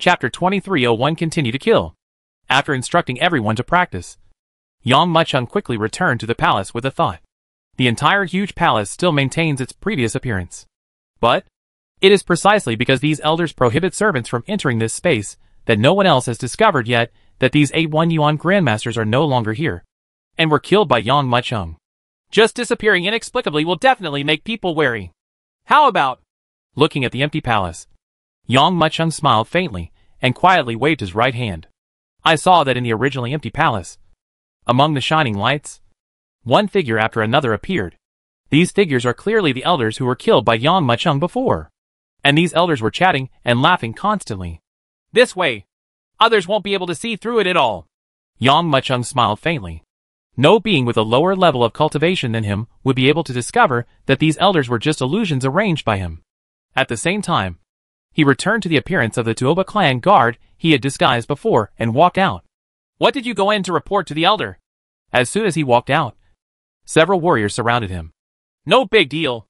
Chapter 2301 Continue to Kill. After instructing everyone to practice, Yang Muchung quickly returned to the palace with a thought. The entire huge palace still maintains its previous appearance. But it is precisely because these elders prohibit servants from entering this space that no one else has discovered yet that these A1 Yuan grandmasters are no longer here, and were killed by Yang Muchung. Just disappearing inexplicably will definitely make people wary. How about... Looking at the empty palace, Yang Muchung smiled faintly and quietly waved his right hand. I saw that in the originally empty palace, among the shining lights, one figure after another appeared. These figures are clearly the elders who were killed by Yang Muchung before. And these elders were chatting and laughing constantly. This way, others won't be able to see through it at all. Yang Muchung smiled faintly. No being with a lower level of cultivation than him would be able to discover that these elders were just illusions arranged by him. At the same time, he returned to the appearance of the Tuoba clan guard he had disguised before and walked out. What did you go in to report to the elder? As soon as he walked out, several warriors surrounded him. No big deal.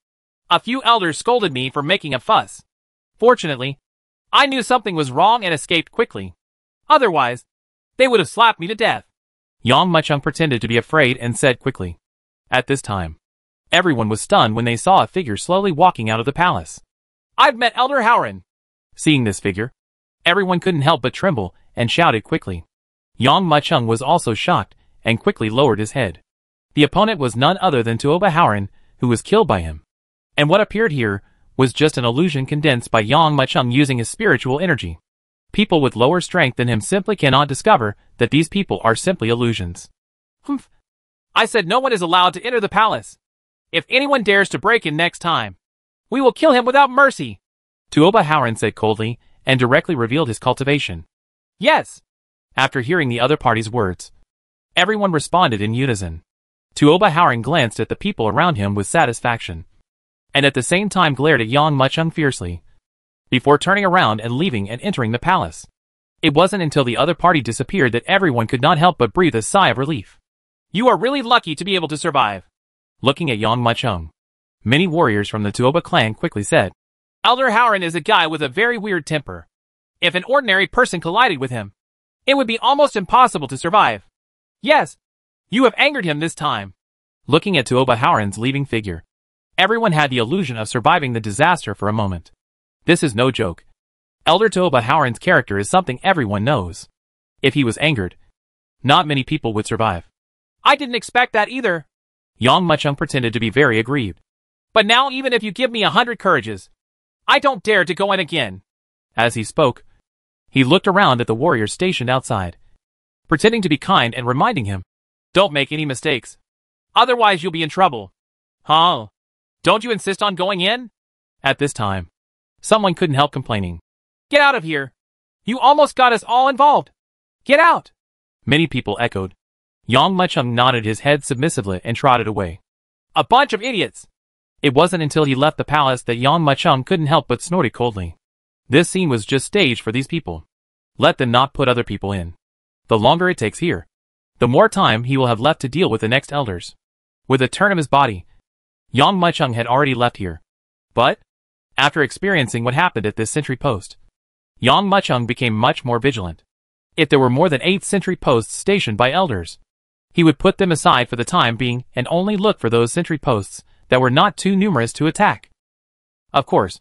A few elders scolded me for making a fuss. Fortunately, I knew something was wrong and escaped quickly. Otherwise, they would have slapped me to death. Yang Muchung pretended to be afraid and said quickly. At this time, everyone was stunned when they saw a figure slowly walking out of the palace. I've met Elder Howren. Seeing this figure, everyone couldn't help but tremble and shouted quickly. Yang Muchung was also shocked and quickly lowered his head. The opponent was none other than Tuoba Howren, who was killed by him. And what appeared here was just an illusion condensed by Yang Muchung using his spiritual energy. People with lower strength than him simply cannot discover that these people are simply illusions. Humph. I said no one is allowed to enter the palace. If anyone dares to break in next time, we will kill him without mercy. Tuoba Howren said coldly and directly revealed his cultivation. Yes. After hearing the other party's words, everyone responded in unison. Tuoba Howren glanced at the people around him with satisfaction, and at the same time glared at Yang Muchung fiercely, before turning around and leaving and entering the palace. It wasn't until the other party disappeared that everyone could not help but breathe a sigh of relief. You are really lucky to be able to survive. Looking at Yang Muchung, many warriors from the Tuoba clan quickly said, Elder Howren is a guy with a very weird temper. If an ordinary person collided with him, it would be almost impossible to survive. Yes, you have angered him this time. Looking at Tuoba Howren's leaving figure, everyone had the illusion of surviving the disaster for a moment. This is no joke. Elder Tuoba Howren's character is something everyone knows. If he was angered, not many people would survive. I didn't expect that either. Yang Muchung pretended to be very aggrieved. But now even if you give me 100 courages, I don't dare to go in again. As he spoke, he looked around at the warriors stationed outside, pretending to be kind and reminding him, don't make any mistakes. Otherwise you'll be in trouble. Huh? Don't you insist on going in? At this time, someone couldn't help complaining. Get out of here. You almost got us all involved. Get out. Many people echoed. Yang Muchung nodded his head submissively and trotted away. A bunch of idiots. It wasn't until he left the palace that Yang Muchung couldn't help but snorted coldly. This scene was just staged for these people. Let them not put other people in. The longer it takes here, the more time he will have left to deal with the next elders. With a turn of his body, Yang Muchung had already left here. But, after experiencing what happened at this sentry post, Yang Muchung became much more vigilant. If there were more than 8 sentry posts stationed by elders, he would put them aside for the time being and only look for those sentry posts that were not too numerous to attack. Of course,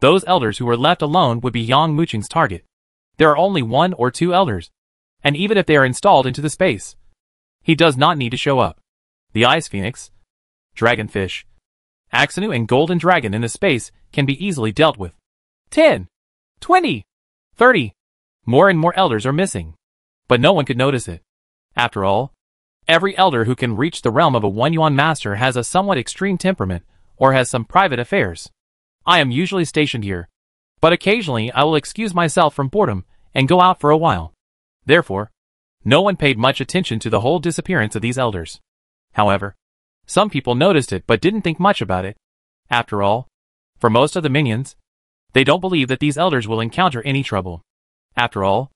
those elders who were left alone would be Yang Muchung's target. There are only 1 or 2 elders, and even if they are installed into the space, he does not need to show up. The Ice Phoenix, Dragonfish, Axenu and Golden Dragon in the space can be easily dealt with. 10, 20, 30. More and more elders are missing, but no one could notice it. After all, every elder who can reach the realm of a 1 Yuan master has a somewhat extreme temperament or has some private affairs. I am usually stationed here, but occasionally I will excuse myself from boredom and go out for a while. Therefore, no one paid much attention to the whole disappearance of these elders. However, some people noticed it but didn't think much about it. After all, for most of the minions, they don't believe that these elders will encounter any trouble. After all,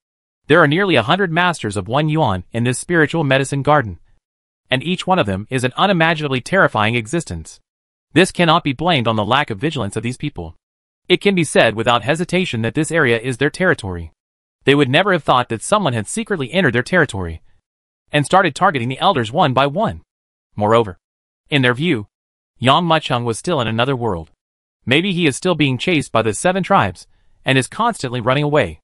there are nearly 100 masters of 1 Yuan in this spiritual medicine garden, and each one of them is an unimaginably terrifying existence. This cannot be blamed on the lack of vigilance of these people. It can be said without hesitation that this area is their territory. They would never have thought that someone had secretly entered their territory and started targeting the elders one by one. Moreover, in their view, Yang Muchung was still in another world. Maybe he is still being chased by the 7 tribes and is constantly running away.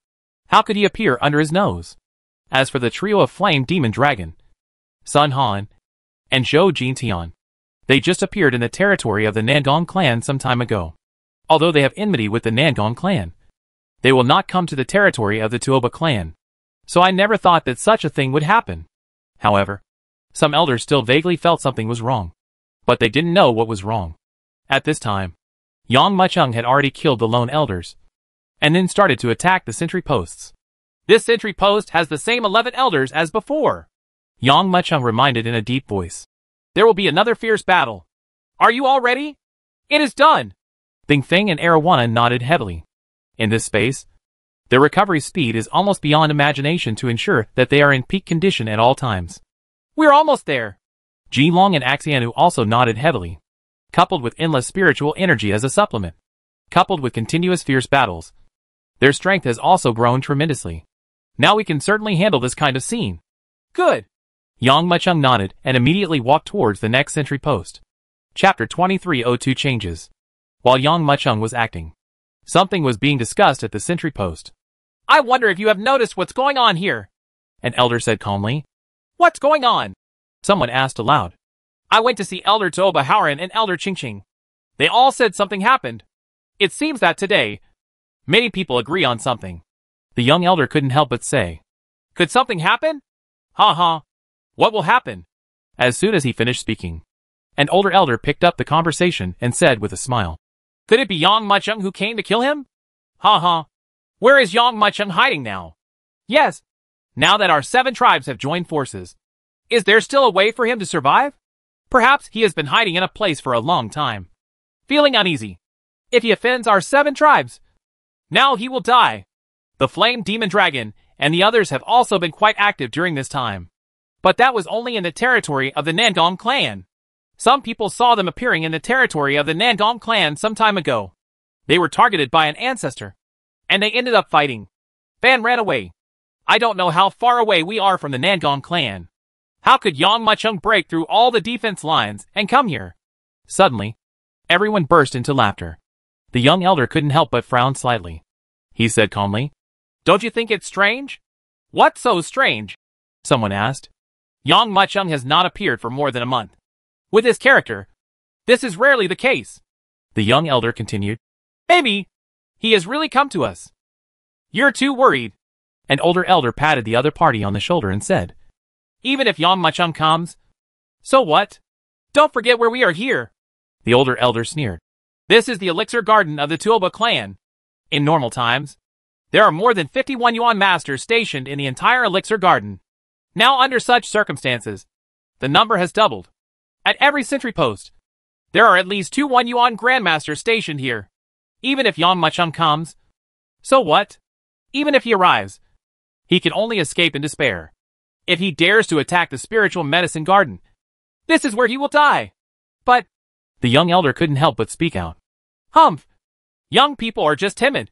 How could he appear under his nose? As for the trio of Flame Demon Dragon, Sun Han, and Zhou Jintian, they just appeared in the territory of the Nangong clan some time ago. Although they have enmity with the Nangong clan, they will not come to the territory of the Tuoba clan. So I never thought that such a thing would happen. However, some elders still vaguely felt something was wrong, but they didn't know what was wrong. At this time, Yang Muchung had already killed the lone elders, and then started to attack the sentry posts. This sentry post has the same 11 elders as before, Yang Muchung reminded in a deep voice. There will be another fierce battle. Are you all ready? It is done. Ding Feng and Arowana nodded heavily. In this space, their recovery speed is almost beyond imagination to ensure that they are in peak condition at all times. We're almost there. Ji Long and Axianu also nodded heavily. Coupled with endless spiritual energy as a supplement, coupled with continuous fierce battles, their strength has also grown tremendously. Now we can certainly handle this kind of scene. Good. Yang Muchung nodded and immediately walked towards the next sentry post. Chapter 2302 Changes. While Yang Muchung was acting, something was being discussed at the sentry post. I wonder if you have noticed what's going on here, an elder said calmly. What's going on? Someone asked aloud. I went to see Elder Toba Howren and Elder Qingqing. They all said something happened. It seems that today, many people agree on something. The young elder couldn't help but say, could something happen? Ha ha. What will happen? As soon as he finished speaking, an older elder picked up the conversation and said with a smile, could it be Yang Muchung who came to kill him? Ha ha. Where is Yang Muchung hiding now? Yes. Now that our 7 tribes have joined forces, is there still a way for him to survive? Perhaps he has been hiding in a place for a long time, feeling uneasy. If he offends our 7 tribes, now he will die. The Flame Demon Dragon and the others have also been quite active during this time. But that was only in the territory of the Nangong clan. Some people saw them appearing in the territory of the Nangong clan some time ago. They were targeted by an ancestor, and they ended up fighting. Fan ran away. I don't know how far away we are from the Nangong clan. How could Yang Muchung break through all the defense lines and come here? Suddenly, everyone burst into laughter. The young elder couldn't help but frown slightly. He said calmly, don't you think it's strange? What's so strange? Someone asked. Yang Muchung has not appeared for more than a month. With his character, this is rarely the case. The young elder continued. Maybe he has really come to us. You're too worried. An older elder patted the other party on the shoulder and said, even if Yang Muchung comes, so what? Don't forget where we are here. The older elder sneered. This is the elixir garden of the Tuoba clan. In normal times, there are more than 51 Yuan masters stationed in the entire elixir garden. Now under such circumstances, the number has doubled. At every sentry post, there are at least 2 1 Yuan grandmasters stationed here. Even if Yang Muchung comes, so what? Even if he arrives, he can only escape in despair. If he dares to attack the spiritual medicine garden, this is where he will die. But the young elder couldn't help but speak out. Humph! Young people are just timid.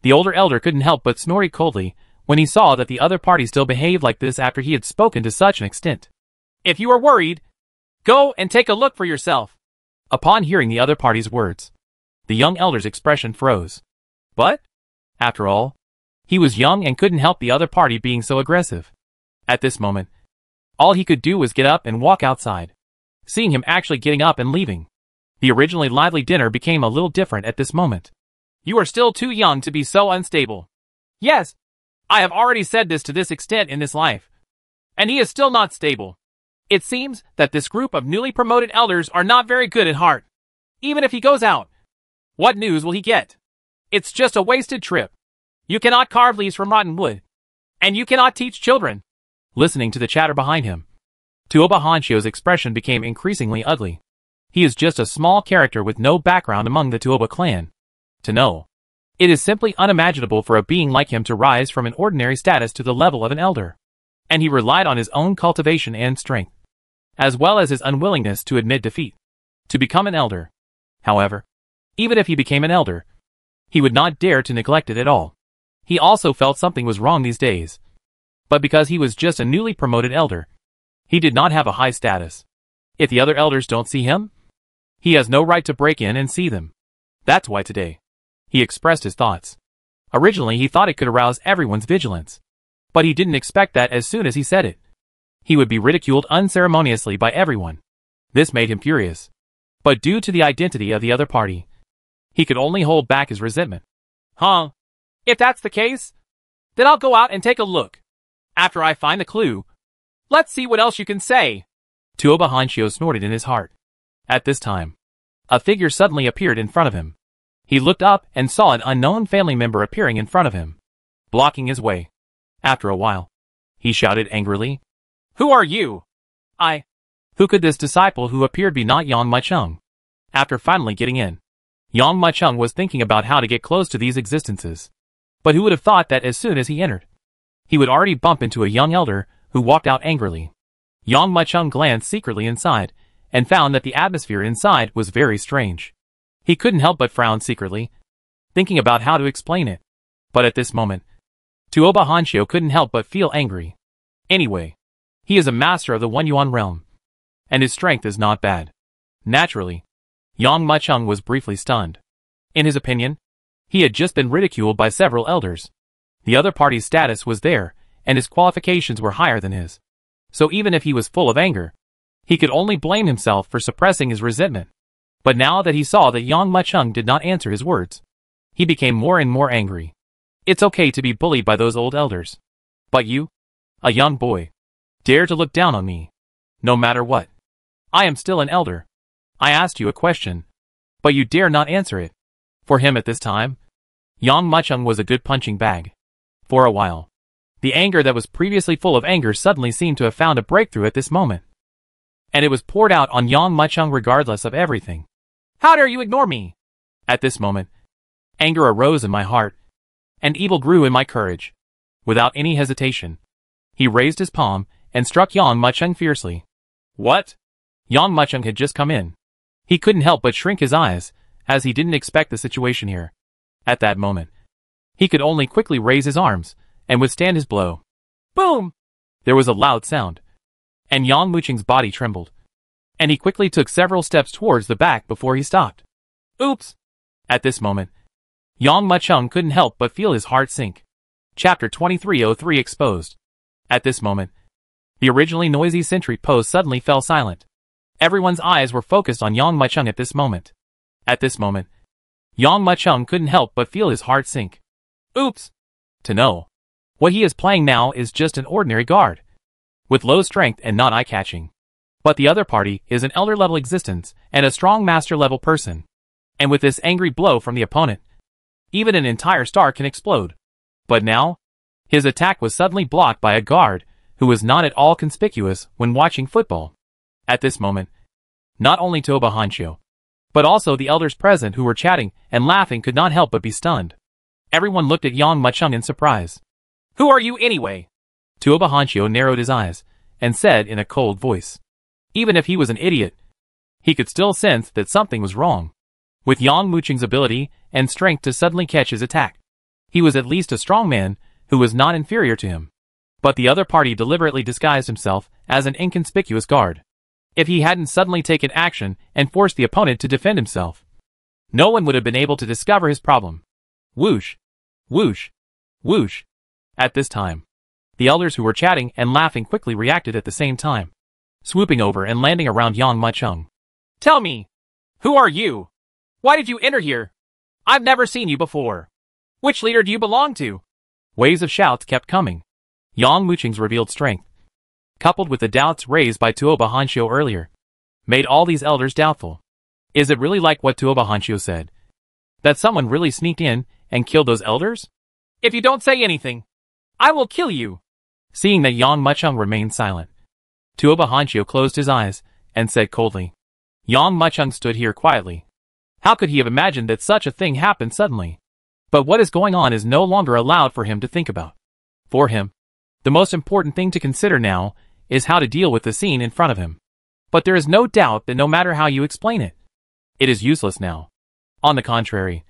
The older elder couldn't help but snort coldly when he saw that the other party still behaved like this after he had spoken to such an extent. If you are worried, go and take a look for yourself. Upon hearing the other party's words, the young elder's expression froze. But, after all, he was young and couldn't help the other party being so aggressive. At this moment, all he could do was get up and walk outside. Seeing him actually getting up and leaving, the originally lively dinner became a little different at this moment. You are still too young to be so unstable. Yes, I have already said this to this extent in this life. And he is still not stable. It seems that this group of newly promoted elders are not very good at heart. Even if he goes out, what news will he get? It's just a wasted trip. You cannot carve leaves from rotten wood. And you cannot teach children. Listening to the chatter behind him, Tuoba Hanshio's expression became increasingly ugly. He is just a small character with no background among the Tuoba clan. To know, it is simply unimaginable for a being like him to rise from an ordinary status to the level of an elder. And he relied on his own cultivation and strength, as well as his unwillingness to admit defeat, to become an elder. However, even if he became an elder, he would not dare to neglect it at all. He also felt something was wrong these days. But because he was just a newly promoted elder, he did not have a high status. If the other elders don't see him, he has no right to break in and see them. That's why today, he expressed his thoughts. Originally he thought it could arouse everyone's vigilance. But he didn't expect that as soon as he said it, he would be ridiculed unceremoniously by everyone. This made him furious. But due to the identity of the other party, he could only hold back his resentment. Huh? If that's the case, then I'll go out and take a look. After I find the clue, let's see what else you can say. Tuoba Hanshio snorted in his heart. At this time, a figure suddenly appeared in front of him. He looked up and saw an unknown family member appearing in front of him, blocking his way. After a while, he shouted angrily, "Who are you?" Who could this disciple who appeared be not Yang Machung? After finally getting in, Yang Machung was thinking about how to get close to these existences. But who would have thought that as soon as he entered, he would already bump into a young elder who walked out angrily. Yang Machung glanced secretly inside and found that the atmosphere inside was very strange. He couldn't help but frown secretly, thinking about how to explain it. But at this moment, Tuoba Hanshio couldn't help but feel angry. Anyway, he is a master of the One Yuan realm, and his strength is not bad. Naturally, Yang Machung was briefly stunned. In his opinion, he had just been ridiculed by several elders. The other party's status was there, and his qualifications were higher than his. So even if he was full of anger, he could only blame himself for suppressing his resentment. But now that he saw that Yang Machung did not answer his words, he became more and more angry. It's okay to be bullied by those old elders. But you, a young boy, dare to look down on me. No matter what. I am still an elder. I asked you a question, but you dare not answer it. For him at this time, Yang Machung was a good punching bag. For a while, the anger that was previously full of anger suddenly seemed to have found a breakthrough at this moment. And it was poured out on Yang Machung regardless of everything. How dare you ignore me? At this moment, anger arose in my heart, and evil grew in my courage. Without any hesitation, he raised his palm and struck Yang Machung fiercely. What? Yang Machung had just come in. He couldn't help but shrink his eyes, as he didn't expect the situation here. At that moment, he could only quickly raise his arms and withstand his blow. Boom! There was a loud sound, and Yang Machung's body trembled, and he quickly took several steps towards the back before he stopped. Oops! At this moment, Yang Machung couldn't help but feel his heart sink. Chapter 2303 Exposed. At this moment, the originally noisy sentry post suddenly fell silent. Everyone's eyes were focused on Yang Machung at this moment. At this moment, Yang Machung couldn't help but feel his heart sink. Oops! To know, what he is playing now is just an ordinary guard, with low strength and not eye-catching. But the other party is an elder-level existence and a strong master-level person. And with this angry blow from the opponent, even an entire star can explode. But now, his attack was suddenly blocked by a guard who was not at all conspicuous when watching football. At this moment, not only Tuoba Hanshio, but also the elders present who were chatting and laughing could not help but be stunned. Everyone looked at Yang Machung in surprise. Who are you anyway? Tuoba Hanshio narrowed his eyes and said in a cold voice. Even if he was an idiot, he could still sense that something was wrong. With Yang Machung's ability and strength to suddenly catch his attack, he was at least a strong man who was not inferior to him. But the other party deliberately disguised himself as an inconspicuous guard. If he hadn't suddenly taken action and forced the opponent to defend himself, no one would have been able to discover his problem. Whoosh! Whoosh! Whoosh! At this time, the elders who were chatting and laughing quickly reacted at the same time, swooping over and landing around Yang Machung. Tell me, who are you? Why did you enter here? I've never seen you before. Which leader do you belong to? Waves of shouts kept coming. Yang Machung's revealed strength, coupled with the doubts raised by Tuoba Hanshio earlier, made all these elders doubtful. Is it really like what Tuoba Hanshio said? That someone really sneaked in and killed those elders? If you don't say anything, I will kill you. Seeing that Yang Machung remained silent, Tuoba Hanshio closed his eyes and said coldly. Yang Machung stood here quietly. How could he have imagined that such a thing happened suddenly? But what is going on is no longer allowed for him to think about. For him, the most important thing to consider now is how to deal with the scene in front of him. But there is no doubt that no matter how you explain it, it is useless now. On the contrary,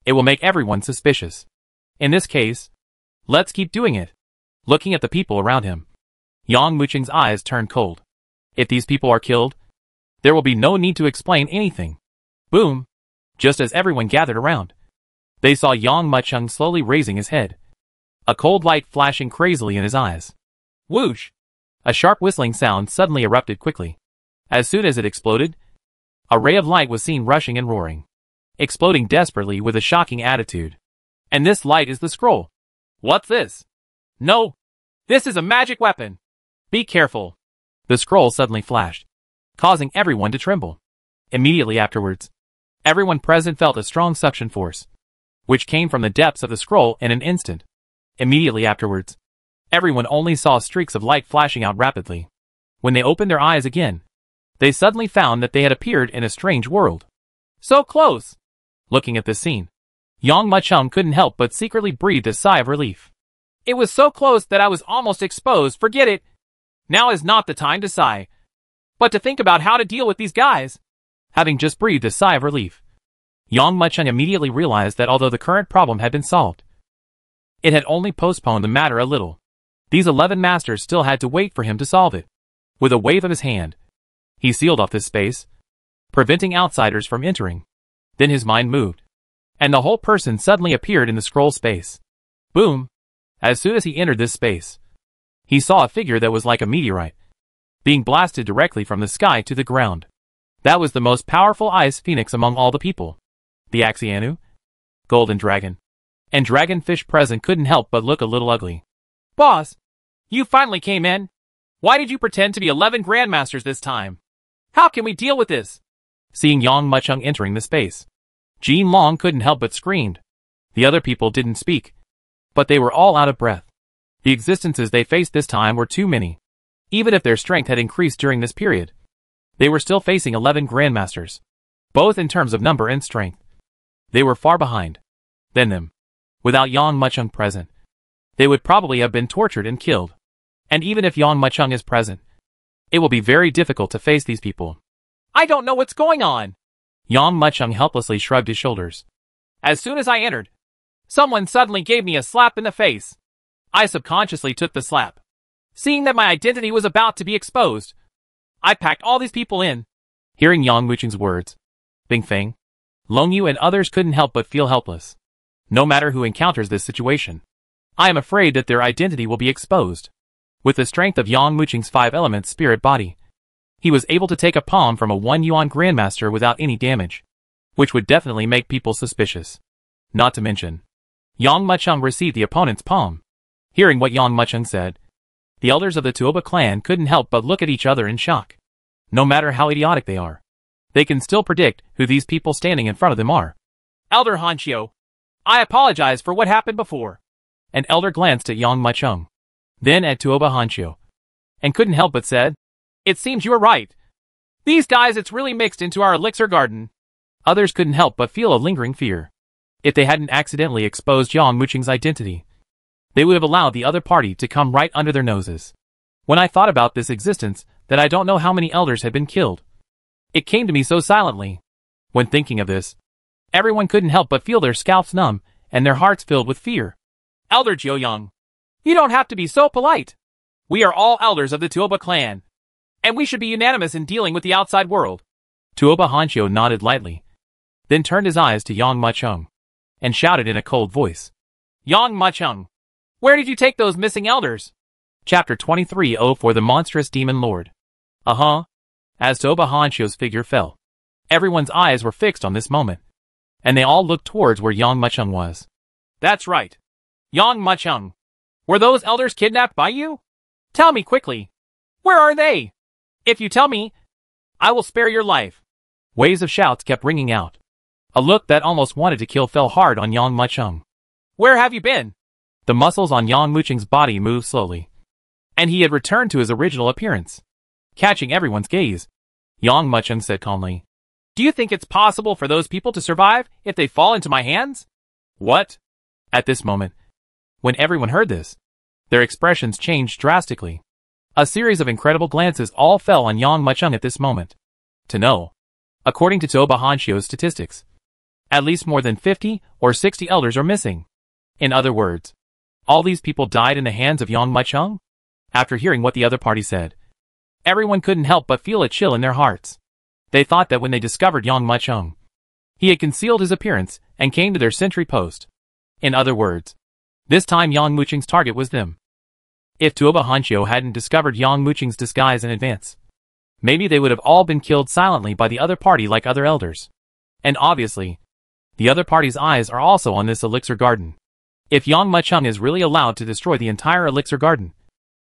it will make everyone suspicious. In this case, Let's keep doing it. Looking at the people around him, Yang Muqing's eyes turned cold. If these people are killed, there will be no need to explain anything. Boom! Just as everyone gathered around, they saw Yang Muqing slowly raising his head, a cold light flashing crazily in his eyes. Whoosh! A sharp whistling sound suddenly erupted quickly. As soon as it exploded, a ray of light was seen rushing and roaring, exploding desperately with a shocking attitude. And this light is the scroll. What's this? No! This is a magic weapon! Be careful! The scroll suddenly flashed, causing everyone to tremble. Immediately afterwards, everyone present felt a strong suction force, which came from the depths of the scroll in an instant. Immediately afterwards, everyone only saw streaks of light flashing out rapidly. When they opened their eyes again, they suddenly found that they had appeared in a strange world. So close! Looking at this scene, Yang Muqing couldn't help but secretly breathe a sigh of relief. It was so close that I was almost exposed. Forget it. Now is not the time to sigh, but to think about how to deal with these guys. Having just breathed a sigh of relief, Yang Muqing immediately realized that although the current problem had been solved, it had only postponed the matter a little. These 11 masters still had to wait for him to solve it. With a wave of his hand, he sealed off this space, preventing outsiders from entering. Then his mind moved, and the whole person suddenly appeared in the scroll space. Boom! As soon as he entered this space, he saw a figure that was like a meteorite, being blasted directly from the sky to the ground. That was the most powerful ice phoenix among all the people. The Axianu, Golden Dragon, and Dragonfish present couldn't help but look a little ugly. Boss, you finally came in. Why did you pretend to be 11 Grandmasters this time? How can we deal with this? Seeing Yang Muqing entering the space, Jin Long couldn't help but screamed. The other people didn't speak, but they were all out of breath. The existences they faced this time were too many. Even if their strength had increased during this period, they were still facing 11 Grandmasters, both in terms of number and strength. They were far behind than them. Without Yang Muqing present, they would probably have been tortured and killed. And even if Yang Muqing is present, it will be very difficult to face these people. I don't know what's going on. Yang Muqing helplessly shrugged his shoulders. As soon as I entered, someone suddenly gave me a slap in the face. I subconsciously took the slap. Seeing that my identity was about to be exposed, I packed all these people in. Hearing Yang Muqing's words, Bing Feng, Long Yu and others couldn't help but feel helpless. No matter who encounters this situation, I am afraid that their identity will be exposed. With the strength of Yang Muqing's 5 elements spirit body, he was able to take a palm from a 1 Yuan Grandmaster without any damage, which would definitely make people suspicious. Not to mention, Yang Muqing received the opponent's palm. Hearing what Yang Muqing said, the elders of the Tuoba clan couldn't help but look at each other in shock. No matter how idiotic they are, they can still predict who these people standing in front of them are. Elder Hanshio, I apologize for what happened before. An elder glanced at Yang Muqing, then at Tuoba Hanshio, and couldn't help but said, It seems you are right. These guys, it's really mixed into our elixir garden. Others couldn't help but feel a lingering fear. If they hadn't accidentally exposed Yang Muqing's identity, they would have allowed the other party to come right under their noses. When I thought about this existence, that I don't know how many elders had been killed, it came to me so silently. When thinking of this, everyone couldn't help but feel their scalps numb and their hearts filled with fear. Elder Jiuyang, you don't have to be so polite. We are all elders of the Tuoba clan, and we should be unanimous in dealing with the outside world. Tuoba Hanshio nodded lightly, then turned his eyes to Yang Muqing, and shouted in a cold voice. Yang Muqing, where did you take those missing elders? Chapter 2304 The Monstrous Demon Lord. As Tuoba Hanshio's figure fell, everyone's eyes were fixed on this moment, and they all looked towards where Yang Muqing was. That's right. Yang Muqing, were those elders kidnapped by you? Tell me quickly. Where are they? If you tell me, I will spare your life. Waves of shouts kept ringing out. A look that almost wanted to kill fell hard on Yang Muqing. Where have you been? The muscles on Yang Muqing's body moved slowly, and he had returned to his original appearance. Catching everyone's gaze, Yang Muqing said calmly, Do you think it's possible for those people to survive if they fall into my hands? What? At this moment, when everyone heard this, their expressions changed drastically. A series of incredible glances all fell on Yang Muqing at this moment. To know, according to Tuoba Hanshio's statistics, at least more than 50 or 60 elders are missing. In other words, All these people died in the hands of Yang Mucheng? After hearing what the other party said, everyone couldn't help but feel a chill in their hearts. They thought that when they discovered Yang Mucheng, he had concealed his appearance and came to their sentry post. In other words, this time Yang Mucheng's target was them. If Tuoba Hanshio hadn't discovered Yang Mucheng's disguise in advance, maybe they would have all been killed silently by the other party like other elders. And obviously, the other party's eyes are also on this elixir garden. If Yang Mucheng is really allowed to destroy the entire elixir garden,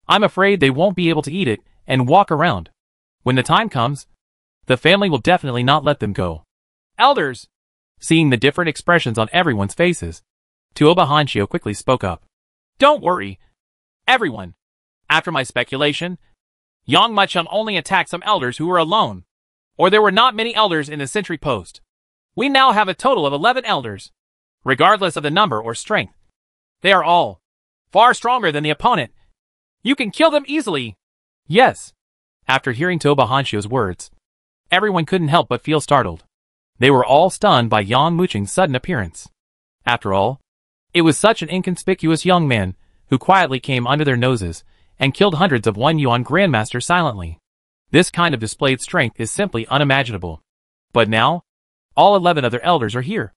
I'm afraid they won't be able to eat it and walk around. When the time comes, the family will definitely not let them go. Elders! Seeing the different expressions on everyone's faces, Tuoba Hanshio quickly spoke up. Don't worry, everyone. After my speculation, Yang Mucheng only attacked some elders who were alone, or there were not many elders in the sentry post. We now have a total of 11 elders, regardless of the number or strength. They are all far stronger than the opponent. You can kill them easily. Yes. After hearing Tuoba Hanshio's words, everyone couldn't help but feel startled. They were all stunned by Yang Mucheng's sudden appearance. After all, it was such an inconspicuous young man who quietly came under their noses and killed hundreds of 1 yuan grandmasters silently. This kind of displayed strength is simply unimaginable. But now, all 11 of their elders are here,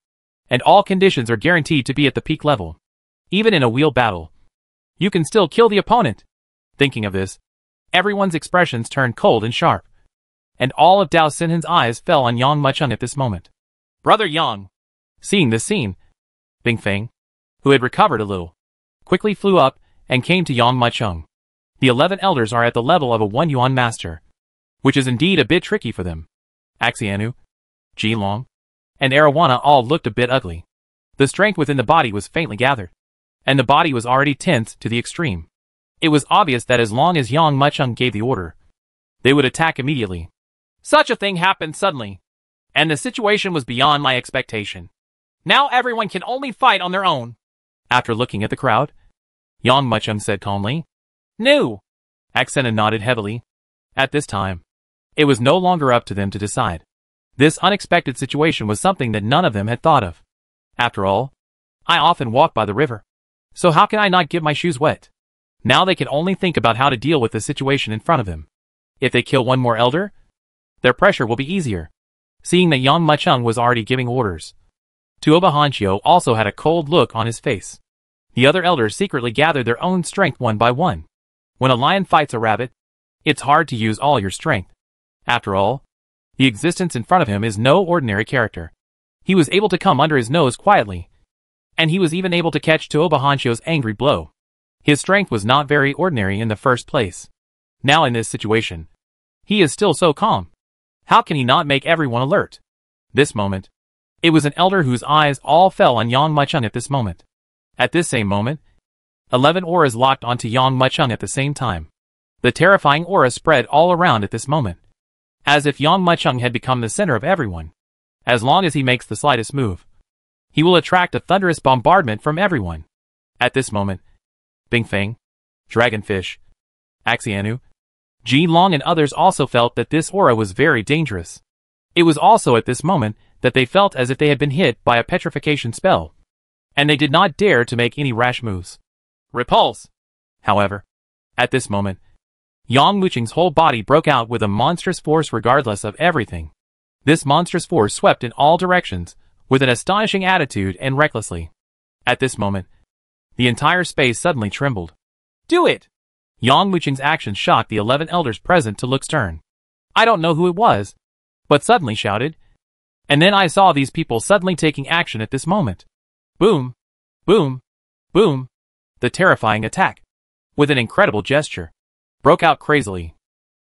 and all conditions are guaranteed to be at the peak level. Even in a wheel battle, you can still kill the opponent. Thinking of this, everyone's expressions turned cold and sharp, and all of Dao Xinhan's eyes fell on Yang Mucheng at this moment. Brother Yang. Seeing this scene, Bing Feng, who had recovered a little, quickly flew up and came to Yang Mucheng. The 11 elders are at the level of a 1 yuan master, which is indeed a bit tricky for them. Axianu, Jilong, and Arowana all looked a bit ugly. The strength within the body was faintly gathered, and the body was already tense to the extreme. It was obvious that as long as Yang Mucheng gave the order, they would attack immediately. Such a thing happened suddenly, and the situation was beyond my expectation. Now everyone can only fight on their own. After looking at the crowd, Yang Mucheng said calmly, "No." Axena nodded heavily. At this time, it was no longer up to them to decide. This unexpected situation was something that none of them had thought of. After all, I often walk by the river, so how can I not get my shoes wet? Now they can only think about how to deal with the situation in front of them. If they kill one more elder, their pressure will be easier. Seeing that Yang Mucheng was already giving orders, Tuoba Hanshio also had a cold look on his face. The other elders secretly gathered their own strength one by one. When a lion fights a rabbit, it's hard to use all your strength. After all, the existence in front of him is no ordinary character. He was able to come under his nose quietly, and he was even able to catch Tuoba Hanshio's angry blow. His strength was not very ordinary in the first place. Now in this situation, he is still so calm. How can he not make everyone alert? This moment, it was an elder whose eyes all fell on Yang Mucheng at this moment. At this same moment, 11 auras locked onto Yang Mucheng at the same time. The terrifying aura spread all around at this moment, as if Yang Mucheng had become the center of everyone. As long as he makes the slightest move, he will attract a thunderous bombardment from everyone. At this moment, Bing Feng, Dragonfish, Axianu, Jilong and others also felt that this aura was very dangerous. It was also at this moment that they felt as if they had been hit by a petrification spell, and they did not dare to make any rash moves. Repulse! However, at this moment, Yang Mucheng's whole body broke out with a monstrous force regardless of everything. This monstrous force swept in all directions, with an astonishing attitude and recklessly. At this moment, the entire space suddenly trembled. Do it! Yang Mucheng's actions shocked the 11 elders present to look stern. I don't know who it was, but suddenly shouted. And then I saw these people suddenly taking action at this moment. Boom! Boom! Boom! The terrifying attack, with an incredible gesture, broke out crazily,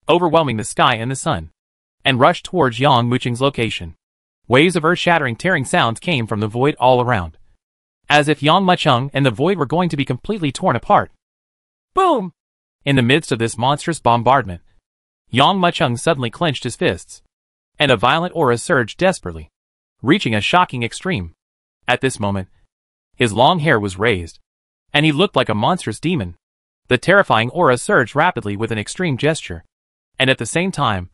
overwhelming the sky and the sun, and rushed towards Yang Mucheng's location. Waves of earth-shattering tearing sounds came from the void all around, as if Yang Mucheng and the void were going to be completely torn apart. Boom! In the midst of this monstrous bombardment, Yang Mucheng suddenly clenched his fists, and a violent aura surged desperately, reaching a shocking extreme. At this moment, his long hair was raised, and he looked like a monstrous demon. The terrifying aura surged rapidly with an extreme gesture, and at the same time,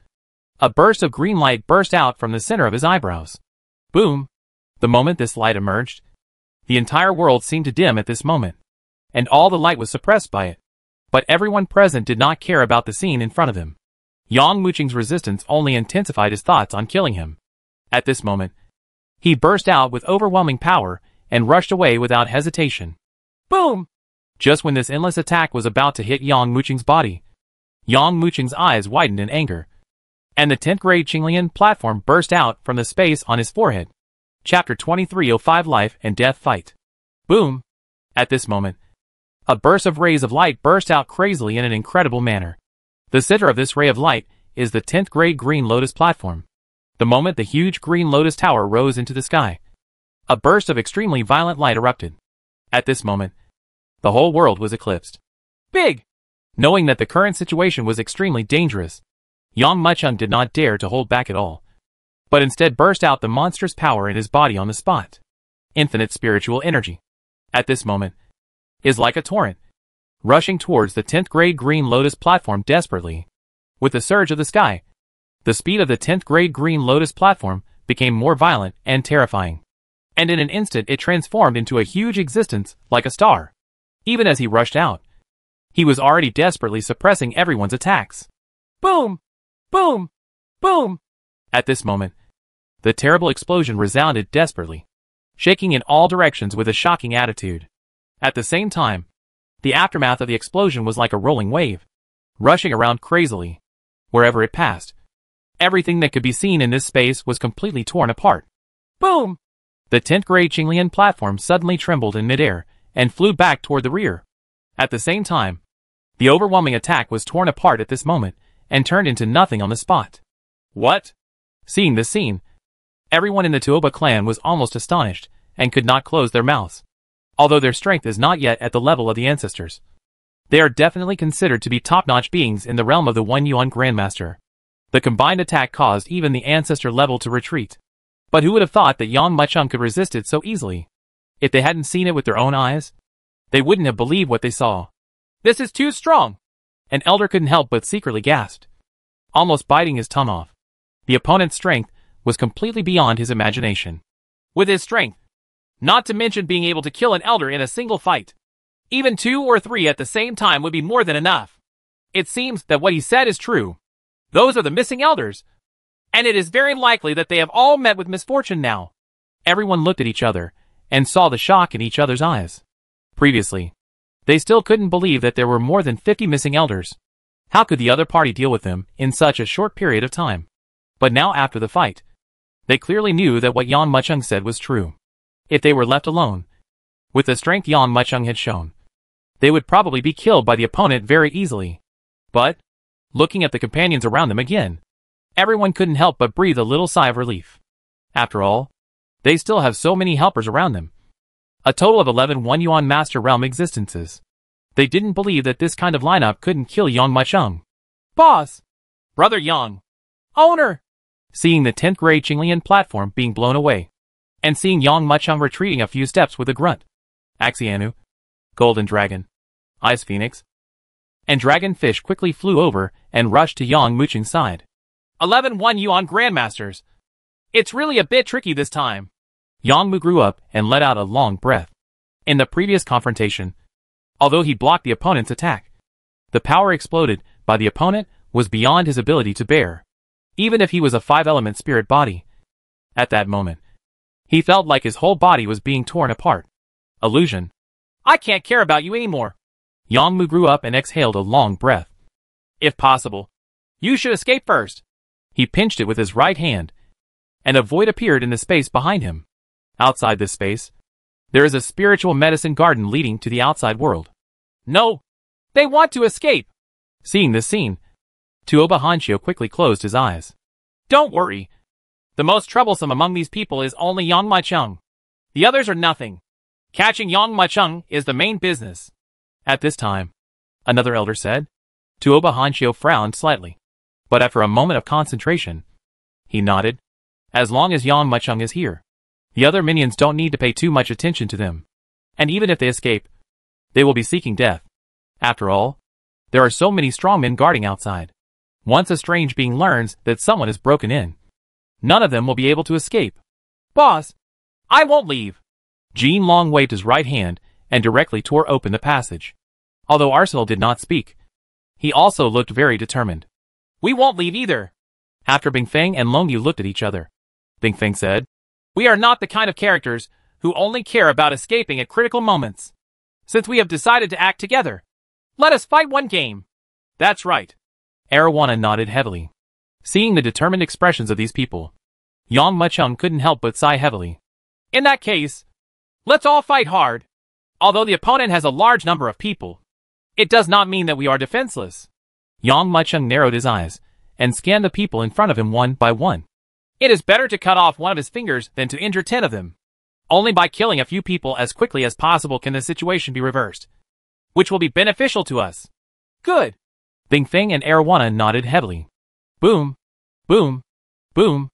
a burst of green light burst out from the center of his eyebrows. Boom! The moment this light emerged, the entire world seemed to dim at this moment, and all the light was suppressed by it. But everyone present did not care about the scene in front of him. Yang Muqing's resistance only intensified his thoughts on killing him. At this moment, he burst out with overwhelming power and rushed away without hesitation. Boom! Just when this endless attack was about to hit Yang Muqing's body, Yang Muqing's eyes widened in anger, and the 10th grade Qinglian platform burst out from the space on his forehead. Chapter 2305 Life and Death Fight. Boom! At this moment, a burst of rays of light burst out crazily in an incredible manner. The center of this ray of light is the 10th grade Green Lotus platform. The moment the huge Green Lotus tower rose into the sky, a burst of extremely violent light erupted. At this moment, the whole world was eclipsed. Big! Knowing that the current situation was extremely dangerous, Yang Muqing did not dare to hold back at all, but instead burst out the monstrous power in his body on the spot. Infinite spiritual energy, at this moment, is like a torrent, rushing towards the 10th grade Green Lotus platform desperately. With the surge of the sky, the speed of the 10th grade Green Lotus platform became more violent and terrifying, and in an instant it transformed into a huge existence like a star. Even as he rushed out, he was already desperately suppressing everyone's attacks. Boom! Boom! Boom! At this moment, the terrible explosion resounded desperately, shaking in all directions with a shocking attitude. At the same time, the aftermath of the explosion was like a rolling wave, rushing around crazily. Wherever it passed, everything that could be seen in this space was completely torn apart. Boom! The 10th grade Qinglian platform suddenly trembled in midair and flew back toward the rear. At the same time, the overwhelming attack was torn apart at this moment and turned into nothing on the spot. What? Seeing this scene, everyone in the Tuoba clan was almost astonished and could not close their mouths. Although their strength is not yet at the level of the ancestors, they are definitely considered to be top-notch beings in the realm of the One Yuan Grandmaster. The combined attack caused even the ancestor level to retreat. But who would have thought that Yang Muqing could resist it so easily? If they hadn't seen it with their own eyes, they wouldn't have believed what they saw. This is too strong! An elder couldn't help but secretly gasped, almost biting his tongue off. The opponent's strength was completely beyond his imagination. With his strength, not to mention being able to kill an elder in a single fight, even 2 or 3 at the same time would be more than enough. It seems that what he said is true. Those are the missing elders, and it is very likely that they have all met with misfortune now. Everyone looked at each other and saw the shock in each other's eyes. Previously, they still couldn't believe that there were more than 50 missing elders. How could the other party deal with them in such a short period of time? But now after the fight, they clearly knew that what Yang Muqing said was true. If they were left alone, with the strength Yang Muqing had shown, they would probably be killed by the opponent very easily. But, looking at the companions around them again, everyone couldn't help but breathe a little sigh of relief. After all, they still have so many helpers around them. A total of 11 One Yuan Master Realm existences. They didn't believe that this kind of lineup couldn't kill Yang Muqing. Boss! Brother Yang! Owner! Seeing the 10th grade Qinglian platform being blown away, and seeing Yang Muqing retreating a few steps with a grunt, Axianu, Golden Dragon, Ice Phoenix, and Dragonfish quickly flew over and rushed to Yang Muqing's side. 11 One Yuan Grandmasters! It's really a bit tricky this time. Yang Mu grew up and let out a long breath. In the previous confrontation, although he blocked the opponent's attack, the power exploded by the opponent was beyond his ability to bear. Even if he was a 5-element spirit body, at that moment, he felt like his whole body was being torn apart. Illusion. I can't care about you anymore. Yang Mu grew up and exhaled a long breath. If possible, you should escape first. He pinched it with his right hand, and a void appeared in the space behind him. Outside this space, there is a spiritual medicine garden leading to the outside world. No! They want to escape! Seeing this scene, Tuoba Hanshio quickly closed his eyes. Don't worry. The most troublesome among these people is only Yang Muqing. The others are nothing. Catching Yang Muqing is the main business. At this time, another elder said. Tuoba Hanshio frowned slightly, but after a moment of concentration, he nodded. As long as Yang Muqing is here, the other minions don't need to pay too much attention to them. And even if they escape, they will be seeking death. After all, there are so many strongmen guarding outside. Once a strange being learns that someone is broken in, none of them will be able to escape. Boss, I won't leave. Jean Long waved his right hand and directly tore open the passage. Although Arsenal did not speak, he also looked very determined. "We won't leave either." After Bingfeng and Longyu looked at each other, Bingfeng said, "We are not the kind of characters who only care about escaping at critical moments. Since we have decided to act together, let us fight one game." "That's right." Arowana nodded heavily. Seeing the determined expressions of these people, Yang Mucheng couldn't help but sigh heavily. "In that case, let's all fight hard. Although the opponent has a large number of people, it does not mean that we are defenseless." Yang Mucheng narrowed his eyes and scanned the people in front of him one by one. "It is better to cut off one of his fingers than to injure 10 of them. Only by killing a few people as quickly as possible can the situation be reversed, which will be beneficial to us." "Good." Bingfeng and Arowana nodded heavily. Boom, boom, boom.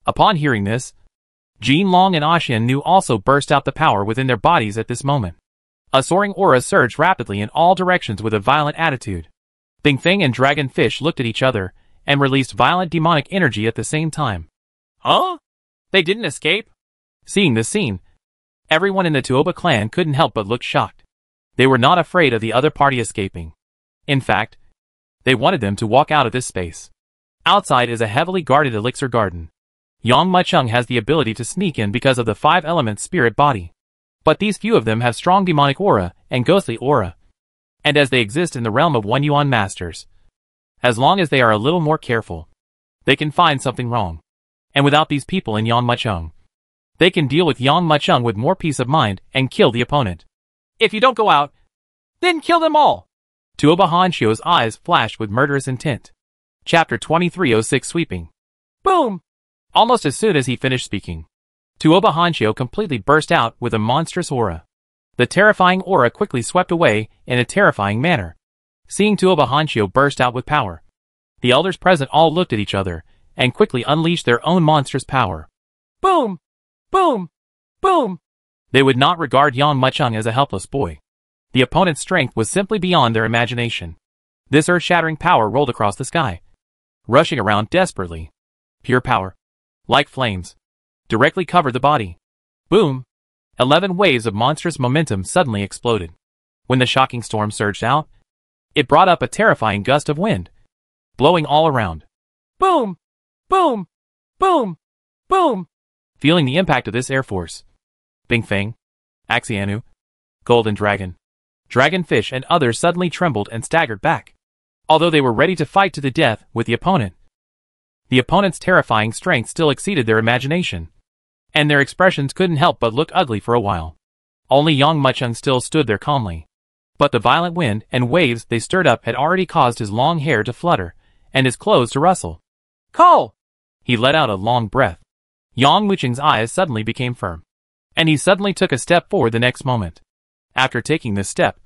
Upon hearing this, Jin Long and Ashian Nu also burst out the power within their bodies at this moment. A soaring aura surged rapidly in all directions with a violent attitude. Bingfeng and Dragonfish looked at each other and released violent demonic energy at the same time. "Huh? They didn't escape?" Seeing this scene, everyone in the Tuoba clan couldn't help but look shocked. They were not afraid of the other party escaping. In fact, they wanted them to walk out of this space. Outside is a heavily guarded elixir garden. Yang Mucheng has the ability to sneak in because of the 5-element spirit body. But these few of them have strong demonic aura and ghostly aura. And as they exist in the realm of One Yuan Masters, as long as they are a little more careful, they can find something wrong. And without these people in Yang Mucheng, they can deal with Yang Mucheng with more peace of mind and kill the opponent. "If you don't go out, then kill them all." Tuoba Hanshio's eyes flashed with murderous intent. Chapter 2306 Sweeping. Boom! Almost as soon as he finished speaking, Tuoba Hanshio completely burst out with a monstrous aura. The terrifying aura quickly swept away in a terrifying manner. Seeing Tuoba Hanshio burst out with power, the elders present all looked at each other and quickly unleashed their own monstrous power. Boom! Boom! Boom! They would not regard Yang Mucheng as a helpless boy. The opponent's strength was simply beyond their imagination. This earth-shattering power rolled across the sky, rushing around desperately. Pure power, like flames, directly covered the body. Boom! 11 waves of monstrous momentum suddenly exploded. When the shocking storm surged out, it brought up a terrifying gust of wind, blowing all around. Boom! Boom! Boom! Boom! Feeling the impact of this air force, Bingfeng, Axianu, Golden Dragon, Dragonfish and others suddenly trembled and staggered back. Although they were ready to fight to the death with the opponent's terrifying strength still exceeded their imagination, and their expressions couldn't help but look ugly for a while. Only Yang Mucheng still stood there calmly. But the violent wind and waves they stirred up had already caused his long hair to flutter, and his clothes to rustle. "Call!" He let out a long breath. Yang Mucheng's eyes suddenly became firm, and he suddenly took a step forward the next moment. After taking this step,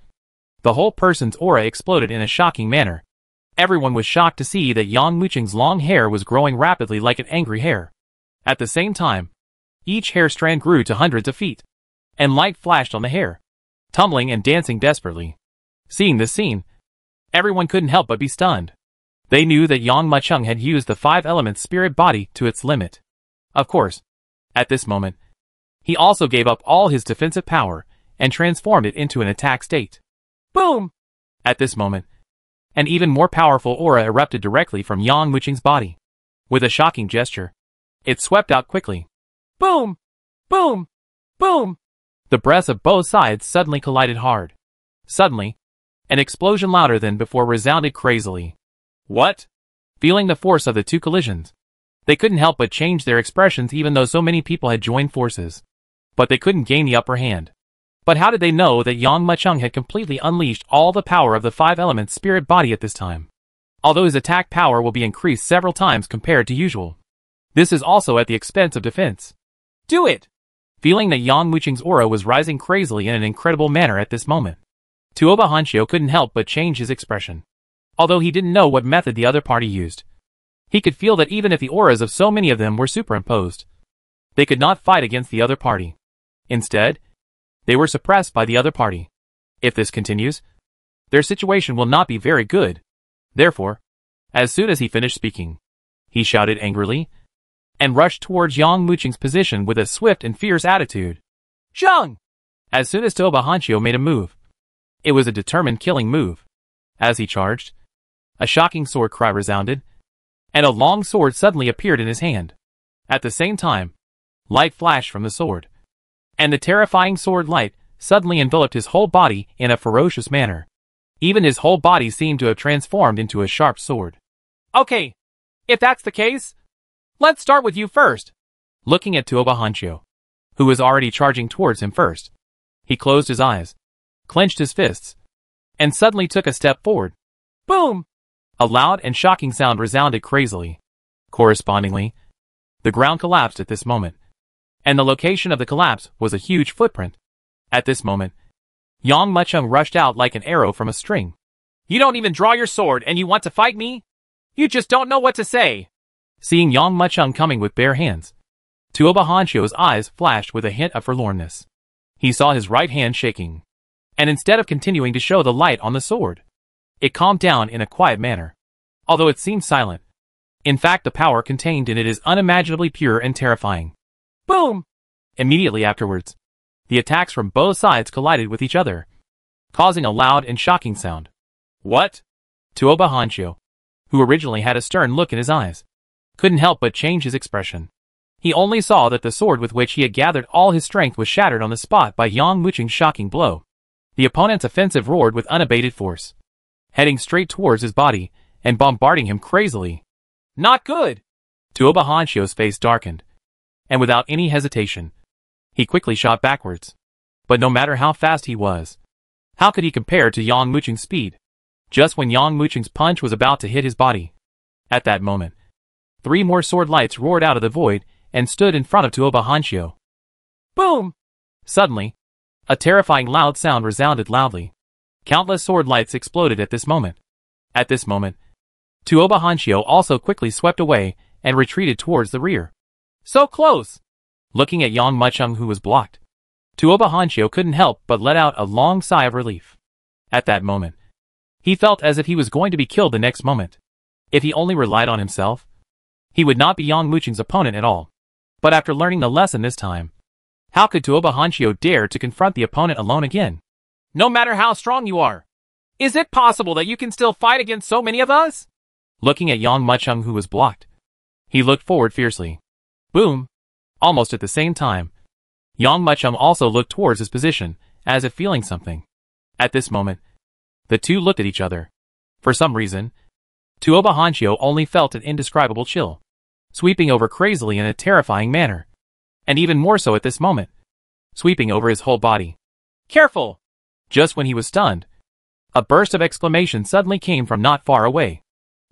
the whole person's aura exploded in a shocking manner. Everyone was shocked to see that Yang Mucheng's long hair was growing rapidly like an angry hare. At the same time, each hair strand grew to hundreds of feet, and light flashed on the hair, tumbling and dancing desperately. Seeing this scene, everyone couldn't help but be stunned. They knew that Yang Mucheng had used the 5-element spirit body to its limit. Of course, at this moment, he also gave up all his defensive power and transformed it into an attack state. Boom! At this moment, an even more powerful aura erupted directly from Yang Mucheng's body. With a shocking gesture, it swept out quickly. Boom! Boom! Boom! The breaths of both sides suddenly collided hard. Suddenly, an explosion louder than before resounded crazily. What? Feeling the force of the two collisions, they couldn't help but change their expressions even though so many people had joined forces. But they couldn't gain the upper hand. But how did they know that Yang Mucheng had completely unleashed all the power of the 5-element spirit body at this time? Although his attack power will be increased several times compared to usual, this is also at the expense of defense. Do it! Feeling that Yang Mucheng's aura was rising crazily in an incredible manner at this moment, Tuoba Hanshio couldn't help but change his expression. Although he didn't know what method the other party used, he could feel that even if the auras of so many of them were superimposed, they could not fight against the other party. Instead, they were suppressed by the other party. If this continues, their situation will not be very good. Therefore, as soon as he finished speaking, he shouted angrily, and rushed towards Yang Mucheng's position with a swift and fierce attitude. Zhang! As soon as Toba Hanshio made a move, it was a determined killing move. As he charged, a shocking sword cry resounded, and a long sword suddenly appeared in his hand. At the same time, light flashed from the sword, and the terrifying sword light suddenly enveloped his whole body in a ferocious manner. Even his whole body seemed to have transformed into a sharp sword. Okay, if that's the case, let's start with you first. Looking at Toba Hanshio, who was already charging towards him first, he closed his eyes, clenched his fists, and suddenly took a step forward. Boom! A loud and shocking sound resounded crazily. Correspondingly, the ground collapsed at this moment, and the location of the collapse was a huge footprint. At this moment, Yang Muchung rushed out like an arrow from a string. You don't even draw your sword and you want to fight me? You just don't know what to say. Seeing Yang Muchung coming with bare hands, Toba Hanshio's eyes flashed with a hint of forlornness. He saw his right hand shaking, and instead of continuing to show the light on the sword, it calmed down in a quiet manner. Although it seemed silent, in fact the power contained in it is unimaginably pure and terrifying. Boom! Immediately afterwards, the attacks from both sides collided with each other, causing a loud and shocking sound. What? Toba Hanshio, who originally had a stern look in his eyes, couldn't help but change his expression. He only saw that the sword with which he had gathered all his strength was shattered on the spot by Yang Muchung's shocking blow. The opponent's offensive roared with unabated force, heading straight towards his body and bombarding him crazily. Not good! Toba Hanshio's face darkened, and without any hesitation, he quickly shot backwards. But no matter how fast he was, how could he compare to Yang Muchung's speed? Just when Yang Muchung's punch was about to hit his body, at that moment, 3 more sword lights roared out of the void and stood in front of Toba Hanshio. Boom! Suddenly, a terrifying loud sound resounded loudly. Countless sword lights exploded at this moment. At this moment, Toba Hanshio also quickly swept away and retreated towards the rear. So close! Looking at Yang Muchung who was blocked, Toba Hanshio couldn't help but let out a long sigh of relief. At that moment, he felt as if he was going to be killed the next moment. If he only relied on himself, he would not be Yang Muchung's opponent at all. But after learning the lesson this time, how could Toba Hanshio dare to confront the opponent alone again? No matter how strong you are, is it possible that you can still fight against so many of us? Looking at Yang Muchung who was blocked, he looked forward fiercely. Boom! Almost at the same time, Yang Muchung also looked towards his position, as if feeling something. At this moment, the two looked at each other. For some reason, Toba Hanshio only felt an indescribable chill, sweeping over crazily in a terrifying manner. And even more so at this moment, sweeping over his whole body. Careful! Just when he was stunned, a burst of exclamation suddenly came from not far away.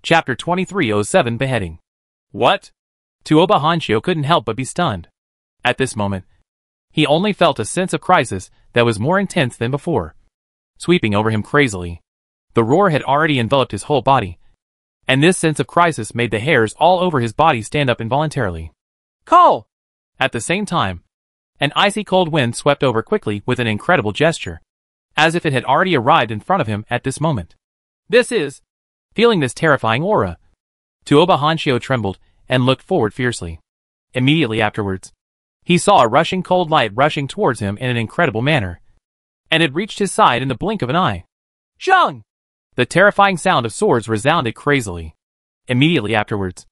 Chapter 2307 Beheading. What? Toba Hanshio couldn't help but be stunned. At this moment, he only felt a sense of crisis that was more intense than before, sweeping over him crazily. The roar had already enveloped his whole body, and this sense of crisis made the hairs all over his body stand up involuntarily. Call! At the same time, an icy cold wind swept over quickly with an incredible gesture, as if it had already arrived in front of him at this moment. This is... Feeling this terrifying aura, Toba Hanshio trembled and looked forward fiercely. Immediately afterwards, he saw a rushing cold light rushing towards him in an incredible manner, and it reached his side in the blink of an eye. Zhang! The terrifying sound of swords resounded crazily. Immediately afterwards,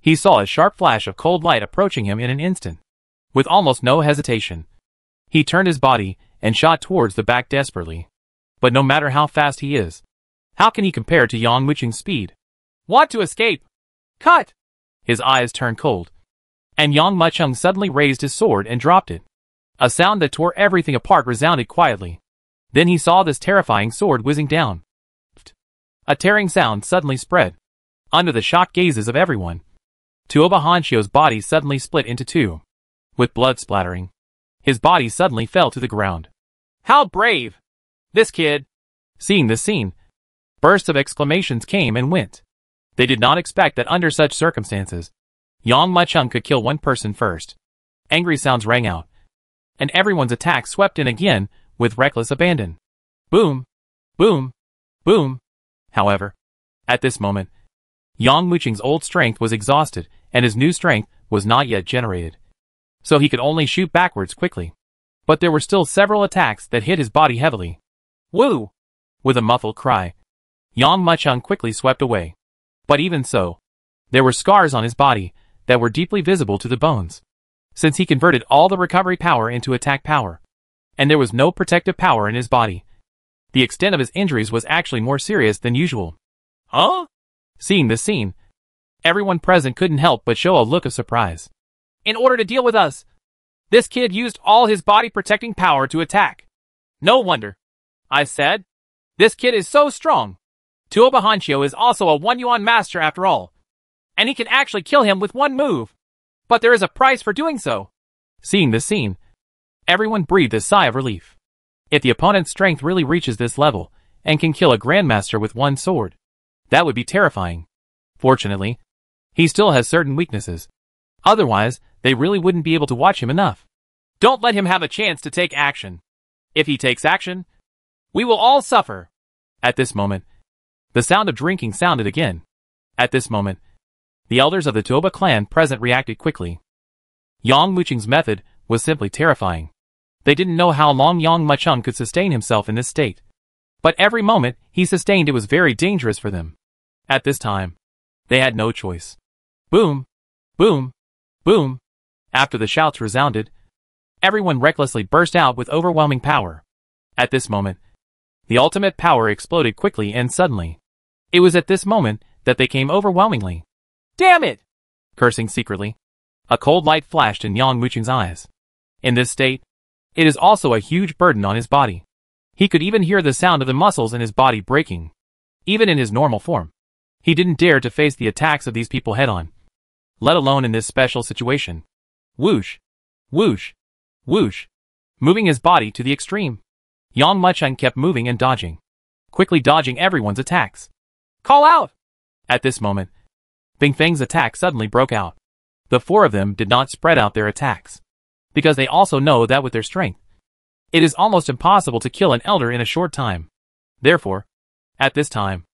he saw a sharp flash of cold light approaching him in an instant. With almost no hesitation, he turned his body and shot towards the back desperately. But no matter how fast he is, how can he compare to Yang Muchung's speed? Want to escape? Cut! His eyes turned cold, and Yang Muchung suddenly raised his sword and dropped it. A sound that tore everything apart resounded quietly. Then he saw this terrifying sword whizzing down. A tearing sound suddenly spread. Under the shocked gazes of everyone, Toba Hanshio's body suddenly split into two. With blood splattering, his body suddenly fell to the ground. How brave! This kid! Seeing this scene, bursts of exclamations came and went. They did not expect that under such circumstances, Yang Muchung could kill one person first. Angry sounds rang out, and everyone's attack swept in again with reckless abandon. Boom! Boom! Boom! However, at this moment, Yang Muchung's old strength was exhausted and his new strength was not yet generated, so he could only shoot backwards quickly. But there were still several attacks that hit his body heavily. Woo! With a muffled cry, Yang Muchung quickly swept away. But even so, there were scars on his body that were deeply visible to the bones, since he converted all the recovery power into attack power, and there was no protective power in his body. The extent of his injuries was actually more serious than usual. Huh? Seeing this scene, everyone present couldn't help but show a look of surprise. In order to deal with us, this kid used all his body protecting power to attack. No wonder. I said, this kid is so strong. Tuoba Hanchio is also a 1-yuan master after all, and he can actually kill him with one move. But there is a price for doing so. Seeing this scene, everyone breathed a sigh of relief. If the opponent's strength really reaches this level and can kill a grandmaster with one sword, that would be terrifying. Fortunately, he still has certain weaknesses. Otherwise, they really wouldn't be able to watch him enough. Don't let him have a chance to take action. If he takes action, we will all suffer. At this moment, the sound of drinking sounded again. At this moment, the elders of the Tuoba clan present reacted quickly. Yang Muchung's method was simply terrifying. They didn't know how long Yang Muchung could sustain himself in this state. But every moment he sustained it was very dangerous for them. At this time, they had no choice. Boom! Boom! Boom! After the shouts resounded, everyone recklessly burst out with overwhelming power. At this moment, the ultimate power exploded quickly and suddenly. It was at this moment that they came overwhelmingly. Damn it! Cursing secretly, a cold light flashed in Yang Muchung's eyes. In this state, it is also a huge burden on his body. He could even hear the sound of the muscles in his body breaking. Even in his normal form, he didn't dare to face the attacks of these people head-on, let alone in this special situation. Whoosh! Whoosh! Whoosh! Moving his body to the extreme, Yang Muchung kept moving and dodging, quickly dodging everyone's attacks. Call out! At this moment, Bing Feng's attack suddenly broke out. The four of them did not spread out their attacks, because they also know that with their strength, it is almost impossible to kill an elder in a short time. Therefore, at this time,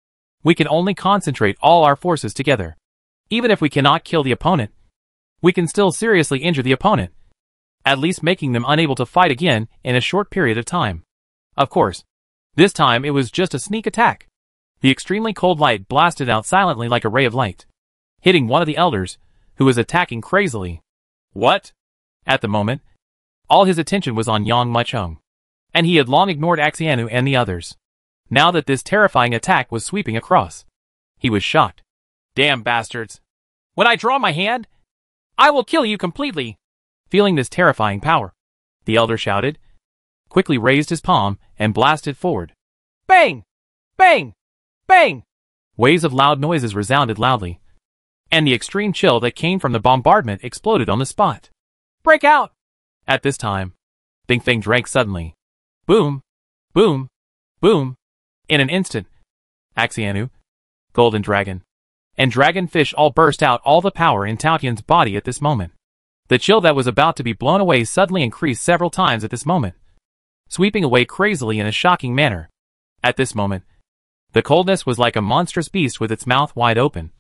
we can only concentrate all our forces together. Even if we cannot kill the opponent, we can still seriously injure the opponent, at least making them unable to fight again in a short period of time. Of course, this time it was just a sneak attack. The extremely cold light blasted out silently like a ray of light, hitting one of the elders, who was attacking crazily. What? At the moment, all his attention was on Yang Muchung, and he had long ignored Axianu and the others. Now that this terrifying attack was sweeping across, he was shocked. Damn bastards! When I draw my hand, I will kill you completely! Feeling this terrifying power, the elder shouted, quickly raised his palm and blasted forward. Bang! Bang! Bang! Waves of loud noises resounded loudly, and the extreme chill that came from the bombardment exploded on the spot. Break out! At this time, Bing Feng drank suddenly. Boom! Boom! Boom! In an instant, Axianu, Golden Dragon, and Dragonfish all burst out all the power in Tao Tian's body at this moment. The chill that was about to be blown away suddenly increased several times at this moment, sweeping away crazily in a shocking manner. At this moment, the coldness was like a monstrous beast with its mouth wide open,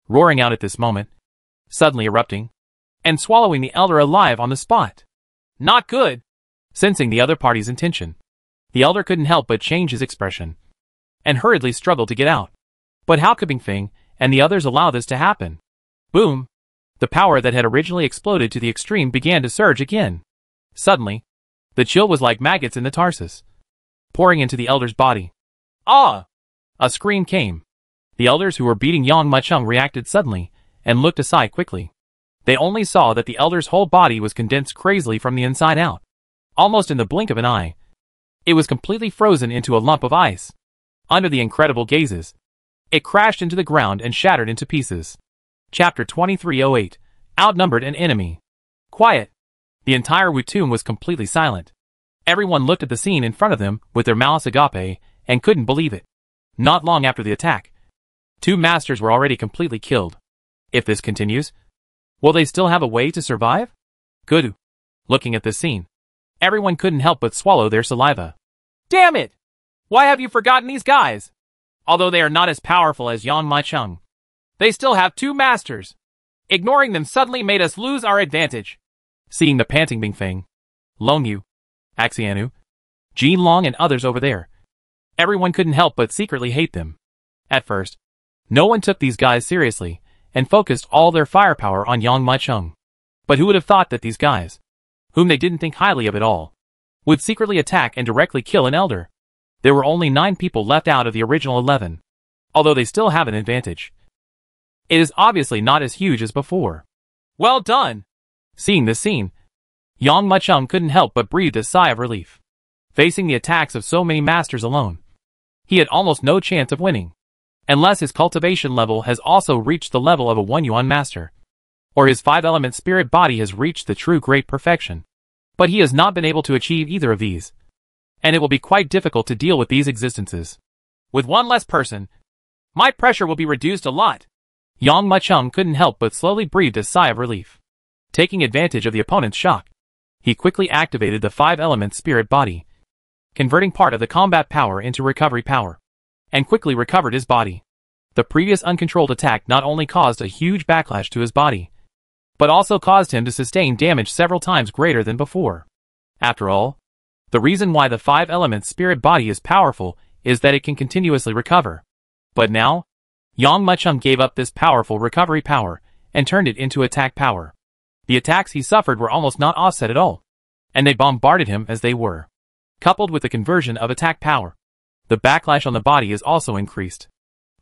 roaring out at this moment, suddenly erupting, and swallowing the elder alive on the spot. Not good! Sensing the other party's intention, the elder couldn't help but change his expression, and hurriedly struggled to get out. But how could Bing Feng and the others allow this to happen? Boom! The power that had originally exploded to the extreme began to surge again. Suddenly, the chill was like maggots in the Tarsus, pouring into the elder's body. Ah! A scream came. The elders who were beating Yang Muchung reacted suddenly, and looked aside quickly. They only saw that the elder's whole body was condensed crazily from the inside out. Almost in the blink of an eye, it was completely frozen into a lump of ice. Under the incredible gazes, it crashed into the ground and shattered into pieces. Chapter 2308, Outnumbered and Enemy. Quiet. The entire Wutum was completely silent. Everyone looked at the scene in front of them with their mouths agape and couldn't believe it. Not long after the attack, 2 masters were already completely killed. If this continues, will they still have a way to survive? Good. Looking at this scene, everyone couldn't help but swallow their saliva. Damn it! Why have you forgotten these guys? Although they are not as powerful as Yang Muchung, they still have 2 masters. Ignoring them suddenly made us lose our advantage. Seeing the panting Bing Feng, Long Yu, Axianu, Jean Long and others over there. Everyone couldn't help but secretly hate them. At first, no one took these guys seriously, and focused all their firepower on Yang Muchung. But who would have thought that these guys, whom they didn't think highly of at all, would secretly attack and directly kill an elder? There were only 9 people left out of the original 11. Although they still have an advantage, it is obviously not as huge as before. Well done! Seeing this scene, Yang Muchung couldn't help but breathe a sigh of relief. Facing the attacks of so many masters alone, he had almost no chance of winning, unless his cultivation level has also reached the level of a 1-yuan master, or his 5-element spirit body has reached the true great perfection. But he has not been able to achieve either of these, and it will be quite difficult to deal with these existences. With one less person, my pressure will be reduced a lot. Yang Muchung couldn't help but slowly breathe a sigh of relief. Taking advantage of the opponent's shock, he quickly activated the 5-element spirit body, converting part of the combat power into recovery power, and quickly recovered his body. The previous uncontrolled attack not only caused a huge backlash to his body, but also caused him to sustain damage several times greater than before. After all, the reason why the 5-element spirit body is powerful is that it can continuously recover. But now, Yang Muchung gave up this powerful recovery power and turned it into attack power. The attacks he suffered were almost not offset at all, and they bombarded him as they were. Coupled with the conversion of attack power, the backlash on the body is also increased.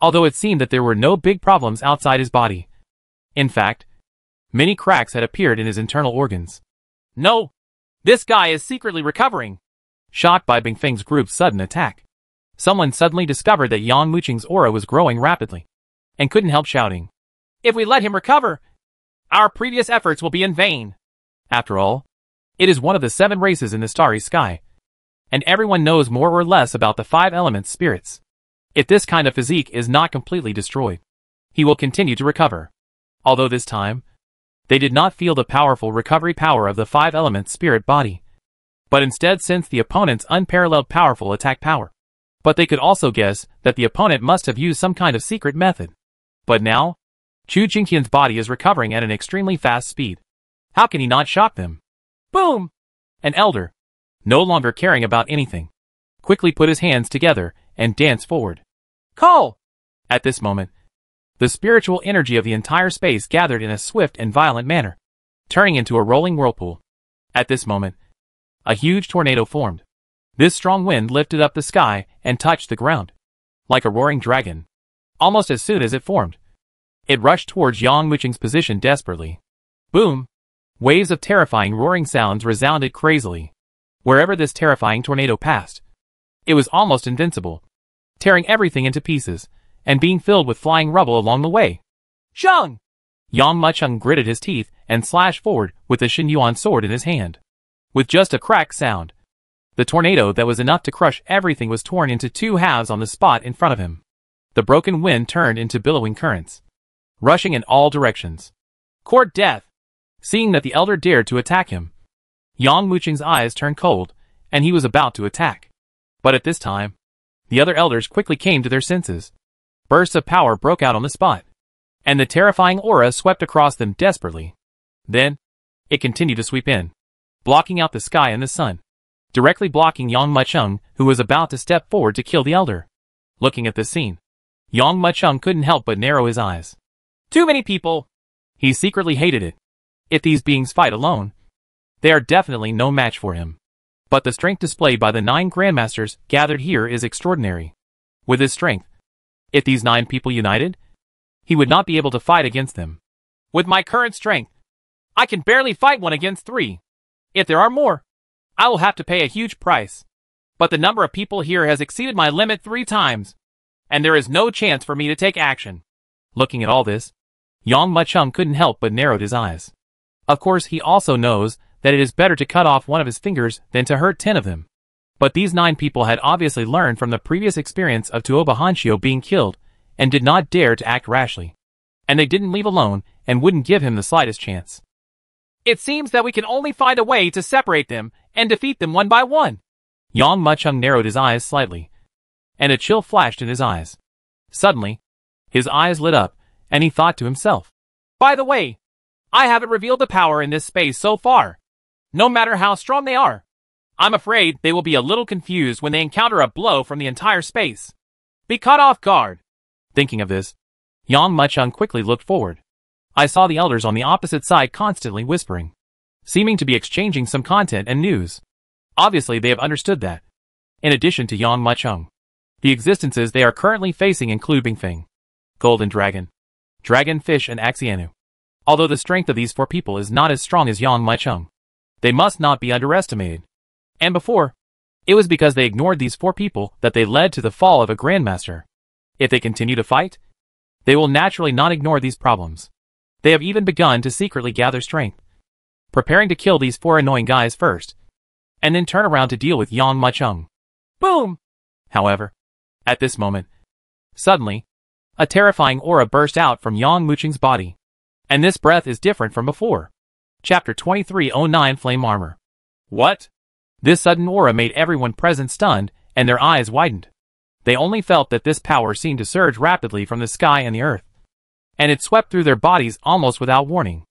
Although it seemed that there were no big problems outside his body. In fact, many cracks had appeared in his internal organs. No! This guy is secretly recovering! Shocked by Bingfeng's group's sudden attack, someone suddenly discovered that Yang Muchung's aura was growing rapidly, and couldn't help shouting, "If we let him recover, our previous efforts will be in vain." After all, it is one of the 7 races in the starry sky, and everyone knows more or less about the 5-element spirits. If this kind of physique is not completely destroyed, he will continue to recover. Although this time, they did not feel the powerful recovery power of the 5-element spirit body, but instead sensed the opponent's unparalleled powerful attack power. But they could also guess that the opponent must have used some kind of secret method. But now, Chu Jingqian's body is recovering at an extremely fast speed. How can he not shock them? Boom! An elder, no longer caring about anything, quickly put his hands together and danced forward. Call! At this moment, the spiritual energy of the entire space gathered in a swift and violent manner, turning into a rolling whirlpool. At this moment, a huge tornado formed. This strong wind lifted up the sky and touched the ground, like a roaring dragon. Almost as soon as it formed, it rushed towards Yang Muchung's position desperately. Boom! Waves of terrifying roaring sounds resounded crazily. Wherever this terrifying tornado passed, it was almost invincible, tearing everything into pieces, and being filled with flying rubble along the way. Zheng! Yang Muchung gritted his teeth and slashed forward with the Xinyuan sword in his hand. With just a crack sound, the tornado that was enough to crush everything was torn into 2 halves on the spot in front of him. The broken wind turned into billowing currents, rushing in all directions. Court death! Seeing that the elder dared to attack him, Yang Muchung's eyes turned cold, and he was about to attack. But at this time, the other elders quickly came to their senses. Bursts of power broke out on the spot, and the terrifying aura swept across them desperately. Then, it continued to sweep in, blocking out the sky and the sun, directly blocking Yang Muchung, who was about to step forward to kill the elder. Looking at this scene, Yang Muchung couldn't help but narrow his eyes. Too many people! He secretly hated it. If these beings fight alone, they are definitely no match for him. But the strength displayed by the 9 grandmasters gathered here is extraordinary. With his strength, if these 9 people united, he would not be able to fight against them. With my current strength, I can barely fight 1 against 3. If there are more, I will have to pay a huge price. But the number of people here has exceeded my limit 3 times, and there is no chance for me to take action. Looking at all this, Yang Muchung couldn't help but narrowed his eyes. Of course, he also knows that it is better to cut off 1 of his fingers than to hurt 10 of them. But these 9 people had obviously learned from the previous experience of Tuoba Hanshio being killed, and did not dare to act rashly. And they didn't leave alone, and wouldn't give him the slightest chance. It seems that we can only find a way to separate them, and defeat them 1 by 1. Yang Muchung narrowed his eyes slightly, and a chill flashed in his eyes. Suddenly, his eyes lit up, and he thought to himself, by the way, I haven't revealed the power in this space so far. No matter how strong they are, I'm afraid they will be a little confused when they encounter a blow from the entire space. Be caught off guard. Thinking of this, Yang Muchung quickly looked forward. I saw the elders on the opposite side constantly whispering, seeming to be exchanging some content and news. Obviously they have understood that. In addition to Yang Muchung, the existences they are currently facing include Bingfeng, Golden Dragon, Dragonfish and Axianu. Although the strength of these four people is not as strong as Yang Muchung, they must not be underestimated. And before, it was because they ignored these four people that they led to the fall of a Grandmaster. If they continue to fight, they will naturally not ignore these problems. They have even begun to secretly gather strength, preparing to kill these four annoying guys first, and then turn around to deal with Yang Muchung. Boom! However, at this moment, suddenly, a terrifying aura burst out from Yang Muchung's body. And this breath is different from before. Chapter 2309 Flame Armor. What? This sudden aura made everyone present stunned, and their eyes widened. They only felt that this power seemed to surge rapidly from the sky and the earth, and it swept through their bodies almost without warning.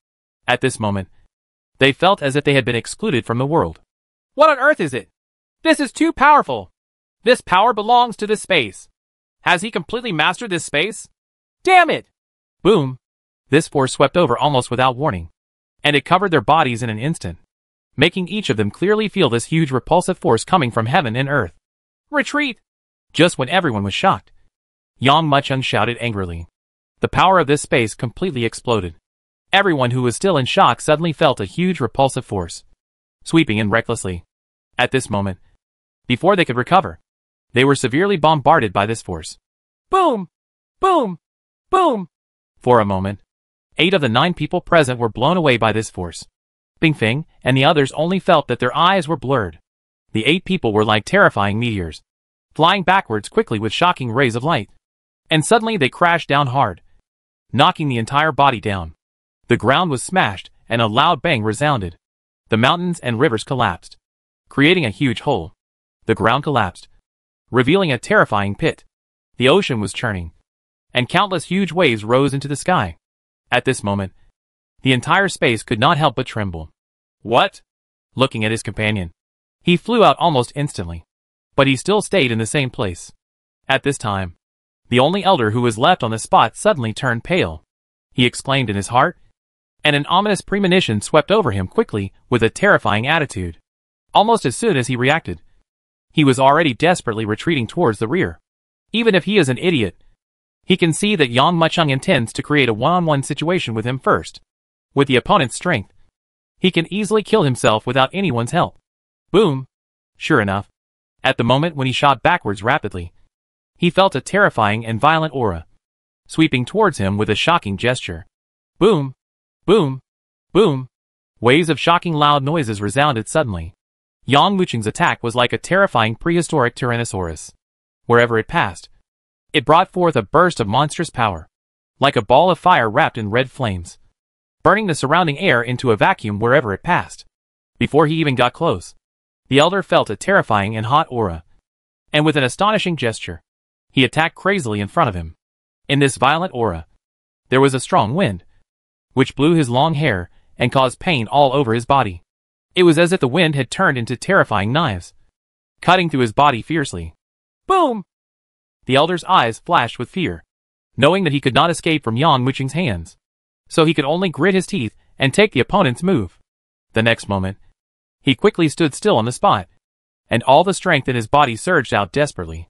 At this moment, they felt as if they had been excluded from the world. What on earth is it? This is too powerful. This power belongs to this space. Has he completely mastered this space? Damn it! Boom! This force swept over almost without warning, and it covered their bodies in an instant, making each of them clearly feel this huge repulsive force coming from heaven and earth. Retreat! Just when everyone was shocked, Yang Muchung shouted angrily. The power of this space completely exploded. Everyone who was still in shock suddenly felt a huge repulsive force, sweeping in recklessly. At this moment, before they could recover, they were severely bombarded by this force. Boom! Boom! Boom! For a moment, 8 of the 9 people present were blown away by this force. Bingfeng and the others only felt that their eyes were blurred. The 8 people were like terrifying meteors, flying backwards quickly with shocking rays of light. And suddenly they crashed down hard, knocking the entire body down. The ground was smashed, and a loud bang resounded. The mountains and rivers collapsed, creating a huge hole. The ground collapsed, revealing a terrifying pit. The ocean was churning, and countless huge waves rose into the sky. At this moment, the entire space could not help but tremble. What? Looking at his companion, he flew out almost instantly, but he still stayed in the same place. At this time, the only elder who was left on the spot suddenly turned pale. He exclaimed in his heart, and an ominous premonition swept over him quickly with a terrifying attitude. Almost as soon as he reacted, he was already desperately retreating towards the rear. Even if he is an idiot, he can see that Yang Muchung intends to create a one-on-one situation with him first. With the opponent's strength, he can easily kill himself without anyone's help. Boom! Sure enough, at the moment when he shot backwards rapidly, he felt a terrifying and violent aura, sweeping towards him with a shocking gesture. Boom! Boom! Boom! Waves of shocking loud noises resounded suddenly. Yang Muchung's attack was like a terrifying prehistoric Tyrannosaurus. Wherever it passed, it brought forth a burst of monstrous power, like a ball of fire wrapped in red flames, burning the surrounding air into a vacuum wherever it passed. Before he even got close, the elder felt a terrifying and hot aura, and with an astonishing gesture, he attacked crazily in front of him. In this violent aura, there was a strong wind, which blew his long hair and caused pain all over his body. It was as if the wind had turned into terrifying knives, cutting through his body fiercely. Boom! The elder's eyes flashed with fear, knowing that he could not escape from Yang Muchung's hands, so he could only grit his teeth and take the opponent's move. The next moment, he quickly stood still on the spot, and all the strength in his body surged out desperately.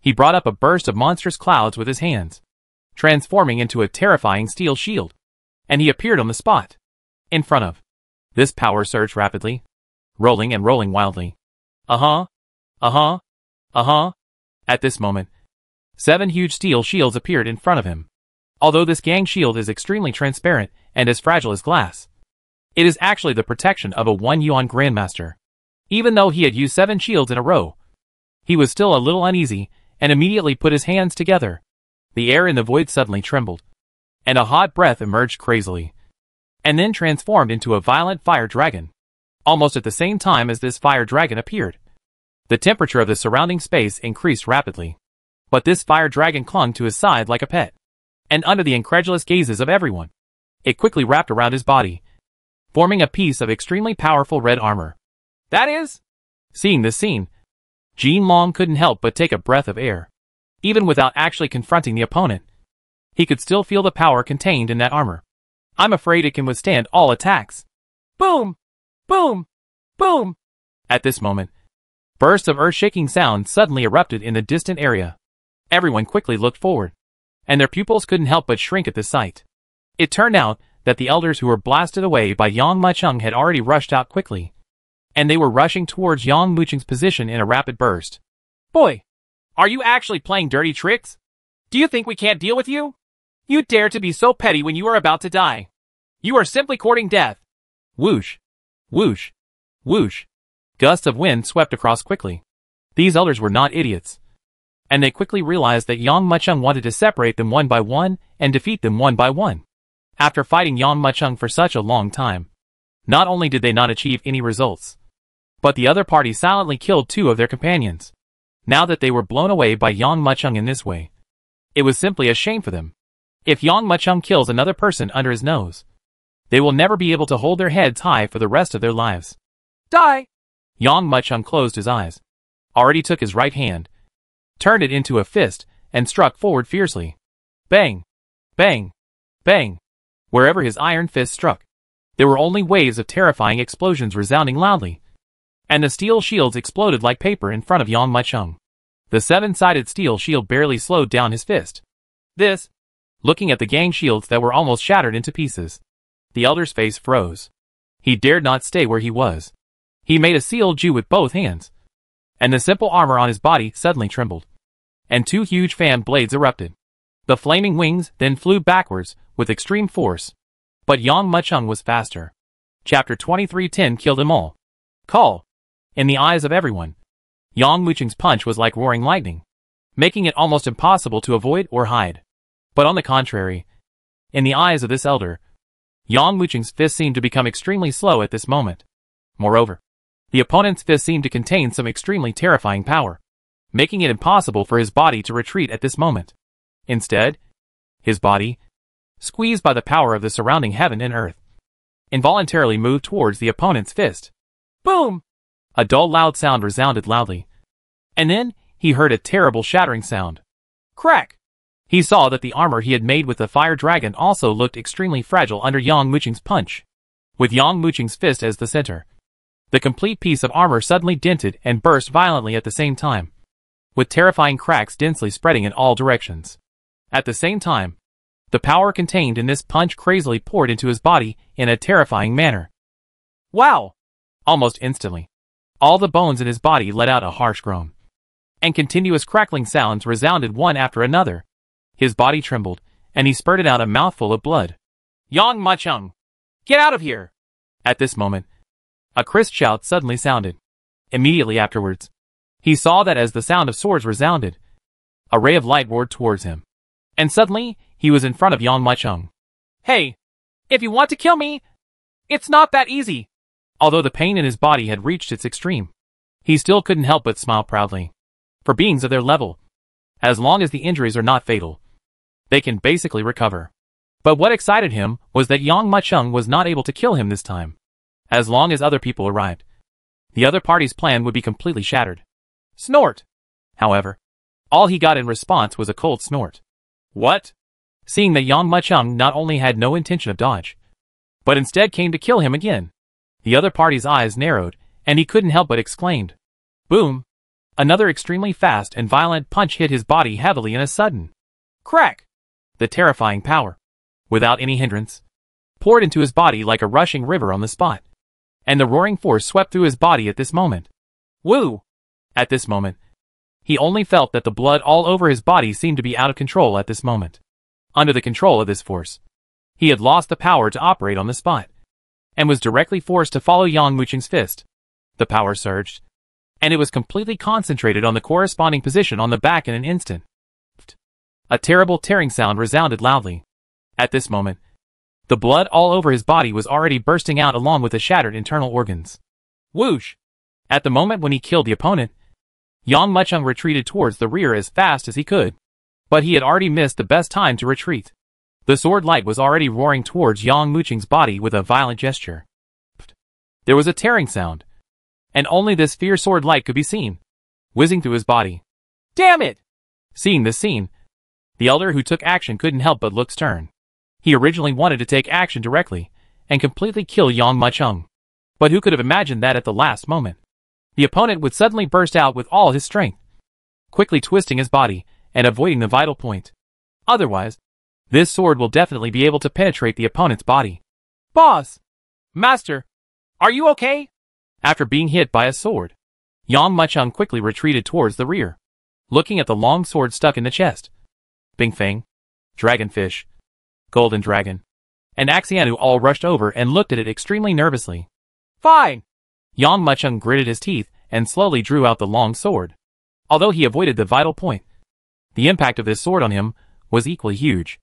He brought up a burst of monstrous clouds with his hands, transforming into a terrifying steel shield, and he appeared on the spot, in front of. This power surged rapidly, rolling and rolling wildly. Uh-huh. Uh-huh. Uh-huh. At this moment, 7 huge steel shields appeared in front of him. Although this gang shield is extremely transparent and as fragile as glass, it is actually the protection of a 1 yuan grandmaster. Even though he had used 7 shields in a row, he was still a little uneasy and immediately put his hands together. The air in the void suddenly trembled, and a hot breath emerged crazily, and then transformed into a violent fire dragon. Almost at the same time as this fire dragon appeared, the temperature of the surrounding space increased rapidly. But this fire dragon clung to his side like a pet, and under the incredulous gazes of everyone, it quickly wrapped around his body, forming a piece of extremely powerful red armor. That is? Seeing this scene, Jin Long couldn't help but take a breath of air. Even without actually confronting the opponent, he could still feel the power contained in that armor. I'm afraid it can withstand all attacks. Boom! Boom! Boom! At this moment, bursts of earth-shaking sound suddenly erupted in the distant area. Everyone quickly looked forward, and their pupils couldn't help but shrink at the sight. It turned out that the elders who were blasted away by Yang Mucheng had already rushed out quickly, and they were rushing towards Yang Mucheng's position in a rapid burst. Boy, are you actually playing dirty tricks? Do you think we can't deal with you? You dare to be so petty when you are about to die. You are simply courting death. Whoosh, whoosh, whoosh. Gusts of wind swept across quickly. These elders were not idiots, and they quickly realized that Yang Mucheng wanted to separate them one by one and defeat them one by one. After fighting Yang Mucheng for such a long time, not only did they not achieve any results, but the other party silently killed two of their companions. Now that they were blown away by Yang Mucheng in this way, it was simply a shame for them. If Yang Mucheng kills another person under his nose, they will never be able to hold their heads high for the rest of their lives. Die! Yang Mucheng closed his eyes, already took his right hand, turned it into a fist, and struck forward fiercely. Bang! Bang! Bang! Wherever his iron fist struck, there were only waves of terrifying explosions resounding loudly, and the steel shields exploded like paper in front of Yang Mucheng. The seven-sided steel shield barely slowed down his fist. Looking at the gang shields that were almost shattered into pieces, the elder's face froze. He dared not stay where he was. He made a sealed Jew with both hands, and the simple armor on his body suddenly trembled, and two huge fan blades erupted. The flaming wings then flew backwards with extreme force, but Yang Mucheng was faster. Chapter 2310 killed them all. Call. In the eyes of everyone, Yang Mucheng's punch was like roaring lightning, making it almost impossible to avoid or hide. But on the contrary, in the eyes of this elder, Yang Mucheng's fist seemed to become extremely slow at this moment. Moreover, the opponent's fist seemed to contain some extremely terrifying power, making it impossible for his body to retreat at this moment. Instead, his body, squeezed by the power of the surrounding heaven and earth, involuntarily moved towards the opponent's fist. Boom! A dull loud sound resounded loudly, and then he heard a terrible shattering sound. Crack! He saw that the armor he had made with the fire dragon also looked extremely fragile under Yang Mucheng's punch. With Yang Mucheng's fist as the center, the complete piece of armor suddenly dented and burst violently at the same time, with terrifying cracks densely spreading in all directions. At the same time, the power contained in this punch crazily poured into his body in a terrifying manner. Wow! Almost instantly, all the bones in his body let out a harsh groan, and continuous crackling sounds resounded one after another. His body trembled, and he spurted out a mouthful of blood. Yang Mucheng! Get out of here! At this moment, a crisp shout suddenly sounded. Immediately afterwards, he saw that as the sound of swords resounded, a ray of light roared towards him, and suddenly he was in front of Yang Mucheng. Hey! If you want to kill me, it's not that easy! Although the pain in his body had reached its extreme, he still couldn't help but smile proudly. For beings of their level, as long as the injuries are not fatal, they can basically recover. But what excited him was that Yang Mucheng was not able to kill him this time. As long as other people arrived, the other party's plan would be completely shattered. Snort! However, all he got in response was a cold snort. What? Seeing that Yang Mucheng not only had no intention of dodge, but instead came to kill him again, the other party's eyes narrowed, and he couldn't help but exclaimed. Boom! Another extremely fast and violent punch hit his body heavily in a sudden crack. The terrifying power, without any hindrance, poured into his body like a rushing river on the spot, and the roaring force swept through his body at this moment. Woo! At this moment, he only felt that the blood all over his body seemed to be out of control at this moment. Under the control of this force, he had lost the power to operate on the spot, and was directly forced to follow Yang Mucheng's fist. The power surged, and it was completely concentrated on the corresponding position on the back in an instant. A terrible tearing sound resounded loudly. At this moment, the blood all over his body was already bursting out along with the shattered internal organs. Whoosh! At the moment when he killed the opponent, Yang Mucheng retreated towards the rear as fast as he could. But he had already missed the best time to retreat. The sword light was already roaring towards Yang Mucheng's body with a violent gesture. There was a tearing sound, and only this fierce sword light could be seen, whizzing through his body. Damn it! Seeing this scene, the elder who took action couldn't help but look stern. He originally wanted to take action directly and completely kill Yang Muchung. But who could have imagined that at the last moment the opponent would suddenly burst out with all his strength, quickly twisting his body and avoiding the vital point. Otherwise, this sword will definitely be able to penetrate the opponent's body. Boss! Master! Are you okay? After being hit by a sword, Yang Muchung quickly retreated towards the rear, looking at the long sword stuck in the chest. Bing Feng, Dragonfish, Golden Dragon, and Axianu all rushed over and looked at it extremely nervously. Fine! Yang Muchung gritted his teeth and slowly drew out the long sword. Although he avoided the vital point, the impact of this sword on him was equally huge.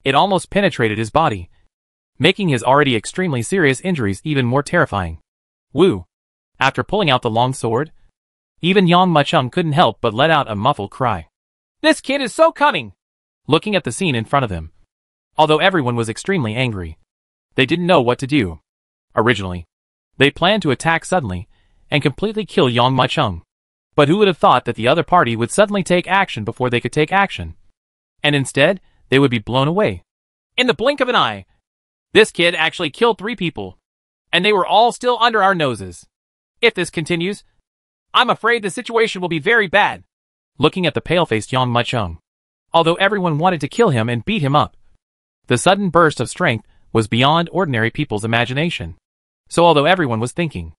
It almost penetrated his body, making his already extremely serious injuries even more terrifying. Woo! After pulling out the long sword, even Yang Muchung couldn't help but let out a muffled cry. This kid is so cunning! Looking at the scene in front of them, although everyone was extremely angry, they didn't know what to do. Originally, they planned to attack suddenly and completely kill Yang Muchung. But who would have thought that the other party would suddenly take action before they could take action? And instead, they would be blown away. In the blink of an eye, this kid actually killed 3 people, and they were all still under our noses. If this continues, I'm afraid the situation will be very bad. Looking at the pale-faced Yang Muchung, although everyone wanted to kill him and beat him up, the sudden burst of strength was beyond ordinary people's imagination. So although everyone was thinking,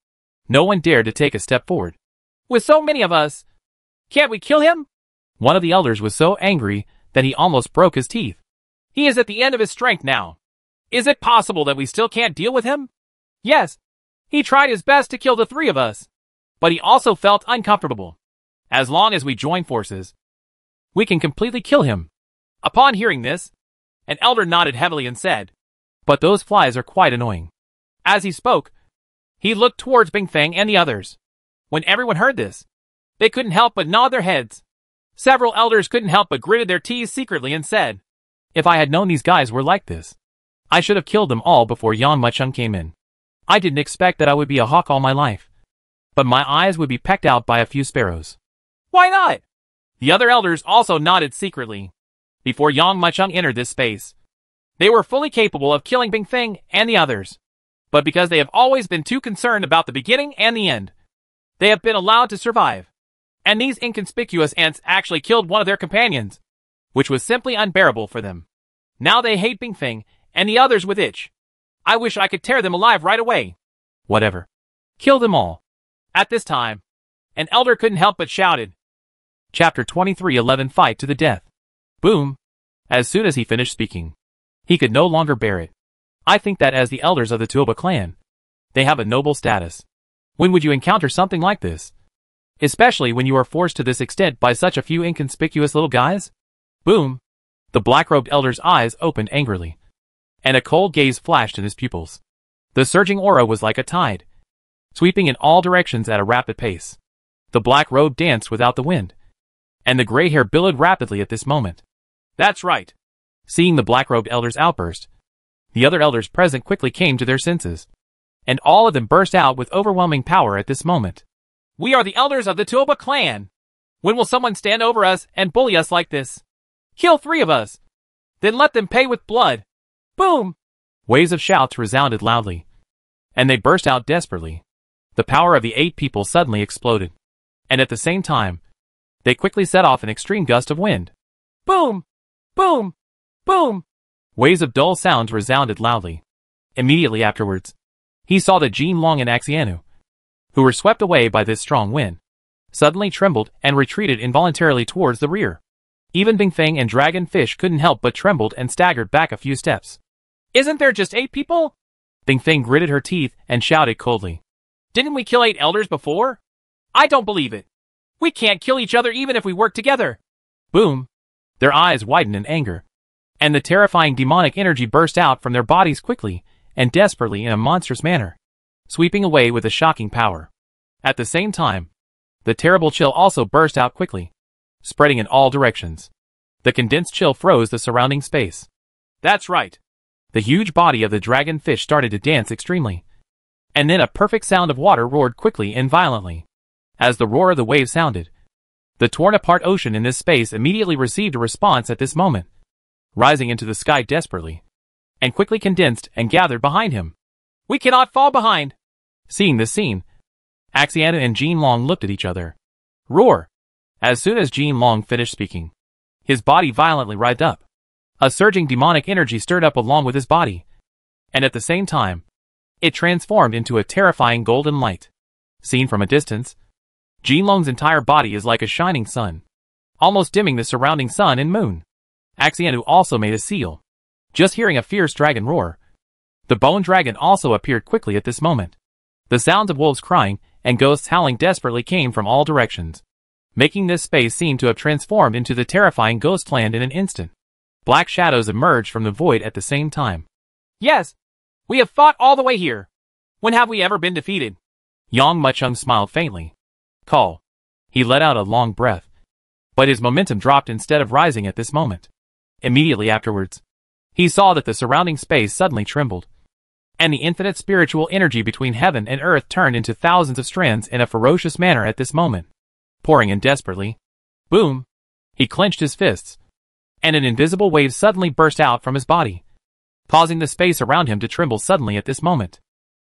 no one dared to take a step forward. With so many of us, can't we kill him? One of the elders was so angry that he almost broke his teeth. He is at the end of his strength now. Is it possible that we still can't deal with him? Yes, he tried his best to kill the 3 of us, but he also felt uncomfortable. As long as we join forces, we can completely kill him. Upon hearing this, an elder nodded heavily and said, but those flies are quite annoying. As he spoke, he looked towards Bing Feng and the others. When everyone heard this, they couldn't help but nod their heads. Several elders couldn't help but gritted their teeth secretly and said, if I had known these guys were like this, I should have killed them all before Yang Muchung came in. I didn't expect that I would be a hawk all my life, but my eyes would be pecked out by a few sparrows. Why not? The other elders also nodded secretly. Before Yang Muchung entered this space, they were fully capable of killing Bing Feng and the others. But because they have always been too concerned about the beginning and the end, they have been allowed to survive. And these inconspicuous ants actually killed one of their companions, which was simply unbearable for them. Now they hate Bing Feng and the others with itch. I wish I could tear them alive right away. Whatever. Kill them all. At this time, an elder couldn't help but shouted. Chapter 2311 Fight to the Death. Boom. As soon as he finished speaking, he could no longer bear it. I think that as the elders of the Tuoba clan, they have a noble status. When would you encounter something like this? Especially when you are forced to this extent by such a few inconspicuous little guys? Boom! The black-robed elder's eyes opened angrily, and a cold gaze flashed in his pupils. The surging aura was like a tide, sweeping in all directions at a rapid pace. The black robe danced without the wind, and the gray hair billowed rapidly at this moment. That's right. Seeing the black-robed elder's outburst, the other elders present quickly came to their senses, and all of them burst out with overwhelming power at this moment. We are the elders of the Tuoba clan. When will someone stand over us and bully us like this? Kill 3 of us. Then let them pay with blood. Boom! Waves of shouts resounded loudly, and they burst out desperately. The power of the 8 people suddenly exploded, and at the same time, they quickly set off an extreme gust of wind. Boom! Boom! Boom! Waves of dull sounds resounded loudly. Immediately afterwards, he saw that Jin Long and Axianu, who were swept away by this strong wind, suddenly trembled and retreated involuntarily towards the rear. Even Bing Feng and Dragonfish couldn't help but trembled and staggered back a few steps. Isn't there just 8 people? Bing Feng gritted her teeth and shouted coldly. Didn't we kill 8 elders before? I don't believe it. We can't kill each other even if we work together. Boom! Their eyes widened in anger, and the terrifying demonic energy burst out from their bodies quickly and desperately in a monstrous manner, sweeping away with a shocking power. At the same time, the terrible chill also burst out quickly, spreading in all directions. The condensed chill froze the surrounding space. That's right. The huge body of the dragonfish started to dance extremely, And then a perfect sound of water roared quickly and violently. As the roar of the wave sounded, the torn-apart ocean in this space immediately received a response at this moment, rising into the sky desperately, and quickly condensed and gathered behind him. "We cannot fall behind!" Seeing this scene, Axiana and Jean Long looked at each other. Roar! As soon as Jean Long finished speaking, his body violently writhed up. A surging demonic energy stirred up along with his body, and at the same time, it transformed into a terrifying golden light. Seen from a distance, Jean Long's entire body is like a shining sun, almost dimming the surrounding sun and moon. Axianu also made a seal. Just hearing a fierce dragon roar, the bone dragon also appeared quickly at this moment. The sounds of wolves crying and ghosts howling desperately came from all directions, making this space seem to have transformed into the terrifying Ghostland in an instant. Black shadows emerged from the void at the same time. "Yes, we have fought all the way here. When have we ever been defeated?" Yang Muchung smiled faintly. "Call." He let out a long breath, but his momentum dropped instead of rising at this moment. Immediately afterwards, he saw that the surrounding space suddenly trembled, and the infinite spiritual energy between heaven and earth turned into thousands of strands in a ferocious manner at this moment, pouring in desperately. Boom! He clenched his fists, and an invisible wave suddenly burst out from his body, causing the space around him to tremble suddenly at this moment.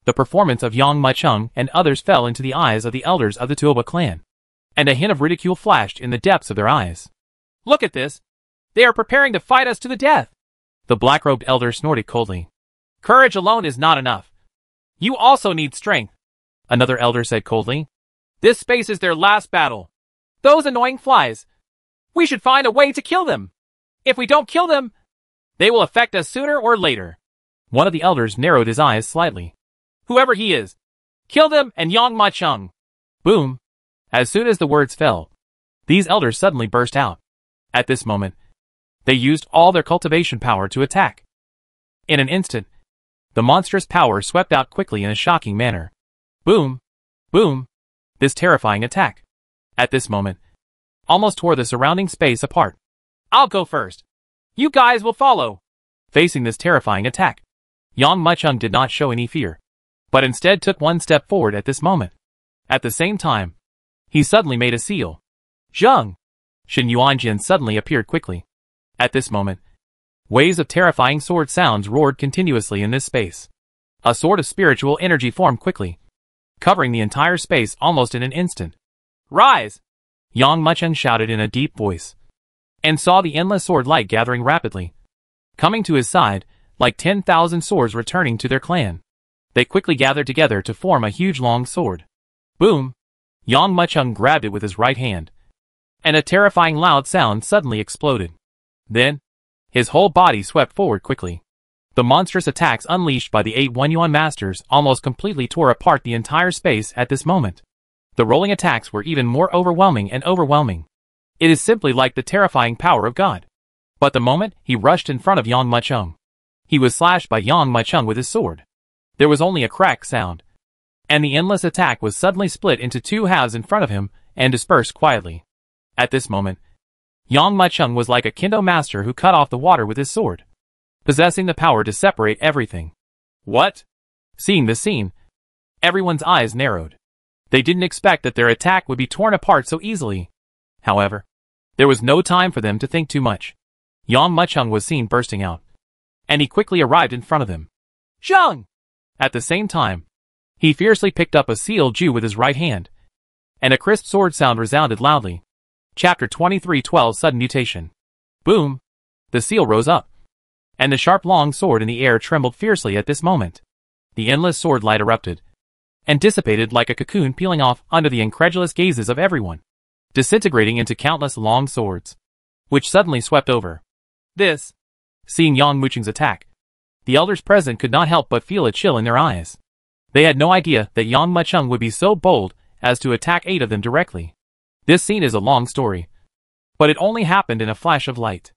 The performance of Yang Muchung and others fell into the eyes of the elders of the Tuoba clan, and a hint of ridicule flashed in the depths of their eyes. "Look at this! They are preparing to fight us to the death!" The black-robed elder snorted coldly. "Courage alone is not enough. You also need strength," another elder said coldly. "This space is their last battle. Those annoying flies. We should find a way to kill them. If we don't kill them, they will affect us sooner or later." One of the elders narrowed his eyes slightly. "Whoever he is, kill them and Yang Muchung." Boom! As soon as the words fell, these elders suddenly burst out. At this moment, they used all their cultivation power to attack. In an instant, the monstrous power swept out quickly in a shocking manner. Boom! Boom! This terrifying attack, at this moment, almost tore the surrounding space apart. "I'll go first. You guys will follow." Facing this terrifying attack, Yang Muchung did not show any fear, but instead took one step forward at this moment. At the same time, he suddenly made a seal. Zheng! Shin Yuanjin suddenly appeared quickly. At this moment, waves of terrifying sword sounds roared continuously in this space. A sword of spiritual energy formed quickly, covering the entire space almost in an instant. "Rise!" Yang Muchung shouted in a deep voice, and saw the endless sword light gathering rapidly, coming to his side like 10,000 swords returning to their clan. They quickly gathered together to form a huge long sword. Boom! Yang Muchung grabbed it with his right hand, and a terrifying loud sound suddenly exploded. Then, his whole body swept forward quickly. The monstrous attacks unleashed by the 8 Yuan masters almost completely tore apart the entire space at this moment. The rolling attacks were even more overwhelming and overwhelming. It is simply like the terrifying power of God. But the moment he rushed in front of Yang Muchung, he was slashed by Yang Muchung with his sword. There was only a crack sound, and the endless attack was suddenly split into two halves in front of him and dispersed quietly. At this moment, Yang Muchung was like a kendo master who cut off the water with his sword, possessing the power to separate everything. What? Seeing this scene, everyone's eyes narrowed. They didn't expect that their attack would be torn apart so easily. However, there was no time for them to think too much. Yang Muchung was seen bursting out, and he quickly arrived in front of them. Zheng! At the same time, he fiercely picked up a sealed Jew with his right hand, and a crisp sword sound resounded loudly. Chapter 2312 Sudden Mutation. Boom! The seal rose up, and the sharp long sword in the air trembled fiercely at this moment. The endless sword light erupted, and dissipated like a cocoon peeling off under the incredulous gazes of everyone, disintegrating into countless long swords, which suddenly swept over. This, seeing Yang Muchung's attack, the elders present could not help but feel a chill in their eyes. They had no idea that Yang Muchung would be so bold as to attack 8 of them directly. This scene is a long story, but it only happened in a flash of light.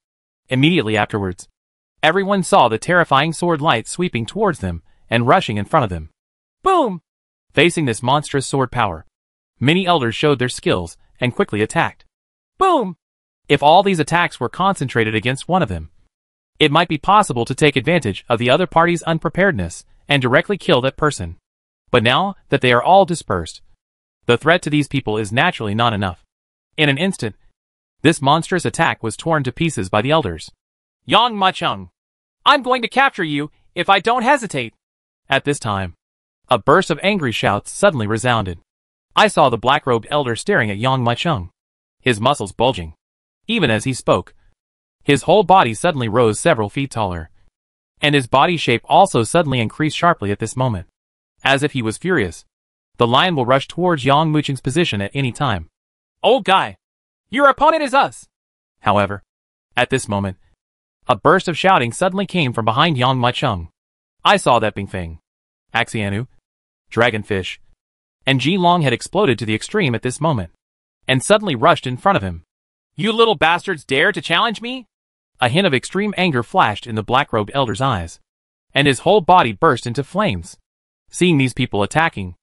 Immediately afterwards, everyone saw the terrifying sword light sweeping towards them and rushing in front of them. Boom! Facing this monstrous sword power, many elders showed their skills and quickly attacked. Boom! If all these attacks were concentrated against one of them, it might be possible to take advantage of the other party's unpreparedness and directly kill that person. But now that they are all dispersed, the threat to these people is naturally not enough. In an instant, this monstrous attack was torn to pieces by the elders. Yang Machung, I'm going to capture you if I don't hesitate. At this time, a burst of angry shouts suddenly resounded. I saw the black-robed elder staring at Yang Machung, his muscles bulging. Even as he spoke, his whole body suddenly rose several feet taller, and his body shape also suddenly increased sharply at this moment. As if he was furious, the lion will rush towards Yang Machung's position at any time. Old guy, your opponent is us! However, at this moment, a burst of shouting suddenly came from behind Yang Machung. I saw that Bingfeng, Axianu, Dragonfish, and Ji Long had exploded to the extreme at this moment, and suddenly rushed in front of him. You little bastards dare to challenge me? A hint of extreme anger flashed in the black-robed elder's eyes, and his whole body burst into flames. Seeing these people attacking,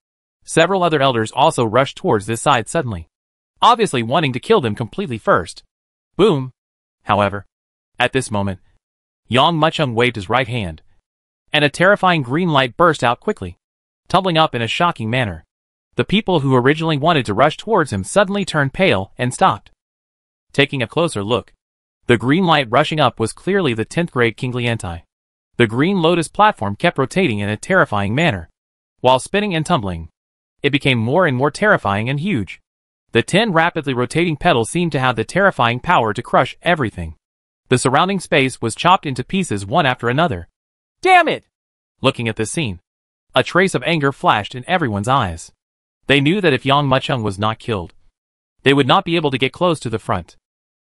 several other elders also rushed towards this side suddenly, obviously wanting to kill them completely first. Boom! However, at this moment, Yang Machung waved his right hand, and a terrifying green light burst out quickly, tumbling up in a shocking manner. The people who originally wanted to rush towards him suddenly turned pale and stopped. Taking a closer look, the green light rushing up was clearly the 10th grade King Liantai. The green lotus platform kept rotating in a terrifying manner. While spinning and tumbling, it became more and more terrifying and huge. The 10 rapidly rotating petals seemed to have the terrifying power to crush everything. The surrounding space was chopped into pieces one after another. Damn it! Looking at this scene, a trace of anger flashed in everyone's eyes. They knew that if Yang Machung was not killed, they would not be able to get close to the front.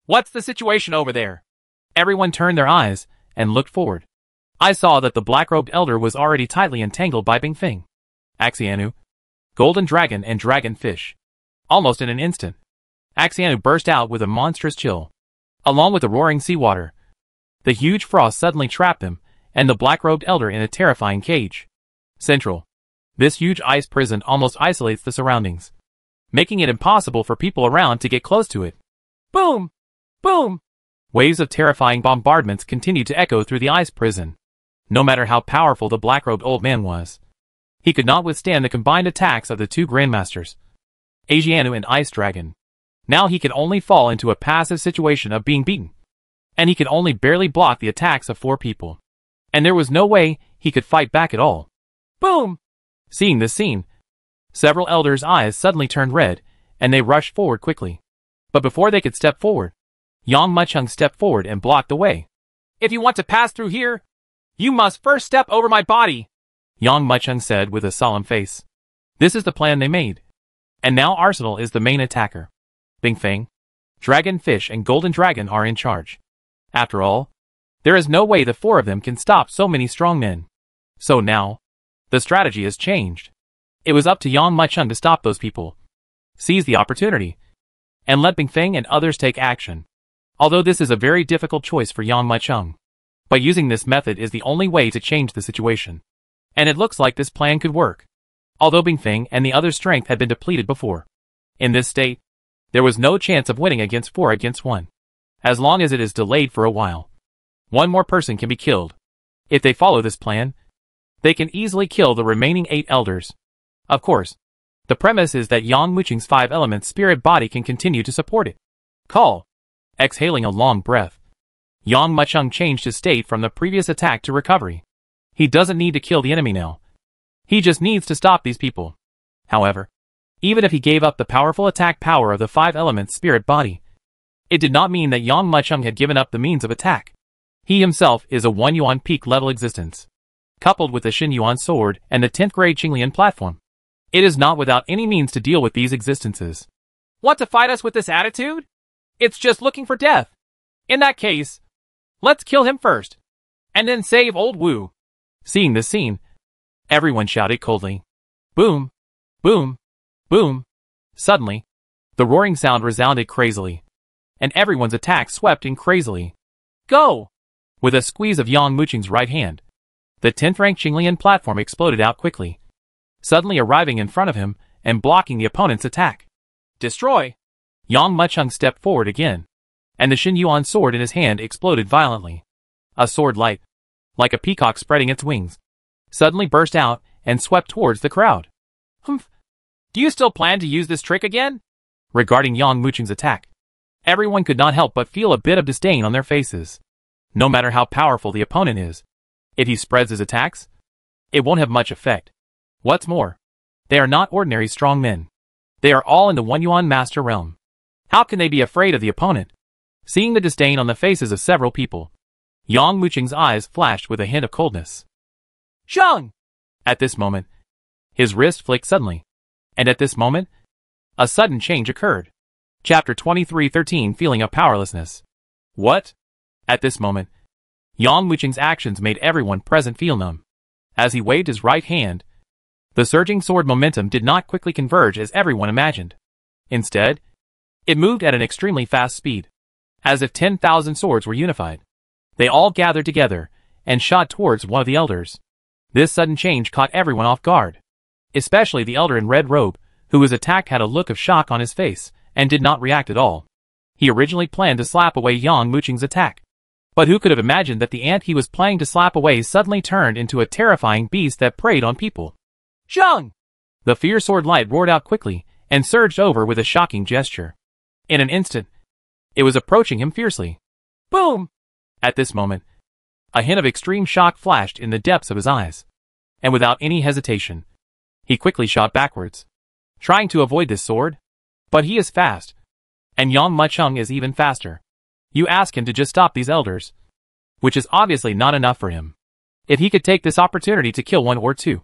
What's the situation over there? Everyone turned their eyes and looked forward. I saw that the black-robed elder was already tightly entangled by Bingfeng, Axianu, Golden Dragon and Dragonfish. Almost in an instant, Axianu burst out with a monstrous chill. Along with the roaring seawater, the huge frost suddenly trapped them and the black-robed elder in a terrifying cage. Central. This huge ice prison almost isolates the surroundings, making it impossible for people around to get close to it. Boom! Boom! Waves of terrifying bombardments continued to echo through the ice prison. No matter how powerful the black-robed old man was, he could not withstand the combined attacks of the two grandmasters, Asianu and Ice Dragon. Now he could only fall into a passive situation of being beaten, and he could only barely block the attacks of 4 people. And there was no way he could fight back at all. Boom! Seeing this scene, several elders' eyes suddenly turned red, and they rushed forward quickly. But before they could step forward, Yang Machung stepped forward and blocked the way. If you want to pass through here, you must first step over my body, Yang Machung said with a solemn face. This is the plan they made. And now Arsenal is the main attacker. Bingfeng, Dragonfish and Golden Dragon are in charge. After all, there is no way the 4 of them can stop so many strong men. So now, the strategy has changed. It was up to Yang Machung to stop those people, seize the opportunity, and let Bingfeng and others take action. Although this is a very difficult choice for Yang Machung, but using this method is the only way to change the situation. And it looks like this plan could work. Although Bingfeng and the other's strength had been depleted before, in this state, there was no chance of winning against 4 against 1. As long as it is delayed for a while, 1 more person can be killed. If they follow this plan, they can easily kill the remaining 8 elders. Of course, the premise is that Yang Machung's 5 elements spirit body can continue to support it. Call. Exhaling a long breath, Yang Machung changed his state from the previous attack to recovery. He doesn't need to kill the enemy now. He just needs to stop these people. However, even if he gave up the powerful attack power of the 5 elements spirit body, it did not mean that Yang Machung had given up the means of attack. He himself is a 1 Yuan peak level existence, coupled with the Xin Yuan sword and the 10th grade Qinglian platform. It is not without any means to deal with these existences. Want to fight us with this attitude? It's just looking for death. In that case, let's kill him first, and then save old Wu. Seeing this scene, everyone shouted coldly. Boom! Boom! Boom! Suddenly, the roaring sound resounded crazily, and everyone's attack swept in crazily. Go! With a squeeze of Yang Machung's right hand, the 10th rank Qinglian platform exploded out quickly, suddenly arriving in front of him and blocking the opponent's attack. Destroy! Yang Machung stepped forward again, and the Xin Yuan sword in his hand exploded violently. A sword light, like a peacock spreading its wings, suddenly burst out and swept towards the crowd. Humph. Do you still plan to use this trick again? Regarding Yang Mucheng's attack, everyone could not help but feel a bit of disdain on their faces. No matter how powerful the opponent is, if he spreads his attacks, it won't have much effect. What's more, they are not ordinary strong men. They are all in the One Yuan Master realm. How can they be afraid of the opponent? Seeing the disdain on the faces of several people, Yang Mucheng's eyes flashed with a hint of coldness. Zhang! At this moment, his wrist flicked suddenly, and at this moment, a sudden change occurred. Chapter 2313 Feeling of Powerlessness. What? At this moment, Yang Mucheng's actions made everyone present feel numb. As he waved his right hand, the surging sword momentum did not quickly converge as everyone imagined. Instead, it moved at an extremely fast speed, as if 10,000 swords were unified. They all gathered together and shot towards one of the elders. This sudden change caught everyone off guard, especially the elder in red robe, who was attacked had a look of shock on his face and did not react at all. He originally planned to slap away Yang Mucheng's attack, but who could have imagined that the ant he was planning to slap away suddenly turned into a terrifying beast that preyed on people. Zhang! The fierce sword light roared out quickly and surged over with a shocking gesture. In an instant, it was approaching him fiercely. Boom! At this moment, a hint of extreme shock flashed in the depths of his eyes, and without any hesitation, he quickly shot backwards, trying to avoid this sword. But he is fast, and Yang Mucheng is even faster. You ask him to just stop these elders, which is obviously not enough for him. If he could take this opportunity to kill one or two,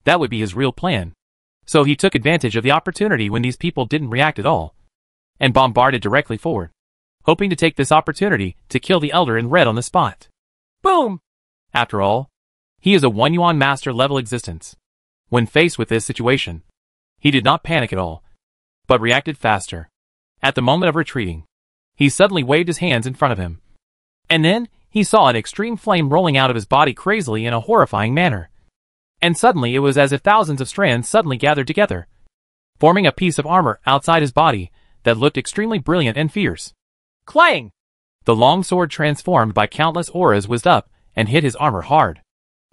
that would be his real plan. So he took advantage of the opportunity when these people didn't react at all, and bombarded directly forward, hoping to take this opportunity to kill the elder in red on the spot. Boom! After all, he is a One Yuan Master level existence. When faced with this situation, he did not panic at all, but reacted faster. At the moment of retreating, he suddenly waved his hands in front of him. And then, he saw an extreme flame rolling out of his body crazily in a horrifying manner. And suddenly it was as if thousands of strands suddenly gathered together, forming a piece of armor outside his body that looked extremely brilliant and fierce. Clang! The long sword transformed by countless auras whizzed up and hit his armor hard.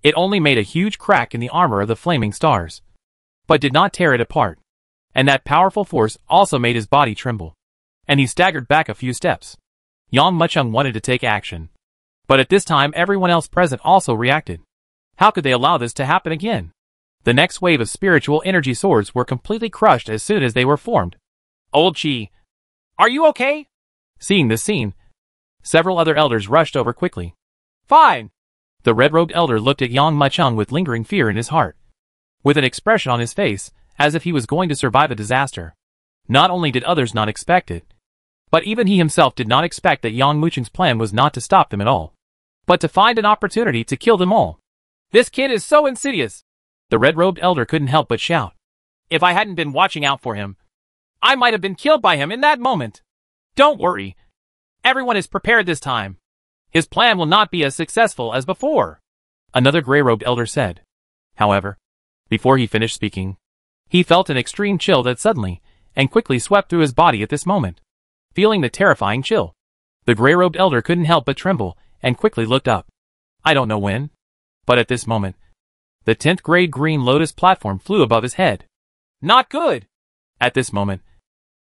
It only made a huge crack in the armor of the flaming stars, but did not tear it apart. And that powerful force also made his body tremble, and he staggered back a few steps. Yang Mucheng wanted to take action, but at this time everyone else present also reacted. How could they allow this to happen again? The next wave of spiritual energy swords were completely crushed as soon as they were formed. Old Chi, are you okay? Seeing this scene, several other elders rushed over quickly. Fine. The red-robed elder looked at Yang Mucheng with lingering fear in his heart, with an expression on his face as if he was going to survive a disaster. Not only did others not expect it, but even he himself did not expect that Yang Mucheng's plan was not to stop them at all, but to find an opportunity to kill them all. This kid is so insidious! The red-robed elder couldn't help but shout. If I hadn't been watching out for him, I might have been killed by him in that moment. Don't worry. Everyone is prepared this time. His plan will not be as successful as before, another gray-robed elder said. However, before he finished speaking, he felt an extreme chill that suddenly and quickly swept through his body at this moment. Feeling the terrifying chill, the gray-robed elder couldn't help but tremble and quickly looked up. I don't know when, but at this moment, the 10th grade green lotus platform flew above his head. Not good! At this moment,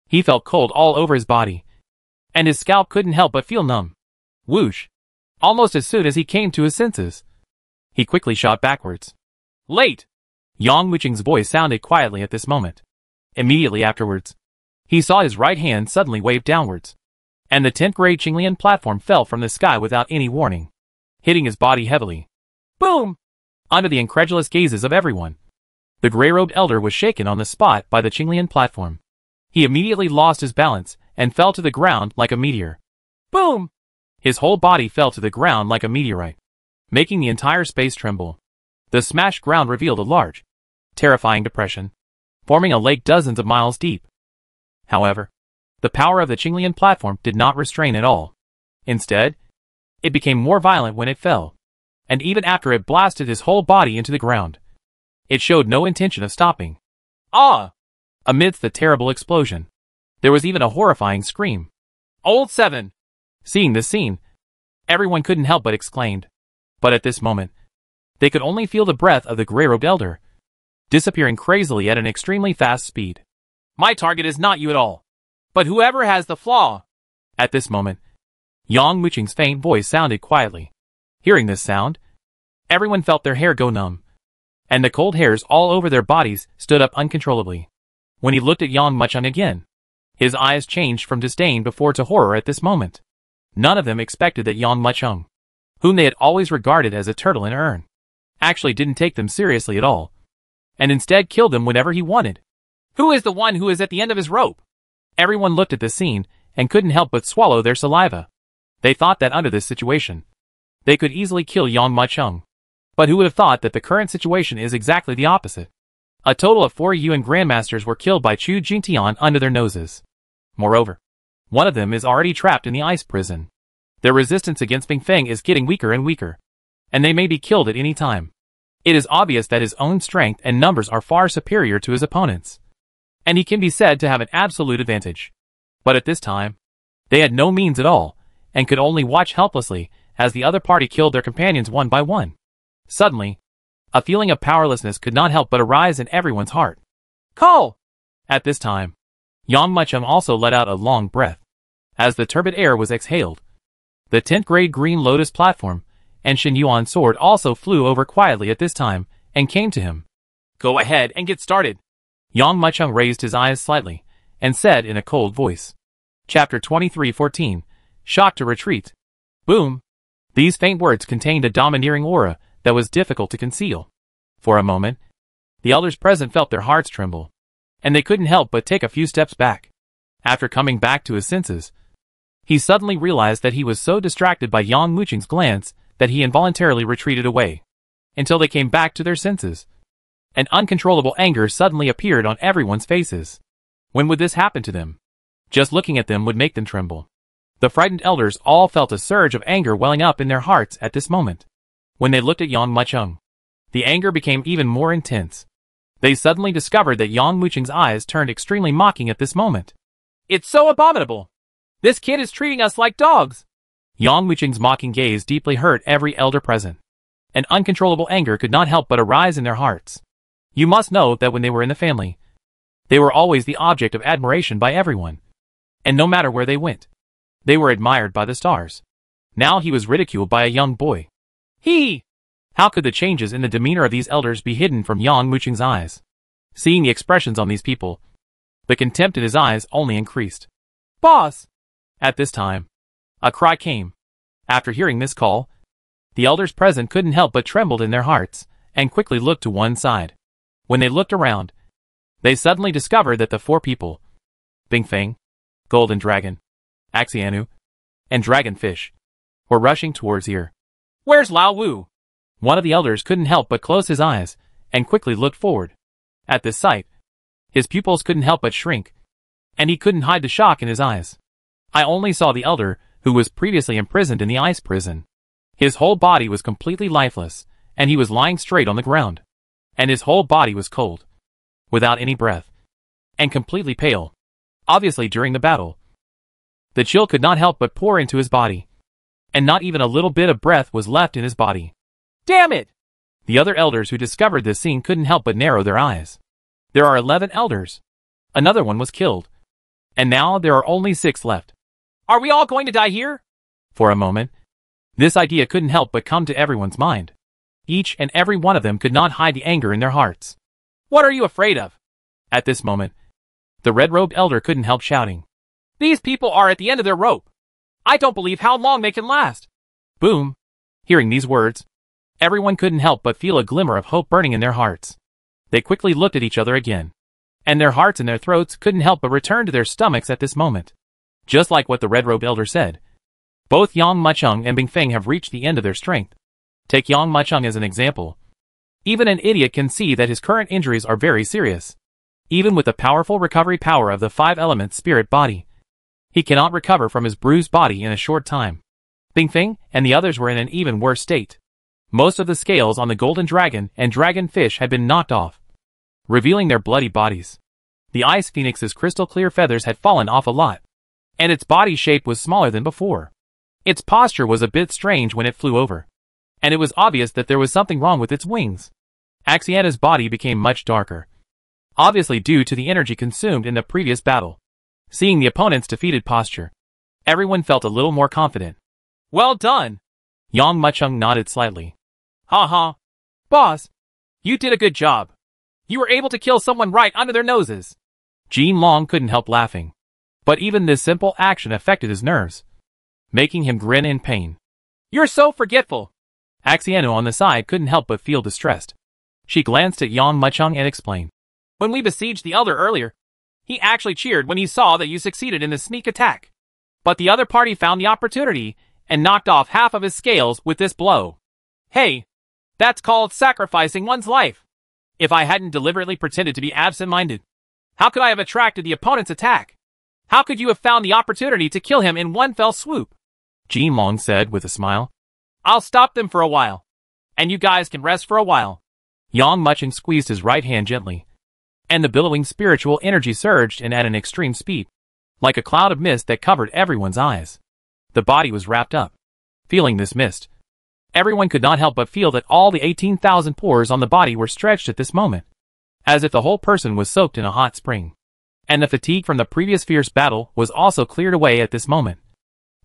he felt cold all over his body, and his scalp couldn't help but feel numb. Whoosh! Almost as soon as he came to his senses, he quickly shot backwards. Late! Yang Mucheng's voice sounded quietly at this moment. Immediately afterwards, he saw his right hand suddenly wave downwards, and the 10th grade Qinglian platform fell from the sky without any warning, hitting his body heavily. Boom! Under the incredulous gazes of everyone, the gray-robed elder was shaken on the spot by the Qinglian platform. He immediately lost his balance and fell to the ground like a meteor. Boom! His whole body fell to the ground like a meteorite, making the entire space tremble. The smashed ground revealed a large, terrifying depression, forming a lake dozens of miles deep. However, the power of the Qinglian platform did not restrain at all. Instead, it became more violent when it fell, and even after it blasted his whole body into the ground, it showed no intention of stopping. Ah! Amidst the terrible explosion, there was even a horrifying scream. Old Seven! Seeing this scene, everyone couldn't help but exclaimed. But at this moment, they could only feel the breath of the gray-robed elder, disappearing crazily at an extremely fast speed. My target is not you at all, but whoever has the flaw. At this moment, Yang Muqing's faint voice sounded quietly. Hearing this sound, everyone felt their hair go numb, and the cold hairs all over their bodies stood up uncontrollably. When he looked at Yang Muqing again, his eyes changed from disdain before to horror at this moment. None of them expected that Yang Muqing, whom they had always regarded as a turtle in an urn, actually didn't take them seriously at all, and instead killed them whenever he wanted. Who is the one who is at the end of his rope? Everyone looked at this scene and couldn't help but swallow their saliva. They thought that under this situation, they could easily kill Yang Muqing. But who would have thought that the current situation is exactly the opposite? A total of 4 Yuan grandmasters were killed by Chu Jingtian under their noses. Moreover, one of them is already trapped in the ice prison. Their resistance against Bing Feng is getting weaker and weaker, and they may be killed at any time. It is obvious that his own strength and numbers are far superior to his opponents, and he can be said to have an absolute advantage. But at this time, they had no means at all, and could only watch helplessly as the other party killed their companions one by one. Suddenly, a feeling of powerlessness could not help but arise in everyone's heart. Call! At this time, Yang Muqing also let out a long breath. As the turbid air was exhaled, the 10th grade green lotus platform and Shen Yuan's sword also flew over quietly at this time and came to him. Go ahead and get started. Yang Muqing raised his eyes slightly and said in a cold voice. Chapter 2314, Shock to Retreat. Boom! These faint words contained a domineering aura that was difficult to conceal. For a moment, the elders present felt their hearts tremble, and they couldn't help but take a few steps back. After coming back to his senses, he suddenly realized that he was so distracted by Yang Muqing's glance that he involuntarily retreated away, until they came back to their senses. An uncontrollable anger suddenly appeared on everyone's faces. When would this happen to them? Just looking at them would make them tremble. The frightened elders all felt a surge of anger welling up in their hearts at this moment. When they looked at Yang Muqing, the anger became even more intense. They suddenly discovered that Yang Muqing's eyes turned extremely mocking at this moment. It's so abominable! This kid is treating us like dogs! Yang Muqing's mocking gaze deeply hurt every elder present. An uncontrollable anger could not help but arise in their hearts. You must know that when they were in the family, they were always the object of admiration by everyone. And no matter where they went, they were admired by the stars. Now he was ridiculed by a young boy. How could the changes in the demeanor of these elders be hidden from Yang Muqing's eyes? Seeing the expressions on these people, the contempt in his eyes only increased. Boss! At this time, a cry came. After hearing this call, the elders present couldn't help but trembled in their hearts, and quickly looked to one side. When they looked around, they suddenly discovered that the 4 people, Bing Feng, Golden Dragon, Axianu, and Dragonfish, were rushing towards here. Where's Lao Wu? One of the elders couldn't help but close his eyes, and quickly looked forward. At this sight, his pupils couldn't help but shrink, and he couldn't hide the shock in his eyes. I only saw the elder, who was previously imprisoned in the ice prison. His whole body was completely lifeless, and he was lying straight on the ground. And his whole body was cold, without any breath, and completely pale. Obviously during the battle, the chill could not help but pour into his body, and not even a little bit of breath was left in his body. Damn it! The other elders who discovered this scene couldn't help but narrow their eyes. There are 11 elders. Another one was killed, and now there are only 6 left. Are we all going to die here? For a moment, this idea couldn't help but come to everyone's mind. Each and every one of them could not hide the anger in their hearts. What are you afraid of? At this moment, the red-robed elder couldn't help shouting. These people are at the end of their rope. I don't believe how long they can last. Boom! Hearing these words, everyone couldn't help but feel a glimmer of hope burning in their hearts. They quickly looked at each other again, and their hearts and their throats couldn't help but return to their stomachs at this moment. Just like what the red-robed elder said, both Yang Muqing and Bing Feng have reached the end of their strength. Take Yang Muqing as an example. Even an idiot can see that his current injuries are very serious. Even with the powerful recovery power of the 5-element spirit body, he cannot recover from his bruised body in a short time. Bing Feng and the others were in an even worse state. Most of the scales on the golden dragon and dragonfish had been knocked off, revealing their bloody bodies. The ice phoenix's crystal clear feathers had fallen off a lot, and its body shape was smaller than before. Its posture was a bit strange when it flew over, and it was obvious that there was something wrong with its wings. Axiana's body became much darker, obviously due to the energy consumed in the previous battle. Seeing the opponent's defeated posture, everyone felt a little more confident. Well done! Yang Muchung nodded slightly. Ha. Boss, you did a good job. You were able to kill someone right under their noses. Jin Long couldn't help laughing. But even this simple action affected his nerves, making him grin in pain. You're so forgetful. Axiana on the side couldn't help but feel distressed. She glanced at Yang Muchung and explained. When we besieged the Elder earlier, he actually cheered when he saw that you succeeded in the sneak attack. But the other party found the opportunity and knocked off half of his scales with this blow. Hey, that's called sacrificing one's life. If I hadn't deliberately pretended to be absent-minded, how could I have attracted the opponent's attack? How could you have found the opportunity to kill him in one fell swoop? Jin Long said with a smile. I'll stop them for a while, and you guys can rest for a while. Yang Muchung squeezed his right hand gently, and the billowing spiritual energy surged in at an extreme speed, like a cloud of mist that covered everyone's eyes. The body was wrapped up. Feeling this mist, everyone could not help but feel that all the 18,000 pores on the body were stretched at this moment, as if the whole person was soaked in a hot spring. And the fatigue from the previous fierce battle was also cleared away at this moment.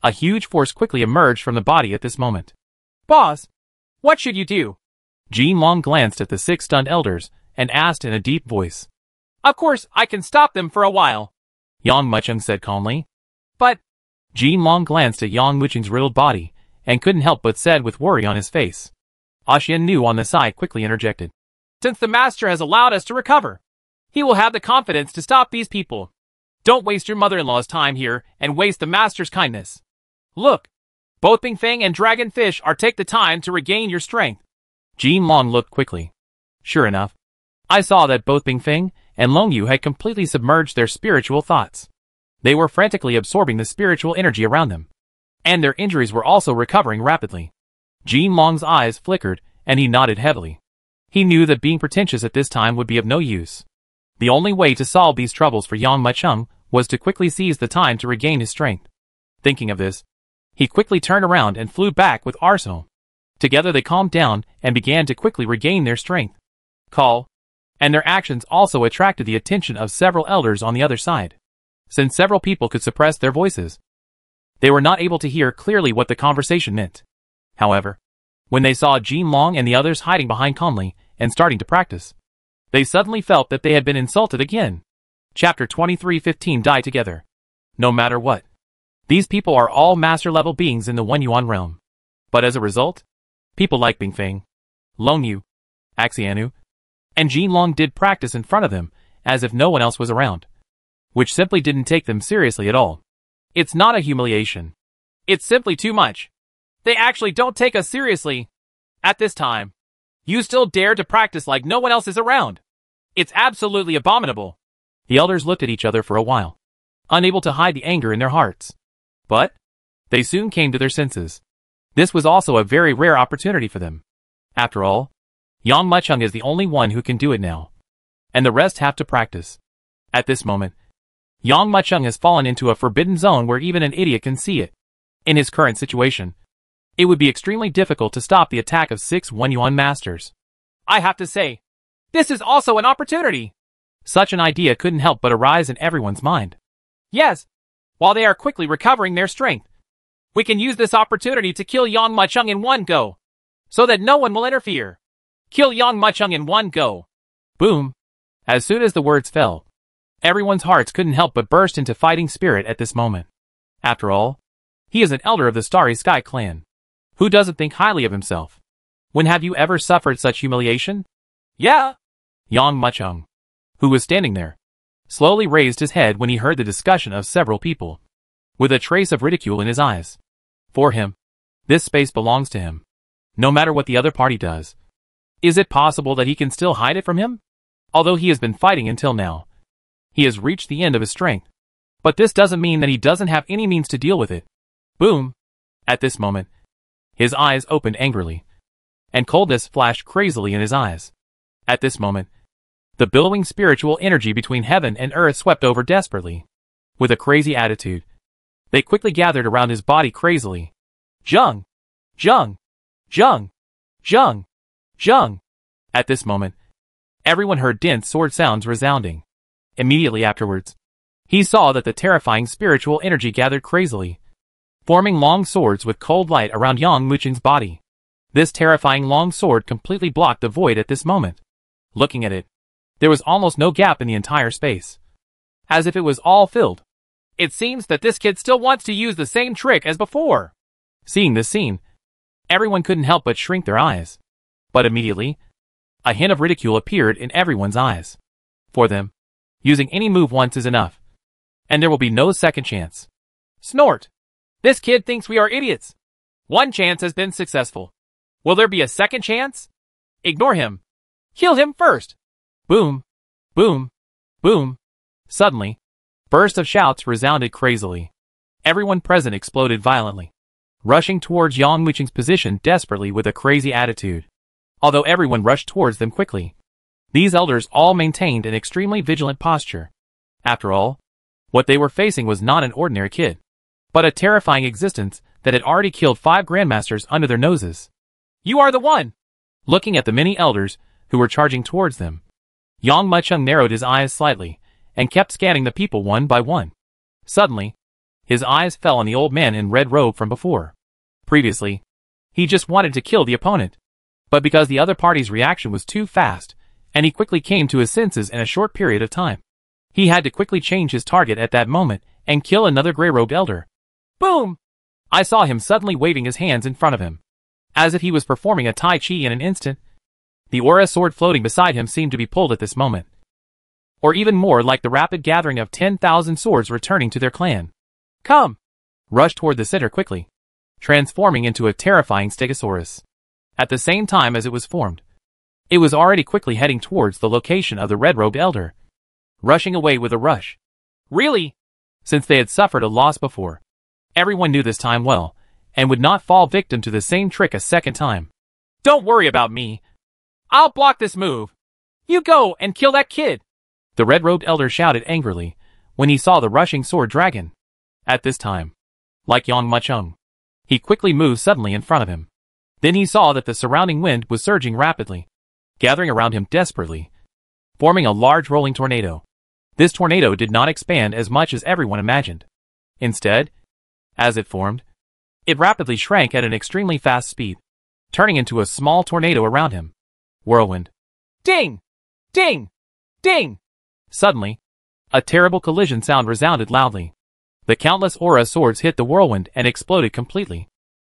A huge force quickly emerged from the body at this moment. Boss, what should you do? Jin Long glanced at the 6 stunned elders and asked in a deep voice. Of course, I can stop them for a while, Yang Muchung said calmly. But Jin Long glanced at Yang Muchung's riddled body and couldn't help but said with worry on his face. Xian Nu on the side quickly interjected. Since the master has allowed us to recover, he will have the confidence to stop these people. Don't waste your mother-in-law's time here and waste the master's kindness. Look, both Bing Feng and Dragonfish are take the time to regain your strength. Jin Long looked quickly. Sure enough, I saw that both Bing Feng and Long Yu had completely submerged their spiritual thoughts. They were frantically absorbing the spiritual energy around them, and their injuries were also recovering rapidly. Jin Long's eyes flickered, and he nodded heavily. He knew that being pretentious at this time would be of no use. The only way to solve these troubles for Yang Muchung was to quickly seize the time to regain his strength. Thinking of this, he quickly turned around and flew back with Arsenal. Together they calmed down and began to quickly regain their strength. And their actions also attracted the attention of several elders on the other side. Since several people could suppress their voices, they were not able to hear clearly what the conversation meant. However, when they saw Jin Long and the others hiding behind calmly and starting to practice, they suddenly felt that they had been insulted again. Chapter 2315 Die Together. No matter what, these people are all master-level beings in the One Yuan realm. But as a result, people like Bing Feng, Long Yu, Axianu, and Jin Long did practice in front of them, as if no one else was around, which simply didn't take them seriously at all. It's not a humiliation. It's simply too much. They actually don't take us seriously. At this time, you still dare to practice like no one else is around. It's absolutely abominable. The elders looked at each other for a while, unable to hide the anger in their hearts. But they soon came to their senses. This was also a very rare opportunity for them. After all, Yang Muchung is the only one who can do it now, and the rest have to practice. At this moment, Yang Muchung has fallen into a forbidden zone where even an idiot can see it. In his current situation, it would be extremely difficult to stop the attack of 6 One Yuan masters. I have to say, this is also an opportunity. Such an idea couldn't help but arise in everyone's mind. Yes, while they are quickly recovering their strength, we can use this opportunity to kill Yang Muchung in one go, so that no one will interfere. Kill Yang Muchung in one go. Boom. As soon as the words fell, everyone's hearts couldn't help but burst into fighting spirit at this moment. After all, he is an elder of the Starry Sky clan. Who doesn't think highly of himself? When have you ever suffered such humiliation? Yeah. Yang Muchung, who was standing there, slowly raised his head when he heard the discussion of several people, with a trace of ridicule in his eyes. For him, this space belongs to him, no matter what the other party does. Is it possible that he can still hide it from him? Although he has been fighting until now, he has reached the end of his strength. But this doesn't mean that he doesn't have any means to deal with it. Boom! At this moment, his eyes opened angrily, and coldness flashed crazily in his eyes. At this moment, the billowing spiritual energy between heaven and earth swept over desperately. With a crazy attitude, they quickly gathered around his body crazily. Zheng! Zheng! Zheng! Zheng! Zheng! At this moment, everyone heard dense sword sounds resounding. Immediately afterwards, he saw that the terrifying spiritual energy gathered crazily, forming long swords with cold light around Yang Muqing's body. This terrifying long sword completely blocked the void at this moment. Looking at it, there was almost no gap in the entire space, as if it was all filled. It seems that this kid still wants to use the same trick as before. Seeing this scene, everyone couldn't help but shrink their eyes. But immediately, a hint of ridicule appeared in everyone's eyes. For them, using any move once is enough, and there will be no second chance. Snort! This kid thinks we are idiots. One chance has been successful. Will there be a second chance? Ignore him. Kill him first. Boom, boom, boom. Suddenly, bursts of shouts resounded crazily. Everyone present exploded violently, rushing towards Yang Muqing's position desperately with a crazy attitude. Although everyone rushed towards them quickly, these elders all maintained an extremely vigilant posture. After all, what they were facing was not an ordinary kid, but a terrifying existence that had already killed 5 grandmasters under their noses. You are the one! Looking at the many elders who were charging towards them, Yang Muqing narrowed his eyes slightly and kept scanning the people one by one. Suddenly, his eyes fell on the old man in red robe from before. Previously, he just wanted to kill the opponent, but because the other party's reaction was too fast, and he quickly came to his senses in a short period of time, he had to quickly change his target at that moment and kill another gray-robed elder. Boom! I saw him suddenly waving his hands in front of him, as if he was performing a Tai Chi in an instant. The aura sword floating beside him seemed to be pulled at this moment, or even more like the rapid gathering of 10,000 swords returning to their clan. Come! Rushed toward the center quickly, transforming into a terrifying stegosaurus. At the same time as it was formed, it was already quickly heading towards the location of the red-robed elder, rushing away with a rush. Really? Since they had suffered a loss before, everyone knew this time well, and would not fall victim to the same trick a second time. Don't worry about me. I'll block this move. You go and kill that kid. The red-robed elder shouted angrily when he saw the rushing sword dragon. At this time, like Yang Muqing, he quickly moved suddenly in front of him. Then he saw that the surrounding wind was surging rapidly, gathering around him desperately, forming a large rolling tornado. This tornado did not expand as much as everyone imagined. Instead, as it formed, it rapidly shrank at an extremely fast speed, turning into a small tornado around him. Whirlwind. Ding! Ding! Ding! Suddenly, a terrible collision sound resounded loudly. The countless aura swords hit the whirlwind and exploded completely.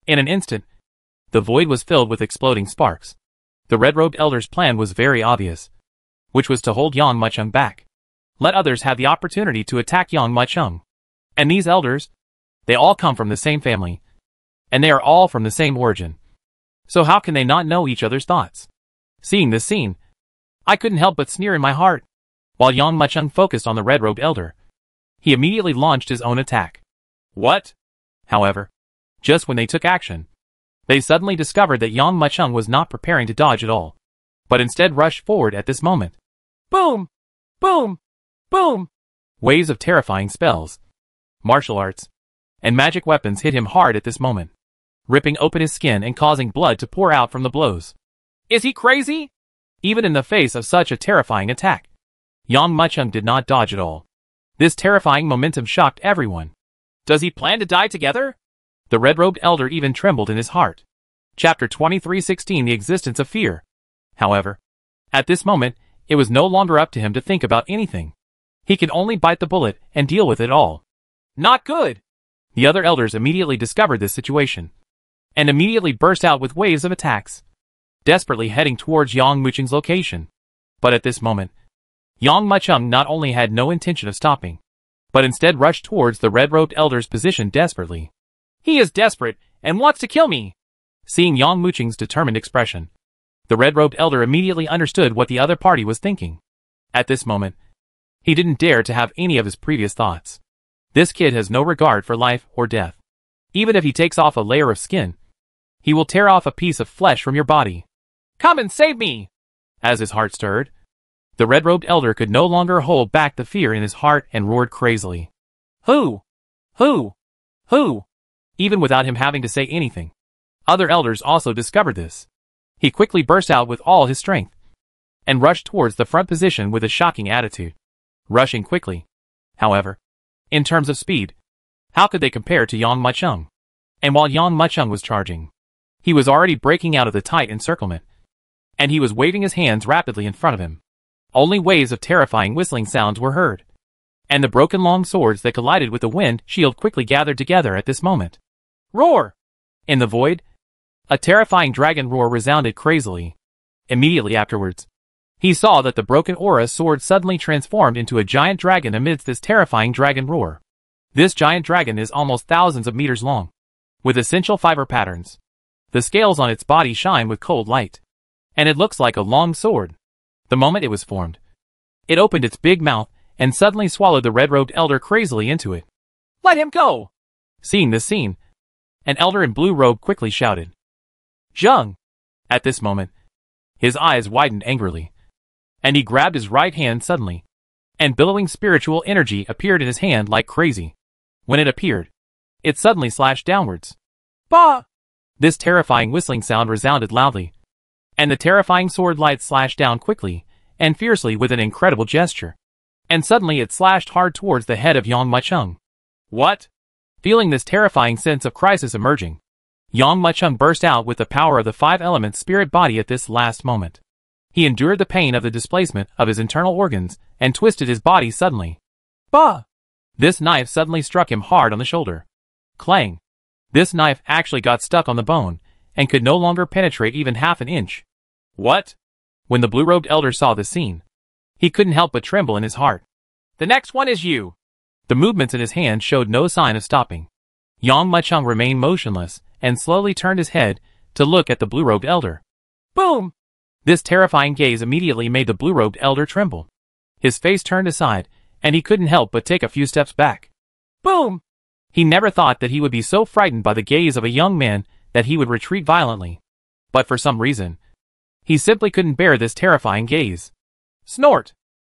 In an instant, the void was filled with exploding sparks. The red-robed elder's plan was very obvious, which was to hold Yang Muqing back. Let others have the opportunity to attack Yang Muqing. And these elders, they all come from the same family, and they are all from the same origin. So how can they not know each other's thoughts? Seeing this scene, I couldn't help but sneer in my heart. While Yang Muqing focused on the red-robed elder, he immediately launched his own attack. What? However, just when they took action, they suddenly discovered that Yang Muqing was not preparing to dodge at all, but instead rushed forward at this moment. Boom! Boom! Boom! Waves of terrifying spells, martial arts, and magic weapons hit him hard at this moment, ripping open his skin and causing blood to pour out from the blows. Is he crazy? Even in the face of such a terrifying attack, Yang Muqing did not dodge at all. This terrifying momentum shocked everyone. Does he plan to die together? The red-robed elder even trembled in his heart. Chapter 2316 The Existence of Fear. However, at this moment, it was no longer up to him to think about anything. He could only bite the bullet and deal with it all. Not good! The other elders immediately discovered this situation, and immediately burst out with waves of attacks, desperately heading towards Yang Muqing's location. But at this moment, Yang Muqing not only had no intention of stopping, but instead rushed towards the red-robed elder's position desperately. He is desperate and wants to kill me. Seeing Yang Muqing's determined expression, the red-robed elder immediately understood what the other party was thinking. At this moment, he didn't dare to have any of his previous thoughts. This kid has no regard for life or death. Even if he takes off a layer of skin, he will tear off a piece of flesh from your body. Come and save me! As his heart stirred, the red-robed elder could no longer hold back the fear in his heart and roared crazily. Who? Who? Who? Even without him having to say anything, other elders also discovered this. He quickly burst out with all his strength, and rushed towards the front position with a shocking attitude. Rushing quickly. However, in terms of speed, how could they compare to Yang Mucheng? And while Yang Mucheng was charging, he was already breaking out of the tight encirclement, and he was waving his hands rapidly in front of him. Only waves of terrifying whistling sounds were heard, and the broken long swords that collided with the wind shield quickly gathered together at this moment. Roar! In the void, a terrifying dragon roar resounded crazily. Immediately afterwards, he saw that the broken aura sword suddenly transformed into a giant dragon amidst this terrifying dragon roar. This giant dragon is almost thousands of meters long, with essential fiber patterns. The scales on its body shine with cold light, and it looks like a long sword. The moment it was formed, it opened its big mouth and suddenly swallowed the red-robed elder crazily into it. Let him go! Seeing this scene, an elder in blue robe quickly shouted, Zheng! At this moment, his eyes widened angrily, and he grabbed his right hand suddenly, and billowing spiritual energy appeared in his hand like crazy. When it appeared, it suddenly slashed downwards. Bah! This terrifying whistling sound resounded loudly, and the terrifying sword light slashed down quickly and fiercely with an incredible gesture. And suddenly it slashed hard towards the head of Yang Mucheng. What? Feeling this terrifying sense of crisis emerging, Yang Mucheng burst out with the power of the five elements spirit body at this last moment. He endured the pain of the displacement of his internal organs and twisted his body suddenly. Bah! This knife suddenly struck him hard on the shoulder. Clang! This knife actually got stuck on the bone and could no longer penetrate even half an inch. What? When the blue-robed elder saw this scene, he couldn't help but tremble in his heart. The next one is you! The movements in his hand showed no sign of stopping. Yang Mucheng remained motionless and slowly turned his head to look at the blue-robed elder. Boom! This terrifying gaze immediately made the blue-robed elder tremble. His face turned aside, and he couldn't help but take a few steps back. Boom! He never thought that he would be so frightened by the gaze of a young man that he would retreat violently. But for some reason, he simply couldn't bear this terrifying gaze. Snort!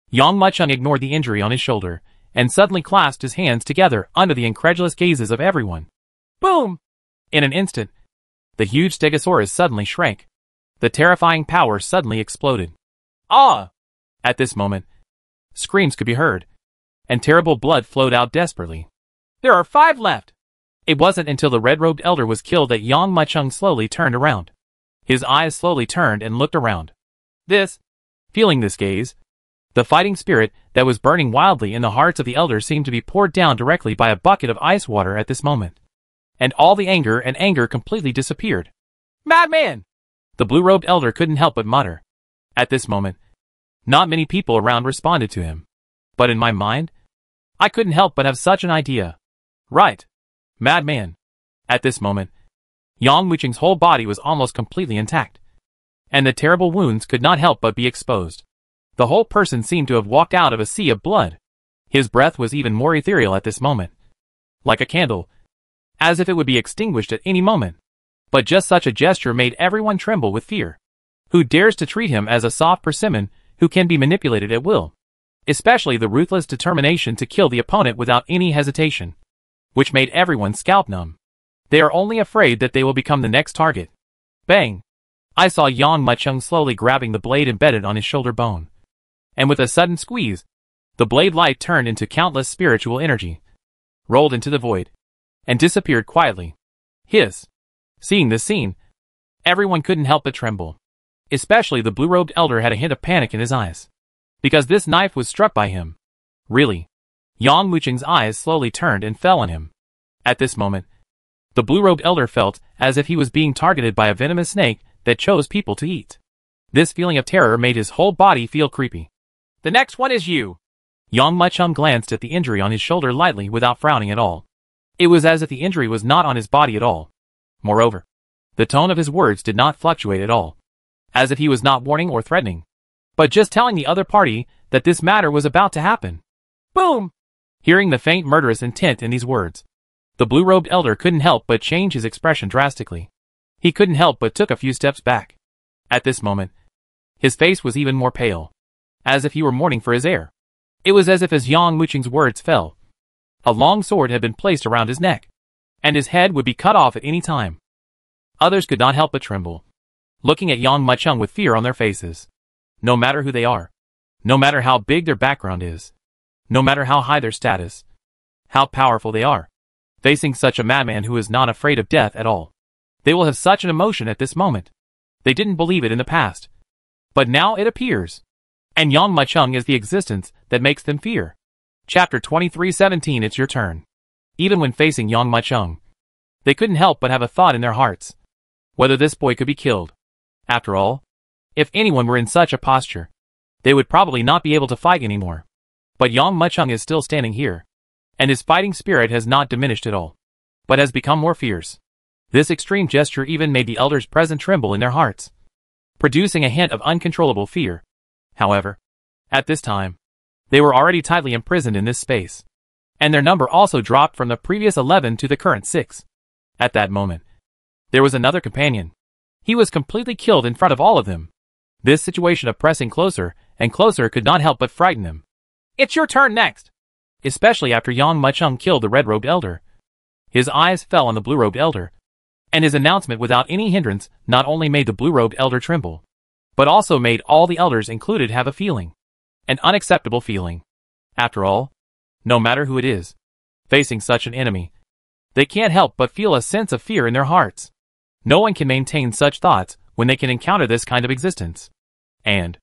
Yang Mucheng ignored the injury on his shoulder, and suddenly clasped his hands together under the incredulous gazes of everyone. Boom! In an instant, the huge stegosaurus suddenly shrank. The terrifying power suddenly exploded. Ah! At this moment, screams could be heard, and terrible blood flowed out desperately. There are 5 left! It wasn't until the red-robed elder was killed that Yang Mucheng slowly turned around. His eyes slowly turned and looked around. Feeling this gaze, the fighting spirit that was burning wildly in the hearts of the elders seemed to be poured down directly by a bucket of ice water at this moment. And all the anger completely disappeared. Madman! The blue-robed elder couldn't help but mutter. At this moment, not many people around responded to him. But in my mind, I couldn't help but have such an idea. Right. Madman. At this moment, Yang Mucheng's whole body was almost completely intact, and the terrible wounds could not help but be exposed. The whole person seemed to have walked out of a sea of blood. His breath was even more ethereal at this moment, like a candle, as if it would be extinguished at any moment. But just such a gesture made everyone tremble with fear. Who dares to treat him as a soft persimmon who can be manipulated at will? Especially the ruthless determination to kill the opponent without any hesitation, which made everyone scalp numb. They are only afraid that they will become the next target. Bang! I saw Yang Mucheng slowly grabbing the blade embedded on his shoulder bone. And with a sudden squeeze, the blade light turned into countless spiritual energy, rolled into the void, and disappeared quietly. Hiss! Seeing this scene, everyone couldn't help but tremble. Especially the blue-robed elder had a hint of panic in his eyes, because this knife was struck by him. Really? Yang Mucheng's eyes slowly turned and fell on him. At this moment, the blue-robed elder felt as if he was being targeted by a venomous snake that chose people to eat. This feeling of terror made his whole body feel creepy. The next one is you! Yang Mucheng glanced at the injury on his shoulder lightly without frowning at all. It was as if the injury was not on his body at all. Moreover, the tone of his words did not fluctuate at all, as if he was not warning or threatening, but just telling the other party that this matter was about to happen. Boom! Hearing the faint murderous intent in these words, the blue-robed elder couldn't help but change his expression drastically. He couldn't help but took a few steps back. At this moment, his face was even more pale, as if he were mourning for his heir. It was as if as Yang Mucheng's words fell, a long sword had been placed around his neck, and his head would be cut off at any time. Others could not help but tremble, looking at Yang Mucheng with fear on their faces. No matter who they are. No matter how big their background is. No matter how high their status. How powerful they are. Facing such a madman who is not afraid of death at all. They will have such an emotion at this moment. They didn't believe it in the past. But now it appears. And Yang Mucheng is the existence that makes them fear. Chapter 2317. It's your turn. Even when facing Yang Mucheng, they couldn't help but have a thought in their hearts. Whether this boy could be killed. After all, if anyone were in such a posture, they would probably not be able to fight anymore. But Yang Mucheng is still standing here. And his fighting spirit has not diminished at all, but has become more fierce. This extreme gesture even made the elders present tremble in their hearts, producing a hint of uncontrollable fear. However, at this time, they were already tightly imprisoned in this space, and their number also dropped from the previous 11 to the current 6. At that moment, there was another companion. He was completely killed in front of all of them. This situation of pressing closer and closer could not help but frighten them. It's your turn next! Especially after Yang Mucheng killed the red-robed elder. His eyes fell on the blue-robed elder, and his announcement without any hindrance not only made the blue-robed elder tremble, but also made all the elders included have a feeling. An unacceptable feeling. After all, no matter who it is, facing such an enemy, they can't help but feel a sense of fear in their hearts. No one can maintain such thoughts when they can encounter this kind of existence. And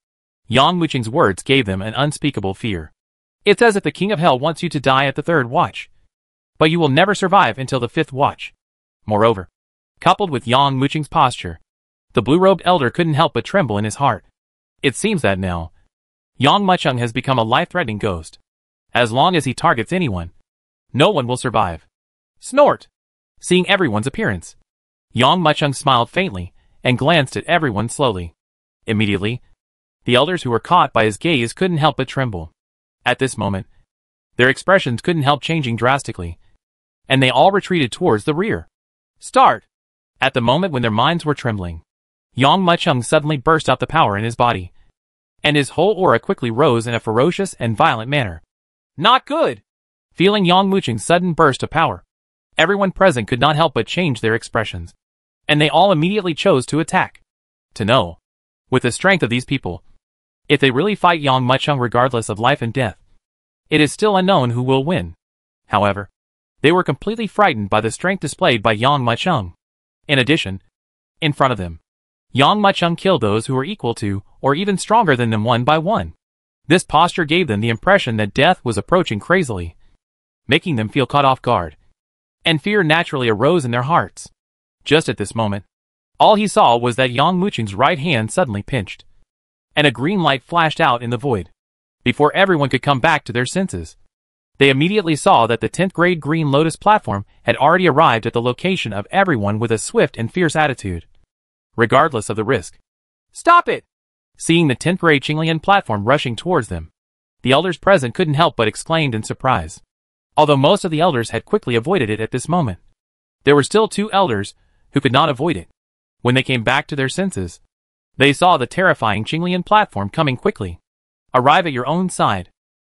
Yang Mucheng's words gave them an unspeakable fear. It's as if the King of Hell wants you to die at the 3rd watch. But you will never survive until the 5th watch. Moreover, coupled with Yang Mucheng's posture, the blue-robed elder couldn't help but tremble in his heart. It seems that now, Yang Mucheng has become a life-threatening ghost. As long as he targets anyone, no one will survive. Snort! Seeing everyone's appearance, Yang Mucheng smiled faintly and glanced at everyone slowly. Immediately, the elders who were caught by his gaze couldn't help but tremble. At this moment, their expressions couldn't help changing drastically, and they all retreated towards the rear. Start! At the moment when their minds were trembling, Yang Mucheng suddenly burst out the power in his body, and his whole aura quickly rose in a ferocious and violent manner. Not good! Feeling Yang Mucheng's sudden burst of power, everyone present could not help but change their expressions, and they all immediately chose to attack. To know, with the strength of these people, if they really fight Yang Mucheng regardless of life and death, it is still unknown who will win. However, they were completely frightened by the strength displayed by Yang Mucheng. In addition, in front of them, Yang Mucheng killed those who were equal to, or even stronger than them one by one. This posture gave them the impression that death was approaching crazily, making them feel caught off guard. And fear naturally arose in their hearts. Just at this moment, all he saw was that Yang Mucheng's right hand suddenly pinched, and a green light flashed out in the void. Before everyone could come back to their senses, they immediately saw that the 10th grade Green Lotus platform had already arrived at the location of everyone with a swift and fierce attitude, regardless of the risk. Stop it! Seeing the 10th grade Qinglian platform rushing towards them, the elders present couldn't help but exclaim in surprise. Although most of the elders had quickly avoided it at this moment, there were still 2 elders who could not avoid it. When they came back to their senses, they saw the terrifying Qinglian platform coming quickly. Arrive at your own side.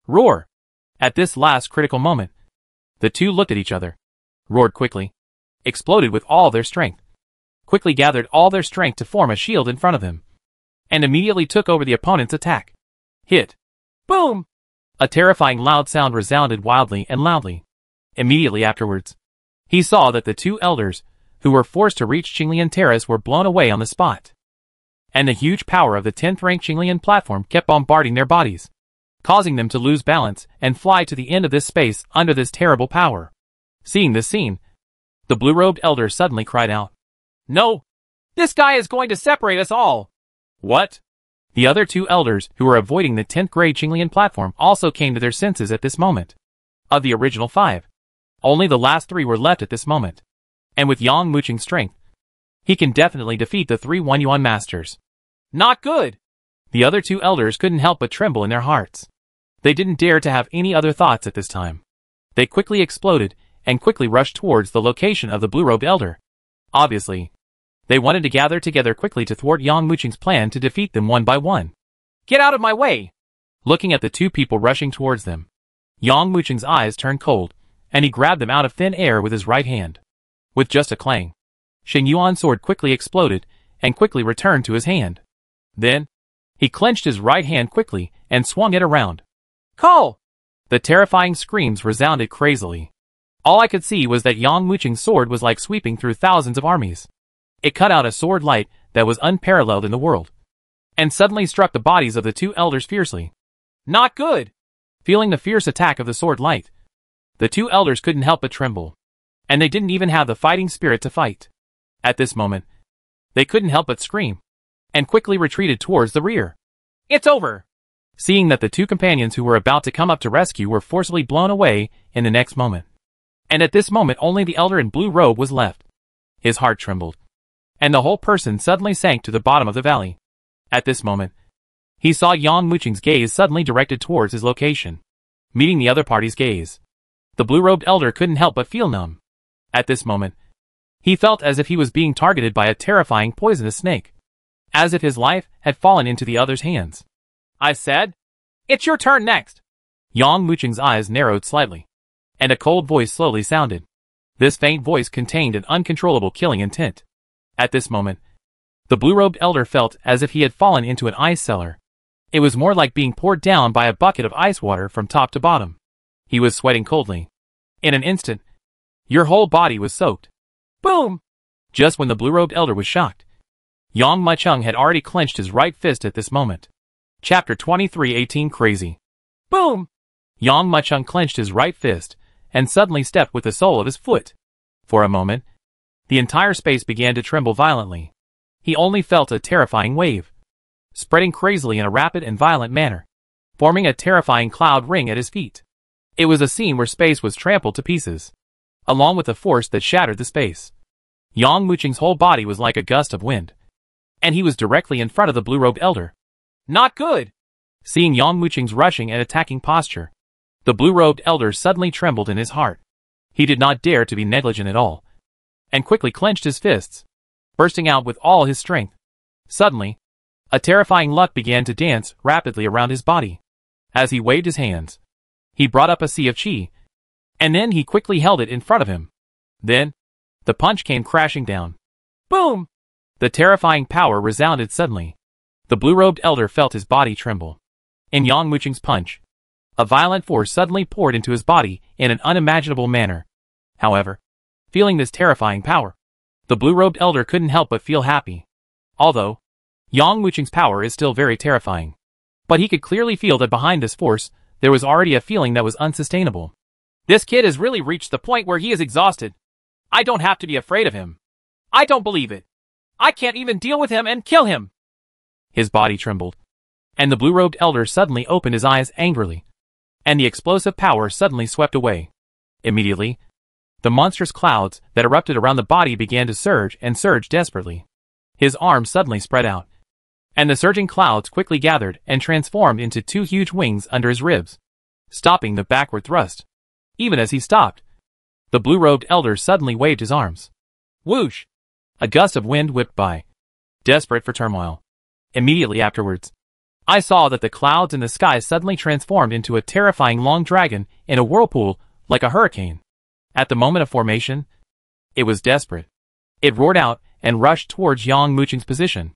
Roar! At this last critical moment, the 2 looked at each other, roared quickly, exploded with all their strength, quickly gathered all their strength to form a shield in front of them, and immediately took over the opponent's attack. Hit! Boom! A terrifying loud sound resounded wildly and loudly. Immediately afterwards, he saw that the 2 elders, who were forced to reach Qinglian Terrace, were blown away on the spot. And the huge power of the 10th rank Qinglian platform kept bombarding their bodies, causing them to lose balance and fly to the end of this space under this terrible power. Seeing this scene, the blue-robed elder suddenly cried out, "No! This guy is going to separate us all!" What? The other 2 elders who were avoiding the 10th grade Qinglian platform also came to their senses at this moment. Of the original 5, only the last 3 were left at this moment. And with Yang Mucheng's strength, he can definitely defeat the 3 Yuan masters. Not good! The other 2 elders couldn't help but tremble in their hearts. They didn't dare to have any other thoughts at this time. They quickly exploded and quickly rushed towards the location of the blue-robed elder. Obviously, they wanted to gather together quickly to thwart Yang Mucheng's plan to defeat them one by one. Get out of my way! Looking at the 2 people rushing towards them, Yang Mucheng's eyes turned cold, and he grabbed them out of thin air with his right hand. With just a clang, Sheng Yuan's sword quickly exploded and quickly returned to his hand. Then, He clenched his right hand quickly and swung it around. Call! The terrifying screams resounded crazily. All I could see was that Yang Muqing's sword was like sweeping through thousands of armies. It cut out a sword light that was unparalleled in the world, and suddenly struck the bodies of the two elders fiercely. Not good! Feeling the fierce attack of the sword light, the two elders couldn't help but tremble, and they didn't even have the fighting spirit to fight. At this moment, they couldn't help but scream, and quickly retreated towards the rear. It's over! Seeing that the two companions who were about to come up to rescue were forcibly blown away in the next moment. And at this moment only the elder in blue robe was left. His heart trembled, and the whole person suddenly sank to the bottom of the valley. At this moment, he saw Yang Muqing's gaze suddenly directed towards his location, meeting the other party's gaze. The blue-robed elder couldn't help but feel numb. At this moment, he felt as if he was being targeted by a terrifying poisonous snake, as if his life had fallen into the other's hands. I said, "It's your turn next." Yang Muqing's eyes narrowed slightly, and a cold voice slowly sounded. This faint voice contained an uncontrollable killing intent. At this moment, the blue-robed elder felt as if he had fallen into an ice cellar. It was more like being poured down by a bucket of ice water from top to bottom. He was sweating coldly. In an instant, your whole body was soaked. Boom! Just when the blue-robed elder was shocked, Yang Muqing had already clenched his right fist at this moment. Chapter 2318 Crazy. Boom! Yang Muqing clenched his right fist and suddenly stepped with the sole of his foot. For a moment, the entire space began to tremble violently. He only felt a terrifying wave, spreading crazily in a rapid and violent manner, forming a terrifying cloud ring at his feet. It was a scene where space was trampled to pieces, along with a force that shattered the space. Yang Muqing's whole body was like a gust of wind, and he was directly in front of the blue-robed elder. Not good! Seeing Yang Muqing's rushing and attacking posture, the blue-robed elder suddenly trembled in his heart. He did not dare to be negligent at all, and quickly clenched his fists, bursting out with all his strength. Suddenly, a terrifying luck began to dance rapidly around his body. As he waved his hands, he brought up a sea of qi, and then he quickly held it in front of him. Then, the punch came crashing down. Boom! The terrifying power resounded suddenly. The blue-robed elder felt his body tremble. In Yang Muqing's punch, a violent force suddenly poured into his body in an unimaginable manner. However, feeling this terrifying power, the blue-robed elder couldn't help but feel happy. Although, Yang Muqing's power is still very terrifying, but he could clearly feel that behind this force, there was already a feeling that was unsustainable. This kid has really reached the point where he is exhausted. I don't have to be afraid of him. I don't believe it. I can't even deal with him and kill him. His body trembled, and the blue-robed elder suddenly opened his eyes angrily, and the explosive power suddenly swept away. Immediately, the monstrous clouds that erupted around the body began to surge and surge desperately. His arms suddenly spread out, and the surging clouds quickly gathered and transformed into two huge wings under his ribs, stopping the backward thrust. Even as he stopped, the blue-robed elder suddenly waved his arms. Whoosh! A gust of wind whipped by, desperate for turmoil. Immediately afterwards, I saw that the clouds in the sky suddenly transformed into a terrifying long dragon in a whirlpool like a hurricane. At the moment of formation, it was desperate. It roared out and rushed towards Yang Muqing's position.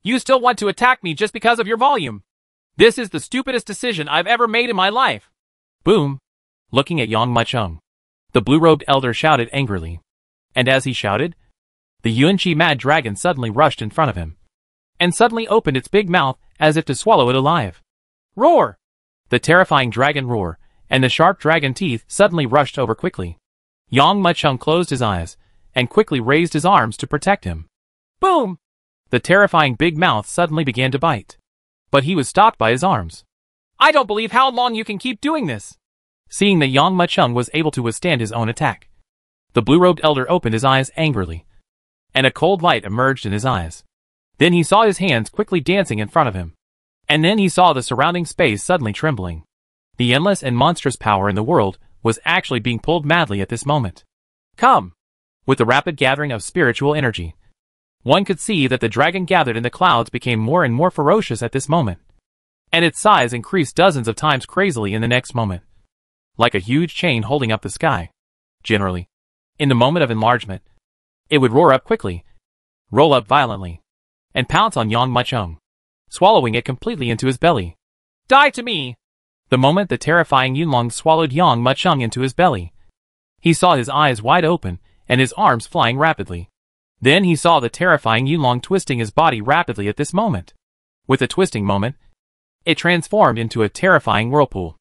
You still want to attack me just because of your volume? This is the stupidest decision I've ever made in my life. Boom! Looking at Yang Muqing, the blue-robed elder shouted angrily. And as he shouted, the Yuanqi mad dragon suddenly rushed in front of him, and suddenly opened its big mouth as if to swallow it alive. Roar! The terrifying dragon roar, and the sharp dragon teeth suddenly rushed over quickly. Yang Muqing closed his eyes, and quickly raised his arms to protect him. Boom! The terrifying big mouth suddenly began to bite. But he was stopped by his arms. I don't believe how long you can keep doing this. Seeing that Yang Muqing was able to withstand his own attack, the blue-robed elder opened his eyes angrily, and a cold light emerged in his eyes. Then he saw his hands quickly dancing in front of him. And then he saw the surrounding space suddenly trembling. The endless and monstrous power in the world was actually being pulled madly at this moment. Come! With the rapid gathering of spiritual energy, one could see that the dragon gathered in the clouds became more and more ferocious at this moment, and its size increased dozens of times crazily in the next moment, like a huge chain holding up the sky. Generally, in the moment of enlargement, it would roar up quickly, roll up violently, and pounce on Yang Muqing. swallowing it completely into his belly. Die to me! The moment the terrifying Yunlong swallowed Yang Mucheng into his belly, he saw his eyes wide open and his arms flying rapidly. Then he saw the terrifying Yunlong twisting his body rapidly at this moment. With a twisting moment, it transformed into a terrifying whirlpool.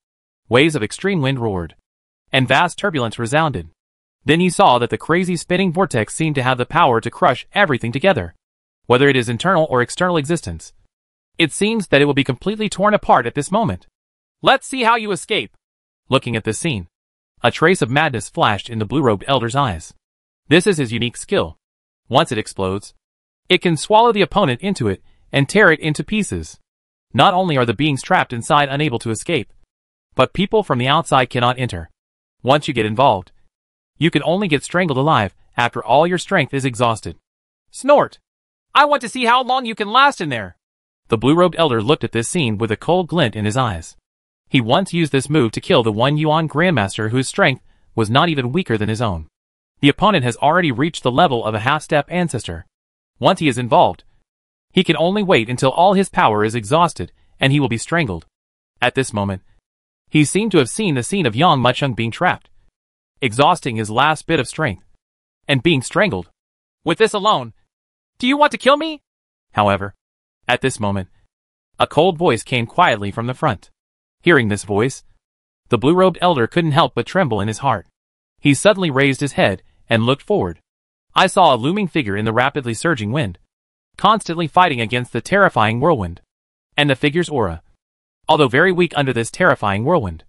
Waves of extreme wind roared, and vast turbulence resounded. Then he saw that the crazy spinning vortex seemed to have the power to crush everything together, whether it is internal or external existence. It seems that it will be completely torn apart at this moment. Let's see how you escape. Looking at this scene, a trace of madness flashed in the blue-robed elder's eyes. This is his unique skill. Once it explodes, it can swallow the opponent into it and tear it into pieces. Not only are the beings trapped inside unable to escape, but people from the outside cannot enter. Once you get involved, you can only get strangled alive after all your strength is exhausted. Snort! I want to see how long you can last in there. The blue-robed elder looked at this scene with a cold glint in his eyes. He once used this move to kill the one Yuan Grandmaster whose strength was not even weaker than his own. The opponent has already reached the level of a half-step ancestor. Once he is involved, he can only wait until all his power is exhausted and he will be strangled. At this moment, he seemed to have seen the scene of Yang Mucheng being trapped, exhausting his last bit of strength, and being strangled. With this alone, do you want to kill me? However, at this moment, a cold voice came quietly from the front. Hearing this voice, the blue-robed elder couldn't help but tremble in his heart. He suddenly raised his head and looked forward. I saw a looming figure in the rapidly surging wind, constantly fighting against the terrifying whirlwind. And the figure's aura, although very weak under this terrifying whirlwind,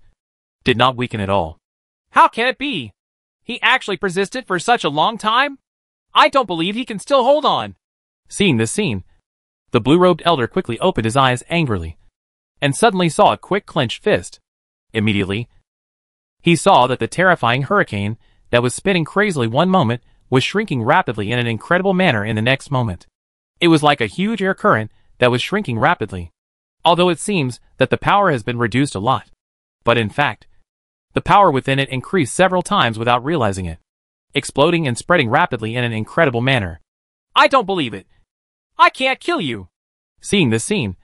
did not weaken at all. How can it be? He actually persisted for such a long time? I don't believe he can still hold on. Seeing this scene, the blue-robed elder quickly opened his eyes angrily, and suddenly saw a quick clenched fist. Immediately, he saw that the terrifying hurricane that was spinning crazily one moment was shrinking rapidly in an incredible manner in the next moment. It was like a huge air current that was shrinking rapidly. Although it seems that the power has been reduced a lot, but in fact, the power within it increased several times without realizing it, exploding and spreading rapidly in an incredible manner. I don't believe it. I can't kill you. Seeing this scene,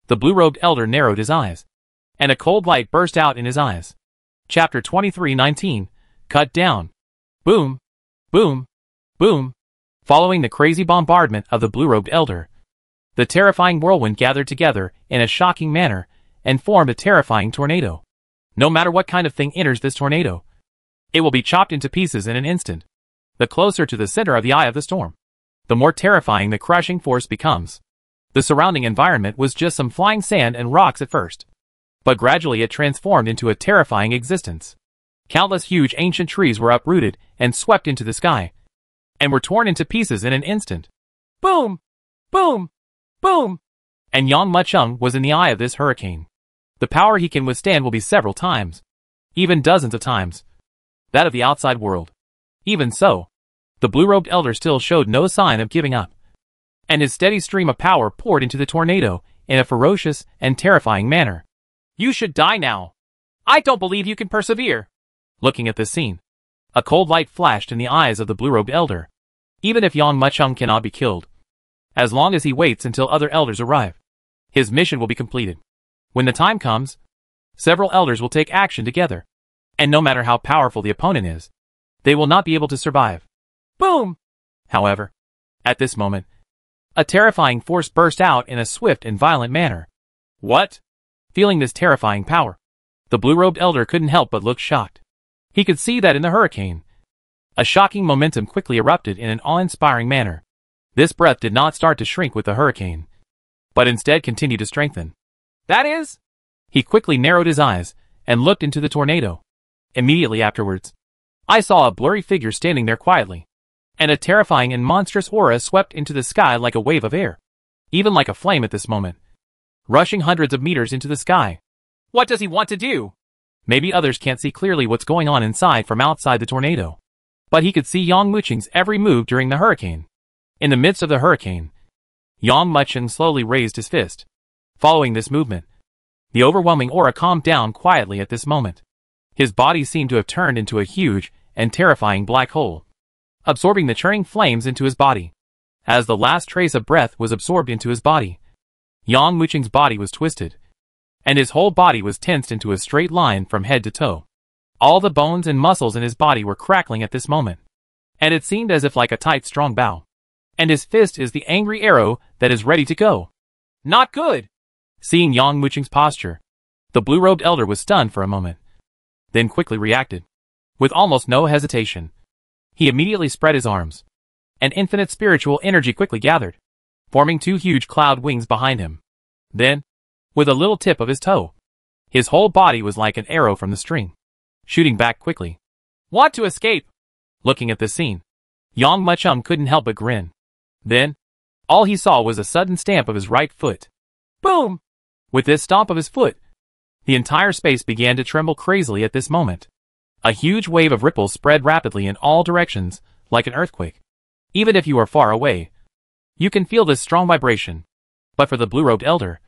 the blue-robed elder narrowed his eyes, and a cold light burst out in his eyes. Chapter 2319, Cut Down. Boom, boom, boom. Following the crazy bombardment of the blue-robed elder, the terrifying whirlwind gathered together in a shocking manner and formed a terrifying tornado. No matter what kind of thing enters this tornado, it will be chopped into pieces in an instant. The closer to the center of the eye of the storm, the more terrifying the crushing force becomes. The surrounding environment was just some flying sand and rocks at first, but gradually it transformed into a terrifying existence. Countless huge ancient trees were uprooted and swept into the sky, and were torn into pieces in an instant. Boom! Boom! Boom! And Yang Mucheng was in the eye of this hurricane. The power he can withstand will be several times, even dozens of times, that of the outside world. Even so, the blue-robed elder still showed no sign of giving up, and his steady stream of power poured into the tornado in a ferocious and terrifying manner. You should die now. I don't believe you can persevere. Looking at this scene, a cold light flashed in the eyes of the blue-robed elder. Even if Yang Mucheng cannot be killed, as long as he waits until other elders arrive, his mission will be completed. When the time comes, several elders will take action together, and no matter how powerful the opponent is, they will not be able to survive. Boom! However, at this moment, a terrifying force burst out in a swift and violent manner. What? Feeling this terrifying power, the blue-robed elder couldn't help but look shocked. He could see that in the hurricane, a shocking momentum quickly erupted in an awe-inspiring manner. This breath did not start to shrink with the hurricane, but instead continued to strengthen. That is? He quickly narrowed his eyes and looked into the tornado. Immediately afterwards, I saw a blurry figure standing there quietly, and a terrifying and monstrous aura swept into the sky like a wave of air, even like a flame at this moment, rushing hundreds of meters into the sky. What does he want to do? Maybe others can't see clearly what's going on inside from outside the tornado, but he could see Yang Mucheng's every move during the hurricane. In the midst of the hurricane, Yang Mucheng slowly raised his fist. Following this movement, the overwhelming aura calmed down quietly at this moment. His body seemed to have turned into a huge and terrifying black hole, absorbing the churning flames into his body. As the last trace of breath was absorbed into his body, Yang Muqing's body was twisted, and his whole body was tensed into a straight line from head to toe. All the bones and muscles in his body were crackling at this moment, and it seemed as if like a tight, strong bow. And his fist is the angry arrow that is ready to go. Not good! Seeing Yang Muqing's posture, the blue-robed elder was stunned for a moment, then quickly reacted. With almost no hesitation, he immediately spread his arms, and infinite spiritual energy quickly gathered, forming two huge cloud wings behind him. Then, with a little tip of his toe, his whole body was like an arrow from the string, shooting back quickly. Want to escape? Looking at this scene, Yang Muqing couldn't help but grin. Then, all he saw was a sudden stamp of his right foot. Boom! With this stomp of his foot, the entire space began to tremble crazily at this moment. A huge wave of ripples spread rapidly in all directions, like an earthquake. Even if you are far away, you can feel this strong vibration. But for the blue-robed elder,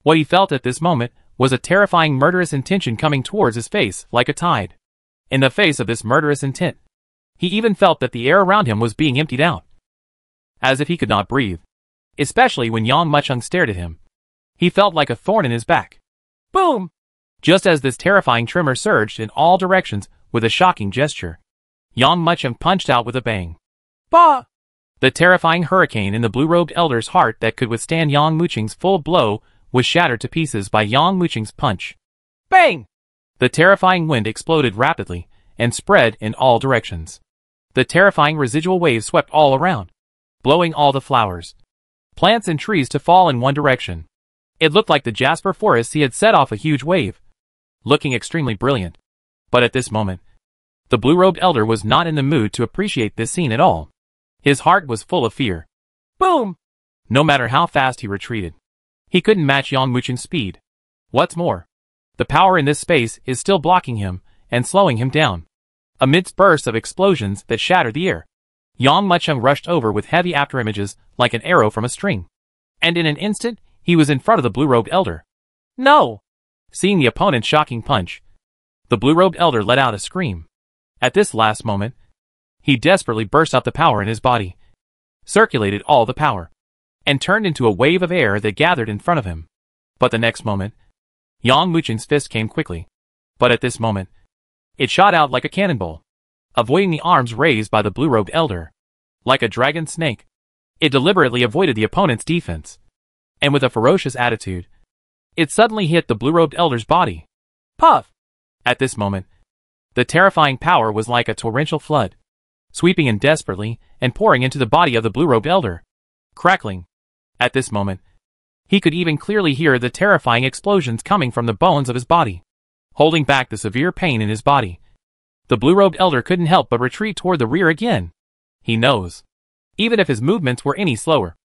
what he felt at this moment was a terrifying murderous intention coming towards his face like a tide. In the face of this murderous intent, he even felt that the air around him was being emptied out, as if he could not breathe. Especially when Yang Muqing stared at him, he felt like a thorn in his back. Boom! Just as this terrifying tremor surged in all directions with a shocking gesture, Yang Muqing punched out with a bang. Bah! The terrifying hurricane in the blue-robed elder's heart that could withstand Yang Muqing's full blow was shattered to pieces by Yang Muqing's punch. Bang! The terrifying wind exploded rapidly and spread in all directions. The terrifying residual waves swept all around, blowing all the flowers, plants and trees to fall in one direction. It looked like the jasper forests he had set off a huge wave, looking extremely brilliant. But at this moment, the blue-robed elder was not in the mood to appreciate this scene at all. His heart was full of fear. Boom! No matter how fast he retreated, he couldn't match Yang Muqing's speed. What's more, the power in this space is still blocking him and slowing him down. Amidst bursts of explosions that shattered the air, Yang Muqing rushed over with heavy afterimages like an arrow from a string. And in an instant, he was in front of the blue-robed elder. No! Seeing the opponent's shocking punch, the blue-robed elder let out a scream. At this last moment, he desperately burst out the power in his body, circulated all the power, and turned into a wave of air that gathered in front of him. But the next moment, Yang Muqing's fist came quickly. But at this moment, it shot out like a cannonball, avoiding the arms raised by the blue-robed elder. Like a dragon snake, it deliberately avoided the opponent's defense, and with a ferocious attitude, it suddenly hit the blue-robed elder's body. Puff! At this moment, the terrifying power was like a torrential flood, sweeping in desperately and pouring into the body of the blue-robed elder. Crackling. At this moment, he could even clearly hear the terrifying explosions coming from the bones of his body, holding back the severe pain in his body. The blue-robed elder couldn't help but retreat toward the rear again. He knows, even if his movements were any slower,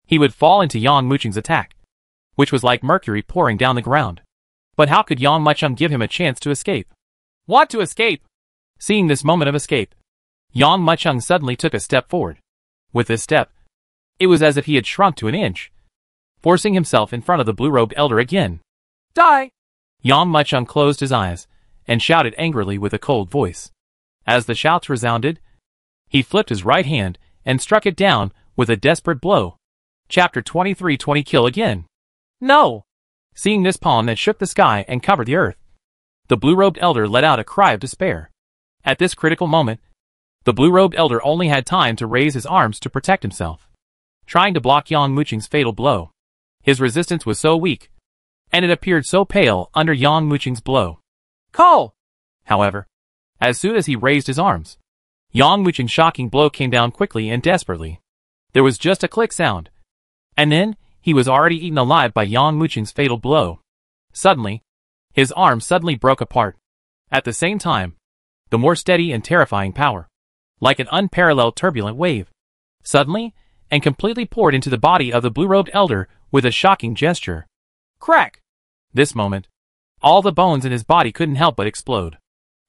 he would fall into Yang Muqing's attack, which was like mercury pouring down the ground. But how could Yang Muqing give him a chance to escape? Want to escape? Seeing this moment of escape, Yang Muqing suddenly took a step forward. With this step, it was as if he had shrunk to an inch, forcing himself in front of the blue-robed elder again. Die! Yang Muqing closed his eyes and shouted angrily with a cold voice. As the shouts resounded, he flipped his right hand and struck it down with a desperate blow. Chapter 2320 Kill again. No! Seeing this palm that shook the sky and covered the earth, the blue-robed elder let out a cry of despair. At this critical moment, the blue-robed elder only had time to raise his arms to protect himself, trying to block Yang Muqing's fatal blow. His resistance was so weak, and it appeared so pale under Yang Muqing's blow. Call! However, as soon as he raised his arms, Yang Muqing's shocking blow came down quickly and desperately. There was just a click sound, and then he was already eaten alive by Yang Muqing's fatal blow. Suddenly, his arm suddenly broke apart. At the same time, the more steady and terrifying power, like an unparalleled turbulent wave, suddenly and completely poured into the body of the blue-robed elder with a shocking gesture. Crack! This moment, all the bones in his body couldn't help but explode.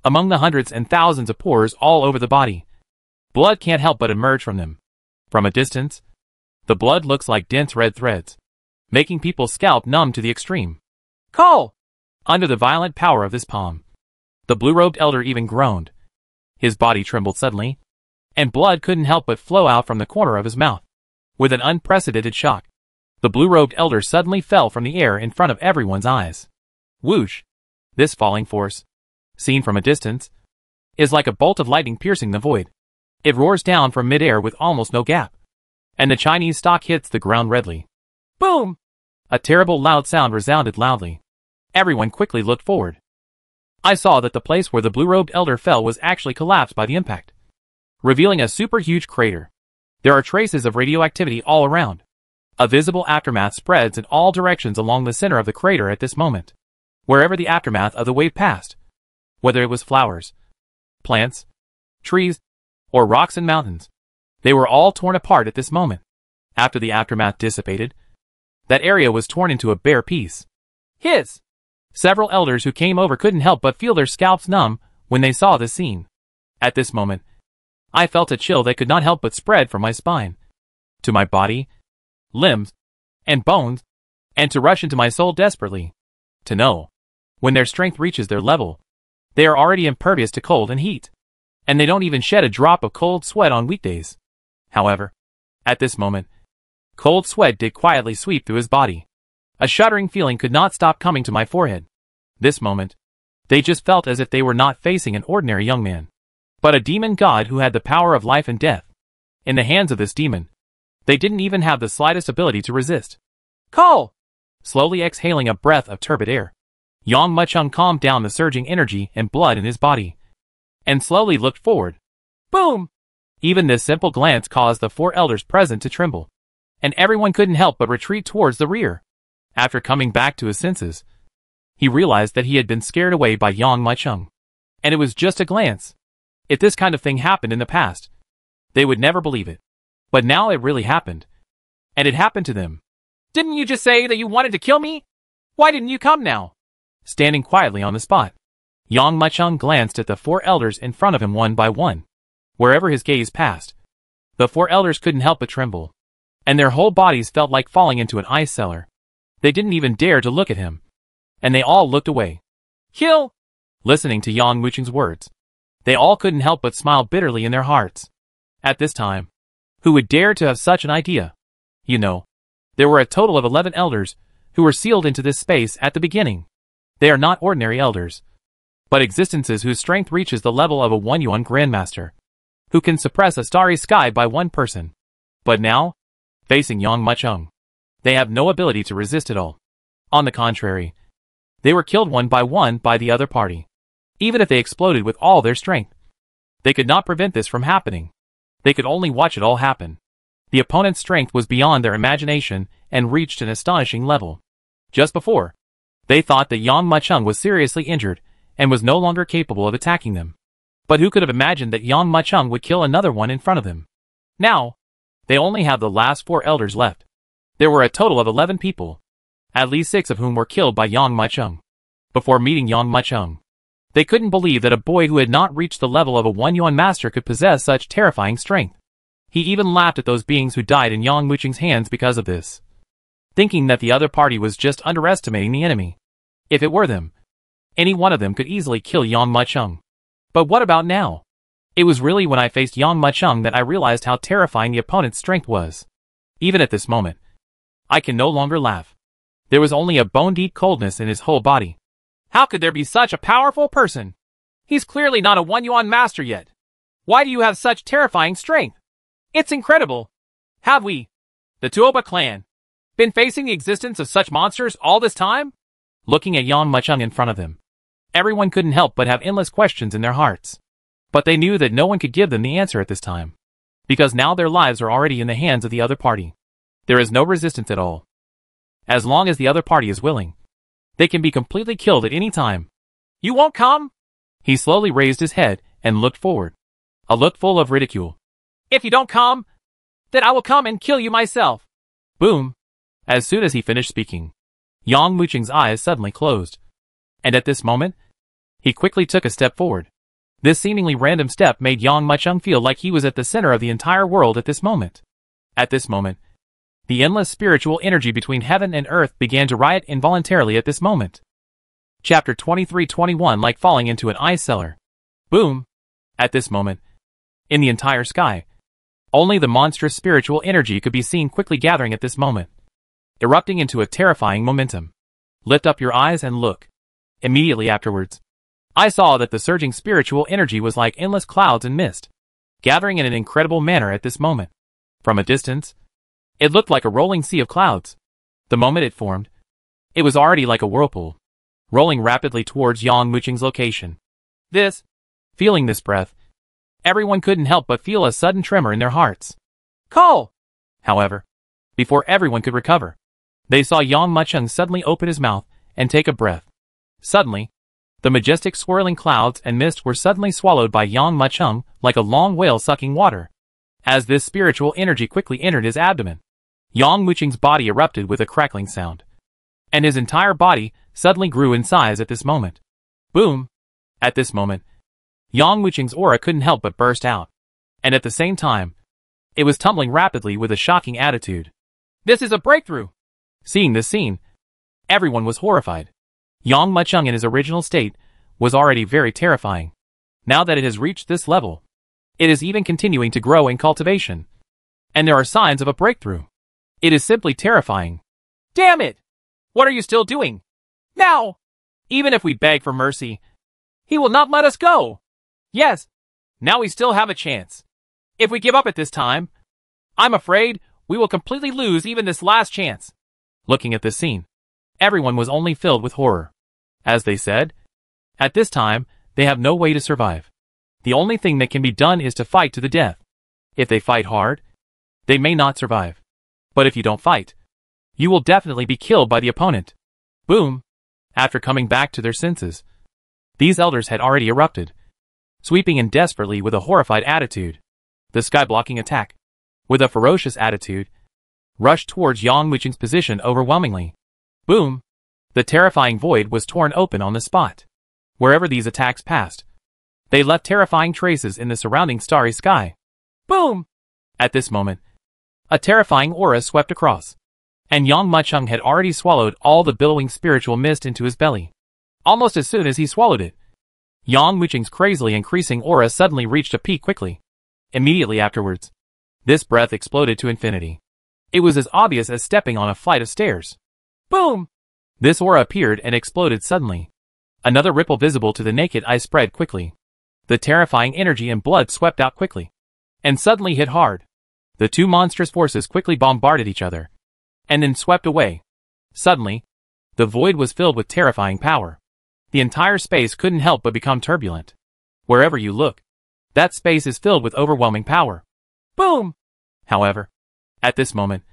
Among the hundreds and thousands of pores all over the body, blood can't help but emerge from them. From a distance, the blood looks like dense red threads, making people's scalp numb to the extreme. Call! Under the violent power of this palm, the blue-robed elder even groaned. His body trembled suddenly, and blood couldn't help but flow out from the corner of his mouth. With an unprecedented shock, The blue-robed elder suddenly fell from the air in front of everyone's eyes. Whoosh! This falling force, seen from a distance, is like a bolt of lightning piercing the void. It roars down from mid-air with almost no gap, and the Chinese stock hits the ground redly. Boom! A terrible loud sound resounded loudly. Everyone quickly looked forward. I saw that the place where the blue-robed elder fell was actually collapsed by the impact, revealing a super huge crater. There are traces of radioactivity all around. A visible aftermath spreads in all directions along the center of the crater at this moment. Wherever the aftermath of the wave passed, whether it was flowers, plants, trees, or rocks and mountains, they were all torn apart at this moment. After the aftermath dissipated, that area was torn into a bare piece. Hiss! Several elders who came over couldn't help but feel their scalps numb when they saw this scene. At this moment, I felt a chill that could not help but spread from my spine to my body, limbs, and bones, and to rush into my soul desperately. To know, when their strength reaches their level, they are already impervious to cold and heat, and they don't even shed a drop of cold sweat on weekdays. However, at this moment, cold sweat did quietly sweep through his body. A shuddering feeling could not stop coming to my forehead. This moment, they just felt as if they were not facing an ordinary young man, but a demon god who had the power of life and death. In the hands of this demon, they didn't even have the slightest ability to resist. Call! Slowly exhaling a breath of turbid air, Yang Mucheng calmed down the surging energy and blood in his body, and slowly looked forward. Boom! Even this simple glance caused the 4 elders present to tremble, and everyone couldn't help but retreat towards the rear. After coming back to his senses, he realized that he had been scared away by Yang Mucheng, and it was just a glance. If this kind of thing happened in the past, they would never believe it. But now it really happened, and it happened to them. Didn't you just say that you wanted to kill me? Why didn't you come now? Standing quietly on the spot, Yang Mucheng glanced at the 4 elders in front of him one by one. Wherever his gaze passed, the 4 elders couldn't help but tremble, and their whole bodies felt like falling into an ice cellar. They didn't even dare to look at him, and they all looked away. Kill! Listening to Yang Mucheng's words, they all couldn't help but smile bitterly in their hearts. At this time, who would dare to have such an idea? You know, there were a total of 11 elders who were sealed into this space at the beginning. They are not ordinary elders, but existences whose strength reaches the level of a 1-yuan grandmaster, who can suppress a starry sky by one person. But now, facing Yang Mucheng, they have no ability to resist at all. On the contrary, they were killed one by the other party. Even if they exploded with all their strength, they could not prevent this from happening. They could only watch it all happen. The opponent's strength was beyond their imagination and reached an astonishing level. Just before, they thought that Yang Mucheng was seriously injured and was no longer capable of attacking them. But who could have imagined that Yang Mucheng would kill another one in front of them? Now, they only have the last 4 elders left. There were a total of 11 people, at least 6 of whom were killed by Yang Mucheng. Before meeting Yang Mucheng, they couldn't believe that a boy who had not reached the level of a 1-yuan master could possess such terrifying strength. He even laughed at those beings who died in Yang Mucheng's hands because of this, thinking that the other party was just underestimating the enemy. If it were them, any one of them could easily kill Yang Mucheng. But what about now? It was really when I faced Yang Mucheng that I realized how terrifying the opponent's strength was. Even at this moment, I can no longer laugh. There was only a bone-deep coldness in his whole body. How could there be such a powerful person? He's clearly not a 1-yuan master yet. Why do you have such terrifying strength? It's incredible. Have we, the Tuoba clan, been facing the existence of such monsters all this time? Looking at Yang Mucheng in front of them, everyone couldn't help but have endless questions in their hearts. But they knew that no one could give them the answer at this time, because now their lives are already in the hands of the other party. There is no resistance at all. As long as the other party is willing, they can be completely killed at any time. You won't come? He slowly raised his head and looked forward, a look full of ridicule. If you don't come, then I will come and kill you myself. Boom! As soon as he finished speaking, Yang Mucheng's eyes suddenly closed, and at this moment, he quickly took a step forward. This seemingly random step made Yang Mucheng feel like he was at the center of the entire world at this moment. At this moment, the endless spiritual energy between heaven and earth began to riot involuntarily at this moment. Chapter 2321, like falling into an ice cellar. Boom! At this moment, in the entire sky, only the monstrous spiritual energy could be seen quickly gathering at this moment. erupting into a terrifying momentum. Lift up your eyes and look. Immediately afterwards, I saw that the surging spiritual energy was like endless clouds and mist, gathering in an incredible manner at this moment. From a distance, it looked like a rolling sea of clouds. The moment it formed, it was already like a whirlpool, rolling rapidly towards Yang Muqing's location. Feeling this breath, everyone couldn't help but feel a sudden tremor in their hearts. Call! However, before everyone could recover, they saw Yang Muqing suddenly open his mouth and take a breath. Suddenly, the majestic swirling clouds and mist were suddenly swallowed by Yang Muqing like a long whale sucking water. As this spiritual energy quickly entered his abdomen, Yang Muqing's body erupted with a crackling sound, and his entire body suddenly grew in size at this moment. Boom! At this moment, Yang Muqing's aura couldn't help but burst out, and at the same time, it was tumbling rapidly with a shocking attitude. This is a breakthrough! Seeing this scene, everyone was horrified. Yang Muqing in his original state was already very terrifying. Now that it has reached this level, it is even continuing to grow in cultivation. And there are signs of a breakthrough. It is simply terrifying. Damn it! What are you still doing? Now! Even if we beg for mercy, he will not let us go! Yes, now we still have a chance. If we give up at this time, I'm afraid we will completely lose even this last chance. Looking at this scene, everyone was only filled with horror. As they said, at this time, they have no way to survive. The only thing that can be done is to fight to the death. If they fight hard, they may not survive. But if you don't fight, you will definitely be killed by the opponent. Boom! After coming back to their senses, these elders had already erupted, sweeping in desperately with a horrified attitude. The sky-blocking attack, with a ferocious attitude, rushed towards Yang Muqing's position overwhelmingly. Boom! The terrifying void was torn open on the spot. Wherever these attacks passed, they left terrifying traces in the surrounding starry sky. Boom! At this moment, a terrifying aura swept across, and Yang Muqing had already swallowed all the billowing spiritual mist into his belly. Almost as soon as he swallowed it, Yang Muqing's crazily increasing aura suddenly reached a peak quickly. Immediately afterwards, this breath exploded to infinity. It was as obvious as stepping on a flight of stairs. Boom! This aura appeared and exploded suddenly. Another ripple visible to the naked eye spread quickly. The terrifying energy and blood swept out quickly, and suddenly hit hard. The two monstrous forces quickly bombarded each other, and then swept away. Suddenly, the void was filled with terrifying power. The entire space couldn't help but become turbulent. Wherever you look, that space is filled with overwhelming power. Boom! However, at this moment,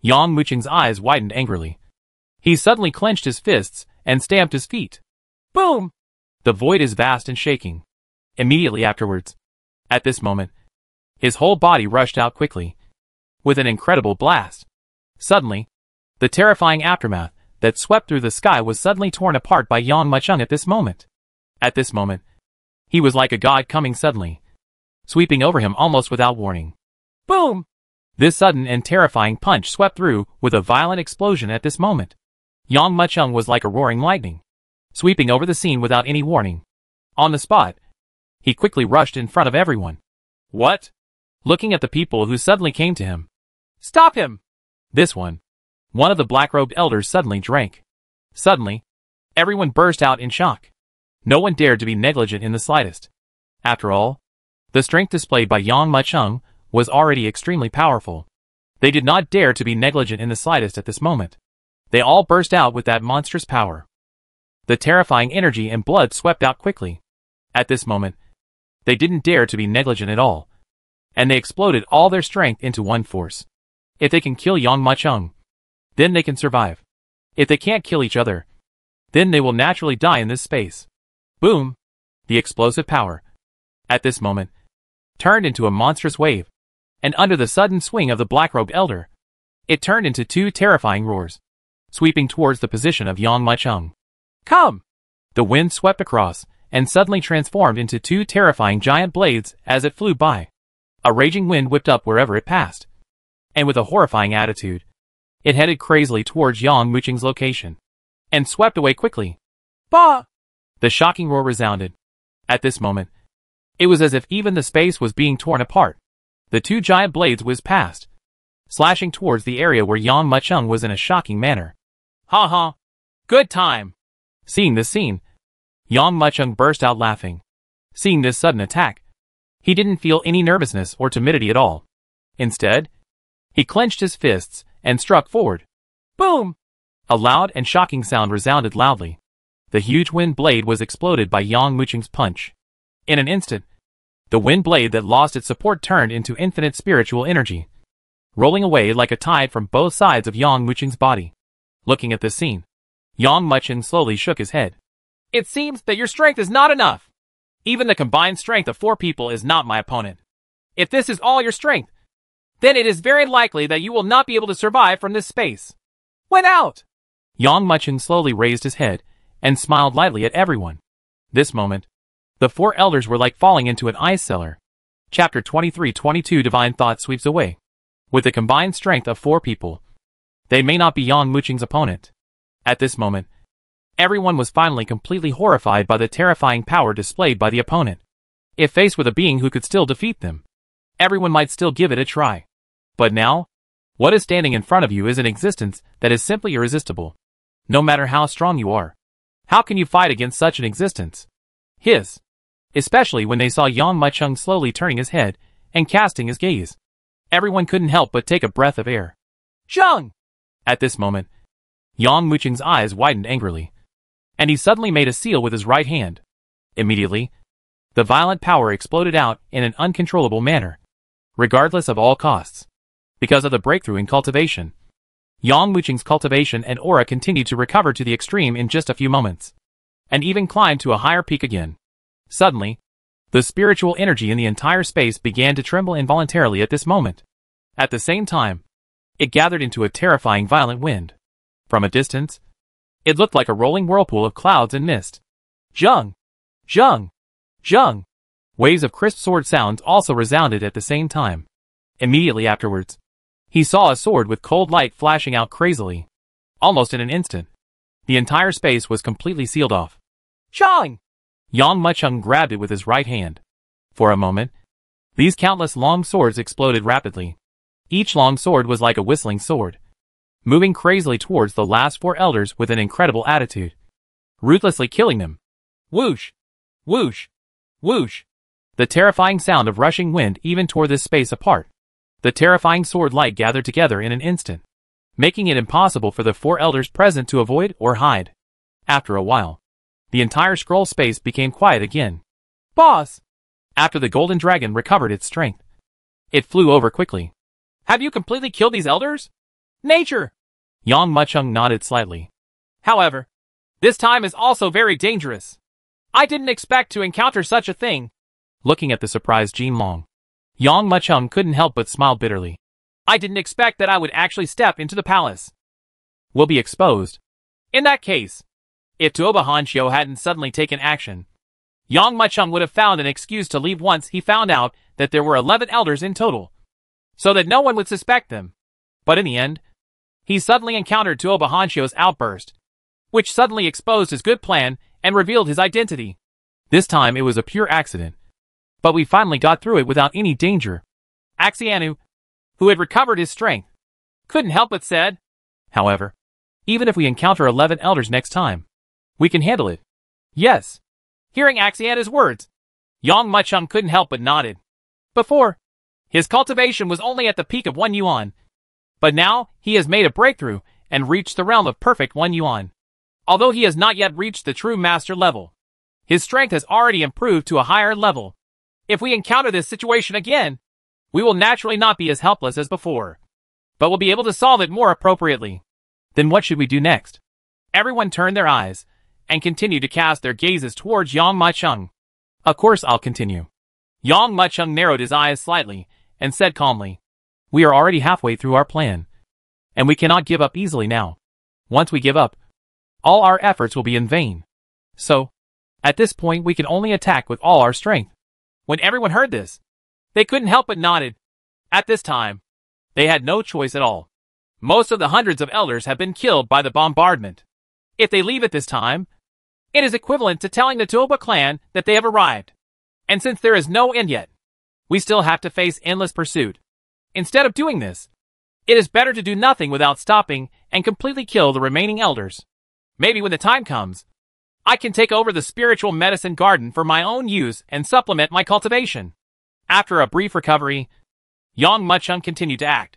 Yang Muqing's eyes widened angrily. He suddenly clenched his fists and stamped his feet. Boom! The void is vast and shaking. Immediately afterwards, at this moment, his whole body rushed out quickly, with an incredible blast. Suddenly, the terrifying aftermath that swept through the sky was suddenly torn apart by Yang Muqing at this moment. At this moment, he was like a god coming suddenly, sweeping over him almost without warning. Boom! This sudden and terrifying punch swept through with a violent explosion at this moment. Yang Muqing was like a roaring lightning, sweeping over the scene without any warning. On the spot, he quickly rushed in front of everyone. What? Looking at the people who suddenly came to him. Stop him! This one of the black-robed elders suddenly drank. Suddenly, everyone burst out in shock. No one dared to be negligent in the slightest. After all, the strength displayed by Yang Muqing was already extremely powerful. They did not dare to be negligent in the slightest at this moment. They all burst out with that monstrous power. The terrifying energy and blood swept out quickly. At this moment, they didn't dare to be negligent at all, and they exploded all their strength into one force. If they can kill Yang Muqing, then they can survive. If they can't kill each other, then they will naturally die in this space. Boom! The explosive power, at this moment, turned into a monstrous wave, and under the sudden swing of the black-robed elder, it turned into two terrifying roars, sweeping towards the position of Yang Muqing. Come! The wind swept across, and suddenly transformed into two terrifying giant blades as it flew by. A raging wind whipped up wherever it passed, and with a horrifying attitude, it headed crazily towards Yang Muqing's location, and swept away quickly. Bah! The shocking roar resounded. At this moment, it was as if even the space was being torn apart. The two giant blades whizzed past, slashing towards the area where Yang Muchung was in a shocking manner. Ha ha! Good time! Seeing this scene, Yang Muchung burst out laughing. Seeing this sudden attack, he didn't feel any nervousness or timidity at all. Instead, he clenched his fists and struck forward. Boom! A loud and shocking sound resounded loudly. The huge wind blade was exploded by Yang Muchung's punch. In an instant, the wind blade that lost its support turned into infinite spiritual energy, rolling away like a tide from both sides of Yang Muchung's body. Looking at this scene, Yang Muchung slowly shook his head. It seems that your strength is not enough. Even the combined strength of 4 people is not my opponent. If this is all your strength, then it is very likely that you will not be able to survive from this space. Went out! Yang Muchung slowly raised his head and smiled lightly at everyone. This moment, the 4 elders were like falling into an ice cellar. Chapter 2322 Divine Thought sweeps away. With the combined strength of 4 people, they may not be Yang Muchung's opponent. At this moment, everyone was finally completely horrified by the terrifying power displayed by the opponent. If faced with a being who could still defeat them, everyone might still give it a try. But now, what is standing in front of you is an existence that is simply irresistible. No matter how strong you are, how can you fight against such an existence? Especially when they saw Yang Muchung slowly turning his head and casting his gaze. Everyone couldn't help but take a breath of air. Zheng! At this moment, Yang Muchung's eyes widened angrily, and he suddenly made a seal with his right hand. Immediately, the violent power exploded out in an uncontrollable manner, regardless of all costs. Because of the breakthrough in cultivation, Yang Muchung's cultivation and aura continued to recover to the extreme in just a few moments, and even climbed to a higher peak again. Suddenly, the spiritual energy in the entire space began to tremble involuntarily at this moment. At the same time, it gathered into a terrifying violent wind. From a distance, it looked like a rolling whirlpool of clouds and mist. Zheng! Zheng! Zheng! Waves of crisp sword sounds also resounded at the same time. Immediately afterwards, he saw a sword with cold light flashing out crazily. Almost in an instant, the entire space was completely sealed off. Zheng! Yang Muchung grabbed it with his right hand. For a moment, these countless long swords exploded rapidly. Each long sword was like a whistling sword, moving crazily towards the last 4 elders with an incredible attitude, ruthlessly killing them. Whoosh! Whoosh! Whoosh! The terrifying sound of rushing wind even tore this space apart. The terrifying sword light gathered together in an instant, making it impossible for the 4 elders present to avoid or hide. After a while, the entire scroll space became quiet again. Boss! After the golden dragon recovered its strength, it flew over quickly. Have you completely killed these elders? Nature! Yang Muchung nodded slightly. However, this time is also very dangerous. I didn't expect to encounter such a thing. Looking at the surprised Jinlong, Yang Muchung couldn't help but smile bitterly. I didn't expect that I would actually step into the palace. Will be exposed. In that case, if Tuoba Hanshio hadn't suddenly taken action, Yang Muchung would have found an excuse to leave once he found out that there were 11 elders in total, so that no one would suspect them. But in the end, he suddenly encountered Tuoba Hanshio's outburst, which suddenly exposed his good plan and revealed his identity. This time it was a pure accident, but we finally got through it without any danger. Axianu, who had recovered his strength, couldn't help but said, however, even if we encounter 11 elders next time, we can handle it. Yes. Hearing Axiana's words, Yang Muchung couldn't help but nodded. Before, his cultivation was only at the peak of 1 yuan, but now he has made a breakthrough and reached the realm of perfect 1 yuan. Although he has not yet reached the true master level, his strength has already improved to a higher level. If we encounter this situation again, we will naturally not be as helpless as before, but will be able to solve it more appropriately. Then what should we do next? Everyone turned their eyes and continued to cast their gazes towards Yang Muchung. Of course I'll continue. Yang Muchung narrowed his eyes slightly and said calmly, we are already halfway through our plan, and we cannot give up easily now. Once we give up, all our efforts will be in vain. So, at this point we can only attack with all our strength. When everyone heard this, they couldn't help but nodded. At this time, they had no choice at all. Most of the hundreds of elders have been killed by the bombardment. If they leave at this time, it is equivalent to telling the Tuoba clan that they have arrived. And since there is no end yet, we still have to face endless pursuit. Instead of doing this, It is better to do nothing without stopping and completely kill the remaining elders. Maybe when the time comes, I can take over the spiritual medicine garden for my own use and supplement my cultivation. After a brief recovery, Yang Muchung continued to act.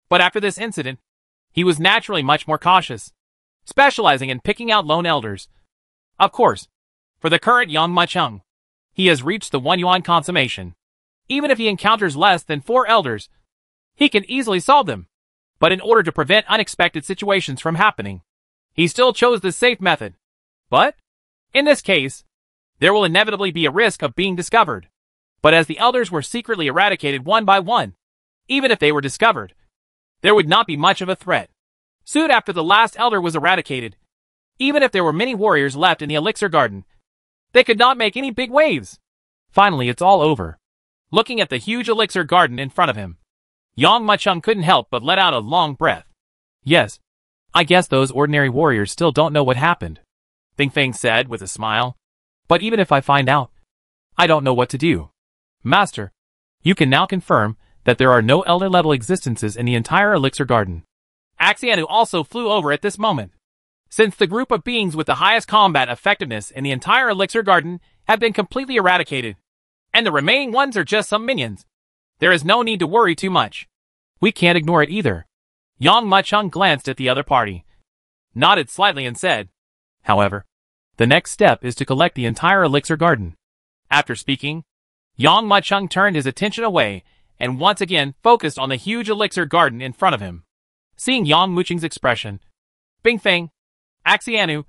But after this incident, he was naturally much more cautious, specializing in picking out lone elders. Of course, for the current Yang Muchung, he has reached the 1 yuan consummation. Even if he encounters less than 4 elders, he can easily solve them. But in order to prevent unexpected situations from happening, he still chose this safe method. But, in this case, there will inevitably be a risk of being discovered. But as the elders were secretly eradicated one by one, even if they were discovered, there would not be much of a threat. Soon after the last elder was eradicated, even if there were many warriors left in the elixir garden, they could not make any big waves. Finally, it's all over. Looking at the huge elixir garden in front of him, Yang Muchung couldn't help but let out a long breath. Yes, I guess those ordinary warriors still don't know what happened, Bing Feng said with a smile. But even if I find out, I don't know what to do. Master, you can now confirm that there are no elder-level existences in the entire elixir garden. Axianu also flew over at this moment. Since the group of beings with the highest combat effectiveness in the entire elixir garden have been completely eradicated, and the remaining ones are just some minions, there is no need to worry too much. We can't ignore it either. Yang Muchung glanced at the other party, nodded slightly and said, however, the next step is to collect the entire elixir garden. After speaking, Yang Muchung turned his attention away and once again focused on the huge elixir garden in front of him. Seeing Yang Muchung's expression, Bing Feng, Axianu,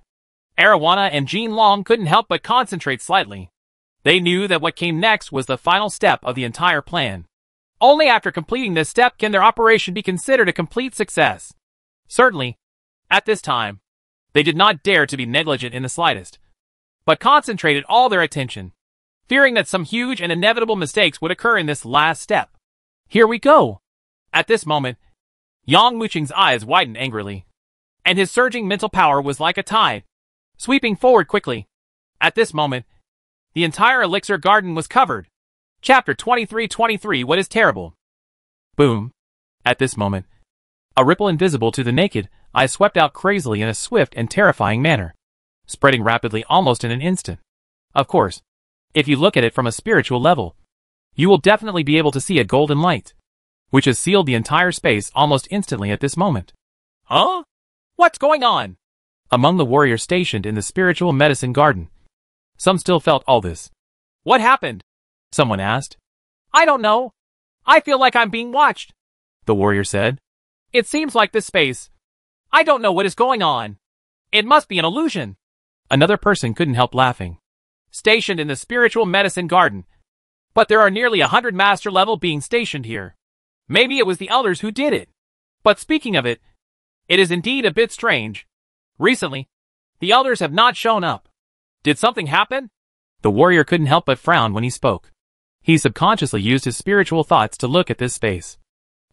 Arowana and Jin Long couldn't help but concentrate slightly. They knew that what came next was the final step of the entire plan. Only after completing this step can their operation be considered a complete success. Certainly, at this time, they did not dare to be negligent in the slightest, but concentrated all their attention, fearing that some huge and inevitable mistakes would occur in this last step. Here we go! At this moment, Yang Muchung's eyes widened angrily, and his surging mental power was like a tide, sweeping forward quickly. At this moment, the entire elixir garden was covered. Chapter 2323 What is Terrible? Boom. At this moment, a ripple invisible to the naked eye swept out crazily in a swift and terrifying manner, spreading rapidly almost in an instant. Of course, if you look at it from a spiritual level, you will definitely be able to see a golden light, which has sealed the entire space almost instantly at this moment. Huh? What's going on? Among the warriors stationed in the spiritual medicine garden, some still felt all this. What happened? Someone asked. I don't know. I feel like I'm being watched, the warrior said. It seems like this space. I don't know what is going on. It must be an illusion. Another person couldn't help laughing. Stationed in the spiritual medicine garden, but there are nearly 100 master-level beings stationed here. Maybe it was the elders who did it. But speaking of it, it is indeed a bit strange. Recently, the elders have not shown up. Did something happen? The warrior couldn't help but frown when he spoke. He subconsciously used his spiritual thoughts to look at this space,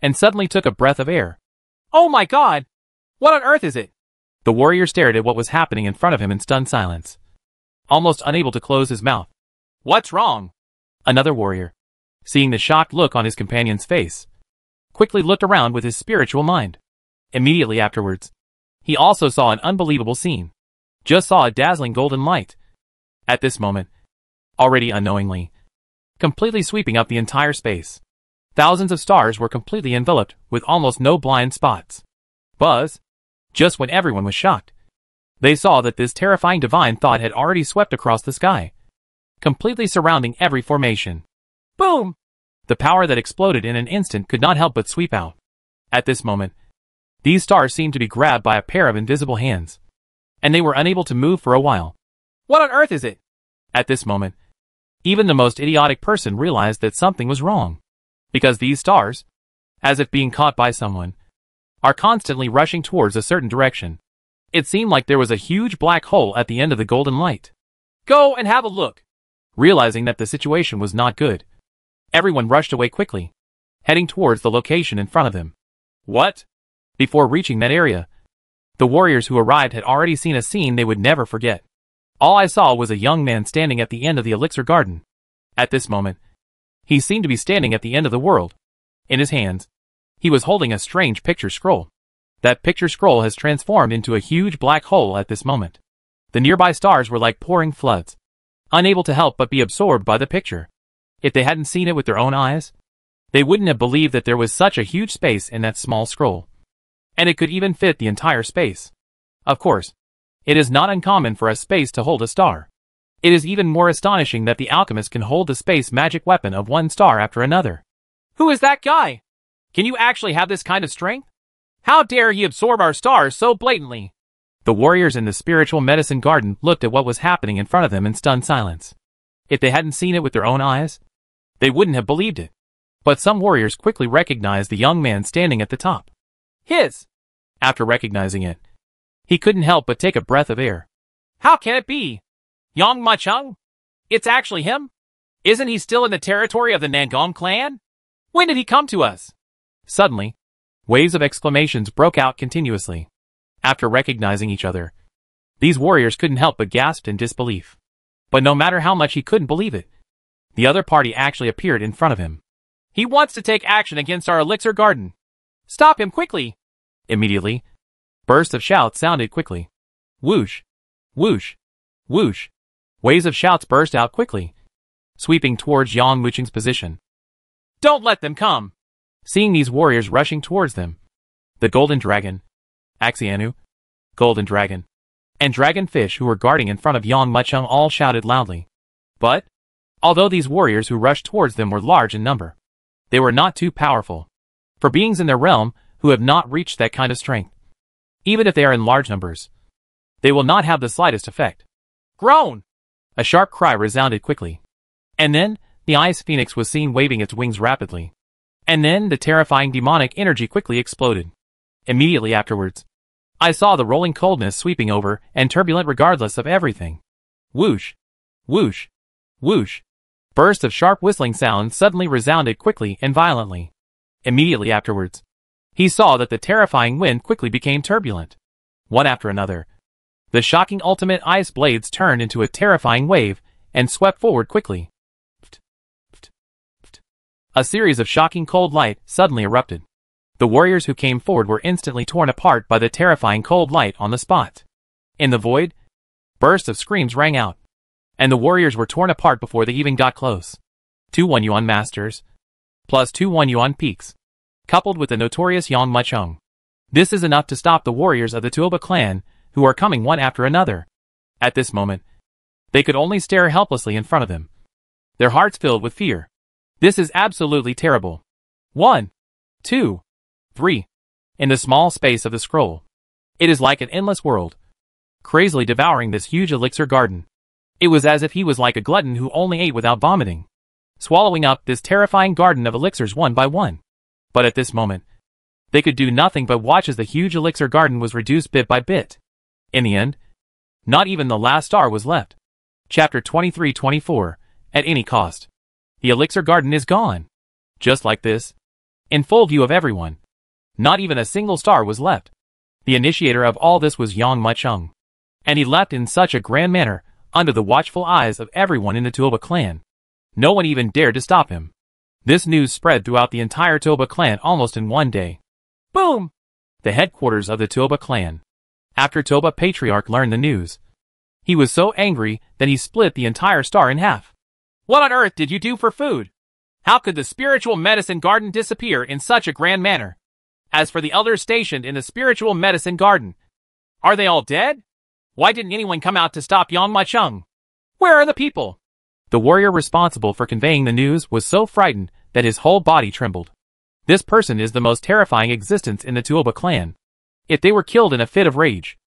and suddenly took a breath of air. Oh my god! What on earth is it? The warrior stared at what was happening in front of him in stunned silence, almost unable to close his mouth. What's wrong? Another warrior, seeing the shocked look on his companion's face, quickly looked around with his spiritual mind. Immediately afterwards, he also saw an unbelievable scene. Just saw a dazzling golden light. At this moment, already unknowingly, completely sweeping up the entire space. Thousands of stars were completely enveloped with almost no blind spots. Buzz! Just when everyone was shocked, they saw that this terrifying divine thought had already swept across the sky, completely surrounding every formation. Boom! The power that exploded in an instant could not help but sweep out. At this moment, these stars seemed to be grabbed by a pair of invisible hands, and they were unable to move for a while. What on earth is it? At this moment, even the most idiotic person realized that something was wrong, because these stars, as if being caught by someone, are constantly rushing towards a certain direction. It seemed like there was a huge black hole at the end of the golden light. Go and have a look. Realizing that the situation was not good, everyone rushed away quickly, heading towards the location in front of them. What? Before reaching that area, the warriors who arrived had already seen a scene they would never forget. All I saw was a young man standing at the end of the elixir garden. At this moment, he seemed to be standing at the end of the world. In his hands, He was holding a strange picture scroll. That picture scroll has transformed into a huge black hole at this moment. The nearby stars were like pouring floods, unable to help but be absorbed by the picture. If they hadn't seen it with their own eyes, they wouldn't have believed that there was such a huge space in that small scroll. And it could even fit the entire space. Of course, it is not uncommon for a space to hold a star. It is even more astonishing that the alchemist can hold the space magic weapon of one star after another. Who is that guy? Can you actually have this kind of strength? How dare he absorb our stars so blatantly? The warriors in the spiritual medicine garden looked at what was happening in front of them in stunned silence. If they hadn't seen it with their own eyes, they wouldn't have believed it. But some warriors quickly recognized the young man standing at the top. After recognizing it, he couldn't help but take a breath of air. How can it be? Yang Machung? It's actually him? Isn't he still in the territory of the Nangong clan? When did he come to us? Suddenly, waves of exclamations broke out continuously. After recognizing each other, these warriors couldn't help but gasp in disbelief. But no matter how much he couldn't believe it, the other party actually appeared in front of him. He wants to take action against our elixir garden. Stop him quickly! Immediately, bursts of shouts sounded quickly. Whoosh! Whoosh! Whoosh! Waves of shouts burst out quickly, sweeping towards Yang Muching's position. Don't let them come! Seeing these warriors rushing towards them, the Golden Dragon, Axianu, Golden Dragon, and Dragonfish who were guarding in front of Yang Muchung all shouted loudly. But, although these warriors who rushed towards them were large in number, they were not too powerful. For beings in their realm who have not reached that kind of strength, even if they are in large numbers, they will not have the slightest effect. Groan! A sharp cry resounded quickly. And then, the Ice Phoenix was seen waving its wings rapidly. And then, the terrifying demonic energy quickly exploded. Immediately afterwards, I saw the rolling coldness sweeping over and turbulent regardless of everything. Whoosh! Whoosh! Whoosh! Bursts of sharp whistling sounds suddenly resounded quickly and violently. Immediately afterwards, he saw that the terrifying wind quickly became turbulent. One after another, the shocking ultimate ice blades turned into a terrifying wave and swept forward quickly. A series of shocking cold light suddenly erupted. The warriors who came forward were instantly torn apart by the terrifying cold light on the spot. In the void, bursts of screams rang out, and the warriors were torn apart before they even got close. 2-1 Yuan Masters, plus 2-1 Yuan Peaks, coupled with the notorious Yang Muchung. This is enough to stop the warriors of the Tuoba clan, who are coming one after another. At this moment, they could only stare helplessly in front of them, their hearts filled with fear. This is absolutely terrible. 1, 2, 3. In the small space of the scroll, it is like an endless world, crazily devouring this huge elixir garden. It was as if he was like a glutton who only ate without vomiting, swallowing up this terrifying garden of elixirs one by one. But at this moment, they could do nothing but watch as the huge elixir garden was reduced bit by bit. In the end, not even the last star was left. Chapter 2324, At any cost. The elixir garden is gone. Just like this, in full view of everyone. Not even a single star was left. The initiator of all this was Yang Muchung. And he left in such a grand manner, under the watchful eyes of everyone in the Tuoba clan. No one even dared to stop him. This news spread throughout the entire Tuoba clan almost in one day. Boom! The headquarters of the Tuoba clan. After Tuoba Patriarch learned the news, he was so angry that he split the entire star in half. What on earth did you do for food? How could the spiritual medicine garden disappear in such a grand manner? As for the elders stationed in the spiritual medicine garden, are they all dead? Why didn't anyone come out to stop Yang Muchung? Where are the people? The warrior responsible for conveying the news was so frightened that his whole body trembled. This person is the most terrifying existence in the Tuoba clan. If they were killed in a fit of rage,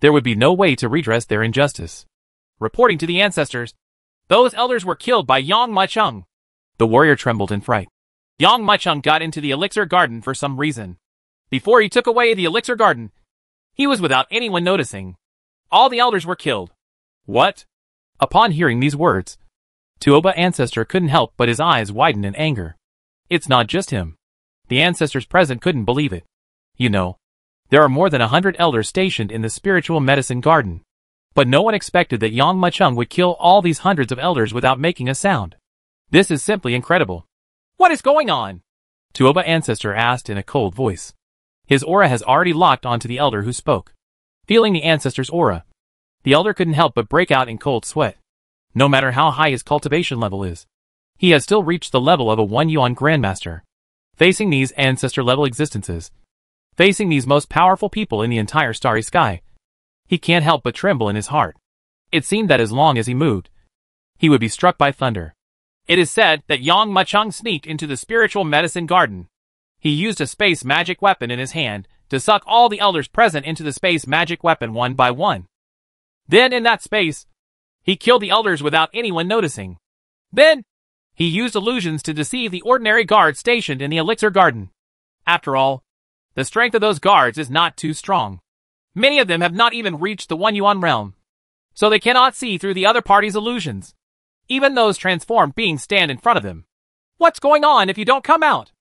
there would be no way to redress their injustice. Reporting to the ancestors, those elders were killed by Yang Muchung. The warrior trembled in fright. Yang Muchung got into the elixir garden for some reason. Before he took away the elixir garden, he was without anyone noticing. All the elders were killed. What? Upon hearing these words, Tuoba ancestor couldn't help but his eyes widened in anger. It's not just him. The ancestors present couldn't believe it. You know, there are more than 100 elders stationed in the spiritual medicine garden. But no one expected that Yang Muchung would kill all these hundreds of elders without making a sound. This is simply incredible. What is going on? Tuoba ancestor asked in a cold voice. His aura has already locked onto the elder who spoke. Feeling the ancestor's aura, the elder couldn't help but break out in cold sweat. No matter how high his cultivation level is, he has still reached the level of a 1 yuan grandmaster. Facing these ancestor-level existences, facing these most powerful people in the entire starry sky, he can't help but tremble in his heart. It seemed that as long as he moved, he would be struck by thunder. It is said that Yang Macheng sneaked into the spiritual medicine garden. He used a space magic weapon in his hand to suck all the elders present into the space magic weapon one by one. Then in that space, he killed the elders without anyone noticing. Then, he used illusions to deceive the ordinary guards stationed in the elixir garden. After all, the strength of those guards is not too strong. Many of them have not even reached the 1 yuan realm, so they cannot see through the other party's illusions. Even those transformed beings stand in front of them. What's going on if you don't come out?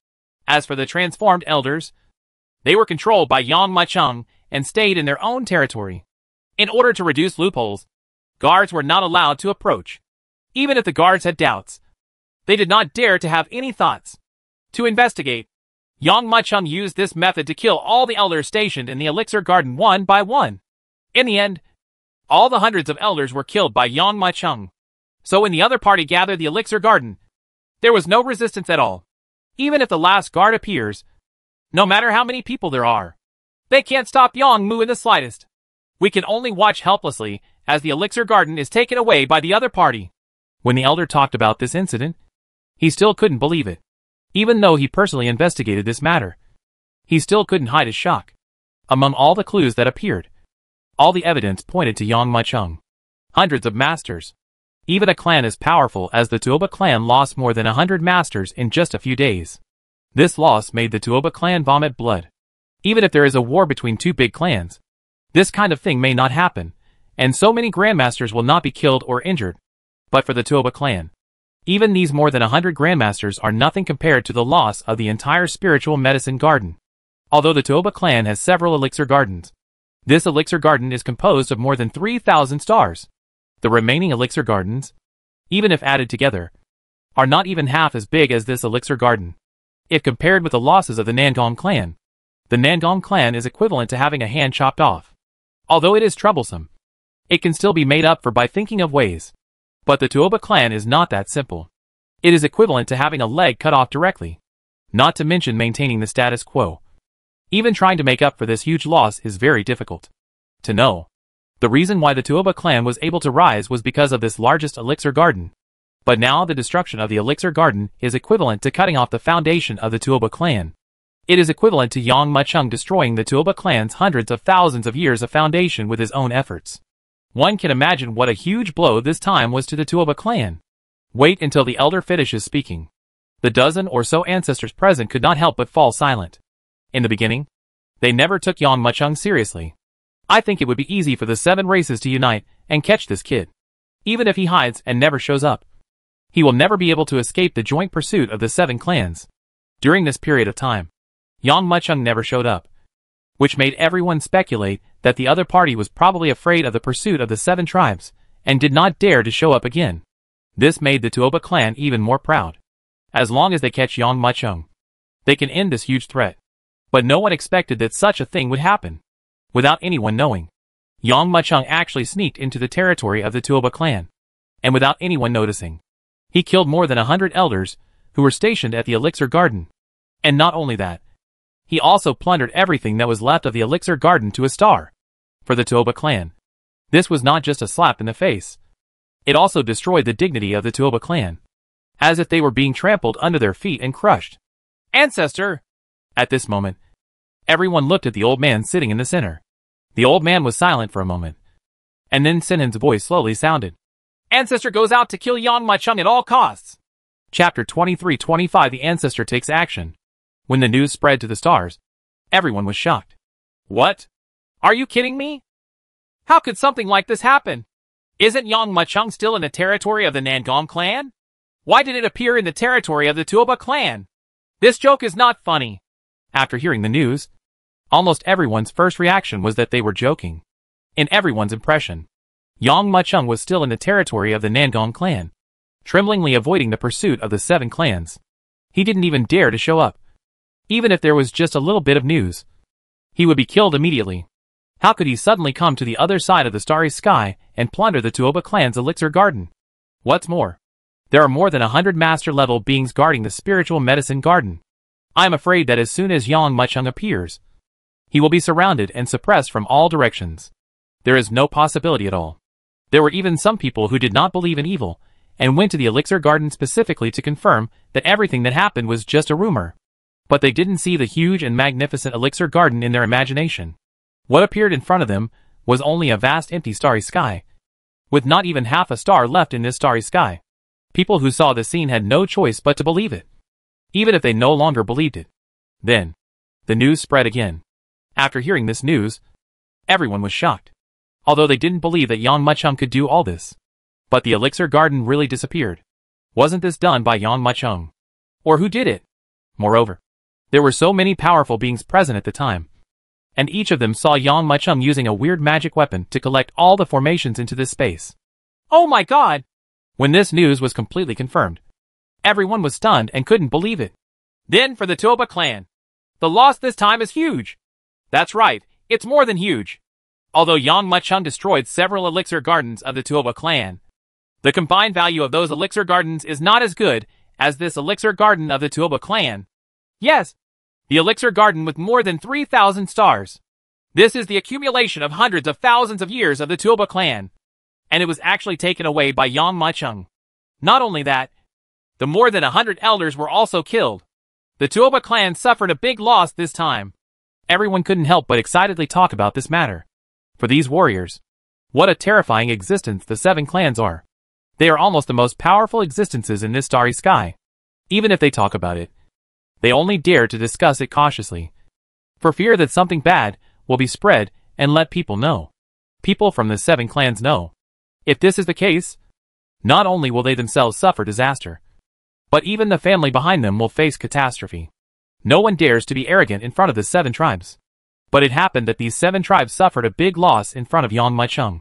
As for the transformed elders, they were controlled by Yang Macheng and stayed in their own territory. In order to reduce loopholes, guards were not allowed to approach. Even if the guards had doubts, they did not dare to have any thoughts. To investigate, Yang Macheng used this method to kill all the elders stationed in the elixir garden one by one. In the end, all the hundreds of elders were killed by Yang Macheng. So when the other party gathered the elixir garden, there was no resistance at all. Even if the last guard appears, no matter how many people there are, they can't stop Yang Mu in the slightest. We can only watch helplessly as the elixir garden is taken away by the other party. When the elder talked about this incident, he still couldn't believe it. Even though he personally investigated this matter, he still couldn't hide his shock. Among all the clues that appeared, all the evidence pointed to Yang Macheng. Hundreds of masters. Even a clan as powerful as the Tuoba clan lost more than 100 masters in just a few days. This loss made the Tuoba clan vomit blood. Even if there is a war between two big clans, this kind of thing may not happen, and so many grandmasters will not be killed or injured. But for the Tuoba clan, even these more than 100 grandmasters are nothing compared to the loss of the entire spiritual medicine garden. Although the Tuoba clan has several elixir gardens, this elixir garden is composed of more than 3,000 stars. The remaining elixir gardens, even if added together, are not even half as big as this elixir garden. If compared with the losses of the Nangong clan, the Nangong clan is equivalent to having a hand chopped off. Although it is troublesome, it can still be made up for by thinking of ways. But the Tuoba clan is not that simple. It is equivalent to having a leg cut off directly, not to mention maintaining the status quo. Even trying to make up for this huge loss is very difficult. To know, the reason why the Tuoba clan was able to rise was because of this largest elixir garden. But now the destruction of the elixir garden is equivalent to cutting off the foundation of the Tuoba clan. It is equivalent to Yang Macheng destroying the Tuoba clan's hundreds of thousands of years of foundation with his own efforts. One can imagine what a huge blow this time was to the Tuoba clan. Wait until the elder finishes speaking. The dozen or so ancestors present could not help but fall silent. In the beginning, they never took Yang Macheng seriously. I think it would be easy for the 7 races to unite and catch this kid. Even if he hides and never shows up, he will never be able to escape the joint pursuit of the 7 clans. During this period of time, Yang Macheng never showed up, which made everyone speculate that the other party was probably afraid of the pursuit of the 7 tribes and did not dare to show up again. This made the Tuoba clan even more proud. As long as they catch Yang Macheng, they can end this huge threat. But no one expected that such a thing would happen. Without anyone knowing, Yang Macheng actually sneaked into the territory of the Tuoba clan. And without anyone noticing, he killed more than 100 elders who were stationed at the elixir garden. And not only that, he also plundered everything that was left of the elixir garden to a star. For the Tuoba clan, this was not just a slap in the face. It also destroyed the dignity of the Tuoba clan, as if they were being trampled under their feet and crushed. Ancestor! At this moment, everyone looked at the old man sitting in the center. The old man was silent for a moment, and then Sinen's voice slowly sounded. Ancestor goes out to kill Yang Macheng at all costs. Chapter 2325 The Ancestor Takes Action. When the news spread to the stars, everyone was shocked. What? Are you kidding me? How could something like this happen? Isn't Yang Macheng still in the territory of the Nangong clan? Why did it appear in the territory of the Tuoba clan? This joke is not funny. After hearing the news, almost everyone's first reaction was that they were joking. In everyone's impression, Yang Macheng was still in the territory of the Nangong clan, tremblingly avoiding the pursuit of the 7 clans. He didn't even dare to show up. Even if there was just a little bit of news, he would be killed immediately. How could he suddenly come to the other side of the starry sky and plunder the Tuoba clan's elixir garden? What's more, there are more than 100 master-level beings guarding the spiritual medicine garden. I am afraid that as soon as Yang Muchung appears, he will be surrounded and suppressed from all directions. There is no possibility at all. There were even some people who did not believe in evil, and went to the elixir garden specifically to confirm that everything that happened was just a rumor. But they didn't see the huge and magnificent elixir garden in their imagination. What appeared in front of them was only a vast empty starry sky, with not even half a star left in this starry sky. People who saw the scene had no choice but to believe it, even if they no longer believed it. Then, the news spread again. After hearing this news, everyone was shocked, although they didn't believe that Yang Muchung could do all this. But the elixir garden really disappeared. Wasn't this done by Yang Muchung? Or who did it? Moreover, there were so many powerful beings present at the time, and each of them saw Yang Muchung using a weird magic weapon to collect all the formations into this space. Oh my god! When this news was completely confirmed, everyone was stunned and couldn't believe it. Then for the Tuoba clan, the loss this time is huge. That's right, it's more than huge. Although Yang Muchung destroyed several elixir gardens of the Tuoba clan, the combined value of those elixir gardens is not as good as this elixir garden of the Tuoba clan. Yes, the elixir garden with more than 3,000 stars. This is the accumulation of hundreds of thousands of years of the Tuoba clan, and it was actually taken away by Yang Muchung. Not only that, the more than 100 elders were also killed. The Tuoba clan suffered a big loss this time. Everyone couldn't help but excitedly talk about this matter. For these warriors, what a terrifying existence the 7 clans are. They are almost the most powerful existences in this starry sky. Even if they talk about it, they only dare to discuss it cautiously, for fear that something bad will be spread and let people know. People from the 7 clans know. If this is the case, not only will they themselves suffer disaster, but even the family behind them will face catastrophe. No one dares to be arrogant in front of the 7 tribes. But it happened that these 7 tribes suffered a big loss in front of Yang Muchung.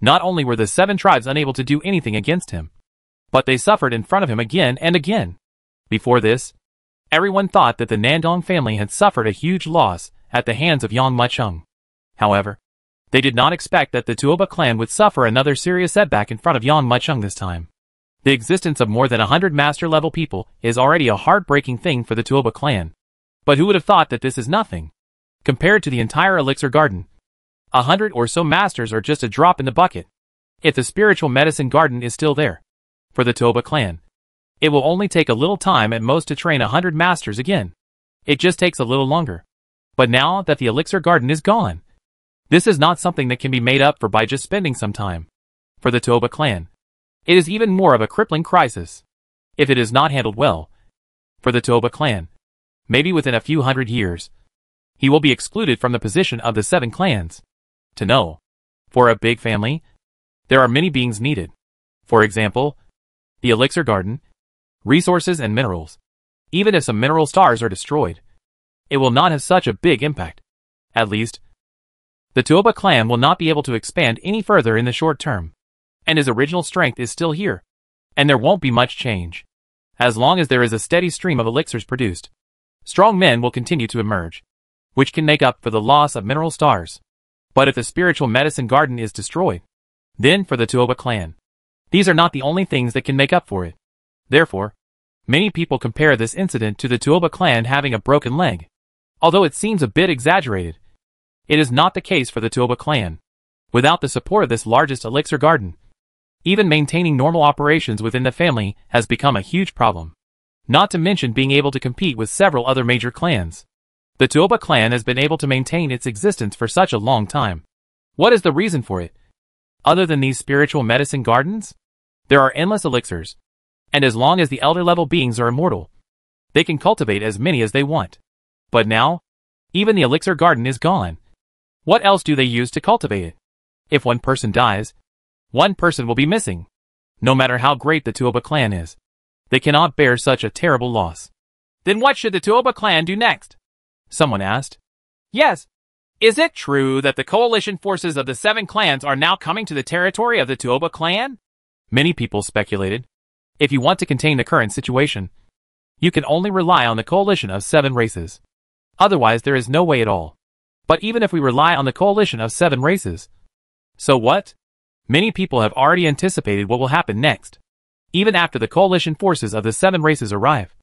Not only were the 7 tribes unable to do anything against him, but they suffered in front of him again and again. Before this, everyone thought that the Nandong family had suffered a huge loss at the hands of Yang Muchung. However, they did not expect that the Tuoba clan would suffer another serious setback in front of Yang Muchung this time. The existence of more than 100 master-level people is already a heartbreaking thing for the Tuoba clan. But who would have thought that this is nothing compared to the entire elixir garden? 100 or so masters are just a drop in the bucket. If the spiritual medicine garden is still there, for the Tuoba clan, it will only take a little time at most to train 100 masters again. It just takes a little longer. But now that the elixir garden is gone, this is not something that can be made up for by just spending some time. For the Tuoba clan, it is even more of a crippling crisis. If it is not handled well, for the Tuoba clan, maybe within a few hundred years, he will be excluded from the position of the 7 clans. To know, for a big family, there are many beings needed. For example, the elixir garden, resources and minerals. Even if some mineral stars are destroyed, it will not have such a big impact. At least, the Tuoba clan will not be able to expand any further in the short term, and his original strength is still here, and there won't be much change. As long as there is a steady stream of elixirs produced, strong men will continue to emerge, which can make up for the loss of mineral stars. But if the spiritual medicine garden is destroyed, then for the Tuoba clan, these are not the only things that can make up for it. Therefore, many people compare this incident to the Tuoba clan having a broken leg. Although it seems a bit exaggerated, it is not the case for the Tuoba clan. Without the support of this largest elixir garden, even maintaining normal operations within the family has become a huge problem. Not to mention being able to compete with several other major clans. The Tuoba clan has been able to maintain its existence for such a long time. What is the reason for it? Other than these spiritual medicine gardens? There are endless elixirs, and as long as the elder level beings are immortal, they can cultivate as many as they want. But now, even the elixir garden is gone. What else do they use to cultivate it? If one person dies, one person will be missing. No matter how great the Tuoba clan is, they cannot bear such a terrible loss. Then what should the Tuoba clan do next? Someone asked. Yes. Is it true that the coalition forces of the 7 clans are now coming to the territory of the Tuoba clan? Many people speculated. If you want to contain the current situation, You can only rely on the coalition of 7 races. Otherwise there is no way at all. But even if we rely on the coalition of 7 races, so what? Many people have already anticipated what will happen next, even after the coalition forces of the 7 races arrive.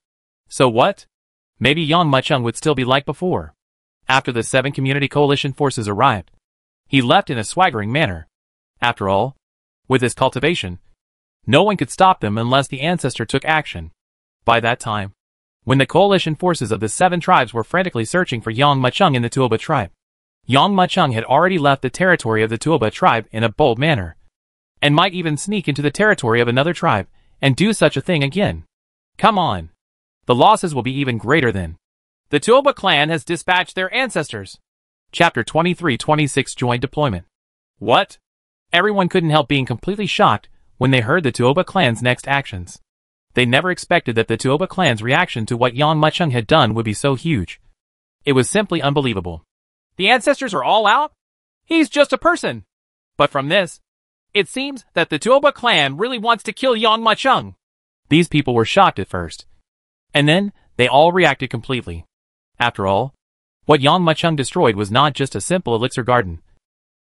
So what? Maybe Yang Muchung would still be like before. After the 7 community coalition forces arrived, he left in a swaggering manner. After all, with his cultivation, no one could stop them unless the ancestor took action. By that time, when the coalition forces of the 7 tribes were frantically searching for Yang Muchung in the Tuoba tribe, Yang Muchung had already left the territory of the Tuoba tribe in a bold manner, and might even sneak into the territory of another tribe and do such a thing again. Come on. The losses will be even greater then. The Tuoba clan has dispatched their ancestors. Chapter 2326 Joint Deployment. What? Everyone couldn't help being completely shocked when they heard the Tuoba clan's next actions. They never expected that the Tuoba clan's reaction to what Yang Muchung had done would be so huge. It was simply unbelievable. The ancestors are all out? He's just a person. But from this, it seems that the Tuoba clan really wants to kill Yang Muchung. These people were shocked at first. And then, they all reacted completely. After all, what Yang Muchung destroyed was not just a simple elixir garden,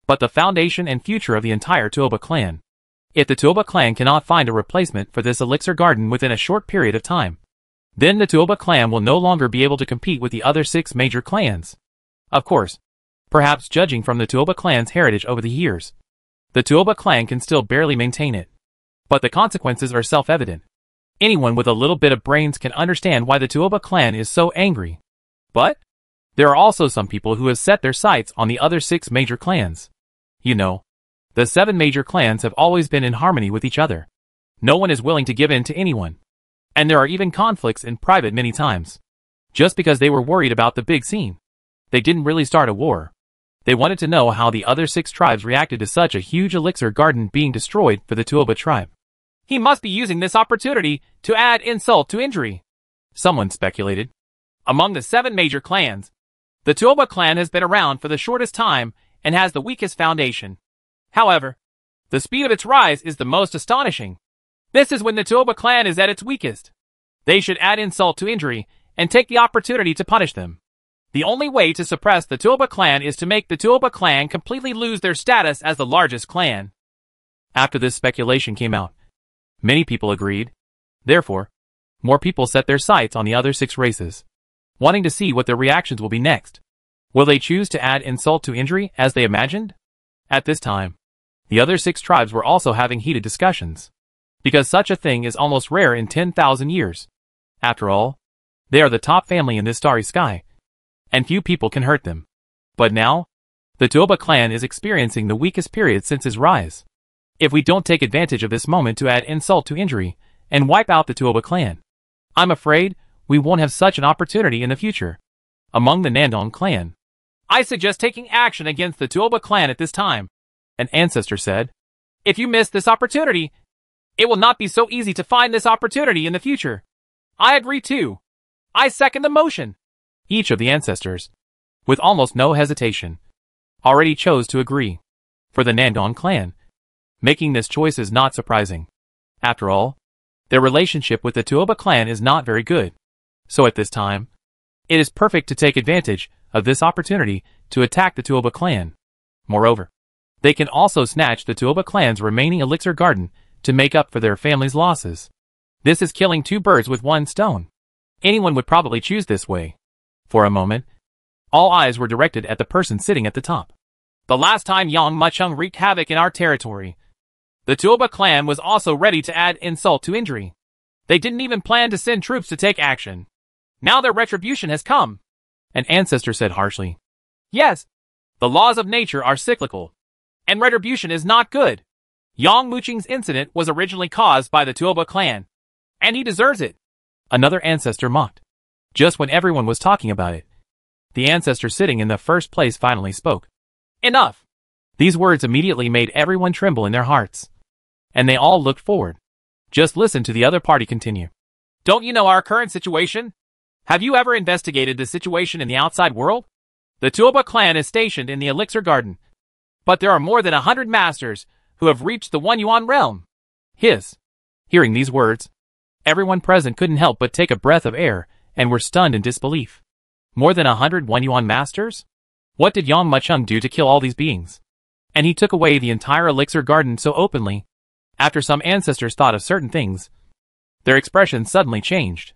but the foundation and future of the entire Tuoba clan. If the Tuoba clan cannot find a replacement for this elixir garden within a short period of time, then the Tuoba clan will no longer be able to compete with the other 6 major clans. Of course, perhaps judging from the Tuoba clan's heritage over the years, the Tuoba clan can still barely maintain it. But the consequences are self-evident. Anyone with a little bit of brains can understand why the Tuoba clan is so angry. But there are also some people who have set their sights on the other 6 major clans. You know, the 7 major clans have always been in harmony with each other. No one is willing to give in to anyone. And there are even conflicts in private many times. Just because they were worried about the big scene, they didn't really start a war. They wanted to know how the other 6 tribes reacted to such a huge elixir garden being destroyed for the Tuoba tribe. He must be using this opportunity to add insult to injury, someone speculated. Among the 7 major clans, the Tuoba clan has been around for the shortest time and has the weakest foundation. However, the speed of its rise is the most astonishing. This is when the Tuoba clan is at its weakest. They should add insult to injury and take the opportunity to punish them. The only way to suppress the Tuoba clan is to make the Tuoba clan completely lose their status as the largest clan. After this speculation came out, many people agreed. Therefore, more people set their sights on the other 6 races, wanting to see what their reactions will be next. Will they choose to add insult to injury as they imagined? At this time, the other 6 tribes were also having heated discussions, because such a thing is almost rare in 10,000 years. After all, they are the top family in this starry sky, and few people can hurt them. But now, the Tuoba clan is experiencing the weakest period since its rise. If we don't take advantage of this moment to add insult to injury and wipe out the Tuoba clan, I'm afraid we won't have such an opportunity in the future. Among the Nandong clan, I suggest taking action against the Tuoba clan at this time, an ancestor said. If you miss this opportunity, it will not be so easy to find this opportunity in the future. I agree too. I second the motion. Each of the ancestors, with almost no hesitation, already chose to agree. For the Nandong clan, making this choice is not surprising. After all, their relationship with the Tuoba clan is not very good. So at this time, it is perfect to take advantage of this opportunity to attack the Tuoba clan. Moreover, they can also snatch the Tuoba clan's remaining elixir garden to make up for their family's losses. This is killing 2 birds with 1 stone. Anyone would probably choose this way. For a moment, all eyes were directed at the person sitting at the top. The last time Yang Muchung wreaked havoc in our territory, the Tuoba clan was also ready to add insult to injury. They didn't even plan to send troops to take action. Now their retribution has come, an ancestor said harshly. Yes, the laws of nature are cyclical, and retribution is not good. Yang Muchung's incident was originally caused by the Tuoba clan, and he deserves it, another ancestor mocked. Just when everyone was talking about it, the ancestor sitting in the first place finally spoke. Enough! These words immediately made everyone tremble in their hearts, and they all looked forward. Just listen to the other party continue. Don't you know our current situation? Have you ever investigated the situation in the outside world? The Tuoba clan is stationed in the Elixir Garden, but there are more than 100 masters who have reached the One Yuan realm. Hearing these words, Everyone present couldn't help but take a breath of air and were stunned in disbelief. More than 101 yuan masters? What did Yang Mucheng do to kill all these beings? And he took away the entire elixir garden so openly. After some ancestors thought of certain things, their expressions suddenly changed.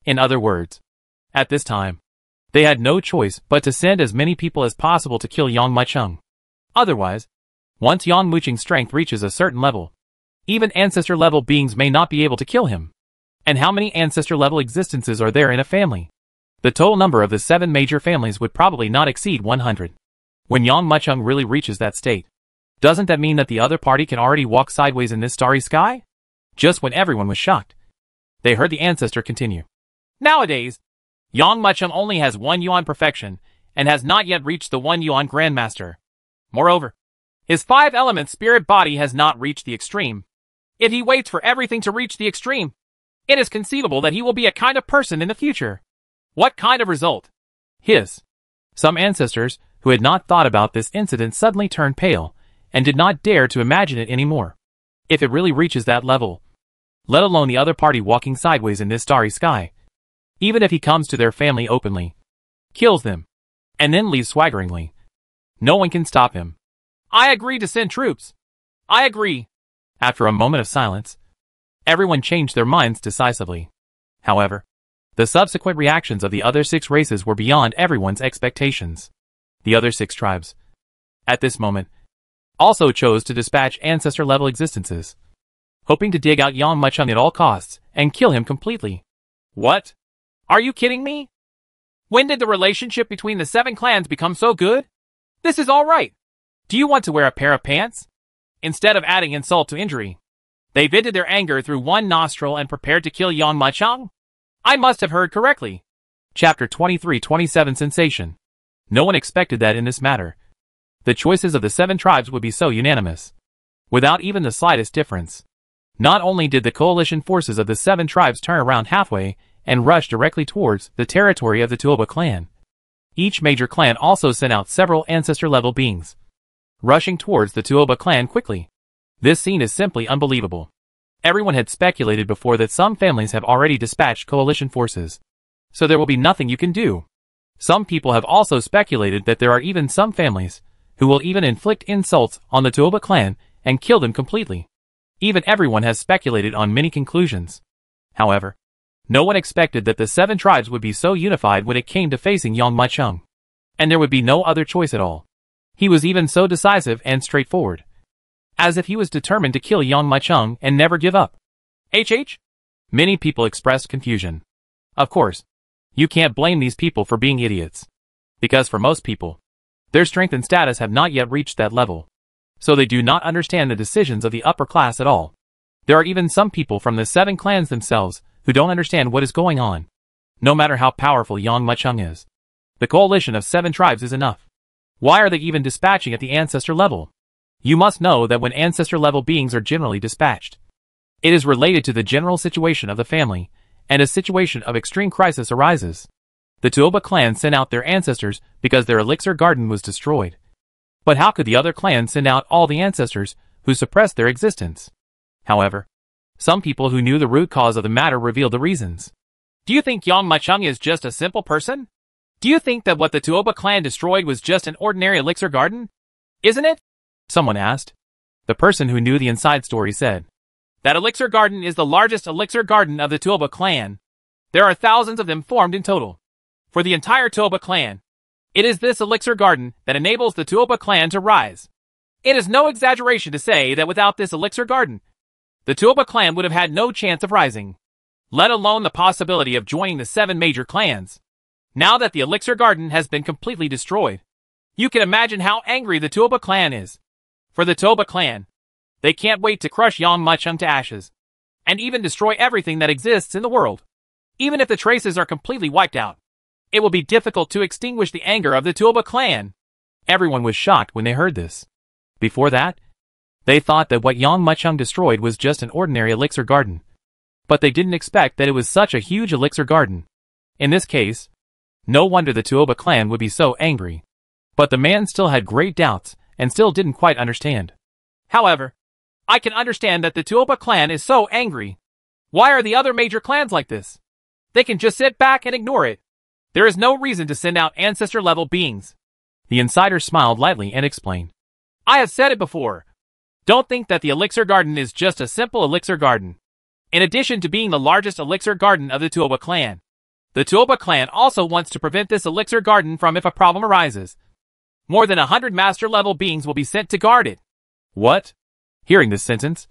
In other words, at this time, they had no choice but to send as many people as possible to kill Yang Mucheng. Otherwise, once Yang Mucheng's strength reaches a certain level, even ancestor-level beings may not be able to kill him. And how many ancestor-level existences are there in a family? The total number of the 7 major families would probably not exceed 100. When Yang Mucheng really reaches that state, doesn't that mean that the other party can already walk sideways in this starry sky? Just when everyone was shocked, they heard the ancestor continue. Nowadays, Yang Mucheng only has 1 yuan perfection and has not yet reached the 1 yuan grandmaster. Moreover, his 5-element spirit body has not reached the extreme. If he waits for everything to reach the extreme, it is conceivable that he will be a kind of person in the future. What kind of result? Some ancestors, who had not thought about this incident, suddenly turned pale, and did not dare to imagine it anymore. If it really reaches that level, let alone the other party walking sideways in this starry sky, even if he comes to their family openly, kills them, and then leaves swaggeringly, no one can stop him. I agree to send troops. I agree. After a moment of silence, everyone changed their minds decisively. However, the subsequent reactions of the other 6 races were beyond everyone's expectations. The other 6 tribes, at this moment, also chose to dispatch ancestor-level existences, hoping to dig out Yang Mucheng at all costs and kill him completely. What? Are you kidding me? When did the relationship between the 7 clans become so good? This is all right. Do you want to wear a pair of pants? Instead of adding insult to injury, they vented their anger through one nostril and prepared to kill Yang Mucheng? I must have heard correctly. Chapter 2327 Sensation. No one expected that in this matter, the choices of the 7 tribes would be so unanimous, without even the slightest difference. Not only did the coalition forces of the 7 tribes turn around halfway and rush directly towards the territory of the Tuoba clan, each major clan also sent out several ancestor-level beings, rushing towards the Tuoba clan quickly. This scene is simply unbelievable. Everyone had speculated before that some families have already dispatched coalition forces, so there will be nothing you can do. Some people have also speculated that there are even some families who will even inflict insults on the Tuoba clan and kill them completely. Even everyone has speculated on many conclusions. However, no one expected that the 7 tribes would be so unified when it came to facing Yang Mucheng, and there would be no other choice at all. He was even so decisive and straightforward, as if he was determined to kill Yang Mucheng and never give up. Many people expressed confusion. Of course, you can't blame these people for being idiots, because for most people, their strength and status have not yet reached that level, so they do not understand the decisions of the upper class at all. There are even some people from the 7 clans themselves who don't understand what is going on. No matter how powerful Yang Mucheng is, the coalition of 7 tribes is enough. Why are they even dispatching at the ancestor level? You must know that when ancestor-level beings are generally dispatched, it is related to the general situation of the family, and a situation of extreme crisis arises. The Tuoba clan sent out their ancestors because their elixir garden was destroyed. But how could the other clans send out all the ancestors who suppressed their existence? However, some people who knew the root cause of the matter revealed the reasons. Do you think Yang Mucheng is just a simple person? Do you think that what the Tuoba clan destroyed was just an ordinary elixir garden? Isn't it? Someone asked. The person who knew the inside story said, that elixir garden is the largest elixir garden of the Tuoba clan. There are thousands of them formed in total. For the entire Tuoba clan, it is this elixir garden that enables the Tuoba clan to rise. It is no exaggeration to say that without this elixir garden, the Tuoba clan would have had no chance of rising, let alone the possibility of joining the 7 major clans. Now that the elixir garden has been completely destroyed, you can imagine how angry the Tuoba clan is. For the Tuoba clan, they can't wait to crush Yang Mucheng to ashes, and even destroy everything that exists in the world. Even if the traces are completely wiped out, it will be difficult to extinguish the anger of the Tuoba clan. Everyone was shocked when they heard this. Before that, they thought that what Yang Mucheng destroyed was just an ordinary elixir garden, but they didn't expect that it was such a huge elixir garden. In this case, no wonder the Tuoba clan would be so angry. But the man still had great doubts, and still didn't quite understand. However, I can understand that the Tuoba clan is so angry. Why are the other major clans like this? They can just sit back and ignore it. There is no reason to send out ancestor-level beings. The insider smiled lightly and explained. I have said it before. Don't think that the Elixir Garden is just a simple Elixir Garden. In addition to being the largest Elixir Garden of the Tuoba clan, the Tuoba clan also wants to prevent this Elixir Garden from if a problem arises. More than 100 master-level beings will be sent to guard it. What? Hearing this sentence,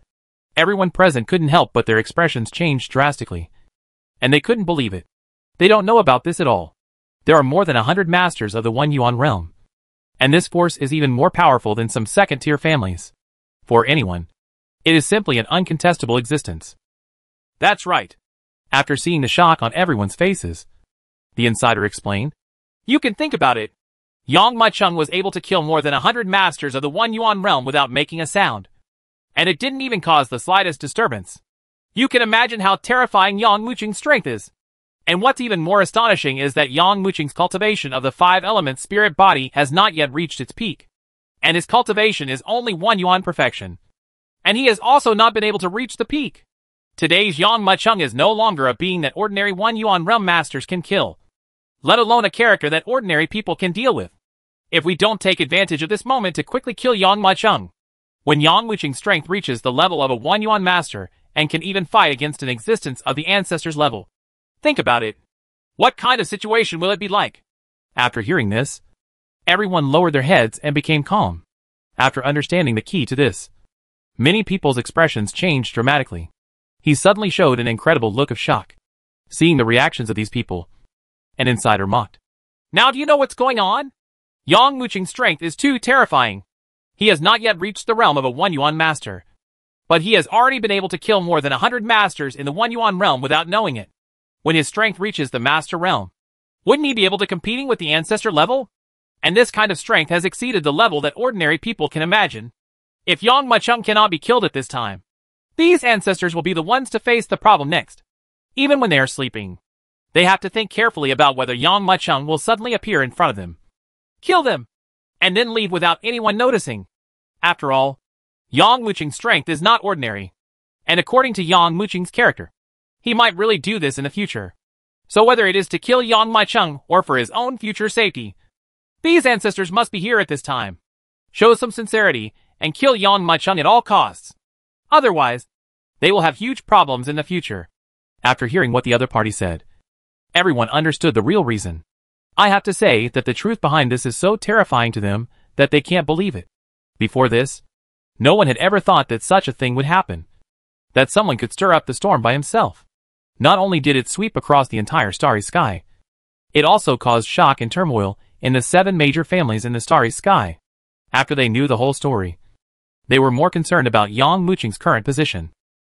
everyone present couldn't help but their expressions changed drastically. And they couldn't believe it. They don't know about this at all. There are more than 100 masters of the One Yuan realm. And this force is even more powerful than some second-tier families. For anyone, it is simply an uncontestable existence. That's right. After seeing the shock on everyone's faces, the insider explained. You can think about it. Yang Macheng was able to kill more than 100 masters of the One Yuan realm without making a sound. And it didn't even cause the slightest disturbance. You can imagine how terrifying Yang Muqing's strength is. And what's even more astonishing is that Yang Muqing's cultivation of the 5-element spirit body has not yet reached its peak. And his cultivation is only 1 yuan perfection. And he has also not been able to reach the peak. Today's Yang Macheng is no longer a being that ordinary 1 yuan realm masters can kill, let alone a character that ordinary people can deal with. If we don't take advantage of this moment to quickly kill Yang Macheng, when Yang Muqing's strength reaches the level of a 1 yuan master and can even fight against an existence of the ancestors level, think about it. What kind of situation will it be like? After hearing this, everyone lowered their heads and became calm. After understanding the key to this, many people's expressions changed dramatically. He suddenly showed an incredible look of shock. Seeing the reactions of these people, an insider mocked. Now do you know what's going on? Yang Muqing's strength is too terrifying. He has not yet reached the realm of a 1 yuan master. But he has already been able to kill more than 100 masters in the 1 yuan realm without knowing it. When his strength reaches the master realm, wouldn't he be able to competing with the ancestor level? And this kind of strength has exceeded the level that ordinary people can imagine. If Yang Macheng cannot be killed at this time, these ancestors will be the ones to face the problem next. Even when they are sleeping, they have to think carefully about whether Yang Macheng will suddenly appear in front of them, kill them, and then leave without anyone noticing. After all, Yang Muqing's strength is not ordinary. And according to Yang Muqing's character, he might really do this in the future. So whether it is to kill Yang Macheng or for his own future safety, these ancestors must be here at this time. Show some sincerity and kill Yang Macheng at all costs. Otherwise, they will have huge problems in the future. After hearing what the other party said, everyone understood the real reason. I have to say that the truth behind this is so terrifying to them that they can't believe it. Before this, no one had ever thought that such a thing would happen. That someone could stir up the storm by himself. Not only did it sweep across the entire starry sky, it also caused shock and turmoil in the 7 major families in the starry sky. After they knew the whole story, they were more concerned about Yang Muqing's current position.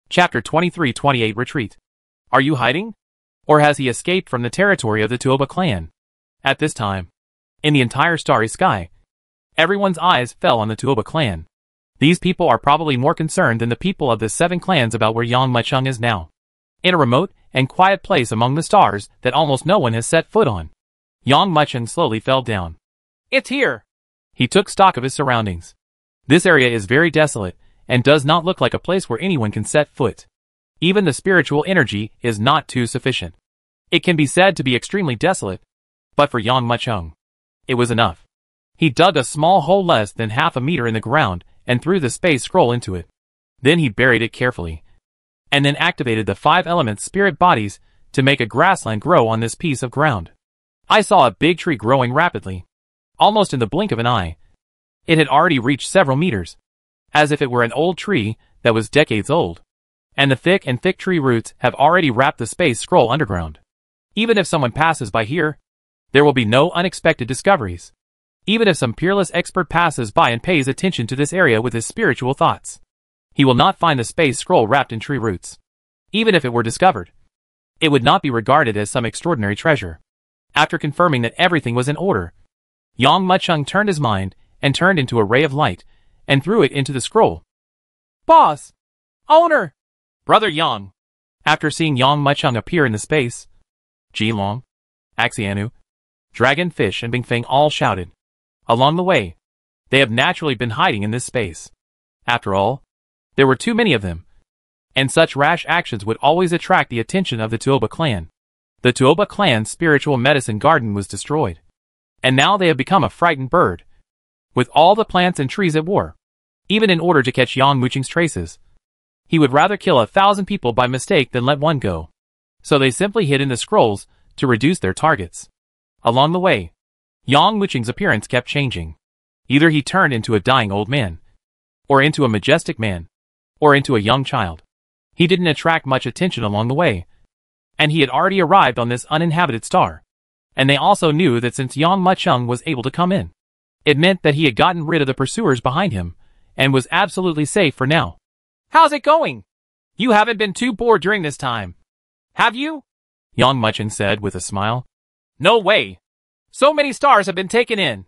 Chapter 2328 Retreat. Are you hiding? Or has he escaped from the territory of the Tuoba clan? At this time, in the entire starry sky, everyone's eyes fell on the Tuoba clan. These people are probably more concerned than the people of the 7 clans about where Yang Macheng is now. In a remote and quiet place among the stars that almost no one has set foot on, Yang Macheng slowly fell down. It's here! He took stock of his surroundings. This area is very desolate and does not look like a place where anyone can set foot. Even the spiritual energy is not too sufficient. It can be said to be extremely desolate, but for Yang Macheng, it was enough. He dug a small hole less than half a meter in the ground and threw the space scroll into it. Then he buried it carefully, and then activated the 5-element spirit bodies to make a grassland grow on this piece of ground. I saw a big tree growing rapidly, almost in the blink of an eye. It had already reached several meters, as if it were an old tree that was decades old. And the thick tree roots have already wrapped the space scroll underground. Even if someone passes by here, there will be no unexpected discoveries. Even if some peerless expert passes by and pays attention to this area with his spiritual thoughts, he will not find the space scroll wrapped in tree roots. Even if it were discovered, it would not be regarded as some extraordinary treasure. After confirming that everything was in order, Yang Macheng turned his mind and turned into a ray of light and threw it into the scroll. Boss! Owner! Brother Yang! After seeing Yang Macheng appear in the space, Jilong, Axianu, Dragonfish and Bingfeng all shouted. Along the way, they have naturally been hiding in this space. After all, there were too many of them. and such rash actions would always attract the attention of the Tuoba clan. The Tuoba clan's spiritual medicine garden was destroyed, and now they have become a frightened bird, with all the plants and trees at war. Even in order to catch Yang Muqing's traces, he would rather kill 1,000 people by mistake than let one go. So they simply hid in the scrolls to reduce their targets. Along the way, Yang Muqing's appearance kept changing. Either he turned into a dying old man, or into a majestic man, or into a young child. He didn't attract much attention along the way, and he had already arrived on this uninhabited star. And they also knew that since Yang Muqing was able to come in, it meant that he had gotten rid of the pursuers behind him, and was absolutely safe for now. "How's it going? You haven't been too bored during this time, have you?" Yang Muqing said with a smile. "No way. So many stars have been taken in,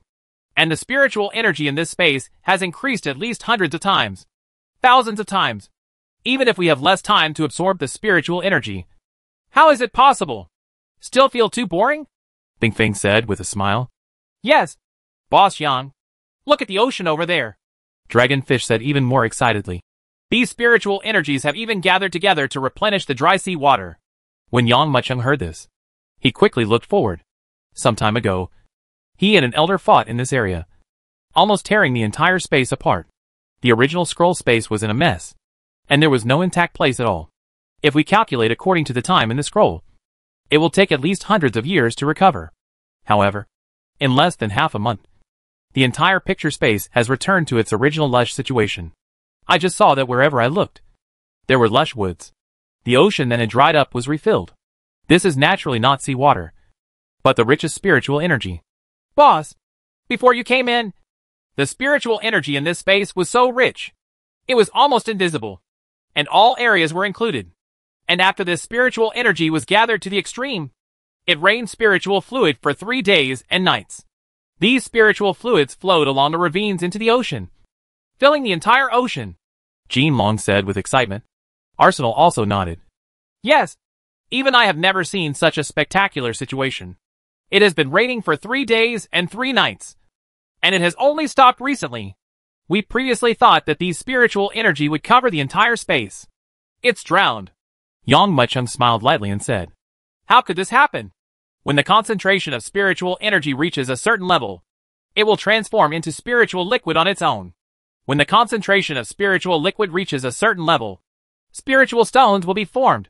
and the spiritual energy in this space has increased at least hundreds of times, thousands of times, even if we have less time to absorb the spiritual energy. How is it possible? Still feel too boring?" Bingfeng said with a smile. "Yes, Boss Yang. Look at the ocean over there," Dragonfish said even more excitedly. "These spiritual energies have even gathered together to replenish the dry sea water." When Yang Muqing heard this, he quickly looked forward. Some time ago, he and an elder fought in this area, almost tearing the entire space apart. The original scroll space was in a mess, and there was no intact place at all. If we calculate according to the time in the scroll, it will take at least hundreds of years to recover. However, in less than half a month, the entire picture space has returned to its original lush situation. I just saw that wherever I looked, there were lush woods. The ocean that had dried up was refilled. This is naturally not seawater, but the richest spiritual energy. Boss, before you came in, the spiritual energy in this space was so rich. It was almost invisible, and all areas were included. And after this spiritual energy was gathered to the extreme, it rained spiritual fluid for 3 days and nights. These spiritual fluids flowed along the ravines into the ocean, filling the entire ocean, Jean Long said with excitement. Arsenal also nodded. Yes, even I have never seen such a spectacular situation. It has been raining for 3 days and 3 nights, and it has only stopped recently. We previously thought that these spiritual energy would cover the entire space. It's drowned. Yang Muqing smiled lightly and said, "How could this happen? When the concentration of spiritual energy reaches a certain level, it will transform into spiritual liquid on its own. When the concentration of spiritual liquid reaches a certain level, spiritual stones will be formed.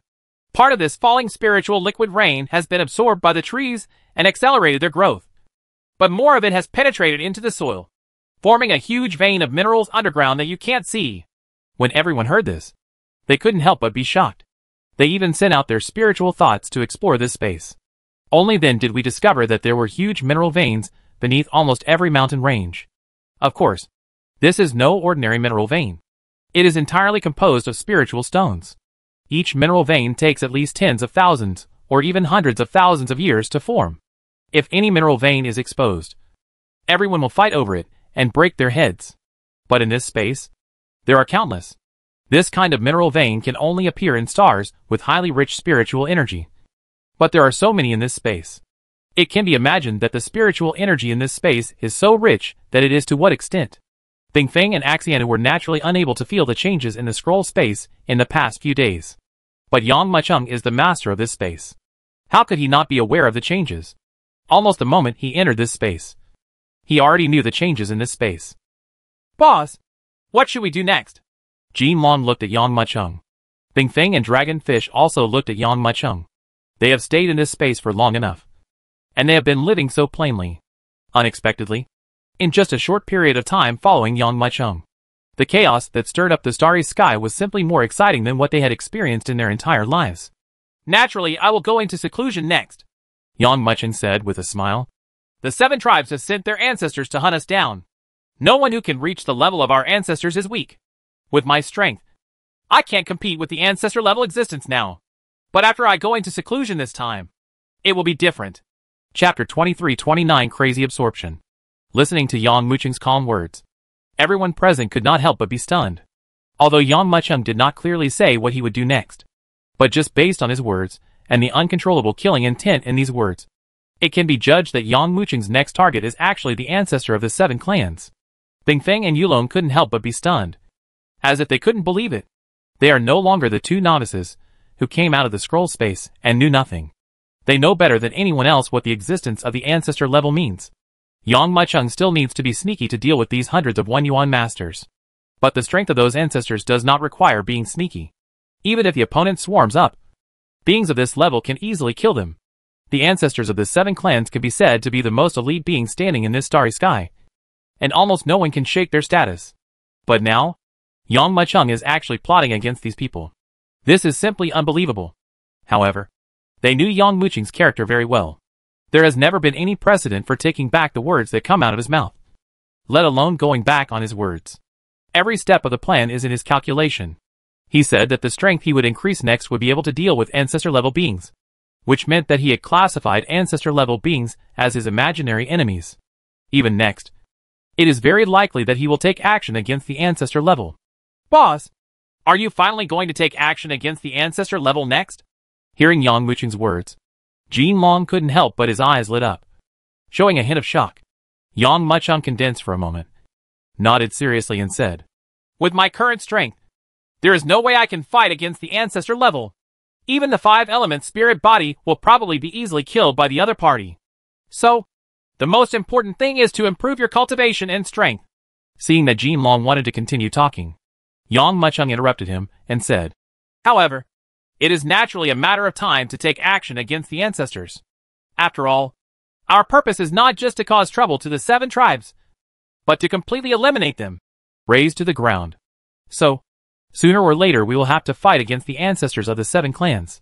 Part of this falling spiritual liquid rain has been absorbed by the trees and accelerated their growth. But more of it has penetrated into the soil, forming a huge vein of minerals underground that you can't see." When everyone heard this, they couldn't help but be shocked. They even sent out their spiritual thoughts to explore this space. Only then did we discover that there were huge mineral veins beneath almost every mountain range. Of course, this is no ordinary mineral vein. It is entirely composed of spiritual stones. Each mineral vein takes at least tens of thousands, or even hundreds of thousands of years to form. If any mineral vein is exposed, everyone will fight over it and break their heads. But in this space, there are countless. This kind of mineral vein can only appear in stars with highly rich spiritual energy. But there are so many in this space. It can be imagined that the spiritual energy in this space is so rich that it is to what extent. Bingfeng and Axiana were naturally unable to feel the changes in the scroll space in the past few days. But Yang Muqing is the master of this space. How could he not be aware of the changes? Almost the moment he entered this space, he already knew the changes in this space. "Boss, what should we do next?" Jean Long looked at Yang Muqing. Bingfeng and Dragonfish also looked at Yang Muqing. They have stayed in this space for long enough, and they have been living so plainly, unexpectedly, in just a short period of time following Yang Muqing. The chaos that stirred up the starry sky was simply more exciting than what they had experienced in their entire lives. "Naturally, I will go into seclusion next," Yang Muqing said with a smile. "The 7 tribes have sent their ancestors to hunt us down. No one who can reach the level of our ancestors is weak. With my strength, I can't compete with the ancestor-level existence now. But after I go into seclusion this time, it will be different." Chapter 2329 Crazy Absorption. Listening to Yang Muqing's calm words, everyone present could not help but be stunned. Although Yang Muqing did not clearly say what he would do next, but just based on his words, and the uncontrollable killing intent in these words, it can be judged that Yang Muqing's next target is actually the ancestor of the 7 clans. Bingfeng and Yulong couldn't help but be stunned, as if they couldn't believe it. They are no longer the two novices who came out of the scroll space and knew nothing. They know better than anyone else what the existence of the ancestor level means. Yang Mucheng still needs to be sneaky to deal with these hundreds of 1 yuan masters. But the strength of those ancestors does not require being sneaky. Even if the opponent swarms up, beings of this level can easily kill them. The ancestors of the 7 clans can be said to be the most elite beings standing in this starry sky, and almost no one can shake their status. But now, Yang Mucheng is actually plotting against these people. This is simply unbelievable. However, they knew Yang Mucheng's character very well. There has never been any precedent for taking back the words that come out of his mouth, let alone going back on his words. Every step of the plan is in his calculation. He said that the strength he would increase next would be able to deal with ancestor-level beings, which meant that he had classified ancestor-level beings as his imaginary enemies. Even next, it is very likely that he will take action against the ancestor level. Boss, are you finally going to take action against the ancestor level next? Hearing Yang Mucheng's words, Jin Long couldn't help but his eyes lit up, showing a hint of shock. Yang Mucheng condensed for a moment, nodded seriously and said, "With my current strength, there is no way I can fight against the ancestor level. Even the 5-element spirit body will probably be easily killed by the other party. So, the most important thing is to improve your cultivation and strength." Seeing that Jin Long wanted to continue talking, Yang Mucheng interrupted him and said, "However, it is naturally a matter of time to take action against the ancestors. After all, our purpose is not just to cause trouble to the 7 tribes, but to completely eliminate them, razed to the ground. So, sooner or later we will have to fight against the ancestors of the 7 clans.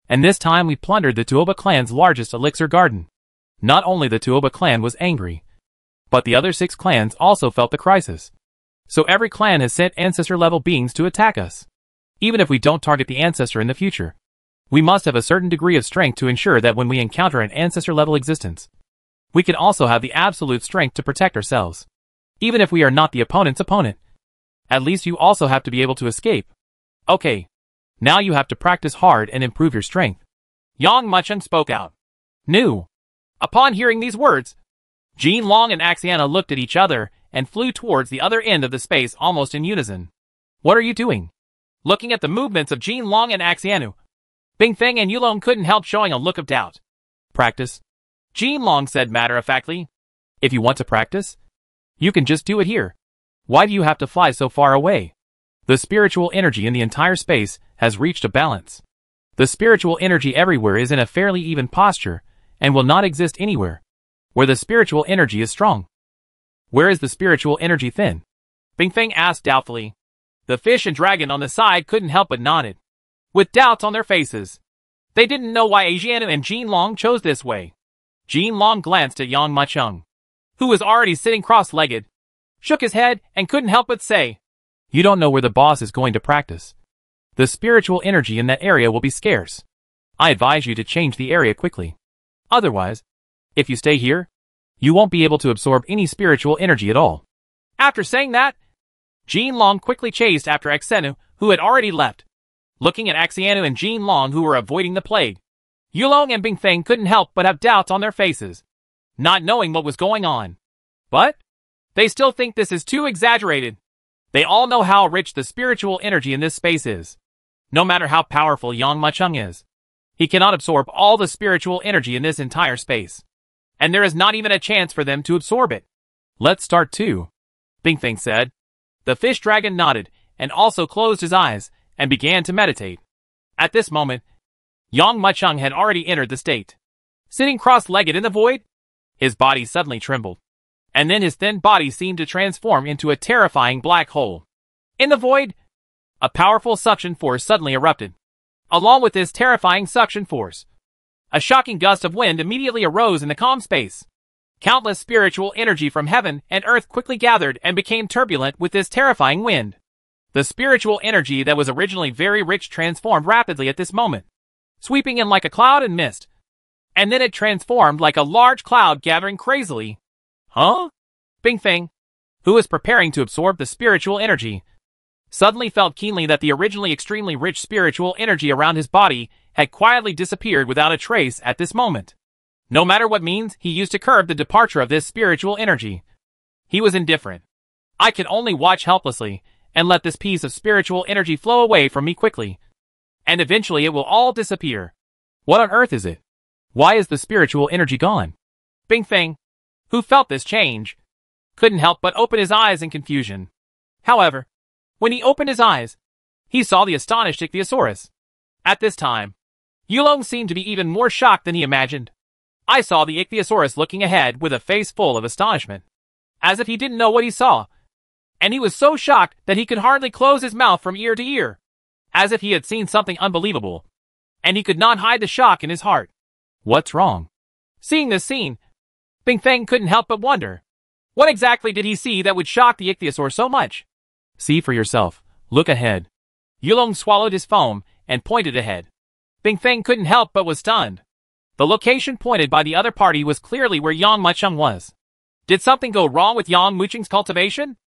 And this time we plundered the Tuoba clan's largest elixir garden. Not only the Tuoba clan was angry, but the other 6 clans also felt the crisis. So every clan has sent ancestor-level beings to attack us. Even if we don't target the ancestor in the future, we must have a certain degree of strength to ensure that when we encounter an ancestor-level existence, we can also have the absolute strength to protect ourselves. Even if we are not the opponent's opponent, at least you also have to be able to escape. Okay, now you have to practice hard and improve your strength." Yang Mucheng spoke out. New. Upon hearing these words, Jin Long and Axiana looked at each other and flew towards the other end of the space almost in unison. "What are you doing?" Looking at the movements of Jin Long and Axianu, Bingfeng and Yulong couldn't help showing a look of doubt. "Practice," Jin Long said matter-of-factly. "If you want to practice, you can just do it here. Why do you have to fly so far away?" The spiritual energy in the entire space has reached a balance. The spiritual energy everywhere is in a fairly even posture and will not exist anywhere where the spiritual energy is strong. Where is the spiritual energy thin? Bingfeng asked doubtfully. The fish and dragon on the side couldn't help but nodded, with doubts on their faces. They didn't know why Axianu and Jin Long chose this way. Jin Long glanced at Yang Mucheng, who was already sitting cross-legged, shook his head, and couldn't help but say, "You don't know where the boss is going to practice. The spiritual energy in that area will be scarce. I advise you to change the area quickly. Otherwise, if you stay here, you won't be able to absorb any spiritual energy at all." After saying that, Jin Long quickly chased after Axianu, who had already left. Looking at Axianu and Jin Long, who were avoiding the plague, Yulong and Bingfeng couldn't help but have doubts on their faces, not knowing what was going on. But they still think this is too exaggerated. They all know how rich the spiritual energy in this space is. No matter how powerful Yang Mucheng is, he cannot absorb all the spiritual energy in this entire space. And there is not even a chance for them to absorb it. "Let's start too," Bingfeng said. The fish dragon nodded and also closed his eyes and began to meditate. At this moment, Yang Mucheng had already entered the state. Sitting cross-legged in the void, his body suddenly trembled, and then his thin body seemed to transform into a terrifying black hole. In the void, a powerful suction force suddenly erupted. Along with this terrifying suction force, a shocking gust of wind immediately arose in the calm space. Countless spiritual energy from heaven and earth quickly gathered and became turbulent with this terrifying wind. The spiritual energy that was originally very rich transformed rapidly at this moment, sweeping in like a cloud and mist. And then it transformed like a large cloud gathering crazily. "Huh?" Bingfeng, who was preparing to absorb the spiritual energy, suddenly felt keenly that the originally extremely rich spiritual energy around his body had quietly disappeared without a trace at this moment. No matter what means he used to curb the departure of this spiritual energy, he was indifferent. "I can only watch helplessly and let this piece of spiritual energy flow away from me quickly. And eventually it will all disappear. What on earth is it? Why is the spiritual energy gone? Bing Feng, who felt this change, couldn't help but open his eyes in confusion. However, when he opened his eyes, he saw the astonished ichthyosaurus. At this time, Yulong seemed to be even more shocked than he imagined. I saw the ichthyosaurus looking ahead with a face full of astonishment, as if he didn't know what he saw, and he was so shocked that he could hardly close his mouth from ear to ear, as if he had seen something unbelievable, and he could not hide the shock in his heart. What's wrong? Seeing this scene, Bing Feng couldn't help but wonder, what exactly did he see that would shock the ichthyosaur so much? See for yourself. Look ahead. Yulong swallowed his foam and pointed ahead. Bing Feng couldn't help but was stunned. The location pointed by the other party was clearly where Yang Mucheng was. Did something go wrong with Yang Mucheng's cultivation?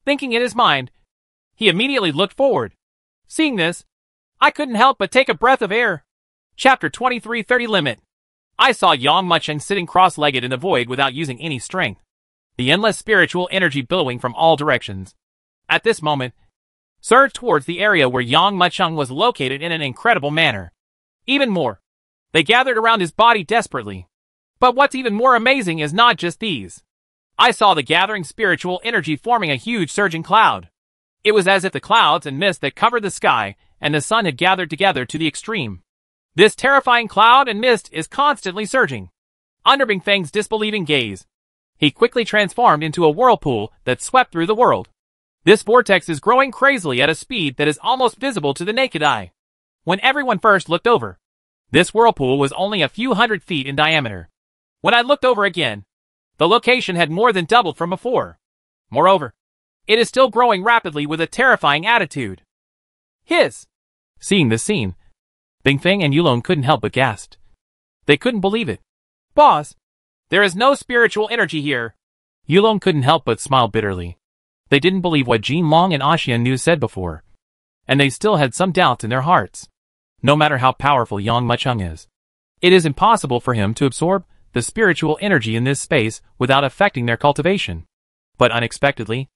Thinking in his mind, he immediately looked forward. Seeing this, I couldn't help but take a breath of air. Chapter 2330 Limit. I saw Yang Mucheng sitting cross-legged in the void without using any strength, the endless spiritual energy billowing from all directions. At this moment, surged towards the area where Yang Mucheng was located in an incredible manner. Even more, they gathered around his body desperately. But what's even more amazing is not just these. I saw the gathering spiritual energy forming a huge surging cloud. It was as if the clouds and mist that covered the sky and the sun had gathered together to the extreme. This terrifying cloud and mist is constantly surging. Under Bing Feng's disbelieving gaze, he quickly transformed into a whirlpool that swept through the world. This vortex is growing crazily at a speed that is almost visible to the naked eye. When everyone first looked over, this whirlpool was only a few hundred feet in diameter. When I looked over again, the location had more than doubled from before. Moreover, it is still growing rapidly with a terrifying attitude. Hiss! Seeing this scene, Bing Feng and Yulong couldn't help but gasp. They couldn't believe it. Boss, there is no spiritual energy here. Yulong couldn't help but smile bitterly. They didn't believe what Jin Long and Ashian Nu said before, and they still had some doubts in their hearts. No matter how powerful Yang Mucheng is, it is impossible for him to absorb the spiritual energy in this space without affecting their cultivation. But unexpectedly,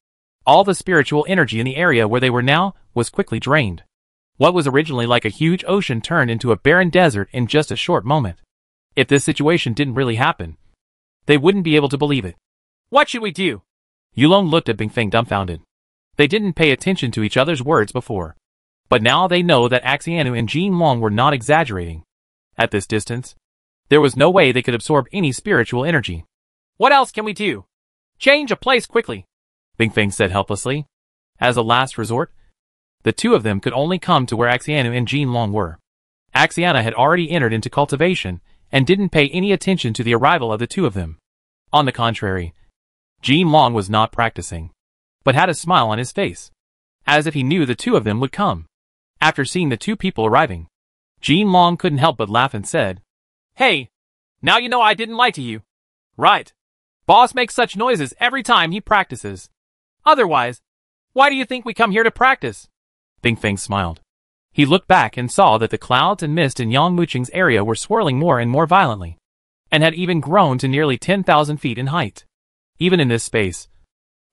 all the spiritual energy in the area where they were now was quickly drained. What was originally like a huge ocean turned into a barren desert in just a short moment. If this situation didn't really happen, they wouldn't be able to believe it. What should we do? Yulong looked at Bing Feng dumbfounded. They didn't pay attention to each other's words before, but now they know that Axianu and Jin Long were not exaggerating. At this distance, there was no way they could absorb any spiritual energy. What else can we do? Change a place quickly, Bing Feng said helplessly. As a last resort, the two of them could only come to where Axianu and Jin Long were. Axiana had already entered into cultivation and didn't pay any attention to the arrival of the two of them. On the contrary, Jin Long was not practicing, but had a smile on his face, as if he knew the two of them would come. After seeing the two people arriving, Jin Long couldn't help but laugh and said, "Hey, now you know I didn't lie to you. Right. Boss makes such noises every time he practices. Otherwise, why do you think we come here to practice?" Bing Feng smiled. He looked back and saw that the clouds and mist in Yang Mucheng's area were swirling more and more violently, and had even grown to nearly 10,000 feet in height. Even in this space,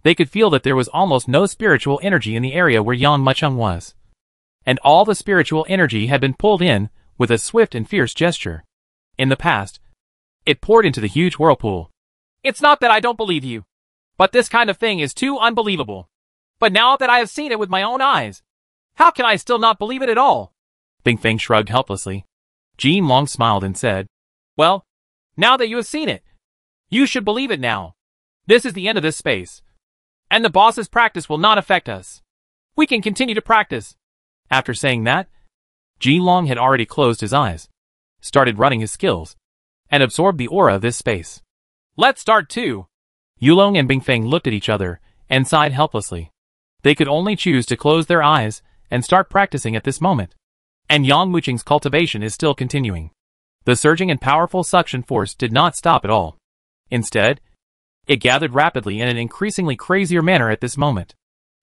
they could feel that there was almost no spiritual energy in the area where Yang Mucheng was. And all the spiritual energy had been pulled in with a swift and fierce gesture. In the past, it poured into the huge whirlpool. It's not that I don't believe you, but this kind of thing is too unbelievable. But now that I have seen it with my own eyes, how can I still not believe it at all? Bing Feng shrugged helplessly. Jin Long smiled and said, "Well, now that you have seen it, you should believe it now. This is the end of this space, and the boss's practice will not affect us. We can continue to practice." After saying that, Jin Long had already closed his eyes, started running his skills, and absorbed the aura of this space. Let's start too. Yulong and Bing Feng looked at each other and sighed helplessly. They could only choose to close their eyes and start practicing at this moment. And Yang Mucheng's cultivation is still continuing. The surging and powerful suction force did not stop at all. Instead, it gathered rapidly in an increasingly crazier manner at this moment.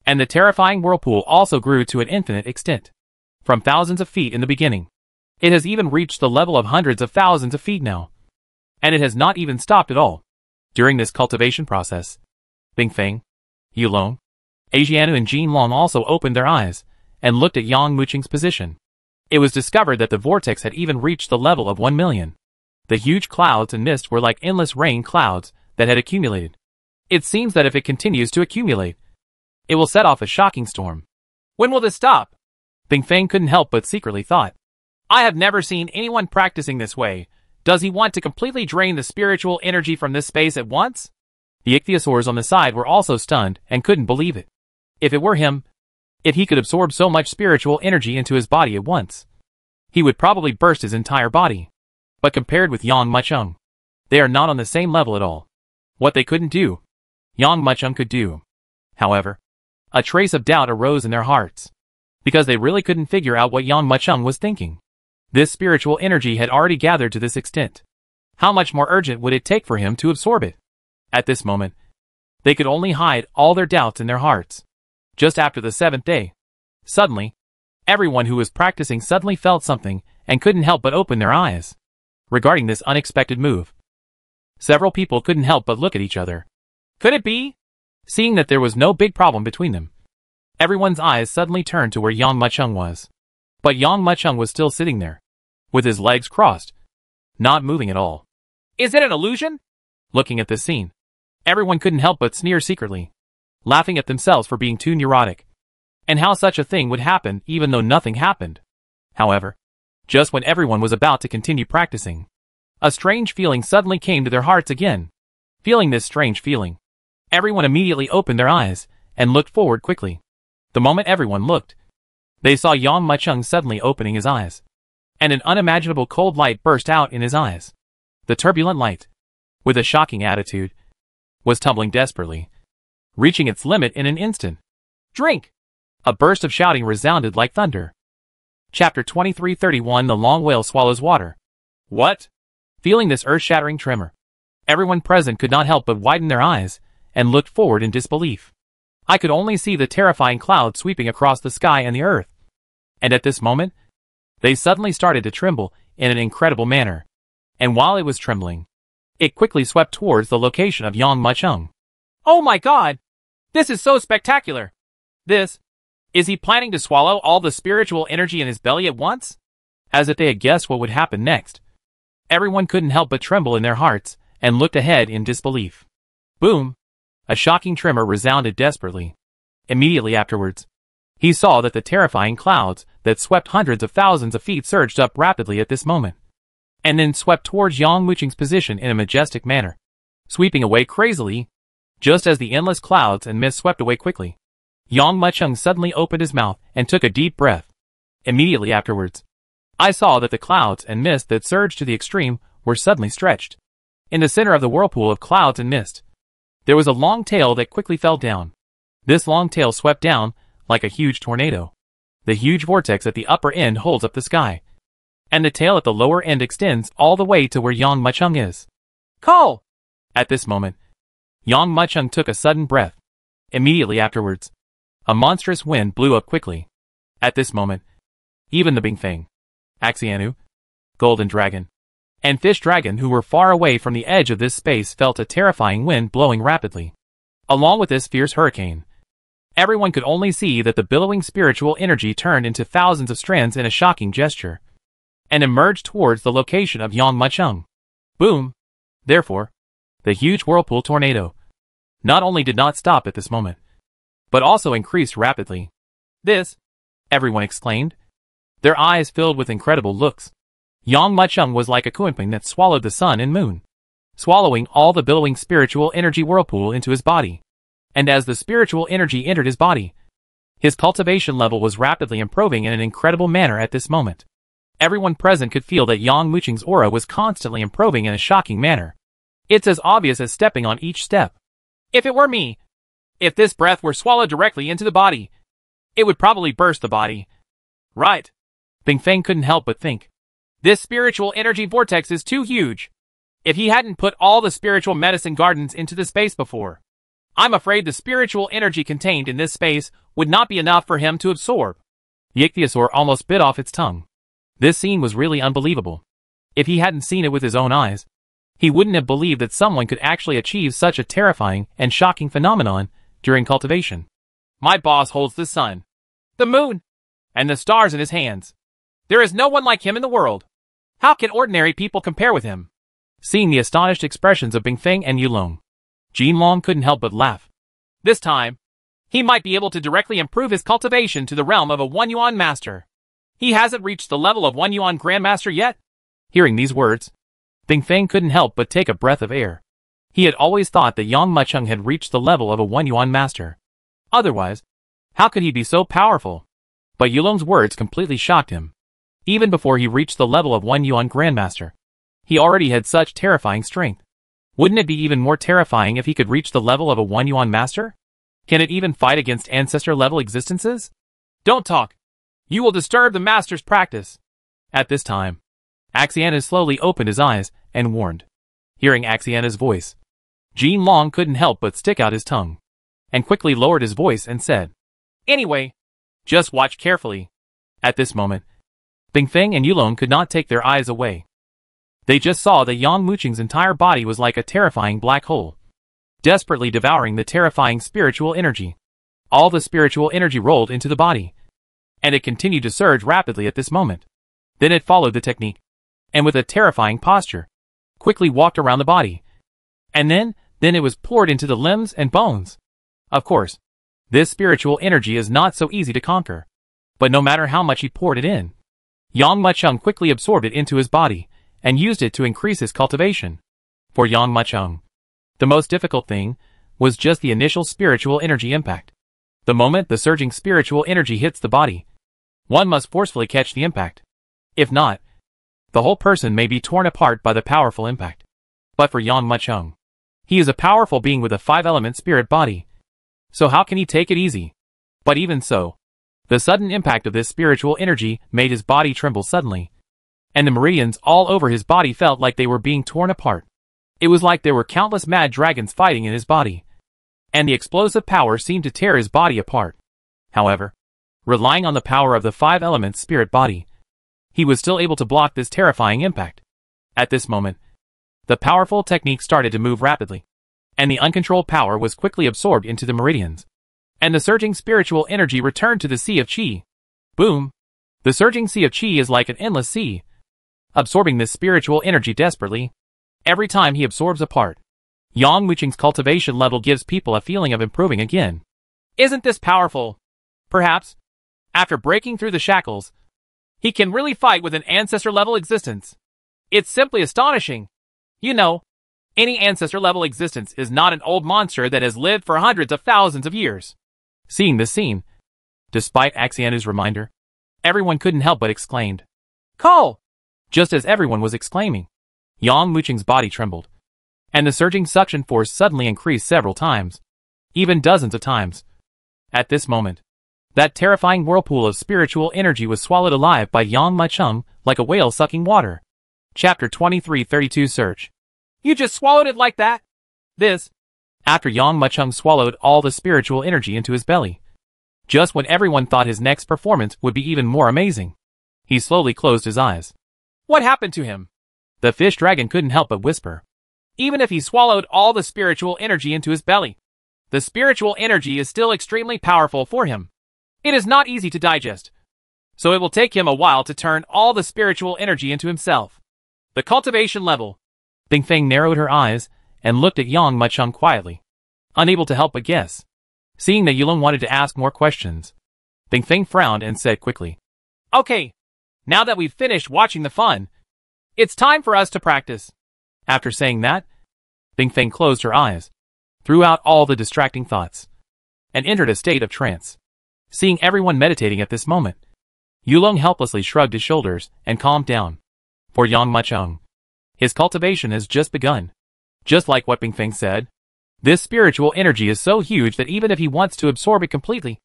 And the terrifying whirlpool also grew to an infinite extent. From thousands of feet in the beginning, it has even reached the level of hundreds of thousands of feet now. And it has not even stopped at all. During this cultivation process, Bing Feng, Yulong, Asianu and Jin Long also opened their eyes and looked at Yang Muqing's position. It was discovered that the vortex had even reached the level of 1 million. The huge clouds and mist were like endless rain clouds that had accumulated. It seems that if it continues to accumulate, it will set off a shocking storm. When will this stop? Bing Feng couldn't help but secretly thought. I have never seen anyone practicing this way. Does he want to completely drain the spiritual energy from this space at once? The ichthyosaurs on the side were also stunned and couldn't believe it. If it were him, if he could absorb so much spiritual energy into his body at once, he would probably burst his entire body. But compared with Yang Muqing, they are not on the same level at all. What they couldn't do, Yang Muqing could do. However, a trace of doubt arose in their hearts, because they really couldn't figure out what Yang Muqing was thinking. This spiritual energy had already gathered to this extent. How much more urgent would it take for him to absorb it? At this moment, they could only hide all their doubts in their hearts. Just after the 7th day, suddenly, everyone who was practicing suddenly felt something and couldn't help but open their eyes. Regarding this unexpected move, several people couldn't help but look at each other. Could it be? Seeing that there was no big problem between them, everyone's eyes suddenly turned to where Yang Muqing was. But Yang Muqing was still sitting there, with his legs crossed, not moving at all. Is it an illusion? Looking at this scene, everyone couldn't help but sneer secretly, laughing at themselves for being too neurotic, and how such a thing would happen even though nothing happened. However, just when everyone was about to continue practicing, a strange feeling suddenly came to their hearts again. Feeling this strange feeling, everyone immediately opened their eyes and looked forward quickly. The moment everyone looked, they saw Yang Muqing suddenly opening his eyes, and an unimaginable cold light burst out in his eyes. The turbulent light, with a shocking attitude, was tumbling desperately, reaching its limit in an instant. Drink! A burst of shouting resounded like thunder. Chapter 2331 The Long Whale Swallows Water. What? Feeling this earth-shattering tremor, everyone present could not help but widen their eyes and looked forward in disbelief. I could only see the terrifying cloud sweeping across the sky and the earth. And at this moment, they suddenly started to tremble in an incredible manner. And while it was trembling, it quickly swept towards the location of Yang Muqing. Oh my god! This is so spectacular! Is he planning to swallow all the spiritual energy in his belly at once? As if they had guessed what would happen next, everyone couldn't help but tremble in their hearts and looked ahead in disbelief. Boom! A shocking tremor resounded desperately. Immediately afterwards, he saw that the terrifying clouds that swept hundreds of thousands of feet surged up rapidly at this moment, and then swept towards Yang Muqing's position in a majestic manner, sweeping away crazily, just as the endless clouds and mist swept away quickly. Yang Muqing suddenly opened his mouth and took a deep breath. Immediately afterwards, I saw that the clouds and mist that surged to the extreme were suddenly stretched. In the center of the whirlpool of clouds and mist, there was a long tail that quickly fell down. This long tail swept down like a huge tornado. The huge vortex at the upper end holds up the sky, and the tail at the lower end extends all the way to where Yang Muqing is. Call! At this moment, Yang Muqing took a sudden breath. Immediately afterwards, a monstrous wind blew up quickly. At this moment, even the Bingfeng, Axianu, Golden Dragon, and Fish Dragon who were far away from the edge of this space felt a terrifying wind blowing rapidly. Along with this fierce hurricane, everyone could only see that the billowing spiritual energy turned into thousands of strands in a shocking gesture, and emerged towards the location of Yang Muqing. Boom! Therefore, the huge whirlpool tornado not only did not stop at this moment, but also increased rapidly. This, everyone exclaimed, their eyes filled with incredible looks. Yang Muqing was like a kunping that swallowed the sun and moon, swallowing all the billowing spiritual energy whirlpool into his body. And as the spiritual energy entered his body, his cultivation level was rapidly improving in an incredible manner at this moment. Everyone present could feel that Yang Muqing's aura was constantly improving in a shocking manner. It's as obvious as stepping on each step. If it were me, if this breath were swallowed directly into the body, it would probably burst the body. Right. Bingfeng couldn't help but think. This spiritual energy vortex is too huge. If he hadn't put all the spiritual medicine gardens into the space before, I'm afraid the spiritual energy contained in this space would not be enough for him to absorb. The ichthyosaur almost bit off its tongue. This scene was really unbelievable. If he hadn't seen it with his own eyes, he wouldn't have believed that someone could actually achieve such a terrifying and shocking phenomenon during cultivation. My boss holds the sun, the moon, and the stars in his hands. There is no one like him in the world. How can ordinary people compare with him? Seeing the astonished expressions of Bingfeng and Yulong, Jinlong couldn't help but laugh. This time, he might be able to directly improve his cultivation to the realm of a 1 yuan master. He hasn't reached the level of 1 yuan grandmaster yet. Hearing these words, Bingfeng couldn't help but take a breath of air. He had always thought that Yang Mucheng had reached the level of a 1 yuan master. Otherwise, how could he be so powerful? But Yulong's words completely shocked him. Even before he reached the level of 1 yuan grandmaster, he already had such terrifying strength. Wouldn't it be even more terrifying if he could reach the level of a 1 yuan master? Can it even fight against ancestor-level existences? Don't talk. You will disturb the master's practice. At this time, Axiana slowly opened his eyes and warned. Hearing Axiana's voice, Jinlong couldn't help but stick out his tongue, and quickly lowered his voice and said, "Anyway, just watch carefully." At this moment, Bingfeng and Yulong could not take their eyes away. They just saw that Yang Mucheng's entire body was like a terrifying black hole, desperately devouring the terrifying spiritual energy. All the spiritual energy rolled into the body, and it continued to surge rapidly at this moment. Then it followed the technique, and with a terrifying posture, quickly walked around the body. And then it was poured into the limbs and bones. Of course, this spiritual energy is not so easy to conquer. But no matter how much he poured it in, Yang Mucheng quickly absorbed it into his body, and used it to increase his cultivation. For Yang Mucheng, the most difficult thing was just the initial spiritual energy impact. The moment the surging spiritual energy hits the body, one must forcefully catch the impact. If not, the whole person may be torn apart by the powerful impact. But for Yang Mucheng, he is a powerful being with a 5-element spirit body. So how can he take it easy? But even so, the sudden impact of this spiritual energy made his body tremble suddenly, and the meridians all over his body felt like they were being torn apart. It was like there were countless mad dragons fighting in his body, and the explosive power seemed to tear his body apart. However, relying on the power of the 5-element spirit body, he was still able to block this terrifying impact. At this moment, the powerful technique started to move rapidly, and the uncontrolled power was quickly absorbed into the meridians, and the surging spiritual energy returned to the sea of qi. Boom! The surging sea of qi is like an endless sea, absorbing this spiritual energy desperately. Every time he absorbs a part, Yang Mucheng's cultivation level gives people a feeling of improving again. Isn't this powerful? Perhaps, after breaking through the shackles, he can really fight with an ancestor-level existence. It's simply astonishing. You know, any ancestor-level existence is not an old monster that has lived for hundreds of thousands of years. Seeing this scene, despite Axiana's reminder, everyone couldn't help but exclaimed, "Call!" Just as everyone was exclaiming, Yang Mucheng's body trembled, and the surging suction force suddenly increased several times, even dozens of times. At this moment, that terrifying whirlpool of spiritual energy was swallowed alive by Yang Mucheng like a whale sucking water. Chapter 2332 Search. You just swallowed it like that? This, after Yang Mucheng swallowed all the spiritual energy into his belly. Just when everyone thought his next performance would be even more amazing, he slowly closed his eyes. What happened to him? The fish dragon couldn't help but whisper. Even if he swallowed all the spiritual energy into his belly, the spiritual energy is still extremely powerful for him. It is not easy to digest, so it will take him a while to turn all the spiritual energy into himself. The cultivation level. Bingfeng narrowed her eyes and looked at Yang Mucheng quietly, unable to help but guess. Seeing that Yulong wanted to ask more questions, Bingfeng frowned and said quickly, "Okay, now that we've finished watching the fun, it's time for us to practice." After saying that, Bingfeng closed her eyes, threw out all the distracting thoughts, and entered a state of trance. Seeing everyone meditating at this moment, Yulong helplessly shrugged his shoulders and calmed down. For Yang Mucheng, his cultivation has just begun. Just like what Bingfeng said, this spiritual energy is so huge that even if he wants to absorb it completely,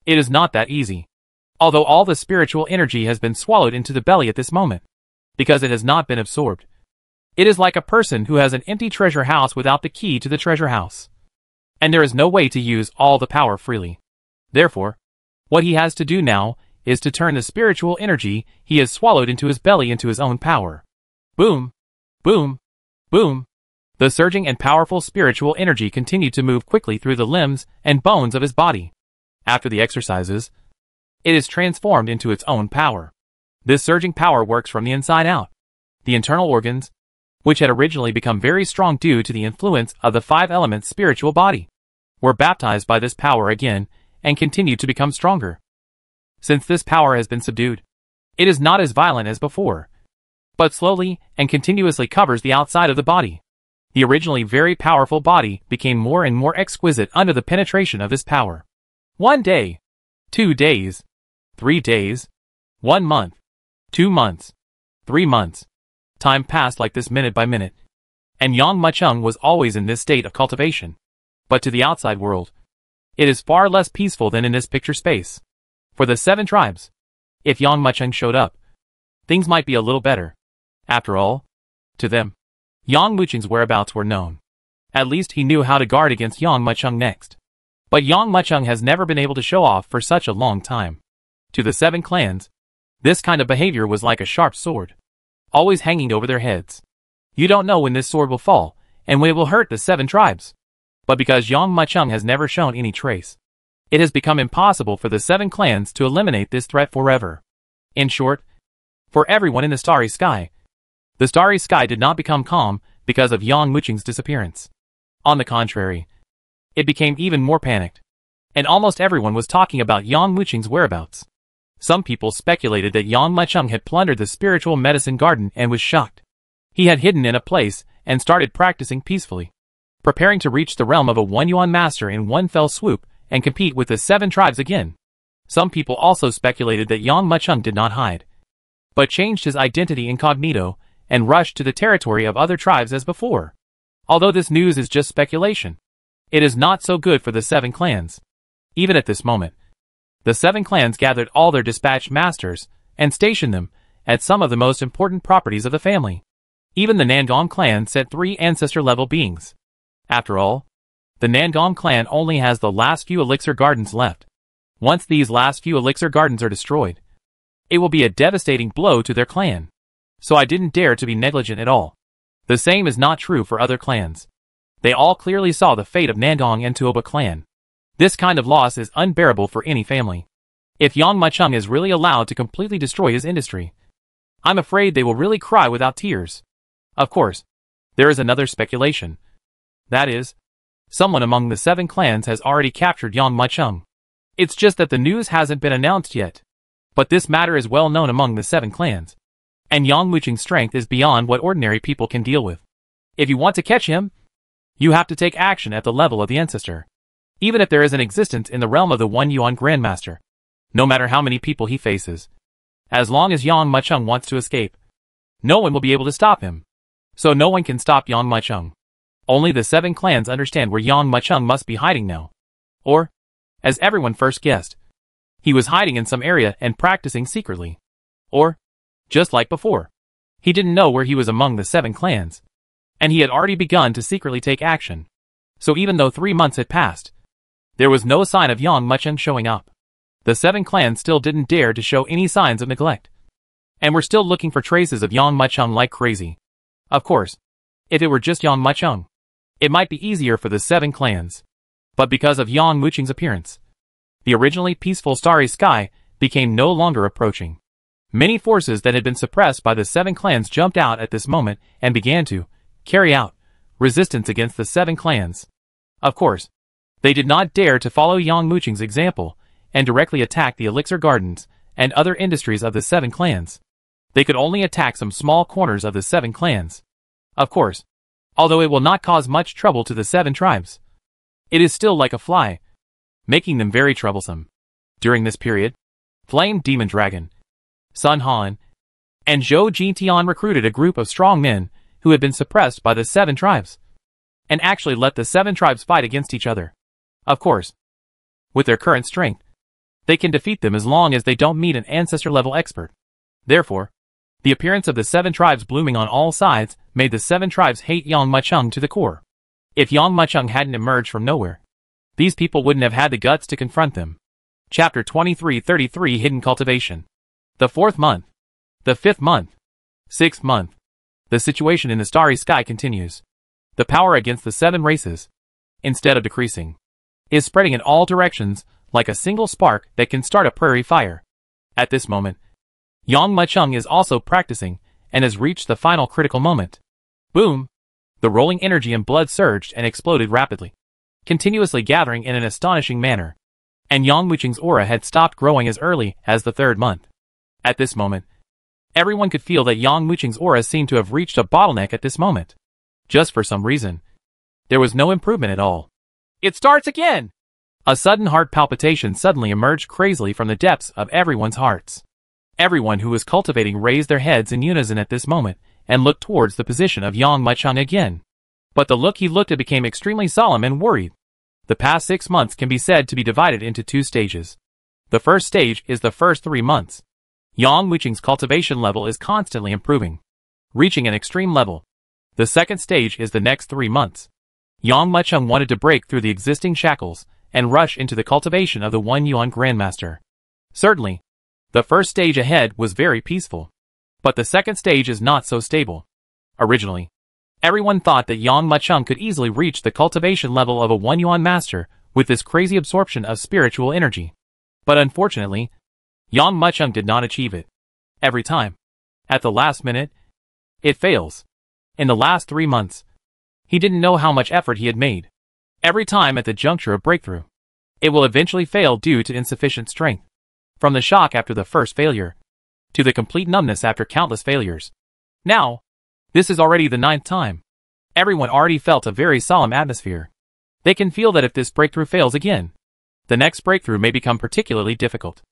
it is not that easy. Although all the spiritual energy has been swallowed into the belly at this moment, because it has not been absorbed. It is like a person who has an empty treasure house without the key to the treasure house, and there is no way to use all the power freely. Therefore, what he has to do now is to turn the spiritual energy he has swallowed into his belly into his own power. Boom! Boom! Boom! The surging and powerful spiritual energy continued to move quickly through the limbs and bones of his body. After the exercises, it is transformed into its own power. This surging power works from the inside out. The internal organs, which had originally become very strong due to the influence of the 5-element spiritual body, were baptized by this power again and continued to become stronger. Since this power has been subdued, it is not as violent as before, but slowly and continuously covers the outside of the body. The originally very powerful body became more and more exquisite under the penetration of this power. 1 day, 2 days, 3 days, 1 month, 2 months, 3 months. Time passed like this minute by minute, and Yang Mucheng was always in this state of cultivation. But to the outside world, it is far less peaceful than in this picture space. For the 7 tribes, if Yang Mucheng showed up, things might be a little better. After all, to them, Yang Mucheng's whereabouts were known. At least he knew how to guard against Yang Mucheng next. But Yang Mucheng has never been able to show off for such a long time. To the 7 clans, this kind of behavior was like a sharp sword, always hanging over their heads. You don't know when this sword will fall, and when it will hurt the 7 tribes. But because Yang Mucheng has never shown any trace, it has become impossible for the 7 clans to eliminate this threat forever. In short, for everyone in the starry sky, the starry sky did not become calm because of Yang Mucheng's disappearance. On the contrary, it became even more panicked, and almost everyone was talking about Yang Mucheng's whereabouts. Some people speculated that Yang Mucheng had plundered the spiritual medicine garden and was shocked. He had hidden in a place and started practicing peacefully, preparing to reach the realm of a 1 yuan master in one fell swoop and compete with the 7 tribes again. Some people also speculated that Yang Mucheng did not hide, but changed his identity incognito and rushed to the territory of other tribes as before. Although this news is just speculation, it is not so good for the 7 clans. Even at this moment, the 7 clans gathered all their dispatched masters and stationed them at some of the most important properties of the family. Even the Nangong clan sent 3 ancestor-level beings. After all, the Nangong clan only has the last few elixir gardens left. Once these last few elixir gardens are destroyed, it will be a devastating blow to their clan. So I didn't dare to be negligent at all. The same is not true for other clans. They all clearly saw the fate of Nangong and Tuoba clan. This kind of loss is unbearable for any family. If Yang Mucheng is really allowed to completely destroy his industry, I'm afraid they will really cry without tears. Of course, there is another speculation. That is, someone among the 7 clans has already captured Yang Mucheng. It's just that the news hasn't been announced yet. But this matter is well known among the 7 clans, and Yang Mucheng's strength is beyond what ordinary people can deal with. If you want to catch him, you have to take action at the level of the ancestor. Even if there is an existence in the realm of the 1 yuan grandmaster, no matter how many people he faces, as long as Yang Mucheng wants to escape, no one will be able to stop him. So no one can stop Yang Mucheng. Only the 7 clans understand where Yang Mucheng must be hiding now. Or, as everyone first guessed, he was hiding in some area and practicing secretly. Or, just like before, he didn't know where he was among the 7 clans, and he had already begun to secretly take action. So even though 3 months had passed, there was no sign of Yang Mucheng showing up. The 7 clans still didn't dare to show any signs of neglect, and were still looking for traces of Yang Mucheng like crazy. Of course, if it were just Yang Mucheng, it might be easier for the 7 clans. But because of Yang Mucheng's appearance, the originally peaceful starry sky became no longer approaching. Many forces that had been suppressed by the 7 clans jumped out at this moment and began to carry out resistance against the 7 clans. Of course, they did not dare to follow Yang Mucheng's example and directly attack the elixir gardens and other industries of the 7 clans. They could only attack some small corners of the 7 clans. Of course, although it will not cause much trouble to the 7 tribes, it is still like a fly, making them very troublesome. During this period, Flame Demon Dragon, Sun Han, and Zhou Jintian recruited a group of strong men who had been suppressed by the 7 tribes, and actually let the 7 tribes fight against each other. Of course, with their current strength, they can defeat them as long as they don't meet an ancestor-level expert. Therefore, the appearance of the 7 tribes blooming on all sides made the 7 tribes hate Yang Mucheng to the core. If Yang Mucheng hadn't emerged from nowhere, these people wouldn't have had the guts to confront them. Chapter 2333 Hidden Cultivation. The 4th month. The 5th month. 6th month. The situation in the starry sky continues. The power against the 7 races, instead of decreasing, is spreading in all directions like a single spark that can start a prairie fire. At this moment, Yang Mucheng is also practicing and has reached the final critical moment. Boom! The rolling energy and blood surged and exploded rapidly, continuously gathering in an astonishing manner. And Yang Mucheng's aura had stopped growing as early as the 3rd month. At this moment, everyone could feel that Yang Mucheng's aura seemed to have reached a bottleneck at this moment. Just for some reason, there was no improvement at all. It starts again! A sudden heart palpitation suddenly emerged crazily from the depths of everyone's hearts. Everyone who was cultivating raised their heads in unison at this moment and looked towards the position of Yang Mucheng again. But the look he looked at became extremely solemn and worried. The past 6 months can be said to be divided into 2 stages. The first stage is the first 3 months. Yang Mucheng's cultivation level is constantly improving, reaching an extreme level. The second stage is the next 3 months. Yang Mucheng wanted to break through the existing shackles and rush into the cultivation of the 1 Yuan Grandmaster. Certainly, the first stage ahead was very peaceful. But the second stage is not so stable. Originally, everyone thought that Yang Mucheng could easily reach the cultivation level of a 1 Yuan Master with this crazy absorption of spiritual energy. But unfortunately, Yang Mucheng did not achieve it. Every time, at the last minute, it fails. In the last 3 months, he didn't know how much effort he had made. Every time at the juncture of breakthrough, it will eventually fail due to insufficient strength. From the shock after the first failure, to the complete numbness after countless failures. Now, this is already the 9th time. Everyone already felt a very solemn atmosphere. They can feel that if this breakthrough fails again, the next breakthrough may become particularly difficult.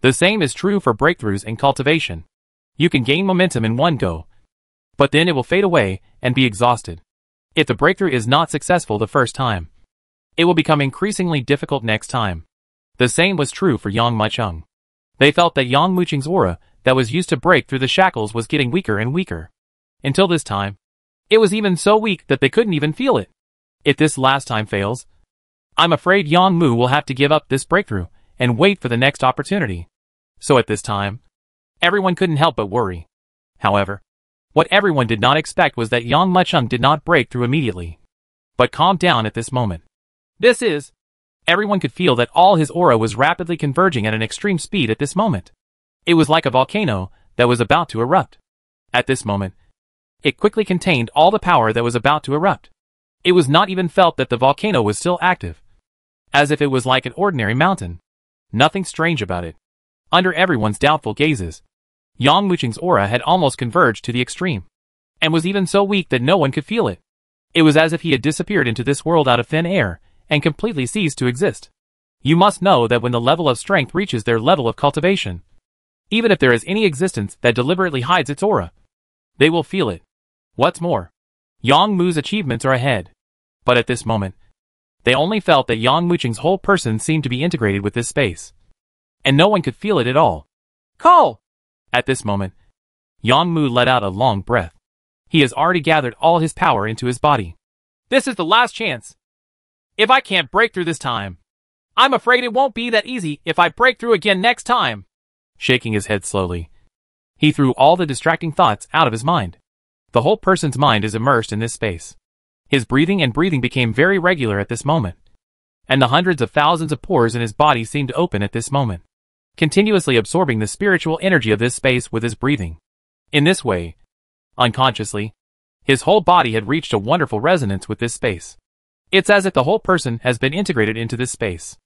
The same is true for breakthroughs in cultivation. You can gain momentum in one go, but then it will fade away and be exhausted. If the breakthrough is not successful the first time, it will become increasingly difficult next time. The same was true for Yang Mucheng. They felt that Yang Mucheng's aura that was used to break through the shackles was getting weaker and weaker. Until this time, it was even so weak that they couldn't even feel it. If this last time fails, I'm afraid Yang Mu will have to give up this breakthrough and wait for the next opportunity. So at this time, everyone couldn't help but worry. However, what everyone did not expect was that Yang Mucheng did not break through immediately, but calmed down at this moment. Everyone could feel that all his aura was rapidly converging at an extreme speed at this moment. It was like a volcano that was about to erupt. At this moment, it quickly contained all the power that was about to erupt. It was not even felt that the volcano was still active, as if it was like an ordinary mountain. Nothing strange about it. Under everyone's doubtful gazes, Yang Mucheng's aura had almost converged to the extreme, and was even so weak that no one could feel it. It was as if he had disappeared into this world out of thin air, and completely ceased to exist. You must know that when the level of strength reaches their level of cultivation, even if there is any existence that deliberately hides its aura, they will feel it. What's more, Yang Mu's achievements are ahead. But at this moment, they only felt that Yang Mucheng's whole person seemed to be integrated with this space, and no one could feel it at all. Call! At this moment, Yang Mu let out a long breath. He has already gathered all his power into his body. This is the last chance. If I can't break through this time, I'm afraid it won't be that easy if I break through again next time. Shaking his head slowly, he threw all the distracting thoughts out of his mind. The whole person's mind is immersed in this space. His breathing became very regular at this moment, and the hundreds of thousands of pores in his body seemed to open at this moment, continuously absorbing the spiritual energy of this space with his breathing. In this way, unconsciously, his whole body had reached a wonderful resonance with this space. It's as if the whole person has been integrated into this space.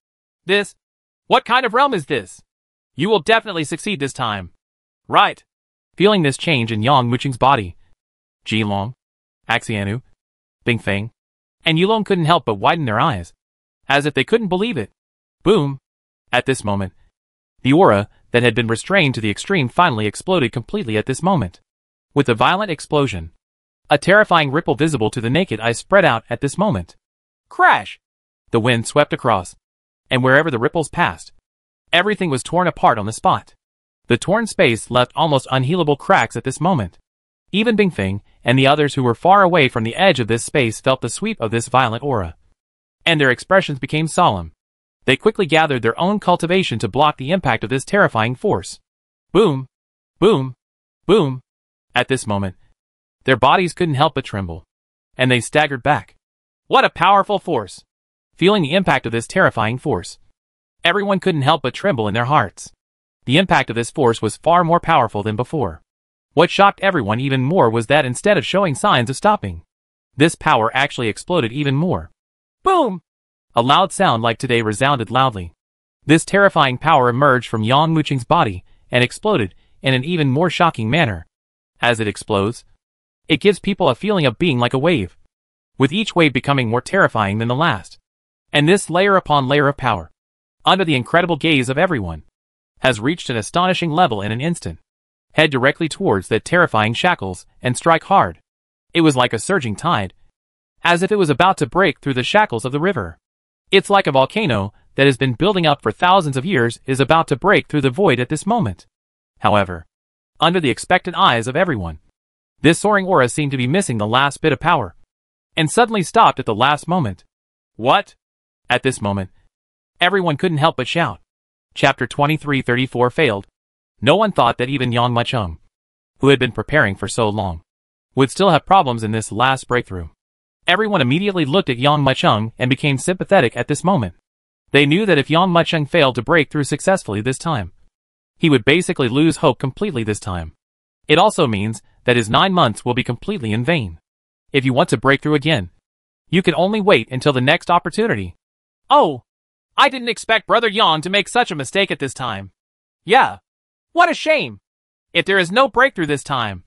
What kind of realm is this? You will definitely succeed this time. Right. Feeling this change in Yang Mucheng's body, Jilong, Axianu, Bingfeng, and Yulong couldn't help but widen their eyes, as if they couldn't believe it. Boom! At this moment, the aura that had been restrained to the extreme finally exploded completely at this moment. With a violent explosion, a terrifying ripple visible to the naked eye spread out at this moment. Crash! The wind swept across, and wherever the ripples passed, everything was torn apart on the spot. The torn space left almost unhealable cracks at this moment. Even Bingfeng and the others who were far away from the edge of this space felt the sweep of this violent aura, and their expressions became solemn. They quickly gathered their own cultivation to block the impact of this terrifying force. Boom! Boom! Boom! At this moment, their bodies couldn't help but tremble, and they staggered back. What a powerful force! Feeling the impact of this terrifying force, Everyone couldn't help but tremble in their hearts. The impact of this force was far more powerful than before. What shocked everyone even more was that instead of showing signs of stopping, this power actually exploded even more. Boom! A loud sound like today resounded loudly. This terrifying power emerged from Yang Muqing's body and exploded in an even more shocking manner. As it explodes, it gives people a feeling of being like a wave, with each wave becoming more terrifying than the last. And this layer upon layer of power, under the incredible gaze of everyone, has reached an astonishing level in an instant. Head directly towards that terrifying shackles and strike hard. It was like a surging tide, as if it was about to break through the shackles of the river. It's like a volcano that has been building up for thousands of years is about to break through the void at this moment. However, under the expectant eyes of everyone, this soaring aura seemed to be missing the last bit of power, and suddenly stopped at the last moment. What? At this moment, everyone couldn't help but shout. Chapter 2334 failed. No one thought that even Yang Muqing, who had been preparing for so long, would still have problems in this last breakthrough. Everyone immediately looked at Yang Muqing and became sympathetic at this moment. They knew that if Yang Muqing failed to break through successfully this time, he would basically lose hope completely this time. It also means that his 9 months will be completely in vain. If you want to break through again, you can only wait until the next opportunity. Oh, I didn't expect Brother Yang to make such a mistake at this time. Yeah. What a shame. If there is no breakthrough this time,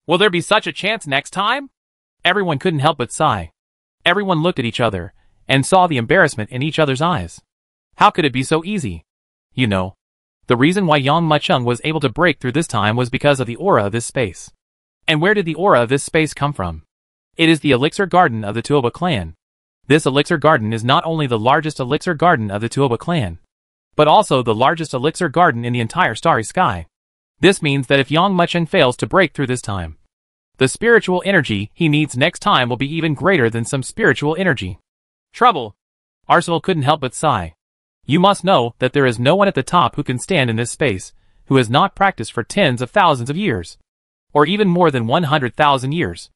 will there be such a chance next time? Everyone couldn't help but sigh. Everyone looked at each other and saw the embarrassment in each other's eyes. How could it be so easy? You know, the reason why Yang Muqing was able to break through this time was because of the aura of this space. And where did the aura of this space come from? It is the elixir garden of the Tuoba clan. This elixir garden is not only the largest elixir garden of the Tuoba clan, but also the largest elixir garden in the entire starry sky. This means that if Yang Muqing fails to break through this time, the spiritual energy he needs next time will be even greater than some spiritual energy. Trouble. Arsenal couldn't help but sigh. You must know that there is no one at the top who can stand in this space, who has not practiced for tens of thousands of years, or even more than 100,000 years.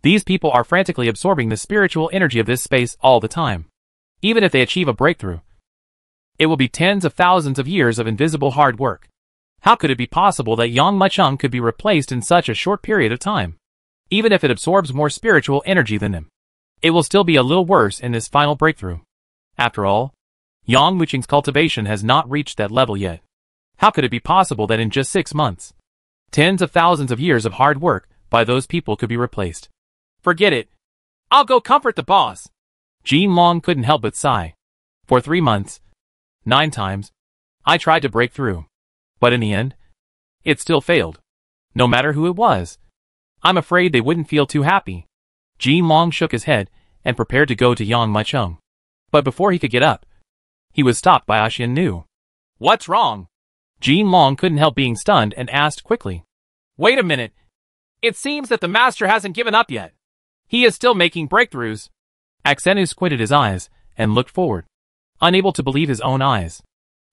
These people are frantically absorbing the spiritual energy of this space all the time. Even if they achieve a breakthrough, it will be tens of thousands of years of invisible hard work. How could it be possible that Yang Muqing could be replaced in such a short period of time? Even if it absorbs more spiritual energy than him, it will still be a little worse in this final breakthrough. After all, Yang Muqing's cultivation has not reached that level yet. How could it be possible that in just 6 months, tens of thousands of years of hard work by those people could be replaced? Forget it. I'll go comfort the boss. Jean Long couldn't help but sigh. For 3 months, 9 times, I tried to break through. But in the end, it still failed. No matter who it was, I'm afraid they wouldn't feel too happy. Jean Long shook his head and prepared to go to Yang Muqing. But before he could get up, he was stopped by Xian Nu. What's wrong? Jean Long couldn't help being stunned and asked quickly. Wait a minute. It seems that the master hasn't given up yet. He is still making breakthroughs. Xian Nu squinted his eyes and looked forward, unable to believe his own eyes.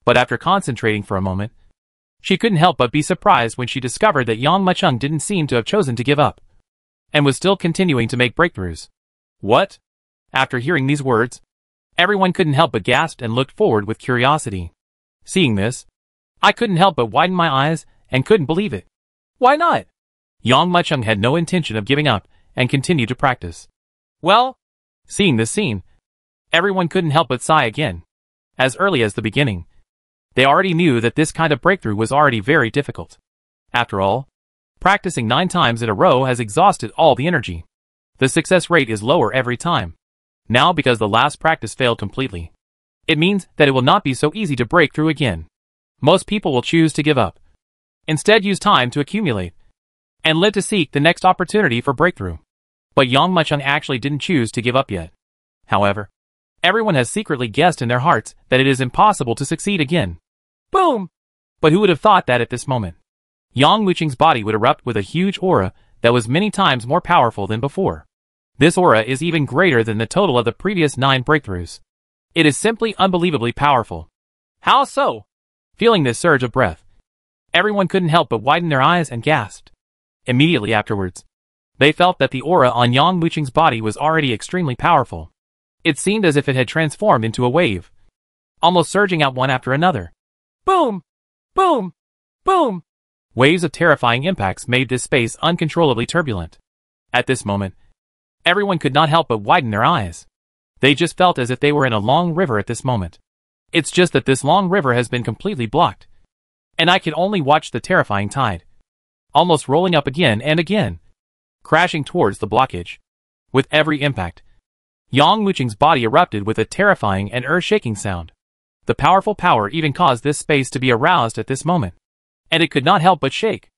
But after concentrating for a moment, she couldn't help but be surprised when she discovered that Yang Muqing didn't seem to have chosen to give up, and was still continuing to make breakthroughs. What? After hearing these words, everyone couldn't help but gasp and looked forward with curiosity. Seeing this, I couldn't help but widen my eyes and couldn't believe it. Why not? Yang Muqing had no intention of giving up and continued to practice. Well, seeing this scene, everyone couldn't help but sigh again. As early as the beginning, they already knew that this kind of breakthrough was already very difficult. After all, practicing 9 times in a row has exhausted all the energy. The success rate is lower every time. Now because the last practice failed completely, it means that it will not be so easy to break through again. Most people will choose to give up. Instead, use time to accumulate and live to seek the next opportunity for breakthrough. But Yang Muqing actually didn't choose to give up yet. However, everyone has secretly guessed in their hearts that it is impossible to succeed again. Boom! But who would have thought that at this moment, Yang Muqing's body would erupt with a huge aura that was many times more powerful than before. This aura is even greater than the total of the previous 9 breakthroughs. It is simply unbelievably powerful. How so? Feeling this surge of breath, everyone couldn't help but widen their eyes and gasped. Immediately afterwards, they felt that the aura on Yang Muqing's body was already extremely powerful. It seemed as if it had transformed into a wave. almost surging out one after another. Boom! Boom! Boom! Waves of terrifying impacts made this space uncontrollably turbulent. At this moment, everyone could not help but widen their eyes. They just felt as if they were in a long river at this moment. It's just that this long river has been completely blocked, and I could only watch the terrifying tide, almost rolling up again and again, crashing towards the blockage. With every impact, Yang Muqing's body erupted with a terrifying and earth-shaking sound. The powerful power even caused this space to be aroused at this moment, and it could not help but shake.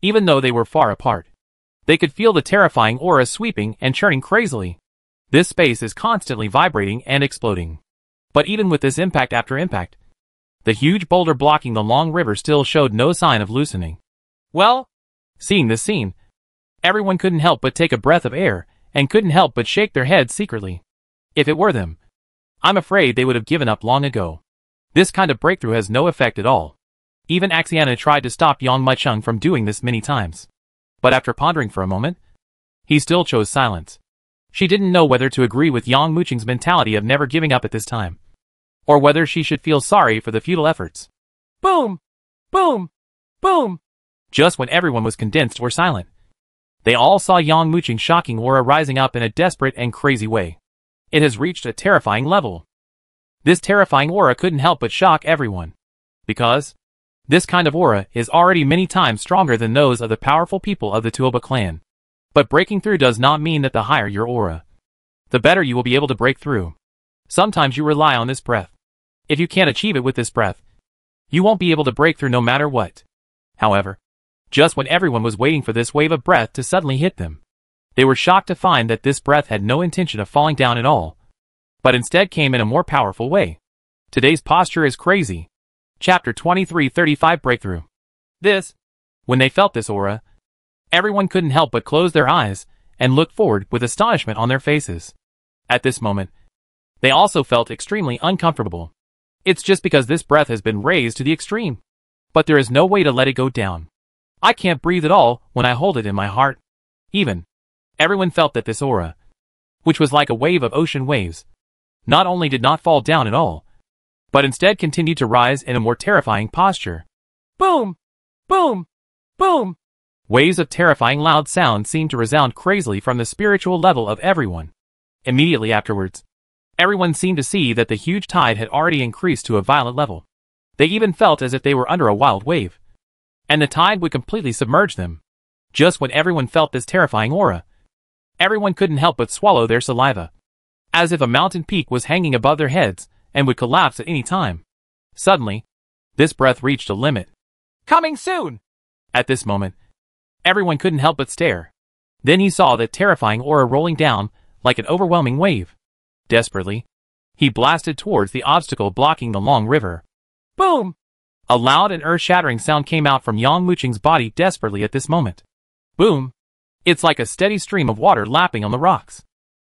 Even though they were far apart, they could feel the terrifying aura sweeping and churning crazily. This space is constantly vibrating and exploding. But even with this impact after impact, the huge boulder blocking the long river still showed no sign of loosening. Well, seeing this scene, everyone couldn't help but take a breath of air and couldn't help but shake their heads secretly. If it were them, I'm afraid they would have given up long ago. This kind of breakthrough has no effect at all. Even Axiana tried to stop Yang Muqing from doing this many times. But after pondering for a moment, he still chose silence. She didn't know whether to agree with Yang Muqing's mentality of never giving up at this time, or whether she should feel sorry for the futile efforts. Boom! Boom! Boom! Just when everyone was condensed or silent, they all saw Yang Muqing's shocking aura rising up in a desperate and crazy way. It has reached a terrifying level. This terrifying aura couldn't help but shock everyone, because this kind of aura is already many times stronger than those of the powerful people of the Tuoba clan. But breaking through does not mean that the higher your aura, the better you will be able to break through. Sometimes you rely on this breath. If you can't achieve it with this breath, you won't be able to break through no matter what. However, just when everyone was waiting for this wave of breath to suddenly hit them, they were shocked to find that this breath had no intention of falling down at all, but instead came in a more powerful way. Today's posture is crazy. Chapter 2335 Breakthrough. When they felt this aura, everyone couldn't help but close their eyes and look forward with astonishment on their faces. At this moment, they also felt extremely uncomfortable. It's just because this breath has been raised to the extreme. But there is no way to let it go down. I can't breathe at all when I hold it in my heart. Everyone felt that this aura, which was like a wave of ocean waves, not only did not fall down at all, but instead continued to rise in a more terrifying posture. Boom! Boom! Boom! Waves of terrifying loud sound seemed to resound crazily from the spiritual level of everyone. Immediately afterwards, everyone seemed to see that the huge tide had already increased to a violent level. They even felt as if they were under a wild wave, and the tide would completely submerge them. Just when everyone felt this terrifying aura, everyone couldn't help but swallow their saliva, as if a mountain peak was hanging above their heads and would collapse at any time. Suddenly, this breath reached a limit. Coming soon! At this moment, everyone couldn't help but stare. Then he saw that terrifying aura rolling down like an overwhelming wave. Desperately, he blasted towards the obstacle blocking the long river. Boom! A loud and earth-shattering sound came out from Yang Muqing's body desperately at this moment. Boom! It's like a steady stream of water lapping on the rocks.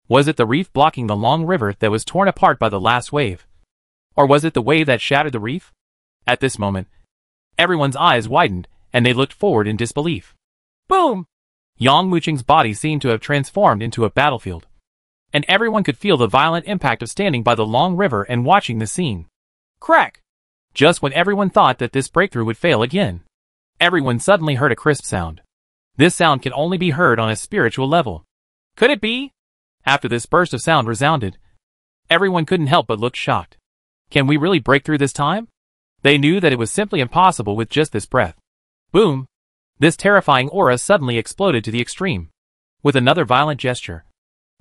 Was it the reef blocking the long river that was torn apart by the last wave? Or was it the wave that shattered the reef? At this moment, everyone's eyes widened, and they looked forward in disbelief. Boom! Yang Muqing's body seemed to have transformed into a battlefield, and everyone could feel the violent impact of standing by the long river and watching the scene. Crack! Just when everyone thought that this breakthrough would fail again, everyone suddenly heard a crisp sound. This sound can only be heard on a spiritual level. Could it be? After this burst of sound resounded, everyone couldn't help but look shocked. Can we really break through this time? They knew that it was simply impossible with just this breath. Boom! This terrifying aura suddenly exploded to the extreme. With another violent gesture,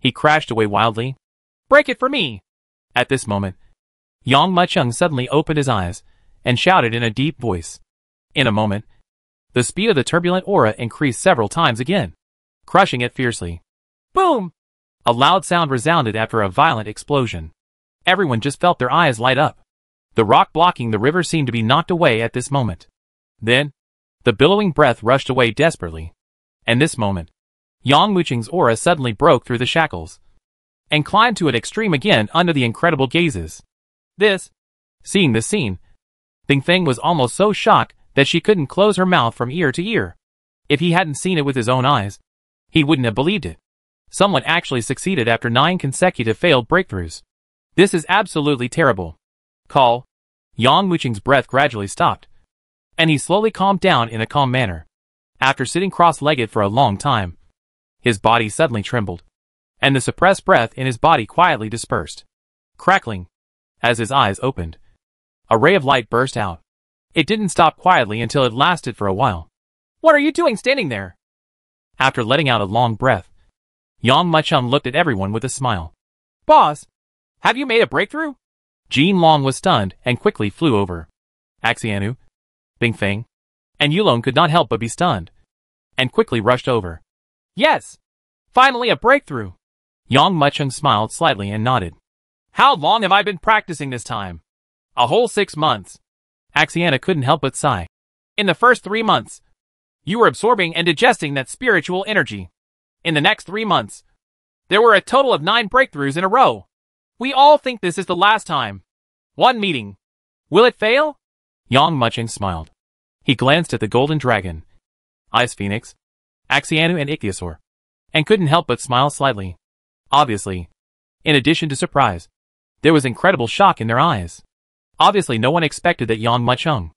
he crashed away wildly. Break it for me! At this moment, Yang Muqing suddenly opened his eyes and shouted in a deep voice. In a moment, the speed of the turbulent aura increased several times again, crushing it fiercely. Boom! A loud sound resounded after a violent explosion. Everyone just felt their eyes light up. The rock blocking the river seemed to be knocked away at this moment. Then, the billowing breath rushed away desperately. And this moment, Yang Muqing's aura suddenly broke through the shackles and climbed to an extreme again under the incredible gazes. Seeing this scene, Bing Feng was almost so shocked that she couldn't close her mouth from ear to ear. If he hadn't seen it with his own eyes, he wouldn't have believed it. Someone actually succeeded after 9 consecutive failed breakthroughs. This is absolutely terrible. Call. Yang Muqing's breath gradually stopped, and he slowly calmed down in a calm manner. After sitting cross-legged for a long time, his body suddenly trembled, and the suppressed breath in his body quietly dispersed. Crackling, as his eyes opened, a ray of light burst out. It didn't stop quietly until it lasted for a while. What are you doing standing there? After letting out a long breath, Yang Muqing looked at everyone with a smile. Boss, have you made a breakthrough? Jin Long was stunned and quickly flew over. Xianu, Bingfeng, and Yulong could not help but be stunned, and quickly rushed over. Yes! Finally a breakthrough! Yang Muqing smiled slightly and nodded. How long have I been practicing this time? A whole 6 months. Xiana couldn't help but sigh. In the first 3 months, you were absorbing and digesting that spiritual energy. In the next 3 months, there were a total of 9 breakthroughs in a row. We all think this is the last time. One meeting. Will it fail? Yang Muqing smiled. He glanced at the golden dragon, Ice Phoenix, Xianu and Ichthyosaur, and couldn't help but smile slightly. Obviously, in addition to surprise, there was incredible shock in their eyes. Obviously no one expected that Yang Muqing,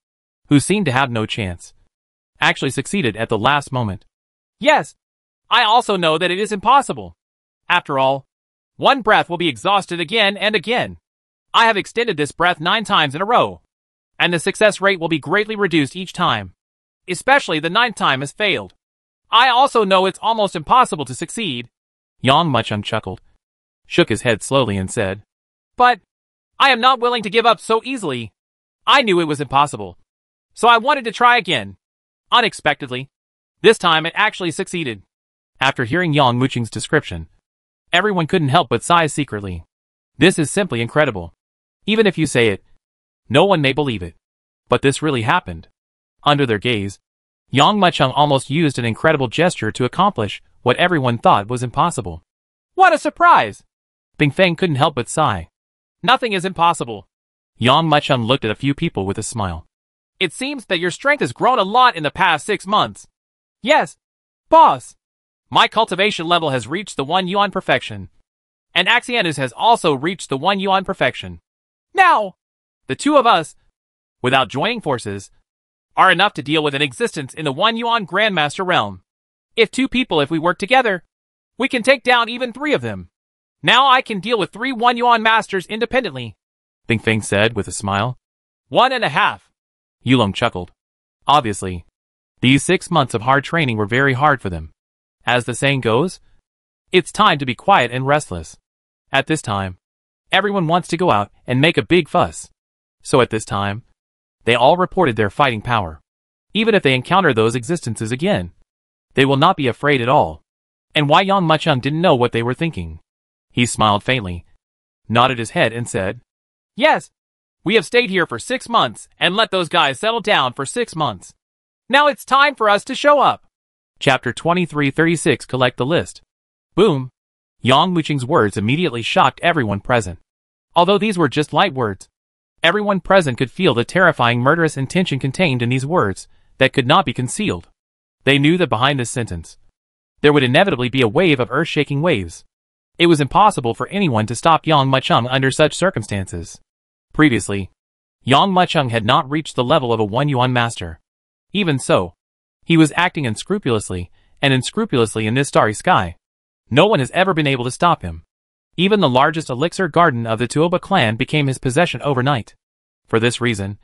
who seemed to have no chance, actually succeeded at the last moment. Yes, I also know that it is impossible. After all, one breath will be exhausted again and again. I have extended this breath 9 times in a row, and the success rate will be greatly reduced each time. Especially the 9th time has failed. I also know it's almost impossible to succeed. Yang Muqing chuckled, shook his head slowly and said, But I am not willing to give up so easily. I knew it was impossible, so I wanted to try again. Unexpectedly, this time it actually succeeded. After hearing Yang Muqing's description, everyone couldn't help but sigh secretly. This is simply incredible. Even if you say it, no one may believe it. But this really happened. Under their gaze, Yang Muqing almost used an incredible gesture to accomplish what everyone thought was impossible. What a surprise! Bingfeng couldn't help but sigh. Nothing is impossible. Yang Muqing looked at a few people with a smile. It seems that your strength has grown a lot in the past 6 months. Yes, boss. My cultivation level has reached the 1 yuan perfection, and Xianu's has also reached the 1 yuan perfection. Now, the 2 of us, without joining forces, are enough to deal with an existence in the 1 yuan Grandmaster realm. If we work together, we can take down even 3 of them. Now I can deal with 3 1 yuan masters independently, Bingfeng said with a smile. 1.5. Yulong chuckled. Obviously, these 6 months of hard training were very hard for them. As the saying goes, it's time to be quiet and restless. At this time, everyone wants to go out and make a big fuss. So at this time, they all reported their fighting power. Even if they encounter those existences again, they will not be afraid at all. And why Yang Muqing didn't know what they were thinking. He smiled faintly, nodded his head and said, Yes, we have stayed here for 6 months and let those guys settle down for 6 months. Now it's time for us to show up. Chapter 2336 Collect the List. Boom! Yang Muqing's words immediately shocked everyone present. Although these were just light words, everyone present could feel the terrifying murderous intention contained in these words that could not be concealed. They knew that behind this sentence, there would inevitably be a wave of earth-shaking waves. It was impossible for anyone to stop Yang Muqing under such circumstances. Previously, Yang Muqing had not reached the level of a 1 yuan master. Even so, he was acting unscrupulously in this starry sky. No one has ever been able to stop him. Even the largest elixir garden of the Tuoba clan became his possession overnight. For this reason,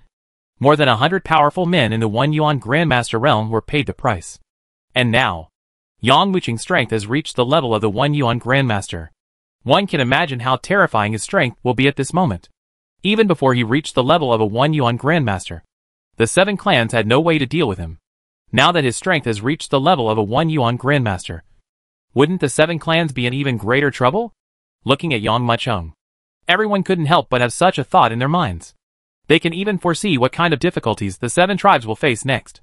more than 100 powerful men in the 1 yuan Grandmaster realm were paid the price. And now, Yang Muqing's strength has reached the level of the 1 yuan Grandmaster. One can imagine how terrifying his strength will be at this moment. Even before he reached the level of a 1 yuan Grandmaster, the 7 clans had no way to deal with him. Now that his strength has reached the level of a 1 yuan Grandmaster, wouldn't the 7 clans be in even greater trouble? Looking at Yang Muqing, everyone couldn't help but have such a thought in their minds. They can even foresee what kind of difficulties the 7 tribes will face next.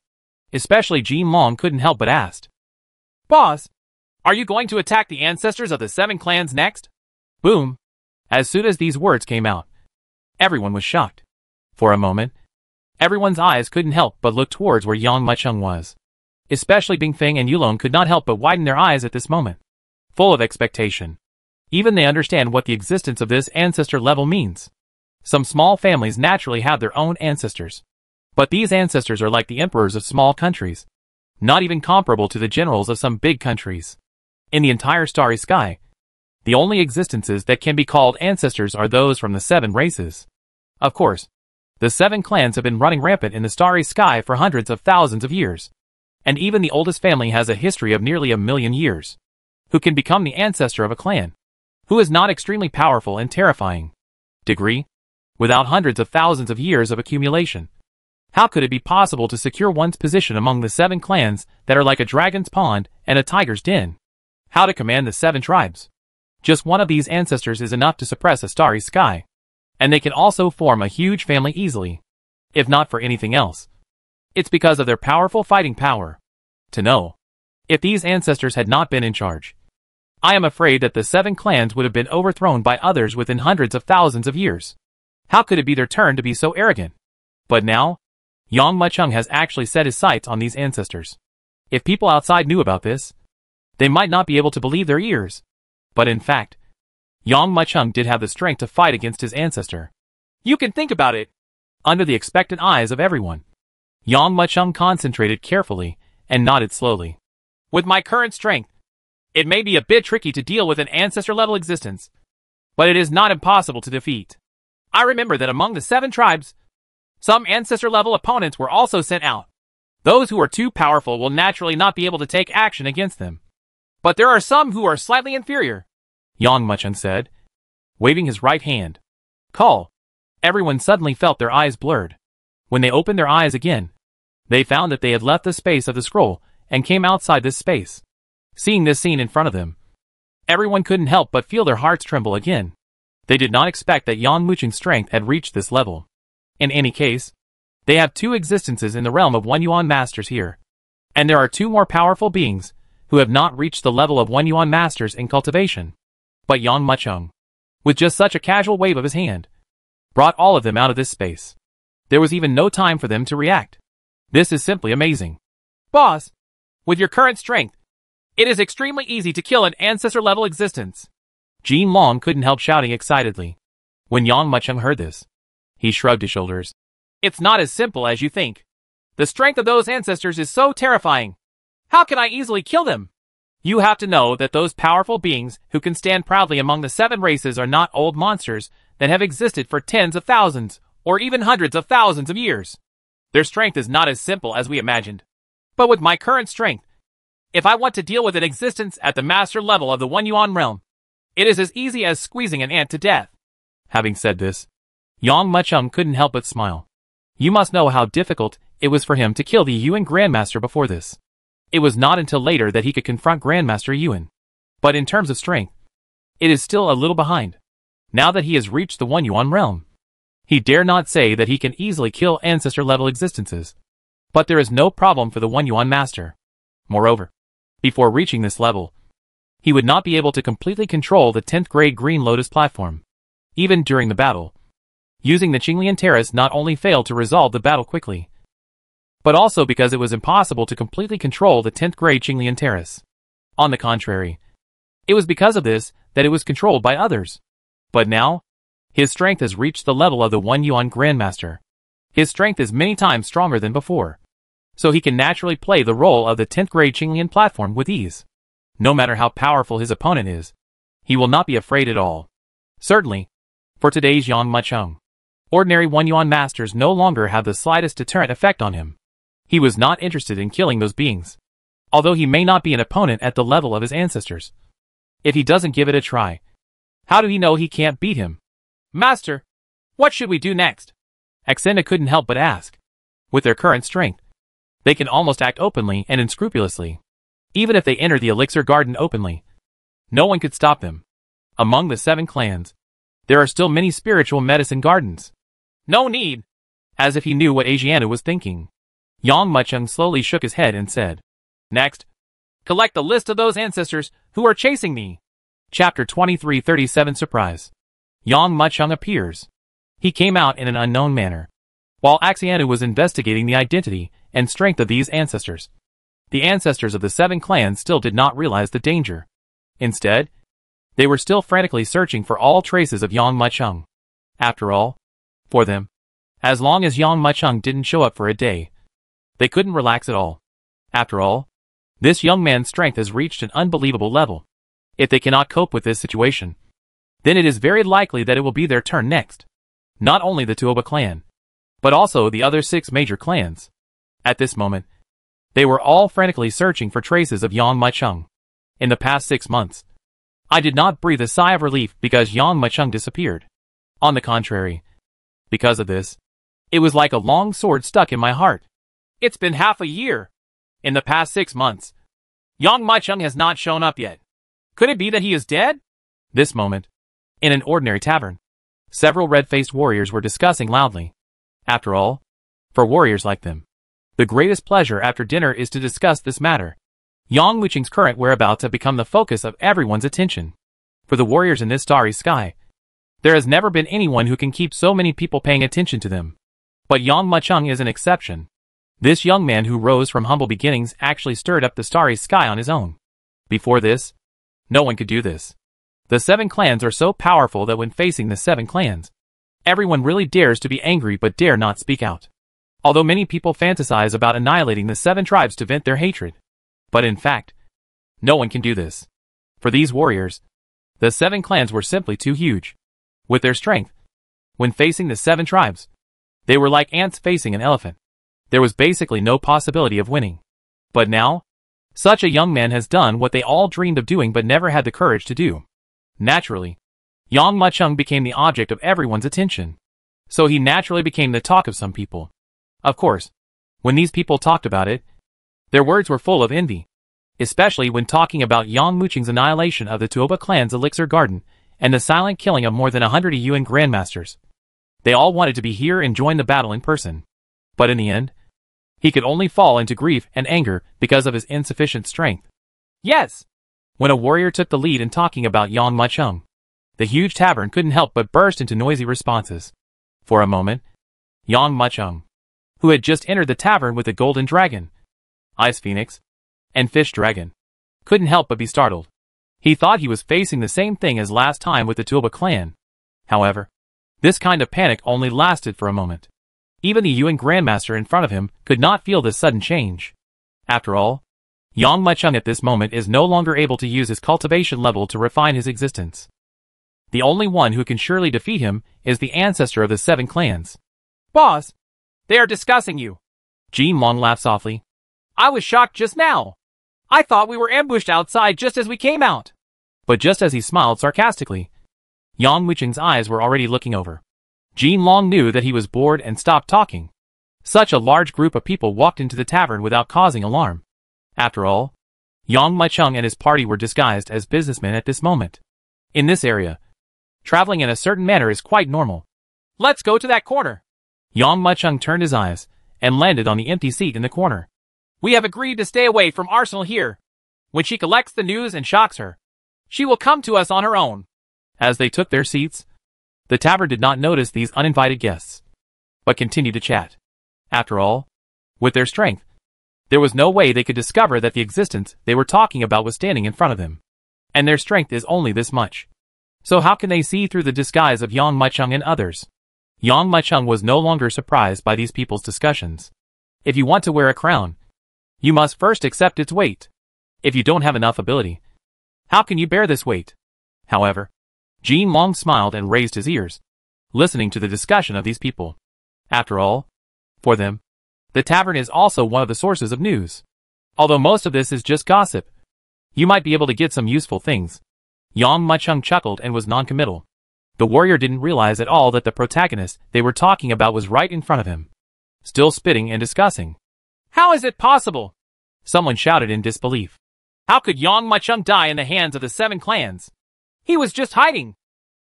Especially Jin Long couldn't help but ask. Boss, are you going to attack the ancestors of the 7 clans next? Boom! As soon as these words came out, everyone was shocked. For a moment, everyone's eyes couldn't help but look towards where Yang Muqing was. Especially Bingfeng and Yulong could not help but widen their eyes at this moment. Full of expectation. Even they understand what the existence of this ancestor level means. Some small families naturally have their own ancestors. But these ancestors are like the emperors of small countries, not even comparable to the generals of some big countries. In the entire starry sky, the only existences that can be called ancestors are those from the 7 races. Of course, the 7 clans have been running rampant in the starry sky for hundreds of thousands of years, and even the oldest family has a history of nearly 1,000,000 years. Who can become the ancestor of a clan? Who is not extremely powerful and terrifying? Degree? Without hundreds of thousands of years of accumulation. How could it be possible to secure one's position among the 7 clans that are like a dragon's pond and a tiger's den? How to command the 7 tribes? Just one of these ancestors is enough to suppress a starry sky. And they can also form a huge family easily. If not for anything else, it's because of their powerful fighting power. To know if these ancestors had not been in charge, I am afraid that the 7 clans would have been overthrown by others within hundreds of thousands of years. How could it be their turn to be so arrogant? But now, Yang Muchung has actually set his sights on these ancestors. If people outside knew about this, they might not be able to believe their ears. But in fact, Yang Muchung did have the strength to fight against his ancestor. You can think about it. Under the expectant eyes of everyone, Yang Muchung concentrated carefully and nodded slowly. With my current strength, it may be a bit tricky to deal with an ancestor-level existence, but it is not impossible to defeat. I remember that among the 7 tribes, some ancestor-level opponents were also sent out. Those who are too powerful will naturally not be able to take action against them. But there are some who are slightly inferior, Yang Muchung said, waving his right hand. Call. Everyone suddenly felt their eyes blurred. When they opened their eyes again, they found that they had left the space of the scroll and came outside this space. Seeing this scene in front of them, everyone couldn't help but feel their hearts tremble again. They did not expect that Yang Muchung's strength had reached this level. In any case, they have 2 existences in the realm of One Yuan Masters here. And there are 2 more powerful beings who have not reached the level of One Yuan Masters in cultivation. But Yang Muchung, with just such a casual wave of his hand, brought all of them out of this space. There was even no time for them to react. This is simply amazing. Boss, with your current strength, it is extremely easy to kill an ancestor-level existence. Jin Long couldn't help shouting excitedly. When Yang Muchung heard this, he shrugged his shoulders. It's not as simple as you think. The strength of those ancestors is so terrifying. How can I easily kill them? You have to know that those powerful beings who can stand proudly among the 7 races are not old monsters that have existed for tens of thousands or even hundreds of thousands of years. Their strength is not as simple as we imagined. But with my current strength, if I want to deal with an existence at the master level of the One Yuan realm, it is as easy as squeezing an ant to death. Having said this, Yang Muchung couldn't help but smile. You must know how difficult it was for him to kill the Yuan Grandmaster before this. It was not until later that he could confront Grandmaster Yuan. But in terms of strength, it is still a little behind. Now that he has reached the One Yuan realm, he dare not say that he can easily kill ancestor-level existences. But there is no problem for the One Yuan Master. Moreover, before reaching this level, he would not be able to completely control the 10th grade Green Lotus platform. Even during the battle, using the Qinglian Terrace not only failed to resolve the battle quickly, but also because it was impossible to completely control the 10th grade Qinglian Terrace. On the contrary, it was because of this that it was controlled by others. But now, his strength has reached the level of the One Yuan Grandmaster. His strength is many times stronger than before, so he can naturally play the role of the 10th grade Qinglian platform with ease. No matter how powerful his opponent is, he will not be afraid at all. Certainly, for today's Yang Muchung, ordinary One Yuan Masters no longer have the slightest deterrent effect on him. He was not interested in killing those beings, although he may not be an opponent at the level of his ancestors. If he doesn't give it a try, how do he know he can't beat him? Master, what should we do next? Axenda couldn't help but ask. With their current strength, they can almost act openly and unscrupulously. Even if they enter the Elixir Garden openly, no one could stop them. Among the 7 clans, there are still many spiritual medicine gardens. No need. As if he knew what Asiana was thinking, Yang Muchung slowly shook his head and said, Next, collect the list of those ancestors who are chasing me. Chapter 2337 Surprise. Yang Muchung appears. He came out in an unknown manner, while Axianu was investigating the identity and strength of these ancestors. The ancestors of the 7 clans still did not realize the danger. Instead, they were still frantically searching for all traces of Yang Muchung. After all, For them, as long as Yang Mucheng didn't show up for a day, they couldn't relax at all. After all, this young man's strength has reached an unbelievable level. If they cannot cope with this situation, then it is very likely that it will be their turn next. Not only the Tuoba clan, but also the other 6 major clans. At this moment, they were all frantically searching for traces of Yang Mucheng. In the past 6 months, I did not breathe a sigh of relief because Yang Mucheng disappeared. On the contrary, because of this, it was like a long sword stuck in my heart. It's been half a year. In the past 6 months, Yang Mucheng has not shown up yet. Could it be that he is dead? This moment, in an ordinary tavern, several red-faced warriors were discussing loudly. After all, for warriors like them, the greatest pleasure after dinner is to discuss this matter. Yang Mucheng's current whereabouts have become the focus of everyone's attention. For the warriors in this starry sky, there has never been anyone who can keep so many people paying attention to them. But Yang Mucheng is an exception. This young man who rose from humble beginnings actually stirred up the starry sky on his own. Before this, no one could do this. The 7 clans are so powerful that when facing the 7 clans, everyone really dares to be angry but dare not speak out. Although many people fantasize about annihilating the 7 tribes to vent their hatred. But in fact, no one can do this. For these warriors, the 7 clans were simply too huge. With their strength, when facing the 7 tribes, they were like ants facing an elephant. There was basically no possibility of winning. But now, such a young man has done what they all dreamed of doing but never had the courage to do. Naturally, Yang Mucheng became the object of everyone's attention. So he naturally became the talk of some people. Of course, when these people talked about it, their words were full of envy. Especially when talking about Yang Mucheng's annihilation of the Tuoba clan's elixir garden and the silent killing of more than 100 Yuan grandmasters. They all wanted to be here and join the battle in person. But in the end, he could only fall into grief and anger because of his insufficient strength. Yes! When a warrior took the lead in talking about Yang Mucheng, the huge tavern couldn't help but burst into noisy responses. For a moment, Yang Mucheng, who had just entered the tavern with the Golden Dragon, Ice Phoenix, and Fish Dragon, couldn't help but be startled. He thought he was facing the same thing as last time with the Tuoba clan. However, this kind of panic only lasted for a moment. Even the Yuan Grandmaster in front of him could not feel this sudden change. After all, Yang Mucheng at this moment is no longer able to use his cultivation level to refine his existence. The only one who can surely defeat him is the ancestor of the 7 clans. Boss, they are discussing you. Jin Long laughed softly. I was shocked just now. I thought we were ambushed outside just as we came out. But just as he smiled sarcastically, Yang Mucheng's eyes were already looking over. Jin Long knew that he was bored and stopped talking. Such a large group of people walked into the tavern without causing alarm. After all, Yang Mucheng and his party were disguised as businessmen at this moment. In this area, traveling in a certain manner is quite normal. Let's go to that corner. Yang Mucheng turned his eyes and landed on the empty seat in the corner. We have agreed to stay away from Arsenal here. When she collects the news and shocks her, she will come to us on her own. As they took their seats, the tavern did not notice these uninvited guests, but continued to chat. After all, with their strength, there was no way they could discover that the existence they were talking about was standing in front of them. And their strength is only this much. So how can they see through the disguise of Yang Mucheng and others? Yang Mucheng was no longer surprised by these people's discussions. If you want to wear a crown, you must first accept its weight. If you don't have enough ability, how can you bear this weight? However, Jin Long smiled and raised his ears, listening to the discussion of these people. After all, for them, the tavern is also one of the sources of news. Although most of this is just gossip, you might be able to get some useful things. Yang Mucheng chuckled and was non-committal. The warrior didn't realize at all that the protagonist they were talking about was right in front of him, still spitting and discussing. How is it possible? Someone shouted in disbelief. How could Yang Mucheng die in the hands of the 7 clans? He was just hiding.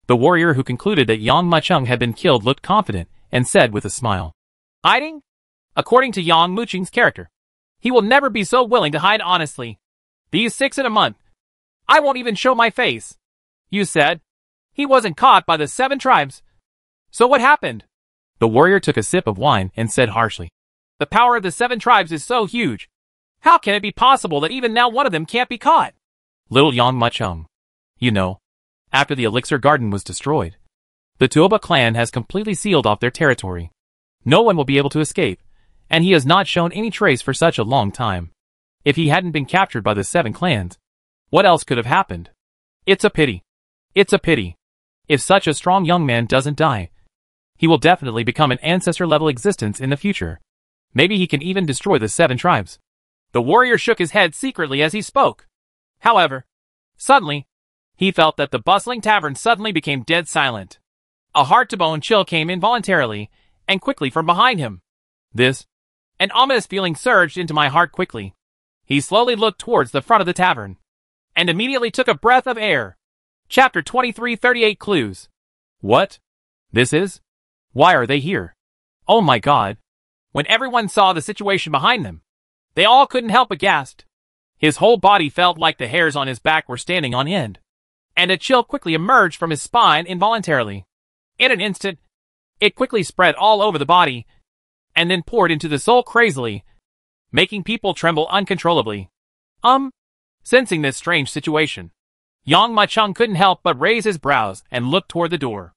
The warrior who concluded that Yang Mucheng had been killed looked confident and said with a smile. Hiding? According to Yang Mucheng's character, he will never be so willing to hide honestly. These 6 in a month, I won't even show my face. You said he wasn't caught by the 7 tribes. So what happened? The warrior took a sip of wine and said harshly. The power of the 7 tribes is so huge. How can it be possible that even now one of them can't be caught? Little Yang Mucheng. You know, after the elixir garden was destroyed, The Tuoba clan has completely sealed off their territory. No one will be able to escape, and he has not shown any trace for such a long time. If he hadn't been captured by the 7 clans, what else could have happened? It's a pity. It's a pity. If such a strong young man doesn't die, he will definitely become an ancestor-level existence in the future. Maybe he can even destroy the 7 tribes. The warrior shook his head secretly as he spoke. However, suddenly, he felt that the bustling tavern suddenly became dead silent. A heart-to-bone chill came involuntarily and quickly from behind him. An ominous feeling surged into my heart quickly. He slowly looked towards the front of the tavern and immediately took a breath of air. Chapter 2338 Clues. What? This is? Why are they here? Oh my god. When everyone saw the situation behind them, they all couldn't help but gasp. His whole body felt like the hairs on his back were standing on end, and a chill quickly emerged from his spine involuntarily. In an instant, it quickly spread all over the body, and then poured into the soul crazily, making people tremble uncontrollably. Sensing this strange situation, Yang Machung couldn't help but raise his brows and look toward the door.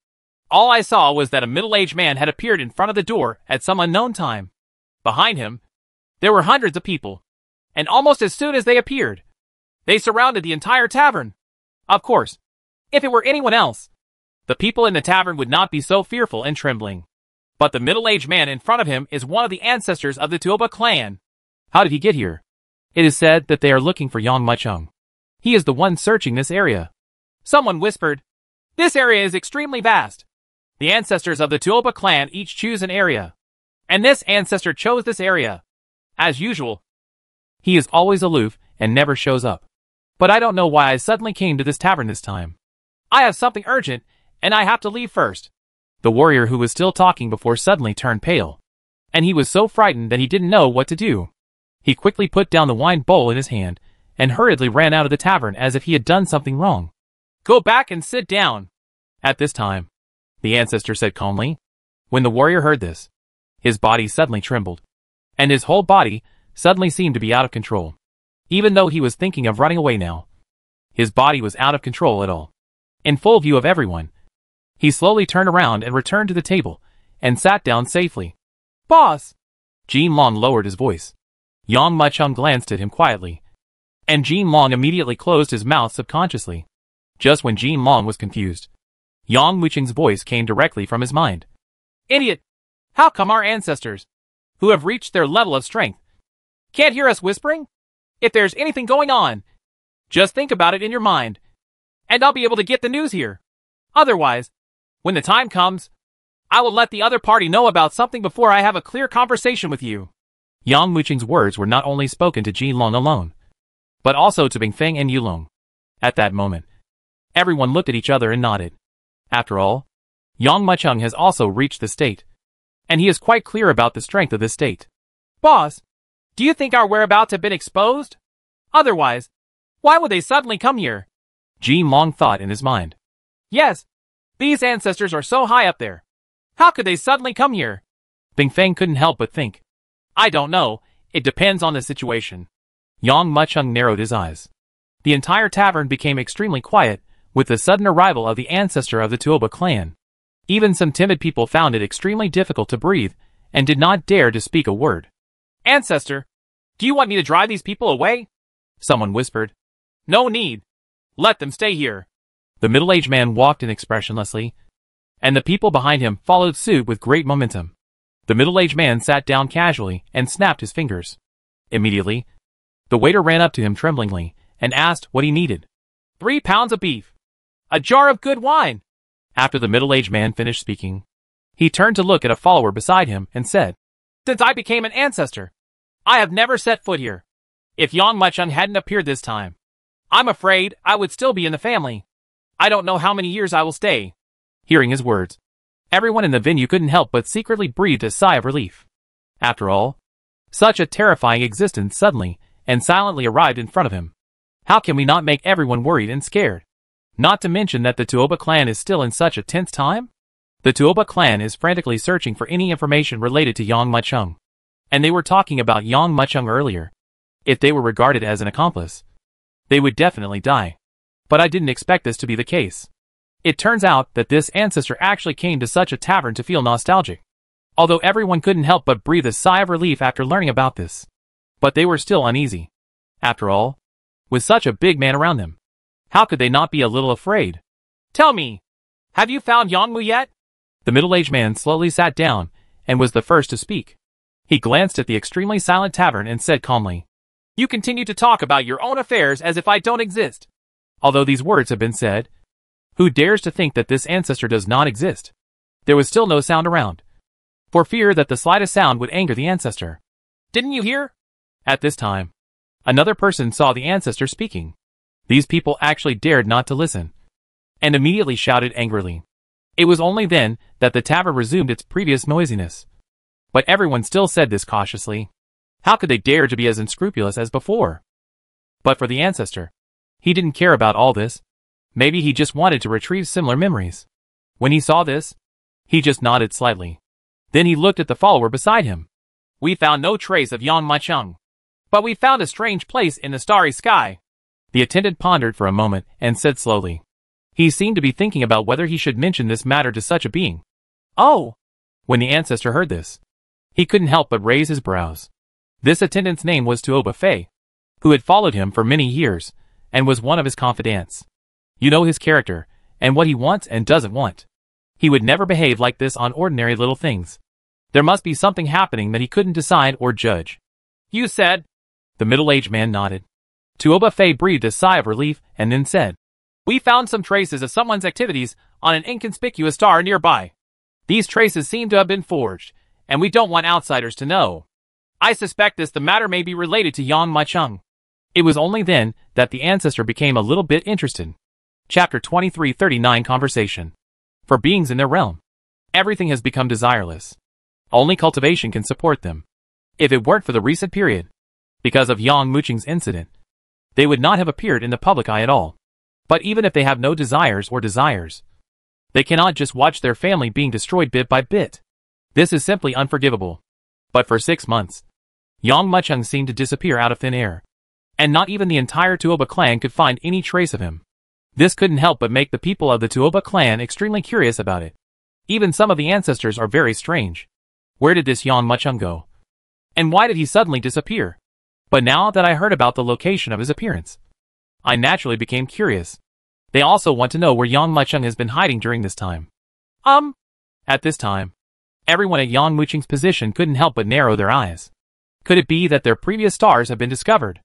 All I saw was that a middle-aged man had appeared in front of the door at some unknown time. Behind him, there were hundreds of people, and almost as soon as they appeared, they surrounded the entire tavern. Of course, if it were anyone else, the people in the tavern would not be so fearful and trembling. But the middle-aged man in front of him is one of the ancestors of the Tuoba clan. How did he get here? It is said that they are looking for Yang Machung. He is the one searching this area. Someone whispered, "This area is extremely vast. The ancestors of the Tuoba clan each choose an area, and this ancestor chose this area. As usual, he is always aloof and never shows up. But I don't know why I suddenly came to this tavern this time. I have something urgent, and I have to leave first." The warrior who was still talking before suddenly turned pale, and he was so frightened that he didn't know what to do. He quickly put down the wine bowl in his hand and hurriedly ran out of the tavern as if he had done something wrong. "Go back and sit down." At this time, the ancestor said calmly. When the warrior heard this, his body suddenly trembled, and his whole body suddenly seemed to be out of control. Even though he was thinking of running away now, his body was out of control at all. In full view of everyone, he slowly turned around and returned to the table and sat down safely. "Boss!" Jin Long lowered his voice. Yang Machung glanced at him quietly, and Jin Long immediately closed his mouth subconsciously. Just when Jin Long was confused, Yang Muching's voice came directly from his mind. "Idiot! How come our ancestors, who have reached their level of strength, can't hear us whispering? If there's anything going on, just think about it in your mind, and I'll be able to get the news here. Otherwise, when the time comes, I will let the other party know about something before I have a clear conversation with you." Yang Muching's words were not only spoken to Jin Long alone, but also to Bingfeng and Yulong. At that moment, everyone looked at each other and nodded. After all, Yang Machung has also reached the state, and he is quite clear about the strength of this state. "Boss, do you think our whereabouts have been exposed? Otherwise, why would they suddenly come here?" Jin Long thought in his mind. "Yes, these ancestors are so high up there. How could they suddenly come here?" Bingfeng couldn't help but think. "I don't know, it depends on the situation." Yang Machung narrowed his eyes. The entire tavern became extremely quiet with the sudden arrival of the ancestor of the Tuoba clan. Even some timid people found it extremely difficult to breathe and did not dare to speak a word. "Ancestor, do you want me to drive these people away?" someone whispered. "No need. Let them stay here." The middle-aged man walked in expressionlessly, and the people behind him followed suit with great momentum. The middle-aged man sat down casually and snapped his fingers. Immediately, the waiter ran up to him tremblingly and asked what he needed. 3 pounds of beef. A jar of good wine." After the middle-aged man finished speaking, he turned to look at a follower beside him and said, "Since I became an ancestor, I have never set foot here. If Yang Machung hadn't appeared this time, I'm afraid I would still be in the family. I don't know how many years I will stay." Hearing his words, everyone in the venue couldn't help but secretly breathed a sigh of relief. After all, such a terrifying existence suddenly and silently arrived in front of him. How can we not make everyone worried and scared? Not to mention that the Tuoba clan is still in such a tense time? The Tuoba clan is frantically searching for any information related to Yang Machung. And they were talking about Yang Machung earlier. If they were regarded as an accomplice, they would definitely die. But I didn't expect this to be the case. It turns out that this ancestor actually came to such a tavern to feel nostalgic. Although everyone couldn't help but breathe a sigh of relief after learning about this. But they were still uneasy. After all, with such a big man around them, how could they not be a little afraid? Tell me, have you found Yongmu yet? The middle-aged man slowly sat down and was the first to speak. He glanced at the extremely silent tavern and said calmly, You continue to talk about your own affairs as if I don't exist. Although these words have been said, who dares to think that this ancestor does not exist? There was still no sound around, for fear that the slightest sound would anger the ancestor. Didn't you hear? At this time, another person saw the ancestor speaking. These people actually dared not to listen, and immediately shouted angrily. It was only then that the tavern resumed its previous noisiness. But everyone still said this cautiously. How could they dare to be as unscrupulous as before? But for the ancestor, he didn't care about all this. Maybe he just wanted to retrieve similar memories. When he saw this, he just nodded slightly. Then he looked at the follower beside him. We found no trace of Yang Maicheng, but we found a strange place in the starry sky. The attendant pondered for a moment and said slowly. He seemed to be thinking about whether he should mention this matter to such a being. Oh! When the ancestor heard this, he couldn't help but raise his brows. This attendant's name was Tuoba Fei, who had followed him for many years, and was one of his confidants. You know his character, and what he wants and doesn't want. He would never behave like this on ordinary little things. There must be something happening that he couldn't decide or judge. You said? The middle-aged man nodded. Tuoba Fei breathed a sigh of relief and then said, We found some traces of someone's activities on an inconspicuous star nearby. These traces seem to have been forged, and we don't want outsiders to know. I suspect the matter may be related to Yang Maicheng. It was only then that the ancestor became a little bit interested. Chapter 2339 Conversation. For beings in their realm, everything has become desireless. Only cultivation can support them. If it weren't for the recent period, because of Yang Mucheng's incident, they would not have appeared in the public eye at all. But even if they have no desires, they cannot just watch their family being destroyed bit by bit. This is simply unforgivable. But for 6 months, Yang Maicheng seemed to disappear out of thin air, and not even the entire Tuoba clan could find any trace of him. This couldn't help but make the people of the Tuoba clan extremely curious about it. Even some of the ancestors are very strange. Where did this Yang Maicheng go? And why did he suddenly disappear? But now that I heard about the location of his appearance, I naturally became curious. They also want to know where Yang Maicheng has been hiding during this time. At this time, everyone at Yang Mucheng's position couldn't help but narrow their eyes. Could it be that their previous stars have been discovered?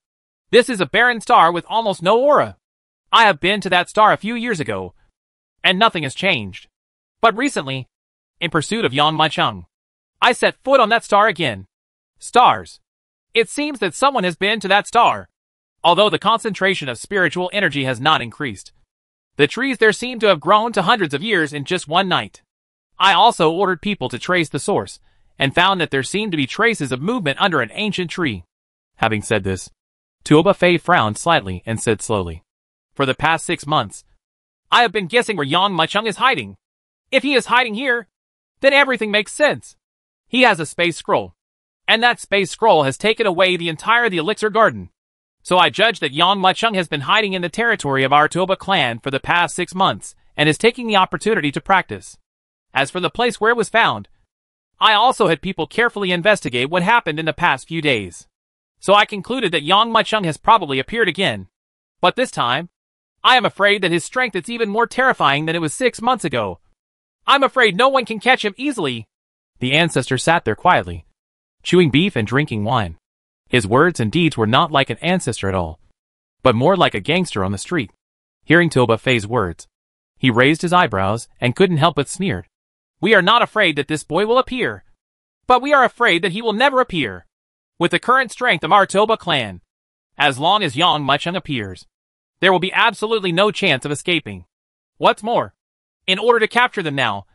This is a barren star with almost no aura. I have been to that star a few years ago, and nothing has changed. But recently, in pursuit of Yang Maicheng, I set foot on that star again. Stars. It seems that someone has been to that star. Although the concentration of spiritual energy has not increased, the trees there seem to have grown to hundreds of years in just one night. I also ordered people to trace the source, and found that there seemed to be traces of movement under an ancient tree. Having said this, Tuoba Fei frowned slightly and said slowly, For the past 6 months, I have been guessing where Yang Maicheng is hiding. If he is hiding here, then everything makes sense. He has a space scroll, and that space scroll has taken away the elixir garden. So I judge that Yang Maicheng has been hiding in the territory of our Tuoba clan for the past 6 months, and is taking the opportunity to practice. As for the place where it was found, I also had people carefully investigate what happened in the past few days. So I concluded that Yang Maicheng has probably appeared again. But this time, I am afraid that his strength is even more terrifying than it was 6 months ago. I'm afraid no one can catch him easily. The ancestor sat there quietly, chewing beef and drinking wine. His words and deeds were not like an ancestor at all, but more like a gangster on the street. Hearing Tuoba Fei's words, he raised his eyebrows and couldn't help but sneered. We are not afraid that this boy will appear, but we are afraid that he will never appear. With the current strength of our Tuoba clan, as long as Yang Maicheng appears, there will be absolutely no chance of escaping. What's more, in order to capture them now,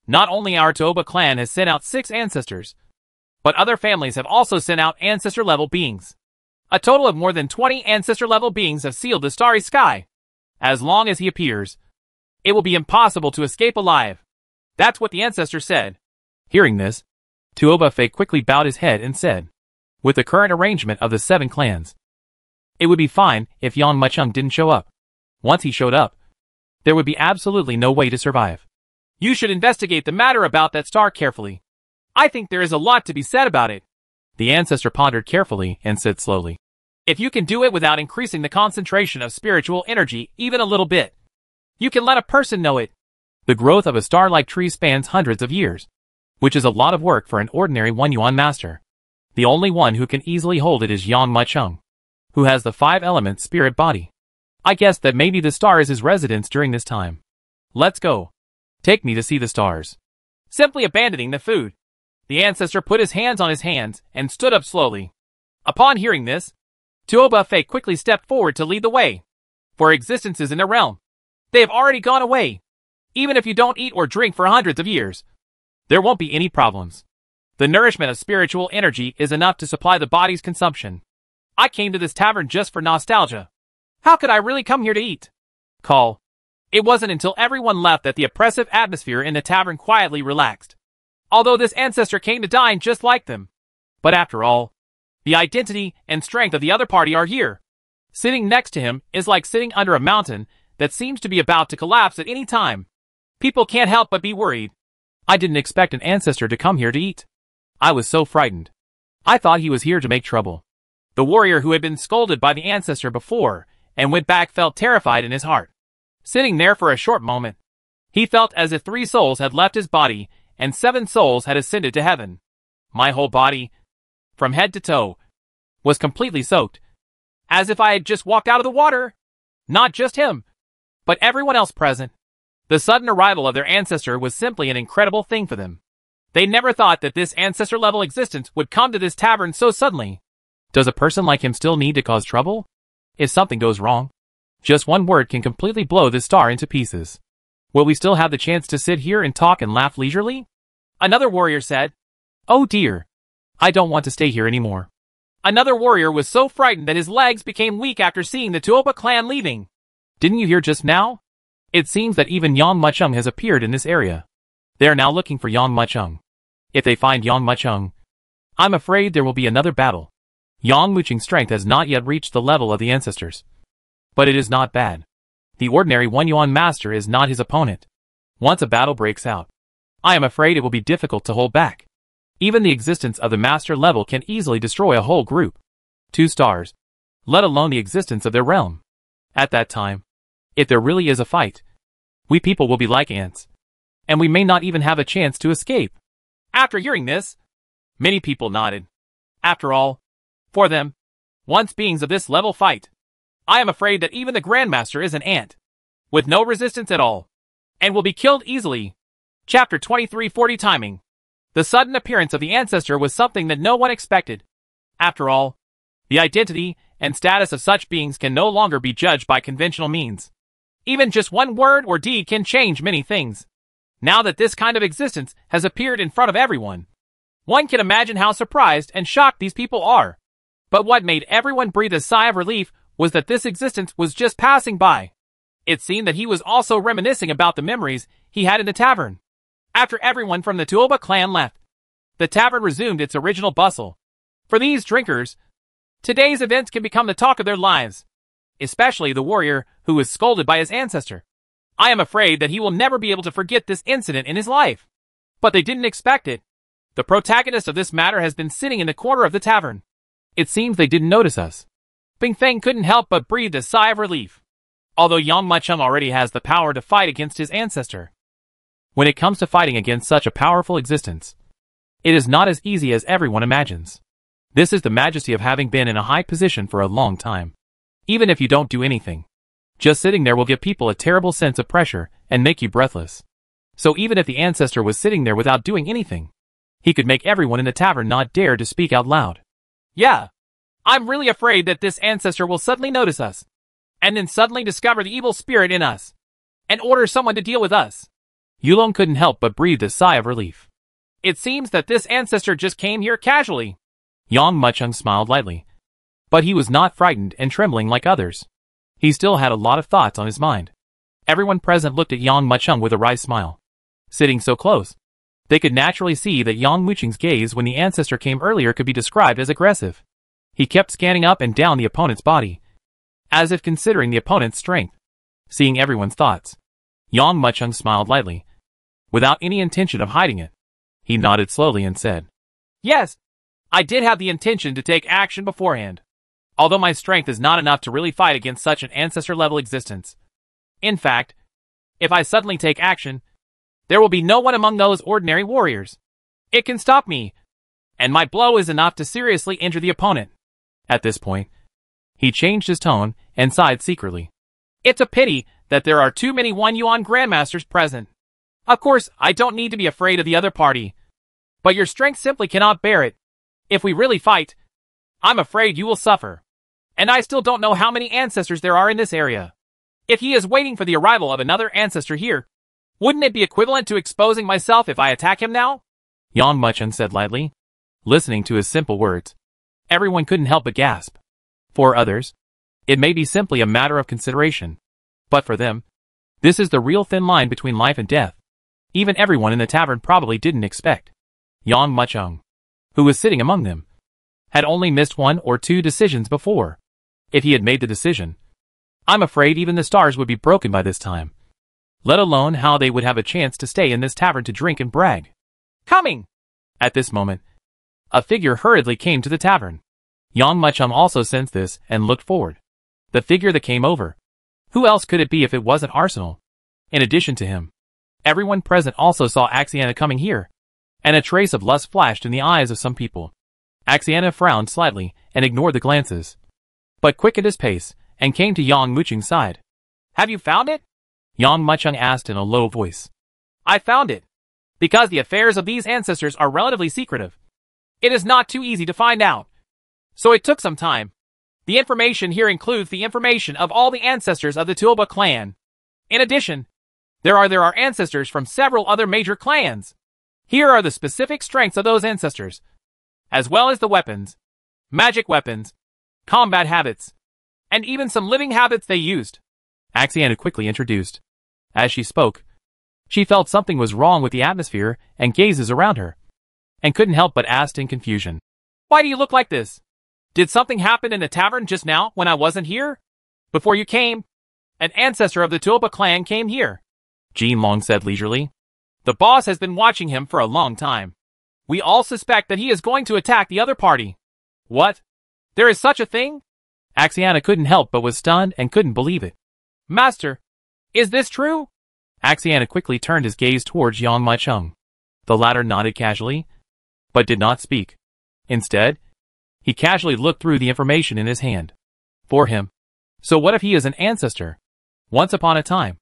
not only our Tuoba clan has sent out 6 ancestors, but other families have also sent out ancestor-level beings. A total of more than 20 ancestor-level beings have sealed the starry sky. As long as he appears, it will be impossible to escape alive. That's what the ancestor said. Hearing this, Tuoba Fei quickly bowed his head and said, With the current arrangement of the 7 clans, it would be fine if Yang Maicheng didn't show up. Once he showed up, there would be absolutely no way to survive. You should investigate the matter about that star carefully. I think there is a lot to be said about it. The ancestor pondered carefully and said slowly, If you can do it without increasing the concentration of spiritual energy even a little bit, you can let a person know it. The growth of a star-like tree spans hundreds of years, which is a lot of work for an ordinary one-yuan master. The only one who can easily hold it is Yang Macheng, who has the 5-element spirit body. I guess that maybe the star is his residence during this time. Let's go. Take me to see the stars. Simply abandoning the food, the ancestor put his hands on his hands and stood up slowly. Upon hearing this, Tuoba Fei quickly stepped forward to lead the way. For existences in the realm, they have already gone away. Even if you don't eat or drink for hundreds of years, there won't be any problems. The nourishment of spiritual energy is enough to supply the body's consumption. I came to this tavern just for nostalgia. How could I really come here to eat? Call. It wasn't until everyone left that the oppressive atmosphere in the tavern quietly relaxed. Although this ancestor came to dine just like them. But after all, the identity and strength of the other party are here. Sitting next to him is like sitting under a mountain that seems to be about to collapse at any time. People can't help but be worried. I didn't expect an ancestor to come here to eat. I was so frightened. I thought he was here to make trouble. The warrior who had been scolded by the ancestor before and went back felt terrified in his heart. Sitting there for a short moment, he felt as if 3 souls had left his body and 7 souls had ascended to heaven. My whole body, from head to toe, was completely soaked, as if I had just walked out of the water. Not just him, but everyone else present. The sudden arrival of their ancestor was simply an incredible thing for them. They never thought that this ancestor-level existence would come to this tavern so suddenly. Does a person like him still need to cause trouble? If something goes wrong, just one word can completely blow this star into pieces. Will we still have the chance to sit here and talk and laugh leisurely? Another warrior said. Oh dear. I don't want to stay here anymore. Another warrior was so frightened that his legs became weak after seeing the Tuoba clan leaving. Didn't you hear just now? It seems that even Yang Macheng has appeared in this area. They are now looking for Yang Macheng. If they find Yang Macheng, I'm afraid there will be another battle. Yang Macheng's strength has not yet reached the level of the ancestors. But it is not bad. The ordinary one-yuan master is not his opponent. Once a battle breaks out, I am afraid it will be difficult to hold back. Even the existence of the master level can easily destroy a whole group. 2 stars, let alone the existence of their realm. At that time, if there really is a fight, we people will be like ants, and we may not even have a chance to escape. After hearing this, many people nodded. After all, for them, once beings of this level fight, I am afraid that even the Grandmaster is an ant, with no resistance at all, and will be killed easily. Chapter 2340 Timing. The sudden appearance of the ancestor was something that no one expected. After all, the identity and status of such beings can no longer be judged by conventional means. Even just one word or deed can change many things. Now that this kind of existence has appeared in front of everyone, one can imagine how surprised and shocked these people are. But what made everyone breathe a sigh of relief was that this existence was just passing by. It seemed that he was also reminiscing about the memories he had in the tavern. After everyone from the Tuoba clan left, the tavern resumed its original bustle. For these drinkers, today's events can become the talk of their lives, especially the warrior who was scolded by his ancestor. I am afraid that he will never be able to forget this incident in his life. But they didn't expect it. The protagonist of this matter has been sitting in the corner of the tavern. It seems they didn't notice us. Ping Feng couldn't help but breathe a sigh of relief. Although Yang Macheng already has the power to fight against his ancestor. When it comes to fighting against such a powerful existence, it is not as easy as everyone imagines. This is the majesty of having been in a high position for a long time. Even if you don't do anything, just sitting there will give people a terrible sense of pressure and make you breathless. So even if the ancestor was sitting there without doing anything, he could make everyone in the tavern not dare to speak out loud. Yeah, I'm really afraid that this ancestor will suddenly notice us, and then suddenly discover the evil spirit in us, and order someone to deal with us. Yulong couldn't help but breathe a sigh of relief. It seems that this ancestor just came here casually. Yang Macheng smiled lightly. But he was not frightened and trembling like others. He still had a lot of thoughts on his mind. Everyone present looked at Yang Macheng with a wry smile. Sitting so close, they could naturally see that Yang Macheng's gaze when the ancestor came earlier could be described as aggressive. He kept scanning up and down the opponent's body, as if considering the opponent's strength. Seeing everyone's thoughts, Yang Muchung smiled lightly, without any intention of hiding it. He nodded slowly and said, Yes, I did have the intention to take action beforehand, although my strength is not enough to really fight against such an ancestor-level existence. In fact, if I suddenly take action, there will be no one among those ordinary warriors. It can stop me, and my blow is enough to seriously injure the opponent. At this point, he changed his tone and sighed secretly. It's a pity that there are too many 1-yuan grandmasters present. Of course, I don't need to be afraid of the other party, but your strength simply cannot bear it. If we really fight, I'm afraid you will suffer. And I still don't know how many ancestors there are in this area. If he is waiting for the arrival of another ancestor here, wouldn't it be equivalent to exposing myself if I attack him now? Yang Muchung said lightly, listening to his simple words. Everyone couldn't help but gasp. For others, it may be simply a matter of consideration. But for them, this is the real thin line between life and death. Even everyone in the tavern probably didn't expect. Yang Muchung, who was sitting among them, had only missed 1 or 2 decisions before. If he had made the decision, I'm afraid even the stars would be broken by this time. Let alone how they would have a chance to stay in this tavern to drink and brag. Coming! At this moment, a figure hurriedly came to the tavern. Yang Muchung also sensed this and looked forward. The figure that came over. Who else could it be if it wasn't Arsenal? In addition to him, everyone present also saw Axiana coming here, and a trace of lust flashed in the eyes of some people. Axiana frowned slightly and ignored the glances, but quickened his pace and came to Yang Muchung's side. Have you found it? Yang Muchung asked in a low voice. I found it. Because the affairs of these ancestors are relatively secretive, it is not too easy to find out. So it took some time. The information here includes the information of all the ancestors of the Tulba clan. In addition, there are ancestors from several other major clans. Here are the specific strengths of those ancestors, as well as the weapons, magic weapons, combat habits, and even some living habits they used. Axiana quickly introduced. As she spoke, she felt something was wrong with the atmosphere and gazes around her, and couldn't help but ask in confusion. Why do you look like this? Did something happen in the tavern just now when I wasn't here? Before you came, an ancestor of the Tulba clan came here. Jin Long said leisurely. The boss has been watching him for a long time. We all suspect that he is going to attack the other party. What? There is such a thing? Axiana couldn't help but was stunned and couldn't believe it. Master, is this true? Axiana quickly turned his gaze towards Yang Muchung. The latter nodded casually, but did not speak. Instead, he casually looked through the information in his hand. For him, so what if he is an ancestor? Once upon a time,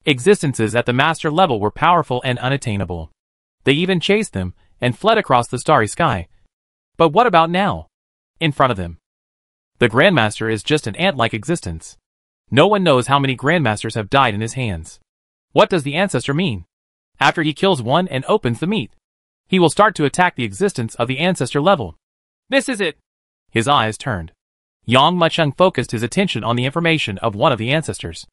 existences at the master level were powerful and unattainable. They even chased them and fled across the starry sky. But what about now? In front of them, the Grandmaster is just an ant-like existence. No one knows how many Grandmasters have died in his hands. What does the ancestor mean? After he kills one and opens the meat, he will start to attack the existence of the ancestor level. This is it. His eyes turned. Yang Muchung focused his attention on the information of one of the ancestors.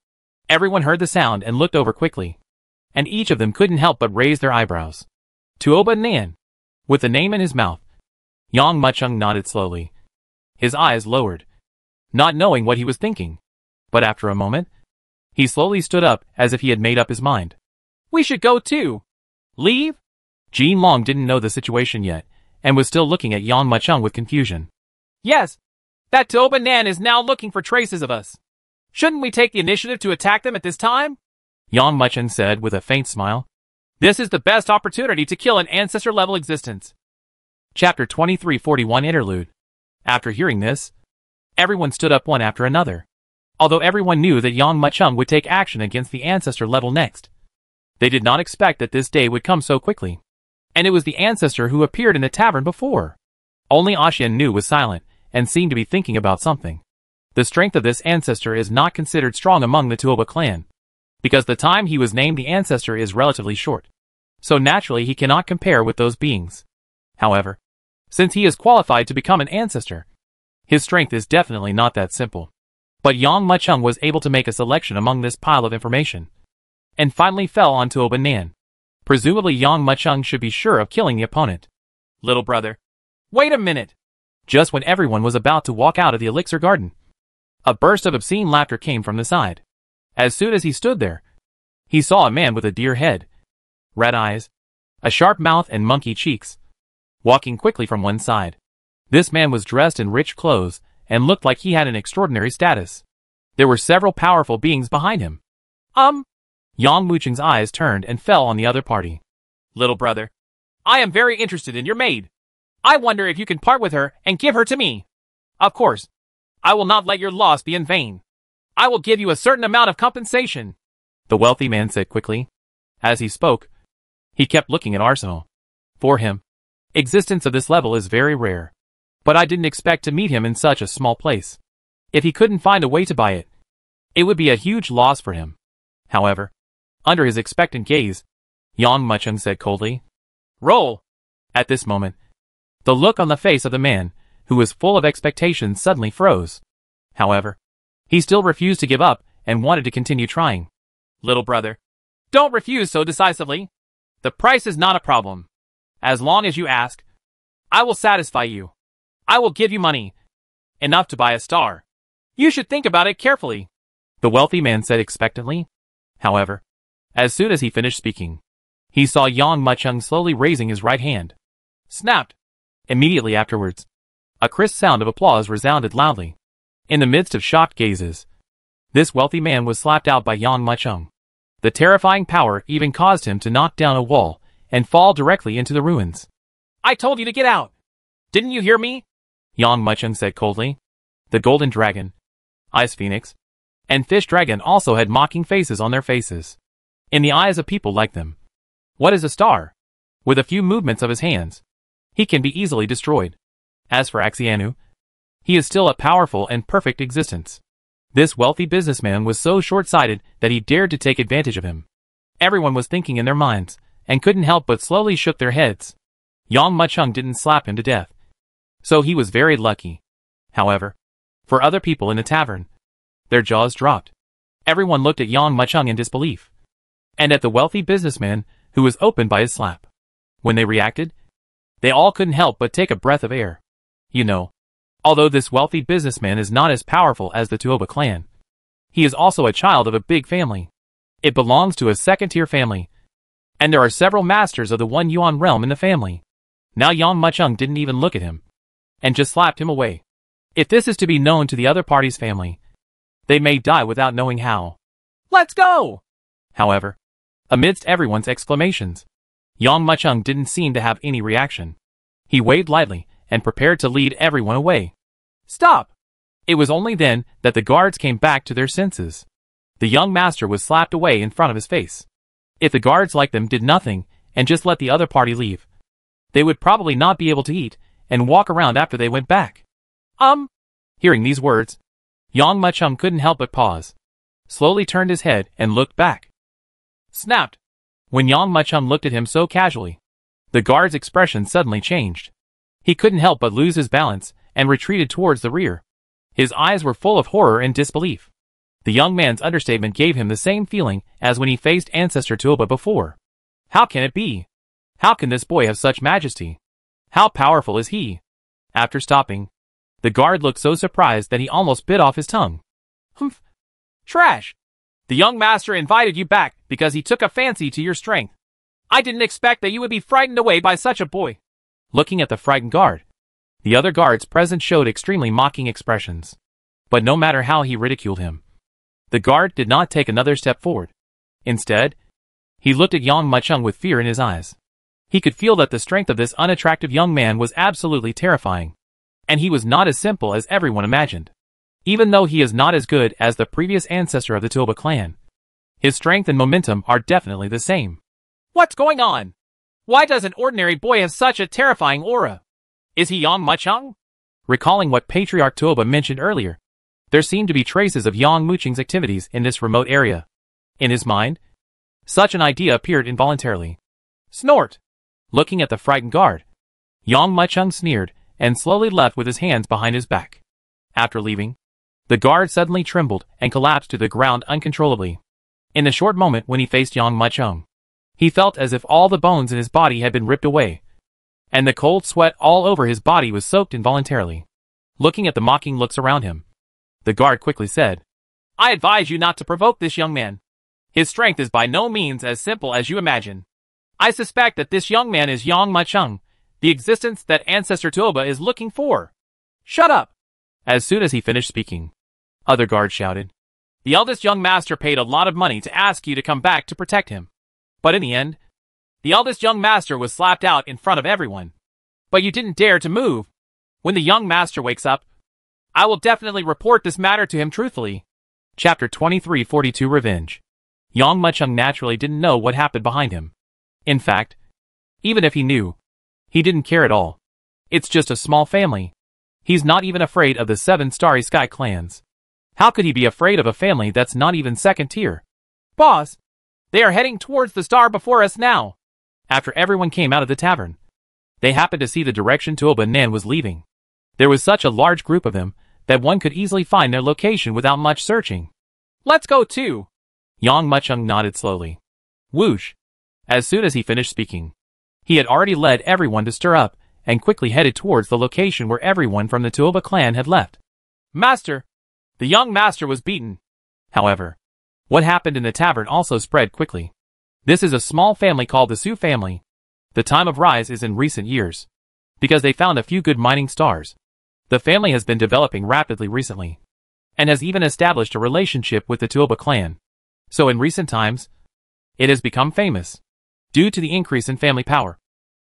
Everyone heard the sound and looked over quickly, and each of them couldn't help but raise their eyebrows. Tuoba Nan. With the name in his mouth, Yang Muchung nodded slowly. His eyes lowered, not knowing what he was thinking. But after a moment, he slowly stood up as if he had made up his mind. We should go too. Leave? Jin Long didn't know the situation yet, and was still looking at Yang Muchung with confusion. Yes, that Tuoba Nan is now looking for traces of us. Shouldn't we take the initiative to attack them at this time? Yang Muchung said with a faint smile. This is the best opportunity to kill an ancestor-level existence. Chapter 2341 Interlude. After hearing this, everyone stood up one after another. Although everyone knew that Yang Muchung would take action against the ancestor level next, they did not expect that this day would come so quickly. And it was the ancestor who appeared in the tavern before. Only Ashian Nu was silent, and seemed to be thinking about something. The strength of this ancestor is not considered strong among the Tuoba clan, because the time he was named the ancestor is relatively short. So naturally he cannot compare with those beings. However, since he is qualified to become an ancestor, his strength is definitely not that simple. But Yang Muchung was able to make a selection among this pile of information, and finally fell on Tuoba Nan. Presumably Yang Muchung should be sure of killing the opponent. Little brother, wait a minute. Just when everyone was about to walk out of the elixir garden, a burst of obscene laughter came from the side. As soon as he stood there, he saw a man with a deer head, red eyes, a sharp mouth and monkey cheeks, walking quickly from one side. This man was dressed in rich clothes and looked like he had an extraordinary status. There were several powerful beings behind him. Yang Mucheng's eyes turned and fell on the other party. Little brother, I am very interested in your maid. I wonder if you can part with her and give her to me. Of course, I will not let your loss be in vain. I will give you a certain amount of compensation, the wealthy man said quickly. As he spoke, he kept looking at Arsenal. For him, existence of this level is very rare. But I didn't expect to meet him in such a small place. If he couldn't find a way to buy it, it would be a huge loss for him. However, under his expectant gaze, Yang Mucheng said coldly, "Roll." At this moment, the look on the face of the man, who was full of expectations, suddenly froze. However, he still refused to give up and wanted to continue trying. Little brother, don't refuse so decisively. The price is not a problem. As long as you ask, I will satisfy you. I will give you money. Enough to buy a star. You should think about it carefully, the wealthy man said expectantly. However, as soon as he finished speaking, he saw Yang Mucheng slowly raising his right hand. Snapped. Immediately afterwards, a crisp sound of applause resounded loudly. In the midst of shocked gazes, this wealthy man was slapped out by Yang Mucheng. The terrifying power even caused him to knock down a wall and fall directly into the ruins. I told you to get out. Didn't you hear me? Yang Mucheng said coldly. The golden dragon, ice phoenix, and fish dragon also had mocking faces on their faces. In the eyes of people like them, what is a star? With a few movements of his hands, he can be easily destroyed. As for Axianu, he is still a powerful and perfect existence. This wealthy businessman was so short-sighted that he dared to take advantage of him. Everyone was thinking in their minds, and couldn't help but slowly shook their heads. Yang Mucheng didn't slap him to death, so he was very lucky. However, for other people in the tavern, their jaws dropped. Everyone looked at Yang Mucheng in disbelief, and at the wealthy businessman who was opened by his slap. When they reacted, they all couldn't help but take a breath of air. You know, although this wealthy businessman is not as powerful as the Tuoba clan, he is also a child of a big family. It belongs to a second-tier family, and there are several masters of the One Yuan realm in the family. Now Yang Mucheng didn't even look at him, and just slapped him away. If this is to be known to the other party's family, they may die without knowing how. Let's go! However, amidst everyone's exclamations, Yang Mucheng didn't seem to have any reaction. He waved lightly and prepared to lead everyone away. Stop! It was only then that the guards came back to their senses. The young master was slapped away in front of his face. If the guards like them did nothing and just let the other party leave, they would probably not be able to eat and walk around after they went back. Hearing these words, Yang Mucheng couldn't help but pause, slowly turned his head and looked back. Snapped. When Yang Mucheng looked at him so casually, the guard's expression suddenly changed. He couldn't help but lose his balance and retreated towards the rear. His eyes were full of horror and disbelief. The young man's understatement gave him the same feeling as when he faced Ancestor Tuoba before. How can it be? How can this boy have such majesty? How powerful is he? After stopping, the guard looked so surprised that he almost bit off his tongue. Humph! Trash! The young master invited you back because he took a fancy to your strength. I didn't expect that you would be frightened away by such a boy. Looking at the frightened guard, the other guards present showed extremely mocking expressions. But no matter how he ridiculed him, the guard did not take another step forward. Instead, he looked at Yang Mucheng with fear in his eyes. He could feel that the strength of this unattractive young man was absolutely terrifying, and he was not as simple as everyone imagined. Even though he is not as good as the previous ancestor of the Tuoba clan, his strength and momentum are definitely the same. What's going on? Why does an ordinary boy have such a terrifying aura? Is he Yang Mucheng? Recalling what Patriarch Tuoba mentioned earlier, there seemed to be traces of Yang Mucheng's activities in this remote area. In his mind, such an idea appeared involuntarily. Snort! Looking at the frightened guard, Yang Mucheng sneered and slowly left with his hands behind his back. After leaving, the guard suddenly trembled and collapsed to the ground uncontrollably. In the short moment when he faced Yang Mucheng, he felt as if all the bones in his body had been ripped away, and the cold sweat all over his body was soaked involuntarily. Looking at the mocking looks around him, the guard quickly said, I advise you not to provoke this young man. His strength is by no means as simple as you imagine. I suspect that this young man is Yang Machung, the existence that Ancestor Tuoba is looking for. Shut up! As soon as he finished speaking, other guards shouted. The eldest young master paid a lot of money to ask you to come back to protect him. But in the end, the eldest young master was slapped out in front of everyone. But you didn't dare to move. When the young master wakes up, I will definitely report this matter to him truthfully. Chapter 2342 Revenge. Yang Machung naturally didn't know what happened behind him. In fact, even if he knew, he didn't care at all. It's just a small family. He's not even afraid of the 7 Starry Sky clans. How could he be afraid of a family that's not even second tier? Boss, they are heading towards the star before us now. After everyone came out of the tavern, they happened to see the direction Tuoba Nan was leaving. There was such a large group of them that one could easily find their location without much searching. Let's go too. Yang Machung nodded slowly. Whoosh! As soon as he finished speaking, he had already led everyone to stir up and quickly headed towards the location where everyone from the Tuoba clan had left. Master! The young master was beaten. However, what happened in the tavern also spread quickly. This is a small family called the Su family. The time of rise is in recent years, because they found a few good mining stars. The family has been developing rapidly recently, and has even established a relationship with the Tuoba clan. So in recent times, it has become famous, due to the increase in family power.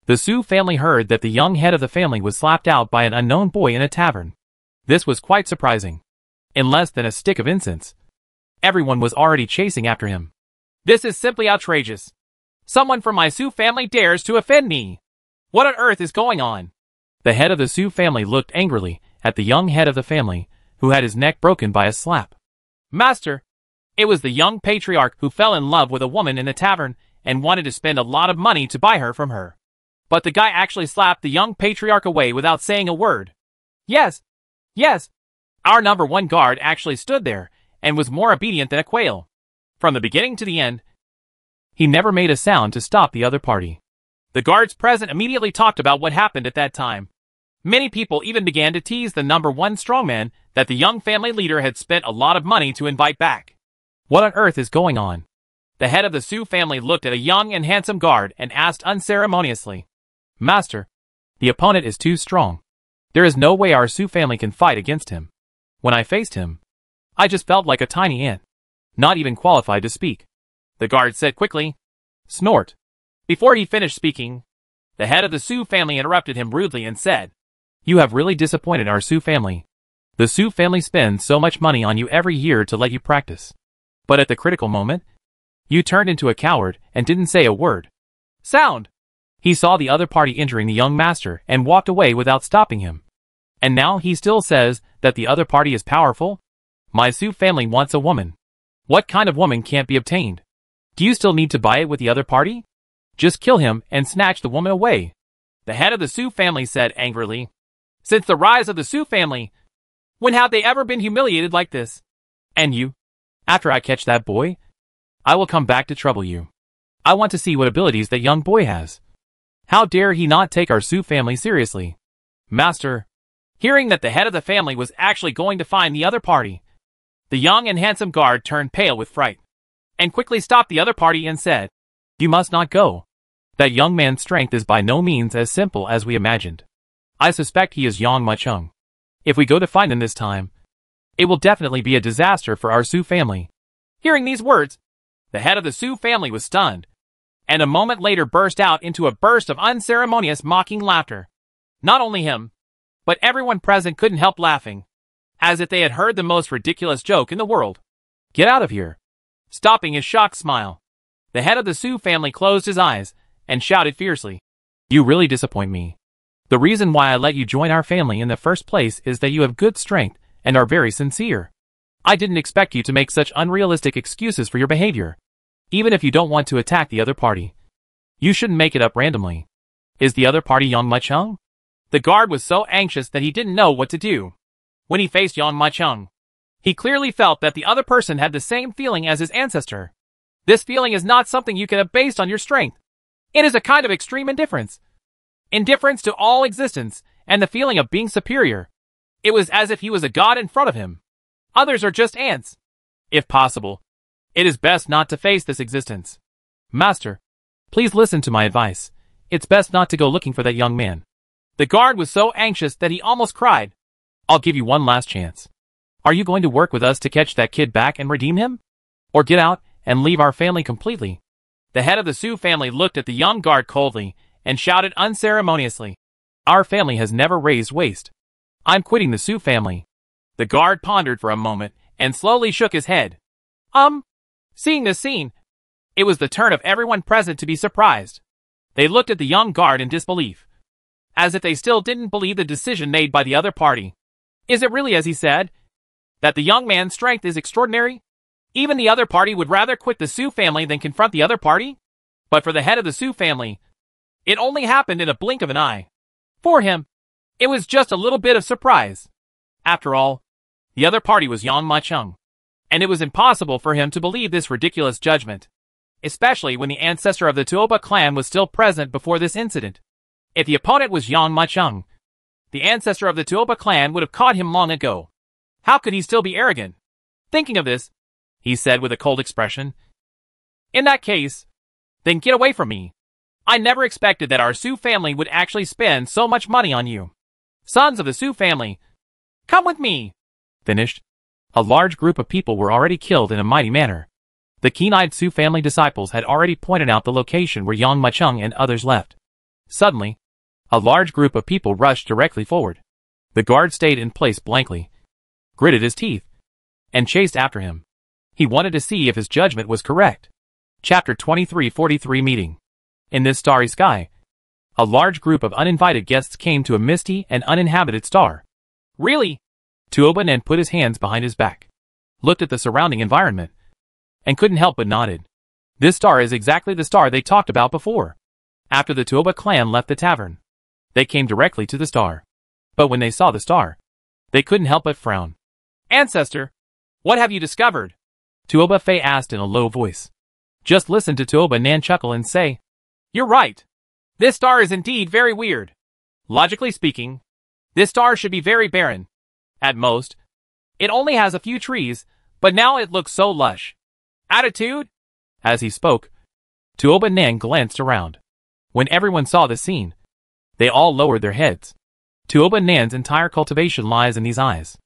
The Su family heard that the young head of the family was slapped out by an unknown boy in a tavern. This was quite surprising. In less than a stick of incense, everyone was already chasing after him. This is simply outrageous. Someone from my Su family dares to offend me. What on earth is going on? The head of the Su family looked angrily at the young head of the family, who had his neck broken by a slap. Master, it was the young patriarch who fell in love with a woman in the tavern and wanted to spend a lot of money to buy her from her. But the guy actually slapped the young patriarch away without saying a word. Yes, yes. Our number 1 guard actually stood there and was more obedient than a quail. From the beginning to the end, he never made a sound to stop the other party. The guards present immediately talked about what happened at that time. Many people even began to tease the number 1 strongman that the young family leader had spent a lot of money to invite back. What on earth is going on? The head of the Su family looked at a young and handsome guard and asked unceremoniously. Master, the opponent is too strong. There is no way our Su family can fight against him. When I faced him, I just felt like a tiny ant, not even qualified to speak. The guard said quickly. Snort. Before he finished speaking, the head of the Su family interrupted him rudely and said, You have really disappointed our Su family. The Su family spends so much money on you every year to let you practice. But at the critical moment, you turned into a coward and didn't say a word. Sound! He saw the other party injuring the young master and walked away without stopping him. And now he still says that the other party is powerful? My Su family wants a woman. What kind of woman can't be obtained? Do you still need to buy it with the other party? Just kill him and snatch the woman away. The head of the Su family said angrily. Since the rise of the Su family, when have they ever been humiliated like this? And you? After I catch that boy, I will come back to trouble you. I want to see what abilities that young boy has. How dare he not take our Su family seriously? Master, hearing that the head of the family was actually going to find the other party, the young and handsome guard turned pale with fright, and quickly stopped the other party and said, You must not go. That young man's strength is by no means as simple as we imagined. I suspect he is Yang Machung. If we go to find him this time, it will definitely be a disaster for our Su family. Hearing these words, the head of the Su family was stunned, and a moment later burst out into a burst of unceremonious mocking laughter. Not only him, but everyone present couldn't help laughing, as if they had heard the most ridiculous joke in the world. Get out of here! Stopping his shocked smile, the head of the Su family closed his eyes and shouted fiercely. You really disappoint me. The reason why I let you join our family in the first place is that you have good strength and are very sincere. I didn't expect you to make such unrealistic excuses for your behavior. Even if you don't want to attack the other party, you shouldn't make it up randomly. Is the other party Yang Machung? The guard was so anxious that he didn't know what to do. When he faced Yang Machung, he clearly felt that the other person had the same feeling as his ancestor. This feeling is not something you can have based on your strength. It is a kind of extreme indifference. Indifference to all existence, and the feeling of being superior. It was as if he was a god in front of him. Others are just ants. If possible, It is best not to face this existence. Master, please listen to my advice. It's best not to go looking for that young man. The guard was so anxious that he almost cried. I'll give you one last chance. Are you going to work with us to catch that kid back and redeem him? Or get out and leave our family completely? The head of the Sioux family looked at the young guard coldly and shouted unceremoniously, Our family has never raised waste. I'm quitting the Sioux family. The guard pondered for a moment and slowly shook his head. Seeing this scene, it was the turn of everyone present to be surprised. They looked at the young guard in disbelief, as if they still didn't believe the decision made by the other party. Is it really as he said, that the young man's strength is extraordinary? Even the other party would rather quit the Sioux family than confront the other party? But for the head of the Sioux family, it only happened in a blink of an eye. For him, it was just a little bit of surprise. After all, the other party was Yang Ma-chung, and it was impossible for him to believe this ridiculous judgment, especially when the ancestor of the Tuoba clan was still present before this incident. If the opponent was Yang Ma-chung, the ancestor of the Tuoba clan would have caught him long ago. How could he still be arrogant? Thinking of this, he said with a cold expression, In that case, then get away from me. I never expected that our Sioux family would actually spend so much money on you. Sons of the Sioux family, come with me. Finished. A large group of people were already killed in a mighty manner. The keen-eyed Sioux family disciples had already pointed out the location where Yang Ma-chung and others left. Suddenly, a large group of people rushed directly forward. The guard stayed in place blankly, gritted his teeth, and chased after him. He wanted to see if his judgment was correct. Chapter 2343 Meeting. In this starry sky, a large group of uninvited guests came to a misty and uninhabited star. Really? Tuoba Nen put his hands behind his back, looked at the surrounding environment, and couldn't help but nodded. This star is exactly the star they talked about before. After the Tuoba clan left the tavern, they came directly to the star. But when they saw the star, they couldn't help but frown. Ancestor, what have you discovered? Tuoba Fei asked in a low voice. Just listen to Tuoba Nan chuckle and say, You're right. This star is indeed very weird. Logically speaking, this star should be very barren. At most, it only has a few trees, but now it looks so lush. Attitude? As he spoke, Tuoba Nan glanced around. When everyone saw the scene, they all lowered their heads. Tuoba Nan's entire cultivation lies in these eyes.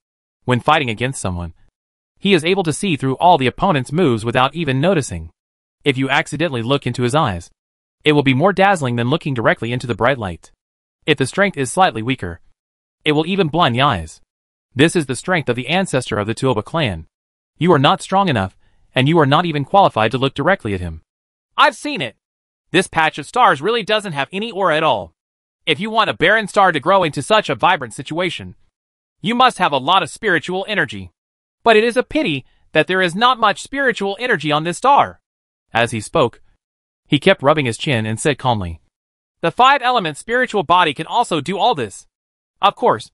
When fighting against someone, he is able to see through all the opponent's moves without even noticing. If you accidentally look into his eyes, it will be more dazzling than looking directly into the bright light. If the strength is slightly weaker, it will even blind the eyes. This is the strength of the ancestor of the Tuoba clan. You are not strong enough, and you are not even qualified to look directly at him. I've seen it. This patch of stars really doesn't have any aura at all. If you want a barren star to grow into such a vibrant situation, you must have a lot of spiritual energy. But it is a pity that there is not much spiritual energy on this star. As he spoke, he kept rubbing his chin and said calmly, The 5-element spiritual body can also do all this. Of course,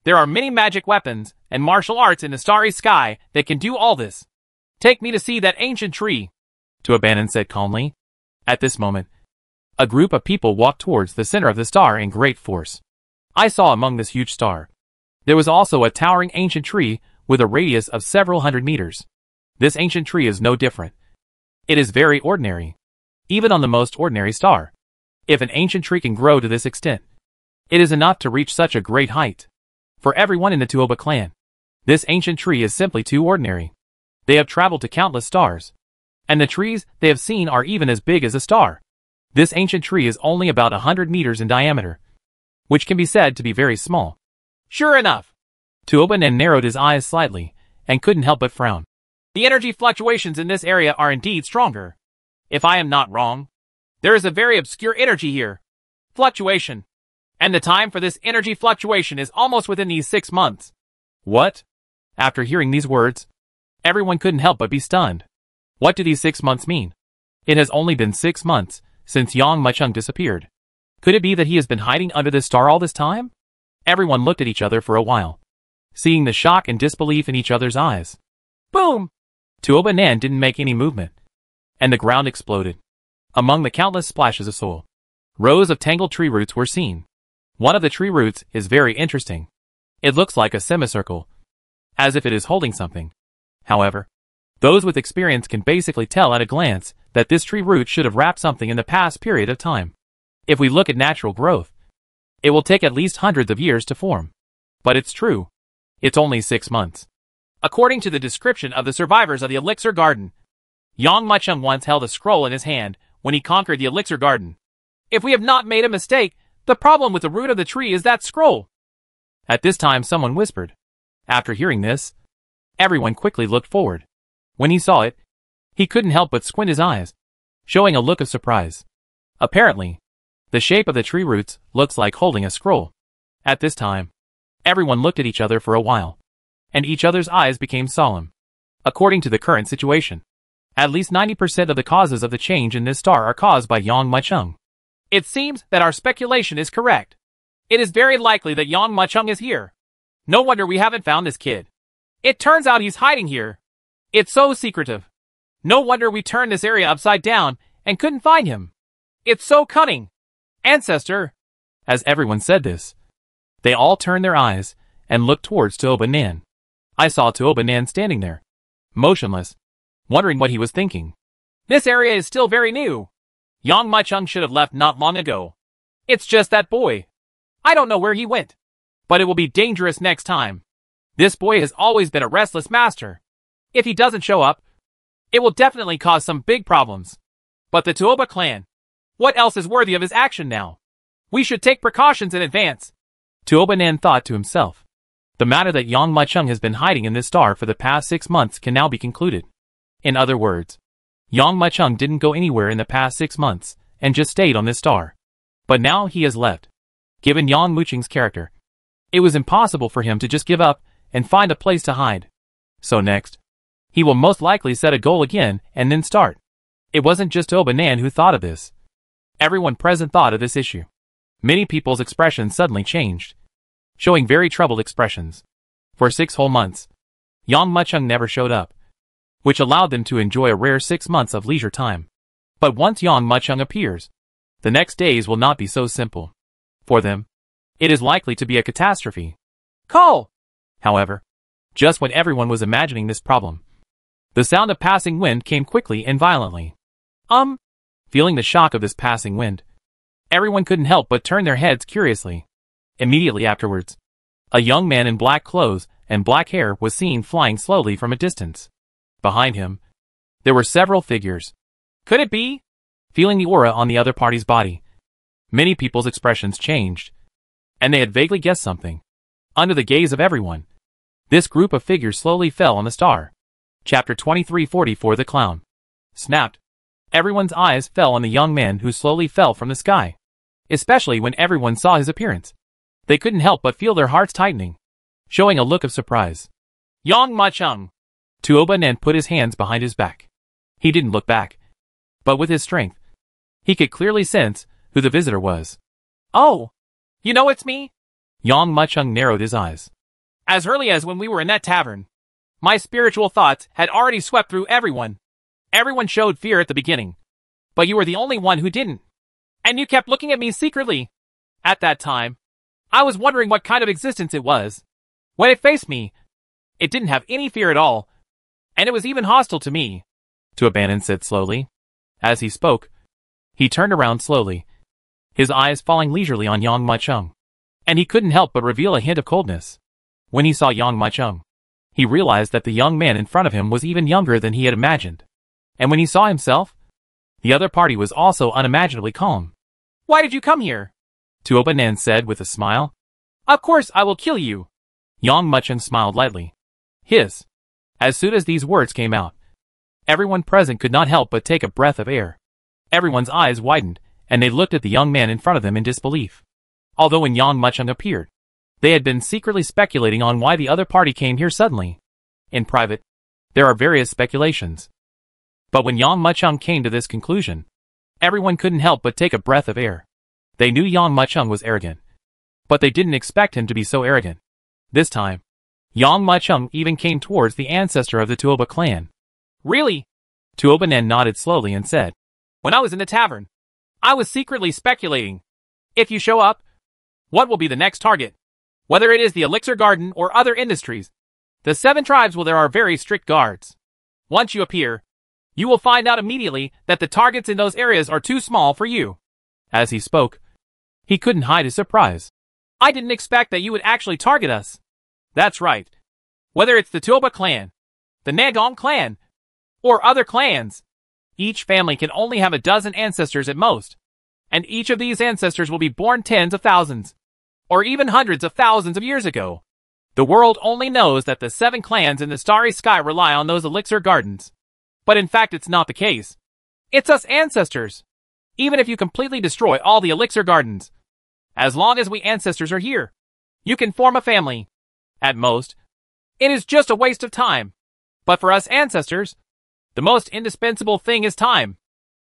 there are many magic weapons and martial arts in the starry sky that can do all this. Take me to see that ancient tree, Tuoba Nan said calmly. At this moment, a group of people walked towards the center of the star in great force. I saw among this huge star, there was also a towering ancient tree with a radius of several hundred meters. This ancient tree is no different. It is very ordinary, even on the most ordinary star. If an ancient tree can grow to this extent, it is enough to reach such a great height. For everyone in the Tuoba clan, this ancient tree is simply too ordinary. They have traveled to countless stars, and the trees they have seen are even as big as a star. This ancient tree is only about 100 meters in diameter, which can be said to be very small. Sure enough. Tuoba Nen narrowed his eyes slightly, and couldn't help but frown. The energy fluctuations in this area are indeed stronger. If I am not wrong, there is a very obscure energy here. Fluctuation. And the time for this energy fluctuation is almost within these 6 months. What? After hearing these words, everyone couldn't help but be stunned. What do these 6 months mean? It has only been 6 months since Yang Ma-chung disappeared. Could it be that he has been hiding under this star all this time? Everyone looked at each other for a while, seeing the shock and disbelief in each other's eyes. Boom! Tuoba Nan didn't make any movement, and the ground exploded. Among the countless splashes of soil, rows of tangled tree roots were seen. One of the tree roots is very interesting. It looks like a semicircle, as if it is holding something. However, Those with experience can basically tell at a glance that this tree root should have wrapped something in the past period of time. If we look at natural growth, it will take at least hundreds of years to form. But it's true. It's only 6 months. According to the description of the survivors of the Elixir Garden, Yang Muchung once held a scroll in his hand when he conquered the Elixir Garden. If we have not made a mistake, the problem with the root of the tree is that scroll. At this time someone whispered. After hearing this, everyone quickly looked forward. When he saw it, he couldn't help but squint his eyes, showing a look of surprise. Apparently, the shape of the tree roots looks like holding a scroll. At this time, everyone looked at each other for a while, and each other's eyes became solemn. According to the current situation, at least 90% of the causes of the change in this star are caused by Yang Muchung. It seems that our speculation is correct. It is very likely that Yang Muchung is here. No wonder we haven't found this kid. It turns out he's hiding here. It's so secretive. No wonder we turned this area upside down and couldn't find him. It's so cunning. Ancestor. As everyone said this, they all turned their eyes and looked towards Tuoba Nan. I saw Tuoba Nan standing there, motionless, wondering what he was thinking. This area is still very new. Yang Muchung should have left not long ago. It's just that boy. I don't know where he went. But it will be dangerous next time. This boy has always been a restless master. If he doesn't show up, it will definitely cause some big problems. But the Tuoba clan, what else is worthy of his action now? We should take precautions in advance. Tuoba Nan thought to himself. The matter that Yang Muchung has been hiding in this star for the past 6 months can now be concluded. In other words, Yang Muchung didn't go anywhere in the past 6 months and just stayed on this star. But now he has left. Given Yang Muchung's character, it was impossible for him to just give up and find a place to hide. So next, he will most likely set a goal again and then start. It wasn't just Tuoba Nan who thought of this. Everyone present thought of this issue. Many people's expressions suddenly changed, showing very troubled expressions. For 6 whole months, Yang Muchung never showed up, which allowed them to enjoy a rare 6 months of leisure time. But once Yang Muchung appears, the next days will not be so simple. For them, it is likely to be a catastrophe. Call! However, just when everyone was imagining this problem, the sound of passing wind came quickly and violently. Feeling the shock of this passing wind, everyone couldn't help but turn their heads curiously. Immediately afterwards, a young man in black clothes and black hair was seen flying slowly from a distance. Behind him, there were several figures. Could it be? Feeling the aura on the other party's body, many people's expressions changed, and they had vaguely guessed something. Under the gaze of everyone, this group of figures slowly fell on the star. Chapter 2344 The Clown. Snapped. Everyone's eyes fell on the young man who slowly fell from the sky. Especially when everyone saw his appearance. They couldn't help but feel their hearts tightening, showing a look of surprise. Yang Muchung. Tuoba Nan put his hands behind his back. He didn't look back, but with his strength, he could clearly sense who the visitor was. Oh, you know it's me? Yang Muchung narrowed his eyes. As early as when we were in that tavern, my spiritual thoughts had already swept through everyone. Everyone showed fear at the beginning, but you were the only one who didn't. And you kept looking at me secretly. At that time, I was wondering what kind of existence it was. When it faced me, it didn't have any fear at all, and it was even hostile to me. Tuoba Nan said slowly. As he spoke, he turned around slowly, his eyes falling leisurely on Yang Muchung, and he couldn't help but reveal a hint of coldness. When he saw Yang Muchung, he realized that the young man in front of him was even younger than he had imagined. And when he saw himself, the other party was also unimaginably calm. Why did you come here? Tuoba Nan said with a smile. Of course I will kill you. Yang Muchung smiled lightly. Hiss. As soon as these words came out, everyone present could not help but take a breath of air. Everyone's eyes widened, and they looked at the young man in front of them in disbelief. Although when Yang Muchung appeared, they had been secretly speculating on why the other party came here suddenly. In private, there are various speculations. But when Yang Muchung came to this conclusion, everyone couldn't help but take a breath of air. They knew Yang Muchung was arrogant, but they didn't expect him to be so arrogant. This time, Yang Muchung even came towards the ancestor of the Tuoba clan. Really? Tuoba Nan nodded slowly and said, When I was in the tavern, I was secretly speculating. If you show up, what will be the next target? Whether it is the Elixir Garden or other industries. The 7 tribes, well, there are very strict guards. Once you appear, you will find out immediately that the targets in those areas are too small for you. As he spoke, he couldn't hide his surprise. I didn't expect that you would actually target us. That's right. Whether it's the Tuoba clan, the Nagong clan, or other clans, each family can only have a dozen ancestors at most, and each of these ancestors will be born tens of thousands, or even hundreds of thousands of years ago. The world only knows that the 7 clans in the starry sky rely on those elixir gardens. But in fact it's not the case. It's us ancestors. Even if you completely destroy all the elixir gardens, as long as we ancestors are here, you can form a family. At most, it is just a waste of time. But for us ancestors, the most indispensable thing is time.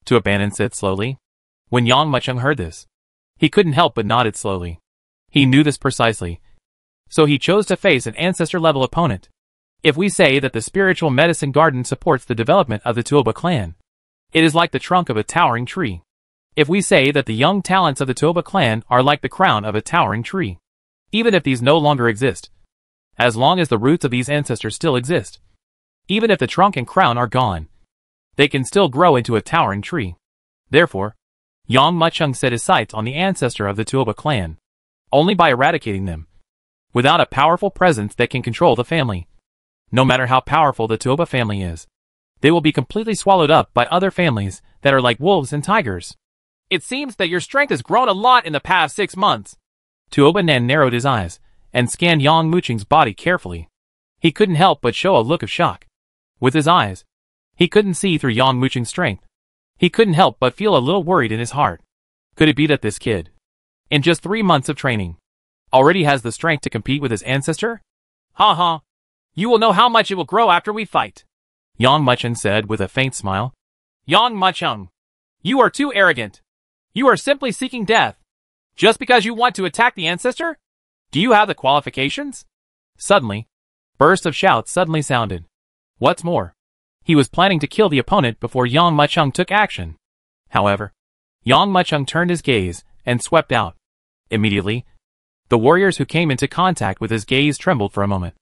Tuobanan said slowly. When Yang Muchung heard this, he couldn't help but nodded slowly. He knew this precisely. So he chose to face an ancestor-level opponent. If we say that the spiritual medicine garden supports the development of the Tuoba clan, it is like the trunk of a towering tree. If we say that the young talents of the Tuoba clan are like the crown of a towering tree, even if these no longer exist, as long as the roots of these ancestors still exist, even if the trunk and crown are gone, they can still grow into a towering tree. Therefore, Yang Muchung set his sights on the ancestor of the Tuoba clan. Only by eradicating them, without a powerful presence that can control the family, no matter how powerful the Tuoba family is, they will be completely swallowed up by other families that are like wolves and tigers. It seems that your strength has grown a lot in the past 6 months. Tuobanan narrowed his eyes and scanned Yang Muchung's body carefully. He couldn't help but show a look of shock. With his eyes, he couldn't see through Yang Muchung's strength. He couldn't help but feel a little worried in his heart. Could it be that this kid, in just 3 months of training, already has the strength to compete with his ancestor? Ha ha. You will know how much it will grow after we fight, Yang Muchung said with a faint smile. Yang Muchung, you are too arrogant. You are simply seeking death. Just because you want to attack the ancestor? Do you have the qualifications? Suddenly, bursts of shouts suddenly sounded. What's more, he was planning to kill the opponent before Yang Muchung took action. However, Yang Muchung turned his gaze and swept out. Immediately, the warriors who came into contact with his gaze trembled for a moment.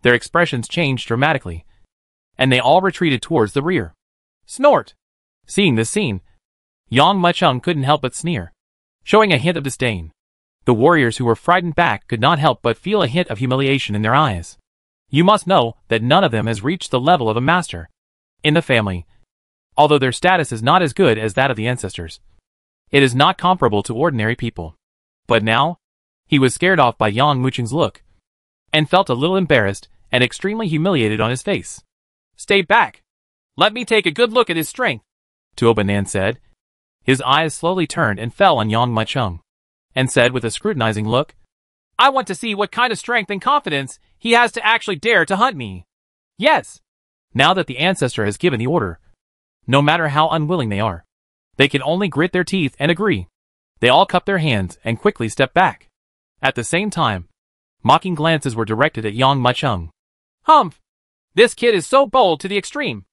Their expressions changed dramatically, and they all retreated towards the rear. Snort! Seeing this scene, Yang Muchung couldn't help but sneer, showing a hint of disdain. The warriors who were frightened back could not help but feel a hint of humiliation in their eyes. You must know that none of them has reached the level of a master in the family, although their status is not as good as that of the ancestors. It is not comparable to ordinary people. But now, he was scared off by Yang Muchung's look, and felt a little embarrassed and extremely humiliated on his face. Stay back. Let me take a good look at his strength, Tuobanan said. His eyes slowly turned and fell on Yang Muchung, and said with a scrutinizing look, I want to see what kind of strength and confidence he has to actually dare to hunt me. Yes. Now that the ancestor has given the order, no matter how unwilling they are, they can only grit their teeth and agree. They all cupped their hands and quickly stepped back. At the same time, mocking glances were directed at Yang Muchung. Humph! This kid is so bold to the extreme.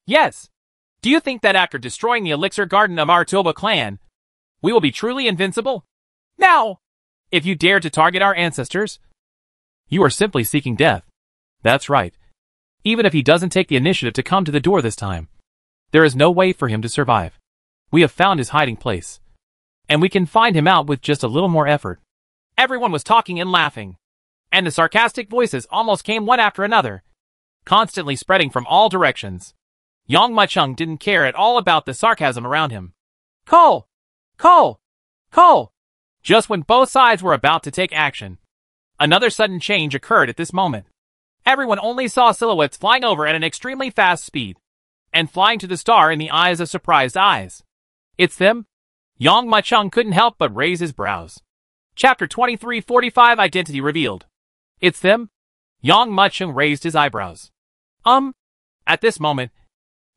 Yes. Do you think that after destroying the elixir garden of our Tuoba clan, we will be truly invincible? Now! If you dare to target our ancestors, you are simply seeking death. That's right. Even if he doesn't take the initiative to come to the door this time, there is no way for him to survive. We have found his hiding place, and we can find him out with just a little more effort. Everyone was talking and laughing, and the sarcastic voices almost came one after another, constantly spreading from all directions. Yang Muchung didn't care at all about the sarcasm around him. Call! Call! Call! Just when both sides were about to take action, another sudden change occurred at this moment. Everyone only saw silhouettes flying over at an extremely fast speed, and flying to the star in the eyes of surprised eyes. It's them? Yang Muchung couldn't help but raise his brows. Chapter 2345 Identity Revealed. It's them? Yang Muchung raised his eyebrows. At this moment,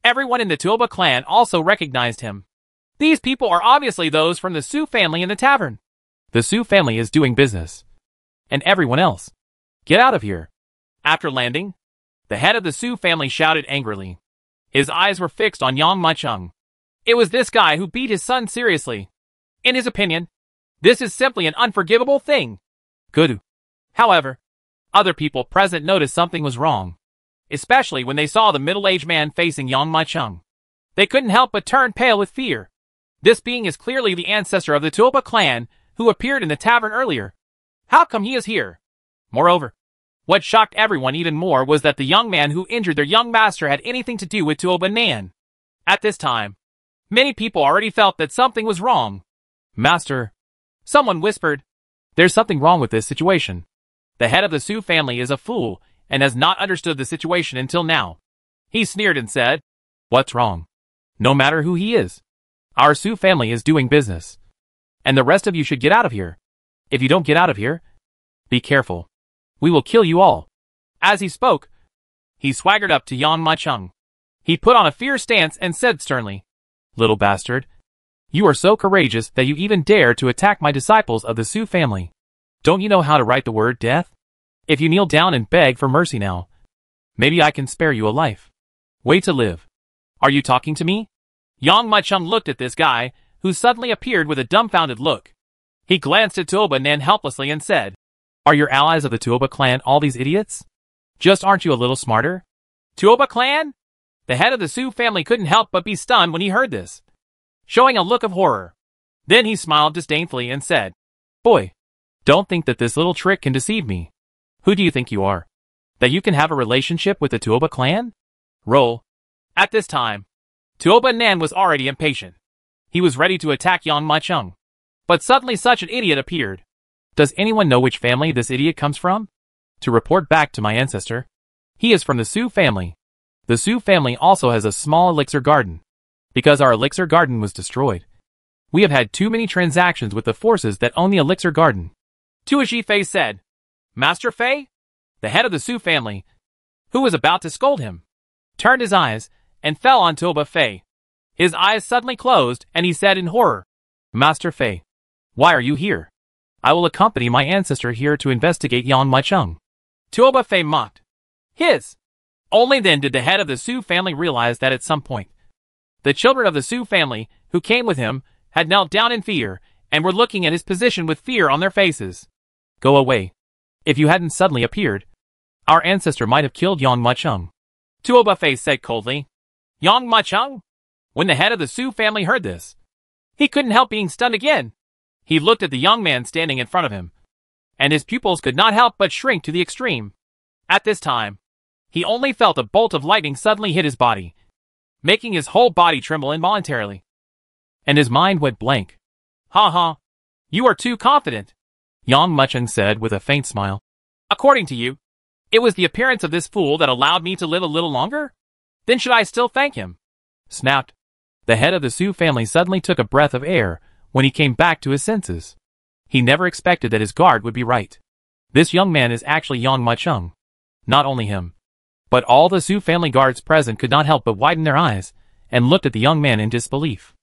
everyone in the Tuoba clan also recognized him. These people are obviously those from the Su family in the tavern. The Su family is doing business. And everyone else, get out of here. After landing, the head of the Su family shouted angrily. His eyes were fixed on Yang Muchung. It was this guy who beat his son seriously. In his opinion, this is simply an unforgivable thing. Good. However, other people present noticed something was wrong. especially when they saw the middle-aged man facing Yang Maicheng. They couldn't help but turn pale with fear. This being is clearly the ancestor of the Tuoba clan who appeared in the tavern earlier. How come he is here? Moreover, what shocked everyone even more was that the young man who injured their young master had anything to do with Tuoba Nan. At this time, many people already felt that something was wrong. Master, someone whispered, there's something wrong with this situation. The head of the Su family is a fool and has not understood the situation until now. He sneered and said, what's wrong? No matter who he is, our Su family is doing business. And the rest of you should get out of here. If you don't get out of here, be careful. We will kill you all. As he spoke, he swaggered up to Yang Maicheng. He put on a fierce stance and said sternly, little bastard, you are so courageous that you even dare to attack my disciples of the Su family. Don't you know how to write the word death? If you kneel down and beg for mercy now, maybe I can spare you a life. Way to live. Are you talking to me? Yang Maicheng looked at this guy, who suddenly appeared with a dumbfounded look. He glanced at Tuoba Nan helplessly and said, are your allies of the Tuoba clan all these idiots? Just aren't you a little smarter? Tuoba clan? The head of the Su family couldn't help but be stunned when he heard this, showing a look of horror. Then he smiled disdainfully and said, boy, don't think that this little trick can deceive me. Who do you think you are? That you can have a relationship with the Tuoba clan? Roll. At this time, Tuoba Nan was already impatient. He was ready to attack Yang Maicheng. But suddenly such an idiot appeared. Does anyone know which family this idiot comes from? To report back to my ancestor. He is from the Su family. The Su family also has a small elixir garden. Because our elixir garden was destroyed, we have had too many transactions with the forces that own the elixir garden. Tuoji Fei said, Master Fei? The head of the Su family, who was about to scold him, turned his eyes and fell on Tuoba Fei. His eyes suddenly closed and he said in horror, Master Fei, why are you here? I will accompany my ancestor here to investigate Yang Maicheng. Tuoba Fei mocked. His. Only then did the head of the Su family realize that at some point, the children of the Su family, who came with him, had knelt down in fear and were looking at his position with fear on their faces. Go away. If you hadn't suddenly appeared, our ancestor might have killed Yang Maicheng. Tuoba Fei said coldly. Yang Maicheng? When the head of the Su family heard this, he couldn't help being stunned again. He looked at the young man standing in front of him, and his pupils could not help but shrink to the extreme. At this time, he only felt a bolt of lightning suddenly hit his body, making his whole body tremble involuntarily. And his mind went blank. Ha ha. You are too confident, Yang Maicheng said with a faint smile. According to you, it was the appearance of this fool that allowed me to live a little longer? Then should I still thank him? Snapped. The head of the Su family suddenly took a breath of air when he came back to his senses. He never expected that his guard would be right. This young man is actually Yang Maicheng. Not only him, but all the Su family guards present could not help but widen their eyes and looked at the young man in disbelief.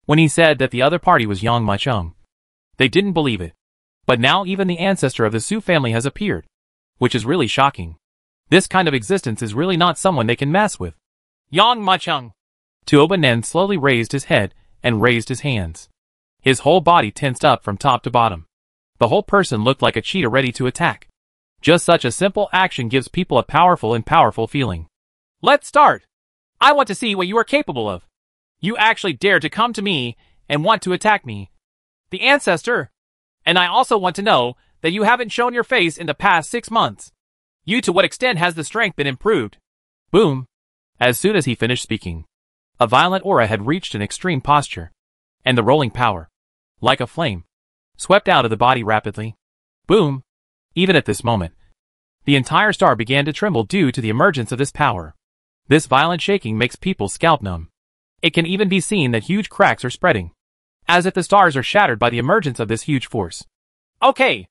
When he said that the other party was Yang Maicheng, they didn't believe it. But now even the ancestor of the Su family has appeared, which is really shocking. This kind of existence is really not someone they can mess with. Yang Maicheng. Tuoba Nan slowly raised his head and raised his hands. His whole body tensed up from top to bottom. The whole person looked like a cheetah ready to attack. Just such a simple action gives people a powerful feeling. Let's start. I want to see what you are capable of. You actually dare to come to me and want to attack me, the ancestor. And I also want to know that you haven't shown your face in the past 6 months. To what extent has the strength been improved? Boom. As soon as he finished speaking, a violent aura had reached an extreme posture, and the rolling power, like a flame, swept out of the body rapidly. Boom. Even at this moment, the entire star began to tremble due to the emergence of this power. This violent shaking makes people scalp numb. It can even be seen that huge cracks are spreading, as if the stars are shattered by the emergence of this huge force. Okay.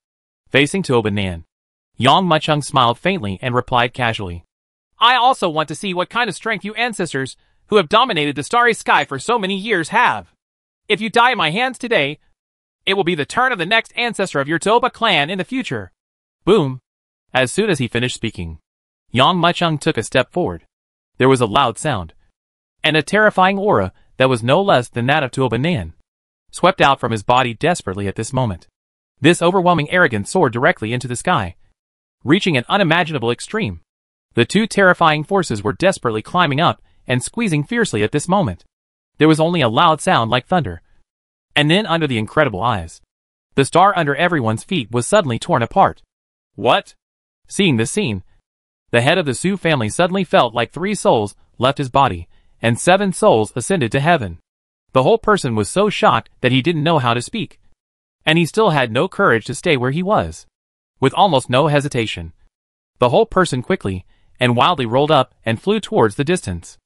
Facing Tuoba Nan, Yang Maicheng smiled faintly and replied casually. I also want to see what kind of strength you ancestors, who have dominated the starry sky for so many years, have. If you die in my hands today, it will be the turn of the next ancestor of your Tuoba clan in the future. Boom. As soon as he finished speaking, Yang Maicheng took a step forward. There was a loud sound, and a terrifying aura that was no less than that of Tuoba Nan swept out from his body desperately at this moment. This overwhelming arrogance soared directly into the sky, reaching an unimaginable extreme. The two terrifying forces were desperately climbing up and squeezing fiercely at this moment. There was only a loud sound like thunder. And then under the incredible eyes, the star under everyone's feet was suddenly torn apart. What? Seeing this scene, the head of the Su family suddenly felt like 3 souls left his body, and 7 souls ascended to heaven. The whole person was so shocked that he didn't know how to speak. And he still had no courage to stay where he was. With almost no hesitation, the whole person quickly and wildly rolled up and flew towards the distance.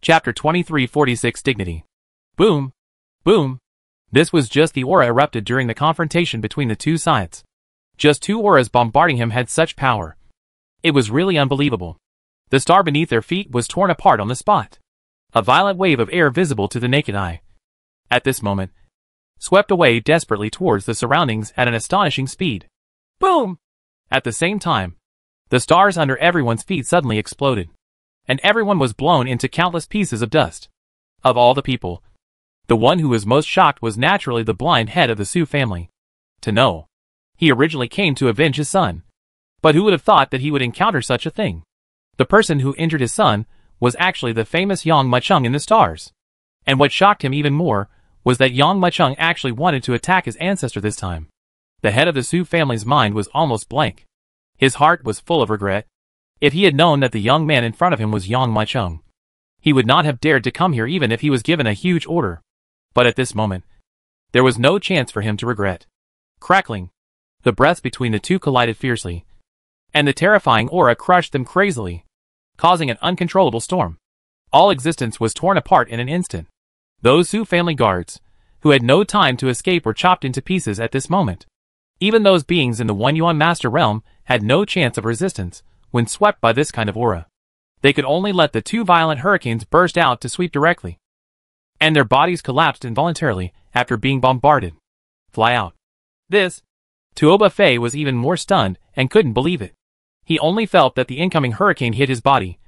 Chapter 2346 Dignity. Boom! Boom! This was just the aura erupted during the confrontation between the two sides. Just 2 auras bombarding him had such power. It was really unbelievable. The star beneath their feet was torn apart on the spot. A violent wave of air visible to the naked eye, at this moment, swept away desperately towards the surroundings at an astonishing speed. Boom! At the same time, the stars under everyone's feet suddenly exploded, and everyone was blown into countless pieces of dust. Of all the people, the one who was most shocked was naturally the blind head of the Su family. To know, he originally came to avenge his son. But who would have thought that he would encounter such a thing? The person who injured his son was actually the famous Yang Machung in the stars. And what shocked him even more was that Yang Machung actually wanted to attack his ancestor this time. The head of the Su family's mind was almost blank. His heart was full of regret. If he had known that the young man in front of him was Yang Machung, he would not have dared to come here even if he was given a huge order. But at this moment, there was no chance for him to regret. Crackling, the breaths between the two collided fiercely, and the terrifying aura crushed them crazily, causing an uncontrollable storm. All existence was torn apart in an instant. Those Su family guards, who had no time to escape, were chopped into pieces at this moment. Even those beings in the One Yuan Master realm had no chance of resistance when swept by this kind of aura. They could only let the 2 violent hurricanes burst out to sweep directly, and their bodies collapsed involuntarily after being bombarded. Fly out. This. Tuoba Fei was even more stunned and couldn't believe it. He only felt that the incoming hurricane hit his body,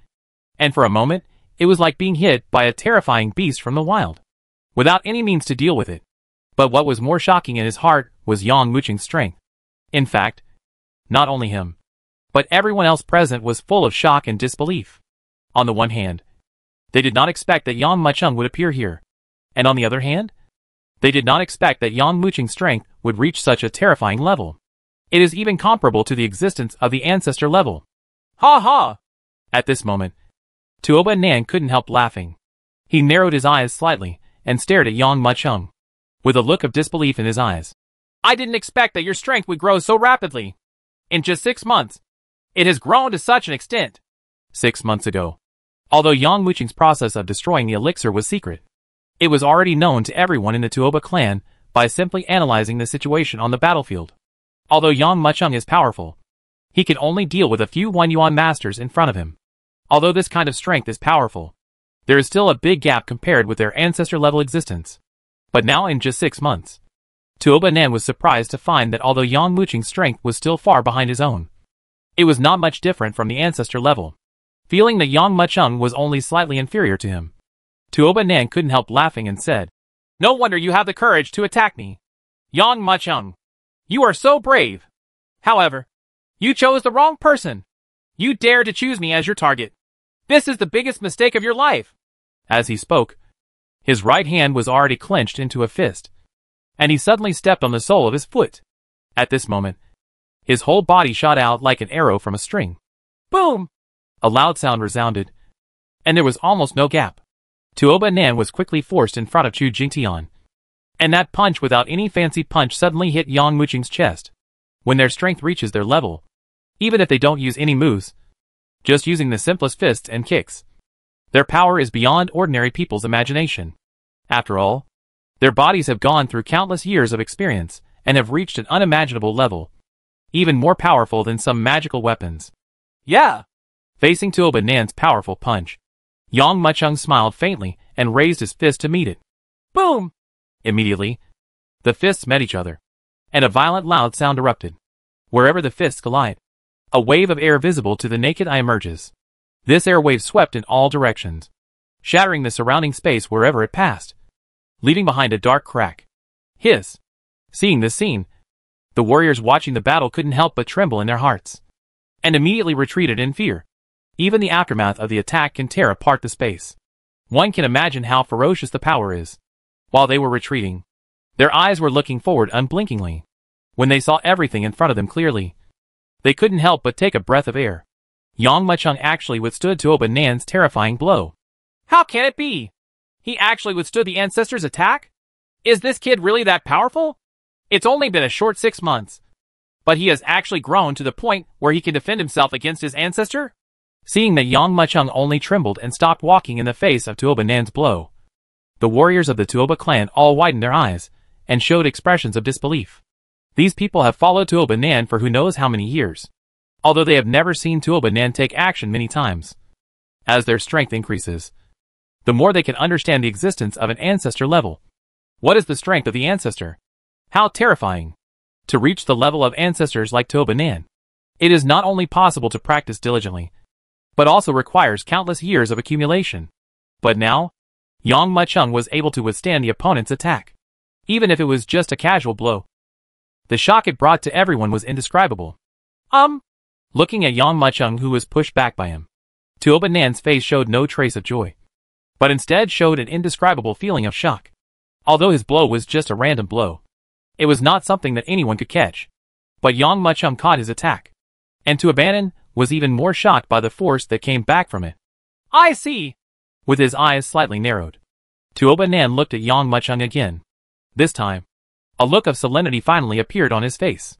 and for a moment, it was like being hit by a terrifying beast from the wild, without any means to deal with it. But what was more shocking in his heart was Yang Muching's strength. In fact, not only him, but everyone else present was full of shock and disbelief. On the one hand, they did not expect that Yang Machung would appear here, and on the other hand, they did not expect that Yang Muching's strength would reach such a terrifying level. It is even comparable to the existence of the ancestor level. Ha ha! At this moment, Tuoba Nan couldn't help laughing. He narrowed his eyes slightly and stared at Yang Machung, with a look of disbelief in his eyes. I didn't expect that your strength would grow so rapidly. In just 6 months, it has grown to such an extent. 6 months ago, although Yang Muching's process of destroying the elixir was secret, it was already known to everyone in the Tuoba clan by simply analyzing the situation on the battlefield. Although Yang Machung is powerful, he can only deal with a few One Yuan masters in front of him. Although this kind of strength is powerful, there is still a big gap compared with their ancestor-level existence. But now in just 6 months, Tuoba Nan was surprised to find that although Yang Muching's strength was still far behind his own, it was not much different from the ancestor level. Feeling that Yang Machung was only slightly inferior to him, Tuoba Nan couldn't help laughing and said, No wonder you have the courage to attack me. Yang Machung, you are so brave. However, you chose the wrong person. You dare to choose me as your target. This is the biggest mistake of your life. As he spoke, his right hand was already clenched into a fist, and he suddenly stepped on the sole of his foot. At this moment, his whole body shot out like an arrow from a string. Boom! A loud sound resounded, and there was almost no gap. Tuoba Nan was quickly forced in front of Chu Jingtian, and that punch without any fancy punch suddenly hit Yang Muching's chest. When their strength reaches their level, even if they don't use any moves, just using the simplest fists and kicks, their power is beyond ordinary people's imagination. After all, their bodies have gone through countless years of experience and have reached an unimaginable level, even more powerful than some magical weapons. Yeah! Facing Tuoba Nan's powerful punch, Yang Machung smiled faintly and raised his fist to meet it. Boom! Immediately, the fists met each other, and a violent loud sound erupted. Wherever the fists collide, a wave of air visible to the naked eye emerges. This air wave swept in all directions, shattering the surrounding space wherever it passed, leaving behind a dark crack. Hiss! Seeing this scene, the warriors watching the battle couldn't help but tremble in their hearts, and immediately retreated in fear. Even the aftermath of the attack can tear apart the space. One can imagine how ferocious the power is. While they were retreating, their eyes were looking forward unblinkingly. When they saw everything in front of them clearly, they couldn't help but take a breath of air. Yang Mucheng actually withstood Tuoba Nan's terrifying blow. How can it be? He actually withstood the ancestor's attack? Is this kid really that powerful? It's only been a short 6 months, but he has actually grown to the point where he can defend himself against his ancestor? Seeing that Yang Mucheng only trembled and stopped walking in the face of Tuoba Nan's blow, the warriors of the Tuoba clan all widened their eyes and showed expressions of disbelief. These people have followed Tuoba Nan for who knows how many years, although they have never seen Tuoba Nan take action many times. As their strength increases, the more they can understand the existence of an ancestor level. What is the strength of the ancestor? How terrifying! To reach the level of ancestors like Tuoba Nan, it is not only possible to practice diligently, but also requires countless years of accumulation. But now, Yang Mucheng was able to withstand the opponent's attack, even if it was just a casual blow. The shock it brought to everyone was indescribable. Looking at Yang Mucheng, who was pushed back by him, Tuoba Nan's face showed no trace of joy, but instead showed an indescribable feeling of shock. Although his blow was just a random blow, it was not something that anyone could catch. But Yang Mucheng caught his attack, and Tuoba Nan was even more shocked by the force that came back from it. I see. With his eyes slightly narrowed, Tuoba Nan looked at Yang Mucheng again. This time, a look of solemnity finally appeared on his face.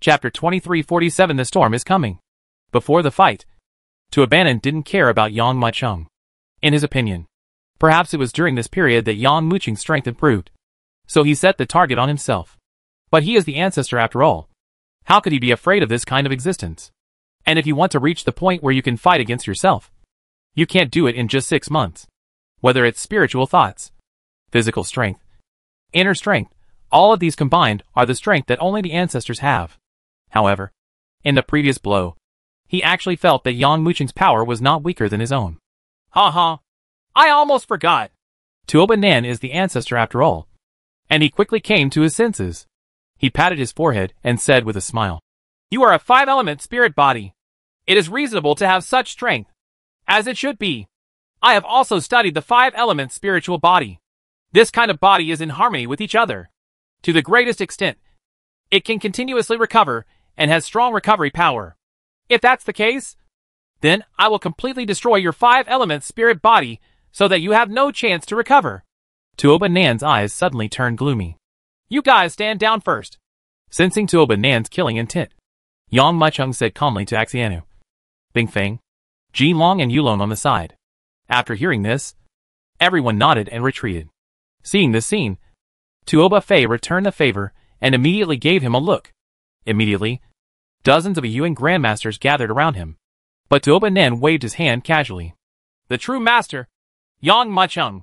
Chapter 2347. The storm is coming. Before the fight, Tuoba Nan didn't care about Yang Mucheng. In his opinion, perhaps it was during this period that Yang Mucheng's strength improved, so he set the target on himself. But he is the ancestor after all. How could he be afraid of this kind of existence? And if you want to reach the point where you can fight against yourself, you can't do it in just 6 months. Whether it's spiritual thoughts, physical strength, inner strength, all of these combined are the strength that only the ancestors have. However, in the previous blow, he actually felt that Yang Mucheng's power was not weaker than his own. I almost forgot. Tuoba Nan is the ancestor after all. And he quickly came to his senses. He patted his forehead and said with a smile, You are a 5-element spirit body. It is reasonable to have such strength, as it should be. I have also studied the 5-element spiritual body. This kind of body is in harmony with each other. To the greatest extent, it can continuously recover and has strong recovery power. If that's the case, then I will completely destroy your 5-element spirit body so that you have no chance to recover. Tuoba Nan's eyes suddenly turned gloomy. You guys stand down first. Sensing Tuoba Nan's killing intent, Yang Mucheng said calmly to Axianu, Bingfeng, Jinlong and Yulong on the side. After hearing this, everyone nodded and retreated. Seeing this scene, Tuoba Fei returned the favor and immediately gave him a look. Immediately, dozens of Yuan grandmasters gathered around him, but Tuoba Nan waved his hand casually. The true master, Yang Mucheng,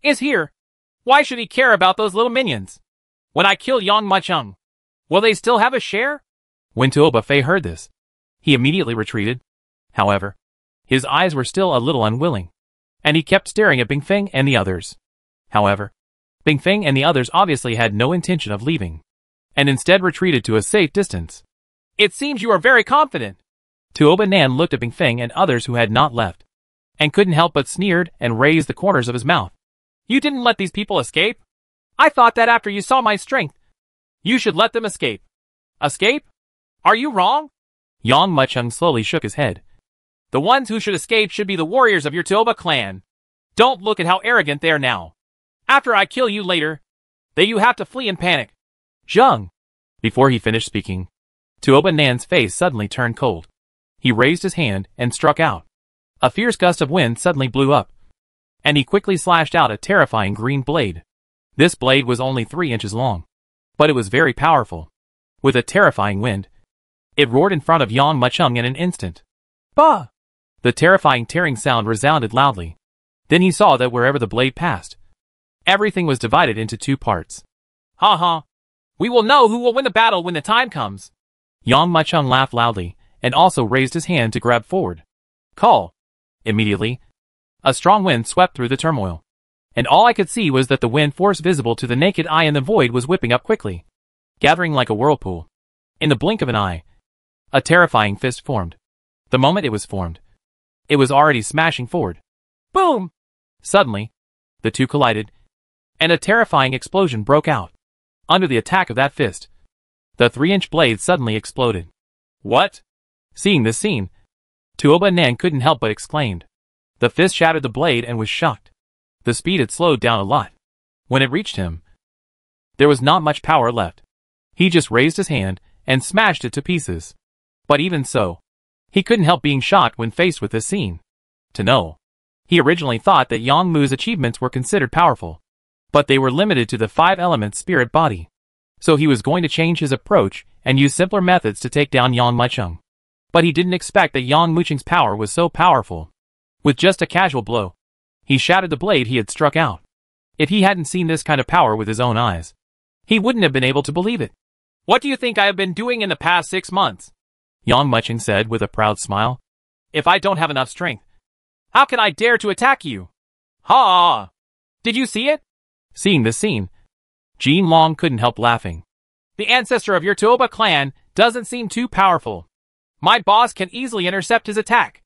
is here. Why should he care about those little minions? When I kill Yang Mucheng, will they still have a share? When Tuoba Fei heard this, he immediately retreated. However, his eyes were still a little unwilling, and he kept staring at Bingfeng and the others. However, Bingfeng and the others obviously had no intention of leaving, and instead retreated to a safe distance. It seems you are very confident. Tuoba Nan looked at Bingfeng and others who had not left, and couldn't help but sneered and raised the corners of his mouth. You didn't let these people escape? I thought that after you saw my strength, you should let them escape. Escape? Are you wrong? Yang Mucheng slowly shook his head. The ones who should escape should be the warriors of your Tuoba clan. Don't look at how arrogant they are now. After I kill you later, you have to flee in panic. Zheng! Before he finished speaking, Tuoba Nan's face suddenly turned cold. He raised his hand and struck out. A fierce gust of wind suddenly blew up, and he quickly slashed out a terrifying green blade. This blade was only 3 inches long, but it was very powerful. With a terrifying wind, it roared in front of Yang Mucheng in an instant. Bah! The terrifying tearing sound resounded loudly. Then he saw that wherever the blade passed, everything was divided into 2 parts. We will know who will win the battle when the time comes. Yang Mucheng laughed loudly and also raised his hand to grab forward. Call! Immediately, a strong wind swept through the turmoil, and all I could see was that the wind force visible to the naked eye in the void was whipping up quickly, gathering like a whirlpool. In the blink of an eye, a terrifying fist formed. The moment it was formed, It was already smashing forward. Boom! Suddenly, the two collided, and a terrifying explosion broke out. Under the attack of that fist, the 3-inch blade suddenly exploded. What? Seeing this scene, Tuoba Nan couldn't help but exclaimed. The fist shattered the blade and was shocked. The speed had slowed down a lot. When it reached him, there was not much power left. He just raised his hand and smashed it to pieces. But even so, he couldn't help being shocked when faced with this scene. To know, he originally thought that Yang Mu's achievements were considered powerful, but they were limited to the 5-element spirit body. So he was going to change his approach and use simpler methods to take down Yang Mucheng. But he didn't expect that Yang Mucheng's power was so powerful. With just a casual blow, he shattered the blade he had struck out. If he hadn't seen this kind of power with his own eyes, he wouldn't have been able to believe it. What do you think I have been doing in the past 6 months? Yang Mucheng said with a proud smile. If I don't have enough strength, how can I dare to attack you? Ha! Did you see it? Seeing this scene, Jin Long couldn't help laughing. The ancestor of your Tuoba clan doesn't seem too powerful. My boss can easily intercept his attack.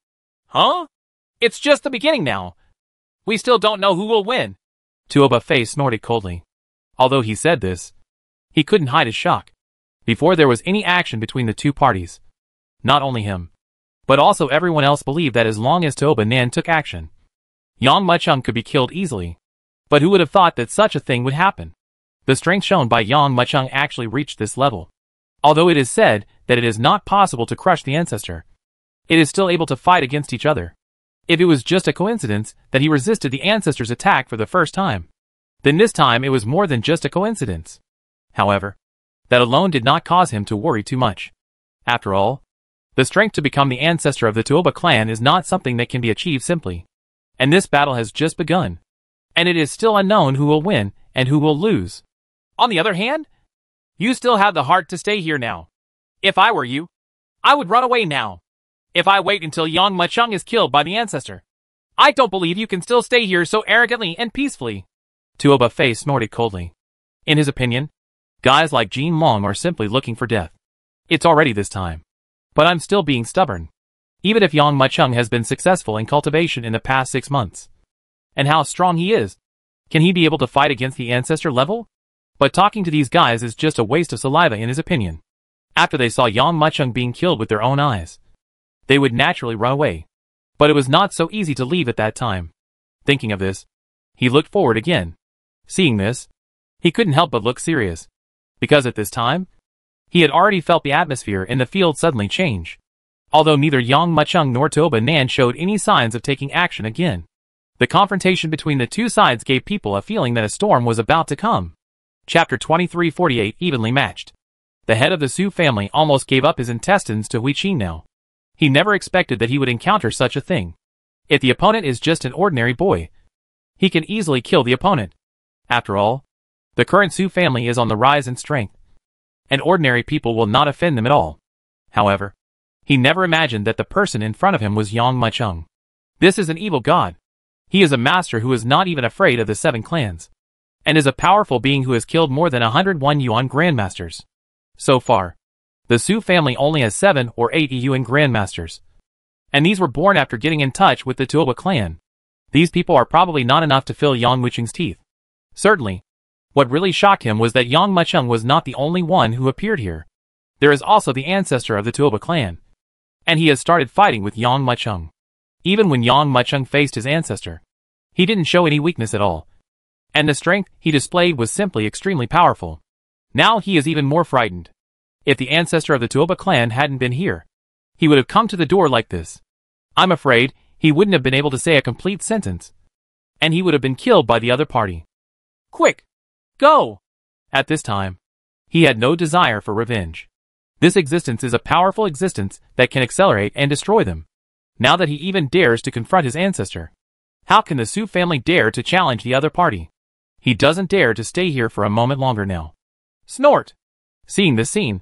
Huh? It's just the beginning now. We still don't know who will win. Tuoba Fei snorted coldly. Although he said this, he couldn't hide his shock. Before there was any action between the two parties, not only him, but also everyone else believed that as long as Tuoba Nan took action, Yang Mucheng could be killed easily. But who would have thought that such a thing would happen? The strength shown by Yang Mucheng actually reached this level. Although it is said that it is not possible to crush the ancestor, it is still able to fight against each other. If it was just a coincidence that he resisted the ancestor's attack for the first time, then this time it was more than just a coincidence. However, that alone did not cause him to worry too much. After all, the strength to become the ancestor of the Tuoba clan is not something that can be achieved simply. And this battle has just begun. And it is still unknown who will win and who will lose. On the other hand, you still have the heart to stay here now. If I were you, I would run away now. If I wait until Yang Mucheng is killed by the ancestor, I don't believe you can still stay here so arrogantly and peacefully. Tuoba Fei snorted coldly. In his opinion, guys like Jin Long are simply looking for death. It's already this time. But I'm still being stubborn. Even if Yang Mucheng has been successful in cultivation in the past 6 months. And how strong he is, can he be able to fight against the ancestor level? But talking to these guys is just a waste of saliva in his opinion. After they saw Yang Mucheng being killed with their own eyes, they would naturally run away. But it was not so easy to leave at that time. Thinking of this, he looked forward again. Seeing this, he couldn't help but look serious. Because at this time, he had already felt the atmosphere in the field suddenly change. Although neither Yang Mucheng nor Tuoba Nan showed any signs of taking action again. The confrontation between the two sides gave people a feeling that a storm was about to come. Chapter 2348 Evenly Matched. The head of the Su family almost gave up his intestines to Hui Qin now. He never expected that he would encounter such a thing. If the opponent is just an ordinary boy, he can easily kill the opponent. After all, the current Su family is on the rise in strength, and ordinary people will not offend them at all. However, he never imagined that the person in front of him was Yang Mucheng. This is an evil god. He is a master who is not even afraid of the 7 clans, and is a powerful being who has killed more than 101 Yuan grandmasters. So far, the Su family only has 7 or 8 Yuan grandmasters, and these were born after getting in touch with the Tuoba clan. These people are probably not enough to fill Yang Mucheng's teeth. Certainly, what really shocked him was that Yang Mucheng was not the only one who appeared here. There is also the ancestor of the Tuoba clan, and he has started fighting with Yang Mucheng. Even when Yang Mucheng faced his ancestor, he didn't show any weakness at all, and the strength he displayed was simply extremely powerful. Now he is even more frightened. If the ancestor of the Tuoba clan hadn't been here, he would have come to the door like this. I'm afraid he wouldn't have been able to say a complete sentence, and he would have been killed by the other party. Quick! Go! At this time, he had no desire for revenge. This existence is a powerful existence that can accelerate and destroy them. Now that he even dares to confront his ancestor, how can the Su family dare to challenge the other party? He doesn't dare to stay here for a moment longer now. Snort! Seeing this scene,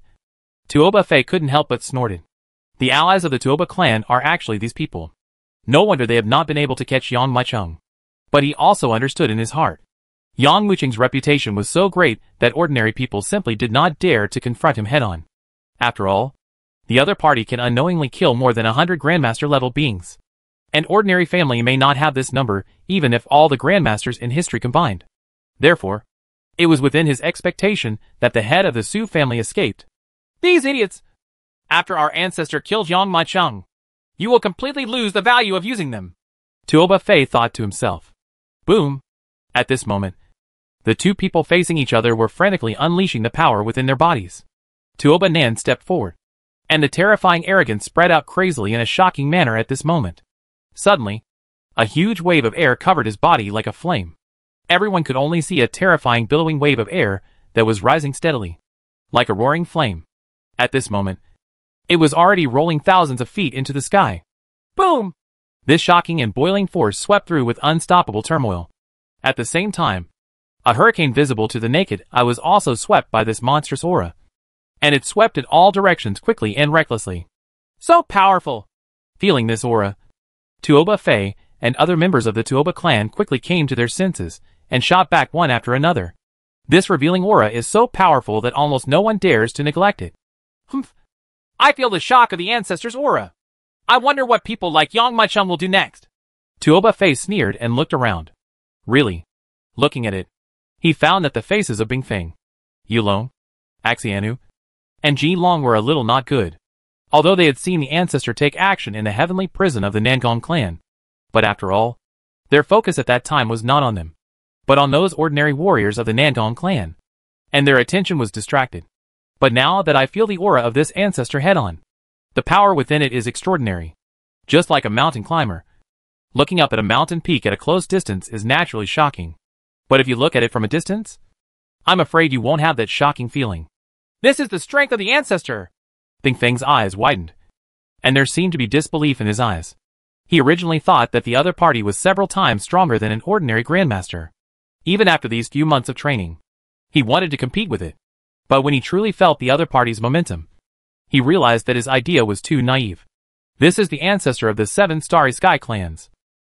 Tuoba Fei couldn't help but snorted. The allies of the Tuoba clan are actually these people. No wonder they have not been able to catch Yang Mucheng. But he also understood in his heart. Yang Mucheng's reputation was so great that ordinary people simply did not dare to confront him head-on. After all, the other party can unknowingly kill more than 100 Grandmaster-level beings. An ordinary family may not have this number even if all the grandmasters in history combined. Therefore, it was within his expectation that the head of the Su family escaped. These idiots! After our ancestor killed Yang Maicheng, you will completely lose the value of using them. Tuoba Fei thought to himself. Boom! At this moment, the two people facing each other were frantically unleashing the power within their bodies. Tuoba Nan stepped forward, and the terrifying arrogance spread out crazily in a shocking manner at this moment. Suddenly, a huge wave of air covered his body like a flame. Everyone could only see a terrifying billowing wave of air that was rising steadily, like a roaring flame. At this moment, it was already rolling thousands of feet into the sky. Boom! This shocking and boiling force swept through with unstoppable turmoil. At the same time, a hurricane visible to the naked eye was also swept by this monstrous aura. And it swept in all directions quickly and recklessly. So powerful! Feeling this aura, Tuoba Fei and other members of the Tuoba clan quickly came to their senses and shot back one after another. This revealing aura is so powerful that almost no one dares to neglect it. Humph! I feel the shock of the ancestors' aura. I wonder what people like Yang Maicheng will do next. Tuoba Fei sneered and looked around. Really? Looking at it, he found that the faces of Bingfeng, Yulong, Axianu, and Ji Long were a little not good. Although they had seen the ancestor take action in the heavenly prison of the Nangong clan. But after all, their focus at that time was not on them, but on those ordinary warriors of the Nangong clan. And their attention was distracted. But now that I feel the aura of this ancestor head-on, the power within it is extraordinary. Just like a mountain climber. Looking up at a mountain peak at a close distance is naturally shocking. But if you look at it from a distance, I'm afraid you won't have that shocking feeling. This is the strength of the ancestor! Bingfeng's eyes widened, and there seemed to be disbelief in his eyes. He originally thought that the other party was several times stronger than an ordinary grandmaster. Even after these few months of training, he wanted to compete with it. But when he truly felt the other party's momentum, he realized that his idea was too naive. This is the ancestor of the 7 Starry Sky clans.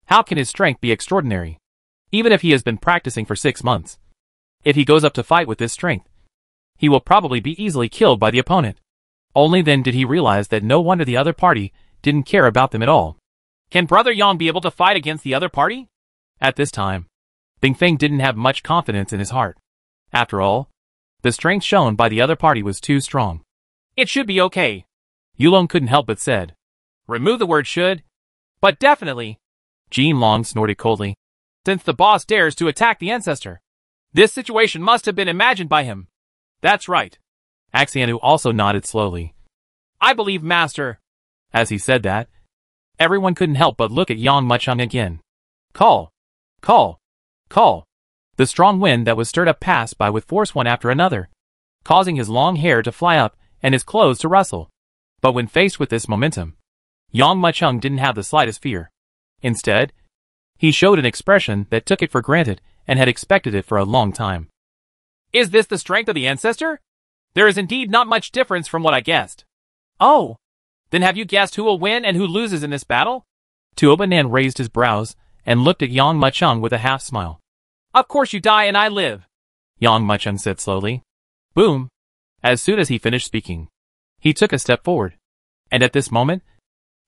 How can his strength be extraordinary? Even if he has been practicing for 6 months. If he goes up to fight with this strength, he will probably be easily killed by the opponent. Only then did he realize that no wonder the other party didn't care about them at all. Can Brother Yang be able to fight against the other party? At this time, Bingfeng didn't have much confidence in his heart. After all, the strength shown by the other party was too strong. It should be okay. Yulong couldn't help but said. Remove the word should. But definitely. Jean Long snorted coldly. Since the boss dares to attack the ancestor, this situation must have been imagined by him. That's right. Axianu also nodded slowly. I believe, Master. As he said that, everyone couldn't help but look at Yang Maicheng again. Call! Call! Call! The strong wind that was stirred up passed by with force one after another, causing his long hair to fly up and his clothes to rustle. But when faced with this momentum, Yang Maicheng didn't have the slightest fear. Instead, he showed an expression that took it for granted and had expected it for a long time. Is this the strength of the ancestor? There is indeed not much difference from what I guessed. Oh! Then have you guessed who will win and who loses in this battle? Tuoba Nan raised his brows and looked at Yang Maicheng with a half-smile. Of course you die and I live, Yang Maicheng said slowly. Boom! As soon as he finished speaking, he took a step forward. And at this moment,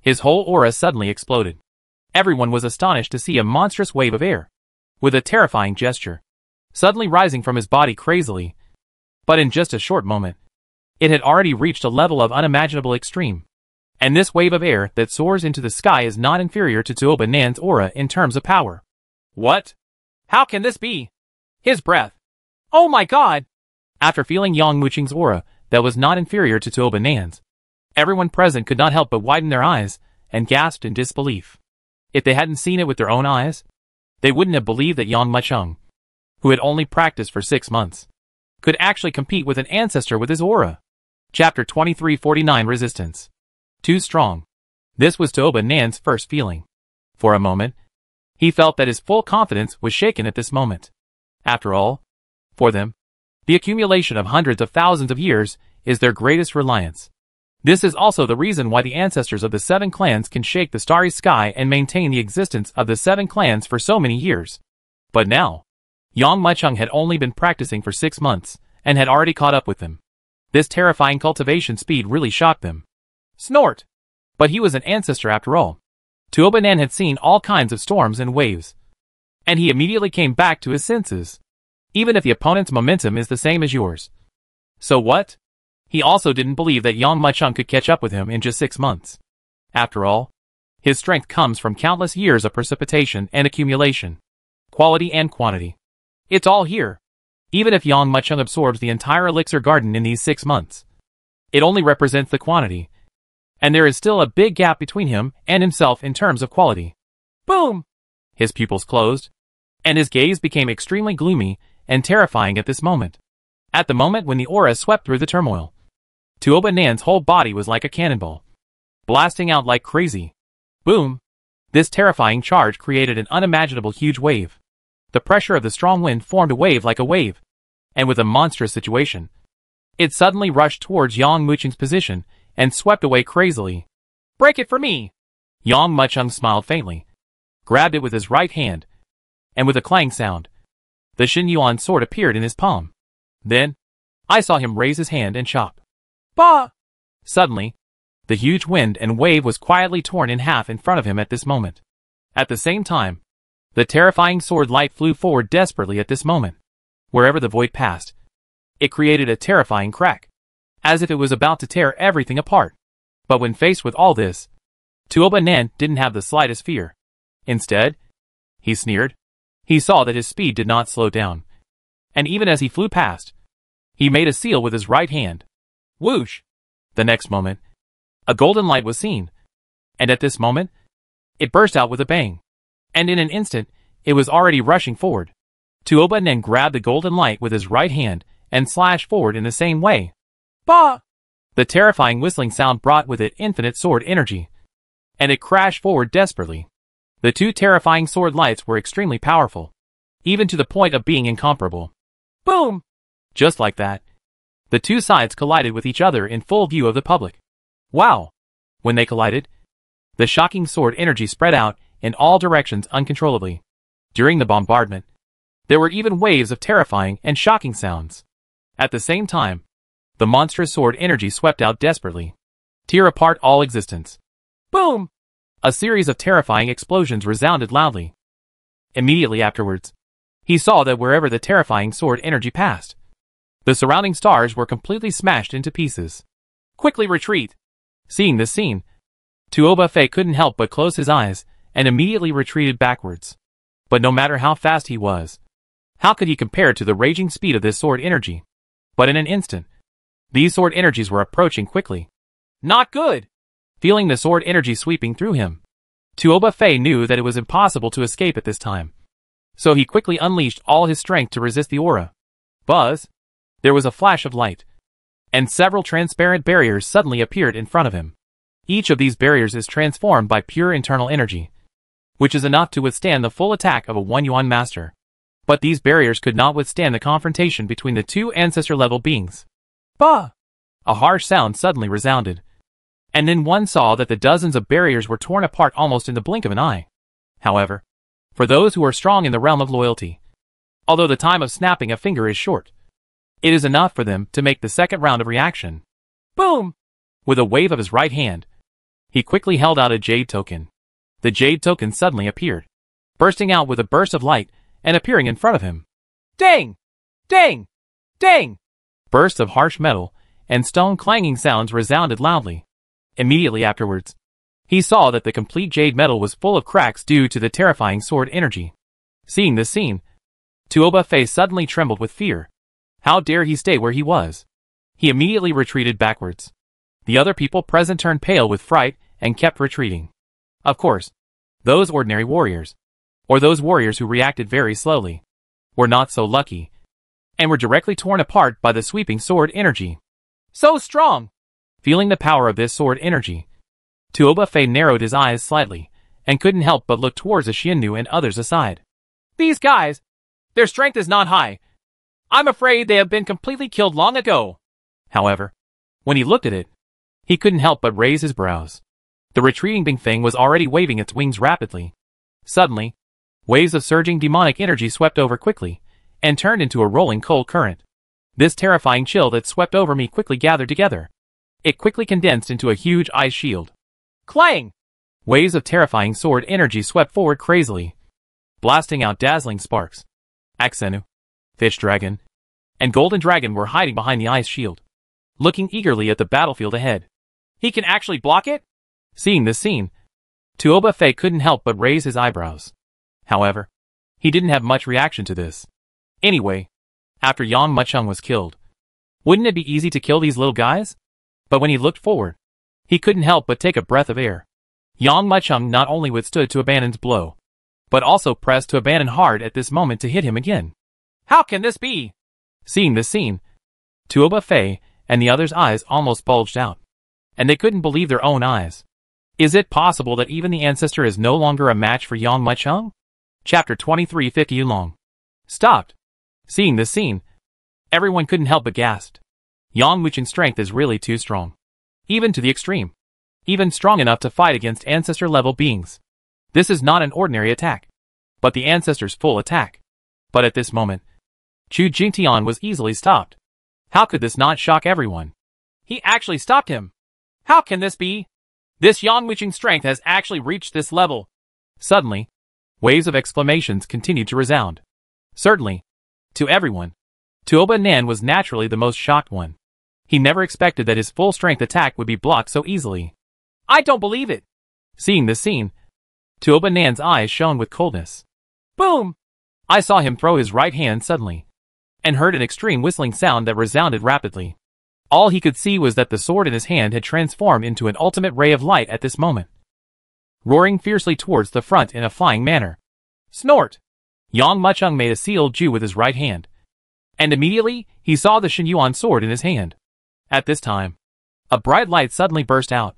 his whole aura suddenly exploded. Everyone was astonished to see a monstrous wave of air, with a terrifying gesture, suddenly rising from his body crazily. But in just a short moment, it had already reached a level of unimaginable extreme. And this wave of air that soars into the sky is not inferior to Tuoba Nan's aura in terms of power. What? How can this be? His breath. Oh my god! After feeling Yang Maicheng's aura that was not inferior to Tuoba Nan's, everyone present could not help but widen their eyes and gasped in disbelief. If they hadn't seen it with their own eyes, they wouldn't have believed that Yang Maicheng, who had only practiced for 6 months, could actually compete with an ancestor with his aura. Chapter 2349 Resistance. Too strong. This was Tuoba Nan's first feeling. For a moment, he felt that his full confidence was shaken at this moment. After all, for them, the accumulation of hundreds of thousands of years is their greatest reliance. This is also the reason why the ancestors of the 7 clans can shake the starry sky and maintain the existence of the 7 clans for so many years. But now, Yang Maicheng had only been practicing for 6 months, and had already caught up with them. This terrifying cultivation speed really shocked them. Snort! But he was an ancestor after all. Tuobanan had seen all kinds of storms and waves, and he immediately came back to his senses. Even if the opponent's momentum is the same as yours. So what? He also didn't believe that Yang Muchung could catch up with him in just 6 months. After all, his strength comes from countless years of precipitation and accumulation. Quality and quantity. It's all here. Even if Yang Muchung absorbs the entire elixir garden in these 6 months, it only represents the quantity. And there is still a big gap between him and himself in terms of quality. Boom! His pupils closed, and his gaze became extremely gloomy and terrifying at this moment. At the moment when the aura swept through the turmoil, Tuobanan's whole body was like a cannonball, blasting out like crazy. Boom! This terrifying charge created an unimaginable huge wave. The pressure of the strong wind formed a wave like a wave, and with a monstrous situation, it suddenly rushed towards Yang Muchung's position and swept away crazily. Break it for me! Yang Muchung smiled faintly, grabbed it with his right hand, and with a clang sound, the Xin Yuan sword appeared in his palm. Then, I saw him raise his hand and chop. Bah! Suddenly, the huge wind and wave was quietly torn in half in front of him at this moment. At the same time, the terrifying sword light flew forward desperately at this moment. Wherever the void passed, it created a terrifying crack, as if it was about to tear everything apart. But when faced with all this, Tuobanan didn't have the slightest fear. Instead, he sneered. He saw that his speed did not slow down, and even as he flew past, he made a seal with his right hand. Whoosh! The next moment, a golden light was seen, and at this moment, it burst out with a bang, and in an instant, it was already rushing forward. Tuobanan grabbed the golden light with his right hand and slashed forward in the same way. Bah! The terrifying whistling sound brought with it infinite sword energy, and it crashed forward desperately. The two terrifying sword lights were extremely powerful, even to the point of being incomparable. Boom! Just like that, the two sides collided with each other in full view of the public. Wow! When they collided, the shocking sword energy spread out in all directions uncontrollably. During the bombardment, there were even waves of terrifying and shocking sounds. At the same time, the monstrous sword energy swept out desperately, tear apart all existence. Boom! A series of terrifying explosions resounded loudly. Immediately afterwards, he saw that wherever the terrifying sword energy passed, the surrounding stars were completely smashed into pieces. Quickly retreat! Seeing this scene, Tuoba Fei couldn't help but close his eyes and immediately retreated backwards. But no matter how fast he was, how could he compare to the raging speed of this sword energy? But in an instant, these sword energies were approaching quickly. Not good! Feeling the sword energy sweeping through him, Tuoba Fei knew that it was impossible to escape at this time. So he quickly unleashed all his strength to resist the aura. Buzz! There was a flash of light, and several transparent barriers suddenly appeared in front of him. Each of these barriers is transformed by pure internal energy, which is enough to withstand the full attack of a 1-yuan master. But these barriers could not withstand the confrontation between the two ancestor-level beings. Bah! A harsh sound suddenly resounded, and then one saw that the dozens of barriers were torn apart almost in the blink of an eye. However, for those who are strong in the realm of loyalty, although the time of snapping a finger is short, it is enough for them to make the second round of reaction. Boom! With a wave of his right hand, he quickly held out a jade token. The jade token suddenly appeared, bursting out with a burst of light and appearing in front of him. Dang! Dang! Dang! Bursts of harsh metal and stone clanging sounds resounded loudly. Immediately afterwards, he saw that the complete jade metal was full of cracks due to the terrifying sword energy. Seeing this scene, Tuoba Fei suddenly trembled with fear. How dare he stay where he was? He immediately retreated backwards. The other people present turned pale with fright and kept retreating. Of course, those ordinary warriors, or those warriors who reacted very slowly, were not so lucky, and were directly torn apart by the sweeping sword energy. So strong! Feeling the power of this sword energy, Tuoba Fei narrowed his eyes slightly, and couldn't help but look towards the Xiannu and others aside. These guys, their strength is not high. I'm afraid they have been completely killed long ago. However, when he looked at it, he couldn't help but raise his brows. The retreating Bing thing was already waving its wings rapidly. Suddenly, waves of surging demonic energy swept over quickly, and turned into a rolling cold current. This terrifying chill that swept over me quickly gathered together. It quickly condensed into a huge ice shield. Clang! Waves of terrifying sword energy swept forward crazily, blasting out dazzling sparks. Axenu, Fish Dragon, and Golden Dragon were hiding behind the ice shield, looking eagerly at the battlefield ahead. He can actually block it? Seeing this scene, Tuoba Fei couldn't help but raise his eyebrows. However, he didn't have much reaction to this. Anyway, after Yang Mucheng was killed, wouldn't it be easy to kill these little guys? But when he looked forward, he couldn't help but take a breath of air. Yang Mucheng not only withstood to Abandon's blow, but also pressed to Abandon hard at this moment to hit him again. How can this be? Seeing this scene, Tuoba Fei and the others' eyes almost bulged out, and they couldn't believe their own eyes. Is it possible that even the ancestor is no longer a match for Yang Mucheng? Chapter 2301 stopped. Seeing this scene, everyone couldn't help but gasp. Yang Mucheng's strength is really too strong. Even to the extreme. Even strong enough to fight against ancestor-level beings. This is not an ordinary attack, but the ancestor's full attack. But at this moment, Chu Jingtian was easily stopped. How could this not shock everyone? He actually stopped him. How can this be? This Yang Mucheng's strength has actually reached this level. Suddenly, waves of exclamations continued to resound. Certainly, to everyone, Tuoba Nan was naturally the most shocked one. He never expected that his full-strength attack would be blocked so easily. I don't believe it. Seeing this scene, Tuoba Nan's eyes shone with coldness. Boom! I saw him throw his right hand suddenly, and heard an extreme whistling sound that resounded rapidly. All he could see was that the sword in his hand had transformed into an ultimate ray of light at this moment, roaring fiercely towards the front in a flying manner. Snort! Yang Mucheng made a sealed Ju with his right hand, and immediately he saw the Xinyuan sword in his hand. At this time, a bright light suddenly burst out,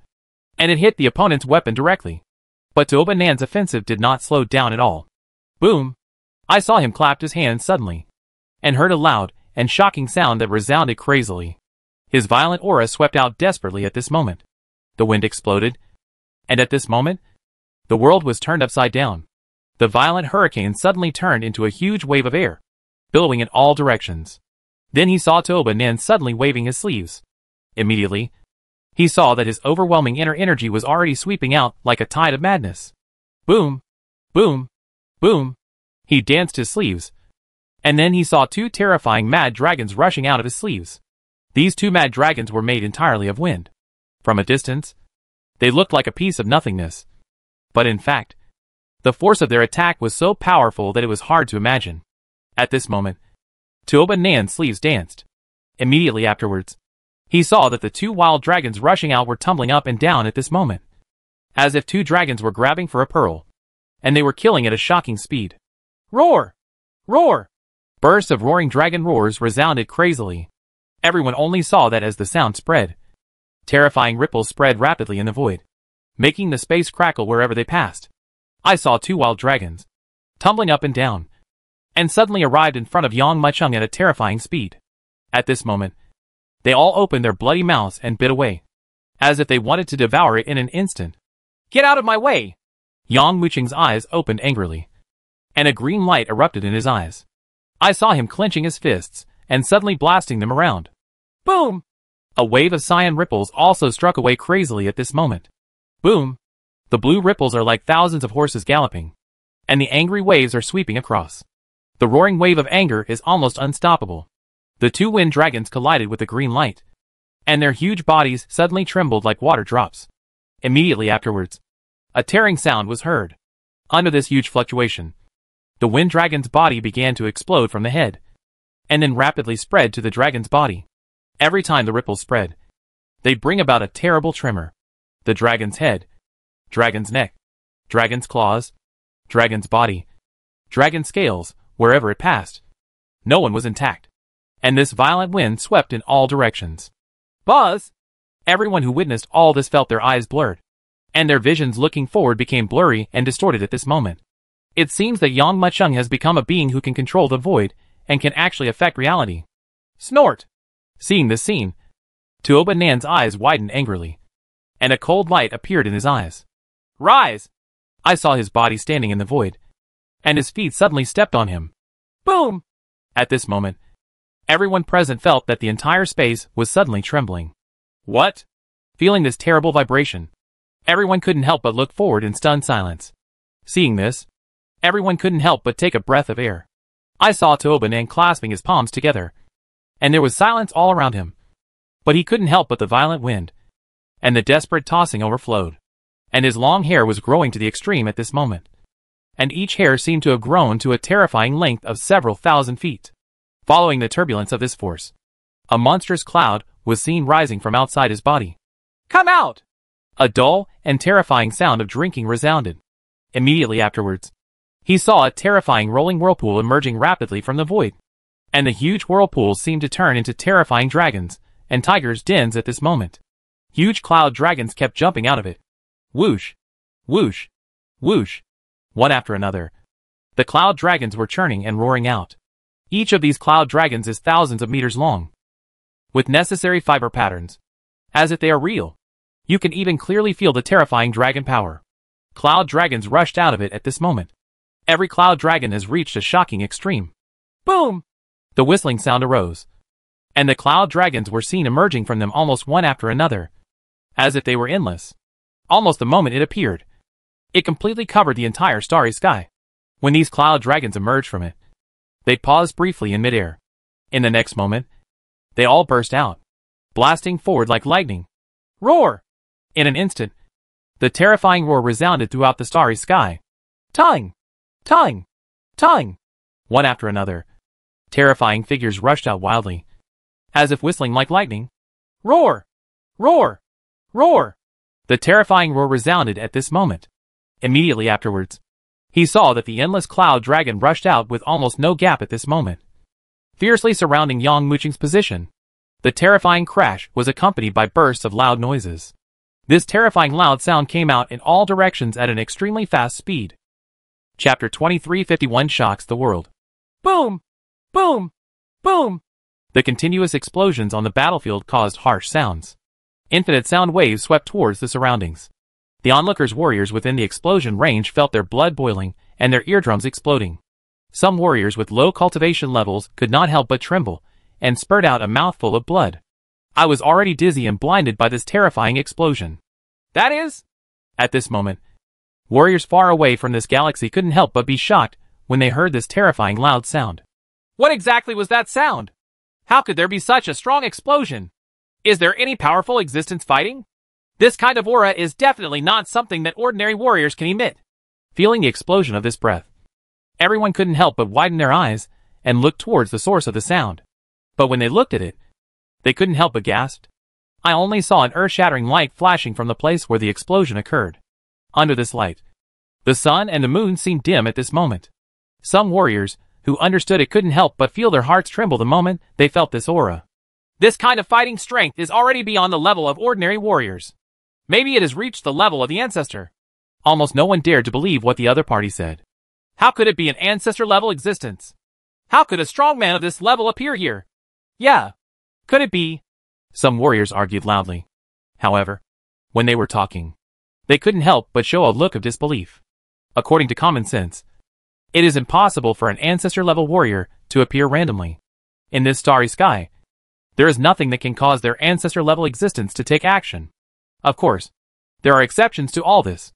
and it hit the opponent's weapon directly. But Tuoba Nan's offensive did not slow down at all. Boom! I saw him clap his hands suddenly, and heard a loud and shocking sound that resounded crazily. His violent aura swept out desperately at this moment. The wind exploded, and at this moment, the world was turned upside down. The violent hurricane suddenly turned into a huge wave of air, billowing in all directions. Then he saw Tuoba Nan suddenly waving his sleeves. Immediately, he saw that his overwhelming inner energy was already sweeping out like a tide of madness. Boom! Boom! Boom! He danced his sleeves, and then he saw two terrifying mad dragons rushing out of his sleeves. These two mad dragons were made entirely of wind. From a distance, they looked like a piece of nothingness. But in fact, the force of their attack was so powerful that it was hard to imagine. At this moment, Tuoba Nan's sleeves danced. Immediately afterwards, he saw that the two wild dragons rushing out were tumbling up and down at this moment, as if two dragons were grabbing for a pearl, and they were killing at a shocking speed. Roar! Roar! Bursts of roaring dragon roars resounded crazily. Everyone only saw that as the sound spread. Terrifying ripples spread rapidly in the void, making the space crackle wherever they passed. I saw two wild dragons, tumbling up and down, and suddenly arrived in front of Yang Mucheng at a terrifying speed. At this moment, they all opened their bloody mouths and bit away, as if they wanted to devour it in an instant. Get out of my way! Yang Mucheng's eyes opened angrily, and a green light erupted in his eyes. I saw him clenching his fists and suddenly blasting them around. Boom! A wave of cyan ripples also struck away crazily at this moment. Boom! The blue ripples are like thousands of horses galloping, and the angry waves are sweeping across. The roaring wave of anger is almost unstoppable. The two wind dragons collided with the green light, and their huge bodies suddenly trembled like water drops. Immediately afterwards, a tearing sound was heard. Under this huge fluctuation, the wind dragon's body began to explode from the head, and then rapidly spread to the dragon's body. Every time the ripples spread, they bring about a terrible tremor. The dragon's head, dragon's neck, dragon's claws, dragon's body, dragon scales, wherever it passed. No one was intact, and this violent wind swept in all directions. Buzz! Everyone who witnessed all this felt their eyes blurred, and their visions looking forward became blurry and distorted at this moment. It seems that Yang Mucheng has become a being who can control the void and can actually affect reality. Snort! Seeing this scene, Tuoba Nan's eyes widened angrily, and a cold light appeared in his eyes. Rise! I saw his body standing in the void, and his feet suddenly stepped on him. Boom! At this moment, everyone present felt that the entire space was suddenly trembling. What? Feeling this terrible vibration, Everyone couldn't help but look forward in stunned silence. Seeing this, everyone couldn't help but take a breath of air. I saw Tooba clasping his palms together, and there was silence all around him. But he couldn't help but the violent wind, and the desperate tossing overflowed. And his long hair was growing to the extreme at this moment. And each hair seemed to have grown to a terrifying length of several thousand feet. Following the turbulence of this force, a monstrous cloud was seen rising from outside his body. Come out! A dull and terrifying sound of drinking resounded. Immediately afterwards, he saw a terrifying rolling whirlpool emerging rapidly from the void. And the huge whirlpools seemed to turn into terrifying dragons and tigers' dens at this moment. Huge cloud dragons kept jumping out of it. Whoosh! Whoosh! Whoosh! One after another, the cloud dragons were churning and roaring out. Each of these cloud dragons is thousands of meters long, with necessary fiber patterns, as if they are real. You can even clearly feel the terrifying dragon power. Cloud dragons rushed out of it at this moment. Every cloud dragon has reached a shocking extreme. Boom! The whistling sound arose, and the cloud dragons were seen emerging from them almost one after another, as if they were endless. Almost the moment it appeared, it completely covered the entire starry sky. When these cloud dragons emerged from it, they paused briefly in midair. In the next moment, they all burst out, blasting forward like lightning. Roar! In an instant, the terrifying roar resounded throughout the starry sky. Tongue! Tongue! Tongue! One after another, terrifying figures rushed out wildly, as if whistling like lightning. Roar! Roar! Roar! The terrifying roar resounded at this moment. Immediately afterwards, he saw that the endless cloud dragon rushed out with almost no gap at this moment, fiercely surrounding Yang Muching's position. The terrifying crash was accompanied by bursts of loud noises. This terrifying loud sound came out in all directions at an extremely fast speed. Chapter 2351 shocks the world. Boom! Boom! Boom! The continuous explosions on the battlefield caused harsh sounds. Infinite sound waves swept towards the surroundings. The onlookers' warriors within the explosion range felt their blood boiling and their eardrums exploding. Some warriors with low cultivation levels could not help but tremble and spurt out a mouthful of blood. I was already dizzy and blinded by this terrifying explosion. That is? At this moment, warriors far away from this galaxy couldn't help but be shocked when they heard this terrifying loud sound. What exactly was that sound? How could there be such a strong explosion? Is there any powerful existence fighting? This kind of aura is definitely not something that ordinary warriors can emit. Feeling the explosion of this breath, everyone couldn't help but widen their eyes and look towards the source of the sound. But when they looked at it, they couldn't help but gasp. I only saw an earth-shattering light flashing from the place where the explosion occurred. Under this light, the sun and the moon seemed dim at this moment. Some warriors, who understood it, couldn't help but feel their hearts tremble the moment they felt this aura. This kind of fighting strength is already beyond the level of ordinary warriors. Maybe it has reached the level of the ancestor. Almost no one dared to believe what the other party said. How could it be an ancestor-level existence? How could a strong man of this level appear here? Yeah. Could it be? Some warriors argued loudly. However, when they were talking, they couldn't help but show a look of disbelief. According to common sense, it is impossible for an ancestor-level warrior to appear randomly. In this starry sky, there is nothing that can cause their ancestor-level existence to take action. Of course, there are exceptions to all this.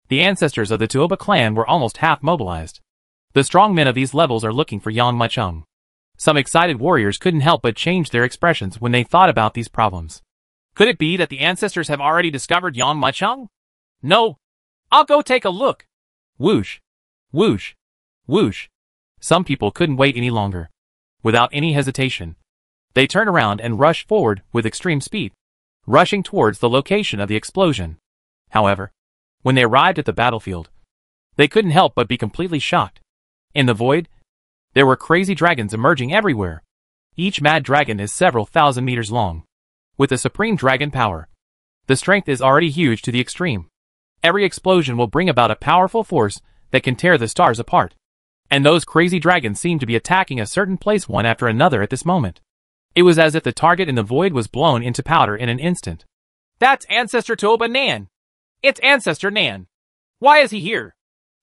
The ancestors of the Tuoba clan were almost half mobilized. The strong men of these levels are looking for Yang Muchung. Some excited warriors couldn't help but change their expressions when they thought about these problems. Could it be that the ancestors have already discovered Yang Muchung? No. I'll go take a look. Whoosh! Whoosh! Whoosh! Some people couldn't wait any longer. Without any hesitation, they turned around and rushed forward with extreme speed, rushing towards the location of the explosion. However, when they arrived at the battlefield, they couldn't help but be completely shocked. In the void, there were crazy dragons emerging everywhere. Each mad dragon is several thousand meters long, with a supreme dragon power. The strength is already huge to the extreme. Every explosion will bring about a powerful force that can tear the stars apart. And those crazy dragons seem to be attacking a certain place one after another at this moment. It was as if the target in the void was blown into powder in an instant. That's Ancestor Tuoba Nan. It's Ancestor Nan. Why is he here?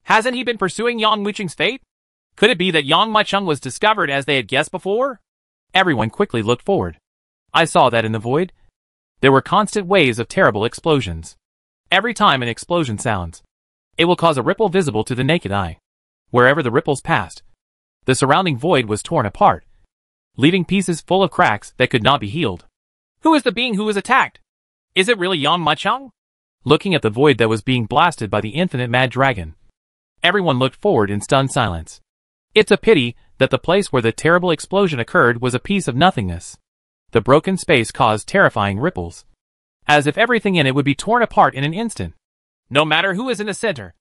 Hasn't he been pursuing Yang Muchung's fate? Could it be that Yang Muchung was discovered as they had guessed before? Everyone quickly looked forward. I saw that in the void, there were constant waves of terrible explosions. Every time an explosion sounds, it will cause a ripple visible to the naked eye. Wherever the ripples passed, the surrounding void was torn apart, leaving pieces full of cracks that could not be healed. Who is the being who was attacked? Is it really Yang Machung? Looking at the void that was being blasted by the infinite mad dragon, everyone looked forward in stunned silence. It's a pity that the place where the terrible explosion occurred was a piece of nothingness. The broken space caused terrifying ripples, as if everything in it would be torn apart in an instant. No matter who is in the center,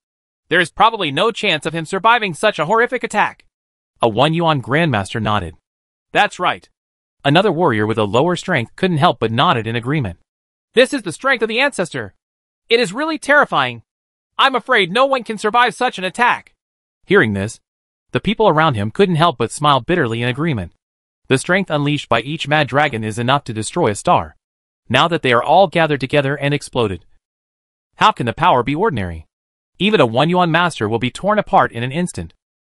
there is probably no chance of him surviving such a horrific attack. A 1-yuan grandmaster nodded. That's right. Another warrior with a lower strength couldn't help but nodded in agreement. This is the strength of the ancestor. It is really terrifying. I'm afraid no one can survive such an attack. Hearing this, the people around him couldn't help but smile bitterly in agreement. The strength unleashed by each mad dragon is enough to destroy a star. Now that they are all gathered together and exploded, how can the power be ordinary? Even a 1-yuan master will be torn apart in an instant.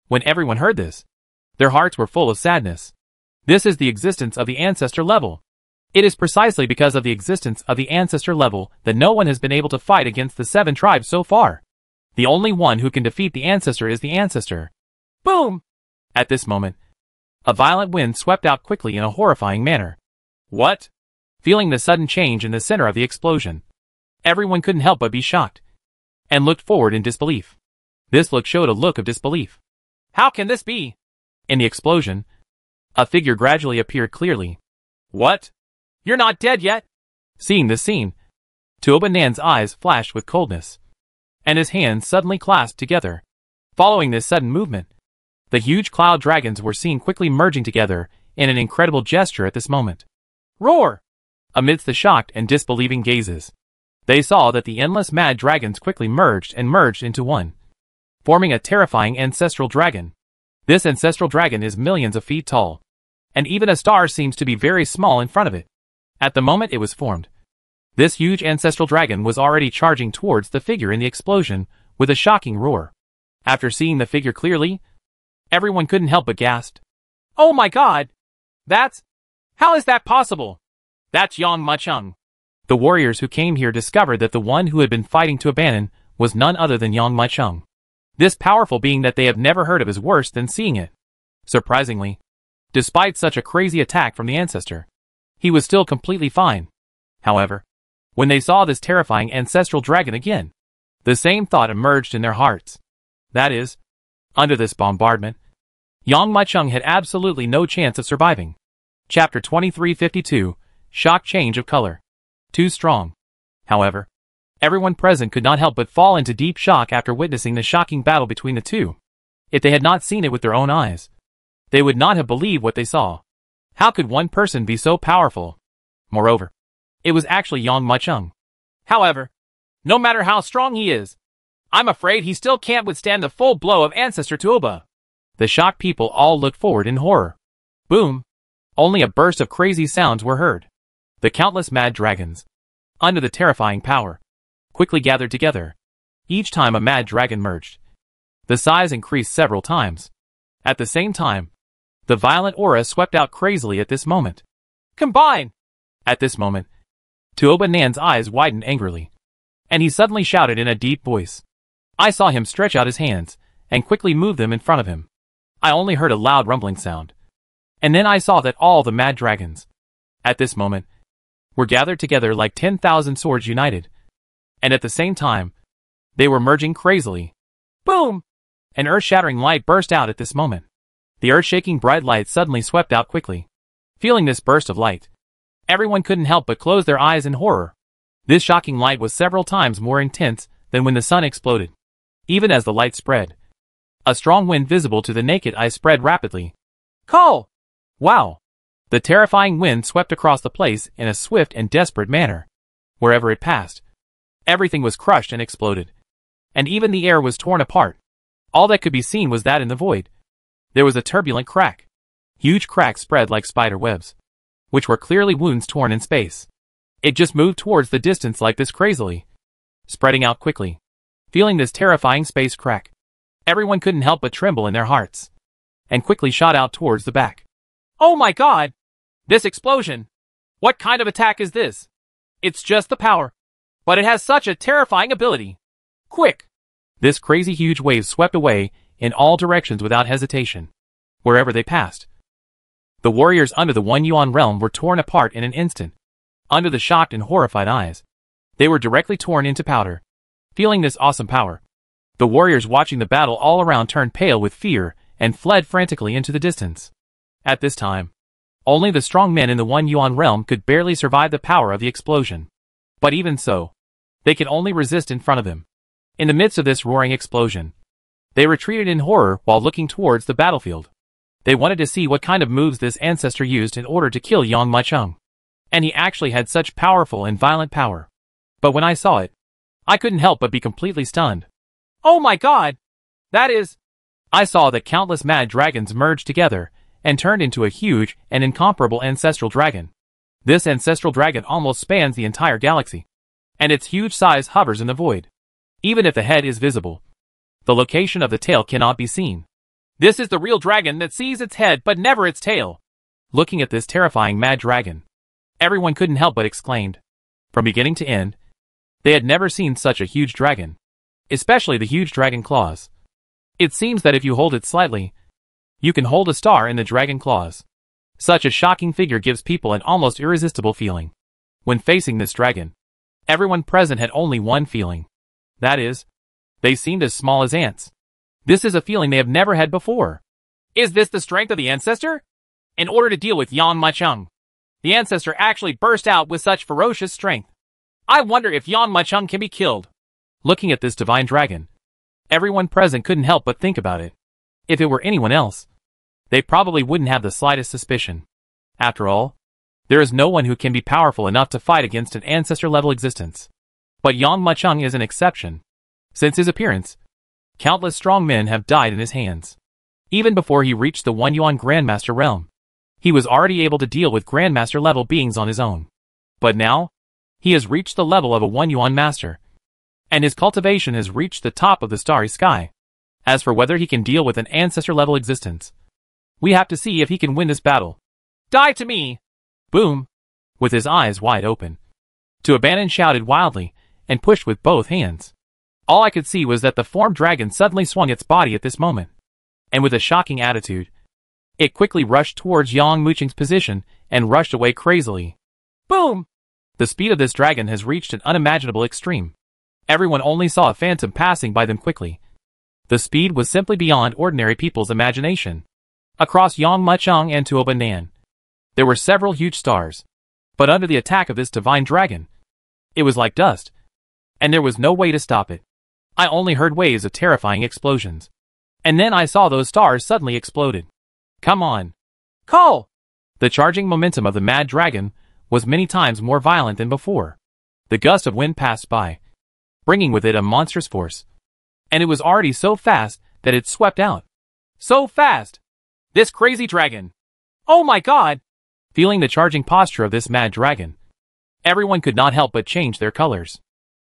When everyone heard this, their hearts were full of sadness. This is the existence of the ancestor level. It is precisely because of the existence of the ancestor level that no one has been able to fight against the 7 tribes so far. The only one who can defeat the ancestor is the ancestor. Boom! At this moment, a violent wind swept out quickly in a horrifying manner. What? Feeling the sudden change in the center of the explosion, everyone couldn't help but be shocked, and looked forward in disbelief. This look showed a look of disbelief. How can this be? In the explosion, a figure gradually appeared clearly. What? You're not dead yet? Seeing this scene, Tuoba Nan's eyes flashed with coldness, and his hands suddenly clasped together. Following this sudden movement, the huge cloud dragons were seen quickly merging together in an incredible gesture at this moment. Roar! Amidst the shocked and disbelieving gazes, they saw that the endless mad dragons quickly merged into one, forming a terrifying ancestral dragon. This ancestral dragon is millions of feet tall, and even a star seems to be very small in front of it. At the moment it was formed, this huge ancestral dragon was already charging towards the figure in the explosion with a shocking roar. After seeing the figure clearly, everyone couldn't help but gasp. Oh my god! How is that possible? That's Yang Machung. The warriors who came here discovered that the one who had been fighting to abandon was none other than Yang Machung. This powerful being that they have never heard of is worse than seeing it. Surprisingly, despite such a crazy attack from the ancestor, he was still completely fine. However, when they saw this terrifying ancestral dragon again, the same thought emerged in their hearts. That is, under this bombardment, Yang Machung had absolutely no chance of surviving. Chapter 2352, Shock Change of Color. Too strong. However, everyone present could not help but fall into deep shock after witnessing the shocking battle between the two. If they had not seen it with their own eyes, they would not have believed what they saw. How could one person be so powerful? Moreover, it was actually Yang Machung. However, no matter how strong he is, I'm afraid he still can't withstand the full blow of Ancestor Tuoba. The shocked people all looked forward in horror. Boom! Only a burst of crazy sounds were heard. The countless mad dragons, under the terrifying power, quickly gathered together. Each time a mad dragon merged, the size increased several times. At the same time, the violent aura swept out crazily at this moment. Combine! At this moment, Tuoba Nan's eyes widened angrily, and he suddenly shouted in a deep voice. I saw him stretch out his hands and quickly move them in front of him. I only heard a loud rumbling sound, and then I saw that all the mad dragons, at this moment, were gathered together like 10,000 swords united, and at the same time, they were merging crazily. Boom! An earth-shattering light burst out at this moment. The earth-shaking bright light suddenly swept out quickly. Feeling this burst of light, everyone couldn't help but close their eyes in horror. This shocking light was several times more intense than when the sun exploded. Even as the light spread, a strong wind visible to the naked eye spread rapidly. Call! Wow! The terrifying wind swept across the place in a swift and desperate manner. Wherever it passed, everything was crushed and exploded, and even the air was torn apart. All that could be seen was that in the void, there was a turbulent crack. Huge cracks spread like spider webs, which were clearly wounds torn in space. It just moved towards the distance like this crazily, spreading out quickly. Feeling this terrifying space crack, everyone couldn't help but tremble in their hearts, and quickly shot out towards the back. Oh my god! This explosion! What kind of attack is this? It's just the power. But it has such a terrifying ability. Quick! This crazy huge wave swept away in all directions without hesitation, wherever they passed. The warriors under the 1 yuan realm were torn apart in an instant. Under the shocked and horrified eyes, they were directly torn into powder. Feeling this awesome power, the warriors watching the battle all around turned pale with fear and fled frantically into the distance. At this time, only the strong men in the 1 yuan realm could barely survive the power of the explosion. But even so, they could only resist in front of him. In the midst of this roaring explosion, they retreated in horror while looking towards the battlefield. They wanted to see what kind of moves this ancestor used in order to kill Yang Macheng. And he actually had such powerful and violent power. But when I saw it, I couldn't help but be completely stunned. Oh my god! That is... I saw that countless mad dragons merged together and turned into a huge and incomparable ancestral dragon. This ancestral dragon almost spans the entire galaxy, and its huge size hovers in the void. Even if the head is visible, the location of the tail cannot be seen. This is the real dragon that sees its head but never its tail. Looking at this terrifying mad dragon, everyone couldn't help but exclaimed. From beginning to end, they had never seen such a huge dragon, especially the huge dragon claws. It seems that if you hold it slightly, you can hold a star in the dragon claws. Such a shocking figure gives people an almost irresistible feeling. When facing this dragon, everyone present had only one feeling. That is, they seemed as small as ants. This is a feeling they have never had before. Is this the strength of the ancestor? In order to deal with Yang Macheng, the ancestor actually burst out with such ferocious strength. I wonder if Yang Macheng can be killed. Looking at this divine dragon, everyone present couldn't help but think about it. If it were anyone else, they probably wouldn't have the slightest suspicion. After all, there is no one who can be powerful enough to fight against an ancestor-level existence. But Yang Macheng is an exception. Since his appearance, countless strong men have died in his hands. Even before he reached the 1 yuan Grandmaster realm, he was already able to deal with Grandmaster-level beings on his own. But now, he has reached the level of a 1 yuan master, and his cultivation has reached the top of the starry sky. As for whether he can deal with an ancestor-level existence, we have to see if he can win this battle. Die to me! Boom! With his eyes wide open, Tuobanan shouted wildly and pushed with both hands. All I could see was that the formed dragon suddenly swung its body at this moment, and with a shocking attitude, it quickly rushed towards Yang Macheng's position and rushed away crazily. Boom! The speed of this dragon has reached an unimaginable extreme. Everyone only saw a phantom passing by them quickly. The speed was simply beyond ordinary people's imagination. Across Yang Macheng and Tuobanan, there were several huge stars, but under the attack of this divine dragon, it was like dust, and there was no way to stop it. I only heard waves of terrifying explosions. And then I saw those stars suddenly exploded. Come on. Call! The charging momentum of the mad dragon was many times more violent than before. The gust of wind passed by, bringing with it a monstrous force. And it was already so fast that it swept out. So fast! This crazy dragon! Oh my god! Feeling the charging posture of this mad dragon, everyone could not help but change their colors.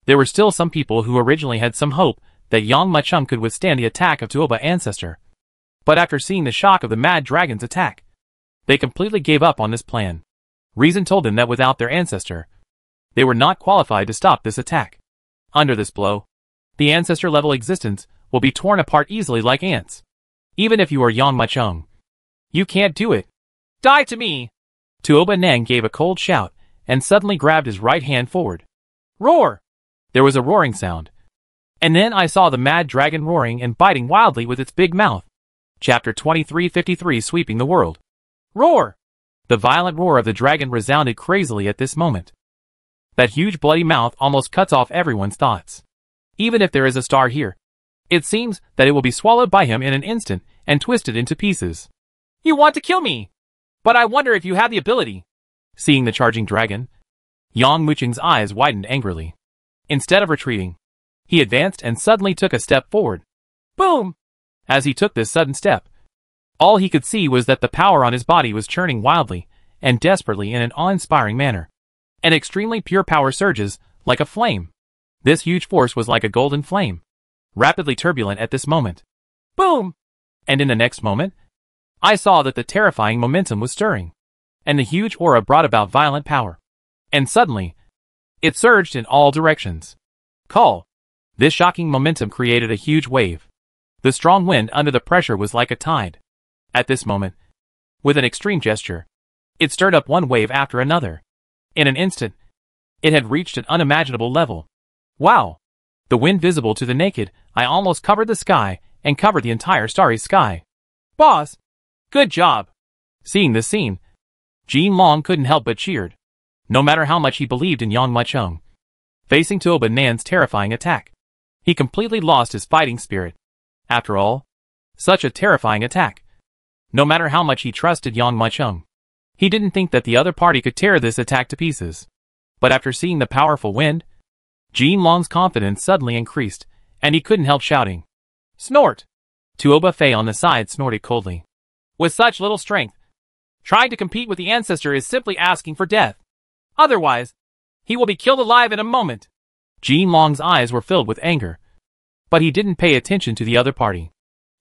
There were still some people who originally had some hope that Yang Macheng could withstand the attack of Tuoba Ancestor. But after seeing the shock of the mad dragon's attack, they completely gave up on this plan. Reason told them that without their ancestor, they were not qualified to stop this attack. Under this blow, the ancestor-level existence will be torn apart easily like ants. Even if you are Yang Macheng, you can't do it. Die to me! Tuobanan gave a cold shout and suddenly grabbed his right hand forward. Roar! There was a roaring sound. And then I saw the mad dragon roaring and biting wildly with its big mouth. Chapter 2353 Sweeping the World. Roar! The violent roar of the dragon resounded crazily at this moment. That huge bloody mouth almost cuts off everyone's thoughts. Even if there is a star here, it seems that it will be swallowed by him in an instant and twisted into pieces. You want to kill me? But I wonder if you have the ability. Seeing the charging dragon, Yang Macheng's eyes widened angrily. Instead of retreating, he advanced and suddenly took a step forward. Boom! As he took this sudden step, all he could see was that the power on his body was churning wildly and desperately in an awe-inspiring manner. An extremely pure power surges, like a flame. This huge force was like a golden flame, rapidly turbulent at this moment. Boom! And in the next moment, I saw that the terrifying momentum was stirring, and the huge aura brought about violent power. And suddenly, It surged in all directions. Call. This shocking momentum created a huge wave. The strong wind under the pressure was like a tide. At this moment, with an extreme gesture, it stirred up one wave after another. In an instant, it had reached an unimaginable level. Wow! The wind visible to the naked eye almost covered the sky and covered the entire starry sky. Boss! Good job! Seeing this scene, Jin Long couldn't help but cheered. No matter how much he believed in Yang Muchung, facing Tuoba Nan's terrifying attack, he completely lost his fighting spirit. After all, such a terrifying attack. No matter how much he trusted Yang Muchung, he didn't think that the other party could tear this attack to pieces. But after seeing the powerful wind, Jin Long's confidence suddenly increased, and he couldn't help shouting. Snort! Tuoba Fei on the side snorted coldly. With such little strength, trying to compete with the ancestor is simply asking for death. Otherwise, he will be killed alive in a moment. Jin Long's eyes were filled with anger, but he didn't pay attention to the other party.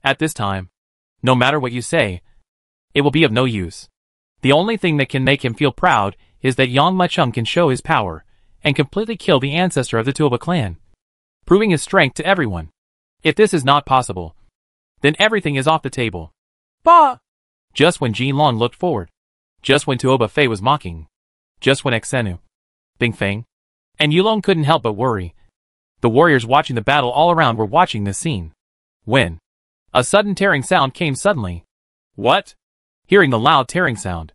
At this time, no matter what you say, it will be of no use. The only thing that can make him feel proud is that Yang Muchung can show his power and completely kill the ancestor of the Tuoba clan, proving his strength to everyone. If this is not possible, then everything is off the table. Bah! Just when Jin Long looked forward, just when Tuoba Fei was mocking, just when Xenu, Bing Feng, and Yulong couldn't help but worry, the warriors watching the battle all around were watching this scene. When a sudden tearing sound came suddenly. What? Hearing the loud tearing sound,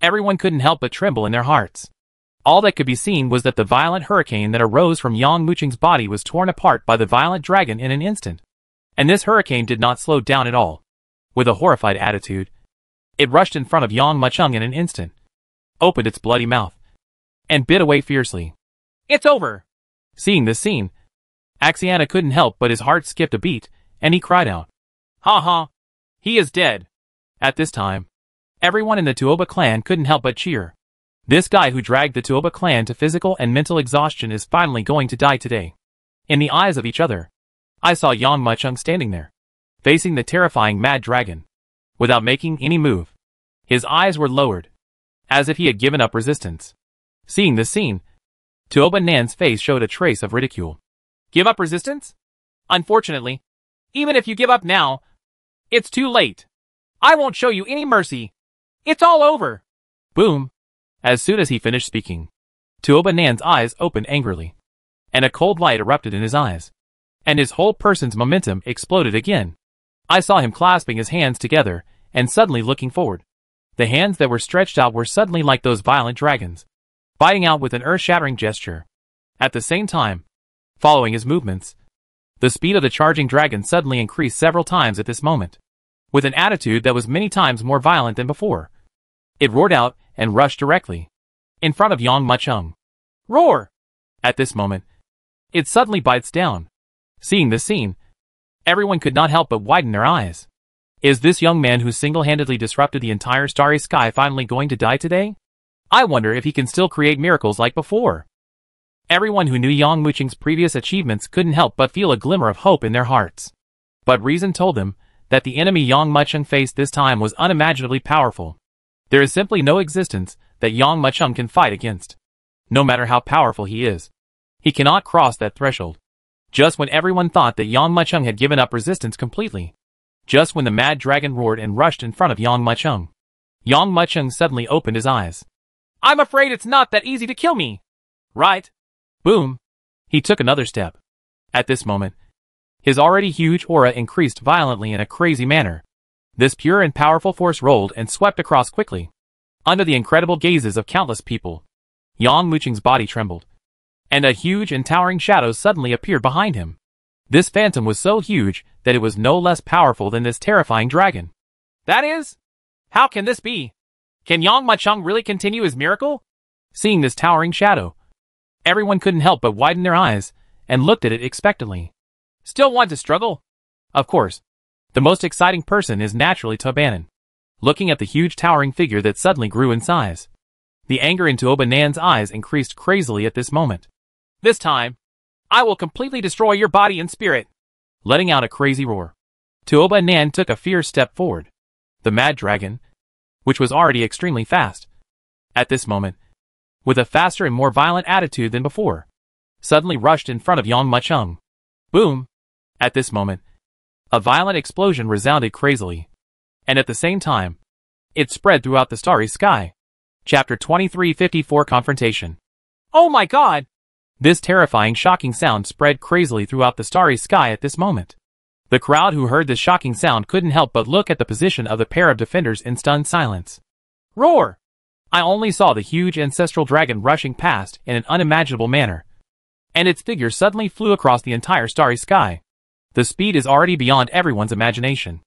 everyone couldn't help but tremble in their hearts. All that could be seen was that the violent hurricane that arose from Yang Muchung's body was torn apart by the violent dragon in an instant. And this hurricane did not slow down at all. With a horrified attitude, it rushed in front of Yang Muchung in an instant, opened its bloody mouth, and bit away fiercely. It's over! Seeing this scene, Axiana couldn't help but his heart skipped a beat, and he cried out. Ha ha! He is dead! At this time, everyone in the Tuoba clan couldn't help but cheer. This guy who dragged the Tuoba clan to physical and mental exhaustion is finally going to die today. In the eyes of each other, I saw Yang Muchung standing there, facing the terrifying mad dragon, without making any move. His eyes were lowered, as if he had given up resistance. Seeing this scene, Tuoba Nan's face showed a trace of ridicule. Give up resistance? Unfortunately, even if you give up now, it's too late. I won't show you any mercy. It's all over. Boom! As soon as he finished speaking, Tuoba Nan's eyes opened angrily, and a cold light erupted in his eyes, and his whole person's momentum exploded again. I saw him clasping his hands together, and suddenly looking forward. The hands that were stretched out were suddenly like those violent dragons, biting out with an earth-shattering gesture. At the same time, following his movements, the speed of the charging dragon suddenly increased several times at this moment. With an attitude that was many times more violent than before, it roared out and rushed directly in front of Yang Muchung. Roar! At this moment, it suddenly bites down. Seeing this scene, everyone could not help but widen their eyes. Is this young man who single-handedly disrupted the entire starry sky finally going to die today? I wonder if he can still create miracles like before. Everyone who knew Yang Muchung's previous achievements couldn't help but feel a glimmer of hope in their hearts. But reason told them that the enemy Yang Muchung faced this time was unimaginably powerful. There is simply no existence that Yang Muchung can fight against. No matter how powerful he is, he cannot cross that threshold. Just when everyone thought that Yang Muchung had given up resistance completely, just when the mad dragon roared and rushed in front of Yang Muchung suddenly opened his eyes. I'm afraid it's not that easy to kill me. Right? Boom! He took another step. At this moment, his already huge aura increased violently in a crazy manner. This pure and powerful force rolled and swept across quickly. Under the incredible gazes of countless people, Yang Muchung's body trembled, and a huge and towering shadow suddenly appeared behind him. This phantom was so huge that it was no less powerful than this terrifying dragon. That is? How can this be? Can Yang Muchung really continue his miracle? Seeing this towering shadow, everyone couldn't help but widen their eyes and looked at it expectantly. Still want to struggle? Of course. The most exciting person is naturally Tuobanan, looking at the huge towering figure that suddenly grew in size. The anger in Tuoba Nan's eyes increased crazily at this moment. This time, I will completely destroy your body and spirit. Letting out a crazy roar, Tuoba Nan took a fierce step forward. The mad dragon, which was already extremely fast, at this moment, with a faster and more violent attitude than before, suddenly rushed in front of Yang Mucheng. Boom! At this moment, a violent explosion resounded crazily, and at the same time, it spread throughout the starry sky. Chapter 2354 Confrontation. Oh my god! This terrifying, shocking sound spread crazily throughout the starry sky at this moment. The crowd who heard this shocking sound couldn't help but look at the position of the pair of defenders in stunned silence. Roar! I only saw the huge ancestral dragon rushing past in an unimaginable manner, and its figure suddenly flew across the entire starry sky. The speed is already beyond everyone's imagination.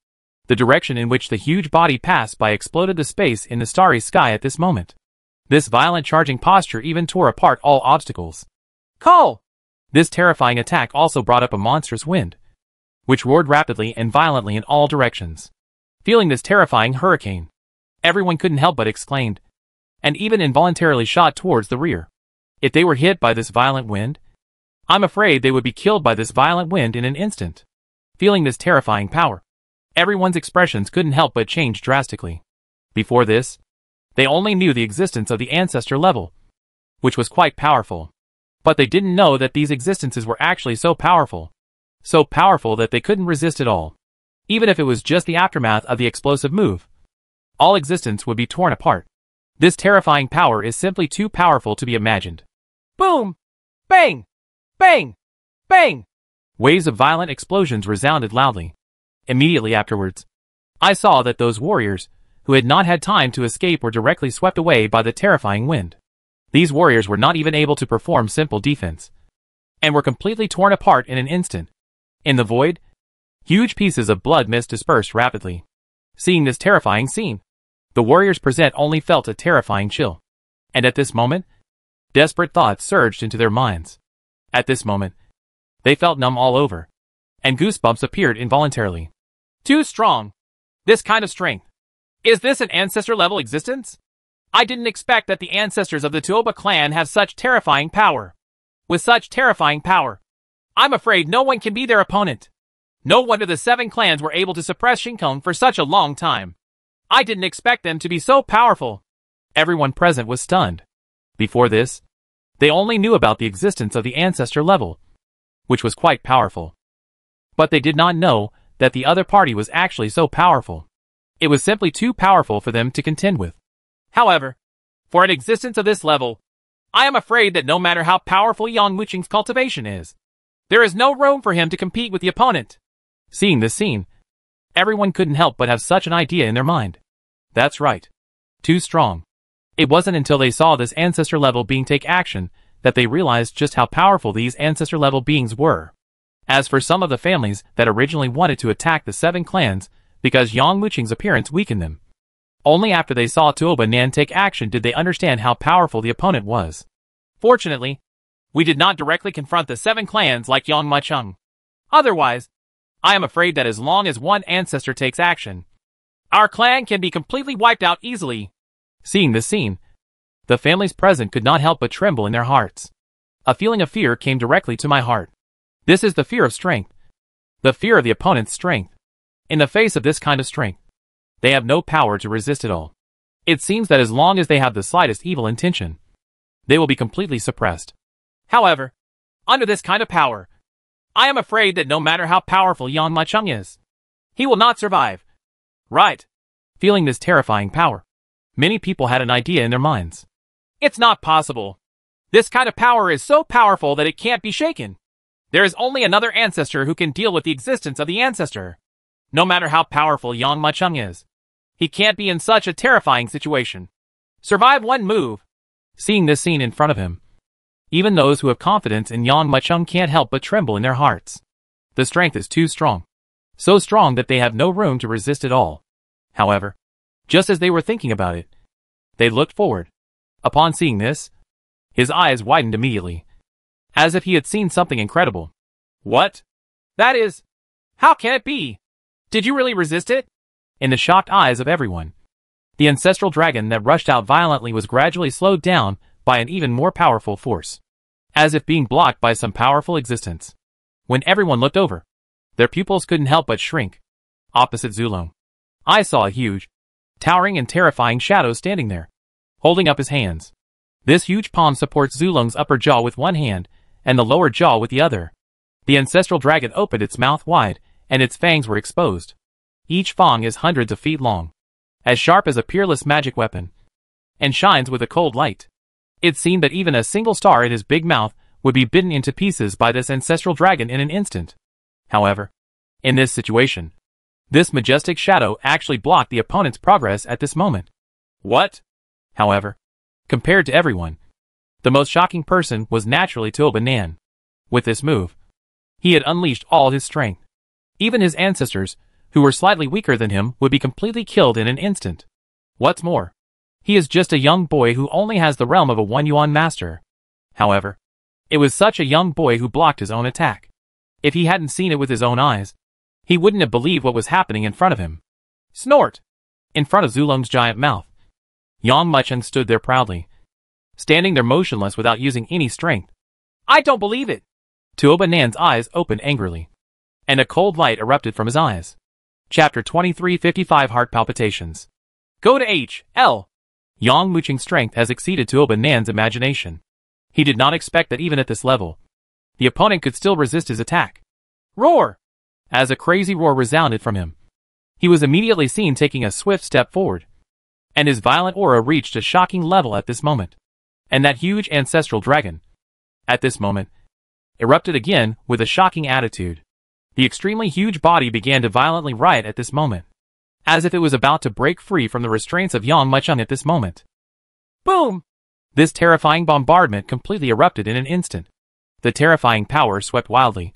The direction in which the huge body passed by exploded the space in the starry sky at this moment. This violent charging posture even tore apart all obstacles. Call! This terrifying attack also brought up a monstrous wind, which roared rapidly and violently in all directions. Feeling this terrifying hurricane, everyone couldn't help but exclaim, and even involuntarily shot towards the rear. If they were hit by this violent wind, I'm afraid they would be killed by this violent wind in an instant. Feeling this terrifying power, everyone's expressions couldn't help but change drastically. Before this, they only knew the existence of the ancestor level, which was quite powerful. But they didn't know that these existences were actually so powerful that they couldn't resist at all. Even if it was just the aftermath of the explosive move, all existence would be torn apart. This terrifying power is simply too powerful to be imagined. Boom! Bang! Bang! Bang! Waves of violent explosions resounded loudly. Immediately afterwards, I saw that those warriors, who had not had time to escape, were directly swept away by the terrifying wind. These warriors were not even able to perform simple defense, and were completely torn apart in an instant. In the void, huge pieces of blood mist dispersed rapidly. Seeing this terrifying scene, the warriors present only felt a terrifying chill. And at this moment, desperate thoughts surged into their minds. At this moment, they felt numb all over, and goosebumps appeared involuntarily. Too strong. This kind of strength. Is this an ancestor-level existence? I didn't expect that the ancestors of the Tuoba clan have such terrifying power. With such terrifying power, I'm afraid no one can be their opponent. No wonder the 7 clans were able to suppress Shinkong for such a long time. I didn't expect them to be so powerful. Everyone present was stunned. Before this, they only knew about the existence of the ancestor level, which was quite powerful. But they did not know that the other party was actually so powerful. It was simply too powerful for them to contend with. However, for an existence of this level, I am afraid that no matter how powerful Yang Mucheng's cultivation is, there is no room for him to compete with the opponent. Seeing this scene, everyone couldn't help but have such an idea in their mind. That's right. Too strong. It wasn't until they saw this ancestor level being take action that they realized just how powerful these ancestor level beings were. As for some of the families that originally wanted to attack the 7 clans because Yang Mucheng's appearance weakened them, only after they saw Tuoba Nan take action did they understand how powerful the opponent was. Fortunately, we did not directly confront the 7 clans like Yang Mucheng. Otherwise, I am afraid that as long as one ancestor takes action, our clan can be completely wiped out easily. Seeing this scene, the families present could not help but tremble in their hearts. A feeling of fear came directly to my heart. This is the fear of strength. The fear of the opponent's strength. In the face of this kind of strength, they have no power to resist it all. It seems that as long as they have the slightest evil intention, they will be completely suppressed. However, under this kind of power, I am afraid that no matter how powerful Yang Mucheng is, he will not survive. Right. Feeling this terrifying power, many people had an idea in their minds. It's not possible. This kind of power is so powerful that it can't be shaken. There is only another ancestor who can deal with the existence of the ancestor. No matter how powerful Yang Mucheng is, he can't be in such a terrifying situation. Survive one move. Seeing this scene in front of him, even those who have confidence in Yang Mucheng can't help but tremble in their hearts. The strength is too strong. So strong that they have no room to resist it all. However, just as they were thinking about it, they looked forward. Upon seeing this, his eyes widened immediately, as if he had seen something incredible. What? That is... How can it be? Did you really resist it? In the shocked eyes of everyone, the ancestral dragon that rushed out violently was gradually slowed down by an even more powerful force, as if being blocked by some powerful existence. When everyone looked over, their pupils couldn't help but shrink. Opposite Zulong, I saw a huge, towering and terrifying shadow standing there, holding up his hands. This huge palm supports Zulong's upper jaw with one hand, and the lower jaw with the other. The ancestral dragon opened its mouth wide, and its fangs were exposed. Each fang is hundreds of feet long, as sharp as a peerless magic weapon, and shines with a cold light. It seemed that even a single star in his big mouth would be bitten into pieces by this ancestral dragon in an instant. However, in this situation, this majestic shadow actually blocked the opponent's progress at this moment. What? However, compared to everyone, the most shocking person was naturally Tuoba Nan. With this move, he had unleashed all his strength. Even his ancestors, who were slightly weaker than him, would be completely killed in an instant. What's more, he is just a young boy who only has the realm of a 1 yuan master. However, it was such a young boy who blocked his own attack. If he hadn't seen it with his own eyes, he wouldn't have believed what was happening in front of him. Snort! In front of Zulong's giant mouth, Yang Mucheng stood there proudly, standing there motionless without using any strength. I don't believe it! Tuoba Nan's eyes opened angrily, and a cold light erupted from his eyes. Chapter 2355 Heart Palpitations. Go to H.L. Yang Mucheng's strength has exceeded Tuoba Nan's imagination. He did not expect that even at this level, the opponent could still resist his attack. Roar! As a crazy roar resounded from him, he was immediately seen taking a swift step forward, and his violent aura reached a shocking level at this moment. And that huge ancestral dragon, at this moment, erupted again with a shocking attitude. The extremely huge body began to violently riot at this moment, as if it was about to break free from the restraints of Yang Mucheng at this moment. Boom! This terrifying bombardment completely erupted in an instant. The terrifying power swept wildly,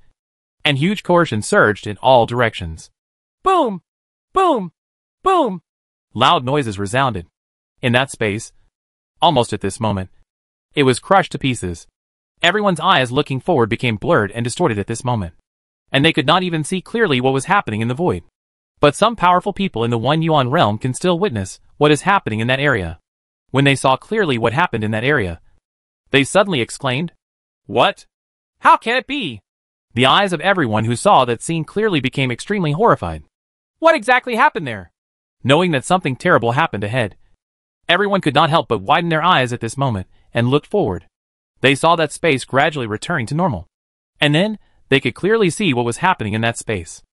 and huge coercion surged in all directions. Boom! Boom! Boom! Loud noises resounded. In that space, almost at this moment, it was crushed to pieces. Everyone's eyes looking forward became blurred and distorted at this moment, and they could not even see clearly what was happening in the void. But some powerful people in the 1 yuan realm can still witness what is happening in that area. When they saw clearly what happened in that area, they suddenly exclaimed, What? How can it be? The eyes of everyone who saw that scene clearly became extremely horrified. What exactly happened there? Knowing that something terrible happened ahead, everyone could not help but widen their eyes at this moment and looked forward. They saw that space gradually returning to normal. And then, they could clearly see what was happening in that space.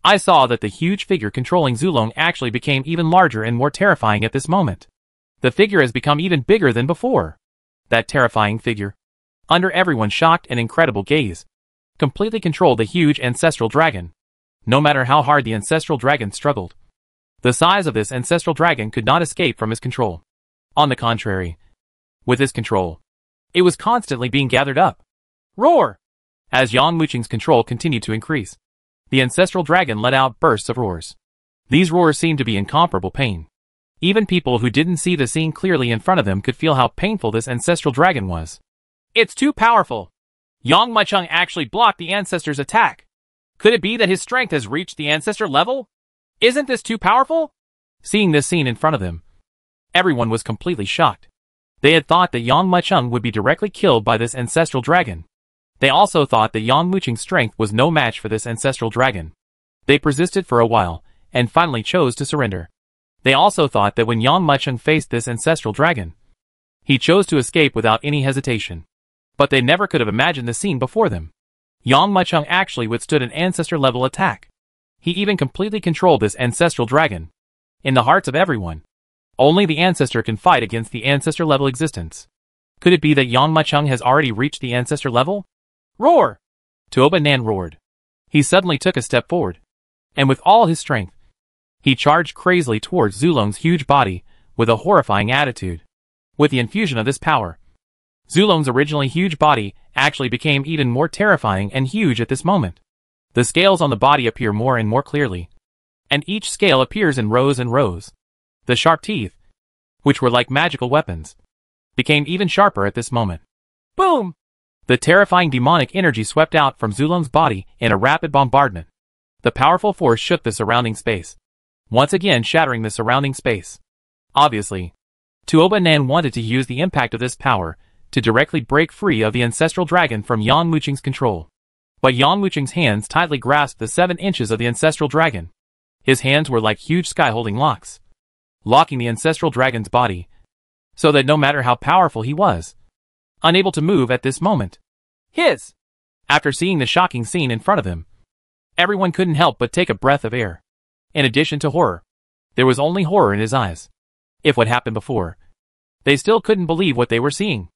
I saw that the huge figure controlling Zulong actually became even larger and more terrifying at this moment. The figure has become even bigger than before. That terrifying figure, under everyone's shocked and incredible gaze, completely controlled the huge ancestral dragon. No matter how hard the ancestral dragon struggled, the size of this ancestral dragon could not escape from his control. On the contrary, with his control, it was constantly being gathered up. Roar! As Yang Mucheng's control continued to increase, the ancestral dragon let out bursts of roars. These roars seemed to be incomparable pain. Even people who didn't see the scene clearly in front of them could feel how painful this ancestral dragon was. It's too powerful. Yang Mucheng actually blocked the ancestor's attack. Could it be that his strength has reached the ancestor level? Isn't this too powerful? Seeing this scene in front of them, everyone was completely shocked. They had thought that Yang Mucheng would be directly killed by this ancestral dragon. They also thought that Yang Mucheng's strength was no match for this ancestral dragon. They persisted for a while, and finally chose to surrender. They also thought that when Yang Mucheng faced this ancestral dragon, he chose to escape without any hesitation. But they never could have imagined the scene before them. Yang Mucheng actually withstood an ancestor-level attack. He even completely controlled this ancestral dragon. In the hearts of everyone, only the ancestor can fight against the ancestor-level existence. Could it be that Yang Mucheng has already reached the ancestor level? Roar! Tuoba Nan roared. He suddenly took a step forward, and with all his strength, he charged crazily towards Zulong's huge body with a horrifying attitude. With the infusion of this power, Zulong's originally huge body actually became even more terrifying and huge at this moment. The scales on the body appear more and more clearly, and each scale appears in rows and rows. The sharp teeth, which were like magical weapons, became even sharper at this moment. Boom! The terrifying demonic energy swept out from Zulong's body in a rapid bombardment. The powerful force shook the surrounding space, once again shattering the surrounding space. Obviously, Tuoba Nan wanted to use the impact of this power to directly break free of the ancestral dragon from Yang Mucheng's control. But Yang Mucheng's hands tightly grasped the 7 inches of the ancestral dragon. His hands were like huge sky-holding locks, locking the ancestral dragon's body, so that no matter how powerful he was, unable to move at this moment. Hiss! After seeing the shocking scene in front of him, everyone couldn't help but take a breath of air. In addition to horror, there was only horror in his eyes. If what happened before, they still couldn't believe what they were seeing.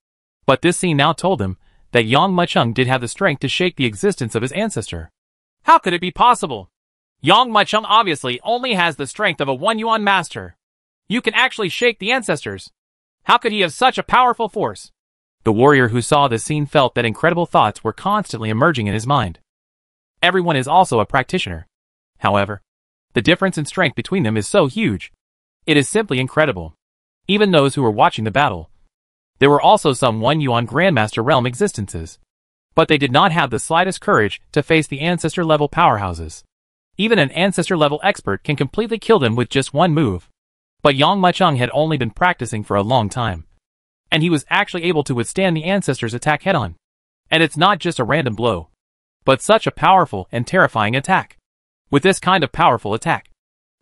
But this scene now told them that Yang Mucheng did have the strength to shake the existence of his ancestor. How could it be possible? Yang Mucheng obviously only has the strength of a 1 yuan master. You can actually shake the ancestors. How could he have such a powerful force? The warrior who saw this scene felt that incredible thoughts were constantly emerging in his mind. Everyone is also a practitioner. However, the difference in strength between them is so huge. It is simply incredible. Even those who were watching the battle. There were also some 1 yuan Grandmaster realm existences. But they did not have the slightest courage to face the ancestor-level powerhouses. Even an ancestor-level expert can completely kill them with just one move. But Yang Mucheng had only been practicing for a long time. And he was actually able to withstand the ancestor's attack head-on. And it's not just a random blow, but such a powerful and terrifying attack. With this kind of powerful attack,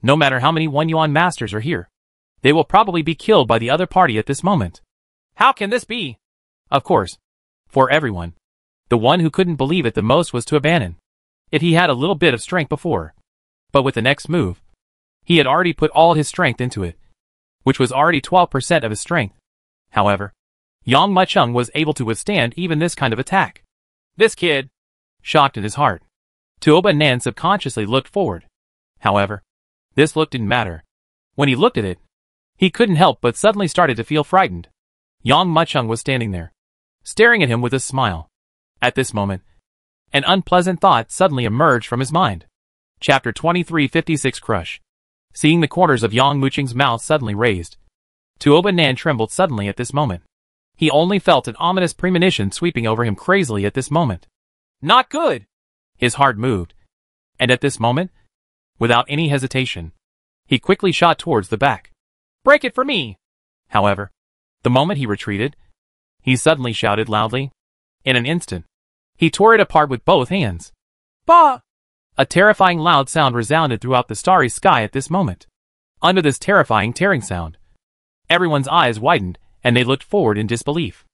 no matter how many 1 yuan masters are here, they will probably be killed by the other party at this moment. How can this be? Of course, for everyone, the one who couldn't believe it the most was to abandon. If he had a little bit of strength before, but with the next move, he had already put all his strength into it, which was already 12% of his strength. However, Yang Mucheng was able to withstand even this kind of attack. This kid, shocked in his heart, Tuoba Nan subconsciously looked forward. However, this look didn't matter. When he looked at it, he couldn't help but suddenly started to feel frightened. Yang Mucheng was standing there, staring at him with a smile. At this moment, an unpleasant thought suddenly emerged from his mind. Chapter 2356 Crush. Seeing the corners of Yang Mucheng's mouth suddenly raised, Tuoba Nan trembled suddenly at this moment. He only felt an ominous premonition sweeping over him crazily at this moment. Not good! His heart moved, and at this moment, without any hesitation, he quickly shot towards the back. Break it for me! However, the moment he retreated, he suddenly shouted loudly. In an instant, he tore it apart with both hands. Bah! A terrifying loud sound resounded throughout the starry sky at this moment. Under this terrifying tearing sound, everyone's eyes widened, and they looked forward in disbelief.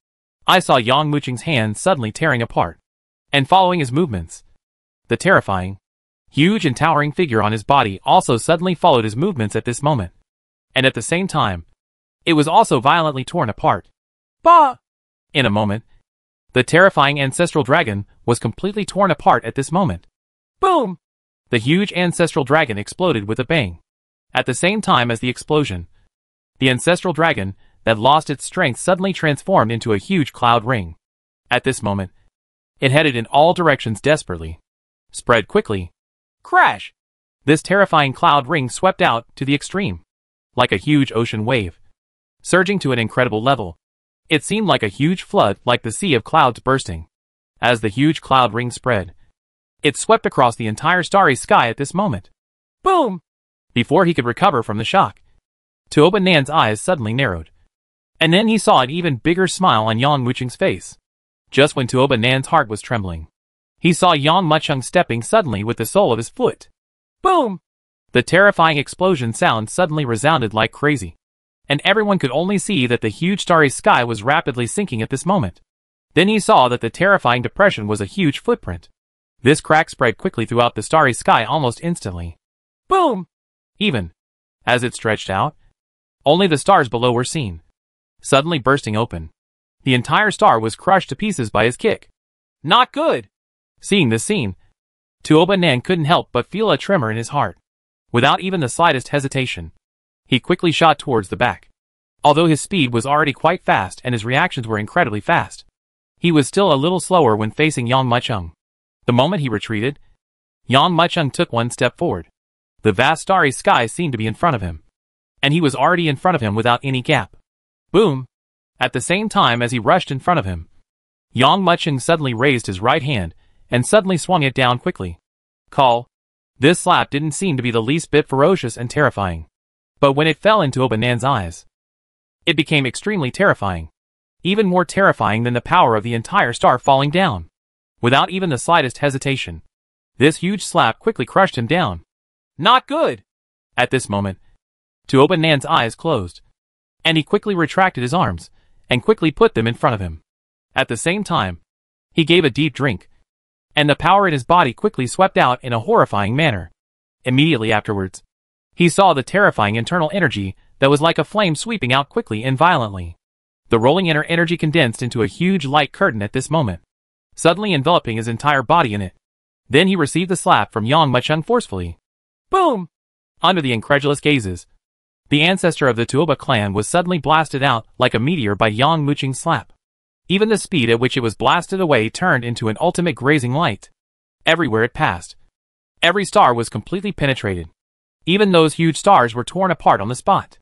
I saw Yang Mucheng's hands suddenly tearing apart, and following his movements, the terrifying, huge and towering figure on his body also suddenly followed his movements at this moment. And at the same time, it was also violently torn apart. Bah! In a moment, the terrifying ancestral dragon was completely torn apart at this moment. Boom! The huge ancestral dragon exploded with a bang. At the same time as the explosion, the ancestral dragon that lost its strength suddenly transformed into a huge cloud ring. At this moment, it headed in all directions desperately. Spread quickly. Crash! This terrifying cloud ring swept out to the extreme, like a huge ocean wave, surging to an incredible level. It seemed like a huge flood, like the sea of clouds bursting. As the huge cloud ring spread, it swept across the entire starry sky at this moment. Boom! Before he could recover from the shock, Tuoba Nan's eyes suddenly narrowed. And then he saw an even bigger smile on Yang Mucheng's face. Just when Tuoba Nan's heart was trembling, he saw Yang Mucheng stepping suddenly with the sole of his foot. Boom! The terrifying explosion sound suddenly resounded like crazy, and everyone could only see that the huge starry sky was rapidly sinking at this moment. Then he saw that the terrifying depression was a huge footprint. This crack spread quickly throughout the starry sky almost instantly. Boom! Even as it stretched out, only the stars below were seen, suddenly bursting open. The entire star was crushed to pieces by his kick. Not good! Seeing this scene, Tuoba Nan couldn't help but feel a tremor in his heart. Without even the slightest hesitation, he quickly shot towards the back. Although his speed was already quite fast and his reactions were incredibly fast, he was still a little slower when facing Yang Mucheng. The moment he retreated, Yang Mucheng took one step forward. The vast starry sky seemed to be in front of him, and he was already in front of him without any gap. Boom! At the same time as he rushed in front of him, Yang Mucheng suddenly raised his right hand and suddenly swung it down quickly. Call. This slap didn't seem to be the least bit ferocious and terrifying. But when it fell into Tuoba Nan's eyes, it became extremely terrifying. Even more terrifying than the power of the entire star falling down. Without even the slightest hesitation, this huge slap quickly crushed him down. Not good! At this moment, Tuoba Nan's eyes closed. and he quickly retracted his arms, and quickly put them in front of him. At the same time, he gave a deep drink, and the power in his body quickly swept out in a horrifying manner. Immediately afterwards, he saw the terrifying internal energy that was like a flame sweeping out quickly and violently. The rolling inner energy condensed into a huge light curtain at this moment, suddenly enveloping his entire body in it. Then he received the slap from Yang Muchung forcefully. Boom! Under the incredulous gazes, the ancestor of the Tuoba clan was suddenly blasted out like a meteor by Yang Muchung's slap. Even the speed at which it was blasted away turned into an ultimate grazing light. Everywhere it passed, every star was completely penetrated. Even those huge stars were torn apart on the spot.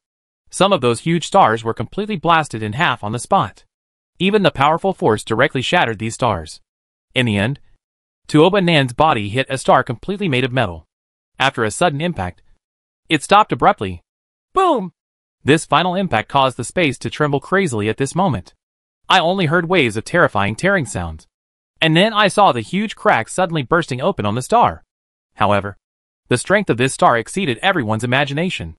Some of those huge stars were completely blasted in half on the spot. Even the powerful force directly shattered these stars. In the end, Tuoba Nan's body hit a star completely made of metal. After a sudden impact, it stopped abruptly. Boom! This final impact caused the space to tremble crazily at this moment. I only heard waves of terrifying tearing sounds. And then I saw the huge crack suddenly bursting open on the star. However, the strength of this star exceeded everyone's imagination.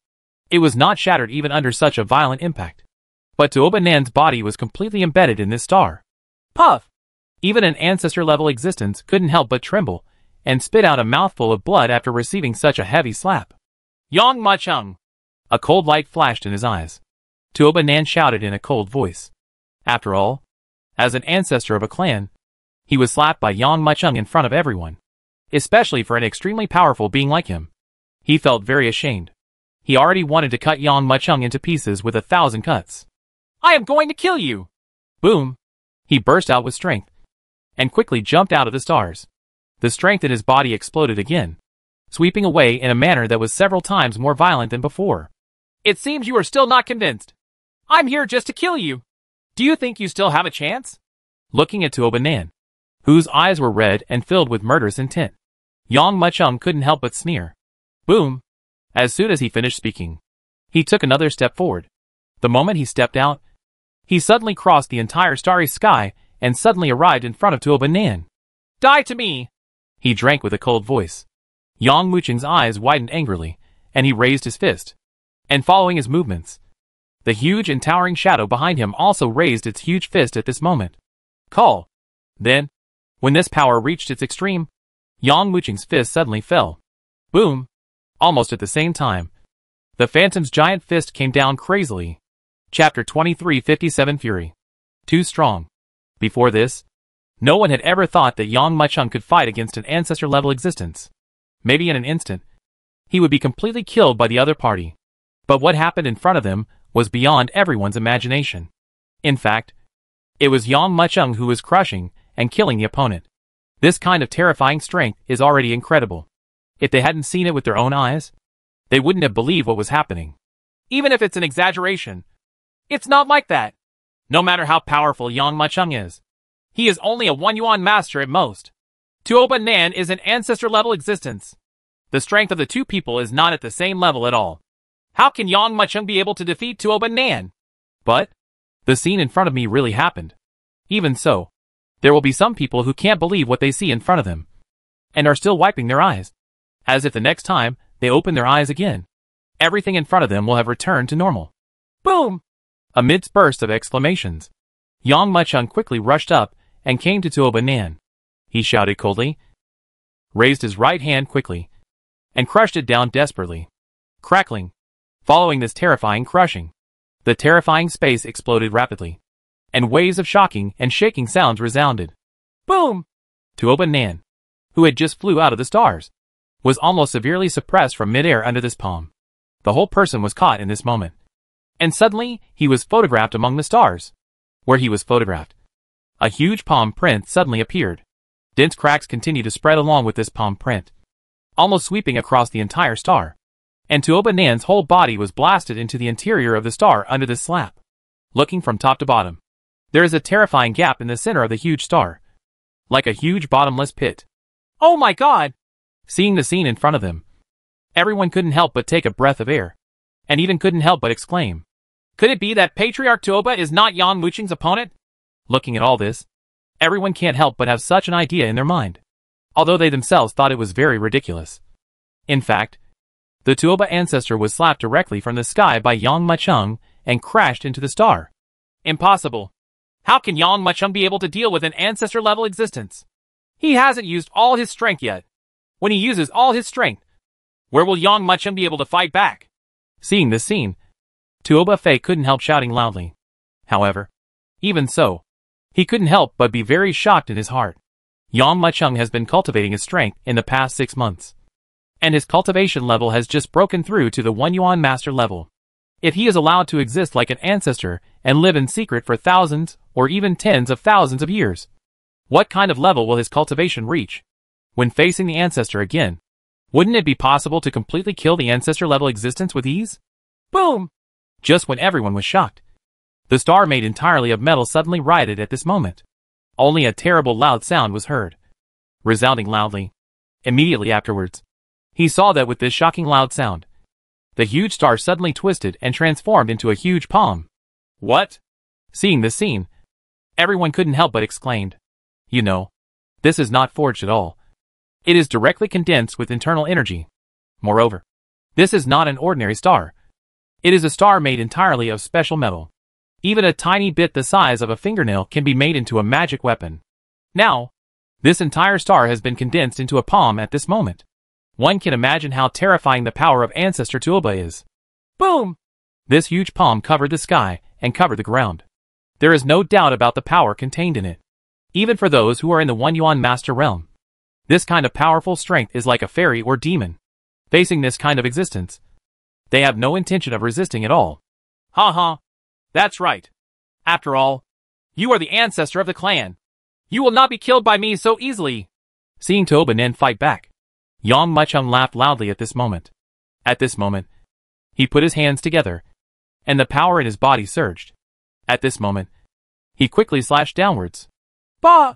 It was not shattered even under such a violent impact. But Tuoba Nan's body was completely embedded in this star. Puff! Even an ancestor-level existence couldn't help but tremble, and spit out a mouthful of blood after receiving such a heavy slap. Yang Muchung! A cold light flashed in his eyes. Tuoba Nan shouted in a cold voice. After all, as an ancestor of a clan, he was slapped by Yang Muchung in front of everyone. Especially for an extremely powerful being like him. He felt very ashamed. He already wanted to cut Yang Muchung into pieces with 1,000 cuts. I am going to kill you! Boom! He burst out with strength, and quickly jumped out of the stars. The strength in his body exploded again, sweeping away in a manner that was several times more violent than before. It seems you are still not convinced. I'm here just to kill you. Do you think you still have a chance? Looking at Tuoba Nan, whose eyes were red and filled with murderous intent, Yang Muchung couldn't help but sneer. Boom! As soon as he finished speaking, he took another step forward. The moment he stepped out, he suddenly crossed the entire starry sky and suddenly arrived in front of Tuoba Nan. Die to me! He drank with a cold voice. Yang Muchung's eyes widened angrily, and he raised his fist. And following his movements, the huge and towering shadow behind him also raised its huge fist at this moment. Call! Then, when this power reached its extreme, Yang Muchung's fist suddenly fell. Boom! Almost at the same time, the Phantom's giant fist came down crazily. Chapter 2357 Fury. Too strong. Before this, no one had ever thought that Yang Muchung could fight against an ancestor-level existence. Maybe in an instant, he would be completely killed by the other party. But what happened in front of them was beyond everyone's imagination. In fact, it was Yang Muchung who was crushing and killing the opponent. This kind of terrifying strength is already incredible. If they hadn't seen it with their own eyes, they wouldn't have believed what was happening. Even if it's an exaggeration, it's not like that. No matter how powerful Yang Muchung is, he is only a 1-yuan master at most. Tuoba Nan is an ancestor-level existence. The strength of the two people is not at the same level at all. How can Yang Muchung be able to defeat Tuoba Nan? But the scene in front of me really happened. Even so, there will be some people who can't believe what they see in front of them, and are still wiping their eyes, as if the next time they open their eyes again, everything in front of them will have returned to normal. Boom! Amidst bursts of exclamations, Yang Muchung quickly rushed up and came to Tuoba Nan. He shouted coldly, raised his right hand quickly, and crushed it down desperately. Crackling. Following this terrifying crushing, the terrifying space exploded rapidly, and waves of shocking and shaking sounds resounded. Boom! Tuoba Nan, who had just flew out of the stars, was almost severely suppressed from midair under this palm. The whole person was caught in this moment. And suddenly, he was photographed among the stars. Where he was photographed, a huge palm print suddenly appeared. Dense cracks continued to spread along with this palm print, almost sweeping across the entire star. And Tuoba Nan's whole body was blasted into the interior of the star under this slap. Looking from top to bottom, there is a terrifying gap in the center of the huge star, like a huge bottomless pit. Oh my god! Seeing the scene in front of them, everyone couldn't help but take a breath of air, and even couldn't help but exclaim, could it be that Patriarch Tuoba is not Yang Muchung's opponent? Looking at all this, everyone can't help but have such an idea in their mind, although they themselves thought it was very ridiculous. In fact, the Tuoba ancestor was slapped directly from the sky by Yang Muchung and crashed into the star. Impossible. How can Yang Muchung be able to deal with an ancestor-level existence? He hasn't used all his strength yet. When he uses all his strength, where will Yang Muchung be able to fight back? Seeing this scene, Tuoba Fei couldn't help shouting loudly. However, even so, he couldn't help but be very shocked in his heart. Yang Muchung has been cultivating his strength in the past 6 months, and his cultivation level has just broken through to the 1 Yuan master level. If he is allowed to exist like an ancestor and live in secret for thousands or even tens of thousands of years, what kind of level will his cultivation reach? When facing the ancestor again, wouldn't it be possible to completely kill the ancestor level existence with ease? Boom! Just when everyone was shocked, the star made entirely of metal suddenly rioted at this moment. Only a terrible loud sound was heard, resounding loudly. Immediately afterwards, he saw that with this shocking loud sound, the huge star suddenly twisted and transformed into a huge palm. What? Seeing this scene, everyone couldn't help but exclaimed. You know, this is not forged at all. It is directly condensed with internal energy. Moreover, this is not an ordinary star. It is a star made entirely of special metal. Even a tiny bit the size of a fingernail can be made into a magic weapon. Now, this entire star has been condensed into a palm at this moment. One can imagine how terrifying the power of Ancestor Tuoba is. Boom! This huge palm covered the sky and covered the ground. There is no doubt about the power contained in it. Even for those who are in the 1 Yuan Master realm, this kind of powerful strength is like a fairy or demon. Facing this kind of existence, they have no intention of resisting at all. Ha ha. That's right. After all, you are the ancestor of the clan. You will not be killed by me so easily. Seeing Tuoba Nen fight back, Yang Muchung laughed loudly at this moment. At this moment, he put his hands together, and the power in his body surged. At this moment, he quickly slashed downwards. Bah!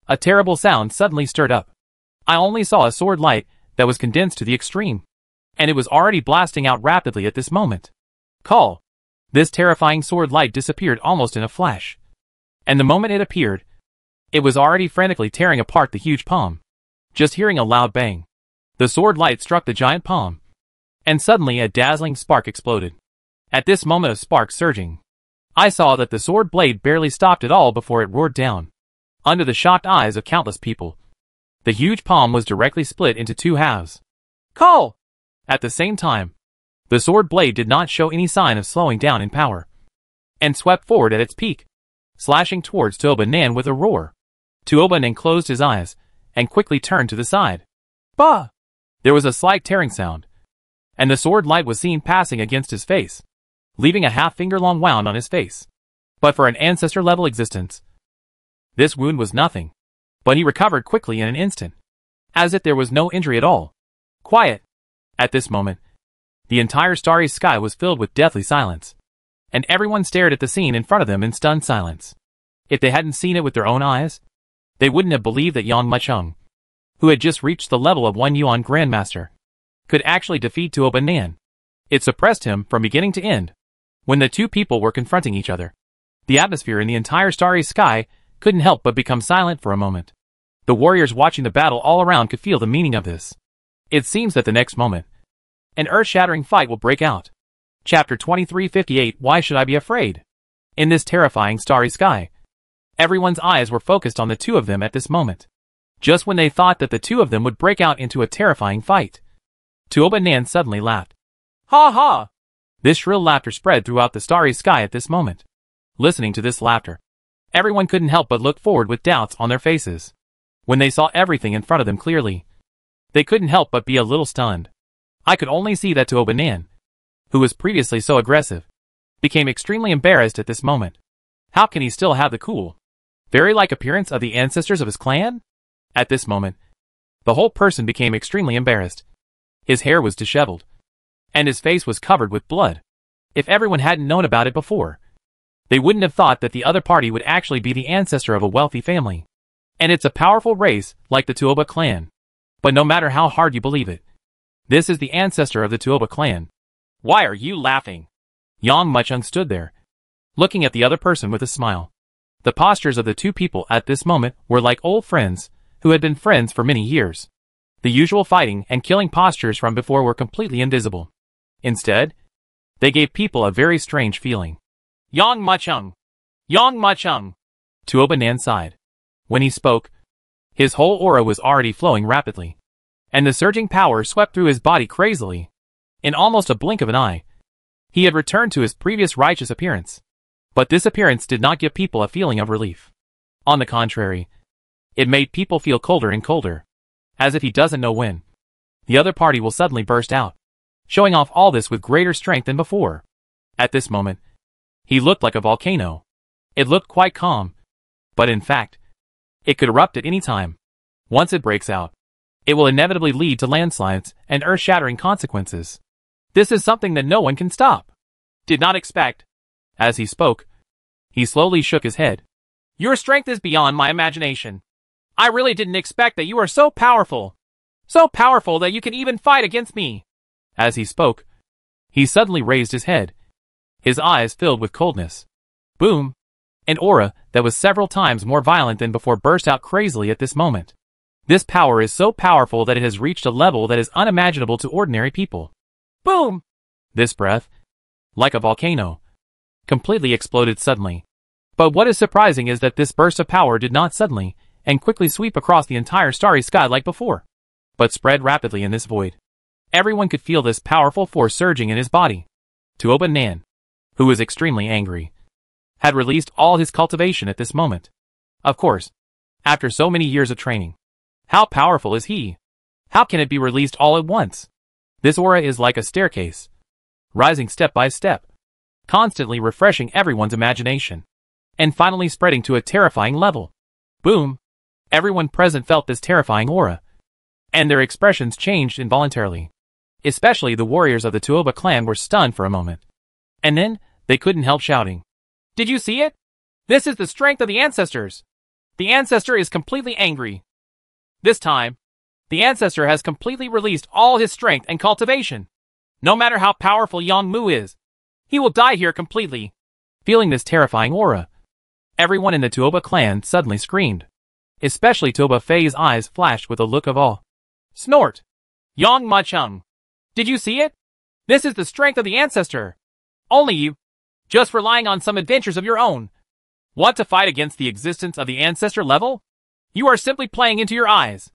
A terrible sound suddenly stirred up. I only saw a sword light that was condensed to the extreme, and it was already blasting out rapidly at this moment. Call! This terrifying sword light disappeared almost in a flash, and the moment it appeared, it was already frantically tearing apart the huge palm. Just hearing a loud bang, the sword light struck the giant palm, and suddenly a dazzling spark exploded. At this moment of spark surging, I saw that the sword blade barely stopped at all before it roared down. Under the shocked eyes of countless people, the huge palm was directly split into 2 halves. Call! At the same time, the sword blade did not show any sign of slowing down in power, and swept forward at its peak, slashing towards Tuoba Nen with a roar. Tuoba Nen closed his eyes, and quickly turned to the side. Bah! There was a slight tearing sound, and the sword light was seen passing against his face, leaving a half-finger-long wound on his face. But for an ancestor-level existence, this wound was nothing, but he recovered quickly in an instant, as if there was no injury at all. Quiet! At this moment, the entire starry sky was filled with deathly silence, and everyone stared at the scene in front of them in stunned silence. If they hadn't seen it with their own eyes, they wouldn't have believed that Yang Muchung, who had just reached the level of 1 Yuan Grandmaster, could actually defeat Tuoba Nen. It suppressed him from beginning to end. When the two people were confronting each other, the atmosphere in the entire starry sky couldn't help but become silent for a moment. The warriors watching the battle all around could feel the meaning of this. It seems that the next moment, an earth-shattering fight will break out. Chapter 2358 Why Should I Be Afraid? In this terrifying starry sky, everyone's eyes were focused on the two of them at this moment. Just when they thought that the two of them would break out into a terrifying fight, Tuoba Nen suddenly laughed. Ha ha! This shrill laughter spread throughout the starry sky at this moment. Listening to this laughter, everyone couldn't help but look forward with doubts on their faces. When they saw everything in front of them clearly, they couldn't help but be a little stunned. I could only see that Tuoba Nen, who was previously so aggressive, became extremely embarrassed at this moment. How can he still have the cool, fairy-like appearance of the ancestors of his clan? At this moment, the whole person became extremely embarrassed. His hair was disheveled, and his face was covered with blood. If everyone hadn't known about it before, they wouldn't have thought that the other party would actually be the ancestor of a wealthy family. And it's a powerful race like the Tuoba clan. But no matter how hard you believe it, this is the ancestor of the Tuoba clan. Why are you laughing? Yang Muchung stood there, looking at the other person with a smile. The postures of the two people at this moment were like old friends who had been friends for many years. The usual fighting and killing postures from before were completely invisible. Instead, They gave people a very strange feeling. Yang Machung. Yang Machung. Tuoba Nan sighed. When he spoke, his whole aura was already flowing rapidly, and the surging power swept through his body crazily. In almost a blink of an eye, he had returned to his previous righteous appearance. But this appearance did not give people a feeling of relief. On the contrary, it made people feel colder and colder, as if he doesn't know when the other party will suddenly burst out, showing off all this with greater strength than before. At this moment, he looked like a volcano. It looked quite calm, but in fact, it could erupt at any time. Once it breaks out, it will inevitably lead to landslides and earth-shattering consequences. This is something that no one can stop. Did not expect. As he spoke, he slowly shook his head. Your strength is beyond my imagination. I really didn't expect that you are so powerful. So powerful that you can even fight against me. As he spoke, he suddenly raised his head, his eyes filled with coldness. Boom! An aura that was several times more violent than before burst out crazily at this moment. This power is so powerful that it has reached a level that is unimaginable to ordinary people. Boom! This breath, like a volcano, completely exploded suddenly. But what is surprising is that this burst of power did not suddenly and quickly sweep across the entire starry sky like before, but spread rapidly in this void. Everyone could feel this powerful force surging in his body. Tuoba Nan, who was extremely angry, had released all his cultivation at this moment. Of course, after so many years of training. How powerful is he? How can it be released all at once? This aura is like a staircase, rising step by step, constantly refreshing everyone's imagination, and finally spreading to a terrifying level. Boom! Everyone present felt this terrifying aura, and their expressions changed involuntarily. Especially the warriors of the Tuoba clan were stunned for a moment. And then, they couldn't help shouting. Did you see it? This is the strength of the ancestors. The ancestor is completely angry. This time, the ancestor has completely released all his strength and cultivation. No matter how powerful Yang Mu is, he will die here completely. Feeling this terrifying aura, everyone in the Tuoba clan suddenly screamed. Especially Tuoba Fei's eyes flashed with a look of awe. Snort! Yang Machung. Did you see it? This is the strength of the ancestor. Only you, just relying on some adventures of your own, want to fight against the existence of the ancestor level? You are simply playing into your eyes.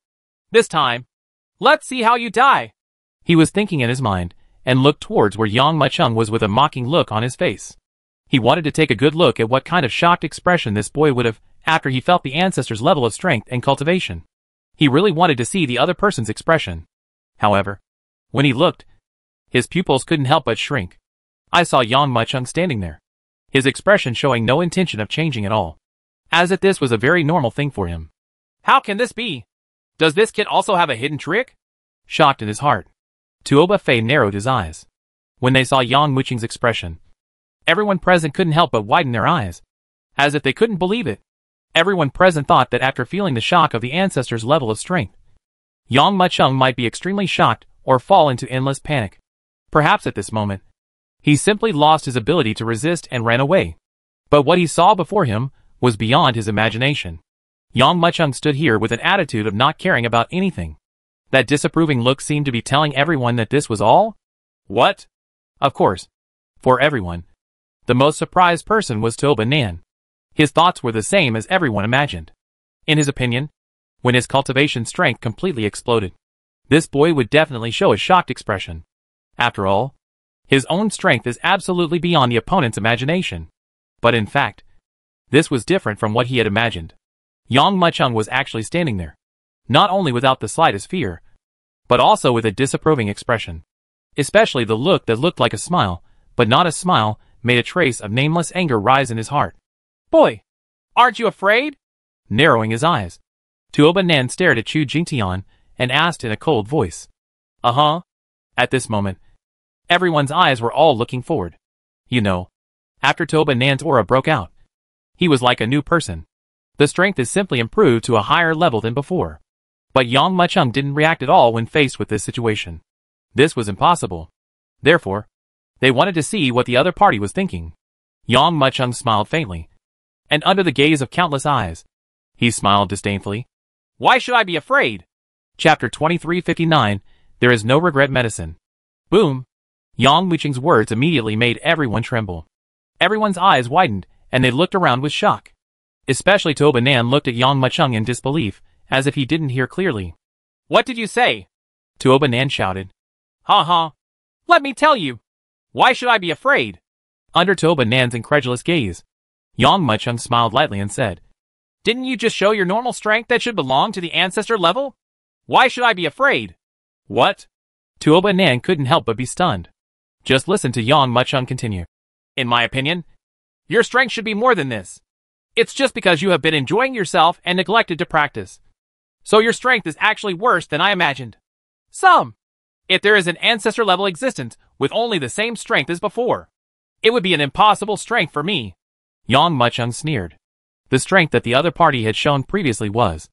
This time, let's see how you die. He was thinking in his mind, and looked towards where Yang Machung was with a mocking look on his face. He wanted to take a good look at what kind of shocked expression this boy would have after he felt the ancestor's level of strength and cultivation. He really wanted to see the other person's expression. However, when he looked, his pupils couldn't help but shrink. I saw Yang Machung standing there, his expression showing no intention of changing at all, as if this was a very normal thing for him. How can this be? Does this kid also have a hidden trick? Shocked in his heart, Tuoba Fei narrowed his eyes. When they saw Yang Machung's expression, everyone present couldn't help but widen their eyes, as if they couldn't believe it. Everyone present thought that after feeling the shock of the ancestor's level of strength, Yang Machung might be extremely shocked or fall into endless panic. Perhaps at this moment, he simply lost his ability to resist and ran away. But what he saw before him was beyond his imagination. Yang Machung stood here with an attitude of not caring about anything. That disapproving look seemed to be telling everyone that this was all. What? Of course, for everyone, the most surprised person was Tuoba Nan. His thoughts were the same as everyone imagined. In his opinion, when his cultivation strength completely exploded, this boy would definitely show a shocked expression. After all, his own strength is absolutely beyond the opponent's imagination. But in fact, this was different from what he had imagined. Yang Machung was actually standing there, not only without the slightest fear, but also with a disapproving expression. Especially the look that looked like a smile, but not a smile, made a trace of nameless anger rise in his heart. Boy, aren't you afraid? Narrowing his eyes, Tuoba Nan stared at Chu Jingtian and asked in a cold voice. Uh-huh. At this moment, everyone's eyes were all looking forward. You know, after Tuoba Nan's aura broke out, he was like a new person. The strength is simply improved to a higher level than before. But Yang Machung didn't react at all when faced with this situation. This was impossible. Therefore, they wanted to see what the other party was thinking. Yang Machung smiled faintly, and under the gaze of countless eyes, he smiled disdainfully. Why should I be afraid? Chapter 2359, There is no regret medicine. Boom! Yang Muqing's words immediately made everyone tremble. Everyone's eyes widened, and they looked around with shock. Especially Toba Nan looked at Yang Muqing in disbelief, as if he didn't hear clearly. What did you say? Toba Nan shouted. Ha ha. Let me tell you. Why should I be afraid? Under Toba Nan's incredulous gaze, Yang Muqing smiled lightly and said, Didn't you just show your normal strength that should belong to the ancestor level? Why should I be afraid? What? Toba Nan couldn't help but be stunned. Just listen to Yang Muqing continue. In my opinion, your strength should be more than this. It's just because you have been enjoying yourself and neglected to practice. So your strength is actually worse than I imagined. If there is an ancestor level existence with only the same strength as before, it would be an impossible strength for me. Yang Muqing sneered. The strength that the other party had shown previously was,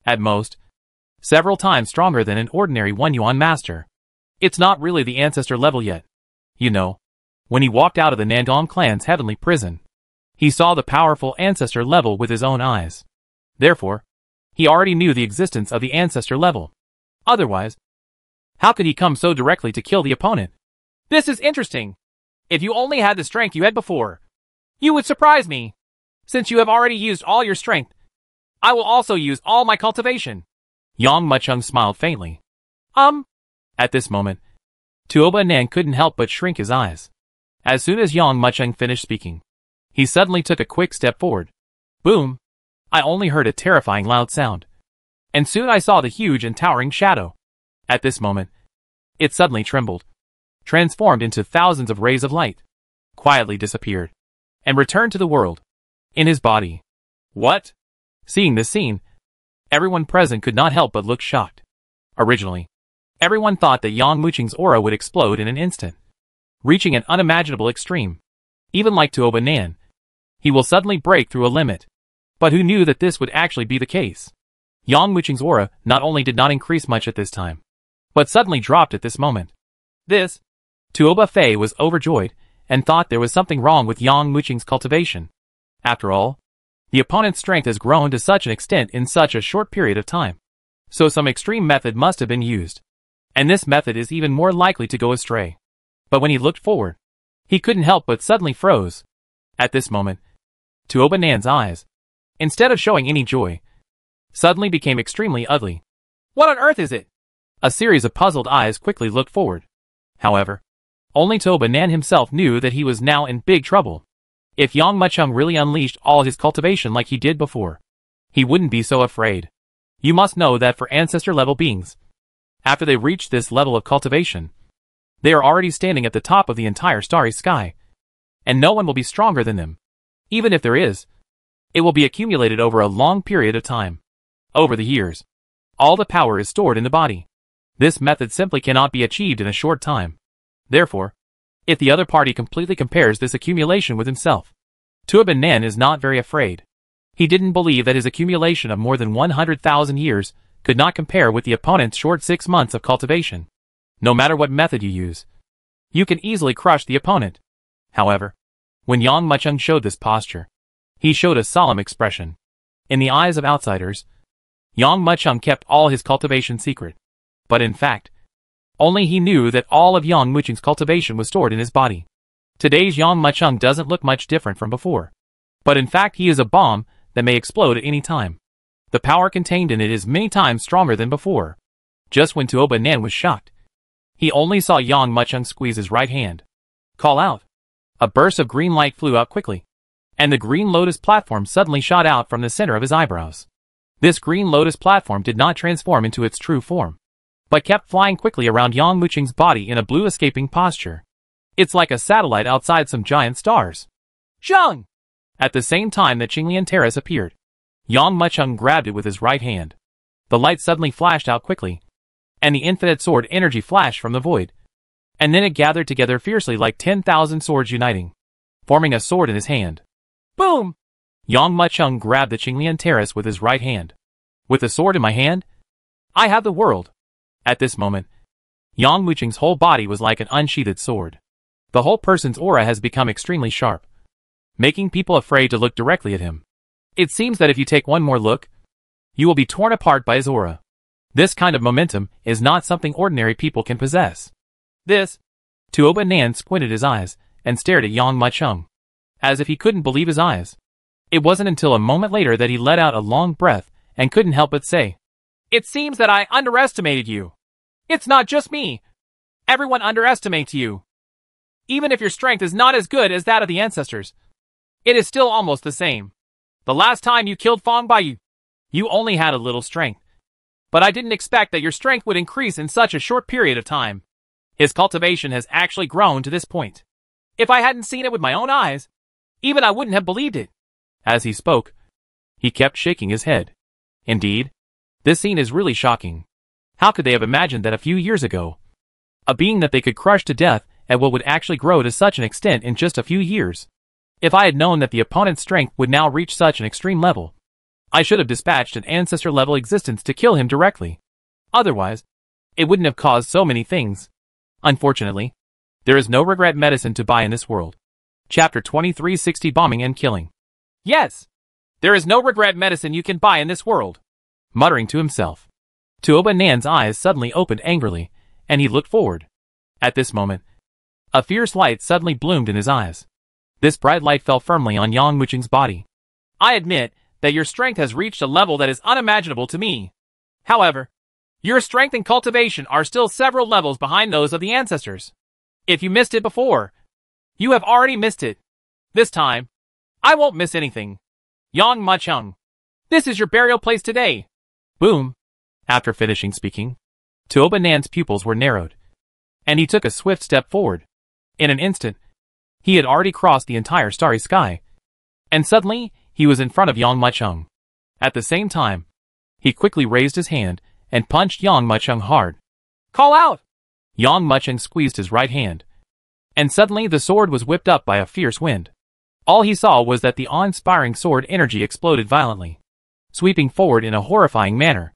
at most, several times stronger than an ordinary one-yuan master. It's not really the ancestor level yet. You know, when he walked out of the Nandong clan's heavenly prison, he saw the powerful ancestor level with his own eyes. Therefore, he already knew the existence of the ancestor level. Otherwise, how could he come so directly to kill the opponent? This is interesting. If you only had the strength you had before, you would surprise me. Since you have already used all your strength, I will also use all my cultivation. Yang Muqing smiled faintly. At this moment, Toba Nan couldn't help but shrink his eyes. As soon as Yang Muqing finished speaking, he suddenly took a quick step forward. Boom! I only heard a terrifying loud sound. And soon I saw the huge and towering shadow. At this moment, it suddenly trembled, transformed into thousands of rays of light, quietly disappeared, and returned to the world, in his body. What? Seeing this scene, everyone present could not help but look shocked. Originally, everyone thought that Yang Muqing's aura would explode in an instant, reaching an unimaginable extreme. Even like Toba Nan, he will suddenly break through a limit. But who knew that this would actually be the case? Yang Muqing's aura not only did not increase much at this time, but suddenly dropped at this moment. Toba Fei was overjoyed and thought there was something wrong with Yang Muqing's cultivation. After all, the opponent's strength has grown to such an extent in such a short period of time. So some extreme method must have been used. And this method is even more likely to go astray. But when he looked forward, he couldn't help but suddenly froze. At this moment, Toba Nan's eyes, instead of showing any joy, suddenly became extremely ugly. What on earth is it? A series of puzzled eyes quickly looked forward. However, only Toba Nan himself knew that he was now in big trouble. If Yang Muqing really unleashed all his cultivation like he did before, he wouldn't be so afraid. You must know that for ancestor level beings, after they reach this level of cultivation, they are already standing at the top of the entire starry sky, and no one will be stronger than them. Even if there is, it will be accumulated over a long period of time. Over the years, all the power is stored in the body. This method simply cannot be achieved in a short time. Therefore, if the other party completely compares this accumulation with himself, Toba Nan is not very afraid. He didn't believe that his accumulation of more than 100,000 years could not compare with the opponent's short 6 months of cultivation. No matter what method you use, you can easily crush the opponent. However, when Yang Muqing showed this posture, he showed a solemn expression. In the eyes of outsiders, Yang Muqing kept all his cultivation secret. But in fact, only he knew that all of Yang Muqing's cultivation was stored in his body. Today's Yang Muqing doesn't look much different from before. But in fact he is a bomb that may explode at any time. The power contained in it is many times stronger than before. Just when Toba Nan was shocked, he only saw Yang Muqing squeeze his right hand. Call out. A burst of green light flew out quickly, and the green lotus platform suddenly shot out from the center of his eyebrows. This green lotus platform did not transform into its true form, but kept flying quickly around Yang Muqing's body in a blue escaping posture. It's like a satellite outside some giant stars. Zheng! At the same time that Qinglian Terrace appeared, Yang Muqing grabbed it with his right hand. The light suddenly flashed out quickly, and the infinite sword energy flashed from the void. And then it gathered together fiercely like 10,000 swords uniting, forming a sword in his hand. Boom! Yang Muqing grabbed the Qinglian Terrace with his right hand. With the sword in my hand, I have the world. At this moment, Yang Muqing's whole body was like an unsheathed sword. The whole person's aura has become extremely sharp, making people afraid to look directly at him. It seems that if you take one more look, you will be torn apart by his aura. This kind of momentum is not something ordinary people can possess. Tuoba Nan squinted his eyes and stared at Yang Machung, as if he couldn't believe his eyes. It wasn't until a moment later that he let out a long breath and couldn't help but say, "It seems that I underestimated you. It's not just me. Everyone underestimates you. Even if your strength is not as good as that of the ancestors, it is still almost the same. The last time you killed Fong Bai, you only had a little strength. But I didn't expect that your strength would increase in such a short period of time. His cultivation has actually grown to this point. If I hadn't seen it with my own eyes, even I wouldn't have believed it." As he spoke, he kept shaking his head. Indeed, this scene is really shocking. How could they have imagined that a few years ago, a being that they could crush to death at what would actually grow to such an extent in just a few years? If I had known that the opponent's strength would now reach such an extreme level, I should have dispatched an ancestor-level existence to kill him directly. Otherwise, it wouldn't have caused so many things. Unfortunately, there is no regret medicine to buy in this world. Chapter 2360 Bombing and Killing. Yes, there is no regret medicine you can buy in this world. Muttering to himself, Tuoba Nan's eyes suddenly opened angrily, and he looked forward. At this moment, a fierce light suddenly bloomed in his eyes. This bright light fell firmly on Yang Muchung's body. "I admit that your strength has reached a level that is unimaginable to me. However, your strength and cultivation are still several levels behind those of the ancestors. If you missed it before, you have already missed it. This time, I won't miss anything. Yang Machung, this is your burial place today." Boom! After finishing speaking, Tuoba Nan's pupils were narrowed, and he took a swift step forward. In an instant, he had already crossed the entire starry sky, and suddenly, he was in front of Yang Machung. At the same time, he quickly raised his hand and punched Yang Machung hard. "Call out!" Yang Machung squeezed his right hand, and suddenly the sword was whipped up by a fierce wind. All he saw was that the awe-inspiring sword energy exploded violently, sweeping forward in a horrifying manner.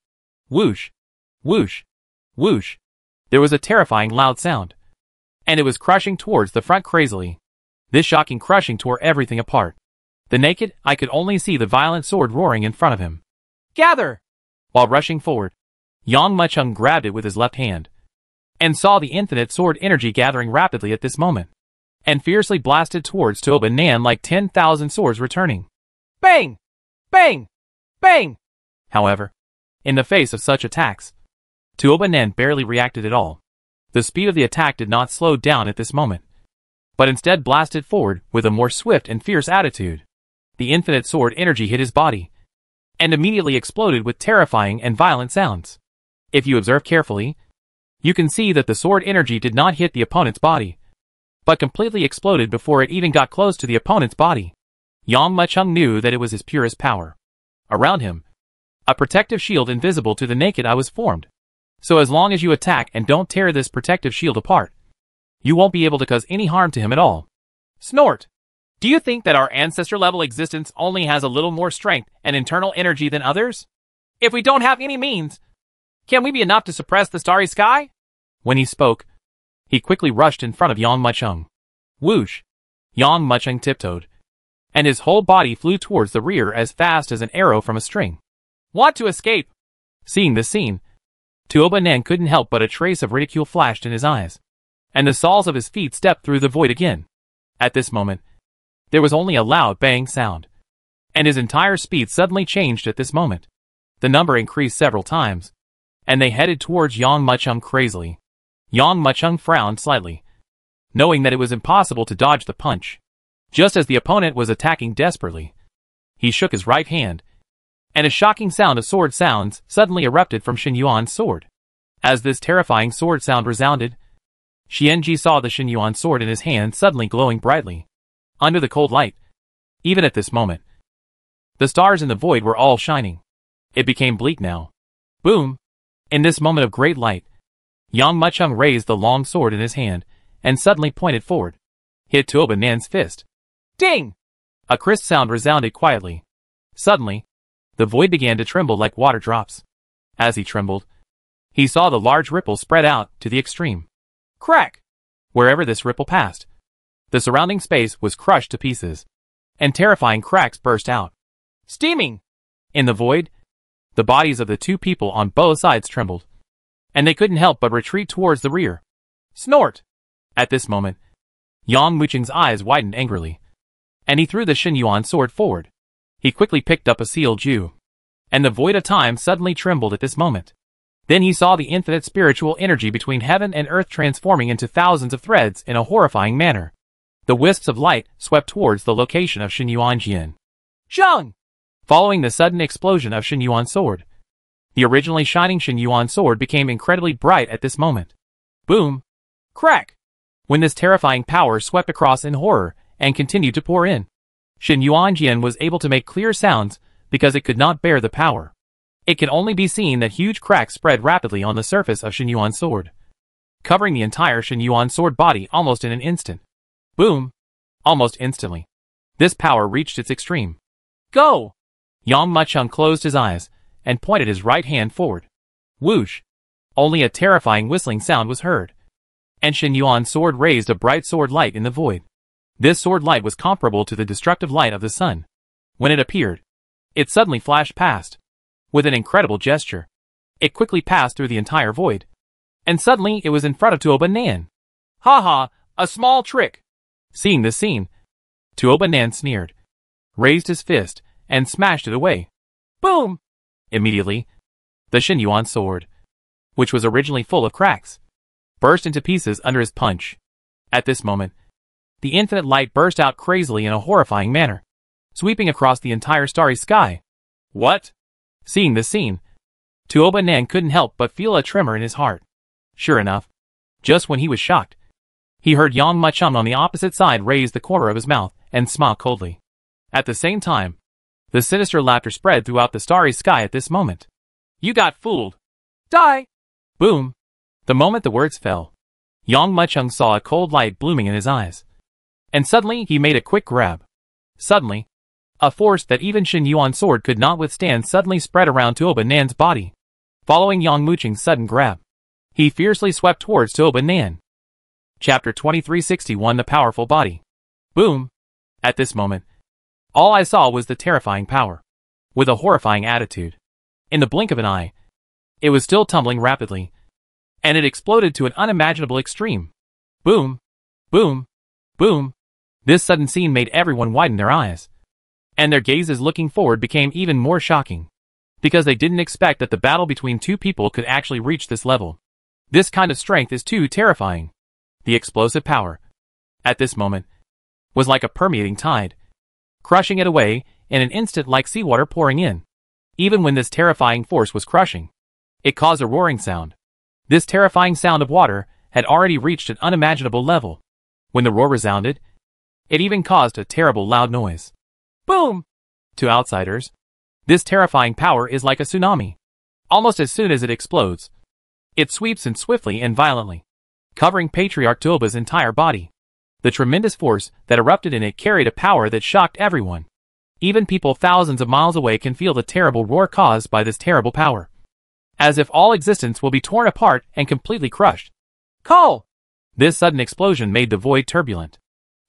Whoosh! Whoosh! Whoosh! There was a terrifying loud sound, and it was crushing towards the front crazily. This shocking crushing tore everything apart. The naked eye could only see the violent sword roaring in front of him. "Gather!" While rushing forward, Yang Machung grabbed it with his left hand, and saw the infinite sword energy gathering rapidly at this moment, and fiercely blasted towards Tuoba Nan like 10,000 swords returning. Bang! Bang! Bang! However, in the face of such attacks, Tuoba Nan barely reacted at all. The speed of the attack did not slow down at this moment, but instead blasted forward with a more swift and fierce attitude. The infinite sword energy hit his body, and immediately exploded with terrifying and violent sounds. If you observe carefully, you can see that the sword energy did not hit the opponent's body, but completely exploded before it even got close to the opponent's body. Yang Machung knew that it was his purest power. Around him, a protective shield invisible to the naked eye was formed. So as long as you attack and don't tear this protective shield apart, you won't be able to cause any harm to him at all. Snort! Do you think that our ancestor-level existence only has a little more strength and internal energy than others? If we don't have any means, can we be enough to suppress the starry sky? When he spoke, he quickly rushed in front of Yang Machung. Whoosh! Yang Machung tiptoed, and his whole body flew towards the rear as fast as an arrow from a string. Want to escape? Seeing this scene, Tuoba Nan couldn't help but a trace of ridicule flashed in his eyes, and the soles of his feet stepped through the void again. At this moment, there was only a loud bang sound, and his entire speed suddenly changed at this moment. The number increased several times, and they headed towards Yang Machung crazily. Yang Machung frowned slightly, knowing that it was impossible to dodge the punch. Just as the opponent was attacking desperately, he shook his right hand, and a shocking sound of sword sounds suddenly erupted from Shen Yuan's sword. As this terrifying sword sound resounded, Xianji saw the Shen Yuan sword in his hand suddenly glowing brightly under the cold light. Even at this moment, the stars in the void were all shining. It became bleak now. Boom! In this moment of great light, Yang Machung raised the long sword in his hand and suddenly pointed forward, hit Tuoba Nan's fist. Ding! A crisp sound resounded quietly. Suddenly, the void began to tremble like water drops. As he trembled, he saw the large ripple spread out to the extreme. Crack! Wherever this ripple passed, the surrounding space was crushed to pieces, and terrifying cracks burst out. Steaming! In the void, the bodies of the two people on both sides trembled, and they couldn't help but retreat towards the rear. Snort! At this moment, Yang Muqing's eyes widened angrily, and he threw the Xinyuan sword forward. He quickly picked up a sealed Ju, and the void of time suddenly trembled at this moment. Then he saw the infinite spiritual energy between heaven and earth transforming into thousands of threads in a horrifying manner. The wisps of light swept towards the location of Xinyuan Jian. Zhang! Following the sudden explosion of Xinyuan's sword, the originally shining Xinyuan sword became incredibly bright at this moment. Boom! Crack! When this terrifying power swept across in horror and continued to pour in, Xinyuan Jian was able to make clear sounds because it could not bear the power. It can only be seen that huge cracks spread rapidly on the surface of Xinyuan's sword, covering the entire Xinyuan sword body almost in an instant. Boom! Almost instantly, this power reached its extreme. Go! Yang Mucheng closed his eyes and pointed his right hand forward. Whoosh! Only a terrifying whistling sound was heard, and Xinyuan's sword raised a bright sword light in the void. This sword light was comparable to the destructive light of the sun. When it appeared, it suddenly flashed past. With an incredible gesture, it quickly passed through the entire void, and suddenly it was in front of Tuoba Nan. Haha, a small trick. Seeing this scene, Tuoba Nan sneered, raised his fist, and smashed it away. Boom! Immediately, the Xinyuan sword, which was originally full of cracks, burst into pieces under his punch. At this moment, the infinite light burst out crazily in a horrifying manner, sweeping across the entire starry sky. What? Seeing this scene, Tuoba Nan couldn't help but feel a tremor in his heart. Sure enough, just when he was shocked, he heard Yang Mucheng on the opposite side raise the corner of his mouth and smile coldly. At the same time, the sinister laughter spread throughout the starry sky at this moment. You got fooled. Die! Boom! The moment the words fell, Yang Mucheng saw a cold light blooming in his eyes. And suddenly he made a quick grab. Suddenly, a force that even Xinyuan's sword could not withstand suddenly spread around Tuoba Nan's body. Following Yang Muqing's sudden grab, he fiercely swept towards Tuoba Nan. Chapter 2361 The Powerful Body. Boom! At this moment, all I saw was the terrifying power, with a horrifying attitude. In the blink of an eye, it was still tumbling rapidly, and it exploded to an unimaginable extreme. Boom! Boom! Boom! This sudden scene made everyone widen their eyes, and their gazes looking forward became even more shocking, because they didn't expect that the battle between two people could actually reach this level. This kind of strength is too terrifying. The explosive power, at this moment, was like a permeating tide, crushing it away in an instant like seawater pouring in. Even when this terrifying force was crushing, it caused a roaring sound. This terrifying sound of water had already reached an unimaginable level. When the roar resounded, it even caused a terrible loud noise. Boom! To outsiders, this terrifying power is like a tsunami. Almost as soon as it explodes, it sweeps in swiftly and violently, covering Patriarch Tuoba's entire body. The tremendous force that erupted in it carried a power that shocked everyone. Even people thousands of miles away can feel the terrible roar caused by this terrible power, as if all existence will be torn apart and completely crushed. Call! This sudden explosion made the void turbulent.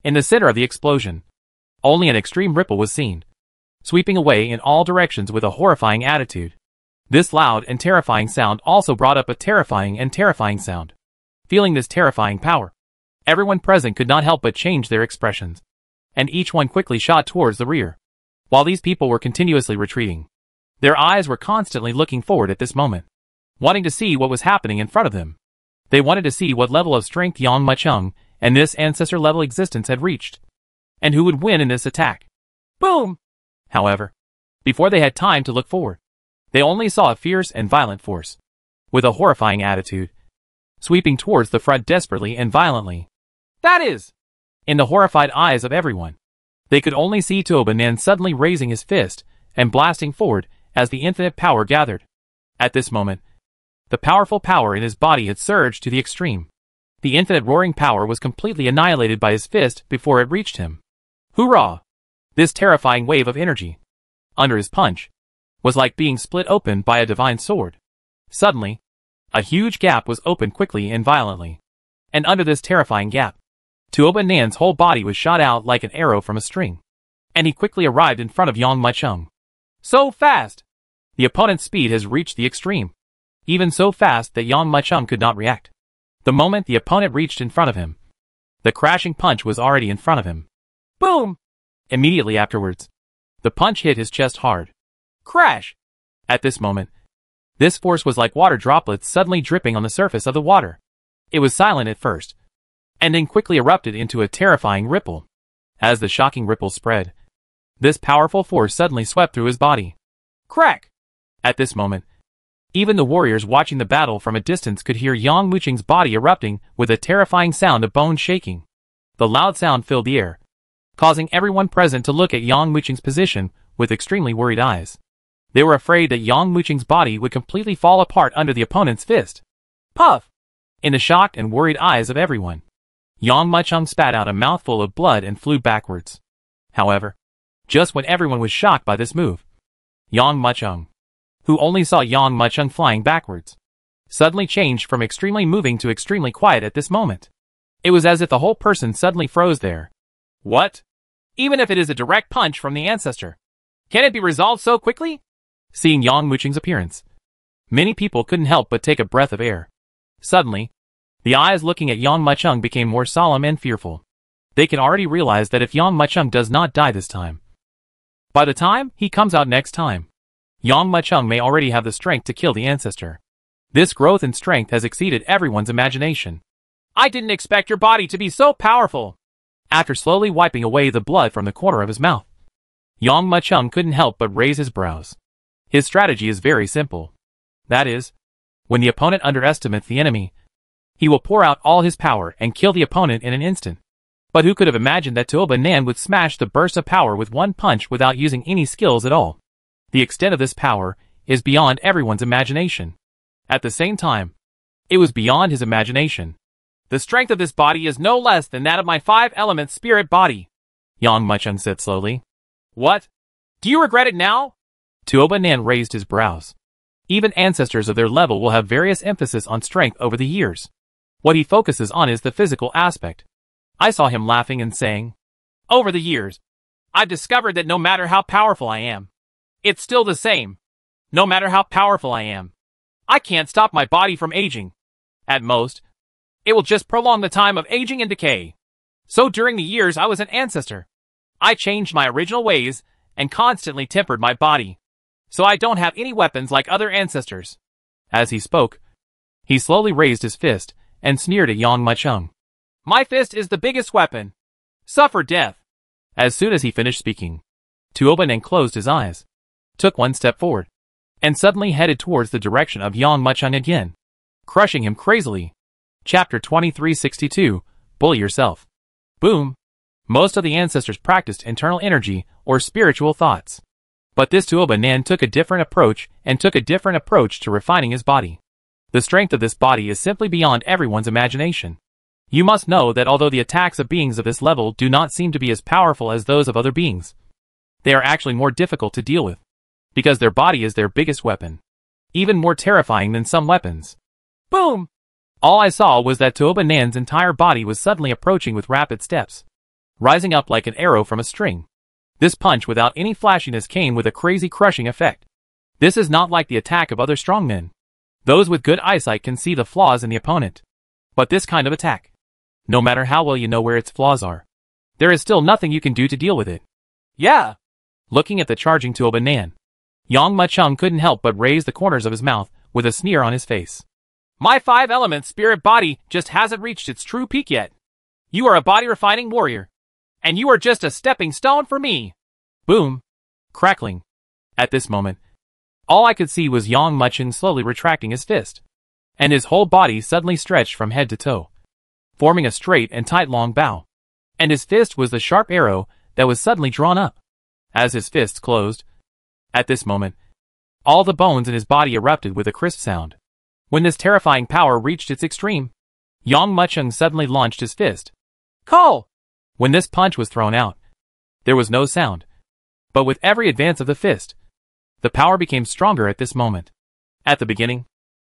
In the center of the explosion, only an extreme ripple was seen, sweeping away in all directions with a horrifying attitude. This loud and terrifying sound also brought up a terrifying and terrifying sound. Feeling this terrifying power, everyone present could not help but change their expressions, and each one quickly shot towards the rear. While these people were continuously retreating, their eyes were constantly looking forward at this moment, wanting to see what was happening in front of them. They wanted to see what level of strength Yang Mucheng and this ancestor-level existence had reached, and who would win in this attack. Boom! However, before they had time to look forward, they only saw a fierce and violent force, with a horrifying attitude, sweeping towards the front desperately and violently. That is! In the horrified eyes of everyone, they could only see Tuoba Nan suddenly raising his fist and blasting forward as the infinite power gathered. At this moment, the powerful power in his body had surged to the extreme. The infinite roaring power was completely annihilated by his fist before it reached him. Hoorah! This terrifying wave of energy, under his punch, was like being split open by a divine sword. Suddenly, a huge gap was opened quickly and violently, and under this terrifying gap, Tuoba Nan's whole body was shot out like an arrow from a string, and he quickly arrived in front of Yang Mucheng. So fast! The opponent's speed has reached the extreme, even so fast that Yang Mucheng could not react. The moment the opponent reached in front of him, The crashing punch was already in front of him. Boom! Immediately afterwards, the punch hit his chest hard. Crash! At this moment, this force was like water droplets suddenly dripping on the surface of the water. It was silent at first, and then quickly erupted into a terrifying ripple. As the shocking ripple spread, this powerful force suddenly swept through his body. Crack! At this moment, even the warriors watching the battle from a distance could hear Yang Muqing's body erupting with a terrifying sound of bones shaking. The loud sound filled the air, causing everyone present to look at Yang Muqing's position with extremely worried eyes. They were afraid that Yang Muqing's body would completely fall apart under the opponent's fist. Puff! In the shocked and worried eyes of everyone, Yang Muqing spat out a mouthful of blood and flew backwards. However, just when everyone was shocked by this move, Yang Muqing, who only saw Yang Muqing flying backwards, suddenly changed from extremely moving to extremely quiet at this moment. It was as if the whole person suddenly froze there. What? Even if it is a direct punch from the ancestor, can it be resolved so quickly? Seeing Yang Muqing's appearance, many people couldn't help but take a breath of air. Suddenly, the eyes looking at Yang Muqing became more solemn and fearful. They can already realize that if Yang Muqing does not die this time, by the time he comes out next time, Yang Muqing may already have the strength to kill the ancestor. This growth in strength has exceeded everyone's imagination. I didn't expect your body to be so powerful. After slowly wiping away the blood from the corner of his mouth, Yang Muqing couldn't help but raise his brows. His strategy is very simple. That is, when the opponent underestimates the enemy, he will pour out all his power and kill the opponent in an instant. But who could have imagined that Tuoba Nan would smash the burst of power with one punch without using any skills at all? The extent of this power is beyond everyone's imagination. At the same time, it was beyond his imagination. The strength of this body is no less than that of my 5-element spirit body, Yang Muqing said slowly. What? Do you regret it now? Tuoba Nan raised his brows. Even ancestors of their level will have various emphasis on strength over the years. What he focuses on is the physical aspect. I saw him laughing and saying, over the years, I've discovered that no matter how powerful I am, it's still the same. No matter how powerful I am, I can't stop my body from aging. At most, it will just prolong the time of aging and decay. So during the years I was an ancestor, I changed my original ways and constantly tempered my body, so I don't have any weapons like other ancestors. As he spoke, he slowly raised his fist and sneered at Yang Muqing. My fist is the biggest weapon. Suffer death. As soon as he finished speaking, Tuoba Nan closed his eyes, took one step forward, and suddenly headed towards the direction of Yang Muqing again, crushing him crazily. Chapter 2362, Bully Yourself. Boom. Most of the ancestors practiced internal energy or spiritual thoughts. But this Tuoba Nan took a different approach to refining his body. The strength of this body is simply beyond everyone's imagination. You must know that although the attacks of beings of this level do not seem to be as powerful as those of other beings, they are actually more difficult to deal with, because their body is their biggest weapon, even more terrifying than some weapons. Boom! All I saw was that Tuoba Nan's entire body was suddenly approaching with rapid steps, rising up like an arrow from a string. This punch without any flashiness came with a crazy crushing effect. This is not like the attack of other strongmen. Those with good eyesight can see the flaws in the opponent. But this kind of attack, no matter how well you know where its flaws are, there is still nothing you can do to deal with it. Yeah. Looking at the charging Tuoba Nan, Yang Muqing couldn't help but raise the corners of his mouth with a sneer on his face. My 5-element spirit body just hasn't reached its true peak yet. You are a body-refining warrior, and you are just a stepping stone for me. Boom. Crackling. At this moment, all I could see was Yang Muqing slowly retracting his fist, and his whole body suddenly stretched from head to toe, forming a straight and tight long bow. And his fist was the sharp arrow that was suddenly drawn up. As his fists closed, at this moment, all the bones in his body erupted with a crisp sound. When this terrifying power reached its extreme, Yang Muqing suddenly launched his fist. Call! When this punch was thrown out, there was no sound. But with every advance of the fist, the power became stronger at this moment. At the beginning,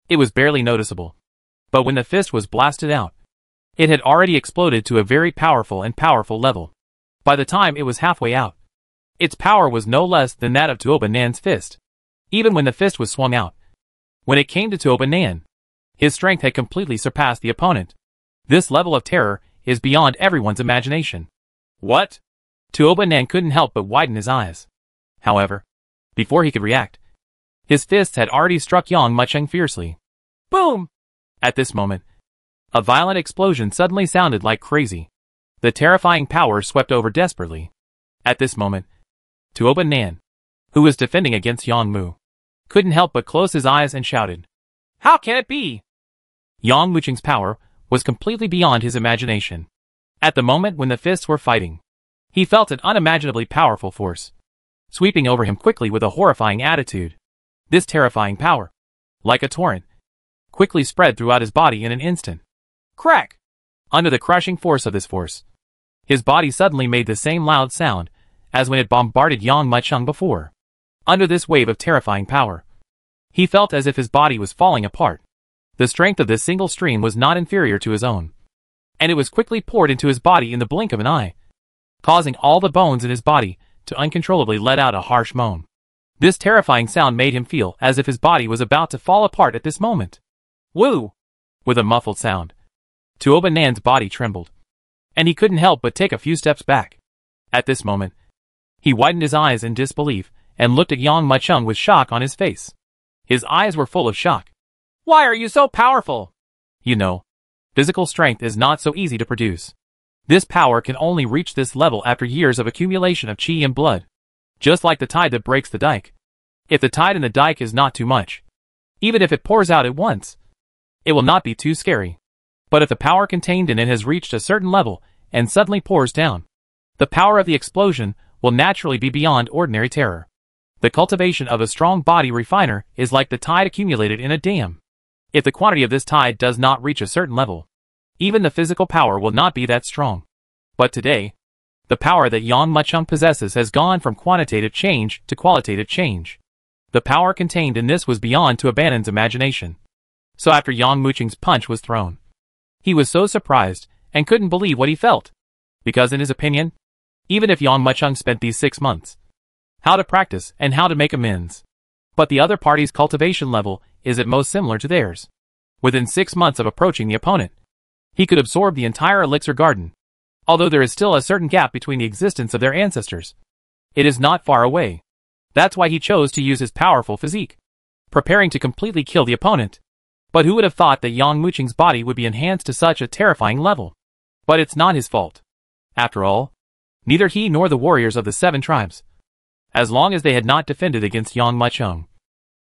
it was barely noticeable. But when the fist was blasted out, it had already exploded to a very powerful level. By the time it was halfway out, its power was no less than that of Tuoba Nan's fist. Even when the fist was swung out, when it came to Tuoba Nan, his strength had completely surpassed the opponent. This level of terror is beyond everyone's imagination. What? Tuoba Nan couldn't help but widen his eyes. However, before he could react, his fists had already struck Yang Mucheng fiercely. Boom! At this moment, a violent explosion suddenly sounded like crazy. The terrifying power swept over desperately. At this moment, Tuoba Nan, who was defending against Yang Mu, couldn't help but close his eyes and shouted, "How can it be?" Yang Mucheng's power was completely beyond his imagination. At the moment when the fists were fighting, he felt an unimaginably powerful force sweeping over him quickly with a horrifying attitude. This terrifying power, like a torrent, quickly spread throughout his body in an instant. Crack! Under the crushing force of this force, his body suddenly made the same loud sound as when it bombarded Yang Mucheng before. Under this wave of terrifying power, he felt as if his body was falling apart. The strength of this single stream was not inferior to his own, and it was quickly poured into his body in the blink of an eye, causing all the bones in his body to uncontrollably let out a harsh moan. This terrifying sound made him feel as if his body was about to fall apart at this moment. Woo! With a muffled sound, Tuoba Nan's body trembled, and he couldn't help but take a few steps back. At this moment, he widened his eyes in disbelief and looked at Yang Mucheng with shock on his face. His eyes were full of shock. Why are you so powerful? You know, physical strength is not so easy to produce. This power can only reach this level after years of accumulation of qi and blood. Just like the tide that breaks the dike. If the tide in the dike is not too much, even if it pours out at once, it will not be too scary. But if the power contained in it has reached a certain level and suddenly pours down, the power of the explosion will naturally be beyond ordinary terror. The cultivation of a strong body refiner is like the tide accumulated in a dam. If the quantity of this tide does not reach a certain level, even the physical power will not be that strong. But today, the power that Yang Mucheng possesses has gone from quantitative change to qualitative change. The power contained in this was beyond Tuoba Nan's imagination. So after Yang Mucheng's punch was thrown, he was so surprised and couldn't believe what he felt. Because in his opinion, even if Yang Mucheng spent these 6 months, how to practice and how to make amends, but the other party's cultivation level is at most similar to theirs. Within 6 months of approaching the opponent, he could absorb the entire elixir garden. Although there is still a certain gap between the existence of their ancestors, it is not far away. That's why he chose to use his powerful physique, preparing to completely kill the opponent. But who would have thought that Yang Mucheng's body would be enhanced to such a terrifying level? But it's not his fault. After all, neither he nor the warriors of the 7 tribes, as long as they had not defended against Yang Mucheng,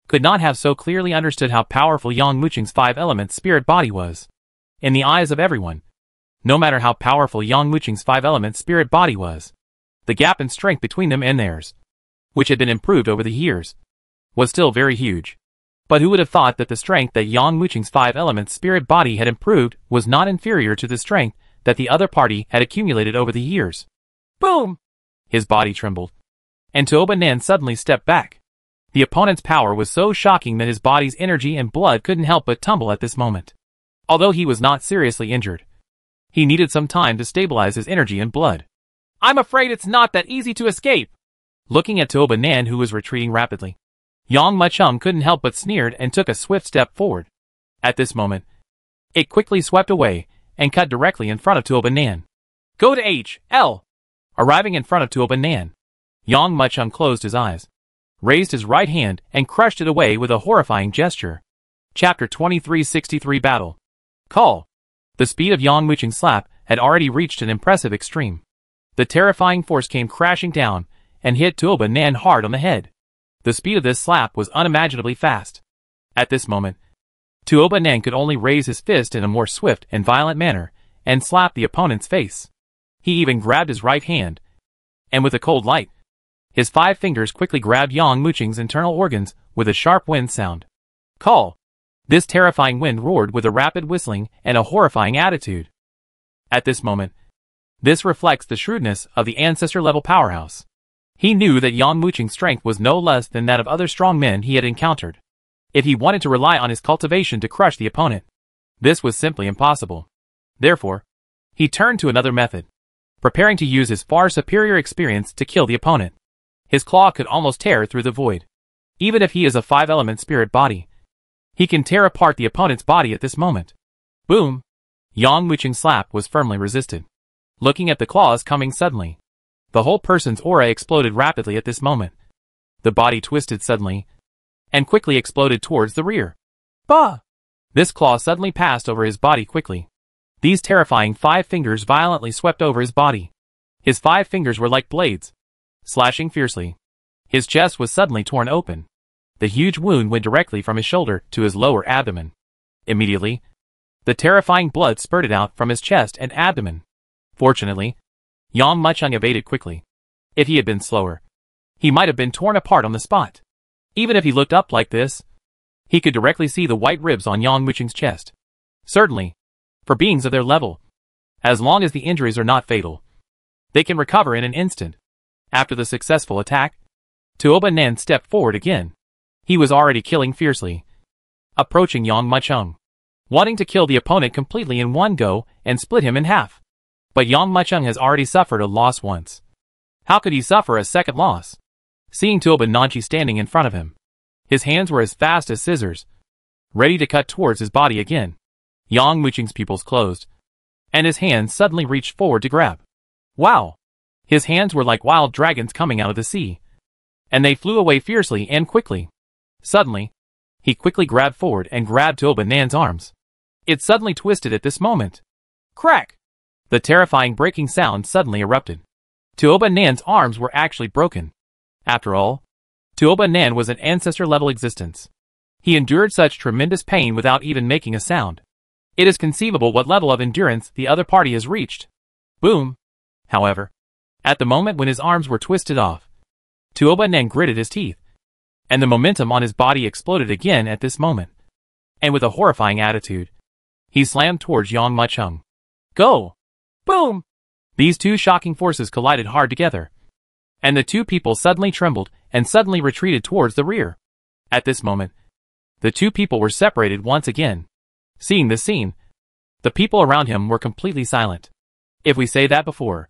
could not have so clearly understood how powerful Yang Mucheng's 5-element spirit body was. In the eyes of everyone, no matter how powerful Yang Mucheng's 5-element spirit body was, the gap in strength between them and theirs, which had been improved over the years, was still very huge. But who would have thought that the strength that Yang Mucheng's 5-element spirit body had improved was not inferior to the strength that the other party had accumulated over the years? Boom! His body trembled, and Tuoba Nan suddenly stepped back. The opponent's power was so shocking that his body's energy and blood couldn't help but tumble at this moment. Although he was not seriously injured, he needed some time to stabilize his energy and blood. I'm afraid it's not that easy to escape. Looking at Tuoba Nan, who was retreating rapidly, Yang Mucheng couldn't help but sneered and took a swift step forward. At this moment, it quickly swept away and cut directly in front of Tuoba Nan. Go to H.L. Arriving in front of Tuoba Nan, Yang Mucheng closed his eyes, raised his right hand and crushed it away with a horrifying gesture. Chapter 2363 Battle. Call. The speed of Yang Mucheng's slap had already reached an impressive extreme. The terrifying force came crashing down and hit Tuoba Nan hard on the head. The speed of this slap was unimaginably fast. At this moment, Tuoba Nan could only raise his fist in a more swift and violent manner and slap the opponent's face. He even grabbed his right hand, and with a cold light, his 5 fingers quickly grabbed Yang Mucheng's internal organs with a sharp wind sound. Call. This terrifying wind roared with a rapid whistling and a horrifying attitude. At this moment, this reflects the shrewdness of the ancestor-level powerhouse. He knew that Yang Mucheng's strength was no less than that of other strong men he had encountered. If he wanted to rely on his cultivation to crush the opponent, this was simply impossible. Therefore, he turned to another method, preparing to use his far superior experience to kill the opponent. His claw could almost tear through the void. Even if he is a 5-element spirit body, he can tear apart the opponent's body at this moment. Boom! Yang Muqing's slap was firmly resisted. Looking at the claws coming suddenly, the whole person's aura exploded rapidly at this moment. The body twisted suddenly and quickly exploded towards the rear. Bah! This claw suddenly passed over his body quickly. These terrifying 5 fingers violently swept over his body. His 5 fingers were like blades, slashing fiercely. His chest was suddenly torn open. The huge wound went directly from his shoulder to his lower abdomen. Immediately, the terrifying blood spurted out from his chest and abdomen. Fortunately, Yang Muqing evaded quickly. If he had been slower, he might have been torn apart on the spot. Even if he looked up like this, he could directly see the white ribs on Yang Muqing's chest. Certainly, for beings of their level, as long as the injuries are not fatal, they can recover in an instant. After the successful attack, Tuoba Nan stepped forward again. He was already killing fiercely, approaching Yang Muqing, wanting to kill the opponent completely in one go and split him in half. But Yang Muqing has already suffered a loss once. How could he suffer a second loss? Seeing Tuoba Nanchi standing in front of him, his hands were as fast as scissors, ready to cut towards his body again. Yang Muqing's pupils closed, and his hands suddenly reached forward to grab. Wow! His hands were like wild dragons coming out of the sea, and they flew away fiercely and quickly. Suddenly, he quickly grabbed forward and grabbed Tuoba Nan's arms. It suddenly twisted at this moment. Crack! The terrifying breaking sound suddenly erupted. Tuoba Nan's arms were actually broken. After all, Tuoba Nan was an ancestor-level existence. He endured such tremendous pain without even making a sound. It is conceivable what level of endurance the other party has reached. Boom! However, at the moment when his arms were twisted off, Tuoba Nan gritted his teeth, and the momentum on his body exploded again at this moment. And with a horrifying attitude, he slammed towards Yang Muqing. Go! Boom! These two shocking forces collided hard together, and the two people suddenly trembled and suddenly retreated towards the rear. At this moment, the two people were separated once again. Seeing this scene, the people around him were completely silent. If we say that before,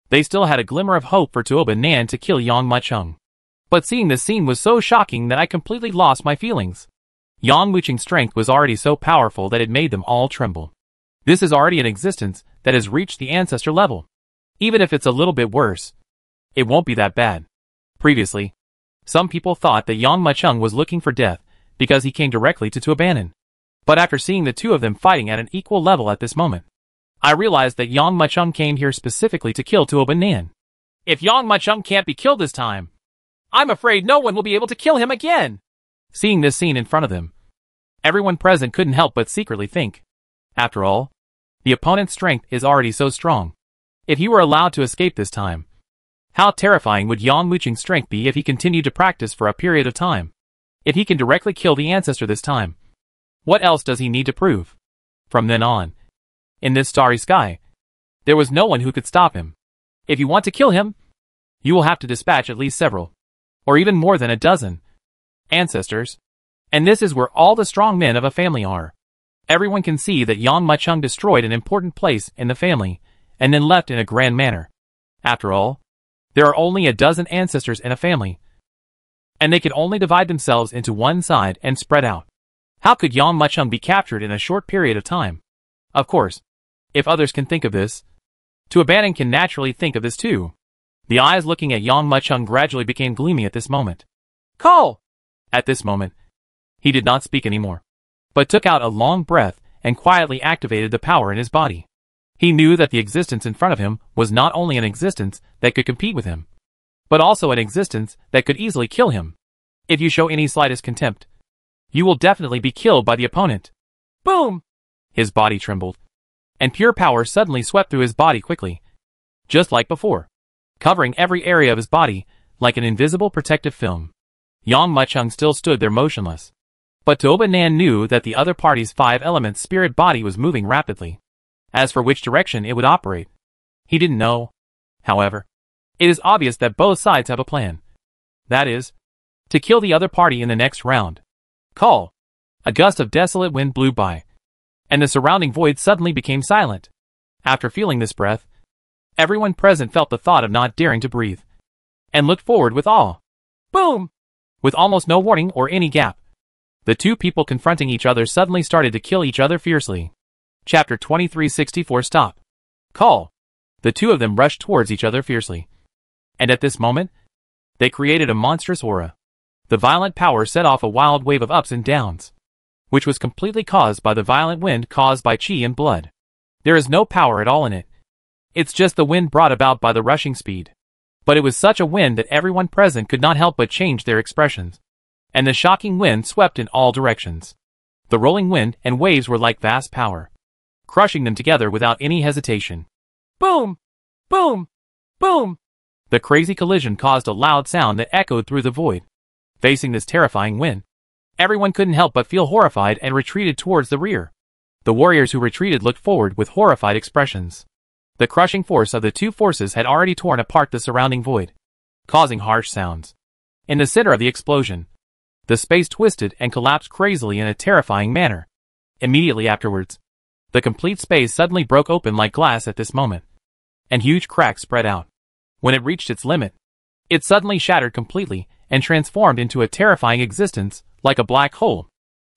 they still had a glimmer of hope for Tuoba Nan to kill Yang Muqing. But seeing this scene was so shocking that I completely lost my feelings. Yang Muqing's strength was already so powerful that it made them all tremble. This is already an existence that has reached the ancestor level. Even if it's a little bit worse, it won't be that bad. Previously, some people thought that Yang Muqing was looking for death because he came directly to Tuoba Nan. But after seeing the two of them fighting at an equal level at this moment, I realized that Yang Muqing came here specifically to kill Tuoba Nan. If Yang Muqing can't be killed this time, I'm afraid no one will be able to kill him again. Seeing this scene in front of them, everyone present couldn't help but secretly think. After all, the opponent's strength is already so strong. If he were allowed to escape this time, how terrifying would Yang Muqing's strength be if he continued to practice for a period of time? If he can directly kill the ancestor this time, what else does he need to prove? From then on, in this starry sky, there was no one who could stop him. If you want to kill him, you will have to dispatch at least several, or even more than a dozen, ancestors. And this is where all the strong men of a family are. Everyone can see that Yang Muqing destroyed an important place in the family, and then left in a grand manner. After all, there are only a dozen ancestors in a family, and they can only divide themselves into one side and spread out. How could Yang Muqing be captured in a short period of time? Of course, if others can think of this, Tuoba Nan can naturally think of this too. The eyes looking at Yang Muqing gradually became gloomy at this moment. Call! At this moment, he did not speak anymore, but took out a long breath and quietly activated the power in his body. He knew that the existence in front of him was not only an existence that could compete with him, but also an existence that could easily kill him. If you show any slightest contempt, you will definitely be killed by the opponent. Boom! His body trembled, and pure power suddenly swept through his body quickly, just like before, covering every area of his body like an invisible protective film. Yang Muqing still stood there motionless, but Tuoba Nan knew that the other party's 5-element spirit body was moving rapidly. As for which direction it would operate, he didn't know. However, it is obvious that both sides have a plan. That is, to kill the other party in the next round. Call! A gust of desolate wind blew by, and the surrounding void suddenly became silent. After feeling this breath, everyone present felt the thought of not daring to breathe, and looked forward with awe. Boom! With almost no warning or any gap, the two people confronting each other suddenly started to kill each other fiercely. Chapter 2364 Stop. Call. The two of them rushed towards each other fiercely. And at this moment, they created a monstrous aura. The violent power set off a wild wave of ups and downs, which was completely caused by the violent wind caused by chi and blood. There is no power at all in it. It's just the wind brought about by the rushing speed. But it was such a wind that everyone present could not help but change their expressions. And the shocking wind swept in all directions. The rolling wind and waves were like vast power, crushing them together without any hesitation. Boom! Boom! Boom! The crazy collision caused a loud sound that echoed through the void. Facing this terrifying wind, everyone couldn't help but feel horrified and retreated towards the rear. The warriors who retreated looked forward with horrified expressions. The crushing force of the two forces had already torn apart the surrounding void, causing harsh sounds. In the center of the explosion, the space twisted and collapsed crazily in a terrifying manner. Immediately afterwards, the complete space suddenly broke open like glass at this moment, and huge cracks spread out. When it reached its limit, it suddenly shattered completely and transformed into a terrifying existence like a black hole.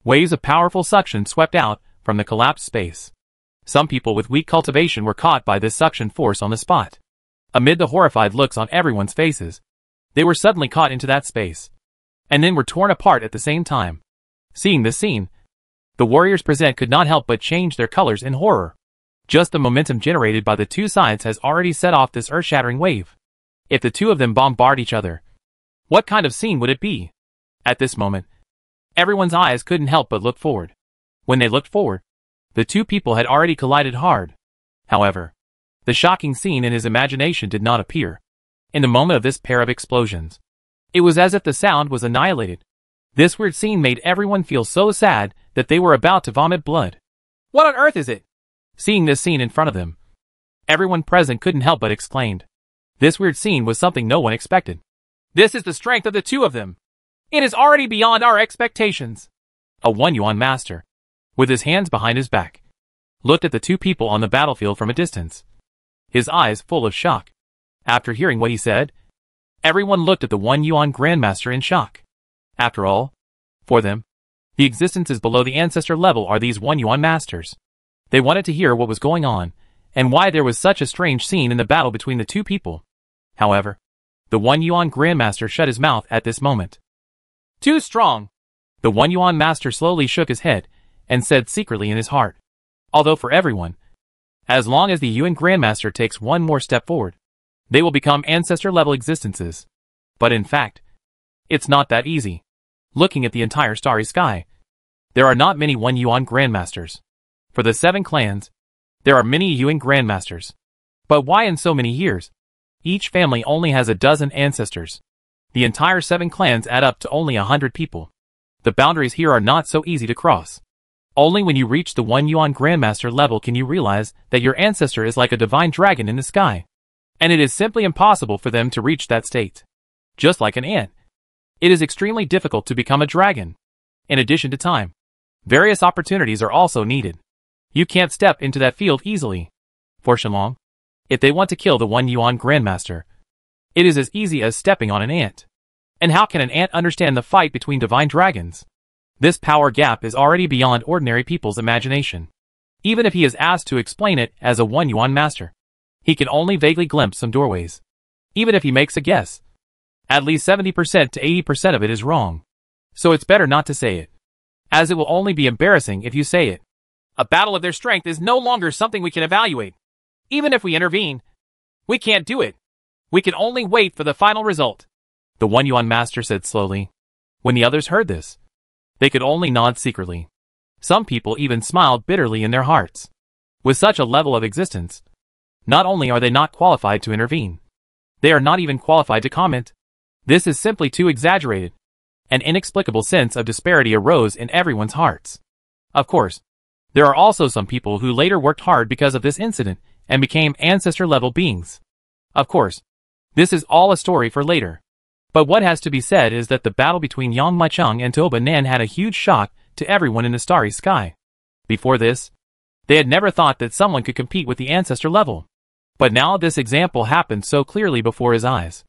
Waves of powerful suction swept out from the collapsed space. Some people with weak cultivation were caught by this suction force on the spot. Amid the horrified looks on everyone's faces, they were suddenly caught into that space, and then were torn apart at the same time. Seeing this scene, the warriors present could not help but change their colors in horror. Just the momentum generated by the two sides has already set off this earth-shattering wave. If the two of them bombard each other, what kind of scene would it be? At this moment, everyone's eyes couldn't help but look forward. When they looked forward, the two people had already collided hard. However, the shocking scene in his imagination did not appear. In the moment of this pair of explosions, it was as if the sound was annihilated. This weird scene made everyone feel so sad that they were about to vomit blood. What on earth is it? Seeing this scene in front of them, everyone present couldn't help but exclaimed. This weird scene was something no one expected. This is the strength of the two of them. It is already beyond our expectations. A 1 yuan master, with his hands behind his back, looked at the two people on the battlefield from a distance, his eyes full of shock. After hearing what he said, everyone looked at the 1 yuan grandmaster in shock. After all, for them, the existences below the ancestor level are these 1 yuan masters. They wanted to hear what was going on, and why there was such a strange scene in the battle between the two people. However, the 1 yuan grandmaster shut his mouth at this moment. Too strong. The 1 yuan master slowly shook his head, and said secretly in his heart. Although for everyone, as long as the Yuan grandmaster takes one more step forward, they will become ancestor-level existences. But in fact, it's not that easy. Looking at the entire starry sky, there are not many 1 yuan grandmasters. For the 7 clans, there are many Yuan grandmasters. But why in so many years? Each family only has a dozen ancestors. The entire 7 clans add up to only 100 people. The boundaries here are not so easy to cross. Only when you reach the 1 yuan grandmaster level can you realize that your ancestor is like a divine dragon in the sky. And it is simply impossible for them to reach that state. Just like an ant, it is extremely difficult to become a dragon. In addition to time, various opportunities are also needed. You can't step into that field easily. For Shenlong, if they want to kill the 1 yuan grandmaster, it is as easy as stepping on an ant. And how can an ant understand the fight between divine dragons? This power gap is already beyond ordinary people's imagination. Even if he is asked to explain it as a 1 yuan master, he can only vaguely glimpse some doorways. Even if he makes a guess, at least 70% to 80% of it is wrong. So it's better not to say it, as it will only be embarrassing if you say it. A battle of their strength is no longer something we can evaluate. Even if we intervene, we can't do it. We can only wait for the final result. The 1 yuan master said slowly. When the others heard this, they could only nod secretly. Some people even smiled bitterly in their hearts. With such a level of existence, not only are they not qualified to intervene, they are not even qualified to comment. This is simply too exaggerated. An inexplicable sense of disparity arose in everyone's hearts. Of course, there are also some people who later worked hard because of this incident and became ancestor-level beings. Of course, this is all a story for later. But what has to be said is that the battle between Yang Maicheng and Toba Nan had a huge shock to everyone in the starry sky. Before this, they had never thought that someone could compete with the ancestor level. But now this example happened so clearly before his eyes.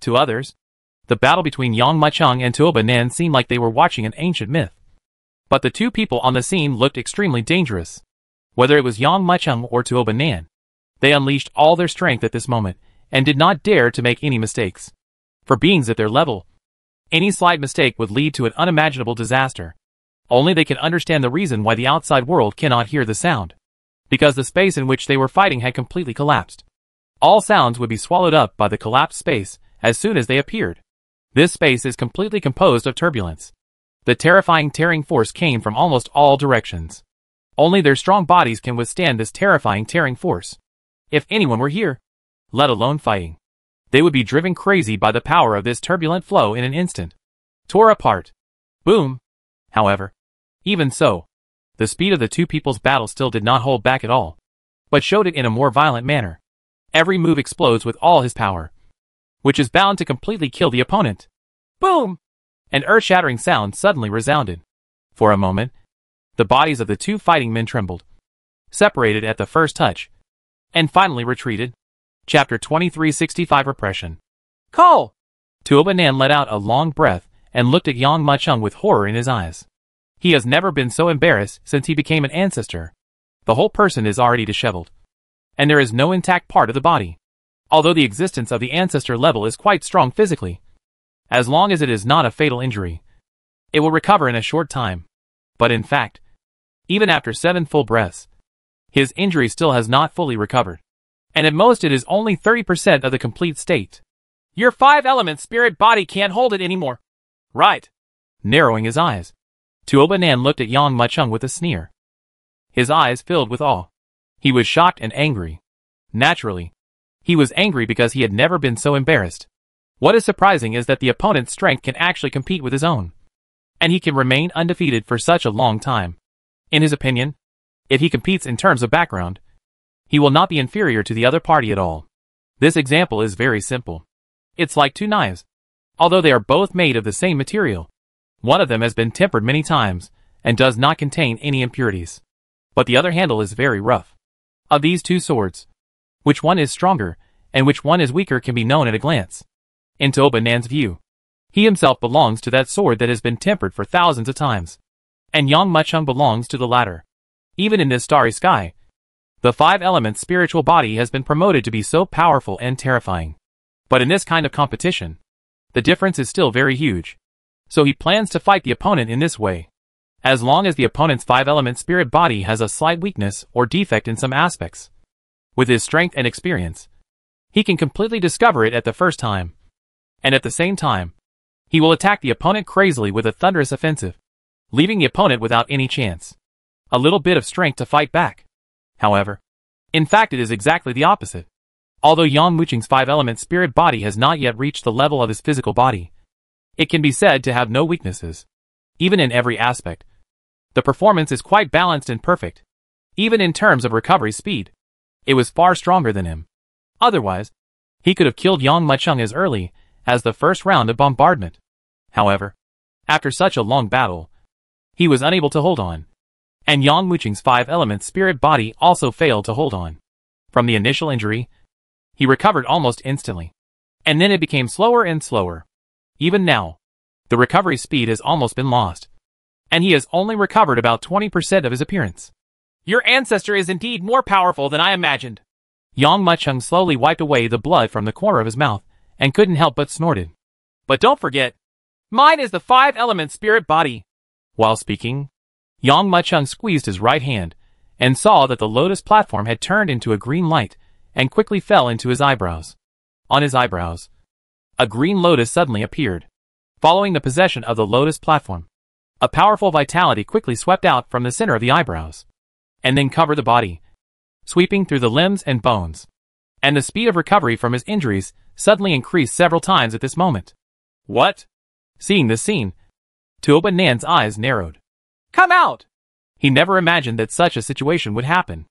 To others, the battle between Yang Maicheng and Toba Nan seemed like they were watching an ancient myth. But the two people on the scene looked extremely dangerous. Whether it was Yang Muchung or Tuoba Nan, they unleashed all their strength at this moment, and did not dare to make any mistakes. For beings at their level, any slight mistake would lead to an unimaginable disaster. Only they can understand the reason why the outside world cannot hear the sound. Because the space in which they were fighting had completely collapsed. All sounds would be swallowed up by the collapsed space as soon as they appeared. This space is completely composed of turbulence. The terrifying tearing force came from almost all directions. Only their strong bodies can withstand this terrifying tearing force. If anyone were here, let alone fighting, they would be driven crazy by the power of this turbulent flow in an instant. Tore apart. Boom. However, even so, the speed of the two people's battle still did not hold back at all, but showed it in a more violent manner. Every move explodes with all his power, which is bound to completely kill the opponent. Boom! An earth-shattering sound suddenly resounded. For a moment, the bodies of the two fighting men trembled, separated at the first touch, and finally retreated. Chapter 2365 Repression. Call! Tuoba Nan let out a long breath and looked at Yang Muchung with horror in his eyes. He has never been so embarrassed since he became an ancestor. The whole person is already disheveled, and there is no intact part of the body. Although the existence of the ancestor level is quite strong physically, as long as it is not a fatal injury, it will recover in a short time. But in fact, even after 7 full breaths, his injury still has not fully recovered, and at most it is only 30% of the complete state. Your 5-element spirit body can't hold it anymore. Right. Narrowing his eyes, Tuoba Nan looked at Yang Muchung with a sneer. His eyes filled with awe. He was shocked and angry. Naturally, he was angry because he had never been so embarrassed. What is surprising is that the opponent's strength can actually compete with his own, and he can remain undefeated for such a long time. In his opinion, if he competes in terms of background, he will not be inferior to the other party at all. This example is very simple. It's like 2 knives. Although they are both made of the same material, one of them has been tempered many times and does not contain any impurities, but the other handle is very rough. Of these 2 swords, which one is stronger and which one is weaker can be known at a glance. In Tuoba Nan's view, he himself belongs to that sword that has been tempered for thousands of times, and Yang Muchung belongs to the latter. Even in this starry sky, the 5-element spiritual body has been promoted to be so powerful and terrifying. But in this kind of competition, the difference is still very huge. So he plans to fight the opponent in this way. As long as the opponent's 5-element spirit body has a slight weakness or defect in some aspects, with his strength and experience, he can completely discover it at the first time. And at the same time, he will attack the opponent crazily with a thunderous offensive, leaving the opponent without any chance. A little bit of strength to fight back. However, in fact it is exactly the opposite. Although Yang Muchung's 5-element spirit body has not yet reached the level of his physical body, it can be said to have no weaknesses. Even in every aspect, the performance is quite balanced and perfect. Even in terms of recovery speed, it was far stronger than him. Otherwise, he could have killed Yang Muchung as early as the first round of bombardment. However, after such a long battle, he was unable to hold on, and Yang Muchung's 5-element spirit body also failed to hold on. From the initial injury, he recovered almost instantly, and then it became slower and slower. Even now, the recovery speed has almost been lost, and he has only recovered about 20% of his appearance. Your ancestor is indeed more powerful than I imagined. Yang Muchung slowly wiped away the blood from the corner of his mouth, and couldn't help but snorted. But don't forget, mine is the 5-element spirit body. While speaking, Yang Muchung squeezed his right hand, and saw that the lotus platform had turned into a green light, and quickly fell into his eyebrows. On his eyebrows, a green lotus suddenly appeared. Following the possession of the lotus platform, a powerful vitality quickly swept out from the center of the eyebrows, and then covered the body, sweeping through the limbs and bones. And the speed of recovery from his injuries suddenly increased several times at this moment. What? Seeing this scene, Tuoba Nan's eyes narrowed. Come out! He never imagined that such a situation would happen.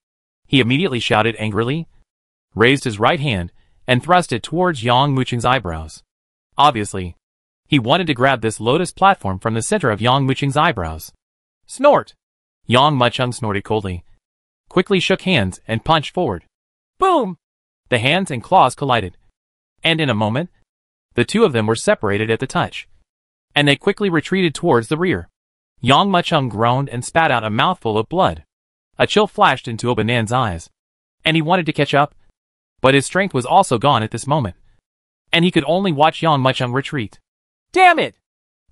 He immediately shouted angrily, raised his right hand, and thrust it towards Yang Muchung's eyebrows. Obviously, he wanted to grab this lotus platform from the center of Yang Muchung's eyebrows. Snort! Yang Muchung snorted coldly, quickly shook hands and punched forward. Boom! The hands and claws collided, and in a moment, the two of them were separated at the touch, and they quickly retreated towards the rear. Yang Muchung groaned and spat out a mouthful of blood. A chill flashed into Obanan's eyes, and he wanted to catch up, but his strength was also gone at this moment, and he could only watch Yang Muchung retreat. Damn it!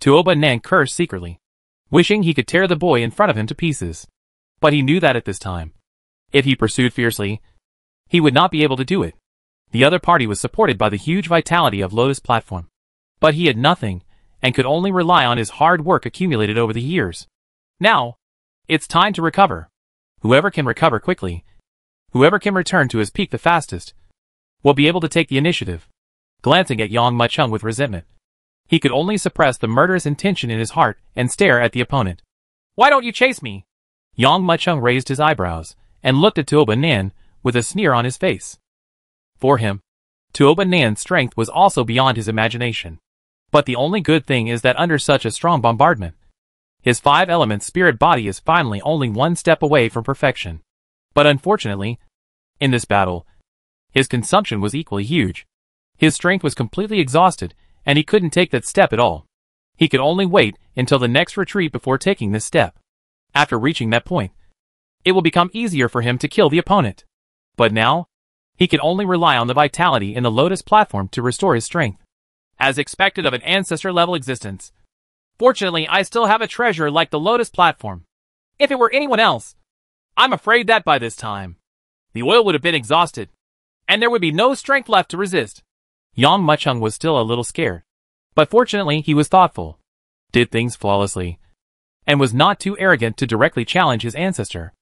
Obanan cursed secretly, wishing he could tear the boy in front of him to pieces. But he knew that at this time, if he pursued fiercely, he would not be able to do it. The other party was supported by the huge vitality of Lotus Platform, but he had nothing, and could only rely on his hard work accumulated over the years. Now, it's time to recover. Whoever can recover quickly, whoever can return to his peak the fastest, will be able to take the initiative. Glancing at Yang Muchung with resentment, he could only suppress the murderous intention in his heart and stare at the opponent. Why don't you chase me? Yang Muchung raised his eyebrows and looked at Obanan with a sneer on his face. For him, Obanan's strength was also beyond his imagination. But the only good thing is that under such a strong bombardment, his 5-element spirit body is finally only one step away from perfection. But unfortunately, in this battle, his consumption was equally huge. His strength was completely exhausted, and he couldn't take that step at all. He could only wait until the next retreat before taking this step. After reaching that point, it will become easier for him to kill the opponent. But now, he can only rely on the vitality in the Lotus Platform to restore his strength. As expected of an ancestor-level existence. Fortunately, I still have a treasure like the Lotus Platform. If it were anyone else, I'm afraid that by this time, the oil would have been exhausted, and there would be no strength left to resist. Yang Muchung was still a little scared, but fortunately he was thoughtful, did things flawlessly, and was not too arrogant to directly challenge his ancestor.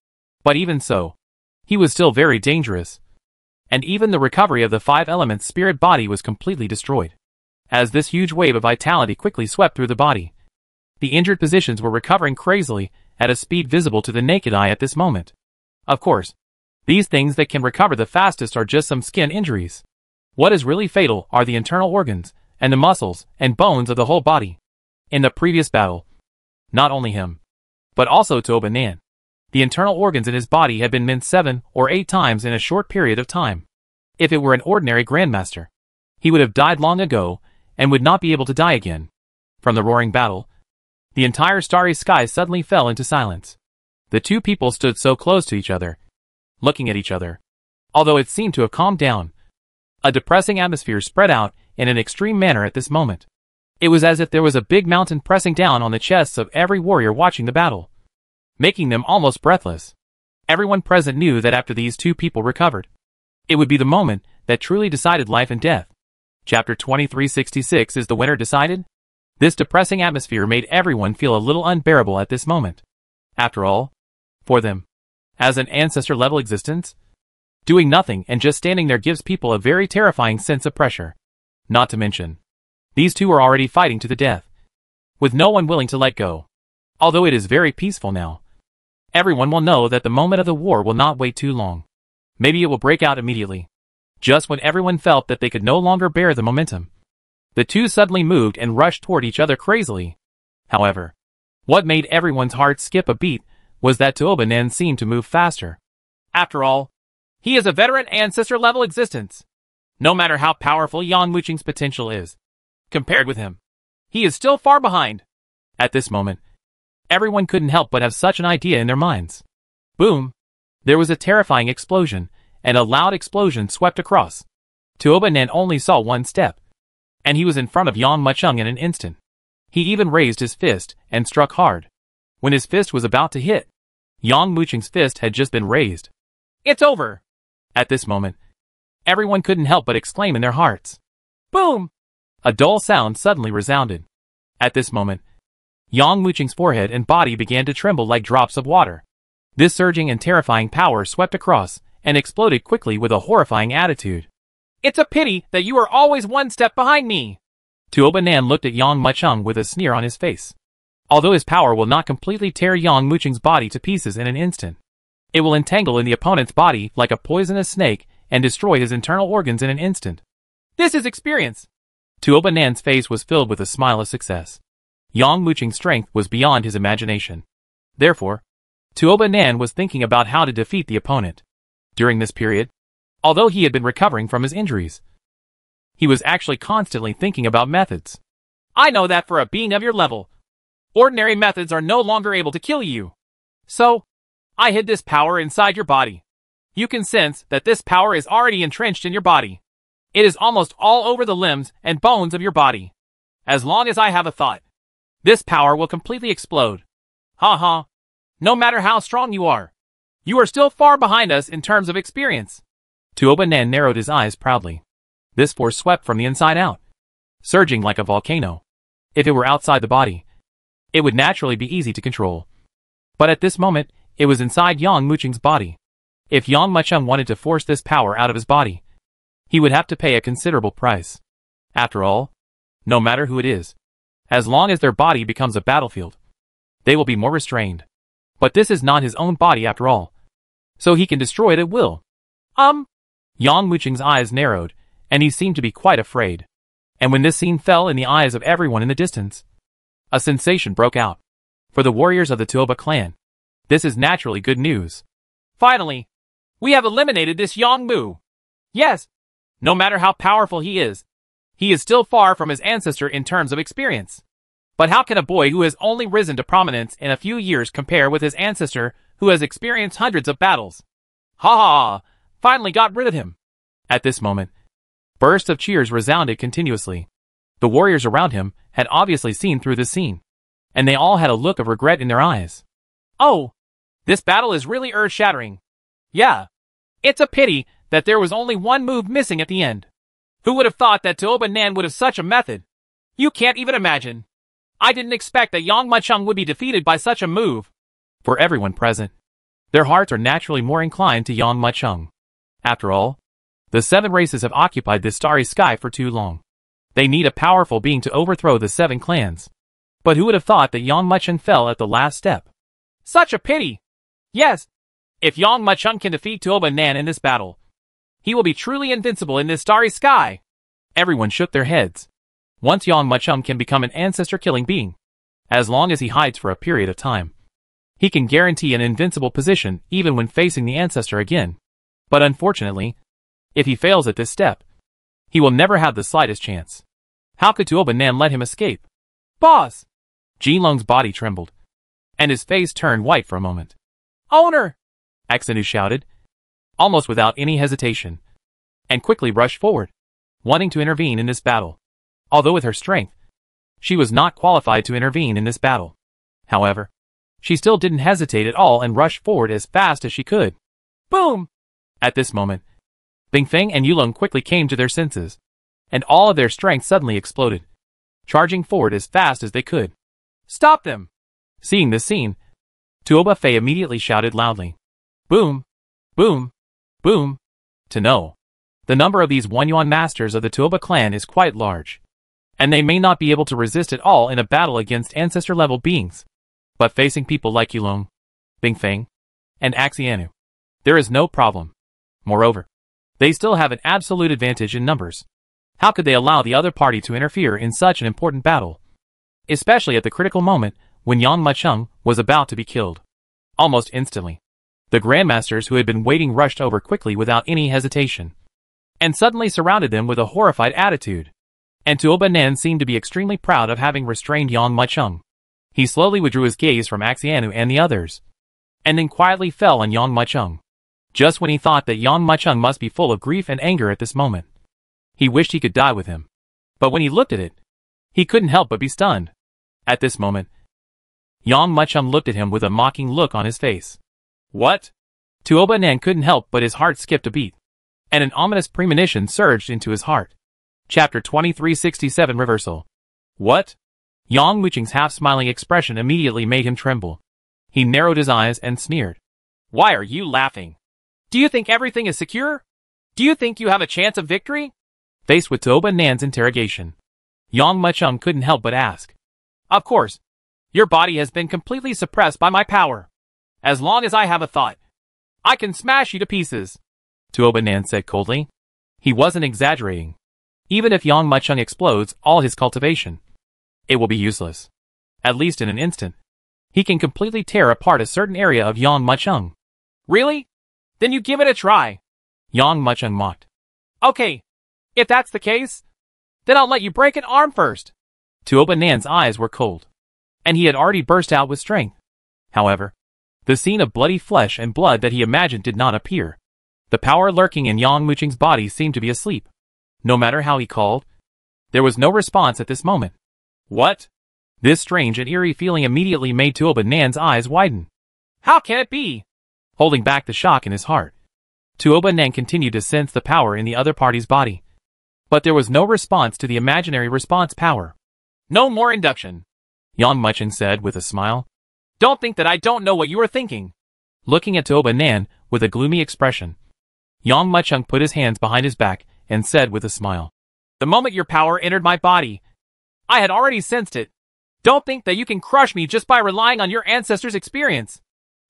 But even so, he was still very dangerous, and even the recovery of the 5-element spirit body was completely destroyed. As this huge wave of vitality quickly swept through the body, the injured positions were recovering crazily at a speed visible to the naked eye at this moment. Of course, these things that can recover the fastest are just some skin injuries. What is really fatal are the internal organs, and the muscles and bones of the whole body. In the previous battle, not only him, but also Obanan, the internal organs in his body had been minced 7 or 8 times in a short period of time. If it were an ordinary grandmaster, he would have died long ago, and would not be able to die again. From the roaring battle, the entire starry sky suddenly fell into silence. The two people stood so close to each other, looking at each other. Although it seemed to have calmed down, a depressing atmosphere spread out in an extreme manner at this moment. It was as if there was a big mountain pressing down on the chests of every warrior watching the battle, making them almost breathless. Everyone present knew that after these two people recovered, it would be the moment that truly decided life and death. Chapter 2366 Is the winner decided? This depressing atmosphere made everyone feel a little unbearable at this moment. After all, for them, as an ancestor-level existence, doing nothing and just standing there gives people a very terrifying sense of pressure. Not to mention, these two are already fighting to the death, with no one willing to let go. Although it is very peaceful now, everyone will know that the moment of the war will not wait too long. Maybe it will break out immediately. Just when everyone felt that they could no longer bear the momentum, the two suddenly moved and rushed toward each other crazily. However, what made everyone's heart skip a beat was that Obanan seemed to move faster. After all, he is a veteran ancestor-level existence. No matter how powerful Yang Muchung's potential is, compared with him, he is still far behind. At this moment, everyone couldn't help but have such an idea in their minds. Boom! There was a terrifying explosion, and a loud explosion swept across. Obanan only saw one step, and he was in front of Yang Muchung in an instant. He even raised his fist and struck hard. When his fist was about to hit, Yang Muchung's fist had just been raised. It's over! At this moment, everyone couldn't help but exclaim in their hearts. Boom! A dull sound suddenly resounded. At this moment, Yang Muchung's forehead and body began to tremble like drops of water. This surging and terrifying power swept across and exploded quickly with a horrifying attitude. It's a pity that you are always one step behind me. Obanan looked at Yang Muchung with a sneer on his face. Although his power will not completely tear Yang Muchung's body to pieces in an instant, it will entangle in the opponent's body like a poisonous snake and destroy his internal organs in an instant. This is experience. Obanan's face was filled with a smile of success. Yang Muchung's strength was beyond his imagination. Therefore, Obanan was thinking about how to defeat the opponent. During this period, although he had been recovering from his injuries, he was actually constantly thinking about methods. I know that for a being of your level, ordinary methods are no longer able to kill you. So, I hid this power inside your body. You can sense that this power is already entrenched in your body. It is almost all over the limbs and bones of your body. As long as I have a thought, this power will completely explode. Ha ha. No matter how strong you are still far behind us in terms of experience. Tuoba Nan narrowed his eyes proudly. This force swept from the inside out, surging like a volcano. If it were outside the body, it would naturally be easy to control. But at this moment, it was inside Yang Muching's body. If Yang Muchung wanted to force this power out of his body, he would have to pay a considerable price. After all, no matter who it is, as long as their body becomes a battlefield, they will be more restrained. But this is not his own body after all, so he can destroy it at will. Yang Muching's eyes narrowed, and he seemed to be quite afraid. And when this scene fell in the eyes of everyone in the distance, a sensation broke out. For the warriors of the Tuoba clan, this is naturally good news. Finally, we have eliminated this Yang Mu. Yes, no matter how powerful he is still far from his ancestor in terms of experience. But how can a boy who has only risen to prominence in a few years compare with his ancestor who has experienced hundreds of battles? Ha ha! Finally got rid of him. At this moment, bursts of cheers resounded continuously. The warriors around him had obviously seen through this scene, and they all had a look of regret in their eyes. Oh, this battle is really earth-shattering. Yeah, it's a pity that there was only one move missing at the end. Who would have thought that Tuoba Nan would have such a method? You can't even imagine. I didn't expect that Yang Muchung would be defeated by such a move. For everyone present, their hearts are naturally more inclined to Yang Muchung. After all, the 7 races have occupied this starry sky for too long. They need a powerful being to overthrow the 7 clans. But who would have thought that Yang Muchung fell at the last step? Such a pity! Yes, if Yang Muchung can defeat Tuoba Nan in this battle, he will be truly invincible in this starry sky. Everyone shook their heads. Once Yang Muchung can become an ancestor-killing being, as long as he hides for a period of time, he can guarantee an invincible position even when facing the ancestor again. But unfortunately, if he fails at this step, he will never have the slightest chance. How could Tuoba Nan let him escape? Boss! Jinlong's body trembled, and his face turned white for a moment. Owner! Axanu shouted, almost without any hesitation, and quickly rushed forward, wanting to intervene in this battle. Although with her strength, she was not qualified to intervene in this battle. However, she still didn't hesitate at all and rushed forward as fast as she could. Boom! At this moment, Bingfeng and Yulong quickly came to their senses, and all of their strength suddenly exploded, charging forward as fast as they could. Stop them! Seeing this scene, Tuoba Fei immediately shouted loudly, "Boom! Boom! Boom!" To know, the number of these Wanyuan masters of the Tuoba clan is quite large, and they may not be able to resist at all in a battle against ancestor-level beings. But facing people like Yulong, Bingfeng, and Axianu, there is no problem. Moreover, they still have an absolute advantage in numbers. How could they allow the other party to interfere in such an important battle? Especially at the critical moment when Yang Muchung was about to be killed. Almost instantly, the Grandmasters who had been waiting rushed over quickly without any hesitation, and suddenly surrounded them with a horrified attitude. And Tuoba Nan seemed to be extremely proud of having restrained Yang Muchung. He slowly withdrew his gaze from Axianu and the others, and then quietly fell on Yang Muchung. Just when he thought that Yang Muchung must be full of grief and anger at this moment, he wished he could die with him. But when he looked at it, he couldn't help but be stunned. At this moment, Yang Muchung looked at him with a mocking look on his face. What? Tuoba Nan couldn't help but his heart skipped a beat, and an ominous premonition surged into his heart. Chapter 2367 Reversal. What? Yang Muchung's half-smiling expression immediately made him tremble. He narrowed his eyes and sneered. Why are you laughing? Do you think everything is secure? Do you think you have a chance of victory? Faced with Tuoba Nan's interrogation, Yang Muchung couldn't help but ask. Of course. Your body has been completely suppressed by my power. As long as I have a thought, I can smash you to pieces. Tuoba Nan said coldly. He wasn't exaggerating. Even if Yang Muchung explodes all his cultivation, it will be useless. At least in an instant, he can completely tear apart a certain area of Yang Muchung. Really? Then you give it a try. Yang Muchung mocked. Okay. If that's the case, then I'll let you break an arm first. Tuoba Nan's eyes were cold, and he had already burst out with strength. However, The scene of bloody flesh and blood that he imagined did not appear. The power lurking in Yang Muqing's body seemed to be asleep. No matter how he called, there was no response at this moment. What? This strange and eerie feeling immediately made Tuoba Nan's eyes widen. How can it be? Holding back the shock in his heart, Tuoba Nan continued to sense the power in the other party's body. But there was no response to the imaginary response power. No more induction, Yang Muqing said with a smile. Don't think that I don't know what you are thinking. Looking at Tuoba Nan with a gloomy expression, Yang Muqing put his hands behind his back and said with a smile. The moment your power entered my body, I had already sensed it. Don't think that you can crush me just by relying on your ancestors' experience.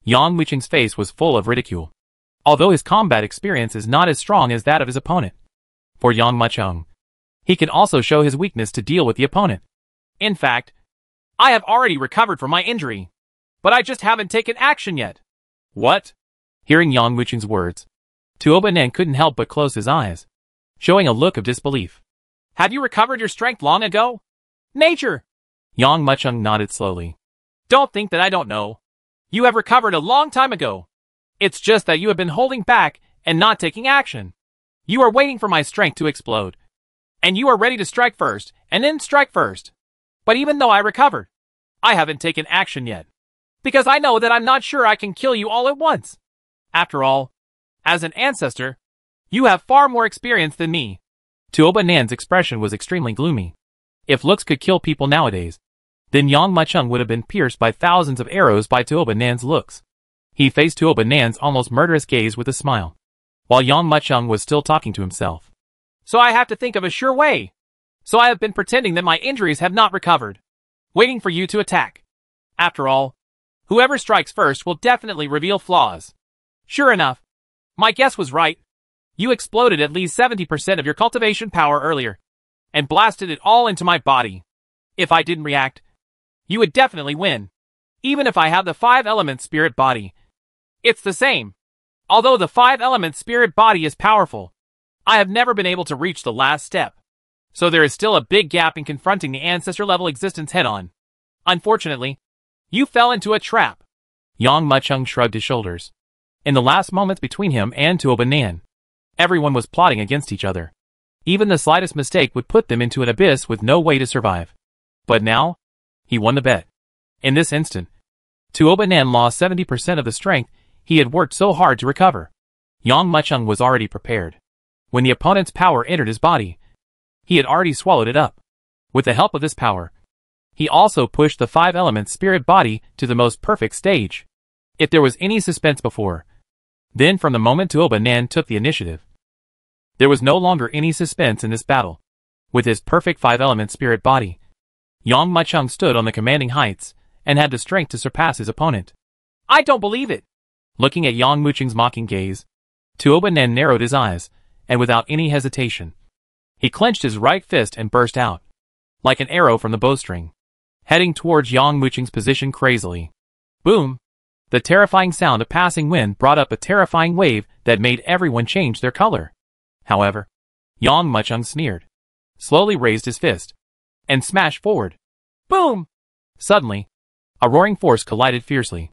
Yang Muqing's face was full of ridicule. Although his combat experience is not as strong as that of his opponent, for Yang Muqing, he can also show his weakness to deal with the opponent. In fact, I have already recovered from my injury, but I just haven't taken action yet. What? Hearing Yang Muqing's words, Tuoba Nan couldn't help but close his eyes, showing a look of disbelief. Have you recovered your strength long ago? Nature! Yang Muqing nodded slowly. Don't think that I don't know. You have recovered a long time ago. It's just that you have been holding back and not taking action. You are waiting for my strength to explode. And you are ready to strike first, and then strike first. But even though I recovered, I haven't taken action yet. Because I know that I'm not sure I can kill you all at once. After all, as an ancestor, you have far more experience than me. Tuoba Nan's expression was extremely gloomy. If looks could kill people nowadays, then Yang Muqing would have been pierced by thousands of arrows by Tuoba Nan's looks. He faced Tuoba Nan's almost murderous gaze with a smile, while Yang Muqing was still talking to himself. So I have to think of a sure way. So I have been pretending that my injuries have not recovered, waiting for you to attack. After all, whoever strikes first will definitely reveal flaws. Sure enough, my guess was right. You exploded at least 70% of your cultivation power earlier, and blasted it all into my body. If I didn't react, you would definitely win. Even if I have the 5-element spirit body. It's the same. Although the 5-element spirit body is powerful, I have never been able to reach the last step. So there is still a big gap in confronting the ancestor-level existence head-on. Unfortunately, you fell into a trap. Yang Muqing shrugged his shoulders. In the last moments between him and Tuoba Nan, everyone was plotting against each other. Even the slightest mistake would put them into an abyss with no way to survive. But now, he won the bet. In this instant, Tuoba Nan lost 70% of the strength he had worked so hard to recover. Yang Muqing was already prepared. When the opponent's power entered his body, he had already swallowed it up. With the help of this power, he also pushed the 5-element spirit body to the most perfect stage. If there was any suspense before, then from the moment Tuoba Nan took the initiative, there was no longer any suspense in this battle. With his perfect 5-element spirit body, Yang Muqing stood on the commanding heights and had the strength to surpass his opponent. I don't believe it. Looking at Yang Muqing's mocking gaze, Tuoba Nan narrowed his eyes, and without any hesitation, he clenched his right fist and burst out, like an arrow from the bowstring, heading towards Yang Muqing's position crazily. Boom! The terrifying sound of passing wind brought up a terrifying wave that made everyone change their color. However, Yang Muqing sneered, slowly raised his fist, and smashed forward. Boom! Suddenly, a roaring force collided fiercely.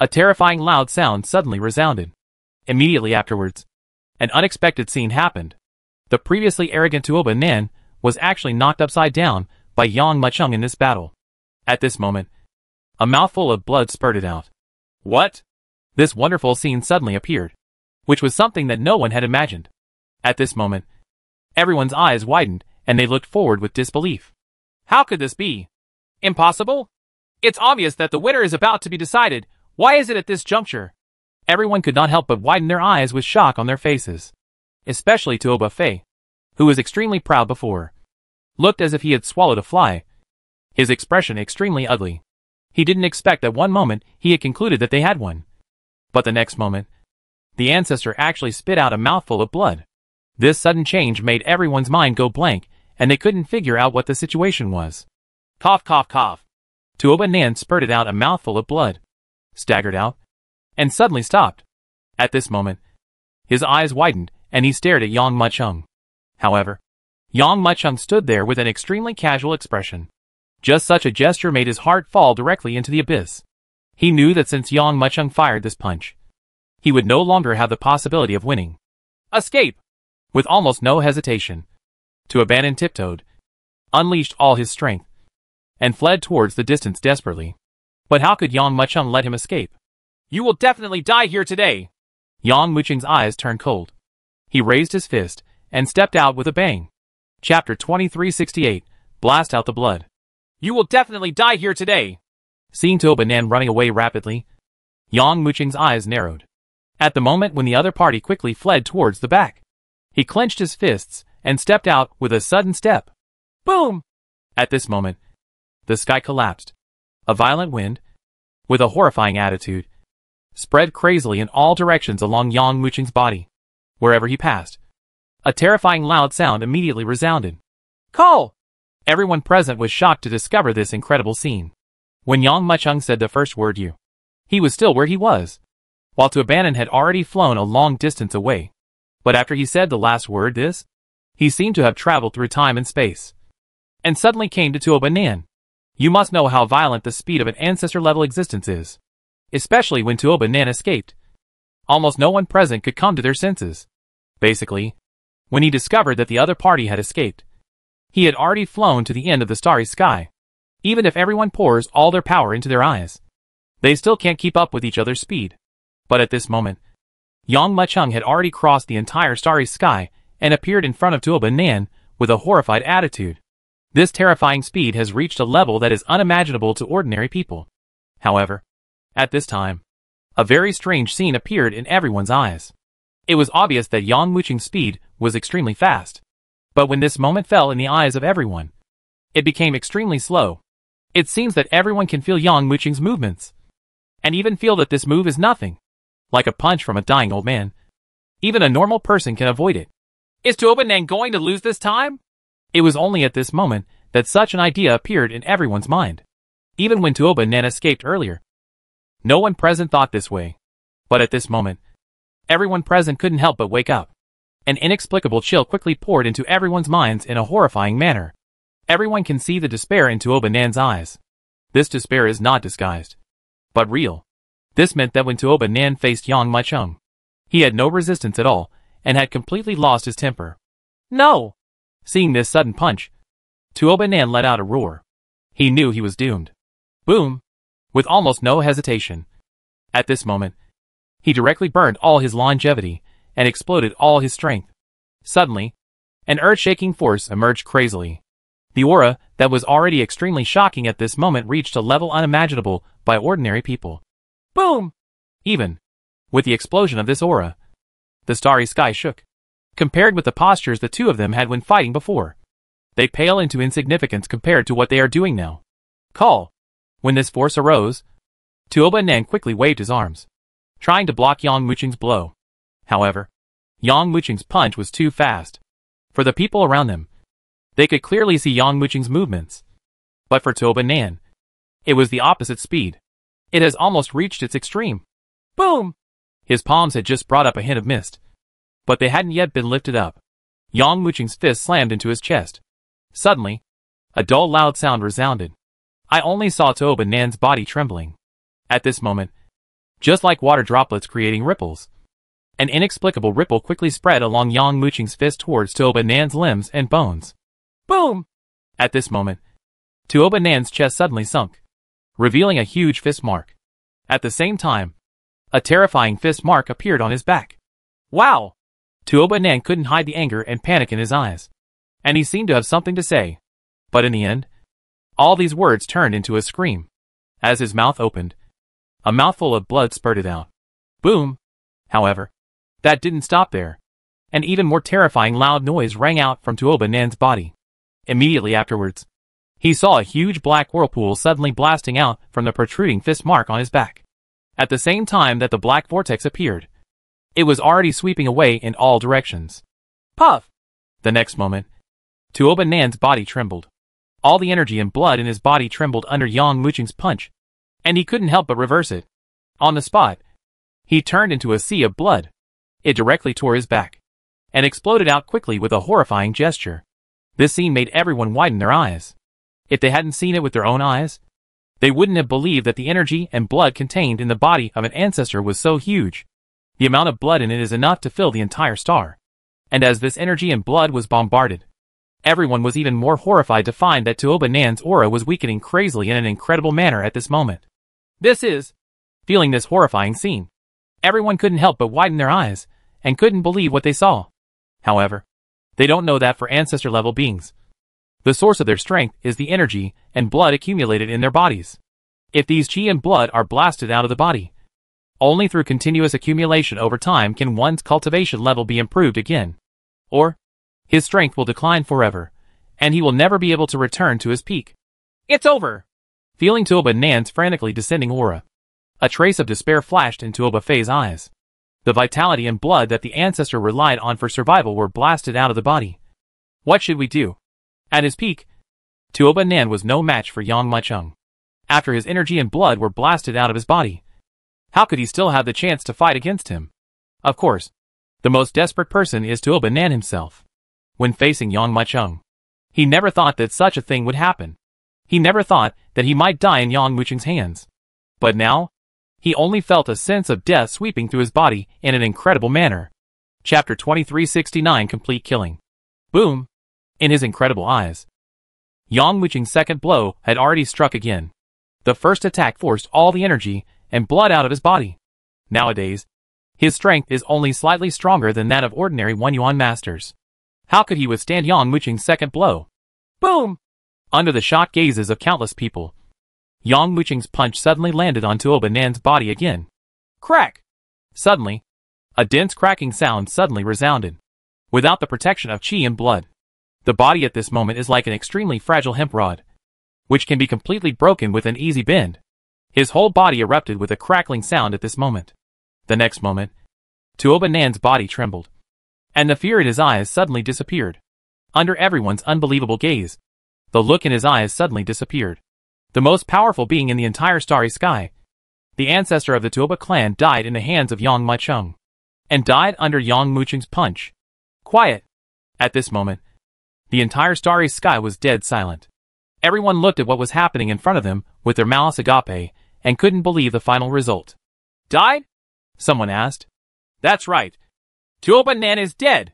A terrifying loud sound suddenly resounded. Immediately afterwards, an unexpected scene happened. The previously arrogant Tuoba Nan was actually knocked upside down by Yang Muqing in this battle. At this moment, a mouthful of blood spurted out. What? This wonderful scene suddenly appeared, which was something that no one had imagined. At this moment, everyone's eyes widened and they looked forward with disbelief. How could this be? Impossible? It's obvious that the winner is about to be decided. Why is it at this juncture? Everyone could not help but widen their eyes with shock on their faces. Especially Tuoba Fei, who was extremely proud before. Looked as if he had swallowed a fly. His expression extremely ugly. He didn't expect that one moment he had concluded that they had won. But the next moment, the ancestor actually spit out a mouthful of blood. This sudden change made everyone's mind go blank, and they couldn't figure out what the situation was. Cough, cough, cough. Tuoba Nan spurted out a mouthful of blood, staggered out, and suddenly stopped. At this moment, his eyes widened, and he stared at Yang Muqing. However, Yang Muqing stood there with an extremely casual expression. Just such a gesture made his heart fall directly into the abyss. He knew that since Yang Muchung fired this punch, he would no longer have the possibility of winning. Escape! With almost no hesitation, Tuobanan tiptoed, unleashed all his strength, and fled towards the distance desperately. But how could Yang Muchung let him escape? You will definitely die here today! Yang Muchung's eyes turned cold. He raised his fist and stepped out with a bang. Chapter 2368, Blast Out the Blood. You will definitely die here today! Seeing Tuobanan running away rapidly, Yang Muchung's eyes narrowed. At the moment when the other party quickly fled towards the back, he clenched his fists and stepped out with a sudden step. Boom! At this moment, the sky collapsed. A violent wind, with a horrifying attitude, spread crazily in all directions along Yang Muchung's body. Wherever he passed, a terrifying loud sound immediately resounded. Call! Everyone present was shocked to discover this incredible scene. When Yang Muchung said the first word "you," he was still where he was, while Tuobanan had already flown a long distance away. But after he said the last word "this," he seemed to have traveled through time and space, and suddenly came to Tuobanan. You must know how violent the speed of an ancestor-level existence is, especially when Tuobanan escaped. Almost no one present could come to their senses. Basically, when he discovered that the other party had escaped, he had already flown to the end of the starry sky. Even if everyone pours all their power into their eyes, they still can't keep up with each other's speed. But at this moment, Yang Muchung had already crossed the entire starry sky and appeared in front of Tuobanan with a horrified attitude. This terrifying speed has reached a level that is unimaginable to ordinary people. However, at this time, a very strange scene appeared in everyone's eyes. It was obvious that Yang Muchung's speed was extremely fast. But when this moment fell in the eyes of everyone, it became extremely slow. It seems that everyone can feel Yang Muchung's movements, and even feel that this move is nothing, like a punch from a dying old man. Even a normal person can avoid it. Is Tuobanan going to lose this time? It was only at this moment that such an idea appeared in everyone's mind. Even when Tuobanan escaped earlier, no one present thought this way. But at this moment, everyone present couldn't help but wake up. An inexplicable chill quickly poured into everyone's minds in a horrifying manner. Everyone can see the despair in Tuobanan's eyes. This despair is not disguised, but real. This meant that when Tuobanan faced Yang Muchung, he had no resistance at all, and had completely lost his temper. No! Seeing this sudden punch, Tuobanan let out a roar. He knew he was doomed. Boom! With almost no hesitation. At this moment, he directly burned all his longevity, and exploded all his strength. Suddenly, an earth-shaking force emerged crazily. The aura that was already extremely shocking at this moment reached a level unimaginable by ordinary people. Boom! Even with the explosion of this aura, the starry sky shook. Compared with the postures the two of them had when fighting before, they pale into insignificance compared to what they are doing now. Call! When this force arose, Tuobanan quickly waved his arms, trying to block Yang Muchung's blow. However, Yang Muchung's punch was too fast. For the people around them, they could clearly see Yang Muchung's movements. But for Tuobanan, it was the opposite speed. It has almost reached its extreme. Boom! His palms had just brought up a hint of mist, but they hadn't yet been lifted up. Yang Muchung's fist slammed into his chest. Suddenly, a dull loud sound resounded. I only saw Tuobanan's body trembling. At this moment, just like water droplets creating ripples, an inexplicable ripple quickly spread along Yang Muchung's fist towards Tuobanan's limbs and bones. Boom! At this moment, Tuobanan's chest suddenly sunk, revealing a huge fist mark. At the same time, a terrifying fist mark appeared on his back. Wow! Tuobanan couldn't hide the anger and panic in his eyes, and he seemed to have something to say. But in the end, all these words turned into a scream. As his mouth opened, a mouthful of blood spurted out. Boom! However, that didn't stop there. An even more terrifying loud noise rang out from Tuobanan's body. Immediately afterwards, he saw a huge black whirlpool suddenly blasting out from the protruding fist mark on his back. At the same time that the black vortex appeared, it was already sweeping away in all directions. Puff! The next moment, Tuobanan's body trembled. All the energy and blood in his body trembled under Yang Muchung's punch, and he couldn't help but reverse it. On the spot, he turned into a sea of blood. It directly tore his back, and exploded out quickly with a horrifying gesture. This scene made everyone widen their eyes. If they hadn't seen it with their own eyes, They wouldn't have believed that the energy and blood contained in the body of an ancestor was so huge. The amount of blood in it is enough to fill the entire star. And as this energy and blood was bombarded, everyone was even more horrified to find that Tuoba Nan's aura was weakening crazily in an incredible manner at this moment. Feeling this horrifying scene, everyone couldn't help but widen their eyes, and couldn't believe what they saw. However, they don't know that for ancestor-level beings, the source of their strength is the energy and blood accumulated in their bodies. If these chi and blood are blasted out of the body, only through continuous accumulation over time can one's cultivation level be improved again. Or, his strength will decline forever, and he will never be able to return to his peak. It's over! Feeling Tuoba Nan's frantically descending aura, a trace of despair flashed in Tuoba Fei's eyes. The vitality and blood that the ancestor relied on for survival were blasted out of the body. What should we do? At his peak, Tuoba Nan was no match for Yang Macheng. After his energy and blood were blasted out of his body, how could he still have the chance to fight against him? Of course, the most desperate person is Tuoba Nan himself. When facing Yang Macheng, he never thought that such a thing would happen. He never thought that he might die in Yang Mucheng's hands. But now, he only felt a sense of death sweeping through his body in an incredible manner. Chapter 2369 Complete Killing. Boom! In his incredible eyes, Yang Mucheng's second blow had already struck again. The first attack forced all the energy and blood out of his body. Nowadays, his strength is only slightly stronger than that of ordinary One-Yuan masters. How could he withstand Yang Mucheng's second blow? Boom! Under the shocked gazes of countless people, Yang Mucheng's punch suddenly landed on Tuoba Nan's body again. Crack! Suddenly, a dense cracking sound suddenly resounded. Without the protection of chi and blood, the body at this moment is like an extremely fragile hemp rod, which can be completely broken with an easy bend. His whole body erupted with a crackling sound at this moment. The next moment, Tuoba Nan's body trembled, and the fear in his eyes suddenly disappeared. Under everyone's unbelievable gaze, the look in his eyes suddenly disappeared. The most powerful being in the entire starry sky, the ancestor of the Tuoba clan, died in the hands of Yang Macheng, and died under Yang Mucheng's punch. Quiet! At this moment, the entire starry sky was dead silent. Everyone looked at what was happening in front of them with their malice agape and couldn't believe the final result. Died? Someone asked. That's right. Tuoba Nan is dead.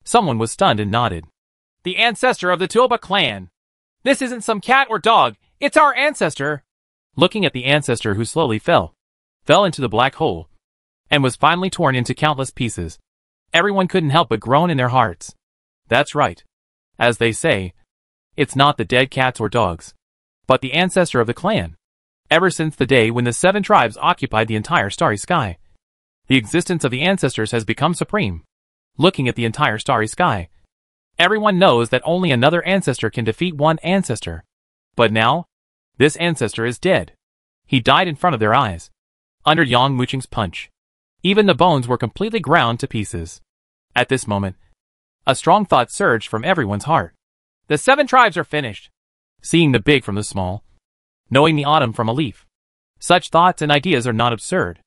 Someone was stunned and nodded. The ancestor of the Tuoba clan. This isn't some cat or dog, it's our ancestor. Looking at the ancestor who slowly fell into the black hole, and was finally torn into countless pieces, everyone couldn't help but groan in their hearts. That's right. As they say, it's not the dead cats or dogs, but the ancestor of the clan. Ever since the day when the 7 tribes occupied the entire starry sky, the existence of the ancestors has become supreme. Looking at the entire starry sky, everyone knows that only another ancestor can defeat one ancestor. But now, this ancestor is dead. He died in front of their eyes, under Yang Mucheng's punch. Even the bones were completely ground to pieces. At this moment, a strong thought surged from everyone's heart. The 7 tribes are finished. Seeing the big from the small, knowing the autumn from a leaf, such thoughts and ideas are not absurd.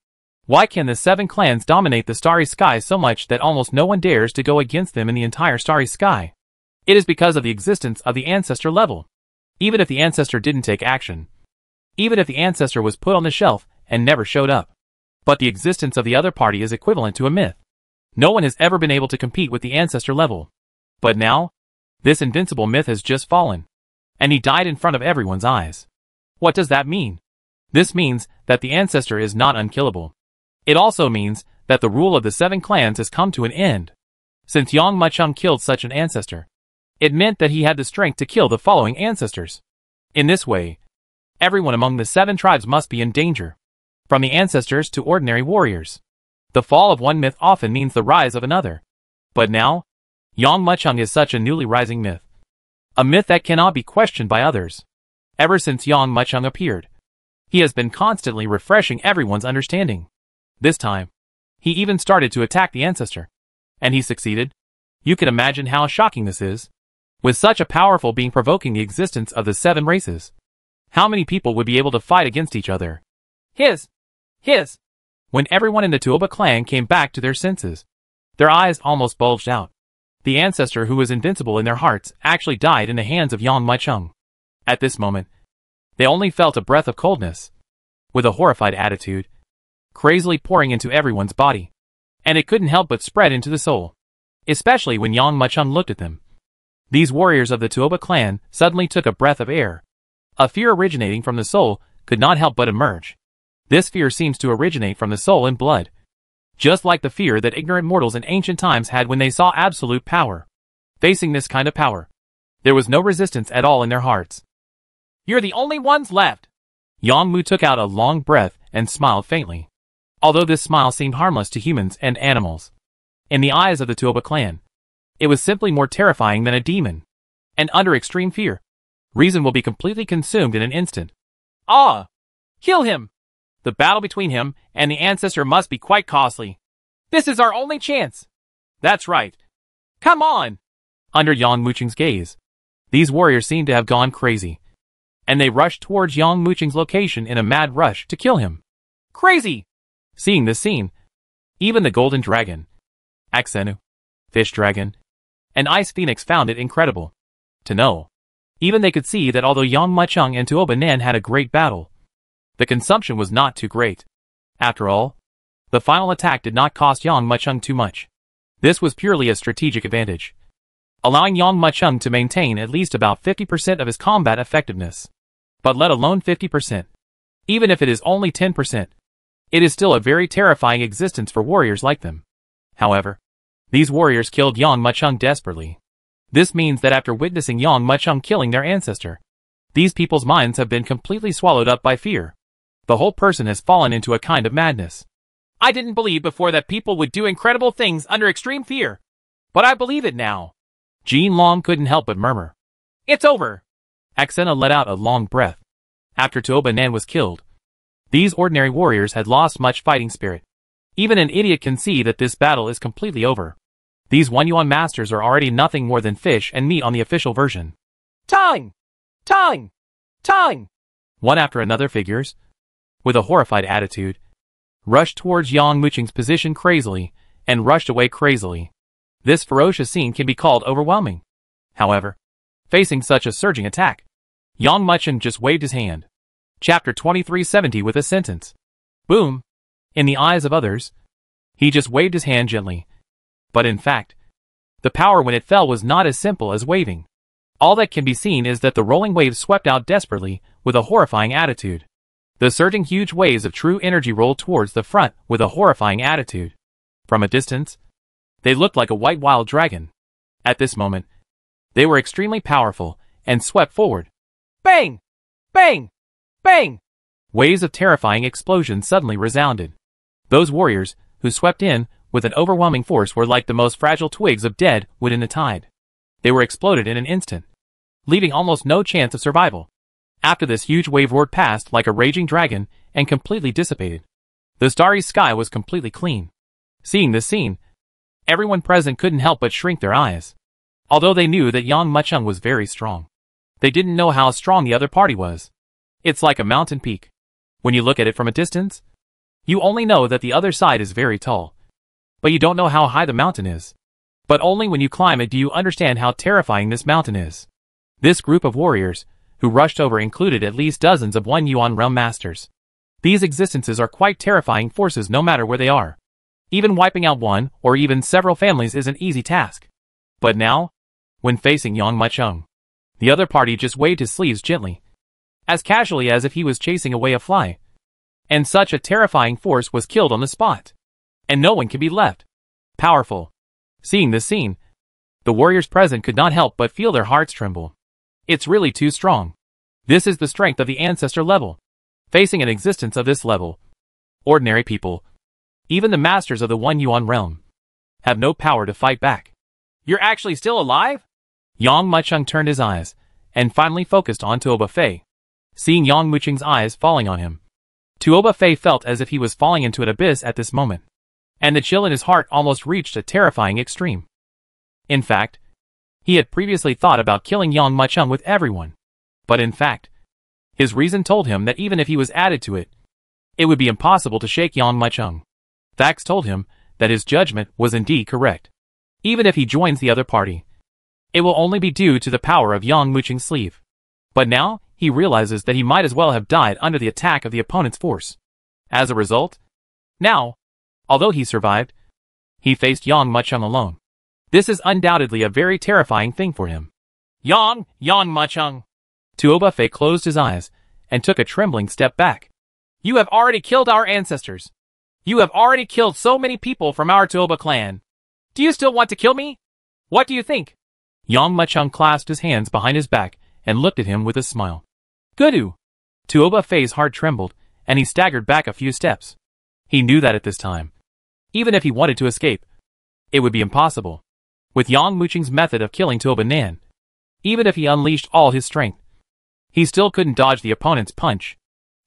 Why can the 7 clans dominate the starry sky so much that almost no one dares to go against them in the entire starry sky? It is because of the existence of the ancestor level. Even if the ancestor didn't take action, even if the ancestor was put on the shelf and never showed up, but the existence of the other party is equivalent to a myth. No one has ever been able to compete with the ancestor level. But now, this invincible myth has just fallen, and he died in front of everyone's eyes. What does that mean? This means that the ancestor is not unkillable. It also means that the rule of the 7 clans has come to an end. Since Yang Macheng killed such an ancestor, it meant that he had the strength to kill the following ancestors. In this way, everyone among the 7 tribes must be in danger, from the ancestors to ordinary warriors. The fall of one myth often means the rise of another. But now, Yang Macheng is such a newly rising myth. A myth that cannot be questioned by others. Ever since Yang Macheng appeared, he has been constantly refreshing everyone's understanding. This time, he even started to attack the ancestor. And he succeeded. You can imagine how shocking this is. With such a powerful being provoking the existence of the 7 races, how many people would be able to fight against each other? His. When everyone in the Tuoba clan came back to their senses, their eyes almost bulged out. The ancestor who was invincible in their hearts actually died in the hands of Yang Macheng. At this moment, They only felt a breath of coldness, with a horrified attitude, crazily pouring into everyone's body. And it couldn't help but spread into the soul, especially when Yang Muchung looked at them. These warriors of the Tuoba clan suddenly took a breath of air. A fear originating from the soul could not help but emerge. This fear seems to originate from the soul and blood, just like the fear that ignorant mortals in ancient times had when they saw absolute power. Facing this kind of power, there was no resistance at all in their hearts. You're the only ones left. Yang Mu took out a long breath and smiled faintly. Although this smile seemed harmless to humans and animals, in the eyes of the Tuoba clan, it was simply more terrifying than a demon. And under extreme fear, reason will be completely consumed in an instant. Ah! Kill him! The battle between him and the ancestor must be quite costly. This is our only chance. That's right. Come on! Under Yang Muchung's gaze, these warriors seemed to have gone crazy, and they rushed towards Yang Muchung's location in a mad rush to kill him. Crazy! Seeing this scene, even the Golden Dragon, Axenu, Fish Dragon, and Ice Phoenix found it incredible to know. Even they could see that although Yang Muchung and Tuoba Nan had a great battle, the consumption was not too great. After all, the final attack did not cost Yang Muchung too much. This was purely a strategic advantage, allowing Yang Muchung to maintain at least about 50% of his combat effectiveness. But let alone 50%. Even if it is only 10%, it is still a very terrifying existence for warriors like them. However, these warriors killed Yang Muchung desperately. This means that after witnessing Yang Muchung killing their ancestor, these people's minds have been completely swallowed up by fear. The whole person has fallen into a kind of madness. I didn't believe before that people would do incredible things under extreme fear, but I believe it now. Jean Long couldn't help but murmur. It's over. Axena let out a long breath. After Tuoba Nan was killed, these ordinary warriors had lost much fighting spirit. Even an idiot can see that this battle is completely over. These One Yuan masters are already nothing more than fish and meat on the official version. Time! Time! Time! One after another figures, with a horrified attitude, rushed towards Yang Muchung's position crazily, and rushed away crazily. This ferocious scene can be called overwhelming. However, facing such a surging attack, Yang Muchung just waved his hand. Chapter 2370 with a sentence. Boom! In the eyes of others, he just waved his hand gently. But in fact, the power when it fell was not as simple as waving. All that can be seen is that the rolling waves swept out desperately, with a horrifying attitude. The surging huge waves of true energy rolled towards the front with a horrifying attitude. From a distance, they looked like a white wild dragon. At this moment, they were extremely powerful, and swept forward. Bang! Bang! Bang! Waves of terrifying explosions suddenly resounded. Those warriors, who swept in, with an overwhelming force were like the most fragile twigs of dead wood in the tide. They were exploded in an instant, leaving almost no chance of survival. After this huge wave roared past like a raging dragon, and completely dissipated. The starry sky was completely clean. Seeing this scene, everyone present couldn't help but shrink their eyes. Although they knew that Yang Muchung was very strong, they didn't know how strong the other party was. It's like a mountain peak. When you look at it from a distance, you only know that the other side is very tall, but you don't know how high the mountain is. But only when you climb it do you understand how terrifying this mountain is. This group of warriors, who rushed over, included at least dozens of One Yuan realm masters. These existences are quite terrifying forces no matter where they are. Even wiping out one, or even several families is an easy task. But now, when facing Yang Muchung, the other party just waved his sleeves gently, as casually as if he was chasing away a fly. And such a terrifying force was killed on the spot. And no one can be left. Powerful. Seeing this scene, the warriors present could not help but feel their hearts tremble. It's really too strong. This is the strength of the ancestor level. Facing an existence of this level, ordinary people, even the masters of the One Yuan realm, have no power to fight back. You're actually still alive? Yang Muchung turned his eyes, and finally focused on Tuoba Fei. Seeing Yang Muchung's eyes falling on him, Tuoba Fei felt as if he was falling into an abyss at this moment, and the chill in his heart almost reached a terrifying extreme. In fact, he had previously thought about killing Yang Muchung with everyone, but in fact, his reason told him that even if he was added to it, it would be impossible to shake Yang Muchung. Facts told him that his judgment was indeed correct. Even if he joins the other party, it will only be due to the power of Yang Muchung's sleeve. But now, he realizes that he might as well have died under the attack of the opponent's force. As a result, now, although he survived, he faced Yang Muchung alone. This is undoubtedly a very terrifying thing for him. Yang Muchung. Tuoba Fei closed his eyes and took a trembling step back. You have already killed our ancestors. You have already killed so many people from our Tuoba clan. Do you still want to kill me? What do you think? Yang Muchung clasped his hands behind his back and looked at him with a smile. Gudu! Tuoba Fei's heart trembled, and he staggered back a few steps. He knew that at this time, even if he wanted to escape, it would be impossible. With Yang Muchung's method of killing Tuoba Nan, even if he unleashed all his strength, he still couldn't dodge the opponent's punch.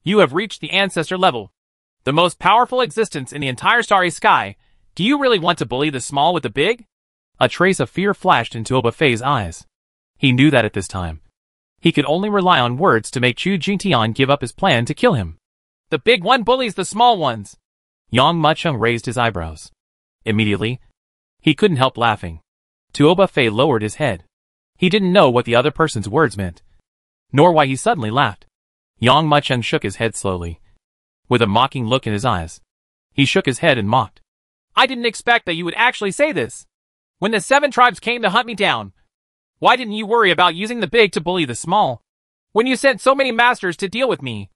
You have reached the ancestor level, the most powerful existence in the entire starry sky. Do you really want to bully the small with the big? A trace of fear flashed in Tuoba Fei's eyes. He knew that at this time, he could only rely on words to make Chu Jingtian give up his plan to kill him. The big one bullies the small ones. Yang Muchung raised his eyebrows. Immediately, he couldn't help laughing. Tuoba Fei lowered his head. He didn't know what the other person's words meant, nor why he suddenly laughed. Yang Muchung shook his head slowly, with a mocking look in his eyes. He shook his head and mocked. I didn't expect that you would actually say this. When the 7 tribes came to hunt me down, why didn't you worry about using the big to bully the small? When you sent so many masters to deal with me,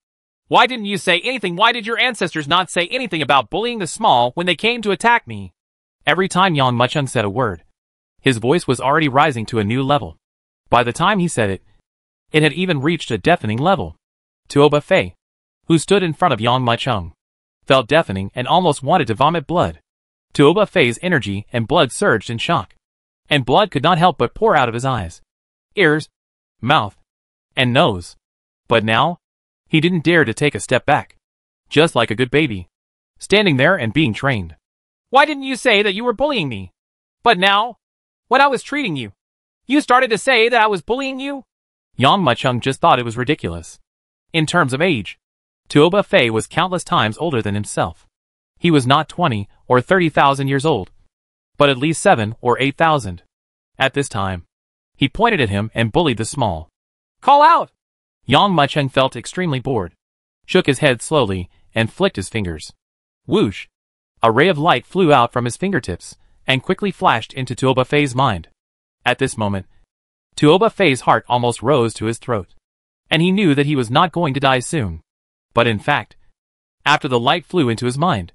why didn't you say anything? Why did your ancestors not say anything about bullying the small when they came to attack me? Every time Yang Muchung said a word, his voice was already rising to a new level. By the time he said it, it had even reached a deafening level. Tuoba Fei, who stood in front of Yang Muchung, felt deafening and almost wanted to vomit blood. Tuoba Fei's energy and blood surged in shock, and blood could not help but pour out of his eyes, ears, mouth, and nose. But now, he didn't dare to take a step back. Just like a good baby, standing there and being trained. Why didn't you say that you were bullying me? But now, when I was treating you, you started to say that I was bullying you? Yang Muchung just thought it was ridiculous. In terms of age, Tuoba Fei was countless times older than himself. He was not 20 or 30,000 years old, but at least 7 or 8,000. At this time, he pointed at him and bullied the small. Call out! Yang Muchung felt extremely bored, shook his head slowly, and flicked his fingers. Whoosh! A ray of light flew out from his fingertips and quickly flashed into Tuoba Fei's mind. At this moment, Tuoba Fei's heart almost rose to his throat, and he knew that he was not going to die soon. But in fact, after the light flew into his mind,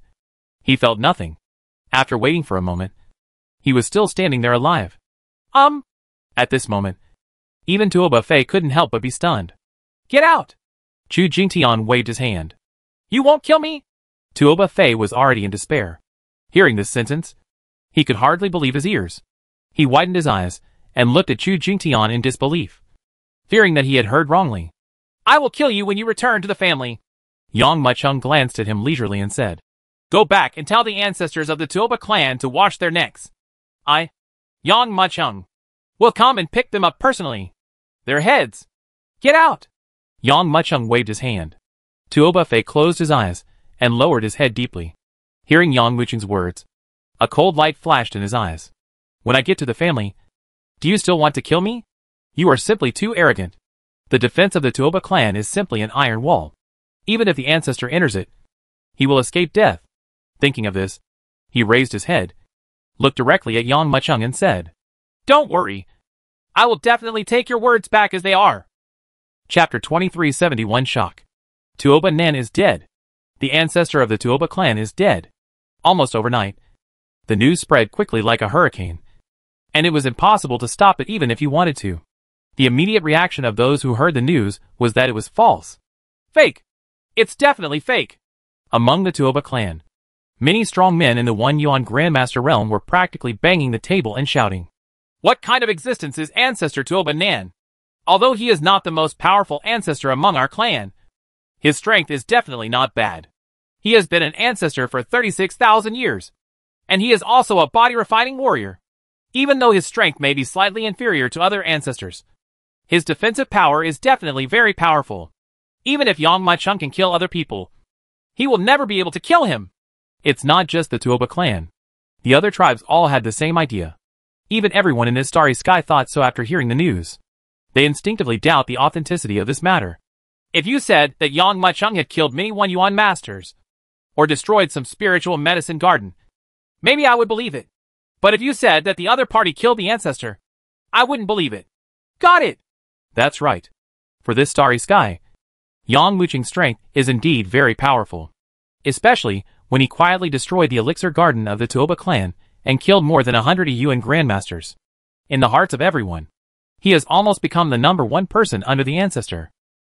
he felt nothing. After waiting for a moment, he was still standing there alive. At this moment, even Tuoba Fei couldn't help but be stunned. Get out! Chu Jingtian waved his hand. You won't kill me? Tuoba Fei was already in despair. Hearing this sentence, he could hardly believe his ears. He widened his eyes and looked at Chu Jingtian in disbelief, fearing that he had heard wrongly. I will kill you when you return to the family. Yang Muchung glanced at him leisurely and said, Go back and tell the ancestors of the Tuoba clan to wash their necks. I, Yang Muchung, will come and pick them up personally. Their heads. Get out! Yang Muchung waved his hand. Tuoba Fei closed his eyes and lowered his head deeply. Hearing Yang Muchung's words, a cold light flashed in his eyes. When I get to the family, do you still want to kill me? You are simply too arrogant. The defense of the Tuoba clan is simply an iron wall. Even if the ancestor enters it, he will escape death. Thinking of this, he raised his head, looked directly at Yang Muchung and said, Don't worry. I will definitely take your words back as they are. Chapter 2371 Shock. Tuoba Nan is dead. The ancestor of the Tuoba clan is dead. Almost overnight, the news spread quickly like a hurricane, and it was impossible to stop it even if you wanted to. The immediate reaction of those who heard the news was that it was false. Fake! It's definitely fake! Among the Tuoba clan, many strong men in the 1 Yuan Grandmaster realm were practically banging the table and shouting. What kind of existence is Ancestor Tuoba Nan? Although he is not the most powerful ancestor among our clan, his strength is definitely not bad. He has been an ancestor for 36,000 years, and he is also a body-refining warrior. Even though his strength may be slightly inferior to other ancestors, his defensive power is definitely very powerful. Even if Yang Muchung can kill other people, he will never be able to kill him. It's not just the Tuoba clan. The other tribes all had the same idea. Even everyone in this starry sky thought so after hearing the news. They instinctively doubt the authenticity of this matter. If you said that Yang Macheng had killed many One Yuan masters, or destroyed some spiritual medicine garden, maybe I would believe it. But if you said that the other party killed the ancestor, I wouldn't believe it. Got it! That's right. For this starry sky, Yang Mucheng's strength is indeed very powerful. Especially when he quietly destroyed the elixir garden of the Tuoba clan and killed more than 100 Yuan grandmasters. In the hearts of everyone, he has almost become the #1 person under the ancestor.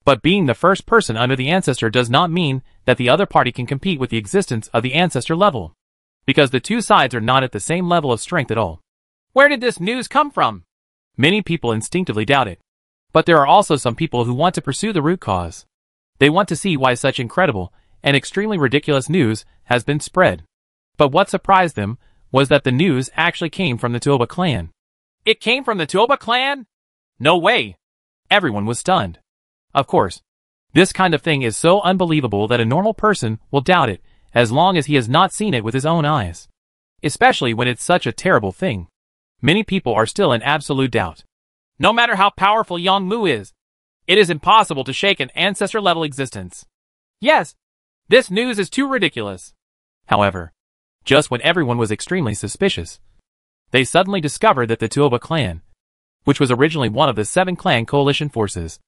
But being the first person under the ancestor does not mean that the other party can compete with the existence of the ancestor level, because the two sides are not at the same level of strength at all. Where did this news come from? Many people instinctively doubt it. But there are also some people who want to pursue the root cause. They want to see why such incredible and extremely ridiculous news has been spread. But what surprised them was that the news actually came from the Tuoba clan. It came from the Tuoba clan? No way. Everyone was stunned. Of course, this kind of thing is so unbelievable that a normal person will doubt it as long as he has not seen it with his own eyes. Especially when it's such a terrible thing. Many people are still in absolute doubt. No matter how powerful Yang Mu is, it is impossible to shake an ancestor-level existence. Yes, this news is too ridiculous. However, just when everyone was extremely suspicious, they suddenly discovered that the Tuoba clan, which was originally one of the 7 clan coalition forces,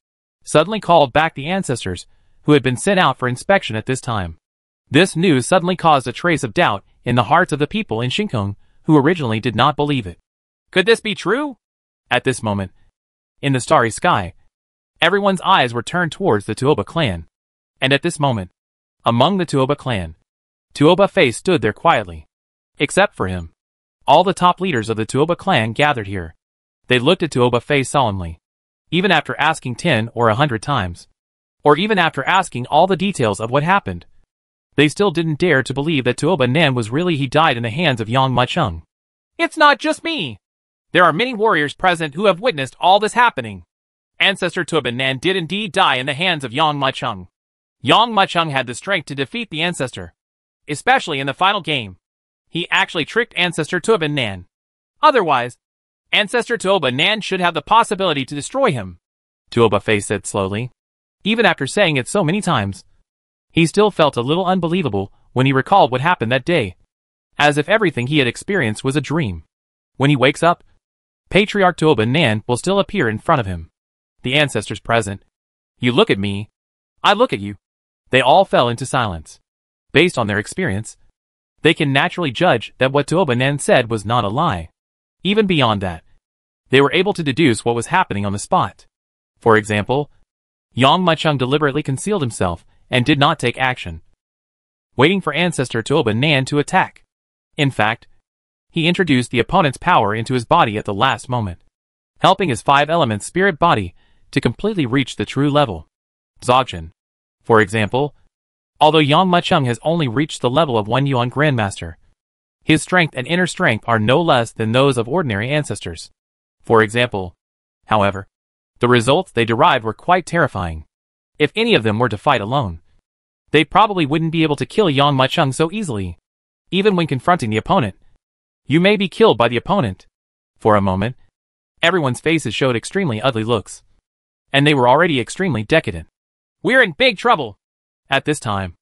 suddenly called back the ancestors who had been sent out for inspection at this time. This news suddenly caused a trace of doubt in the hearts of the people in Shinkong who originally did not believe it. Could this be true? At this moment, in the starry sky, everyone's eyes were turned towards the Tuoba clan. And at this moment, among the Tuoba clan, Tuoba Fei stood there quietly. Except for him, all the top leaders of the Tuoba clan gathered here. They looked at Tuoba Fei solemnly. Even after asking 10 or 100 times, or even after asking all the details of what happened, they still didn't dare to believe that Tuoba Nan was really he died in the hands of Yang Macheng. It's not just me. There are many warriors present who have witnessed all this happening. Ancestor Tuoba Nan did indeed die in the hands of Yang Macheng. Yang Macheng had the strength to defeat the ancestor, especially in the final game. He actually tricked Ancestor Tuoba Nan. Otherwise, Ancestor Tuoba Nan should have the possibility to destroy him. Tuoba Fei said slowly. Even after saying it so many times, he still felt a little unbelievable when he recalled what happened that day. As if everything he had experienced was a dream. When he wakes up, Patriarch Tuoba Nan will still appear in front of him. The ancestors present. You look at me. I look at you. They all fell into silence. Based on their experience, they can naturally judge that what Tuoba Nan said was not a lie. Even beyond that, they were able to deduce what was happening on the spot. For example, Yang Macheng deliberately concealed himself and did not take action, waiting for Ancestor Tuoba Nan to attack. In fact, he introduced the opponent's power into his body at the last moment, helping his 5-element spirit body to completely reach the true level. Dzogchen, for example, although Yang Macheng has only reached the level of 1 Yuan Grandmaster, his strength and inner strength are no less than those of ordinary ancestors. For example, however, the results they derived were quite terrifying. If any of them were to fight alone, they probably wouldn't be able to kill Yang Macheng so easily. Even when confronting the opponent, you may be killed by the opponent. For a moment, everyone's faces showed extremely ugly looks, and they were already extremely decadent. We're in big trouble. At this time,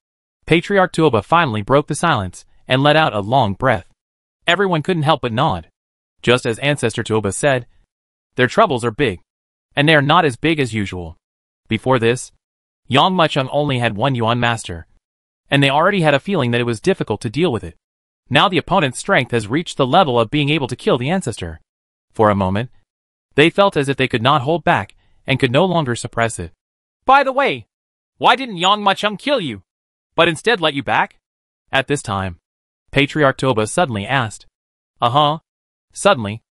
Patriarch Tuoba finally broke the silence and let out a long breath. Everyone couldn't help but nod. Just as Ancestor Tuoba said, their troubles are big, and they are not as big as usual. Before this, Yang Macheng only had 1 Yuan Master, and they already had a feeling that it was difficult to deal with it. Now the opponent's strength has reached the level of being able to kill the ancestor. For a moment, they felt as if they could not hold back and could no longer suppress it. By the way, why didn't Yang Macheng kill you, but instead let you back? At this time, Patriarch Tuoba suddenly asked. Suddenly,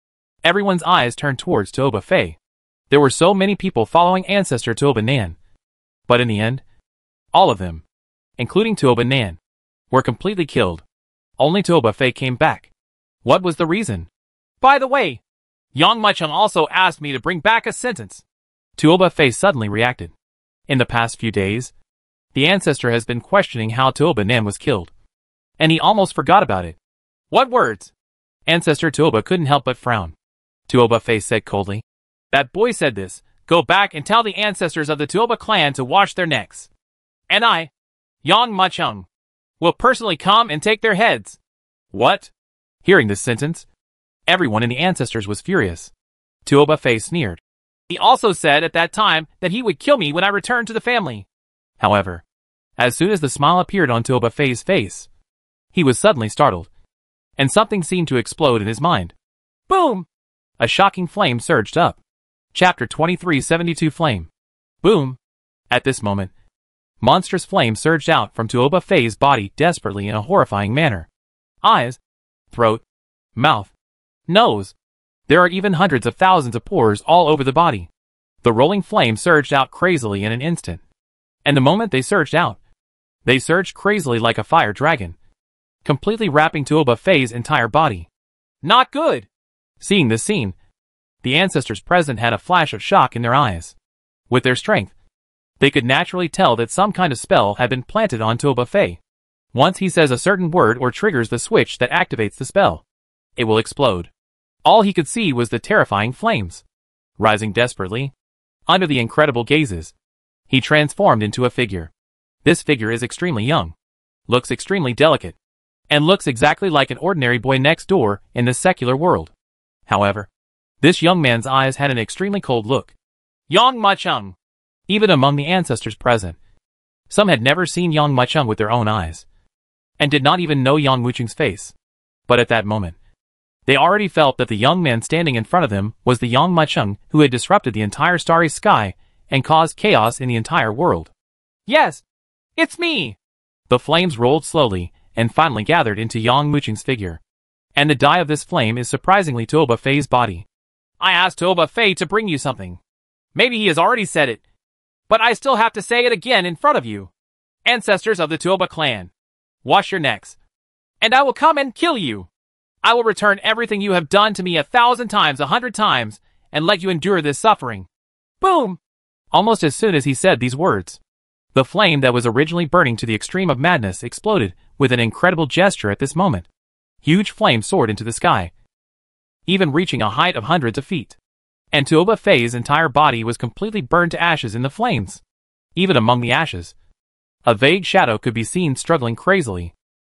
everyone's eyes turned towards Tuoba Fei. There were so many people following Ancestor Tuoba Nan. But in the end, all of them, including Tuoba Nan, were completely killed. Only Tuoba Fei came back. What was the reason? By the way, Yang Macheng also asked me to bring back a sentence. Tuoba Fei suddenly reacted. In the past few days, the ancestor has been questioning how Tuoba Nan was killed, and he almost forgot about it. What words? Ancestor Tuoba couldn't help but frown. Tuoba Fei said coldly. That boy said this, Go back and tell the ancestors of the Tuoba clan to wash their necks. And I, Yang Machung, will personally come and take their heads. What? Hearing this sentence, everyone in the ancestors was furious. Tuoba Fei sneered. He also said at that time that he would kill me when I returned to the family. However, as soon as the smile appeared on Tuoba Fei's face, he was suddenly startled, and something seemed to explode in his mind. Boom! A shocking flame surged up. Chapter 2372 Flame. Boom! At this moment, monstrous flame surged out from Tuoba Fei's body desperately in a horrifying manner. Eyes, throat, mouth, nose. There are even hundreds of thousands of pores all over the body. The rolling flame surged out crazily in an instant. And the moment they surged out, they surged crazily like a fire dragon, completely wrapping Tuoba Fei's entire body. Not good! Seeing this scene, the ancestors present had a flash of shock in their eyes. With their strength, they could naturally tell that some kind of spell had been planted on Tuoba Fei. Once he says a certain word or triggers the switch that activates the spell, it will explode. All he could see was the terrifying flames. Rising desperately, under the incredible gazes, he transformed into a figure. This figure is extremely young, looks extremely delicate, and looks exactly like an ordinary boy next door in the secular world. However, this young man's eyes had an extremely cold look. Yang Machung. Even among the ancestors present, some had never seen Yang Machung with their own eyes, and did not even know Yang Muchung's face. But at that moment, they already felt that the young man standing in front of them was the Yang Machung who had disrupted the entire starry sky and caused chaos in the entire world. Yes, it's me! The flames rolled slowly and finally gathered into Yang Muchung's figure. And the dye of this flame is surprisingly Tuoba Fei's body. I asked Tuoba Fei to bring you something. Maybe he has already said it, but I still have to say it again in front of you. Ancestors of the Tuoba clan, wash your necks, and I will come and kill you. I will return everything you have done to me 1,000 times, 100 times, and let you endure this suffering. Boom! Almost as soon as he said these words, the flame that was originally burning to the extreme of madness exploded with an incredible gesture at this moment. Huge flames soared into the sky, even reaching a height of hundreds of feet. And Tuoba Fei's entire body was completely burned to ashes in the flames. Even among the ashes, a vague shadow could be seen struggling crazily.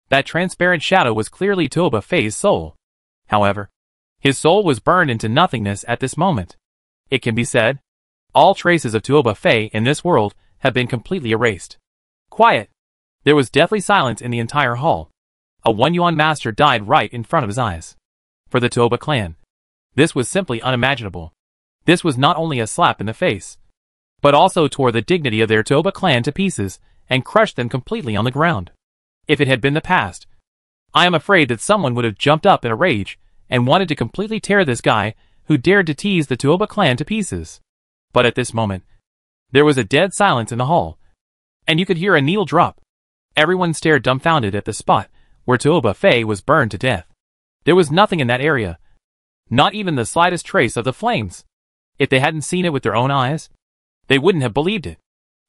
That transparent shadow was clearly Tuoba Fei's soul. However, his soul was burned into nothingness at this moment. It can be said, all traces of Tuoba Fei in this world have been completely erased. Quiet. There was deathly silence in the entire hall. A one-yuan master died right in front of his eyes. For the Tuoba clan, this was simply unimaginable. This was not only a slap in the face, but also tore the dignity of their Tuoba clan to pieces and crushed them completely on the ground. If it had been the past, I am afraid that someone would have jumped up in a rage and wanted to completely tear this guy who dared to tease the Tuoba clan to pieces. But at this moment, there was a dead silence in the hall, and you could hear a needle drop. Everyone stared dumbfounded at the spot where Tuoba Fei was burned to death. There was nothing in that area, not even the slightest trace of the flames. If they hadn't seen it with their own eyes, they wouldn't have believed it.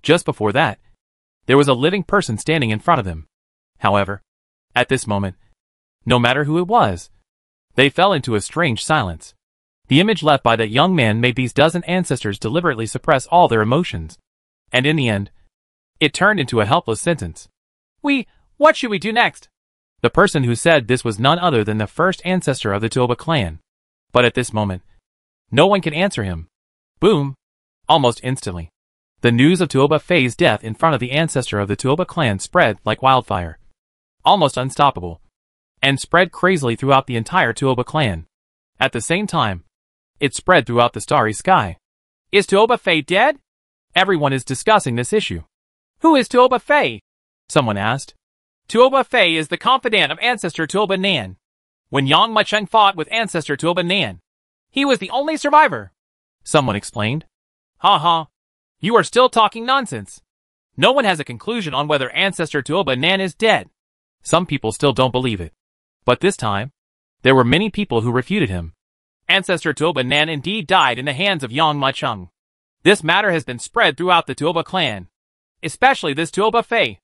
Just before that, there was a living person standing in front of them. However, at this moment, no matter who it was, they fell into a strange silence. The image left by that young man made these dozen ancestors deliberately suppress all their emotions. And in the end, it turned into a helpless sentence. What should we do next? The person who said this was none other than the first ancestor of the Tuoba clan. But at this moment, no one can answer him. Boom! Almost instantly, the news of Tuoba Fei's death in front of the ancestor of the Tuoba clan spread like wildfire. Almost unstoppable, and spread crazily throughout the entire Tuoba clan. At the same time, it spread throughout the starry sky. Is Tuoba Fei dead? Everyone is discussing this issue. Who is Tuoba Fei? Someone asked. Tuoba Fei is the confidant of ancestor Tuoba Nan. When Yang Machung fought with ancestor Tuoba Nan, he was the only survivor. Someone explained. Ha ha. You are still talking nonsense. No one has a conclusion on whether ancestor Tuoba Nan is dead. Some people still don't believe it. But this time, there were many people who refuted him. Ancestor Tuoba Nan indeed died in the hands of Yang Machung. This matter has been spread throughout the Tuoba clan, especially this Tuoba Fei,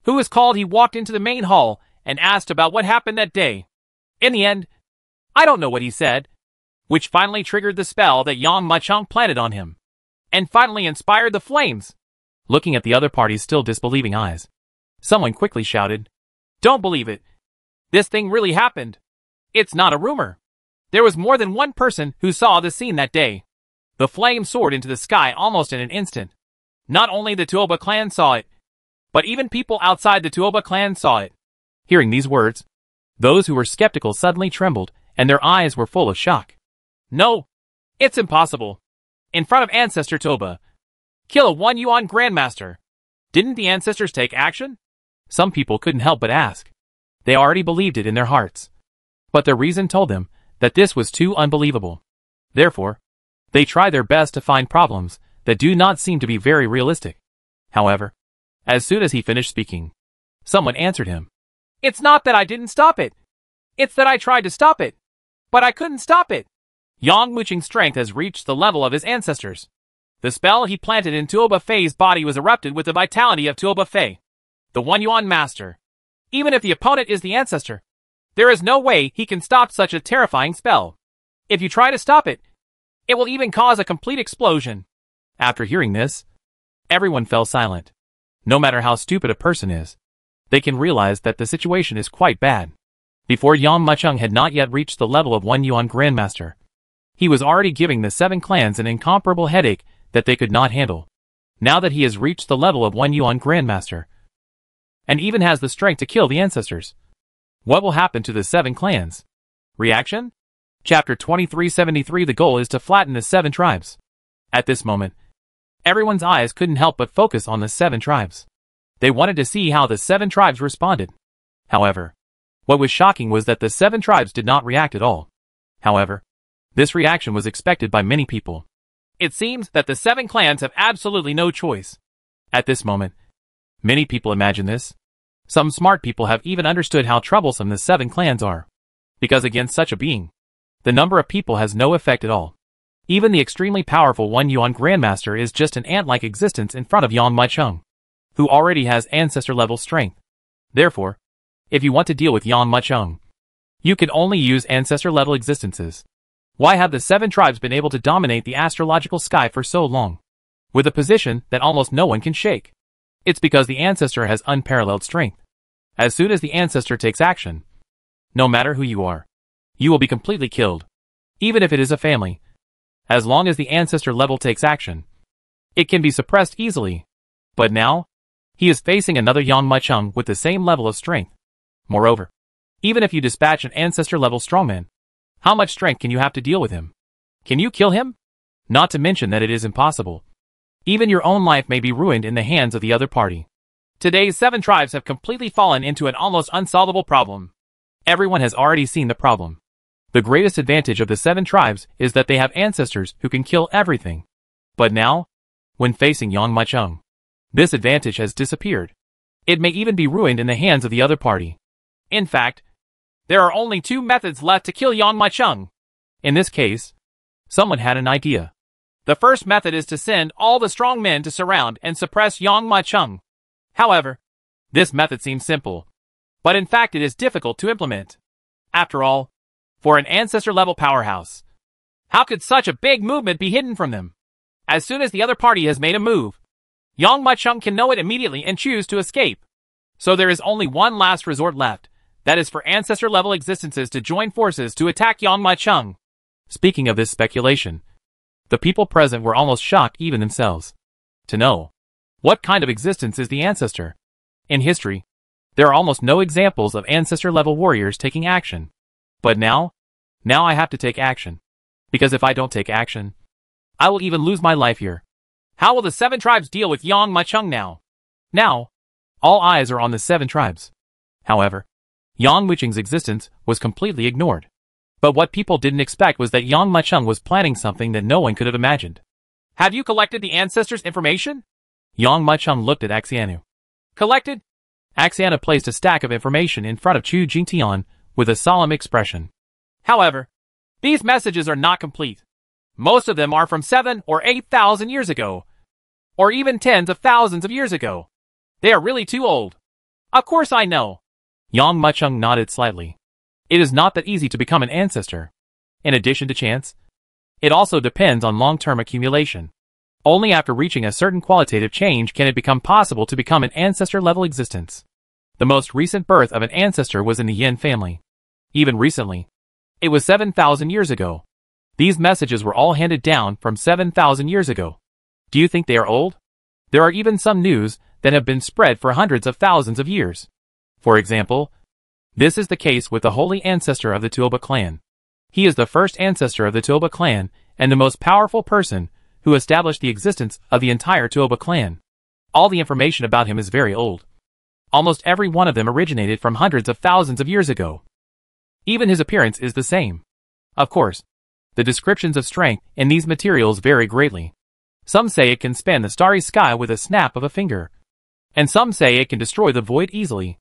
who was called. He walked into the main hall and asked about what happened that day. In the end, I don't know what he said, which finally triggered the spell that Yang Machung planted on him. and finally inspired the flames. Looking at the other party's still disbelieving eyes, someone quickly shouted, "Don't believe it. This thing really happened. It's not a rumor." There was more than one person who saw the scene that day. The flame soared into the sky almost in an instant. Not only the Tuoba clan saw it, but even people outside the Tuoba clan saw it. Hearing these words, those who were skeptical suddenly trembled, and their eyes were full of shock. "No, it's impossible. In front of Ancestor Tuoba, kill a 1 Yuan Grandmaster. Didn't the ancestors take action?" Some people couldn't help but ask. They already believed it in their hearts. But their reason told them that this was too unbelievable. Therefore, they try their best to find problems that do not seem to be very realistic. However, as soon as he finished speaking, someone answered him. "It's not that I didn't stop it. It's that I tried to stop it, but I couldn't stop it." Yang Muqing's strength has reached the level of his ancestors. The spell he planted in Tuoba Fei's body was erupted with the vitality of Tuoba Fei, the 1 Yuan master. Even if the opponent is the ancestor, there is no way he can stop such a terrifying spell. If you try to stop it, it will even cause a complete explosion. After hearing this, everyone fell silent. No matter how stupid a person is, they can realize that the situation is quite bad. Before Yang Muqing had not yet reached the level of 1 Yuan Grandmaster. He was already giving the 7 clans an incomparable headache that they could not handle. Now that he has reached the level of 1 Yuan Grandmaster, and even has the strength to kill the ancestors, what will happen to the 7 clans? Reaction? Chapter 2373. The goal is to flatten the 7 tribes. At this moment, everyone's eyes couldn't help but focus on the 7 tribes. They wanted to see how the 7 tribes responded. However, what was shocking was that the 7 tribes did not react at all. However, this reaction was expected by many people. It seems that the 7 clans have absolutely no choice. At this moment, many people imagine this. Some smart people have even understood how troublesome the 7 clans are. Because against such a being, the number of people has no effect at all. Even the extremely powerful 1 Yuan Grandmaster is just an ant-like existence in front of Yang Muqing, who already has ancestor-level strength. Therefore, if you want to deal with Yang Muqing, you can only use ancestor-level existences. Why have the 7 tribes been able to dominate the astrological sky for so long, with a position that almost no one can shake? It's because the ancestor has unparalleled strength. As soon as the ancestor takes action, no matter who you are, you will be completely killed. Even if it is a family. As long as the ancestor level takes action, it can be suppressed easily. But now, he is facing another Yang Muqing with the same level of strength. Moreover, even if you dispatch an ancestor level strongman, how much strength can you have to deal with him? Can you kill him? Not to mention that it is impossible. Even your own life may be ruined in the hands of the other party. Today's 7 tribes have completely fallen into an almost unsolvable problem. Everyone has already seen the problem. The greatest advantage of the 7 tribes is that they have ancestors who can kill everything. But now, when facing Yang Muqing, this advantage has disappeared. It may even be ruined in the hands of the other party. In fact, there are only 2 methods left to kill Yang Muqing. In this case, someone had an idea. The first method is to send all the strong men to surround and suppress Yang Muqing. However, this method seems simple, but in fact it is difficult to implement. After all, for an ancestor-level powerhouse, how could such a big movement be hidden from them? As soon as the other party has made a move, Yang Muqing can know it immediately and choose to escape. So there is only one last resort left. That is for ancestor-level existences to join forces to attack Yang Muqing. Speaking of this speculation, the people present were almost shocked even themselves. To know, what kind of existence is the ancestor? In history, there are almost no examples of ancestor-level warriors taking action. But now I have to take action. Because if I don't take action, I will even lose my life here. How will the 7 tribes deal with Yang Muqing now? Now, all eyes are on the 7 tribes. However, Yang Muqing's existence was completely ignored. But what people didn't expect was that Yang Muqing was planning something that no one could have imagined. Have you collected the ancestors' information? Yang Muqing looked at Axianu. Collected? Axiana placed a stack of information in front of Chu Jingtian with a solemn expression. However, these messages are not complete. Most of them are from 7 or 8,000 years ago, or even tens of thousands of years ago. They are really too old. Of course I know. Yang Muqing nodded slightly. It is not that easy to become an ancestor. In addition to chance, it also depends on long-term accumulation. Only after reaching a certain qualitative change can it become possible to become an ancestor-level existence. The most recent birth of an ancestor was in the Yin family. Even recently. It was 7,000 years ago. These messages were all handed down from 7,000 years ago. Do you think they are old? There are even some news that have been spread for hundreds of thousands of years. For example, this is the case with the holy ancestor of the Tuoba clan. He is the first ancestor of the Tuoba clan and the most powerful person who established the existence of the entire Tuoba clan. All the information about him is very old. Almost every one of them originated from hundreds of thousands of years ago. Even his appearance is the same. Of course, the descriptions of strength in these materials vary greatly. Some say it can span the starry sky with a snap of a finger. And some say it can destroy the void easily.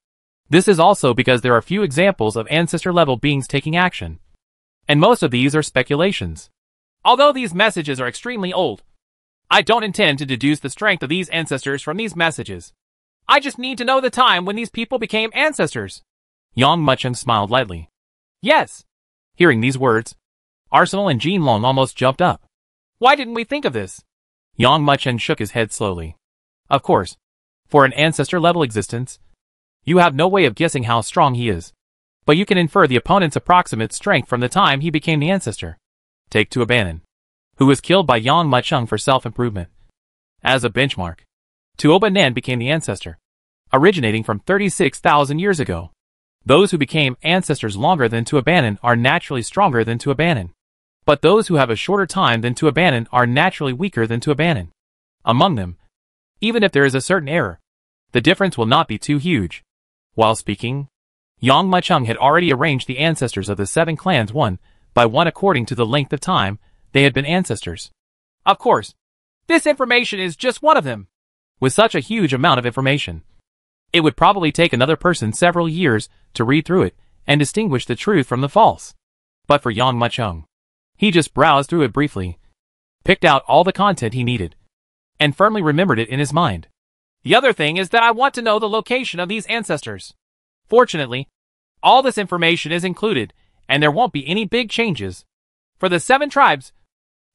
This is also because there are few examples of ancestor-level beings taking action. And most of these are speculations. Although these messages are extremely old, I don't intend to deduce the strength of these ancestors from these messages. I just need to know the time when these people became ancestors. Yang Mucheng smiled lightly. Yes. Hearing these words, Arsenal and Jin Long almost jumped up. Why didn't we think of this? Yang Mucheng shook his head slowly. Of course, for an ancestor-level existence, you have no way of guessing how strong he is. But you can infer the opponent's approximate strength from the time he became the ancestor. Take Tuobanan, who was killed by Yang Mucheng for self-improvement. As a benchmark, Tuobanan became the ancestor, originating from 36,000 years ago. Those who became ancestors longer than Tuobanan are naturally stronger than Tuobanan. But those who have a shorter time than Tuobanan are naturally weaker than Tuobanan. Among them, even if there is a certain error, the difference will not be too huge. While speaking, Yang Mucheng had already arranged the ancestors of the 7 clans one by one according to the length of time they had been ancestors. Of course, this information is just one of them. With such a huge amount of information, it would probably take another person several years to read through it and distinguish the truth from the false. But for Yang Mucheng, he just browsed through it briefly, picked out all the content he needed, and firmly remembered it in his mind. The other thing is that I want to know the location of these ancestors. Fortunately, all this information is included, and there won't be any big changes. For the 7 tribes,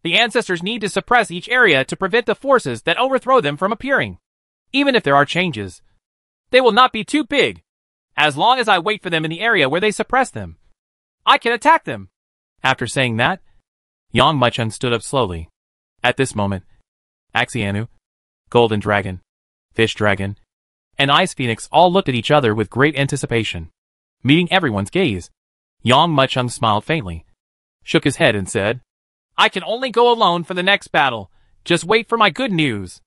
the ancestors need to suppress each area to prevent the forces that overthrow them from appearing. Even if there are changes, they will not be too big. As long as I wait for them in the area where they suppress them, I can attack them. After saying that, Yang Mucheng stood up slowly. At this moment, Axianu, Golden Dragon, Fish Dragon, and Ice Phoenix all looked at each other with great anticipation. Meeting everyone's gaze, Yang Mucheng smiled faintly, shook his head and said, I can only go alone for the next battle. Just wait for my good news.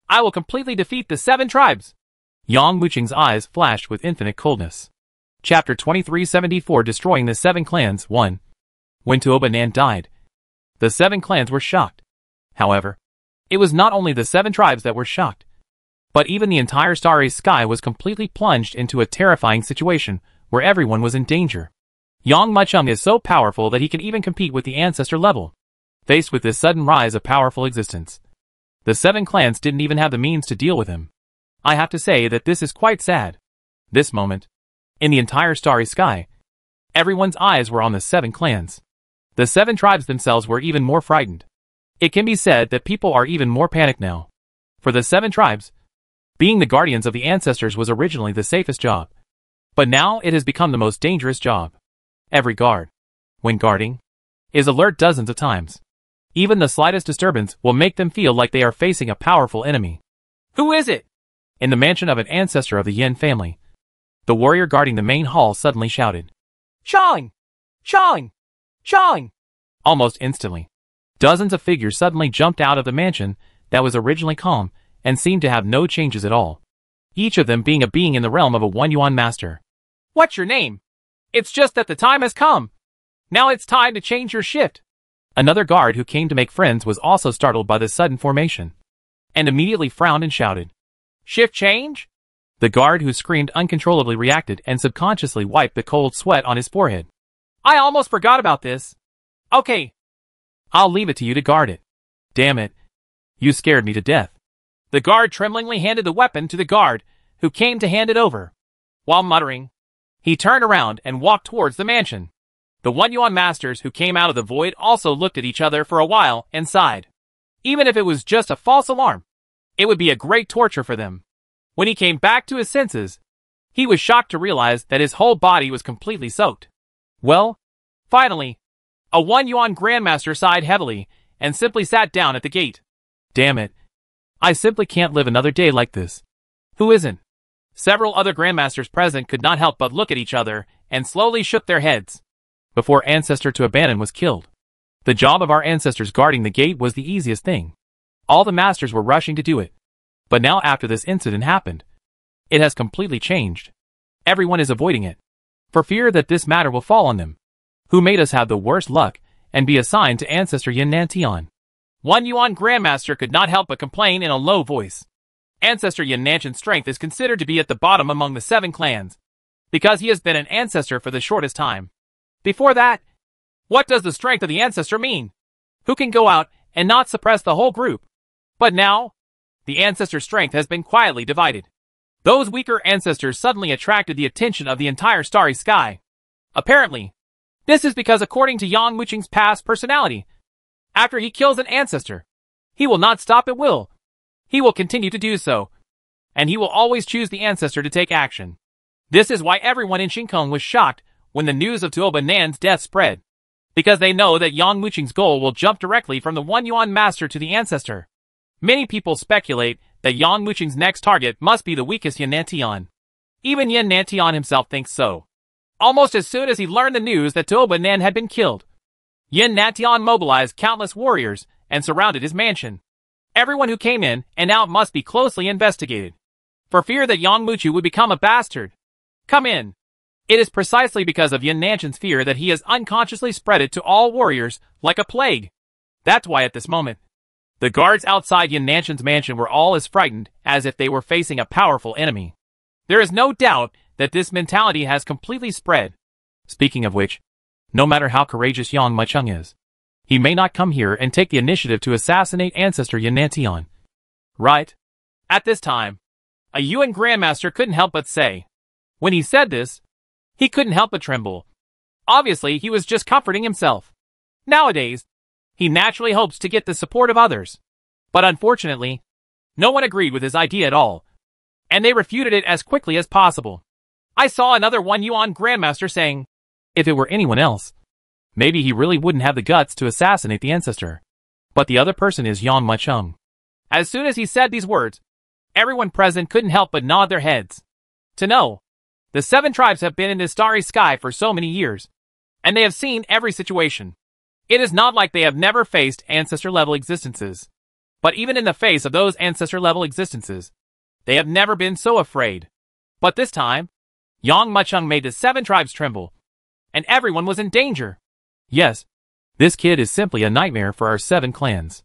I will completely defeat the 7 tribes. Yang Mucheng's eyes flashed with infinite coldness. Chapter 2374 Destroying the 7 Clans 1. When Tuobanan died, the 7 clans were shocked. However, it was not only the 7 tribes that were shocked, but even the entire starry sky was completely plunged into a terrifying situation where everyone was in danger. Yang Mucheng is so powerful that he can even compete with the ancestor level. Faced with this sudden rise of powerful existence, the 7 clans didn't even have the means to deal with him. I have to say that this is quite sad. This moment, in the entire starry sky, everyone's eyes were on the 7 clans. The 7 tribes themselves were even more frightened. It can be said that people are even more panicked now. For the 7 tribes, being the guardians of the ancestors was originally the safest job. But now it has become the most dangerous job. Every guard, when guarding, is alert dozens of times. Even the slightest disturbance will make them feel like they are facing a powerful enemy. Who is it? In the mansion of an ancestor of the Yin family, the warrior guarding the main hall suddenly shouted, Shawing! Shawing! Shawing! Almost instantly, dozens of figures suddenly jumped out of the mansion that was originally calm and seemed to have no changes at all. Each of them being a being in the realm of a 1 yuan master. What's your name? It's just that the time has come. Now it's time to change your shift. Another guard who came to make friends was also startled by the sudden formation, and immediately frowned and shouted, Shift change? The guard who screamed uncontrollably reacted and subconsciously wiped the cold sweat on his forehead. I almost forgot about this. Okay. I'll leave it to you to guard it. Damn it. You scared me to death. The guard tremblingly handed the weapon to the guard, who came to hand it over. While muttering, he turned around and walked towards the mansion. The 1 yuan masters who came out of the void also looked at each other for a while and sighed. Even if it was just a false alarm, it would be a great torture for them. When he came back to his senses, he was shocked to realize that his whole body was completely soaked. Well, finally, a 1 yuan grandmaster sighed heavily and simply sat down at the gate. Damn it. I simply can't live another day like this. Who isn't? Several other grandmasters present could not help but look at each other and slowly shook their heads. Before Ancestor to Abandon was killed, the job of our ancestors guarding the gate was the easiest thing. All the masters were rushing to do it. But now after this incident happened, it has completely changed. Everyone is avoiding it, for fear that this matter will fall on them, who made us have the worst luck and be assigned to Ancestor Yin Nantian. 1 yuan grandmaster could not help but complain in a low voice. Ancestor Yin Nantian's strength is considered to be at the bottom among the 7 clans, because he has been an ancestor for the shortest time. Before that, what does the strength of the ancestor mean? Who can go out and not suppress the whole group? But now, the ancestor's strength has been quietly divided. Those weaker ancestors suddenly attracted the attention of the entire starry sky. Apparently, this is because according to Yang Muqing's past personality, after he kills an ancestor, he will not stop at will. He will continue to do so, and he will always choose the ancestor to take action. This is why everyone in Xingkong was shocked when the news of Tuoba Nan's death spread, because they know that Yang Muqing's goal will jump directly from the 1 yuan master to the ancestor. Many people speculate that Yang Muqing's next target must be the weakest Yin Nantian. Even Yin Nantian himself thinks so. Almost as soon as he learned the news that Tuoba Nan had been killed, Yin Nantian mobilized countless warriors and surrounded his mansion. Everyone who came in and out must be closely investigated, for fear that Yang Muqing would become a bastard. Come in. It is precisely because of Yin Nantian's fear that he has unconsciously spread it to all warriors like a plague. That's why at this moment, the guards outside Yin Nantian's mansion were all as frightened as if they were facing a powerful enemy. There is no doubt that this mentality has completely spread. Speaking of which, no matter how courageous Yang Muqing is, he may not come here and take the initiative to assassinate Ancestor Yin Nantian. Right. At this time, a Yuan Grandmaster couldn't help but say. When he said this, he couldn't help but tremble. Obviously, he was just comforting himself. Nowadays, he naturally hopes to get the support of others. But unfortunately, no one agreed with his idea at all, and they refuted it as quickly as possible. I saw another 1 yuan Grandmaster saying, if it were anyone else, maybe he really wouldn't have the guts to assassinate the ancestor. But the other person is Yang Muqing. As soon as he said these words, everyone present couldn't help but nod their heads. To know, the 7 tribes have been in this starry sky for so many years, and they have seen every situation. It is not like they have never faced ancestor-level existences. But even in the face of those ancestor-level existences, they have never been so afraid. But this time, Yang Muqing made the 7 tribes tremble, and everyone was in danger. Yes, this kid is simply a nightmare for our 7 clans.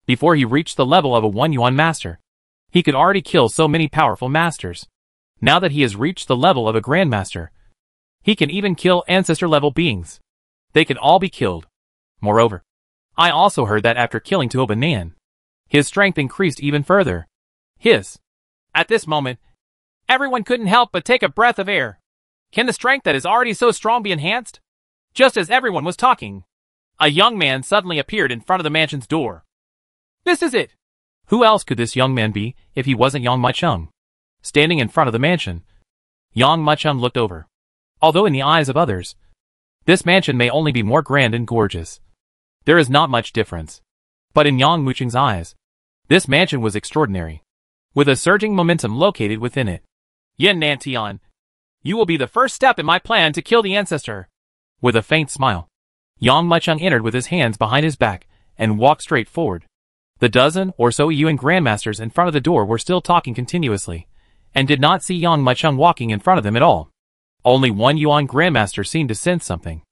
Before he reached the level of a 1 yuan master, he could already kill so many powerful masters. Now that he has reached the level of a grandmaster, he can even kill ancestor-level beings. They can all be killed. Moreover, I also heard that after killing Tuoba Nan, his strength increased even further. At this moment, everyone couldn't help but take a breath of air. Can the strength that is already so strong be enhanced? Just as everyone was talking, a young man suddenly appeared in front of the mansion's door. This is it! Who else could this young man be if he wasn't Yang Muqing? Standing in front of the mansion, Yang Muqing looked over. Although in the eyes of others, this mansion may only be more grand and gorgeous, there is not much difference. But in Yang Muqing's eyes, this mansion was extraordinary, with a surging momentum located within it. Yin Nantian, you will be the first step in my plan to kill the ancestor. With a faint smile, Yang Muqing entered with his hands behind his back and walked straight forward. The dozen or so Yuan grandmasters in front of the door were still talking continuously, and did not see Yang Muqing walking in front of them at all. Only 1 Yuan grandmaster seemed to sense something.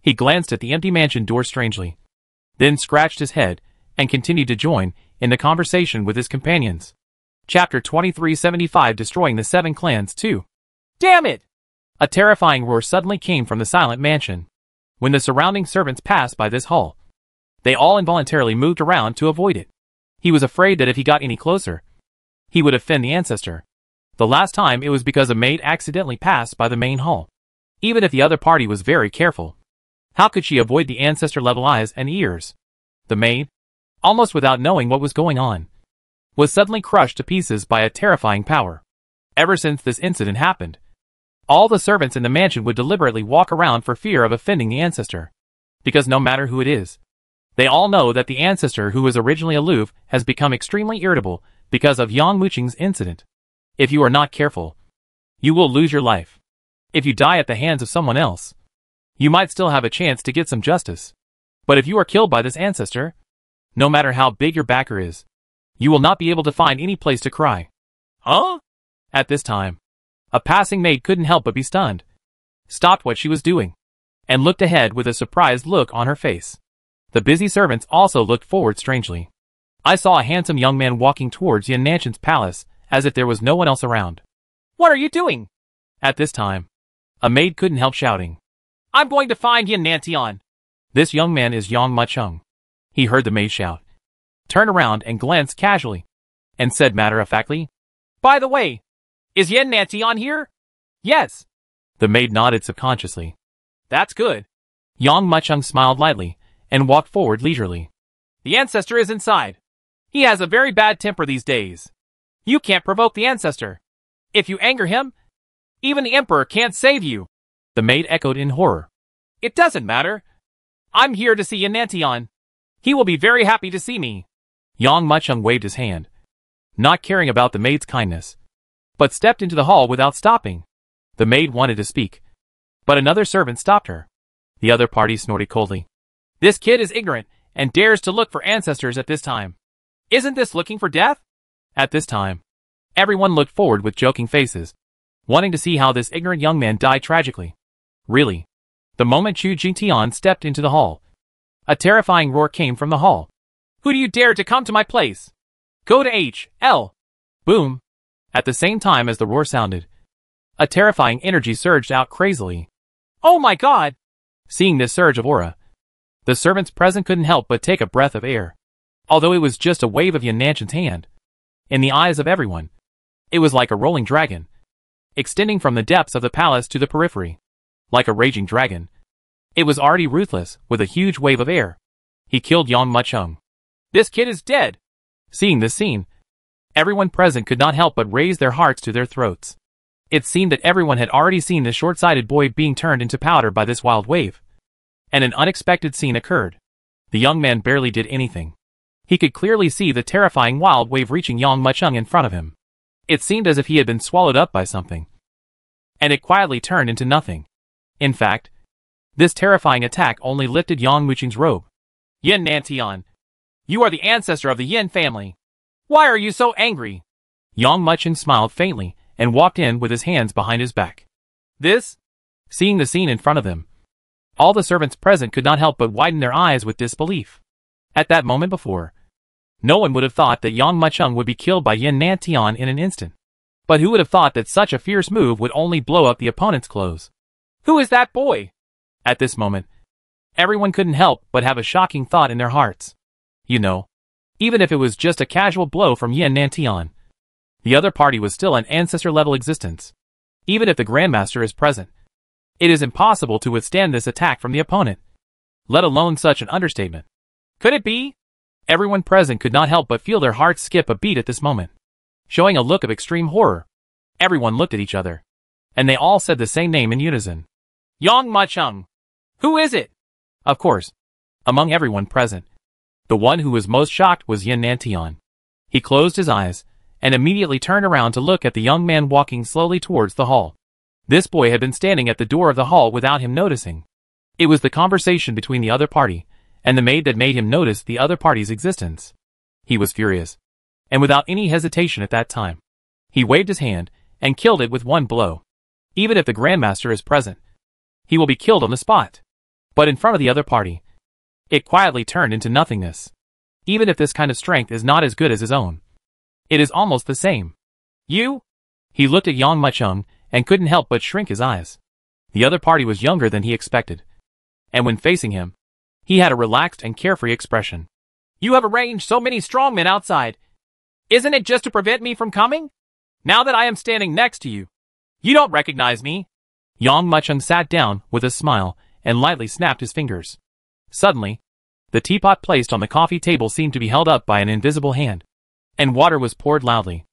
He glanced at the empty mansion door strangely, then scratched his head and continued to join in the conversation with his companions. Chapter 2375 Destroying the 7 Clans 2. Damn it! A terrifying roar suddenly came from the silent mansion. When the surrounding servants passed by this hall, they all involuntarily moved around to avoid it. He was afraid that if he got any closer, he would offend the ancestor. The last time it was because a maid accidentally passed by the main hall. Even if the other party was very careful, how could she avoid the ancestor-level eyes and ears? The maid? almost without knowing what was going on, was suddenly crushed to pieces by a terrifying power. Ever since this incident happened, all the servants in the mansion would deliberately walk around for fear of offending the ancestor. Because no matter who it is, they all know that the ancestor who was originally aloof has become extremely irritable because of Yang Muqing's incident. If you are not careful, you will lose your life. If you die at the hands of someone else, you might still have a chance to get some justice. But if you are killed by this ancestor, no matter how big your backer is, you will not be able to find any place to cry. Huh? At this time, a passing maid couldn't help but be stunned, stopped what she was doing, and looked ahead with a surprised look on her face. The busy servants also looked forward strangely. I saw a handsome young man walking towards Yan Nanshan's palace as if there was no one else around. What are you doing? At this time, a maid couldn't help shouting. I'm going to find Yan Nantian. This young man is Yang Muqing. He heard the maid shout, turned around and glanced casually, and said matter-of-factly, By the way, is Yan Nantian here? Yes. The maid nodded subconsciously. That's good. Yang Muqing smiled lightly and walked forward leisurely. The ancestor is inside. He has a very bad temper these days. You can't provoke the ancestor. If you anger him, even the emperor can't save you. The maid echoed in horror. It doesn't matter. I'm here to see Yan Nantian. He will be very happy to see me. Yang Muqing waved his hand, not caring about the maid's kindness, but stepped into the hall without stopping. The maid wanted to speak, but another servant stopped her. The other party snorted coldly. This kid is ignorant and dares to look for ancestors at this time. Isn't this looking for death? At this time, everyone looked forward with joking faces, wanting to see how this ignorant young man died tragically. Really, the moment Chu Jingtian stepped into the hall, a terrifying roar came from the hall. Who do you dare to come to my place? Go to H.L. Boom! At the same time as the roar sounded, a terrifying energy surged out crazily. Oh my god! Seeing this surge of aura, the servants present couldn't help but take a breath of air. Although it was just a wave of Yan Nanshan's hand, in the eyes of everyone, it was like a rolling dragon, extending from the depths of the palace to the periphery. Like a raging dragon, it was already ruthless with a huge wave of air. He killed Yang Muqing. This kid is dead. Seeing this scene, everyone present could not help but raise their hearts to their throats. It seemed that everyone had already seen this short-sighted boy being turned into powder by this wild wave. And an unexpected scene occurred. The young man barely did anything. He could clearly see the terrifying wild wave reaching Yang Muqing in front of him. It seemed as if he had been swallowed up by something, and it quietly turned into nothing. In fact, this terrifying attack only lifted Yang Muqing's robe. Yan Nantian, you are the ancestor of the Yin family. Why are you so angry? Yang Muqing smiled faintly and walked in with his hands behind his back. This? Seeing the scene in front of them, all the servants present could not help but widen their eyes with disbelief. At that moment before, no one would have thought that Yang Muqing would be killed by Yan Nantian in an instant. But who would have thought that such a fierce move would only blow up the opponent's clothes? Who is that boy? At this moment, everyone couldn't help but have a shocking thought in their hearts. You know, even if it was just a casual blow from Yan Nantian, the other party was still an ancestor-level existence. Even if the Grandmaster is present, it is impossible to withstand this attack from the opponent, let alone such an understatement. Could it be? Everyone present could not help but feel their hearts skip a beat at this moment. Showing a look of extreme horror, everyone looked at each other, and they all said the same name in unison. Yang Muqing. Who is it? Of course, among everyone present, the one who was most shocked was Yan Nantian. He closed his eyes, and immediately turned around to look at the young man walking slowly towards the hall. This boy had been standing at the door of the hall without him noticing. It was the conversation between the other party and the maid that made him notice the other party's existence. He was furious, and without any hesitation at that time, he waved his hand and killed it with one blow. Even if the Grandmaster is present, he will be killed on the spot. But in front of the other party, it quietly turned into nothingness. Even if this kind of strength is not as good as his own, it is almost the same. You? He looked at Yang Muqing and couldn't help but shrink his eyes. The other party was younger than he expected, and when facing him, he had a relaxed and carefree expression. You have arranged so many strongmen outside. Isn't it just to prevent me from coming? Now that I am standing next to you, you don't recognize me. Yang Muqing sat down with a smile and lightly snapped his fingers. Suddenly, The teapot placed on the coffee table seemed to be held up by an invisible hand, and water was poured loudly.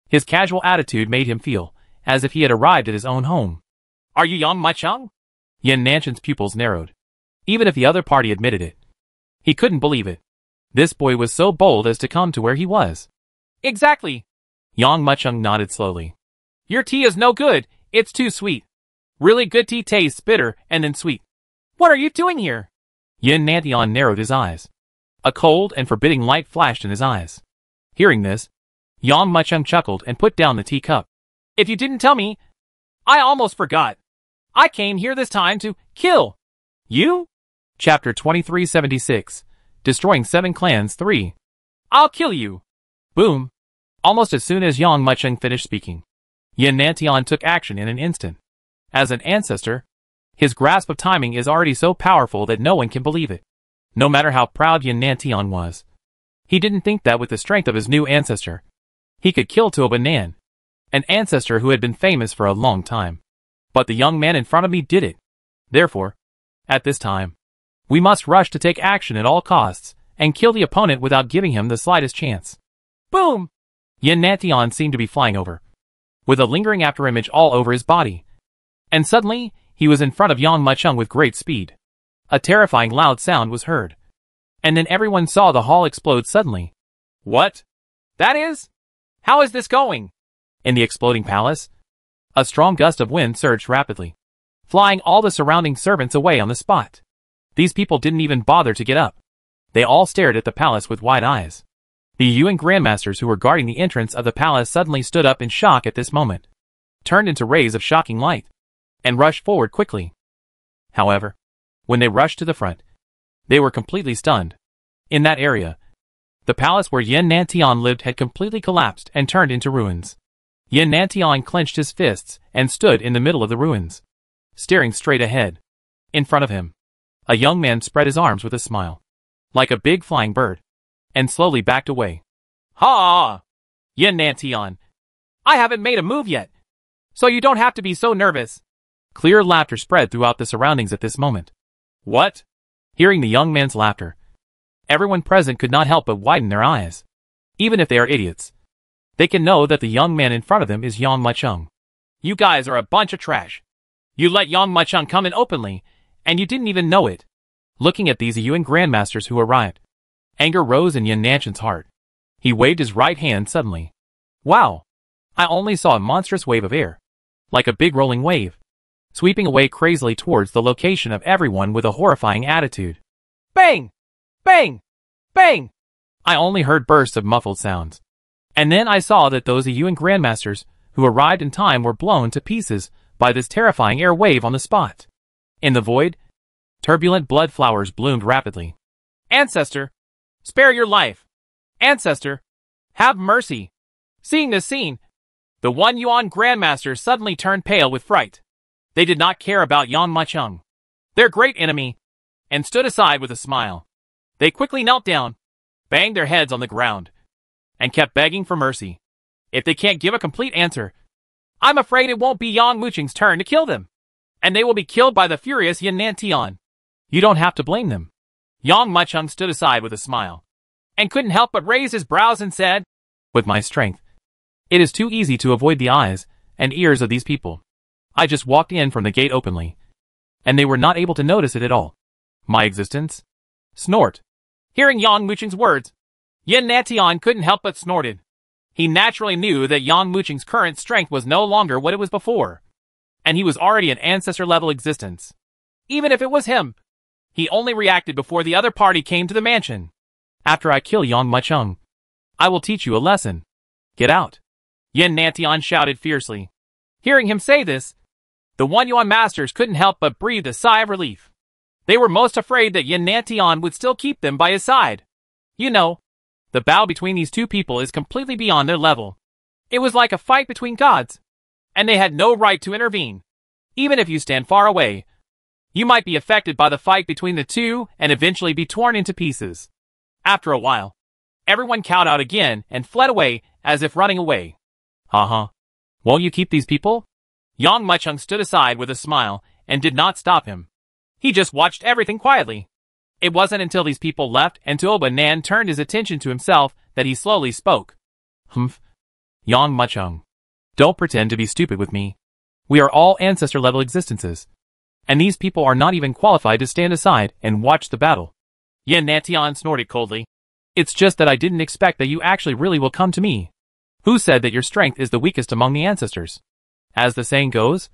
His casual attitude made him feel as if he had arrived at his own home. Are you Yang Machung? Yin Nanchan's pupils narrowed. Even if the other party admitted it, he couldn't believe it. This boy was so bold as to come to where he was. Exactly. Yang Machung nodded slowly. Your tea is no good, it's too sweet. Really good tea tastes bitter and then sweet. What are you doing here? Yin Nantion narrowed his eyes. A cold and forbidding light flashed in his eyes. Hearing this, Yang Machung chuckled and put down the teacup. If you didn't tell me, I almost forgot. I came here this time to kill you? Chapter 2376, Destroying 7 Clans 3. I'll kill you. Boom. Almost as soon as Yang Machung finished speaking, Yin Nantion took action in an instant. As an ancestor, his grasp of timing is already so powerful that no one can believe it. No matter how proud Yin Nantion was, he didn't think that with the strength of his new ancestor, he could kill Toba Nan, an ancestor who had been famous for a long time. But the young man in front of me did it. Therefore, at this time, we must rush to take action at all costs and kill the opponent without giving him the slightest chance. Boom! Yin Nantion seemed to be flying over, with a lingering afterimage all over his body. And suddenly, he was in front of Yang Machung with great speed. A terrifying loud sound was heard. And then everyone saw the hall explode suddenly. What? That is? How is this going? In the exploding palace, a strong gust of wind surged rapidly, flying all the surrounding servants away on the spot. These people didn't even bother to get up. They all stared at the palace with wide eyes. The Yuan grandmasters who were guarding the entrance of the palace suddenly stood up in shock at this moment, turned into rays of shocking light, and rushed forward quickly. However, when they rushed to the front, they were completely stunned. In that area, the palace where Yin Nantion lived had completely collapsed and turned into ruins. Yin Nantion clenched his fists and stood in the middle of the ruins, staring straight ahead. In front of him, a young man spread his arms with a smile, like a big flying bird, and slowly backed away. Ha! Yin Nantion, I haven't made a move yet, so you don't have to be so nervous. Clear laughter spread throughout the surroundings at this moment. What? Hearing the young man's laughter, everyone present could not help but widen their eyes. Even if they are idiots, they can know that the young man in front of them is Yang Machung. You guys are a bunch of trash. You let Yang Machung come in openly, and you didn't even know it. Looking at these Yuan grandmasters who arrived, anger rose in Yin Nanchan's heart. He waved his right hand suddenly. Wow! I only saw a monstrous wave of air, like a big rolling wave, sweeping away crazily towards the location of everyone with a horrifying attitude. Bang! Bang! Bang! I only heard bursts of muffled sounds. And then I saw that those Yuan grandmasters who arrived in time were blown to pieces by this terrifying air wave on the spot. In the void, turbulent blood flowers bloomed rapidly. Ancestor, spare your life. Ancestor, have mercy. Seeing this scene, the one Yuan grandmaster suddenly turned pale with fright. They did not care about Yang Machung, their great enemy, and stood aside with a smile. They quickly knelt down, banged their heads on the ground, and kept begging for mercy. If they can't give a complete answer, I'm afraid it won't be Yang Machung's turn to kill them, and they will be killed by the furious Yin Nantion. You don't have to blame them. Yang Machung stood aside with a smile, and couldn't help but raise his brows and said, With my strength, it is too easy to avoid the eyes and ears of these people. I just walked in from the gate openly, and they were not able to notice it at all. My existence? Snort. Hearing Yang Machung's words, Yin Nantion couldn't help but snorted. He naturally knew that Yang Machung's current strength was no longer what it was before, and he was already an ancestor-level existence. Even if it was him, he only reacted before the other party came to the mansion. After I kill Yang Machung, I will teach you a lesson. Get out. Yin Nantion shouted fiercely. Hearing him say this, the one Yuan masters couldn't help but breathe a sigh of relief. They were most afraid that Yin Nantion would still keep them by his side. You know, the battle between these two people is completely beyond their level. It was like a fight between gods, and they had no right to intervene. Even if you stand far away, you might be affected by the fight between the two and eventually be torn into pieces. After a while, everyone cowed out again and fled away as if running away. Haha. Won't you keep these people? Yang Machung stood aside with a smile and did not stop him. He just watched everything quietly. It wasn't until these people left and Tuoba Nan turned his attention to himself that he slowly spoke. Humph. Yang Muchung. Don't pretend to be stupid with me. We are all ancestor-level existences. And these people are not even qualified to stand aside and watch the battle. Yin Nantian snorted coldly. It's just that I didn't expect that you actually really will come to me. Who said that your strength is the weakest among the ancestors? As the saying goes,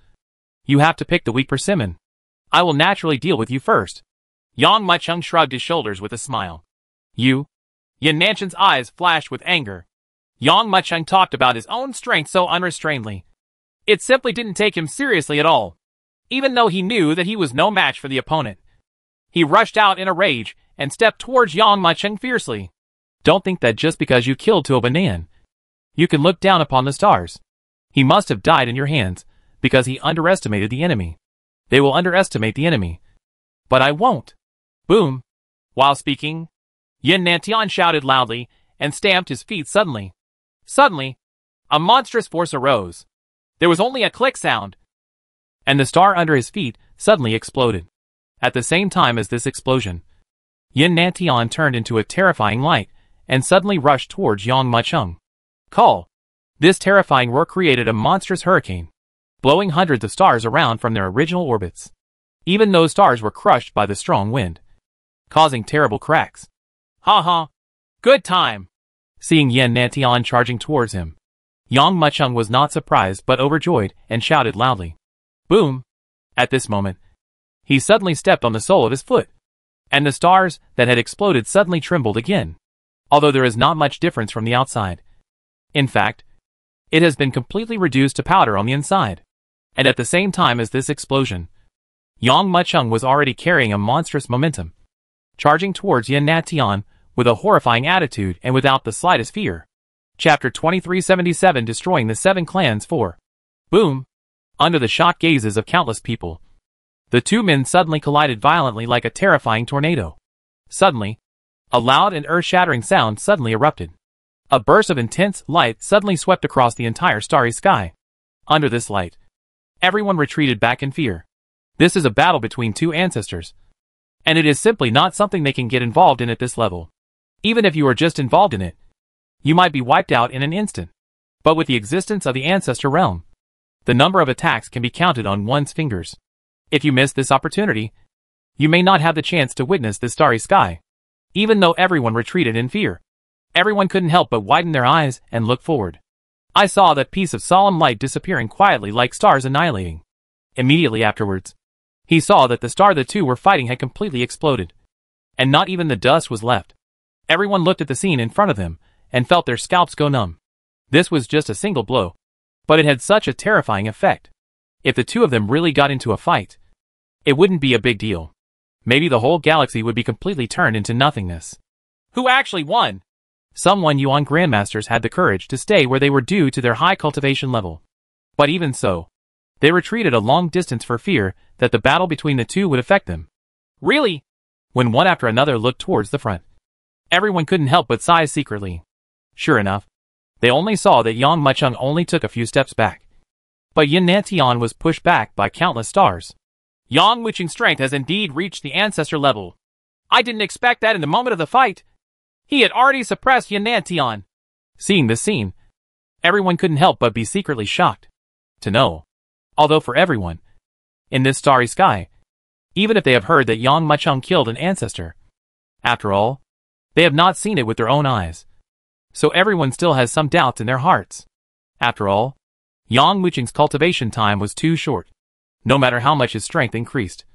you have to pick the weak persimmon. I will naturally deal with you first. Yang Muchung shrugged his shoulders with a smile. You? Yin Nanchan's eyes flashed with anger. Yang Muchung talked about his own strength so unrestrainedly. It simply didn't take him seriously at all. Even though he knew that he was no match for the opponent. He rushed out in a rage and stepped towards Yang Muchung fiercely. Don't think that just because you killed Tuoba Nan, you can look down upon the stars. He must have died in your hands because he underestimated the enemy. They will underestimate the enemy. But I won't. Boom. While speaking, Yin Nantian shouted loudly and stamped his feet suddenly. Suddenly, a monstrous force arose. There was only a click sound, and the star under his feet suddenly exploded. At the same time as this explosion, Yin Nantian turned into a terrifying light and suddenly rushed towards Yang Muchung. Call. This terrifying roar created a monstrous hurricane, blowing hundreds of stars around from their original orbits. Even those stars were crushed by the strong wind, causing terrible cracks. Ha ha. Good time. Seeing Yin Nantian charging towards him, Yang Muchung was not surprised but overjoyed and shouted loudly. Boom! At this moment, he suddenly stepped on the sole of his foot, and the stars that had exploded suddenly trembled again, although there is not much difference from the outside. In fact, it has been completely reduced to powder on the inside. And at the same time as this explosion, Yang Muchung was already carrying a monstrous momentum, charging towards Yin Nantian with a horrifying attitude and without the slightest fear. Chapter 2377 Destroying the Seven Clans 4. Boom! Under the shocked gazes of countless people, the two men suddenly collided violently like a terrifying tornado. Suddenly, a loud and earth-shattering sound suddenly erupted. A burst of intense light suddenly swept across the entire starry sky. Under this light, everyone retreated back in fear. This is a battle between two ancestors, and it is simply not something they can get involved in at this level. Even if you are just involved in it, you might be wiped out in an instant. But with the existence of the ancestor realm, the number of attacks can be counted on one's fingers. If you miss this opportunity, you may not have the chance to witness the starry sky. Even though everyone retreated in fear, everyone couldn't help but widen their eyes and look forward. I saw that piece of solemn light disappearing quietly like stars annihilating. Immediately afterwards, he saw that the star the two were fighting had completely exploded, and not even the dust was left. Everyone looked at the scene in front of them and felt their scalps go numb. This was just a single blow, but it had such a terrifying effect. If the two of them really got into a fight, it wouldn't be a big deal. Maybe the whole galaxy would be completely turned into nothingness. Who actually won? Some Yuan grandmasters had the courage to stay where they were due to their high cultivation level. But even so, they retreated a long distance for fear that the battle between the two would affect them. Really? When one after another looked towards the front, everyone couldn't help but sigh secretly. Sure enough, they only saw that Yang Muchung only took a few steps back. But Yin Nantian was pushed back by countless stars. Yang Muchung's strength has indeed reached the ancestor level. I didn't expect that in the moment of the fight. He had already suppressed Yin Nantian. Seeing this scene, everyone couldn't help but be secretly shocked to know. Although for everyone, in this starry sky, even if they have heard that Yang Muchung killed an ancestor, after all, they have not seen it with their own eyes. So everyone still has some doubts in their hearts. After all, Yang Muchung's cultivation time was too short. No matter how much his strength increased,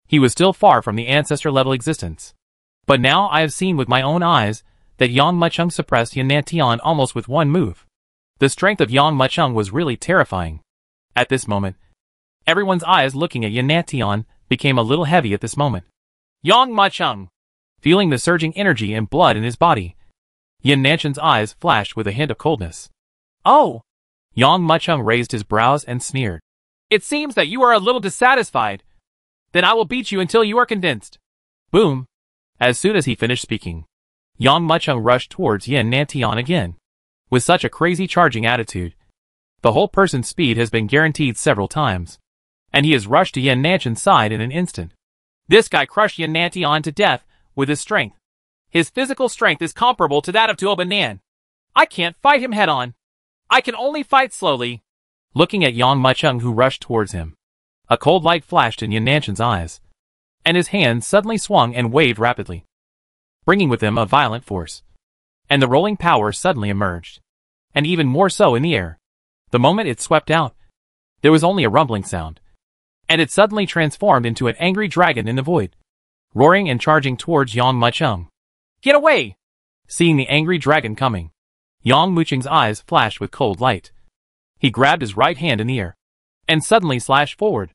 he was still far from the ancestor-level existence. But now I have seen with my own eyes that Yang Muchung suppressed Yin Nantian almost with one move. The strength of Yang Muchung was really terrifying. At this moment, everyone's eyes looking at Yin Nantian became a little heavy at this moment. Yang Muchung. Feeling the surging energy and blood in his body, Yin Nantian's eyes flashed with a hint of coldness. Oh! Yang Muchung raised his brows and sneered. It seems that you are a little dissatisfied. Then I will beat you until you are convinced. Boom! As soon as he finished speaking, Yang Muchung rushed towards Yin Nantian again. With such a crazy charging attitude, the whole person's speed has been guaranteed several times, and he has rushed to Yin Nantian's side in an instant. This guy crushed Yin Nantian to death with his strength. His physical strength is comparable to that of Tuo Banan. I can't fight him head-on. I can only fight slowly. Looking at Yang Mucheng, who rushed towards him, a cold light flashed in Yan Nanshan's eyes, and his hand suddenly swung and waved rapidly, bringing with him a violent force. And the rolling power suddenly emerged, and even more so in the air. The moment it swept out, there was only a rumbling sound, and it suddenly transformed into an angry dragon in the void, roaring and charging towards Yang Mucheng. Get away! Seeing the angry dragon coming, Yang Mucheng's eyes flashed with cold light. He grabbed his right hand in the air, and suddenly slashed forward.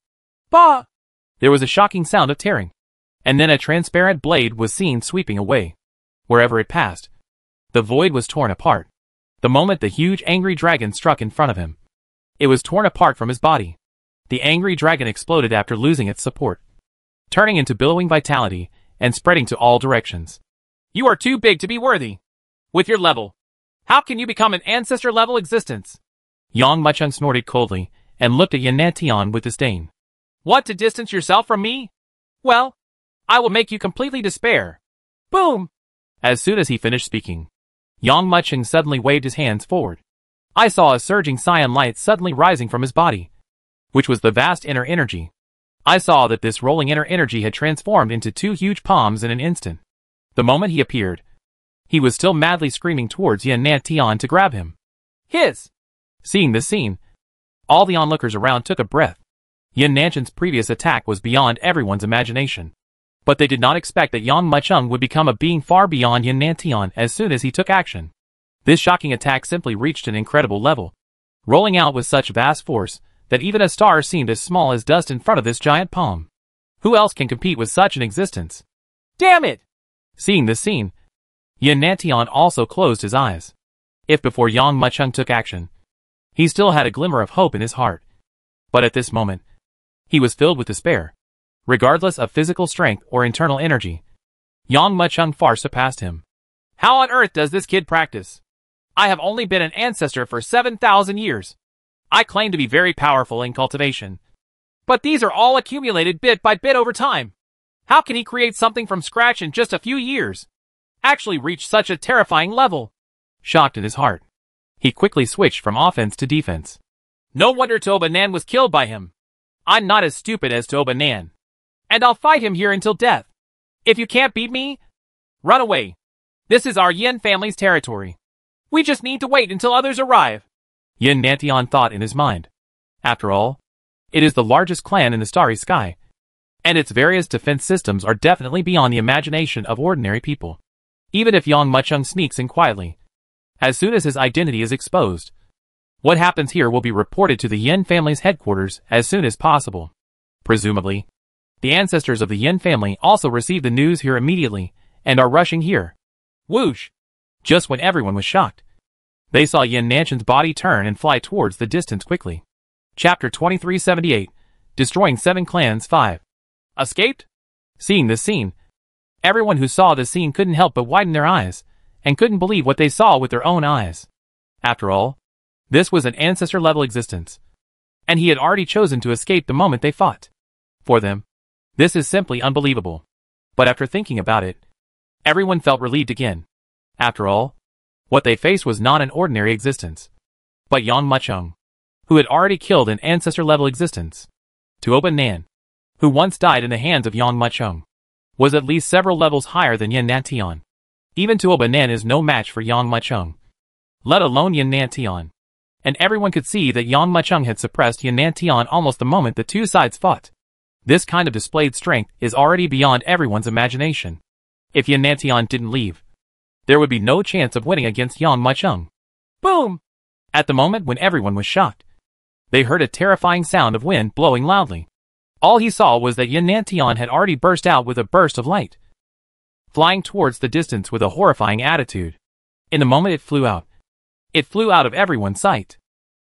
Bah! There was a shocking sound of tearing, and then a transparent blade was seen sweeping away. Wherever it passed, the void was torn apart. The moment the huge angry dragon struck in front of him, it was torn apart from his body. The angry dragon exploded after losing its support, turning into billowing vitality and spreading to all directions. You are too big to be worthy. With your level, how can you become an ancestor-level existence? Yang Mucheng snorted coldly and looked at Yan Nantian with disdain. Want to distance yourself from me? Well, I will make you completely despair. Boom! As soon as he finished speaking, Yang Mucheng suddenly waved his hands forward. I saw a surging cyan light suddenly rising from his body, which was the vast inner energy. I saw that this rolling inner energy had transformed into two huge palms in an instant. The moment he appeared, he was still madly screaming towards Yan Nantian to grab him. Hiss! Seeing this scene, all the onlookers around took a breath. Yan Nanshan's previous attack was beyond everyone's imagination, but they did not expect that Yang Mucheng would become a being far beyond Yan Nantian as soon as he took action. This shocking attack simply reached an incredible level, rolling out with such vast force that even a star seemed as small as dust in front of this giant palm. Who else can compete with such an existence? Damn it! Seeing this scene, Yan Nantian also closed his eyes. If before Yang Mucheng took action, he still had a glimmer of hope in his heart. But at this moment, he was filled with despair. Regardless of physical strength or internal energy, Yang Mucheng far surpassed him. How on earth does this kid practice? I have only been an ancestor for 7,000 years. I claim to be very powerful in cultivation, but these are all accumulated bit by bit over time. How can he create something from scratch in just a few years? Actually reach such a terrifying level? Shocked in his heart, he quickly switched from offense to defense. No wonder Tuo Banan was killed by him. I'm not as stupid as Tuo Banan, and I'll fight him here until death. If you can't beat me, run away. This is our Yin family's territory. We just need to wait until others arrive. Yan Nantian thought in his mind. After all, it is the largest clan in the starry sky, and its various defense systems are definitely beyond the imagination of ordinary people. Even if Yang Mucheng sneaks in quietly, as soon as his identity is exposed, what happens here will be reported to the Yin family's headquarters as soon as possible. Presumably, the ancestors of the Yin family also received the news here immediately and are rushing here. Whoosh! Just when everyone was shocked, they saw Yan Nanshan's body turn and fly towards the distance quickly. Chapter 2378, Destroying 7 Clans 5. Escaped? Seeing this scene, everyone who saw this scene couldn't help but widen their eyes, and couldn't believe what they saw with their own eyes. After all, this was an ancestor-level existence, and he had already chosen to escape the moment they fought. For them, this is simply unbelievable. But after thinking about it, everyone felt relieved again. After all, what they faced was not an ordinary existence, but Yang Mucheng, who had already killed an ancestor-level existence. Tuo Banan, who once died in the hands of Yang Mucheng, was at least several levels higher than Yan Nantian. Even Tuo Banan is no match for Yang Mucheng, let alone Yan Nantian. And everyone could see that Yang Mucheng had suppressed Yan Nantian almost the moment the two sides fought. This kind of displayed strength is already beyond everyone's imagination. If Yan Nantian didn't leave, there would be no chance of winning against Yang Mucheng. Boom! At the moment when everyone was shocked, they heard a terrifying sound of wind blowing loudly. All he saw was that Yan Nantian had already burst out with a burst of light, flying towards the distance with a horrifying attitude. In the moment it flew out of everyone's sight.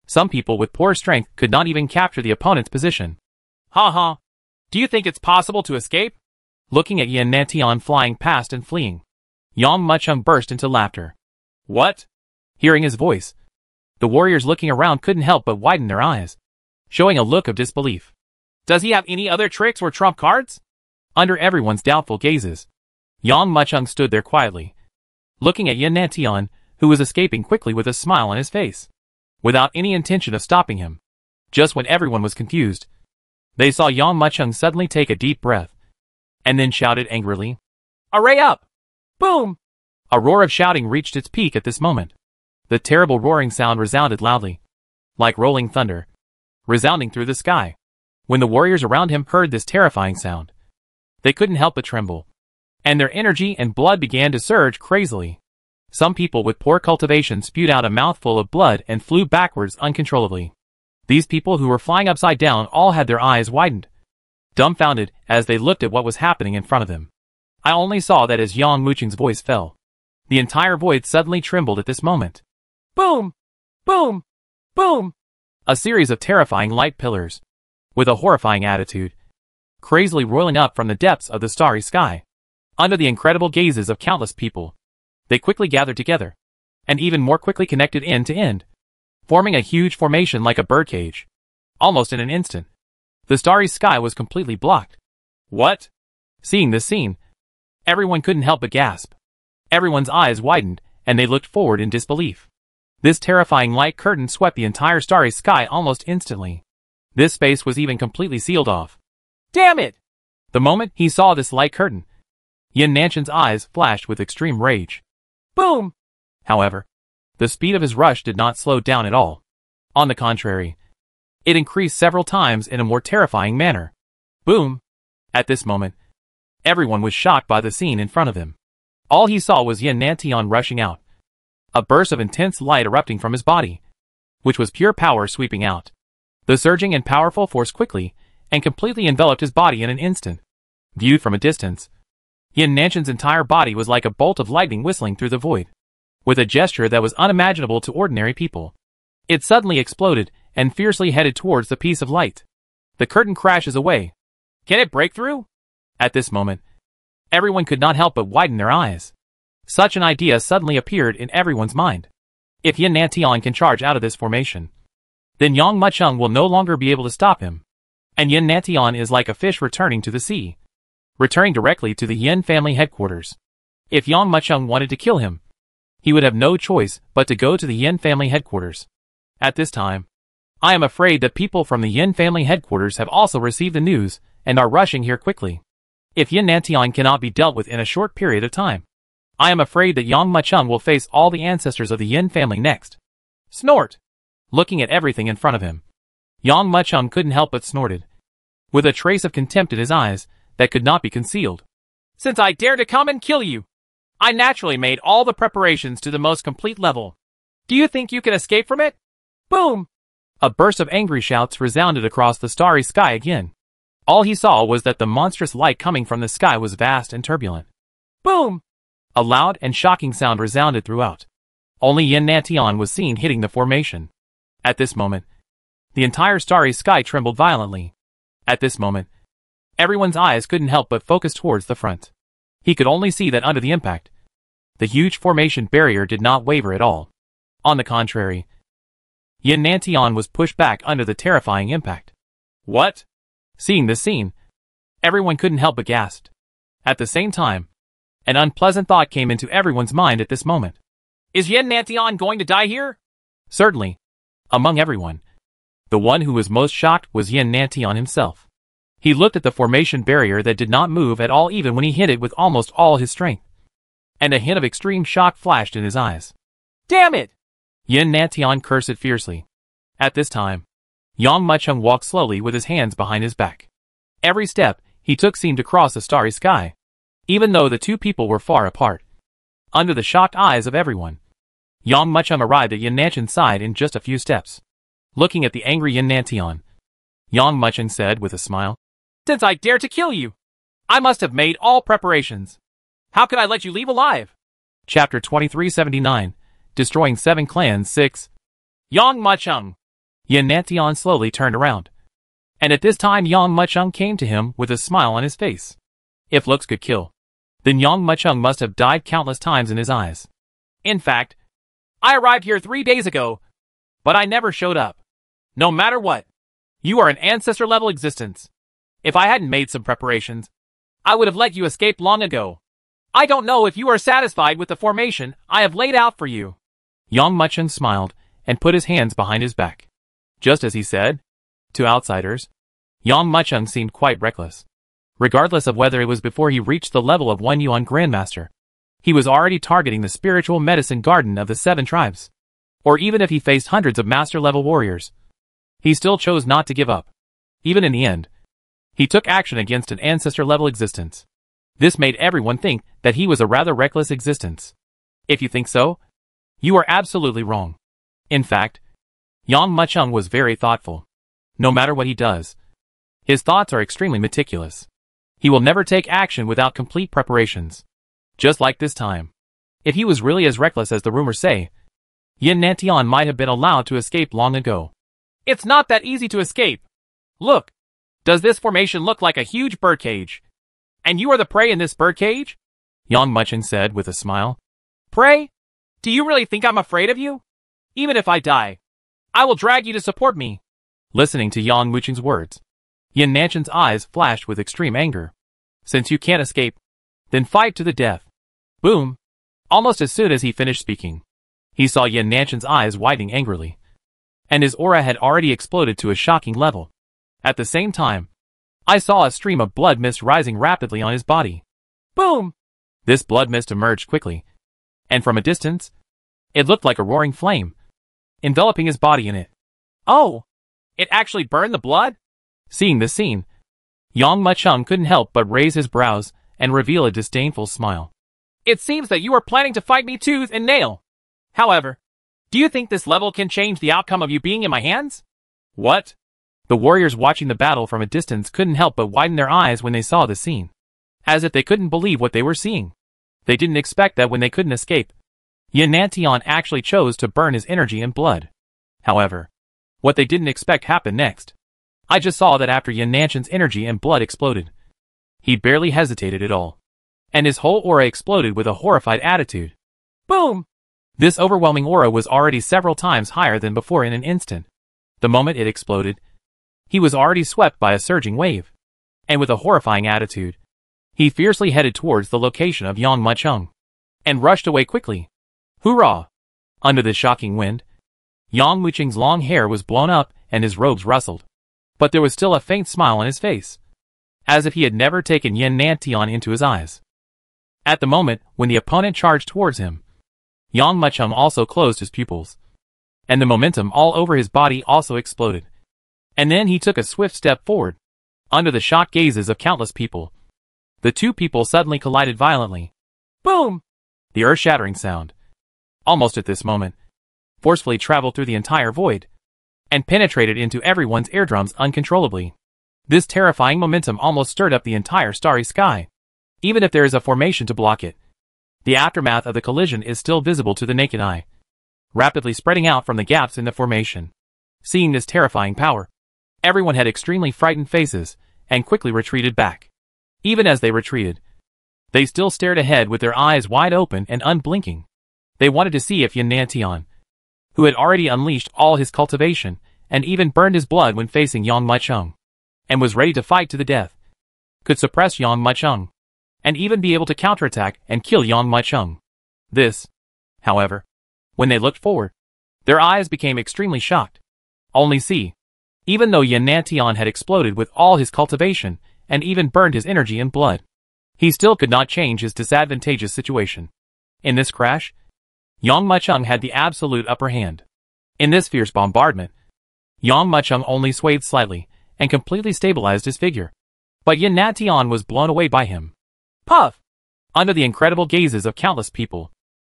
Some people with poor strength could not even capture the opponent's position. Ha ha! Do you think it's possible to escape? Looking at Yan Nantian flying past and fleeing, Yang Mucheng burst into laughter. What? Hearing his voice, the warriors looking around couldn't help but widen their eyes, showing a look of disbelief. Does he have any other tricks or trump cards? Under everyone's doubtful gazes, Yang Muchung stood there quietly, looking at Yin Nantian, who was escaping quickly with a smile on his face, without any intention of stopping him. Just when everyone was confused, they saw Yang Muchung suddenly take a deep breath, and then shouted angrily, "Array up! Boom!" A roar of shouting reached its peak at this moment. The terrible roaring sound resounded loudly, like rolling thunder, resounding through the sky. When the warriors around him heard this terrifying sound, they couldn't help but tremble, and their energy and blood began to surge crazily. Some people with poor cultivation spewed out a mouthful of blood and flew backwards uncontrollably. These people who were flying upside down all had their eyes widened, dumbfounded as they looked at what was happening in front of them. I only saw that as Yang Muchung's voice fell, the entire void suddenly trembled at this moment. Boom! Boom! Boom! A series of terrifying light pillars, with a horrifying attitude, crazily roiling up from the depths of the starry sky. Under the incredible gazes of countless people, they quickly gathered together, and even more quickly connected end to end, forming a huge formation like a birdcage. Almost in an instant, the starry sky was completely blocked. What? Seeing this scene, everyone couldn't help but gasp. Everyone's eyes widened, and they looked forward in disbelief. This terrifying light curtain swept the entire starry sky almost instantly. This space was even completely sealed off. Damn it! The moment he saw this light curtain, Yin Nantian's eyes flashed with extreme rage. Boom! However, the speed of his rush did not slow down at all. On the contrary, it increased several times in a more terrifying manner. Boom! At this moment, everyone was shocked by the scene in front of him. All he saw was Yin Nantian rushing out, a burst of intense light erupting from his body, which was pure power sweeping out. The surging and powerful force quickly and completely enveloped his body in an instant. Viewed from a distance, Yin Nantian's entire body was like a bolt of lightning whistling through the void. With a gesture that was unimaginable to ordinary people, it suddenly exploded and fiercely headed towards the piece of light. The curtain crashes away. Can it break through? At this moment, everyone could not help but widen their eyes. Such an idea suddenly appeared in everyone's mind. If Yin Nantian can charge out of this formation, then Yang Muchung will no longer be able to stop him. And Yin Nantian is like a fish returning to the sea, returning directly to the Yin family headquarters. If Yang Muchung wanted to kill him, he would have no choice but to go to the Yin family headquarters. At this time, I am afraid that people from the Yin family headquarters have also received the news and are rushing here quickly. If Yin Nantian cannot be dealt with in a short period of time, I am afraid that Yang Muchung will face all the ancestors of the Yin family next. Snort! Looking at everything in front of him, Yang Muchung couldn't help but snorted, with a trace of contempt in his eyes that could not be concealed. Since I dare to come and kill you, I naturally made all the preparations to the most complete level. Do you think you can escape from it? Boom! A burst of angry shouts resounded across the starry sky again. All he saw was that the monstrous light coming from the sky was vast and turbulent. Boom! A loud and shocking sound resounded throughout. Only Yin Nantian was seen hitting the formation. At this moment, the entire starry sky trembled violently. At this moment, everyone's eyes couldn't help but focus towards the front. He could only see that under the impact, the huge formation barrier did not waver at all. On the contrary, Yin Nantian was pushed back under the terrifying impact. What? Seeing this scene, everyone couldn't help but gasp. At the same time, an unpleasant thought came into everyone's mind at this moment. Is Yin Nantian going to die here? Certainly. Among everyone, the one who was most shocked was Yin Nantian himself. He looked at the formation barrier that did not move at all even when he hit it with almost all his strength. And a hint of extreme shock flashed in his eyes. Damn it! Yin Nantian cursed fiercely. At this time, Yang Muchung walked slowly with his hands behind his back. Every step he took seemed to cross the starry sky, even though the two people were far apart. Under the shocked eyes of everyone, Yang Muchung arrived at Yin Nantian's side in just a few steps. Looking at the angry Yin Nantian, Yang Muchung said with a smile, Since I dare to kill you, I must have made all preparations. How could I let you leave alive? Chapter 2379, Destroying 7 Clans 6. Yang Muchung. Yin Nantian slowly turned around. And at this time Yang Muchung came to him with a smile on his face. If looks could kill, then Yang Muchung must have died countless times in his eyes. In fact, I arrived here 3 days ago, but I never showed up. No matter what, you are an ancestor-level existence. If I hadn't made some preparations, I would have let you escape long ago. I don't know if you are satisfied with the formation I have laid out for you. Yang Muchung smiled and put his hands behind his back. Just as he said, to outsiders, Yang Muchung seemed quite reckless. Regardless of whether it was before he reached the level of 1 Yuan Grandmaster, he was already targeting the spiritual medicine garden of the 7 tribes. Or even if he faced hundreds of master-level warriors, he still chose not to give up. Even in the end, he took action against an ancestor-level existence. This made everyone think that he was a rather reckless existence. If you think so, you are absolutely wrong. In fact, Yang Muchung was very thoughtful. No matter what he does, his thoughts are extremely meticulous. He will never take action without complete preparations. Just like this time. If he was really as reckless as the rumors say, Yin Nantian might have been allowed to escape long ago. It's not that easy to escape. Look, does this formation look like a huge birdcage? And you are the prey in this birdcage? Yang Muchung said with a smile. Prey? Do you really think I'm afraid of you? Even if I die, I will drag you to support me. Listening to Yang Muchung's words, Yin Nantian's eyes flashed with extreme anger. Since you can't escape, then fight to the death. Boom! Almost as soon as he finished speaking, he saw Yin Nantian's eyes widening angrily. And his aura had already exploded to a shocking level. At the same time, I saw a stream of blood mist rising rapidly on his body. Boom! This blood mist emerged quickly, and from a distance, it looked like a roaring flame, enveloping his body in it. Oh! It actually burned the blood? Seeing this scene, Yang Muchung couldn't help but raise his brows and reveal a disdainful smile. It seems that you are planning to fight me tooth and nail. However, do you think this level can change the outcome of you being in my hands? What? The warriors watching the battle from a distance couldn't help but widen their eyes when they saw the scene. As if they couldn't believe what they were seeing. They didn't expect that when they couldn't escape, Yin Nantian actually chose to burn his energy and blood. However, what they didn't expect happened next. I just saw that after Yin Nantian's energy and blood exploded, he barely hesitated at all. And his whole aura exploded with a horrified attitude. Boom! This overwhelming aura was already several times higher than before in an instant. The moment it exploded, he was already swept by a surging wave. And with a horrifying attitude, he fiercely headed towards the location of Yang Muchung, and rushed away quickly. Hoorah! Under the shocking wind, Yang Muchung's long hair was blown up and his robes rustled. But there was still a faint smile on his face, as if he had never taken Yin Nantian into his eyes. At the moment when the opponent charged towards him, Yang Muchung also closed his pupils, and the momentum all over his body also exploded. And then he took a swift step forward. Under the shocked gazes of countless people, the two people suddenly collided violently. Boom! The earth-shattering sound, almost at this moment, forcefully traveled through the entire void, and penetrated into everyone's eardrums uncontrollably. This terrifying momentum almost stirred up the entire starry sky. Even if there is a formation to block it, the aftermath of the collision is still visible to the naked eye, rapidly spreading out from the gaps in the formation. Seeing this terrifying power, everyone had extremely frightened faces, and quickly retreated back. Even as they retreated, they still stared ahead with their eyes wide open and unblinking. They wanted to see if Yin Nantian, who had already unleashed all his cultivation, and even burned his blood when facing Yang Muchung, and was ready to fight to the death, could suppress Yang Muchung, and even be able to counterattack and kill Yang Muchung. This, however, when they looked forward, their eyes became extremely shocked. Only see, even though Yin Nantian had exploded with all his cultivation, and even burned his energy and blood, he still could not change his disadvantageous situation. In this crash, Yang Muchung had the absolute upper hand. In this fierce bombardment, Yang Muchung only swayed slightly, and completely stabilized his figure. But Yin Nantian was blown away by him. Puff! Under the incredible gazes of countless people,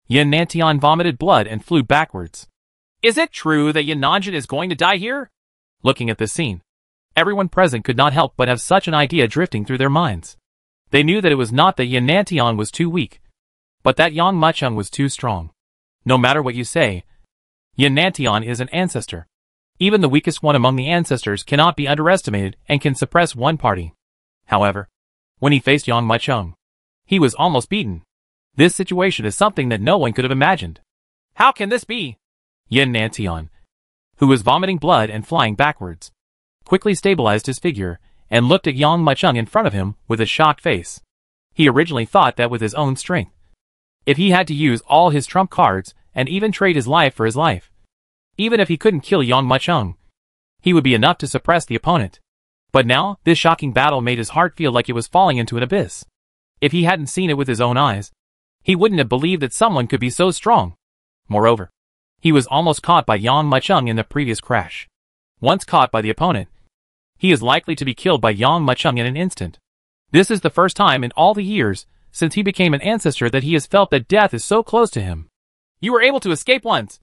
Yin Nantian vomited blood and flew backwards. Is it true that Yin Nanjun is going to die here? Looking at this scene, everyone present could not help but have such an idea drifting through their minds. They knew that it was not that Yin Nantian was too weak, but that Yang Muchung was too strong. No matter what you say, Yin Nantian is an ancestor. Even the weakest one among the ancestors cannot be underestimated and can suppress one party. However, when he faced Yang Muchung, he was almost beaten. This situation is something that no one could have imagined. How can this be? Yin Nantian, who was vomiting blood and flying backwards, quickly stabilized his figure and looked at Yang Muchung in front of him with a shocked face. He originally thought that with his own strength, if he had to use all his trump cards and even trade his life for his life, even if he couldn't kill Yang Mucheng, he would be enough to suppress the opponent. But now, this shocking battle made his heart feel like it was falling into an abyss. If he hadn't seen it with his own eyes, he wouldn't have believed that someone could be so strong. Moreover, he was almost caught by Yang Mucheng in the previous crash. Once caught by the opponent, he is likely to be killed by Yang Mucheng in an instant. This is the first time in all the years since he became an ancestor that he has felt that death is so close to him. You were able to escape once.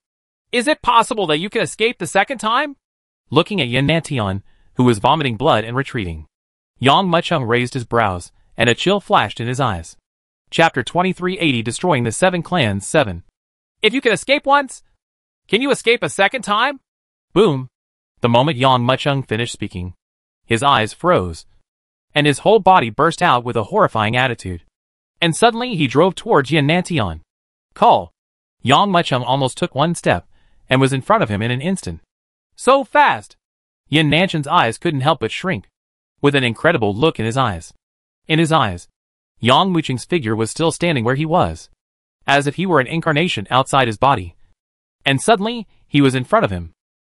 Is it possible that you can escape the second time? Looking at Yan Nantian, who was vomiting blood and retreating, Yang Mucheng raised his brows, and a chill flashed in his eyes. Chapter 2380 Destroying the Seven Clans 7. If you can escape once, can you escape a second time? Boom! The moment Yang Mucheng finished speaking, his eyes froze, and his whole body burst out with a horrifying attitude. And suddenly he drove towards Yan Nantian. Call! Yang Mucheng almost took one step, and was in front of him in an instant. So fast! Yan Nantian's eyes couldn't help but shrink, with an incredible look in his eyes. In his eyes, Yang Mucheng's figure was still standing where he was, as if he were an incarnation outside his body. And suddenly, he was in front of him.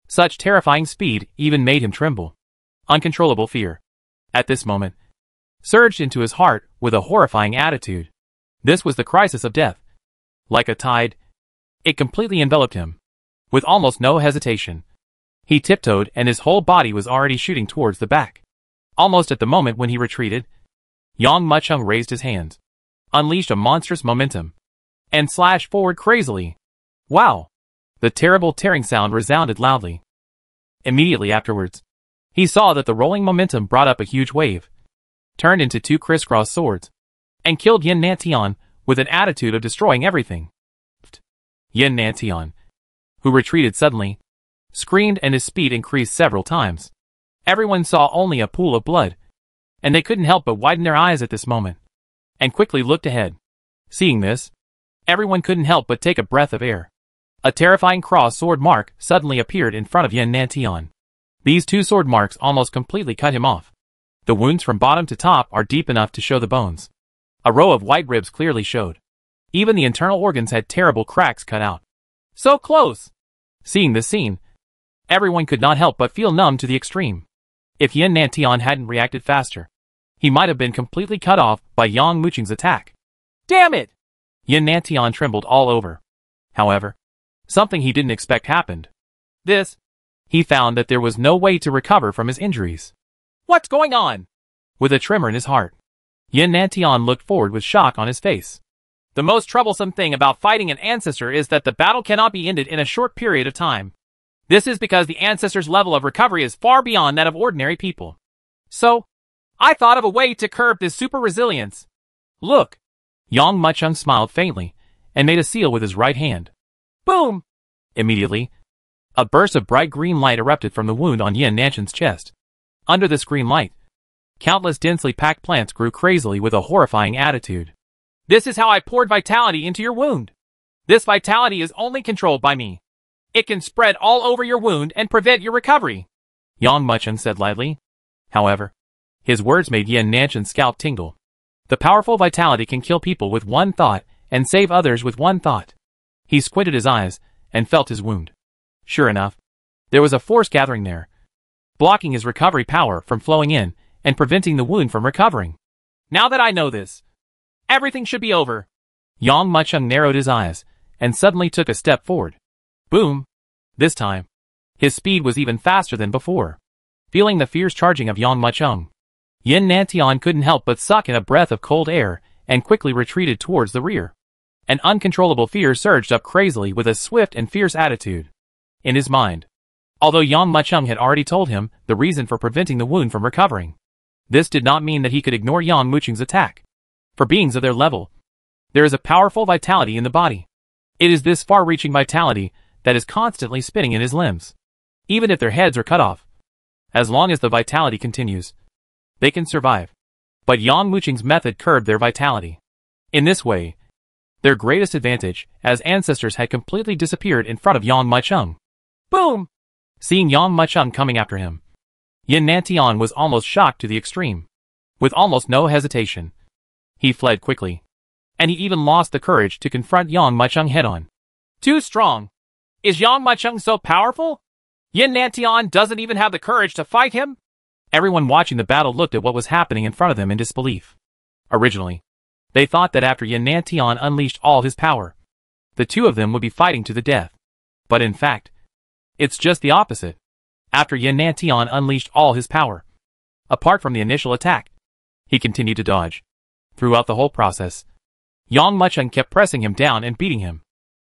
Such terrifying speed even made him tremble. Uncontrollable fear, at this moment, surged into his heart with a horrifying attitude. This was the crisis of death. Like a tide, it completely enveloped him. With almost no hesitation, he tiptoed and his whole body was already shooting towards the back. Almost at the moment when he retreated, Yang Mucheng raised his hands, unleashed a monstrous momentum, and slashed forward crazily. Wow! The terrible tearing sound resounded loudly. Immediately afterwards, he saw that the rolling momentum brought up a huge wave, turned into two crisscross swords, and killed Yan Nantian with an attitude of destroying everything. Yan Nantian, who retreated suddenly, screamed and his speed increased several times. Everyone saw only a pool of blood, and they couldn't help but widen their eyes at this moment, and quickly looked ahead. Seeing this, everyone couldn't help but take a breath of air. A terrifying cross sword mark suddenly appeared in front of Yan Nantian. These two sword marks almost completely cut him off. The wounds from bottom to top are deep enough to show the bones. A row of white ribs clearly showed. Even the internal organs had terrible cracks cut out. So close! Seeing this scene, everyone could not help but feel numb to the extreme. If Yan Nantian hadn't reacted faster, he might have been completely cut off by Yang Mucheng's attack. Damn it! Yan Nantian trembled all over. However, something he didn't expect happened. He found that there was no way to recover from his injuries. What's going on? With a tremor in his heart, Yan Nantian looked forward with shock on his face. The most troublesome thing about fighting an ancestor is that the battle cannot be ended in a short period of time. This is because the ancestor's level of recovery is far beyond that of ordinary people. So, I thought of a way to curb this super resilience. Look! Yang Mucheng smiled faintly, and made a seal with his right hand. Boom! Immediately, a burst of bright green light erupted from the wound on Yan Nantian's chest. Under this green light, countless densely packed plants grew crazily with a horrifying attitude. This is how I poured vitality into your wound. This vitality is only controlled by me. It can spread all over your wound and prevent your recovery, Yang Mucheng said lightly. However, his words made Yan Nantian's scalp tingle. The powerful vitality can kill people with one thought and save others with one thought. He squinted his eyes and felt his wound. Sure enough, there was a force gathering there, blocking his recovery power from flowing in and preventing the wound from recovering. Now that I know this, everything should be over. Yang Mucheng narrowed his eyes and suddenly took a step forward. Boom! This time, his speed was even faster than before. Feeling the fierce charging of Yang Mucheng, Yan Nantian couldn't help but suck in a breath of cold air and quickly retreated towards the rear. An uncontrollable fear surged up crazily with a swift and fierce attitude. In his mind, although Yang Mucheng had already told him the reason for preventing the wound from recovering, this did not mean that he could ignore Yang Mucheng's attack. For beings of their level, there is a powerful vitality in the body. It is this far-reaching vitality that is constantly spinning in his limbs. Even if their heads are cut off, as long as the vitality continues, they can survive. But Yang Mucheng's method curbed their vitality. In this way, their greatest advantage as ancestors had completely disappeared in front of Yang Mucheng. Boom! Seeing Yang Mucheng coming after him, Yan Nantian was almost shocked to the extreme. With almost no hesitation, He fled quickly. And he even lost the courage to confront Yang Muchung head-on. Too strong. Is Yang Muchung so powerful? Yin Nantian doesn't even have the courage to fight him? Everyone watching the battle looked at what was happening in front of them in disbelief. Originally, they thought that after Yin Nantian unleashed all his power, the two of them would be fighting to the death. But in fact, it's just the opposite. After Yin Nantian unleashed all his power, apart from the initial attack, he continued to dodge. Throughout the whole process, Yang Muchung kept pressing him down and beating him,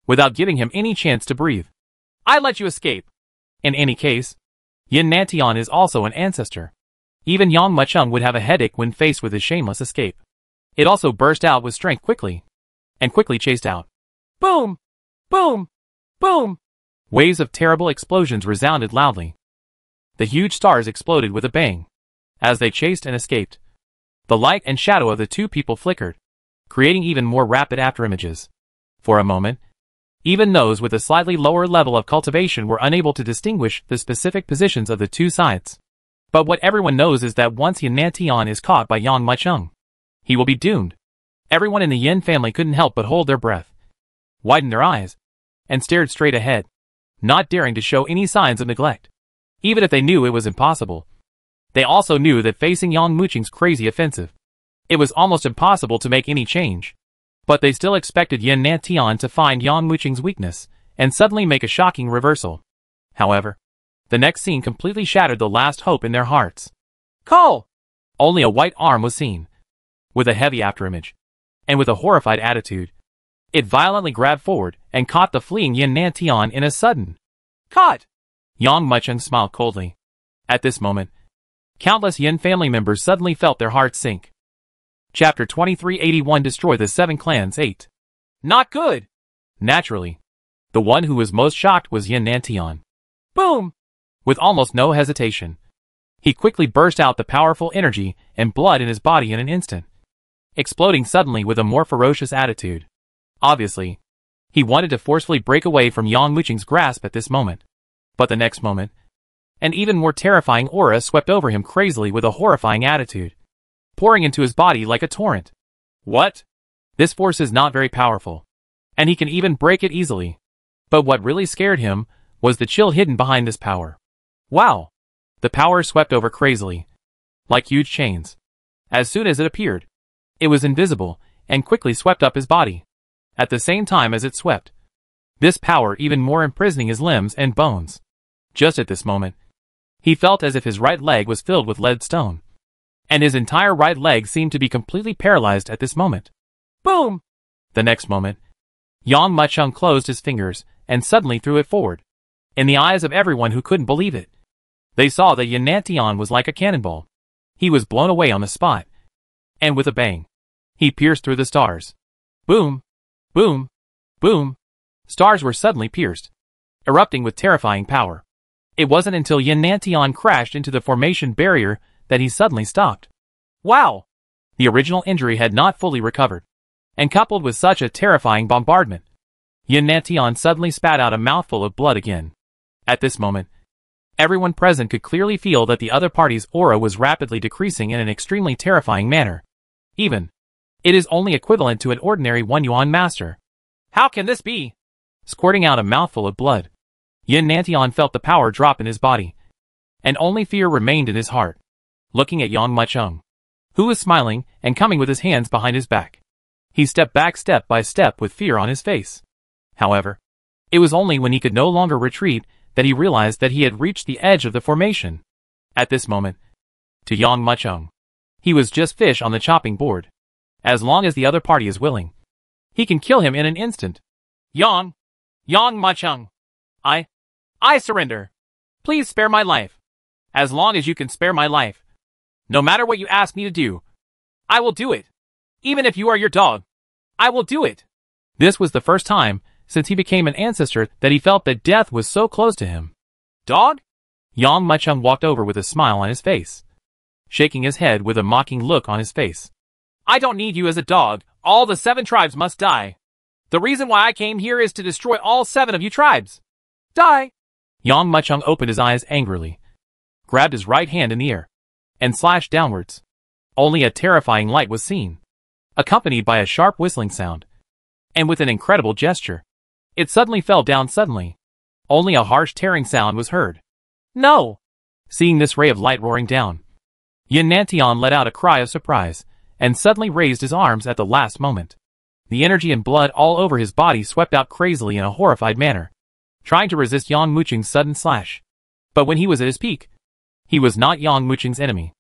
without giving him any chance to breathe. I let you escape. In any case, Yin Nantian is also an ancestor. Even Yang Muchung would have a headache when faced with his shameless escape. It also burst out with strength quickly, and quickly chased out. Boom! Boom! Boom! Waves of terrible explosions resounded loudly. The huge stars exploded with a bang. As they chased and escaped, the light and shadow of the two people flickered, creating even more rapid afterimages. For a moment, even those with a slightly lower level of cultivation were unable to distinguish the specific positions of the two sides. But what everyone knows is that once Yin Nantian is caught by Yang Muchung, he will be doomed. Everyone in the Yin family couldn't help but hold their breath, widened their eyes, and stared straight ahead, not daring to show any signs of neglect. Even if they knew it was impossible, they also knew that facing Yang Muchung's crazy offensive, it was almost impossible to make any change. But they still expected Yin Nantian to find Yang Muchung's weakness and suddenly make a shocking reversal. However, the next scene completely shattered the last hope in their hearts. Call! Only a white arm was seen, with a heavy afterimage, and with a horrified attitude. It violently grabbed forward and caught the fleeing Yin Nantian in a sudden. Caught! Yang Muchung smiled coldly. At this moment, countless Yin family members suddenly felt their hearts sink. Chapter 2381 Destroy the Seven Clans 8. Not good! Naturally, the one who was most shocked was Yin Nantian. Boom! With almost no hesitation, he quickly burst out the powerful energy and blood in his body in an instant, exploding suddenly with a more ferocious attitude. Obviously, he wanted to forcefully break away from Yang Muchung's grasp at this moment. But the next moment, an even more terrifying aura swept over him crazily with a horrifying attitude, pouring into his body like a torrent. What? This force is not very powerful, and he can even break it easily. But what really scared him was the chill hidden behind this power. Wow! The power swept over crazily, like huge chains. As soon as it appeared, it was invisible and quickly swept up his body. At the same time as it swept, this power even more imprisoning his limbs and bones. Just at this moment, he felt as if his right leg was filled with lead stone, and his entire right leg seemed to be completely paralyzed at this moment. Boom! The next moment, Yang Muchung closed his fingers and suddenly threw it forward. In the eyes of everyone who couldn't believe it, they saw that Yin Nantian was like a cannonball. He was blown away on the spot, and with a bang, he pierced through the stars. Boom! Boom! Boom! Stars were suddenly pierced, erupting with terrifying power. It wasn't until Yin Nantian crashed into the formation barrier that he suddenly stopped. Wow! The original injury had not fully recovered, and coupled with such a terrifying bombardment, Yin Nantian suddenly spat out a mouthful of blood again. At this moment, everyone present could clearly feel that the other party's aura was rapidly decreasing in an extremely terrifying manner. Even, it is only equivalent to an ordinary 1-yuan master. How can this be? Squirting out a mouthful of blood, Yin Nantian felt the power drop in his body, and only fear remained in his heart. Looking at Yang Muchung, who was smiling and coming with his hands behind his back, he stepped back step by step with fear on his face. However, it was only when he could no longer retreat that he realized that he had reached the edge of the formation. At this moment, to Yang Muchung, he was just fish on the chopping board. As long as the other party is willing, he can kill him in an instant. Yang Muchung, I surrender. Please spare my life. As long as you can spare my life, no matter what you ask me to do, I will do it. Even if you are your dog, I will do it. This was the first time since he became an ancestor that he felt that death was so close to him. Dog? Yang Muchung walked over with a smile on his face, shaking his head with a mocking look on his face. I don't need you as a dog. All the 7 tribes must die. The reason why I came here is to destroy all 7 of you tribes. Die! Yang Muchung opened his eyes angrily, grabbed his right hand in the air, and slashed downwards. Only a terrifying light was seen. accompanied by a sharp whistling sound. And with an incredible gesture, it suddenly fell down suddenly. Only a harsh tearing sound was heard. No! Seeing this ray of light roaring down, Yin Nantian let out a cry of surprise, and suddenly raised his arms at the last moment. The energy and blood all over his body swept out crazily in a horrified manner, trying to resist Yang Muqing's sudden slash. But when he was at his peak, he was not Yang Muqing's enemy.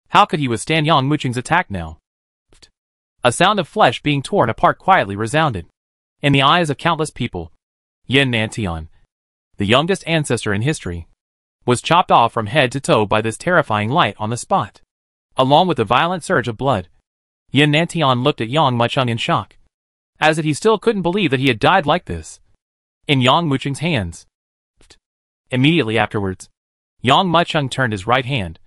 How could he withstand Yang Muqing's attack now? A sound of flesh being torn apart quietly resounded. In the eyes of countless people, Yin Nantian, the youngest ancestor in history, was chopped off from head to toe by this terrifying light on the spot. Along with a violent surge of blood, Yin Nantian looked at Yang Muqing in shock, as if he still couldn't believe that he had died like this, in Yang Muqing's hands. Immediately afterwards, Yang Muqing turned his right hand,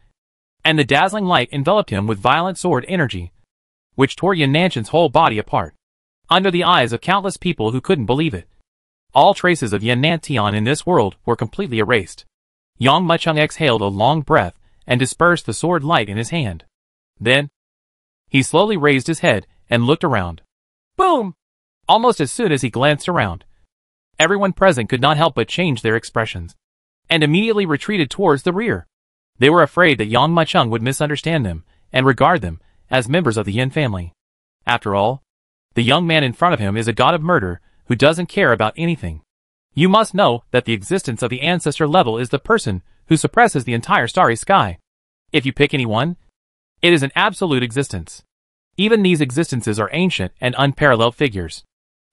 and the dazzling light enveloped him with violent sword energy, which tore Yin Nantian's whole body apart, under the eyes of countless people who couldn't believe it. All traces of Yin Nantian in this world were completely erased. Yang Muqing exhaled a long breath and dispersed the sword light in his hand. Then, he slowly raised his head and looked around. Boom! Almost as soon as he glanced around, everyone present could not help but change their expressions, and immediately retreated towards the rear. They were afraid that Yang Muqing would misunderstand them and regard them as members of the Yin family. After all, the young man in front of him is a god of murder who doesn't care about anything. You must know that the existence of the ancestor level is the person who suppresses the entire starry sky. If you pick anyone, it is an absolute existence. Even these existences are ancient and unparalleled figures.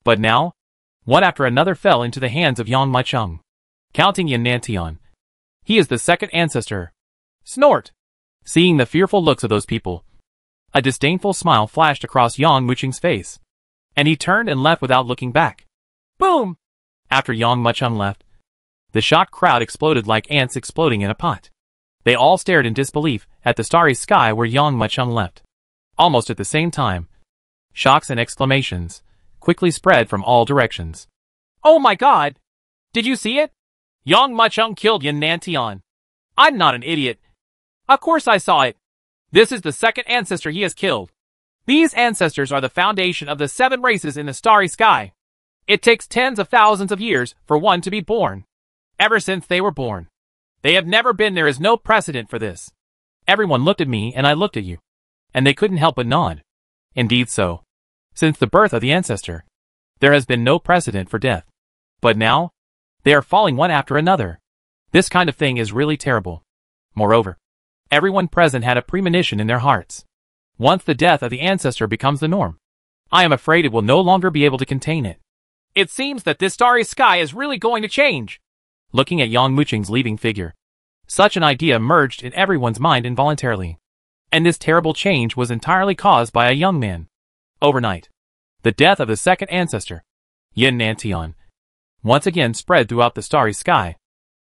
But now, one after another fell into the hands of Yang Muqing. Counting Yin Nantian, he is the second ancestor. Snort! Seeing the fearful looks of those people, a disdainful smile flashed across Yang Muqing's face, and he turned and left without looking back. Boom! After Yang Muqing left, the shocked crowd exploded like ants exploding in a pot. They all stared in disbelief at the starry sky where Yang Muqing left. Almost at the same time, shocks and exclamations quickly spread from all directions. Oh my god! Did you see it? Yang Muqing killed Yin Nantian. I'm not an idiot. Of course I saw it. This is the second ancestor he has killed. These ancestors are the foundation of the 7 races in the starry sky. It takes tens of thousands of years for one to be born. Ever since they were born, they have never been. There is no precedent for this. Everyone looked at me and I looked at you, and they couldn't help but nod. Indeed so. Since the birth of the ancestor, there has been no precedent for death. But now, they are falling one after another. This kind of thing is really terrible. Moreover, everyone present had a premonition in their hearts. Once the death of the ancestor becomes the norm, I am afraid it will no longer be able to contain it. It seems that this starry sky is really going to change. Looking at Yang Muqing's leaving figure, such an idea emerged in everyone's mind involuntarily. And this terrible change was entirely caused by a young man. Overnight, the death of the second ancestor, Yin Nantian, once again spread throughout the starry sky.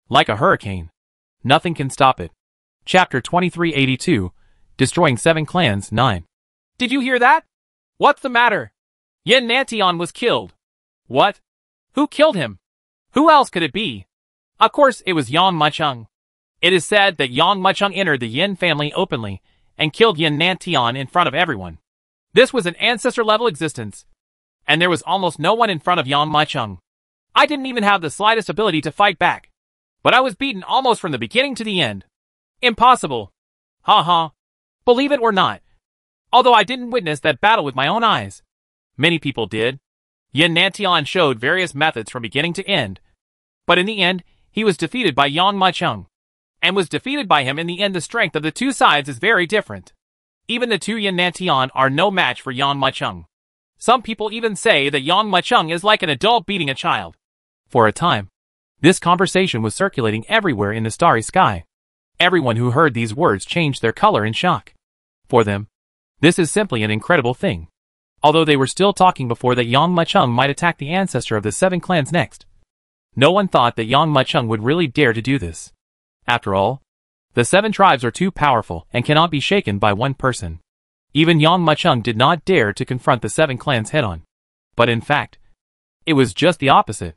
Like a hurricane, nothing can stop it. Chapter 2382, Destroying 7 Clans 9. Did you hear that? What's the matter? Yin Nantian was killed. What? Who killed him? Who else could it be? Of course it was Yang Muqing. It is said that Yang Muqing entered the Yin family openly and killed Yin Nantian in front of everyone. This was an ancestor-level existence, and there was almost no one in front of Yang Muqing. I didn't even have the slightest ability to fight back, but I was beaten almost from the beginning to the end. Impossible. Ha ha. Believe it or not. Although I didn't witness that battle with my own eyes, many people did. Yin Nantian showed various methods from beginning to end, but in the end, he was defeated by Yang Muqing, and was defeated by him in the end. The strength of the two sides is very different. Even the two Yin Nantian are no match for Yang Muqing. Some people even say that Yang Muqing is like an adult beating a child. For a time, this conversation was circulating everywhere in the starry sky. Everyone who heard these words changed their color in shock. For them, this is simply an incredible thing. Although they were still talking before that Yang Muqing might attack the ancestor of the 7 clans next, no one thought that Yang Muqing would really dare to do this. After all, the 7 tribes are too powerful and cannot be shaken by one person. Even Yang Muqing did not dare to confront the 7 clans head-on. But in fact, it was just the opposite.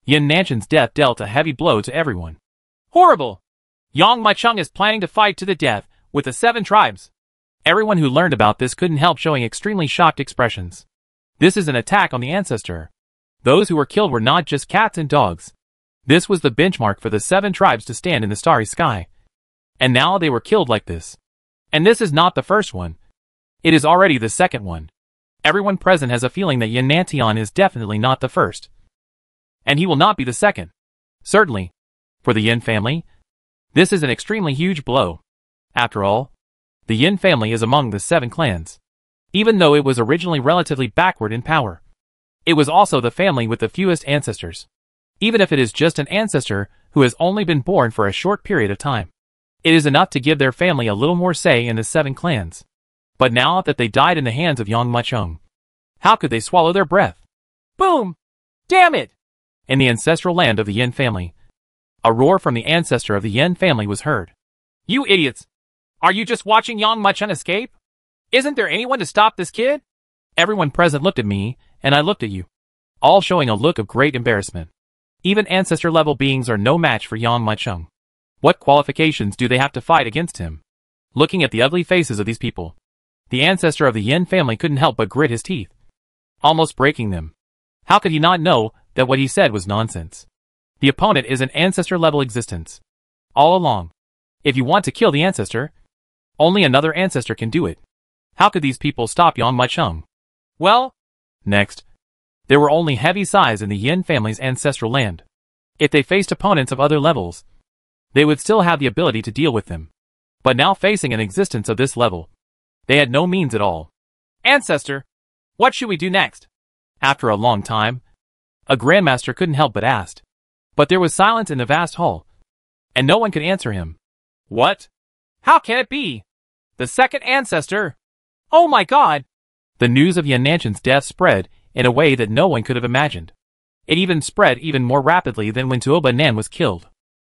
Yin Nantian's death dealt a heavy blow to everyone. Horrible! Yang Muqing is planning to fight to the death with the 7 tribes. Everyone who learned about this couldn't help showing extremely shocked expressions. This is an attack on the ancestor. Those who were killed were not just cats and dogs. This was the benchmark for the 7 tribes to stand in the starry sky. And now they were killed like this. And this is not the first one. It is already the second one. Everyone present has a feeling that Yanantion is definitely not the first. And he will not be the second. Certainly. For the Yin family, this is an extremely huge blow. After all, the Yin family is among the 7 clans. Even though it was originally relatively backward in power, it was also the family with the fewest ancestors. Even if it is just an ancestor who has only been born for a short period of time, it is enough to give their family a little more say in the 7 clans. But now that they died in the hands of Yang Muchung, how could they swallow their breath? Boom! Damn it! In the ancestral land of the Yin family, a roar from the ancestor of the Yin family was heard. You idiots! Are you just watching Yang Muchung escape? Isn't there anyone to stop this kid? Everyone present looked at me, and I looked at you, all showing a look of great embarrassment. Even ancestor-level beings are no match for Yang Muchung. What qualifications do they have to fight against him? Looking at the ugly faces of these people, the ancestor of the Yin family couldn't help but grit his teeth, almost breaking them. How could he not know that what he said was nonsense? The opponent is an ancestor-level existence. All along. If you want to kill the ancestor, only another ancestor can do it. How could these people stop Yang Muchung? Well, next, there were only heavy sighs in the Yin family's ancestral land. If they faced opponents of other levels, they would still have the ability to deal with them. But now facing an existence of this level, they had no means at all. Ancestor, what should we do next? After a long time, a grandmaster couldn't help but ask. But there was silence in the vast hall, and no one could answer him. What? How can it be? The second ancestor? Oh my god! The news of Yanantion's death spread in a way that no one could have imagined. It even spread even more rapidly than when Tuoba Nan was killed.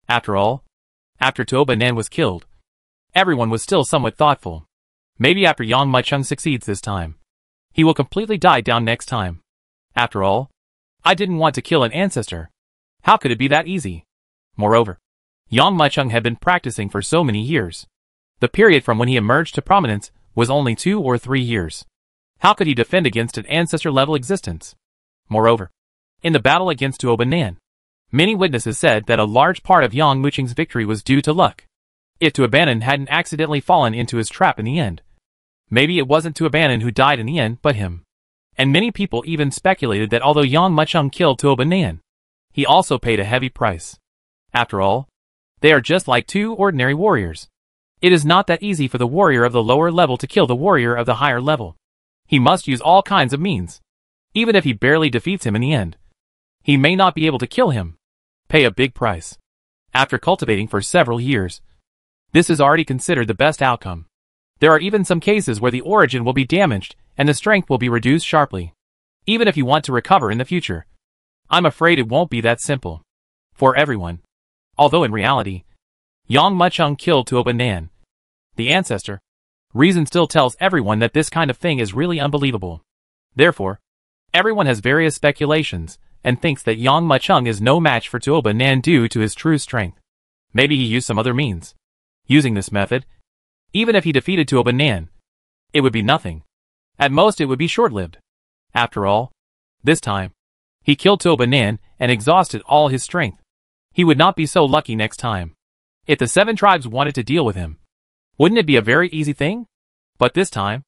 After all, after Tuoba Nan was killed, everyone was still somewhat thoughtful. Maybe after Yang Muchung succeeds this time, he will completely die down next time. After all, I didn't want to kill an ancestor. How could it be that easy? Moreover, Yang Muchung had been practicing for so many years. The period from when he emerged to prominence was only 2 or 3 years. How could he defend against an ancestor-level existence? Moreover, in the battle against Tuoba Nan, many witnesses said that a large part of Yang Muchung's victory was due to luck. If Tuoba Nan hadn't accidentally fallen into his trap in the end, maybe it wasn't Tuoba Nan who died in the end, but him. And many people even speculated that although Yang Muchung killed Tuoba Nan, he also paid a heavy price. After all, they are just like 2 ordinary warriors. It is not that easy for the warrior of the lower level to kill the warrior of the higher level. He must use all kinds of means. Even if he barely defeats him in the end, he may not be able to kill him. Pay a big price. After cultivating for several years, this is already considered the best outcome. There are even some cases where the origin will be damaged and the strength will be reduced sharply. Even if you want to recover in the future, I'm afraid it won't be that simple. For everyone. Although in reality, Yang Muchung killed Tuoba Nan, the ancestor. Reason still tells everyone that this kind of thing is really unbelievable. Therefore, everyone has various speculations and thinks that Yang Muchung is no match for Tuoba Nan due to his true strength. Maybe he used some other means. Using this method, even if he defeated Tuoba Nan, it would be nothing. At most it would be short-lived. After all, this time, he killed Tuoba Nan and exhausted all his strength. He would not be so lucky next time. If the 7 tribes wanted to deal with him, wouldn't it be a very easy thing? But this time,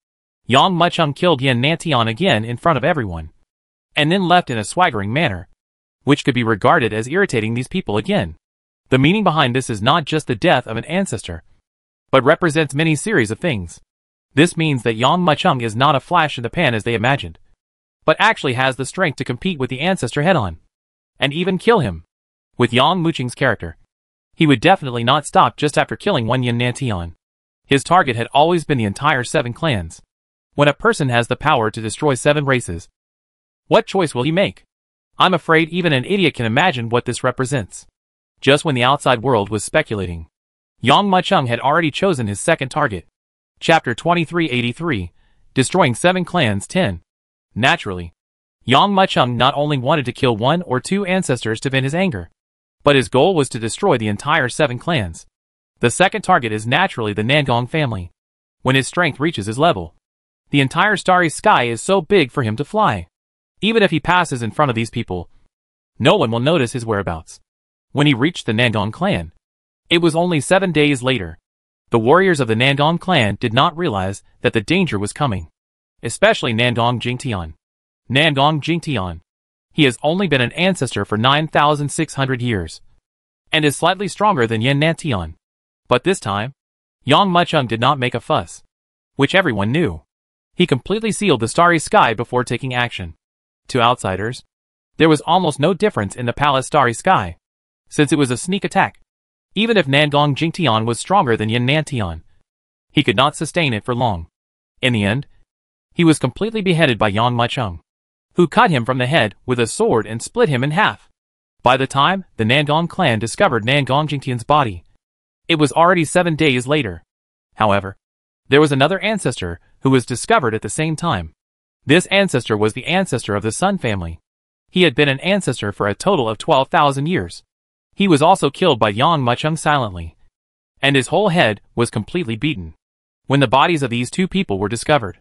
Yang Muchung killed Yanantion again in front of everyone, and then left in a swaggering manner, which could be regarded as irritating these people again. The meaning behind this is not just the death of an ancestor, but represents many series of things. This means that Yang Muchung is not a flash in the pan as they imagined, but actually has the strength to compete with the ancestor head-on, and even kill him. With Yang Muchung's character, he would definitely not stop just after killing one Yanantion. His target had always been the entire 7 clans. When a person has the power to destroy 7 races, what choice will he make? I'm afraid even an idiot can imagine what this represents. Just when the outside world was speculating, Yang Muchung had already chosen his second target. Chapter 2383, Destroying 7 Clans 10. Naturally, Yang Muchung not only wanted to kill 1 or 2 ancestors to vent his anger, but his goal was to destroy the entire 7 clans. The second target is naturally the Nangong family. when his strength reaches his level. The entire starry sky is so big for him to fly. Even if he passes in front of these people, no one will notice his whereabouts. When he reached the Nandong clan, it was only 7 days later. The warriors of the Nandong clan did not realize that the danger was coming, especially Nandong Jingtian. Nandong Jingtian. He has only been an ancestor for 9,600 years, and is slightly stronger than Yan Nantian. But this time, Yang Mucheng did not make a fuss, which everyone knew. He completely sealed the starry sky before taking action. To outsiders, there was almost no difference in the palace starry sky, since it was a sneak attack. Even if Nandong Jingtian was stronger than Yan Nantian, he could not sustain it for long. In the end, he was completely beheaded by Yang Mucheng, who cut him from the head with a sword and split him in half. By the time the Nandong clan discovered Nandong Jingtian's body, it was already 7 days later. However, there was another ancestor who was discovered at the same time. This ancestor was the ancestor of the Sun family. He had been an ancestor for a total of 12,000 years. He was also killed by Yang Mucheng silently, and his whole head was completely beaten. When the bodies of these two people were discovered,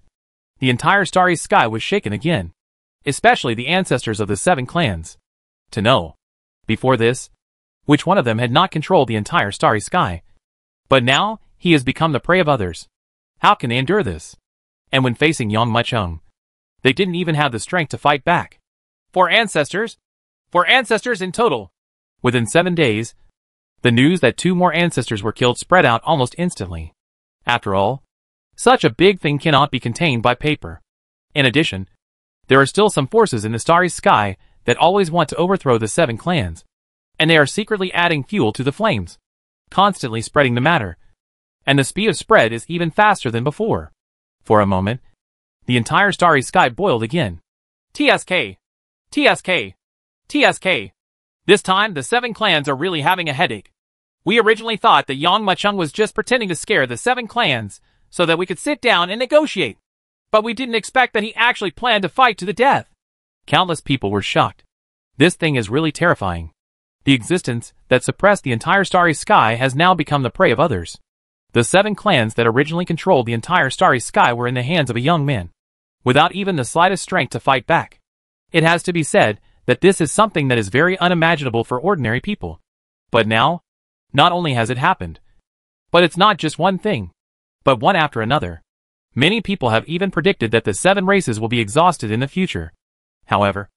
the entire starry sky was shaken again, especially the ancestors of the 7 clans. To know, before this, which one of them had not controlled the entire starry sky. But now, he has become the prey of others. How can they endure this? And when facing Yang Mucheng, they didn't even have the strength to fight back. 4 ancestors in total. Within 7 days, the news that 2 more ancestors were killed spread out almost instantly. After all, such a big thing cannot be contained by paper. In addition, there are still some forces in the starry sky that always want to overthrow the 7 clans, and they are secretly adding fuel to the flames, constantly spreading the matter. And the speed of spread is even faster than before. For a moment, the entire starry sky boiled again. TSK! TSK! TSK! This time, the 7 clans are really having a headache. We originally thought that Yang Mucheng was just pretending to scare the 7 clans so that we could sit down and negotiate. But we didn't expect that he actually planned to fight to the death. Countless people were shocked. This thing is really terrifying. The existence that suppressed the entire starry sky has now become the prey of others. The 7 clans that originally controlled the entire starry sky were in the hands of a young man, without even the slightest strength to fight back. It has to be said that this is something that is very unimaginable for ordinary people. But now, not only has it happened, but it's not just one thing, but one after another. Many people have even predicted that the 7 races will be exhausted in the future. However,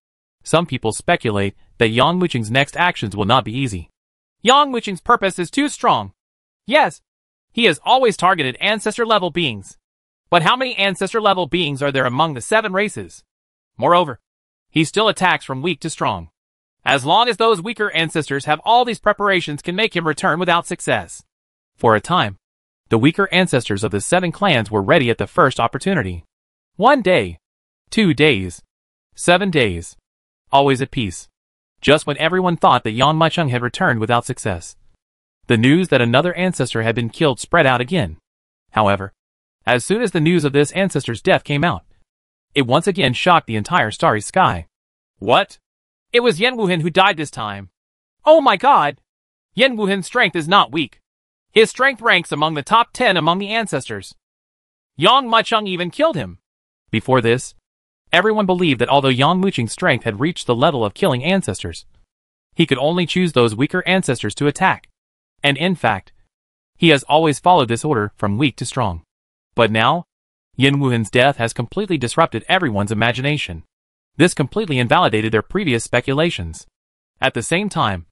some people speculate that Yang Mucheng's next actions will not be easy. Yang Mucheng's purpose is too strong. Yes, he has always targeted ancestor-level beings. But how many ancestor-level beings are there among the 7 races? Moreover, he still attacks from weak to strong. As long as those weaker ancestors have all these preparations can make him return without success. For a time, the weaker ancestors of the 7 clans were ready at the first opportunity. 1 day, 2 days, 7 days, always at peace. Just when everyone thought that Yang Mucheng had returned without success, the news that another ancestor had been killed spread out again. However, as soon as the news of this ancestor's death came out, it once again shocked the entire starry sky. What? It was Yan Wuhan who died this time. Oh my god! Yan Wuhan's strength is not weak. His strength ranks among the top 10 among the ancestors. Yang Mucheng even killed him. Before this, everyone believed that although Yang Mucheng's strength had reached the level of killing ancestors, he could only choose those weaker ancestors to attack. And in fact, he has always followed this order from weak to strong. But now, Yan Wuhan's death has completely disrupted everyone's imagination. This completely invalidated their previous speculations. At the same time,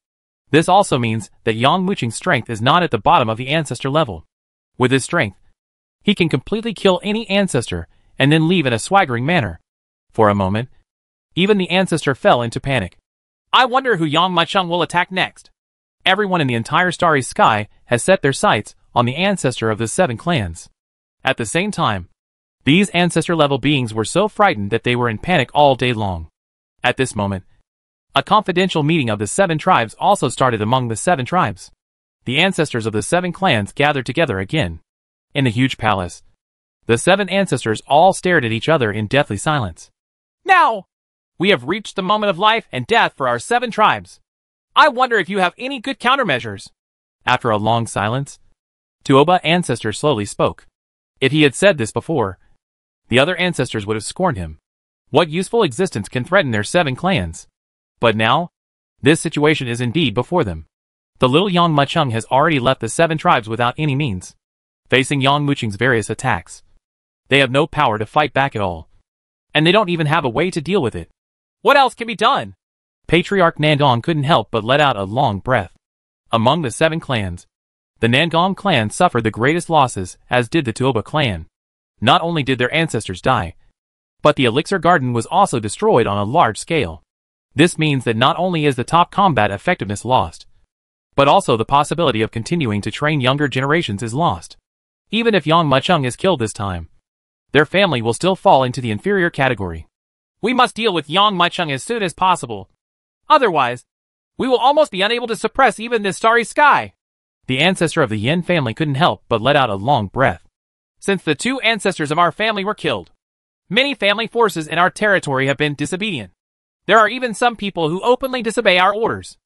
this also means that Yang Mucheng's strength is not at the bottom of the ancestor level. With his strength, he can completely kill any ancestor and then leave in a swaggering manner. For a moment, even the ancestor fell into panic. I wonder who Yang Mucheng will attack next. Everyone in the entire starry sky has set their sights on the ancestor of the 7 clans. At the same time, these ancestor-level beings were so frightened that they were in panic all day long. At this moment, a confidential meeting of the 7 tribes also started among the 7 tribes. The ancestors of the 7 clans gathered together again. In the huge palace, the 7 ancestors all stared at each other in deathly silence. Now, we have reached the moment of life and death for our 7 tribes. I wonder if you have any good countermeasures. After a long silence, Tuoba ancestor slowly spoke. If he had said this before, the other ancestors would have scorned him. What useful existence can threaten their 7 clans? But now, this situation is indeed before them. The little Yang Muchung has already left the 7 tribes without any means, facing Yang Muchung's various attacks. They have no power to fight back at all, and they don't even have a way to deal with it. What else can be done? Patriarch Nandong couldn't help but let out a long breath. Among the 7 clans, the Nandong clan suffered the greatest losses, as did the Tuoba clan. Not only did their ancestors die, but the elixir garden was also destroyed on a large scale. This means that not only is the top combat effectiveness lost, but also the possibility of continuing to train younger generations is lost. Even if Yang Muchung is killed this time, their family will still fall into the inferior category. We must deal with Yang Muchung as soon as possible. Otherwise, we will almost be unable to suppress even this starry sky. The ancestor of the Yin family couldn't help but let out a long breath. Since the 2 ancestors of our family were killed, many family forces in our territory have been disobedient. There are even some people who openly disobey our orders.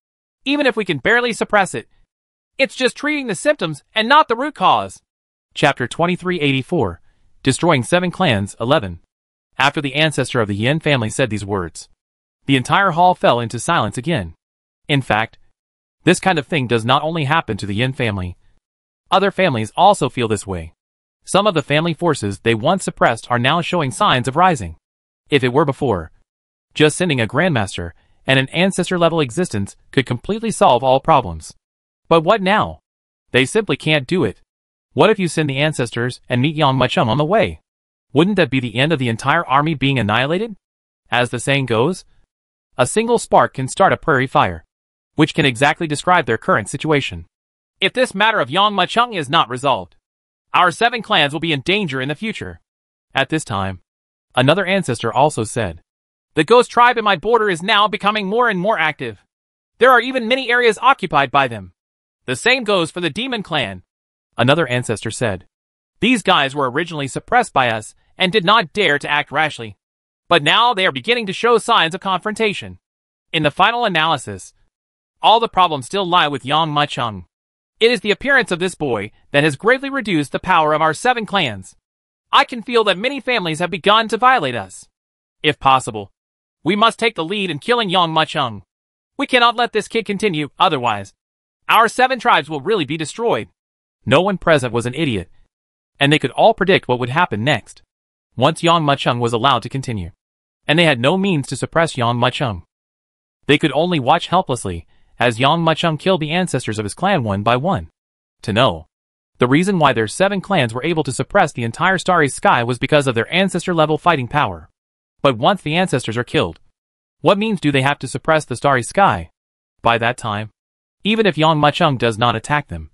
Even if we can barely suppress it, it's just treating the symptoms and not the root cause. Chapter 2384, Destroying 7 Clans, 11. After the ancestor of the Yin family said these words, the entire hall fell into silence again. In fact, this kind of thing does not only happen to the Yin family. Other families also feel this way. Some of the family forces they once suppressed are now showing signs of rising. If it were before, just sending a grandmaster and an ancestor-level existence could completely solve all problems. But what now? They simply can't do it. What if you send the ancestors and meet Yang Muchung on the way? Wouldn't that be the end of the entire army being annihilated? As the saying goes, a single spark can start a prairie fire, which can exactly describe their current situation. If this matter of Yang Muchung is not resolved, our 7 clans will be in danger in the future. At this time, another ancestor also said, the ghost tribe in my border is now becoming more and more active. There are even many areas occupied by them. The same goes for the demon clan. Another ancestor said, these guys were originally suppressed by us and did not dare to act rashly. But now they are beginning to show signs of confrontation. In the final analysis, all the problems still lie with Yang Muchung. It is the appearance of this boy that has greatly reduced the power of our 7 clans. I can feel that many families have begun to violate us. If possible, we must take the lead in killing Yang Muchung. We cannot let this kid continue, otherwise, our 7 tribes will really be destroyed. No one present was an idiot, and they could all predict what would happen next. Once Yang Muchung was allowed to continue, and they had no means to suppress Yang Muchung. They could only watch helplessly as Yang Muchung killed the ancestors of his clan one by one. To know the reason why their 7 clans were able to suppress the entire starry sky was because of their ancestor-level fighting power. But once the ancestors are killed, what means do they have to suppress the starry sky? By that time, even if Yang Muchung does not attack them,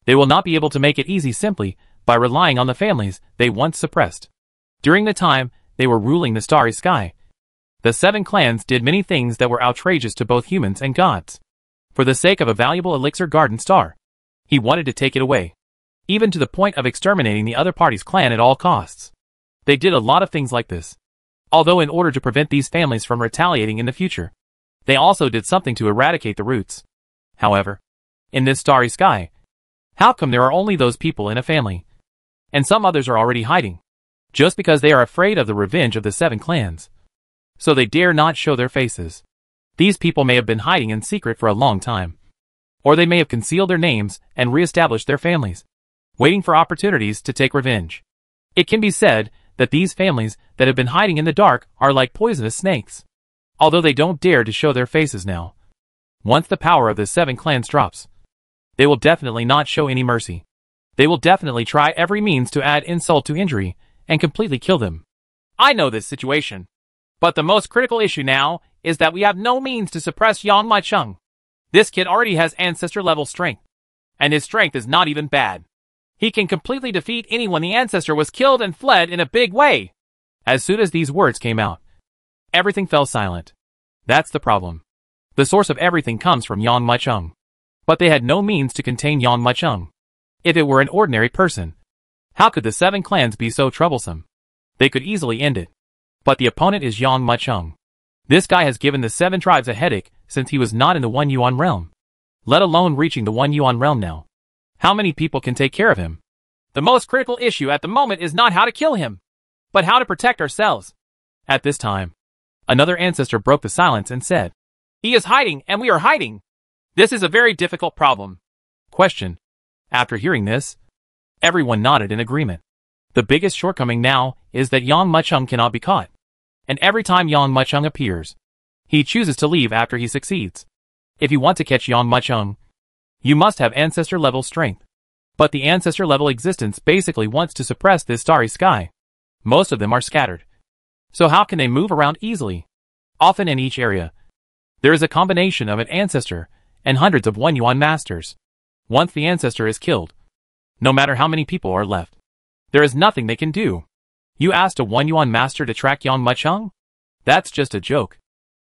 they will not be able to make it easy simply by relying on the families they once suppressed. During the time they were ruling the starry sky, the 7 clans did many things that were outrageous to both humans and gods. For the sake of a valuable elixir garden star, he wanted to take it away, even to the point of exterminating the other party's clan at all costs. They did a lot of things like this. Although in order to prevent these families from retaliating in the future, they also did something to eradicate the roots. However, in this starry sky, how come there are only those people in a family, and some others are already hiding? Just because they are afraid of the revenge of the 7 clans. So they dare not show their faces. These people may have been hiding in secret for a long time. Or they may have concealed their names and re-established their families, waiting for opportunities to take revenge. It can be said that these families that have been hiding in the dark are like poisonous snakes. Although they don't dare to show their faces now. Once the power of the 7 clans drops, they will definitely not show any mercy. They will definitely try every means to add insult to injury and completely kill them. I know this situation. But the most critical issue now is that we have no means to suppress Yang Muchung. This kid already has ancestor-level strength, and his strength is not even bad. He can completely defeat anyone the ancestor was killed and fled in a big way. As soon as these words came out, everything fell silent. That's the problem. The source of everything comes from Yang Muchung. But they had no means to contain Yang Muchung. If it were an ordinary person, how could the 7 clans be so troublesome? They could easily end it. But the opponent is Yang Muchung. This guy has given the 7 tribes a headache since he was not in the 1 Yuan realm. Let alone reaching the 1 Yuan realm now. How many people can take care of him? The most critical issue at the moment is not how to kill him, but how to protect ourselves. At this time, another ancestor broke the silence and said, He is hiding and we are hiding. This is a very difficult problem. Question. After hearing this, everyone nodded in agreement. The biggest shortcoming now is that Yang Muchung cannot be caught. And every time Yang Muchung appears, he chooses to leave after he succeeds. If you want to catch Yang Muchung, you must have ancestor level strength. But the ancestor level existence basically wants to suppress this starry sky. Most of them are scattered. So how can they move around easily? Often in each area, there is a combination of an ancestor and hundreds of One Yuan masters. Once the ancestor is killed, no matter how many people are left, there is nothing they can do. You asked a One Yuan master to track Yang Muchung? That's just a joke.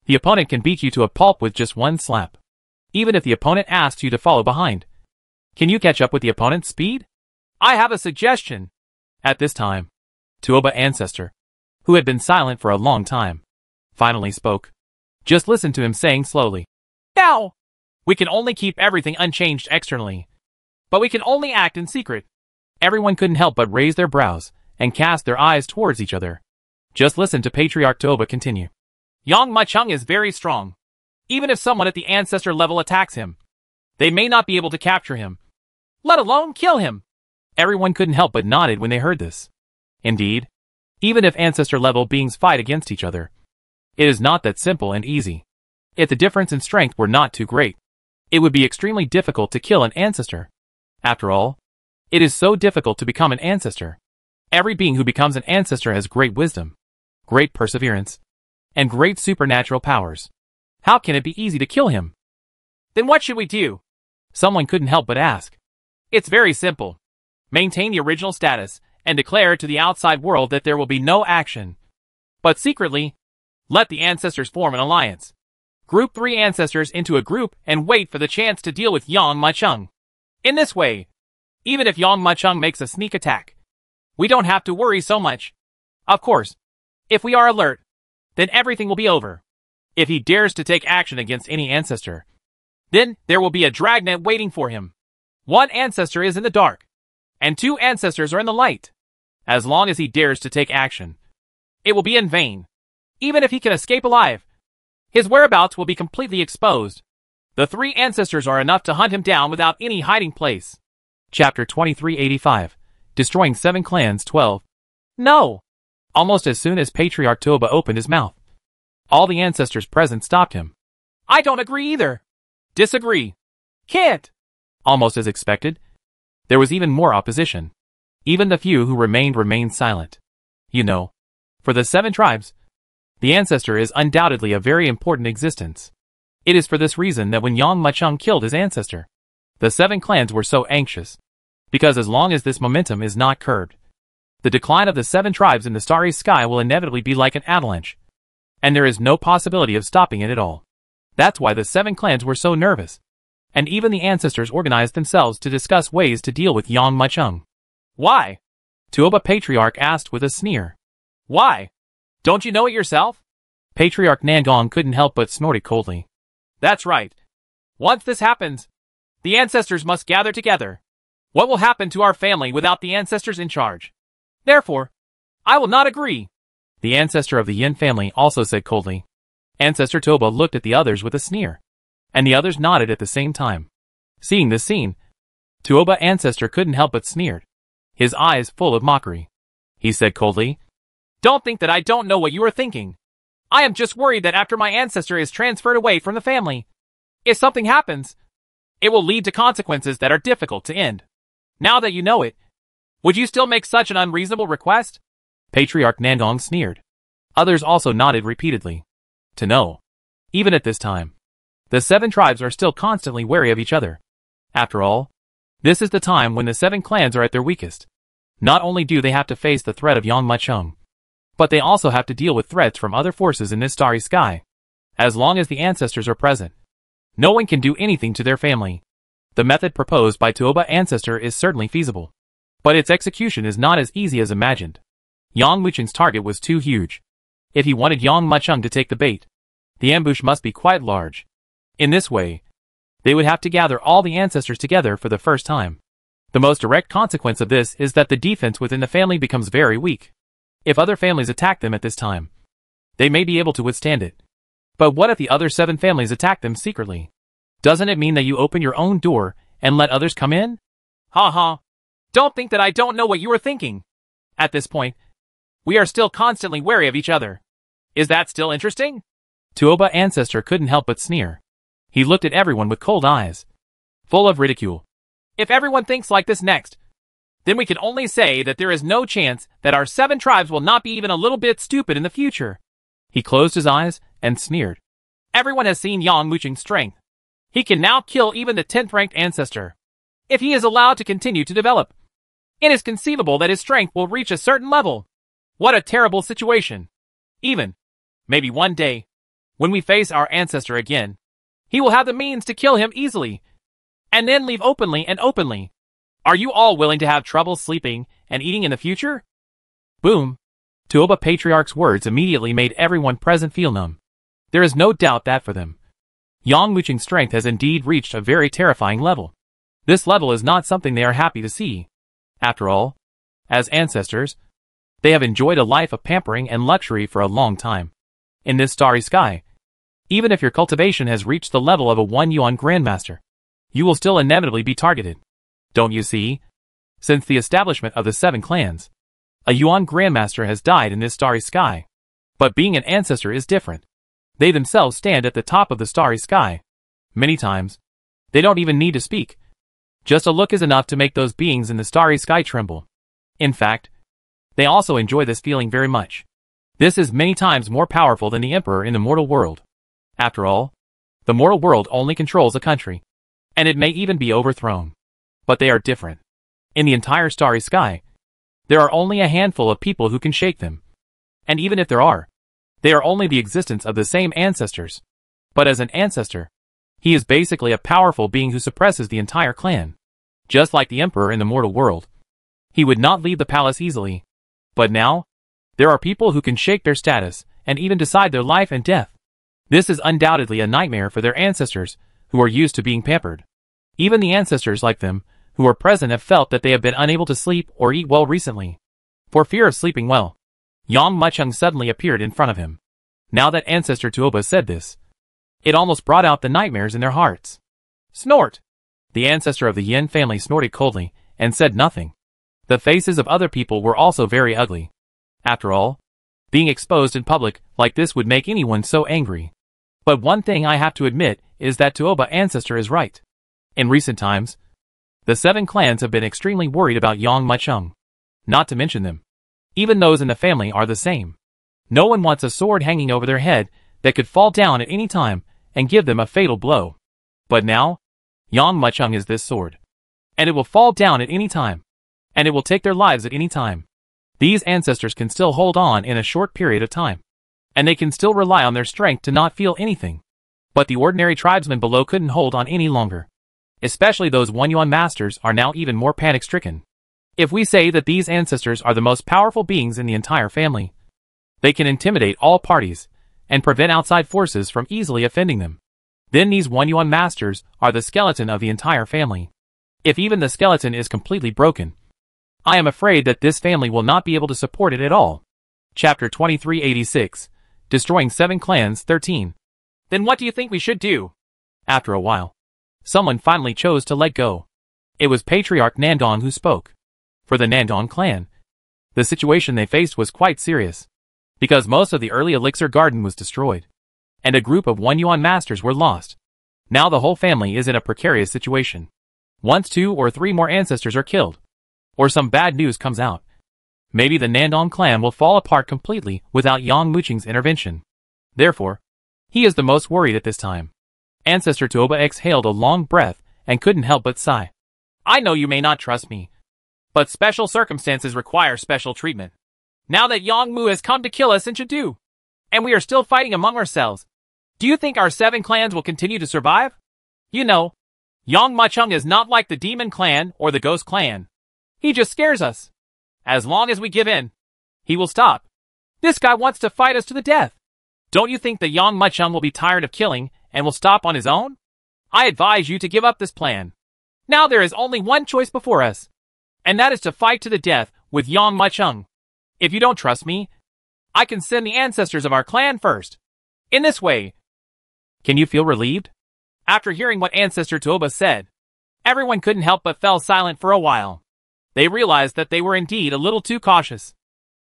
The opponent can beat you to a pulp with just one slap. Even if the opponent asks you to follow behind. Can you catch up with the opponent's speed? I have a suggestion. At this time, Tuoba ancestor, who had been silent for a long time, finally spoke. Just listen to him saying slowly. Now, we can only keep everything unchanged externally, but we can only act in secret. Everyone couldn't help but raise their brows and cast their eyes towards each other. Just listen to Patriarch Tuoba continue. Yang Muchung is very strong. Even if someone at the ancestor level attacks him, they may not be able to capture him, let alone kill him. Everyone couldn't help but nodded when they heard this. Indeed, even if ancestor level beings fight against each other, it is not that simple and easy. If the difference in strength were not too great, it would be extremely difficult to kill an ancestor. After all, it is so difficult to become an ancestor. Every being who becomes an ancestor has great wisdom, great perseverance, and great supernatural powers. How can it be easy to kill him? Then what should we do? Someone couldn't help but ask. It's very simple. Maintain the original status and declare to the outside world that there will be no action. But secretly, let the ancestors form an alliance. Group 3 ancestors into a group and wait for the chance to deal with Yang Muchung. In this way, even if Yang Muchung makes a sneak attack, we don't have to worry so much. Of course, if we are alert, then everything will be over. If he dares to take action against any ancestor, then there will be a dragnet waiting for him. One ancestor is in the dark, and 2 ancestors are in the light. As long as he dares to take action, it will be in vain. Even if he can escape alive, his whereabouts will be completely exposed. The 3 ancestors are enough to hunt him down without any hiding place. Chapter 2385, Destroying 7 Clans 12. No! Almost as soon as Patriarch Tuoba opened his mouth, all the ancestors present stopped him. I don't agree either. Disagree. Can't. Almost as expected, there was even more opposition. Even the few who remained silent. You know, for the 7 tribes, the ancestor is undoubtedly a very important existence. It is for this reason that when Yang Muchung killed his ancestor, the 7 clans were so anxious. Because as long as this momentum is not curbed, the decline of the 7 tribes in the starry sky will inevitably be like an avalanche. And there is no possibility of stopping it at all. That's why the 7 clans were so nervous. And even the ancestors organized themselves to discuss ways to deal with Yang Muchung. Why? Tuoba Patriarch asked with a sneer. Why? Don't you know it yourself? Patriarch Nangong couldn't help but snorted coldly. That's right. Once this happens, the ancestors must gather together. What will happen to our family without the ancestors in charge? Therefore, I will not agree. The ancestor of the Yin family also said coldly. Ancestor Tuoba looked at the others with a sneer, and the others nodded at the same time. Seeing this scene, Tuoba ancestor couldn't help but sneered, his eyes full of mockery. He said coldly, Don't think that I don't know what you are thinking. I am just worried that after my ancestor is transferred away from the family, if something happens, it will lead to consequences that are difficult to end. Now that you know it, would you still make such an unreasonable request? Patriarch Nangong sneered. Others also nodded repeatedly. To know. Even at this time, the 7 tribes are still constantly wary of each other. After all, this is the time when the 7 clans are at their weakest. Not only do they have to face the threat of Yang Muchung, but they also have to deal with threats from other forces in this starry sky. As long as the ancestors are present, no one can do anything to their family. The method proposed by Tuoba ancestor is certainly feasible, but its execution is not as easy as imagined. Yang Muchung's target was too huge. If he wanted Yang Muchung to take the bait, the ambush must be quite large. In this way, they would have to gather all the ancestors together for the first time. The most direct consequence of this is that the defense within the family becomes very weak. If other families attack them at this time, they may be able to withstand it. But what if the other 7 families attack them secretly? Doesn't it mean that you open your own door and let others come in? Ha ha. Don't think that I don't know what you are thinking. At this point, we are still constantly wary of each other. Is that still interesting? Tuoba Ancestor couldn't help but sneer. He looked at everyone with cold eyes, full of ridicule. If everyone thinks like this next, then we can only say that there is no chance that our 7 tribes will not be even a little bit stupid in the future. He closed his eyes and sneered. Everyone has seen Yang Muqing's strength. He can now kill even the 10th-ranked ancestor, if he is allowed to continue to develop. It is conceivable that his strength will reach a certain level. What a terrible situation. Even, maybe one day, when we face our ancestor again, he will have the means to kill him easily, and then leave openly and openly. Are you all willing to have trouble sleeping and eating in the future? Boom. Tuoba Patriarch's words immediately made everyone present feel numb. There is no doubt that for them, Yang Muqing's strength has indeed reached a very terrifying level. This level is not something they are happy to see. After all, as ancestors, they have enjoyed a life of pampering and luxury for a long time. In this starry sky, even if your cultivation has reached the level of a 1 yuan grandmaster, you will still inevitably be targeted. Don't you see? Since the establishment of the 7 clans, a yuan grandmaster has died in this starry sky. But being an ancestor is different. They themselves stand at the top of the starry sky. Many times, they don't even need to speak. Just a look is enough to make those beings in the starry sky tremble. In fact, they also enjoy this feeling very much. This is many times more powerful than the emperor in the mortal world. After all, the mortal world only controls a country, and it may even be overthrown. But they are different. In the entire starry sky, there are only a handful of people who can shake them. And even if there are, they are only the existence of the same ancestors. But as an ancestor, he is basically a powerful being who suppresses the entire clan. Just like the emperor in the mortal world. He would not leave the palace easily. But now, there are people who can shake their status and even decide their life and death. This is undoubtedly a nightmare for their ancestors, who are used to being pampered. Even the ancestors like them, who are present, have felt that they have been unable to sleep or eat well recently. For fear of sleeping well, Yang Muqing suddenly appeared in front of him. Now that Ancestor Tuoba said this, it almost brought out the nightmares in their hearts. Snort! The ancestor of the Yin family snorted coldly, and said nothing. The faces of other people were also very ugly. After all, being exposed in public like this would make anyone so angry. But one thing I have to admit is that Tuoba Ancestor is right. In recent times, the 7 clans have been extremely worried about Yang Muqing. Not to mention them. Even those in the family are the same. No one wants a sword hanging over their head that could fall down at any time and give them a fatal blow. But now, Yang Muqing is this sword. And it will fall down at any time. And it will take their lives at any time. These ancestors can still hold on in a short period of time. And they can still rely on their strength to not feel anything. But the ordinary tribesmen below couldn't hold on any longer. Especially those 1 yuan masters are now even more panic-stricken. If we say that these ancestors are the most powerful beings in the entire family, they can intimidate all parties and prevent outside forces from easily offending them. Then these 1 yuan masters are the skeleton of the entire family. If even the skeleton is completely broken, I am afraid that this family will not be able to support it at all. Chapter 2386, Destroying 7 Clans 13. Then what do you think we should do? After a while, someone finally chose to let go. It was Patriarch Nandong who spoke. For the Nandong clan, the situation they faced was quite serious, because most of the early elixir garden was destroyed, and a group of 1 yuan masters were lost. Now the whole family is in a precarious situation. Once 2 or 3 more ancestors are killed, or some bad news comes out, maybe the Nandong clan will fall apart completely without Yang Muqing's intervention. Therefore, he is the most worried at this time. Ancestor Tuoba exhaled a long breath and couldn't help but sigh. I know you may not trust me, but special circumstances require special treatment. Now that Yang Mu has come to kill us in Chengdu, and we are still fighting among ourselves, do you think our 7 clans will continue to survive? You know, Yang Muqing is not like the Demon Clan or the Ghost Clan. He just scares us. As long as we give in, he will stop. This guy wants to fight us to the death. Don't you think that Yang Muqing will be tired of killing and will stop on his own? I advise you to give up this plan. Now there is only one choice before us, and that is to fight to the death with Yang Machung. If you don't trust me, I can send the ancestors of our clan first. In this way, Can you feel relieved? after hearing what Ancestor Tuoba said, everyone couldn't help but fell silent for a while. They realized that they were indeed a little too cautious.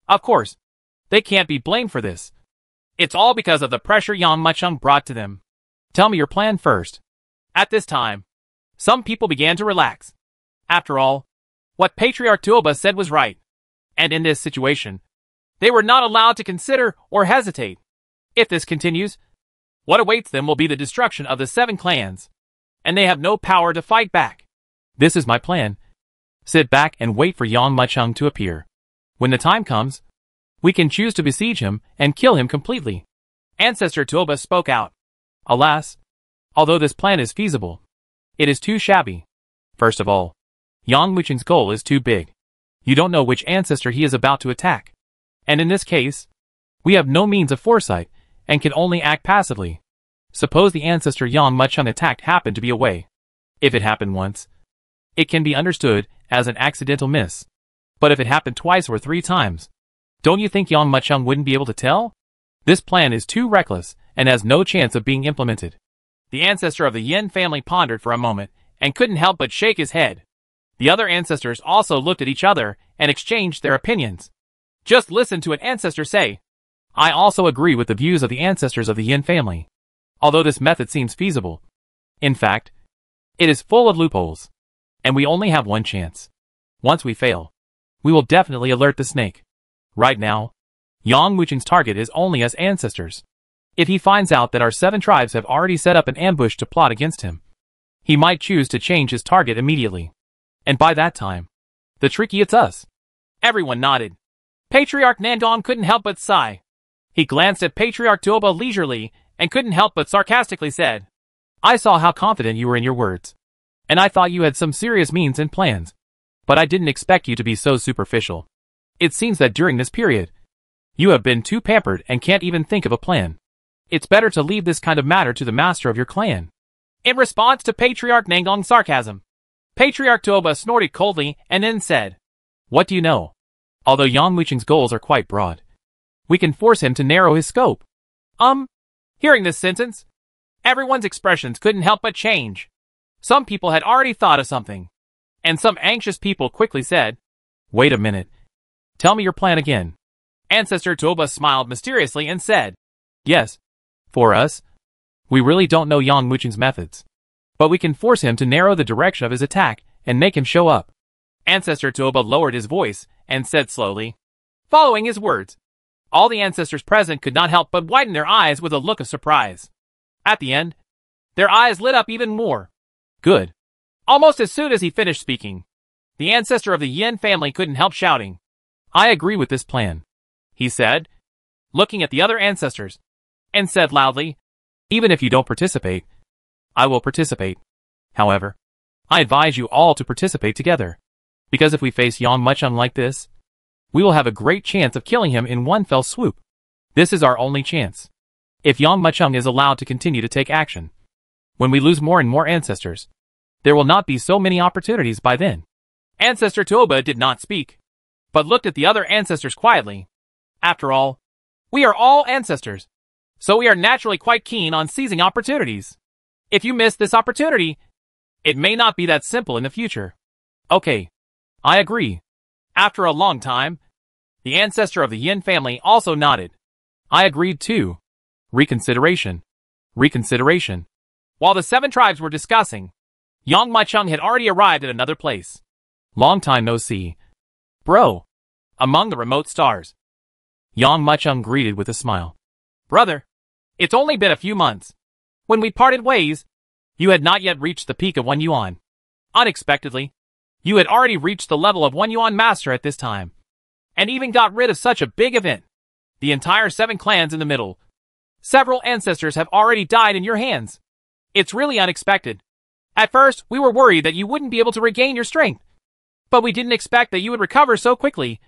Of course, they can't be blamed for this. It's all because of the pressure Yang Machung brought to them. Tell me your plan first. At this time, some people began to relax. After all, what Patriarch Tuoba said was right. And in this situation, they were not allowed to consider or hesitate. If this continues, what awaits them will be the destruction of the 7 clans, and they have no power to fight back. This is my plan. Sit back and wait for Yang Machung to appear. When the time comes, we can choose to besiege him and kill him completely. Ancestor Tuoba spoke out. Alas, although this plan is feasible, it is too shabby. First of all, Yang Machung's goal is too big. You don't know which ancestor he is about to attack. And in this case, we have no means of foresight and can only act passively. Suppose the ancestor Yang Machung attacked happened to be away. If it happened once, it can be understood as an accidental miss. But if it happened twice or 3 times, don't you think Yang Machung wouldn't be able to tell? This plan is too reckless and has no chance of being implemented. The ancestor of the Yin family pondered for a moment and couldn't help but shake his head. The other ancestors also looked at each other and exchanged their opinions. Just listen to an ancestor say, I also agree with the views of the ancestors of the Yin family. Although this method seems feasible, in fact, it is full of loopholes, and we only have one chance. Once we fail, we will definitely alert the snake. Right now, Yang Machung's target is only us ancestors. If he finds out that our 7 tribes have already set up an ambush to plot against him, he might choose to change his target immediately. And by that time, the tricky it's us. Everyone nodded. Patriarch Nandong couldn't help but sigh. He glanced at Patriarch Tuoba leisurely and couldn't help but sarcastically said, I saw how confident you were in your words, and I thought you had some serious means and plans. But I didn't expect you to be so superficial. It seems that during this period, you have been too pampered and can't even think of a plan. It's better to leave this kind of matter to the master of your clan. In response to Patriarch Nandong's sarcasm, Patriarch Tuoba snorted coldly and then said, What do you know? Although Yang Machung's goals are quite broad, we can force him to narrow his scope. Hearing this sentence, everyone's expressions couldn't help but change. Some people had already thought of something, and some anxious people quickly said, Wait a minute. Tell me your plan again. Ancestor Tuoba smiled mysteriously and said, Yes, for us, we really don't know Yang Machung's methods, but we can force him to narrow the direction of his attack and make him show up. Ancestor Tuoba lowered his voice and said slowly, following his words. All the ancestors present could not help but widen their eyes with a look of surprise. At the end, their eyes lit up even more. Good. Almost as soon as he finished speaking, the ancestor of the Yin family couldn't help shouting. I agree with this plan, he said, looking at the other ancestors, and said loudly, Even if you don't participate, I will participate. However, I advise you all to participate together, because if we face Yang Machung like this, we will have a great chance of killing him in one fell swoop. This is our only chance. If Yang Machung is allowed to continue to take action, when we lose more and more ancestors, there will not be so many opportunities by then. Ancestor Tuoba did not speak, but looked at the other ancestors quietly. After all, we are all ancestors, so we are naturally quite keen on seizing opportunities. If you miss this opportunity, it may not be that simple in the future. Okay, I agree. After a long time, the ancestor of the Yin family also nodded. I agreed too. Reconsideration. Reconsideration. While the 7 tribes were discussing, Yang Machung had already arrived at another place. Long time no see. Bro. Among the remote stars, Yang Machung greeted with a smile. Brother, it's only been a few months. When we parted ways, you had not yet reached the peak of 1 yuan. Unexpectedly, you had already reached the level of 1 yuan master at this time, and even got rid of such a big event. The entire 7 clans in the middle. Several ancestors have already died in your hands. It's really unexpected. At first, we were worried that you wouldn't be able to regain your strength, but we didn't expect that you would recover so quickly,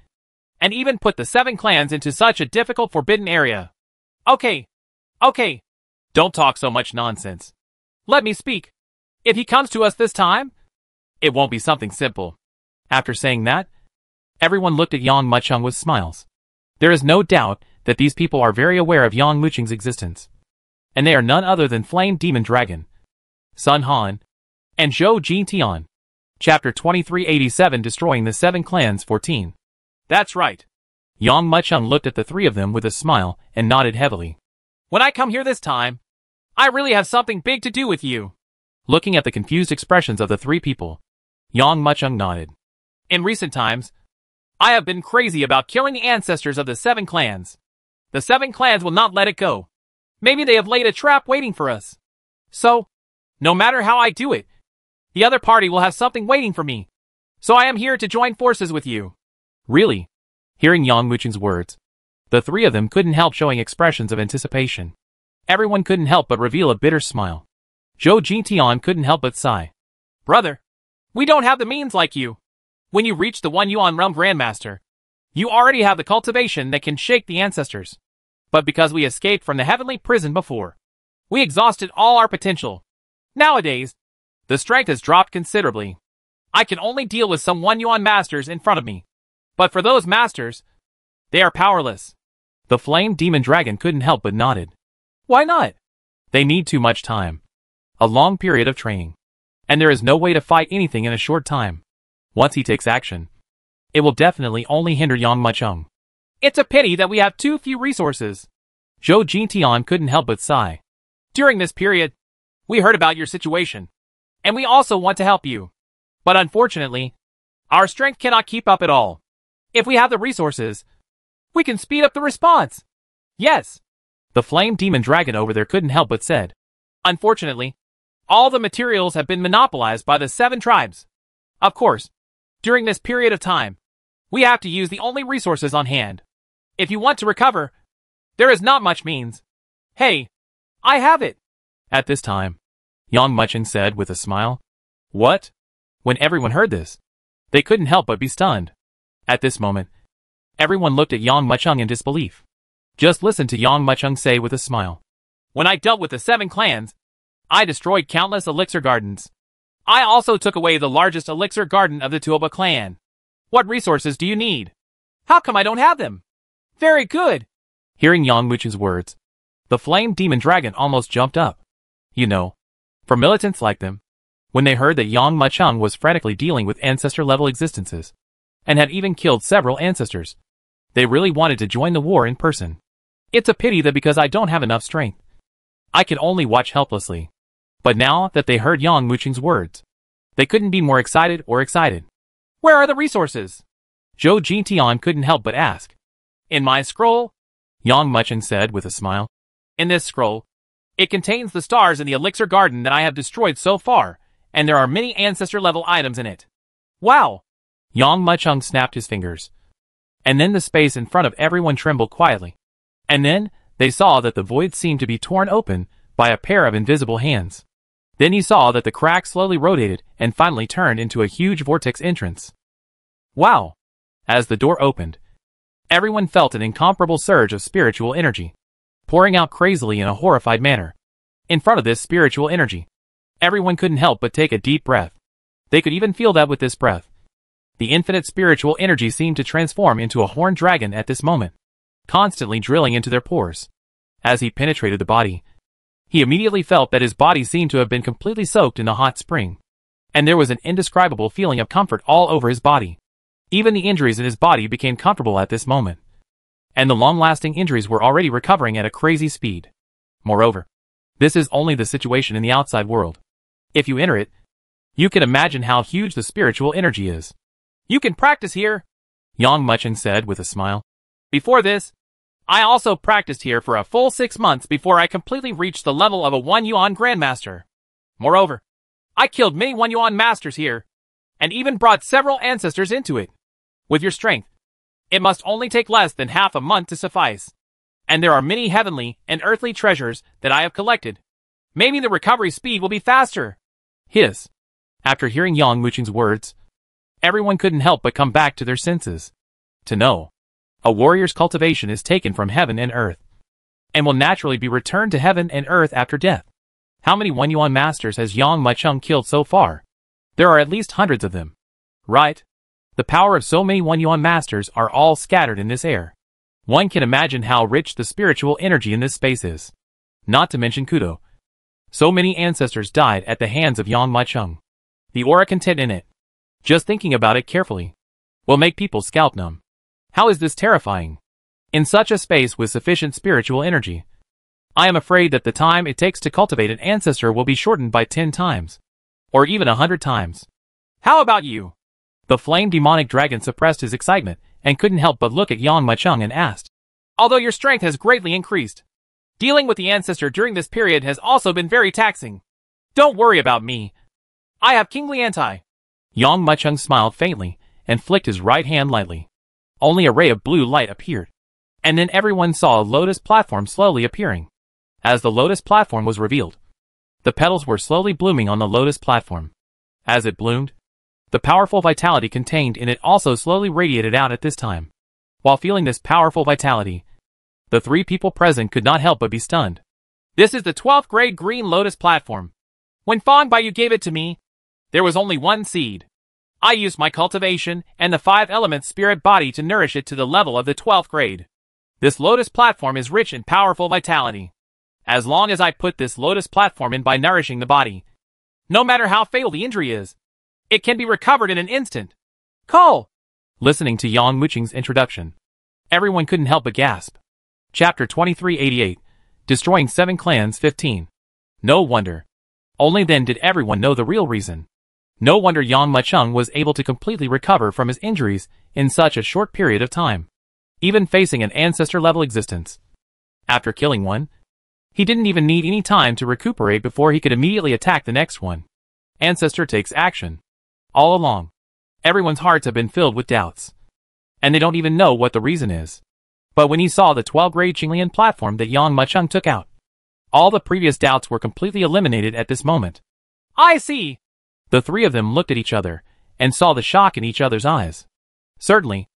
and even put the 7 clans into such a difficult forbidden area. Okay. Don't talk so much nonsense. Let me speak. If he comes to us this time, It won't be something simple. After saying that, everyone looked at Yang Mucheng with smiles. There is no doubt that these people are very aware of Yang Mucheng's existence. And they are none other than Flame Demon Dragon, Sun Han, and Zhou Jintian. Chapter 2387 Destroying the Seven Clans 14. That's right. Yang Mucheng looked at the three of them with a smile and nodded heavily. When I come here this time, I really have something big to do with you. Looking at the confused expressions of the three people, Yang Mucheng nodded. In recent times, I have been crazy about killing the ancestors of the seven clans. The seven clans will not let it go. Maybe they have laid a trap waiting for us. So, no matter how I do it, the other party will have something waiting for me. So I am here to join forces with you. Really? Hearing Yang Mucheng's words, the three of them couldn't help showing expressions of anticipation. Everyone couldn't help but reveal a bitter smile. Zhou Jintian couldn't help but sigh. Brother, we don't have the means like you. When you reach the 1 Yuan Realm Grandmaster, you already have the cultivation that can shake the ancestors. But because we escaped from the heavenly prison before, we exhausted all our potential. Nowadays, the strength has dropped considerably. I can only deal with some 1 Yuan masters in front of me. But for those masters, they are powerless. The Flame Demon Dragon couldn't help but nodded. Why not? They need too much time. A long period of training. And there is no way to fight anything in a short time. Once he takes action, it will definitely only hinder Yang Mucheng. It's a pity that we have too few resources. Zhou Jintian couldn't help but sigh. During this period, we heard about your situation, and we also want to help you. But unfortunately, our strength cannot keep up at all. If we have the resources, we can speed up the response. Yes. The Flame Demon Dragon over there couldn't help but said. Unfortunately, all the materials have been monopolized by the 7 tribes. Of course, during this period of time, we have to use the only resources on hand. If you want to recover, there is not much means. Hey, I have it. At this time, Yang Mucheng said with a smile. What? When everyone heard this, they couldn't help but be stunned. At this moment, everyone looked at Yang Mucheng in disbelief. Just listen to Yang Mucheng say with a smile. When I dealt with the 7 clans, I destroyed countless elixir gardens. I also took away the largest elixir garden of the Tuoba clan. What resources do you need? How come I don't have them? Very good. Hearing Yang Mucheng's words, the Flame Demon Dragon almost jumped up. You know, for militants like them, when they heard that Yang Mucheng was frantically dealing with ancestor-level existences, and had even killed several ancestors, they really wanted to join the war in person. It's a pity that because I don't have enough strength, I can only watch helplessly. But now that they heard Yang Mucheng's words, they couldn't be more excited or excited. Where are the resources? Zhou Jintian couldn't help but ask. In my scroll, Yang Mucheng said with a smile. In this scroll, it contains the stars in the elixir garden that I have destroyed so far, and there are many ancestor-level items in it. Wow! Yang Mucheng snapped his fingers. And then the space in front of everyone trembled quietly. And then, they saw that the void seemed to be torn open by a pair of invisible hands. Then he saw that the crack slowly rotated and finally turned into a huge vortex entrance. Wow! As the door opened, everyone felt an incomparable surge of spiritual energy, pouring out crazily in a horrified manner. In front of this spiritual energy, everyone couldn't help but take a deep breath. They could even feel that with this breath, the infinite spiritual energy seemed to transform into a horned dragon at this moment, constantly drilling into their pores. As he penetrated the body, he immediately felt that his body seemed to have been completely soaked in a hot spring, and there was an indescribable feeling of comfort all over his body. Even the injuries in his body became comfortable at this moment, and the long-lasting injuries were already recovering at a crazy speed. Moreover, this is only the situation in the outside world. If you enter it, you can imagine how huge the spiritual energy is. You can practice here, Yang Mucheng said with a smile. Before this, I also practiced here for a full 6 months before I completely reached the level of a 1 Yuan Grandmaster. Moreover, I killed many 1 Yuan Masters here, and even brought several ancestors into it. With your strength, it must only take less than half a month to suffice. And there are many heavenly and earthly treasures that I have collected. Maybe the recovery speed will be faster. Hiss. After hearing Yang Mucheng's words, everyone couldn't help but come back to their senses. To know, a warrior's cultivation is taken from heaven and earth, and will naturally be returned to heaven and earth after death. How many 1 Yuan masters has Yang Mucheng killed so far? There are at least hundreds of them. Right? The power of so many One-Yuan masters are all scattered in this air. One can imagine how rich the spiritual energy in this space is. Not to mention Kudo. So many ancestors died at the hands of Yang Maicheng. The aura content in it, just thinking about it carefully, will make people's scalp numb. How is this terrifying? In such a space with sufficient spiritual energy, I am afraid that the time it takes to cultivate an ancestor will be shortened by 10 times. Or even 100 times. How about you? The flame demonic dragon suppressed his excitement and couldn't help but look at Yang Maicheng and asked. Although your strength has greatly increased, dealing with the ancestor during this period has also been very taxing. Don't worry about me. I have kingly anti. Yang Maicheng smiled faintly and flicked his right hand lightly. Only a ray of blue light appeared. And then everyone saw a lotus platform slowly appearing. As the lotus platform was revealed, the petals were slowly blooming on the lotus platform. As it bloomed, the powerful vitality contained in it also slowly radiated out at this time. While feeling this powerful vitality, the 3 people present could not help but be stunned. This is the 12th grade green lotus platform. When Fang Baiyu gave it to me, there was only 1 seed. I used my cultivation and the 5 elements spirit body to nourish it to the level of the 12th grade. This lotus platform is rich in powerful vitality. As long as I put this lotus platform in by nourishing the body, no matter how fatal the injury is, it can be recovered in an instant. Cole! Listening to Yang Maicheng's introduction, everyone couldn't help but gasp. Chapter 2388, Destroying 7 Clans 15. No wonder. Only then did everyone know the real reason. No wonder Yang Maicheng was able to completely recover from his injuries in such a short period of time, even facing an ancestor-level existence. After killing one, he didn't even need any time to recuperate before he could immediately attack the next one. Ancestor takes action. All along, everyone's hearts have been filled with doubts, and they don't even know what the reason is. But when he saw the 12th-grade Qinglian platform that Yang Maicheng took out, all the previous doubts were completely eliminated at this moment. I see! The 3 of them looked at each other and saw the shock in each other's eyes. Certainly,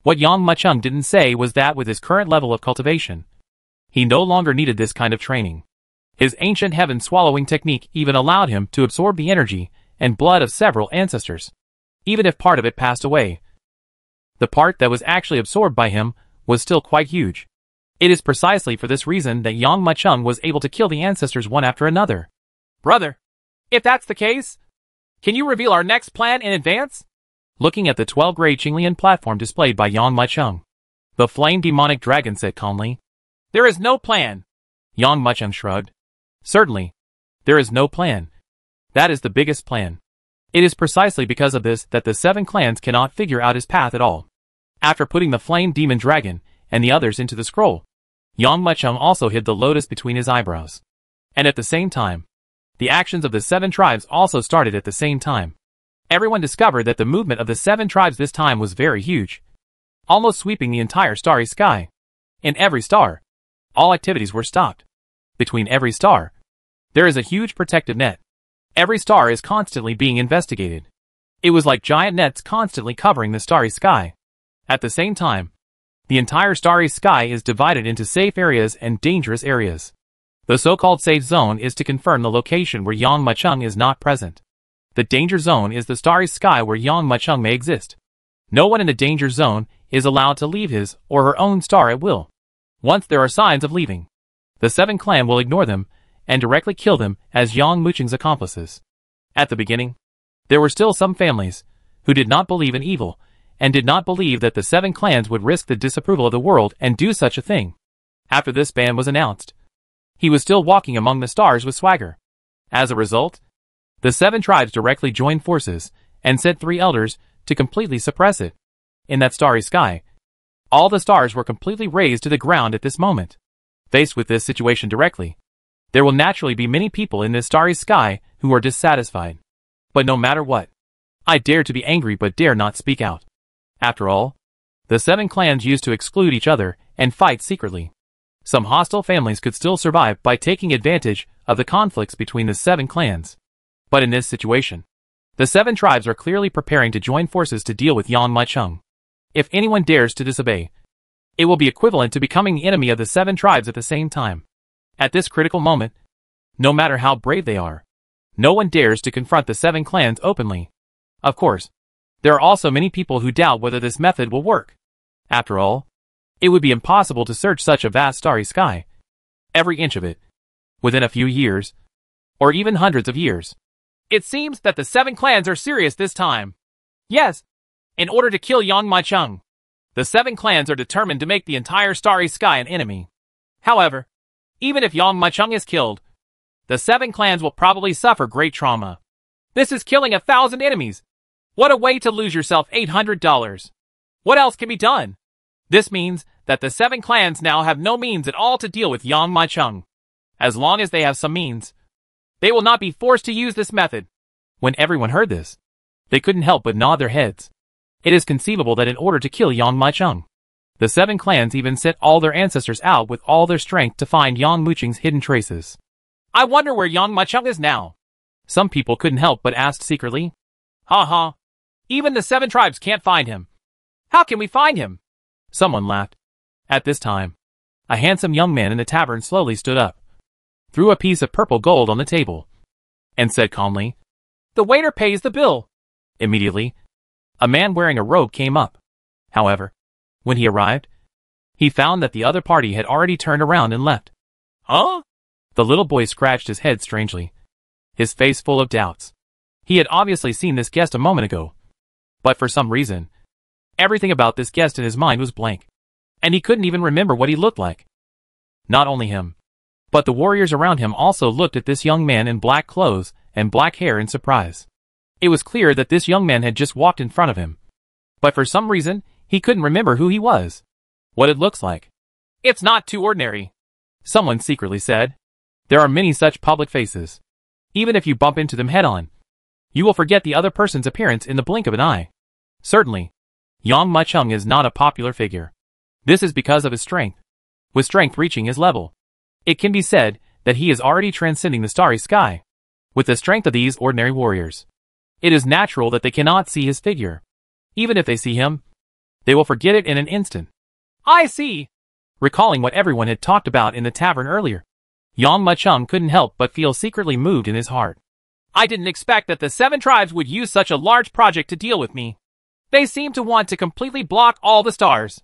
what Yang Maicheng didn't say was that with his current level of cultivation, he no longer needed this kind of training. His ancient heaven swallowing technique even allowed him to absorb the energy and blood of several ancestors, even if part of it passed away. The part that was actually absorbed by him was still quite huge. It is precisely for this reason that Yang Maicheng was able to kill the ancestors one after another. Brother, if that's the case, can you reveal our next plan in advance? Looking at the 12th-grade Qinglian platform displayed by Yang Maicheng, the flame demonic dragon said calmly. There is no plan. Yang Maicheng shrugged. Certainly, there is no plan. That is the biggest plan. It is precisely because of this that the 7 clans cannot figure out his path at all. After putting the flame demon dragon and the others into the scroll, Yang Maicheng also hid the lotus between his eyebrows. And at the same time, the actions of the 7 tribes also started at the same time. Everyone discovered that the movement of the 7 tribes this time was very huge, almost sweeping the entire starry sky. In every star, all activities were stopped. Between every star, there is a huge protective net. Every star is constantly being investigated. It was like giant nets constantly covering the starry sky. At the same time, the entire starry sky is divided into safe areas and dangerous areas. The so-called safe zone is to confirm the location where Yang Maicheng is not present. The danger zone is the starry sky where Yang Maicheng may exist. No one in the danger zone is allowed to leave his or her own star at will. Once there are signs of leaving, the 7 clan will ignore them and directly kill them as Yang Maicheng's accomplices. At the beginning, there were still some families who did not believe in evil and did not believe that the 7 clans would risk the disapproval of the world and do such a thing. After this ban was announced, he was still walking among the stars with swagger. As a result, the 7 tribes directly joined forces and sent 3 elders to completely suppress it. In that starry sky, all the stars were completely razed to the ground at this moment. Faced with this situation directly, there will naturally be many people in this starry sky who are dissatisfied. But no matter what, I dare to be angry but dare not speak out. After all, the 7 clans used to exclude each other and fight secretly. Some hostile families could still survive by taking advantage of the conflicts between the 7 clans. But in this situation, the 7 tribes are clearly preparing to join forces to deal with Yang Maicheng. If anyone dares to disobey, it will be equivalent to becoming the enemy of the 7 tribes at the same time. At this critical moment, no matter how brave they are, No one dares to confront the 7 clans openly. Of course, there are also many people who doubt whether this method will work. After all, it would be impossible to search such a vast starry sky, every inch of it, within a few years, or even hundreds of years. It seems that the 7 clans are serious this time. Yes, in order to kill Yang Maicheng, the 7 clans are determined to make the entire starry sky an enemy. However, even if Yang Maicheng is killed, the 7 clans will probably suffer great trauma. This is killing 1,000 enemies. What a way to lose yourself $800. What else can be done? This means that the 7 clans now have no means at all to deal with Yang Maicheng. As long as they have some means, they will not be forced to use this method. When everyone heard this, they couldn't help but nod their heads. It is conceivable that in order to kill Yang Maicheng, the 7 clans even sent all their ancestors out with all their strength to find Yang Maicheng's hidden traces. I wonder where Yang Maicheng is now. Some people couldn't help but ask secretly. Ha. Even the 7 tribes can't find him. How can we find him? Someone laughed. At this time, a handsome young man in the tavern slowly stood up, threw a piece of purple gold on the table, and said calmly, "The waiter pays the bill." Immediately, a man wearing a robe came up. However, when he arrived, he found that the other party had already turned around and left. Huh? The little boy scratched his head strangely, his face full of doubts. He had obviously seen this guest a moment ago, but for some reason, everything about this guest in his mind was blank, and he couldn't even remember what he looked like. Not only him, but the warriors around him also looked at this young man in black clothes and black hair in surprise. It was clear that this young man had just walked in front of him, but for some reason, he couldn't remember who he was, what it looks like. "It's not too ordinary," someone secretly said. "There are many such public faces. Even if you bump into them head-on, you will forget the other person's appearance in the blink of an eye. Certainly, Yang Maicheng is not a popular figure. This is because of his strength. With strength reaching his level, it can be said that he is already transcending the starry sky. With the strength of these ordinary warriors, it is natural that they cannot see his figure. Even if they see him, they will forget it in an instant." "I see." Recalling what everyone had talked about in the tavern earlier, Yang Maicheng couldn't help but feel secretly moved in his heart. "I didn't expect that the 7 tribes would use such a large project to deal with me. They seem to want to completely block all the stars."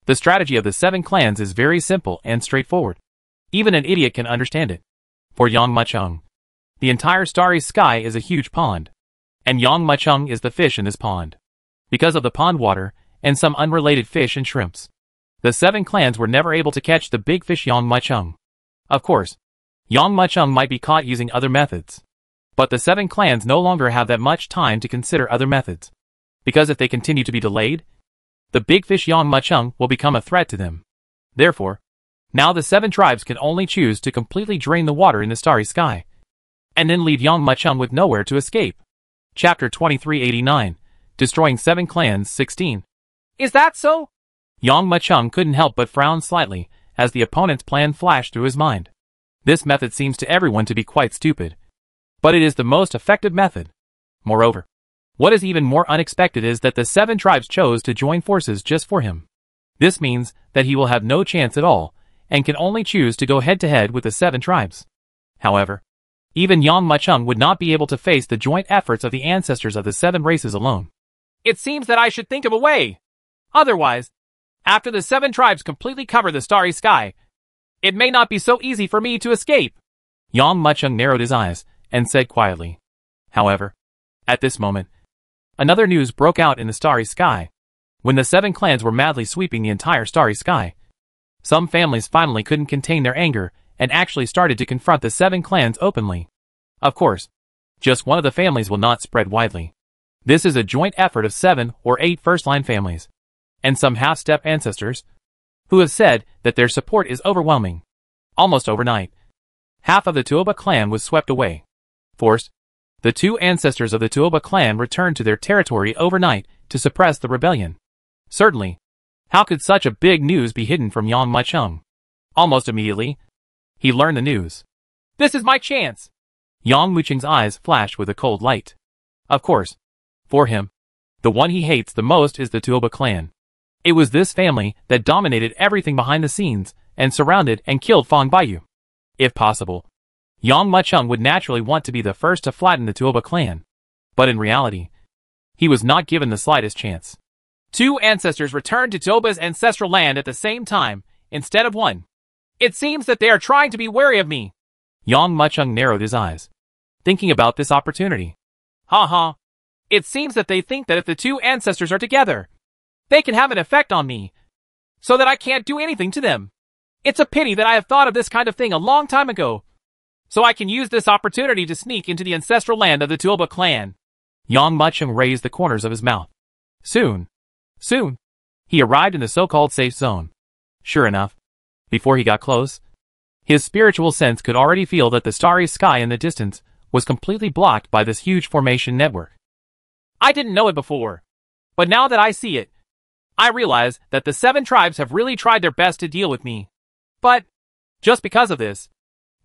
The strategy of the 7 clans is very simple and straightforward. Even an idiot can understand it. For Yang Maicheng, the entire starry sky is a huge pond, and Yang Maicheng is the fish in this pond. Because of the pond water and some unrelated fish and shrimps, the 7 clans were never able to catch the big fish Yang Maicheng. Of course, Yang Maicheng might be caught using other methods, but the 7 clans no longer have that much time to consider other methods, because if they continue to be delayed, the big fish Yang Maicheng will become a threat to them. Therefore, now the 7 tribes can only choose to completely drain the water in the starry sky, and then leave Yang Maicheng with nowhere to escape. Chapter 2389, Destroying 7 Clans 16. "Is that so?" Yang Maicheng couldn't help but frown slightly as the opponent's plan flashed through his mind. This method seems to everyone to be quite stupid, but it is the most effective method. Moreover, what is even more unexpected is that the 7 tribes chose to join forces just for him. This means that he will have no chance at all, and can only choose to go head-to-head with the 7 tribes. However, even Yang Maicheng would not be able to face the joint efforts of the ancestors of the 7 races alone. "It seems that I should think of a way. Otherwise, after the 7 tribes completely cover the starry sky, it may not be so easy for me to escape." Yang Maicheng narrowed his eyes and said quietly. However, at this moment, another news broke out in the starry sky. When the 7 clans were madly sweeping the entire starry sky, some families finally couldn't contain their anger and actually started to confront the 7 clans openly. Of course, just one of the families will not spread widely. This is a joint effort of 7 or 8 first-line families, and some half-step ancestors, who have said that their support is overwhelming. Almost overnight, half of the Tuoba clan was swept away. Forced, the 2 ancestors of the Tuoba clan returned to their territory overnight to suppress the rebellion. Certainly, how could such a big news be hidden from Yang Maicheng? Almost immediately, he learned the news. "This is my chance." Yang Maicheng's eyes flashed with a cold light. Of course, for him, the one he hates the most is the Tuoba clan. It was this family that dominated everything behind the scenes and surrounded and killed Fang Baiyu. If possible, Yang Muchung would naturally want to be the first to flatten the Tuoba clan. But in reality, he was not given the slightest chance. Two ancestors returned to Tuoba's ancestral land at the same time, instead of one. It seems that they are trying to be wary of me. Yang Muchung narrowed his eyes, thinking about this opportunity. Ha. It seems that they think that if the two ancestors are together, they can have an effect on me, so that I can't do anything to them. It's a pity that I have thought of this kind of thing a long time ago, so I can use this opportunity to sneak into the ancestral land of the Tuoba clan. Yang Muchung raised the corners of his mouth. Soon, he arrived in the so-called safe zone. Sure enough, before he got close, his spiritual sense could already feel that the starry sky in the distance was completely blocked by this huge formation network. I didn't know it before, but now that I see it, I realize that the 7 tribes have really tried their best to deal with me. But, just because of this,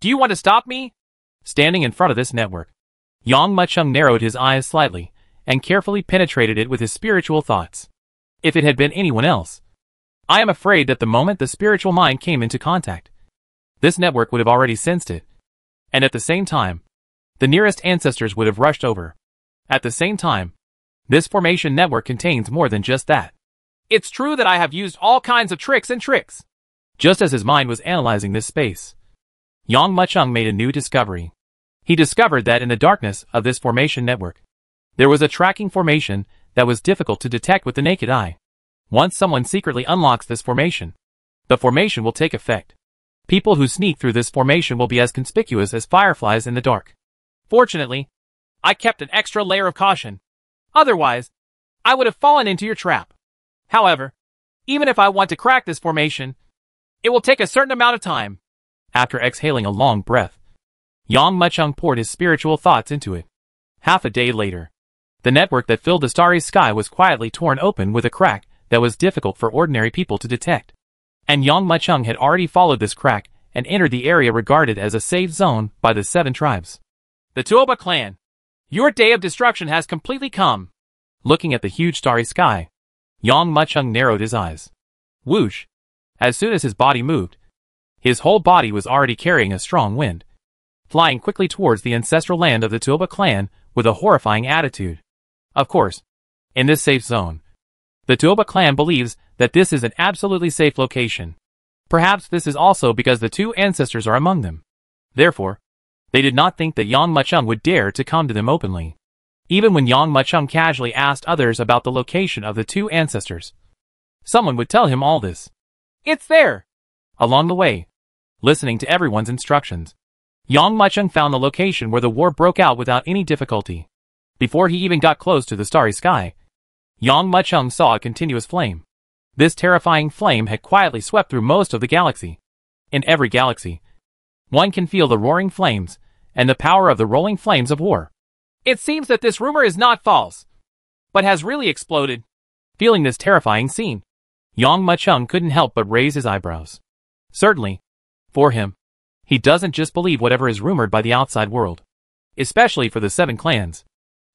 do you want to stop me? Standing in front of this network, Yang Muchung narrowed his eyes slightly and carefully penetrated it with his spiritual thoughts. If it had been anyone else, I am afraid that the moment the spiritual mind came into contact, this network would have already sensed it. And at the same time, the nearest ancestors would have rushed over. At the same time, this formation network contains more than just that. It's true that I have used all kinds of tricks. Just as his mind was analyzing this space, Yang Muchung made a new discovery. He discovered that in the darkness of this formation network, there was a tracking formation that was difficult to detect with the naked eye. Once someone secretly unlocks this formation, the formation will take effect. People who sneak through this formation will be as conspicuous as fireflies in the dark. Fortunately, I kept an extra layer of caution. Otherwise, I would have fallen into your trap. However, even if I want to crack this formation, it will take a certain amount of time. After exhaling a long breath, Yang Muchung poured his spiritual thoughts into it. Half a day later, the network that filled the starry sky was quietly torn open with a crack that was difficult for ordinary people to detect. And Yang Muchung had already followed this crack and entered the area regarded as a safe zone by the 7 tribes. The Tuoba clan, your day of destruction has completely come. Looking at the huge starry sky, Yang Muchung narrowed his eyes. Whoosh! As soon as his body moved, his whole body was already carrying a strong wind, flying quickly towards the ancestral land of the Tuoba clan with a horrifying attitude. Of course, in this safe zone, the Tuoba clan believes that this is an absolutely safe location. Perhaps this is also because the 2 ancestors are among them. Therefore, they did not think that Yang Muchung would dare to come to them openly. Even when Yang Muchung casually asked others about the location of the 2 ancestors, someone would tell him all this. It's there! Along the way, listening to everyone's instructions, Yang Muchung found the location where the war broke out without any difficulty. Before he even got close to the starry sky, Yang Muchung saw a continuous flame. This terrifying flame had quietly swept through most of the galaxy. In every galaxy, one can feel the roaring flames and the power of the rolling flames of war. It seems that this rumor is not false, but has really exploded. Feeling this terrifying scene, Yang Muchung couldn't help but raise his eyebrows. Certainly, for him, he doesn't just believe whatever is rumored by the outside world. Especially for the 7 clans.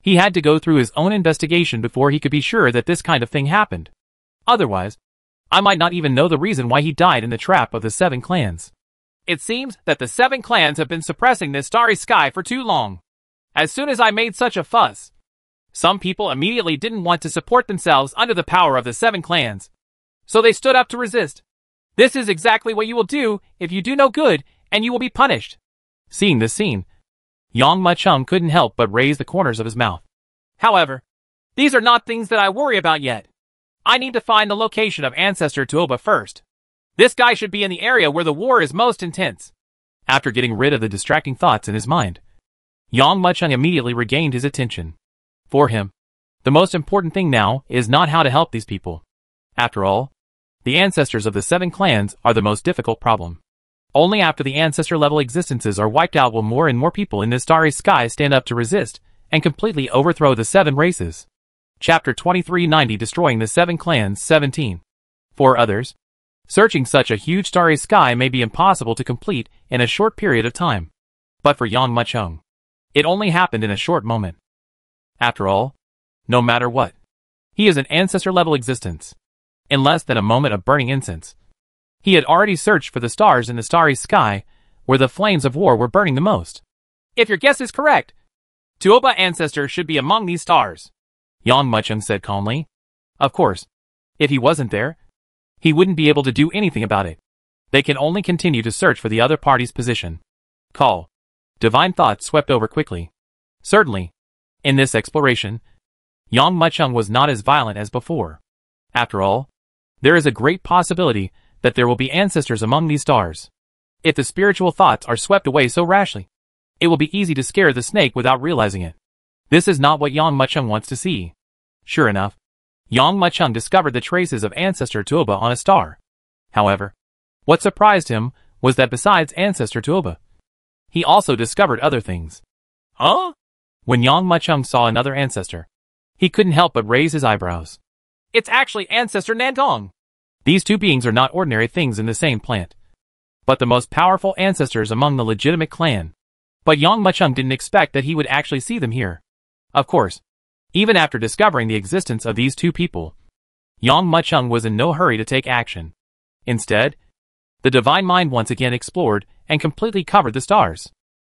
He had to go through his own investigation before he could be sure that this kind of thing happened. Otherwise, I might not even know the reason why he died in the trap of the 7 clans. It seems that the 7 clans have been suppressing this starry sky for too long. As soon as I made such a fuss, some people immediately didn't want to support themselves under the power of the 7 clans. So they stood up to resist. This is exactly what you will do if you do no good, and you will be punished. Seeing this scene, Yang Muchung couldn't help but raise the corners of his mouth. However, these are not things that I worry about yet. I need to find the location of Ancestor Tuoba first. This guy should be in the area where the war is most intense. After getting rid of the distracting thoughts in his mind, Yang Muchung immediately regained his attention. For him, the most important thing now is not how to help these people. After all, the ancestors of the 7 clans are the most difficult problem. Only after the ancestor-level existences are wiped out will more and more people in this starry sky stand up to resist and completely overthrow the 7 races. Chapter 2390 Destroying the 7 Clans 17. For others, searching such a huge starry sky may be impossible to complete in a short period of time. But for Yang Muchung, it only happened in a short moment. After all, no matter what, he is an ancestor-level existence. In less than a moment of burning incense, he had already searched for the stars in the starry sky where the flames of war were burning the most. If your guess is correct, Tuoba ancestor should be among these stars, Yang Muchung said calmly. Of course, if he wasn't there, he wouldn't be able to do anything about it. They can only continue to search for the other party's position. Call. Divine thoughts swept over quickly. Certainly, in this exploration, Yang Muchung was not as violent as before. After all, there is a great possibility that there will be ancestors among these stars. If the spiritual thoughts are swept away so rashly, it will be easy to scare the snake without realizing it. This is not what Yang Muchung wants to see. Sure enough, Yang Muchung discovered the traces of ancestor Tuoba on a star. However, what surprised him was that besides ancestor Tuoba, he also discovered other things. Huh? When Yang Muchung saw another ancestor, he couldn't help but raise his eyebrows. It's actually ancestor Nandong. These two beings are not ordinary things in the same plant, but the most powerful ancestors among the legitimate clan. But Yang Muchung didn't expect that he would actually see them here. Of course, even after discovering the existence of these two people, Yang Muchung was in no hurry to take action. Instead, the divine mind once again explored and completely covered the stars.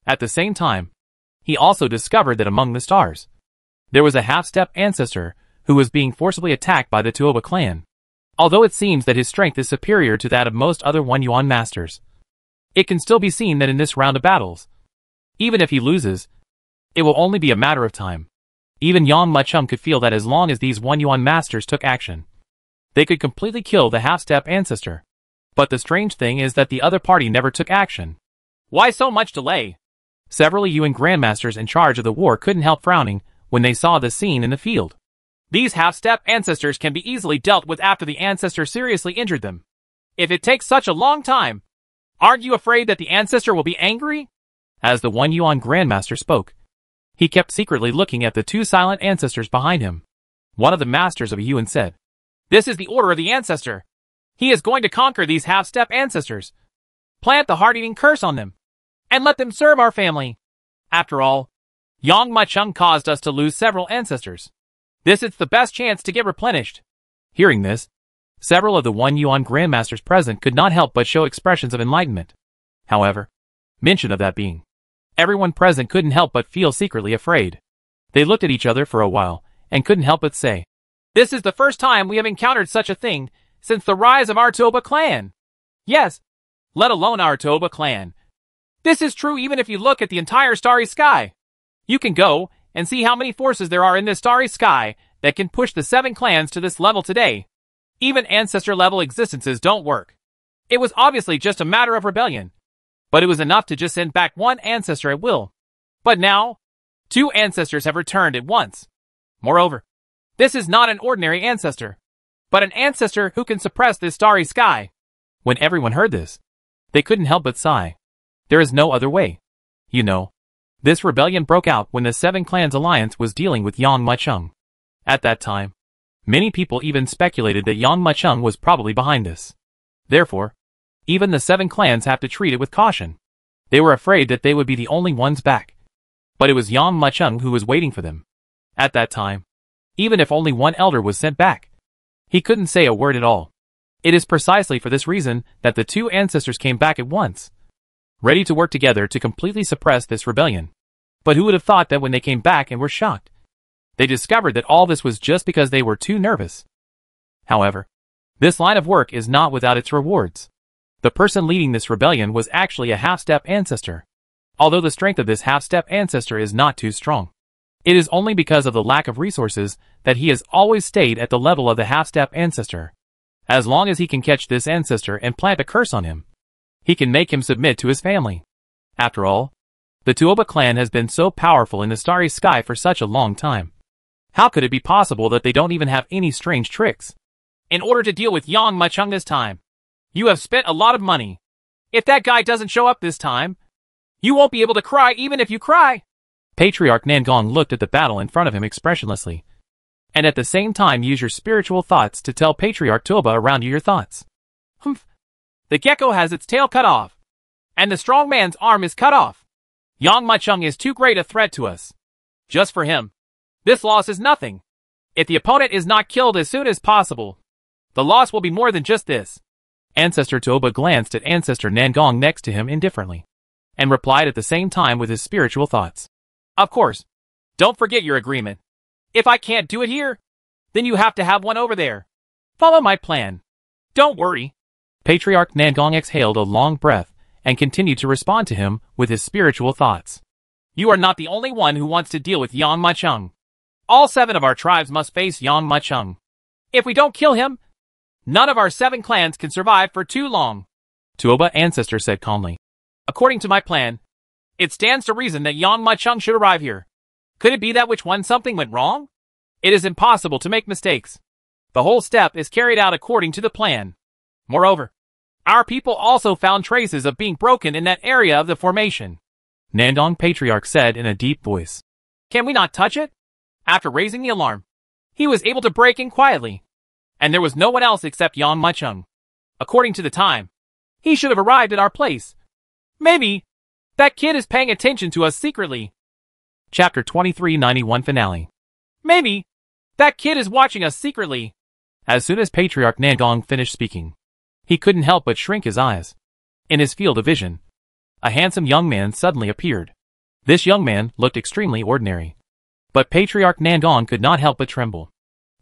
At the same time, he also discovered that among the stars, there was a half-step ancestor who was being forcibly attacked by the Tuoba clan. Although it seems that his strength is superior to that of most other One Yuan masters, it can still be seen that in this round of battles, even if he loses, it will only be a matter of time. Even Yang Muchung could feel that as long as these One Yuan masters took action, they could completely kill the half-step ancestor. But the strange thing is that the other party never took action. Why so much delay? Several Yuan grandmasters in charge of the war couldn't help frowning when they saw the scene in the field. These half-step ancestors can be easily dealt with after the ancestor seriously injured them. If it takes such a long time, aren't you afraid that the ancestor will be angry? As the One Yuan grandmaster spoke, he kept secretly looking at the two silent ancestors behind him. One of the masters of Yuan said, "This is the order of the ancestor. He is going to conquer these half-step ancestors, plant the heart-eating curse on them, and let them serve our family. After all, Yang Muchung caused us to lose several ancestors. This is the best chance to get replenished." Hearing this, several of the One Yuan grandmasters present could not help but show expressions of enlightenment. However, mention of that being, everyone present couldn't help but feel secretly afraid. They looked at each other for a while and couldn't help but say, "This is the first time we have encountered such a thing since the rise of our Tuoba clan. Yes, let alone our Tuoba clan. This is true even if you look at the entire starry sky. You can go and see how many forces there are in this starry sky that can push the 7 clans to this level today. Even ancestor-level existences don't work. It was obviously just a matter of rebellion, but it was enough to just send back one ancestor at will. But now, 2 ancestors have returned at once. Moreover, this is not an ordinary ancestor, but an ancestor who can suppress this starry sky." When everyone heard this, they couldn't help but sigh. There is no other way. You know, this rebellion broke out when the 7 Clans Alliance was dealing with Yang Muchung. At that time, many people even speculated that Yang Muchung was probably behind this. Therefore, even the 7 clans have to treat it with caution. They were afraid that they would be the only ones back. But it was Yang Muchung who was waiting for them. At that time, even if only one elder was sent back, he couldn't say a word at all. It is precisely for this reason that the 2 ancestors came back at once, ready to work together to completely suppress this rebellion. But who would have thought that when they came back and were shocked, they discovered that all this was just because they were too nervous. However, this line of work is not without its rewards. The person leading this rebellion was actually a half-step ancestor. Although the strength of this half-step ancestor is not too strong, it is only because of the lack of resources that he has always stayed at the level of the half-step ancestor. As long as he can catch this ancestor and plant a curse on him, he can make him submit to his family. After all, the Tuoba clan has been so powerful in the starry sky for such a long time. How could it be possible that they don't even have any strange tricks? In order to deal with Yang Muchung this time, you have spent a lot of money. If that guy doesn't show up this time, you won't be able to cry even if you cry." Patriarch Nangong looked at the battle in front of him expressionlessly, and at the same time use your spiritual thoughts to tell Patriarch Tuoba around you your thoughts. "Humph. The gecko has its tail cut off, and the strong man's arm is cut off. Yang Muchung is too great a threat to us. Just for him, this loss is nothing. If the opponent is not killed as soon as possible, the loss will be more than just this." Ancestor Tuoba glanced at Ancestor Nangong next to him indifferently. and replied at the same time with his spiritual thoughts. Of course. Don't forget your agreement. If I can't do it here, then you have to have one over there. Follow my plan. Don't worry. Patriarch Nangong exhaled a long breath and continued to respond to him with his spiritual thoughts. You are not the only one who wants to deal with Yang Macheng. All 7 of our tribes must face Yang Macheng. If we don't kill him, none of our 7 clans can survive for too long. Tuoba Ancestor said calmly. According to my plan, it stands to reason that Yang Macheng should arrive here. Could it be that something went wrong? It is impossible to make mistakes. The whole step is carried out according to the plan. Moreover, our people also found traces of being broken in that area of the formation. Nandong Patriarch said in a deep voice. Can we not touch it? After raising the alarm, he was able to break in quietly. And there was no one else except Yang Macheng. According to the time, he should have arrived at our place. Maybe that kid is paying attention to us secretly. Chapter 2391 Finale. Maybe that kid is watching us secretly. As soon as Patriarch Nangong finished speaking, he couldn't help but shrink his eyes. In his field of vision, a handsome young man suddenly appeared. This young man looked extremely ordinary. But Patriarch Nangong could not help but tremble.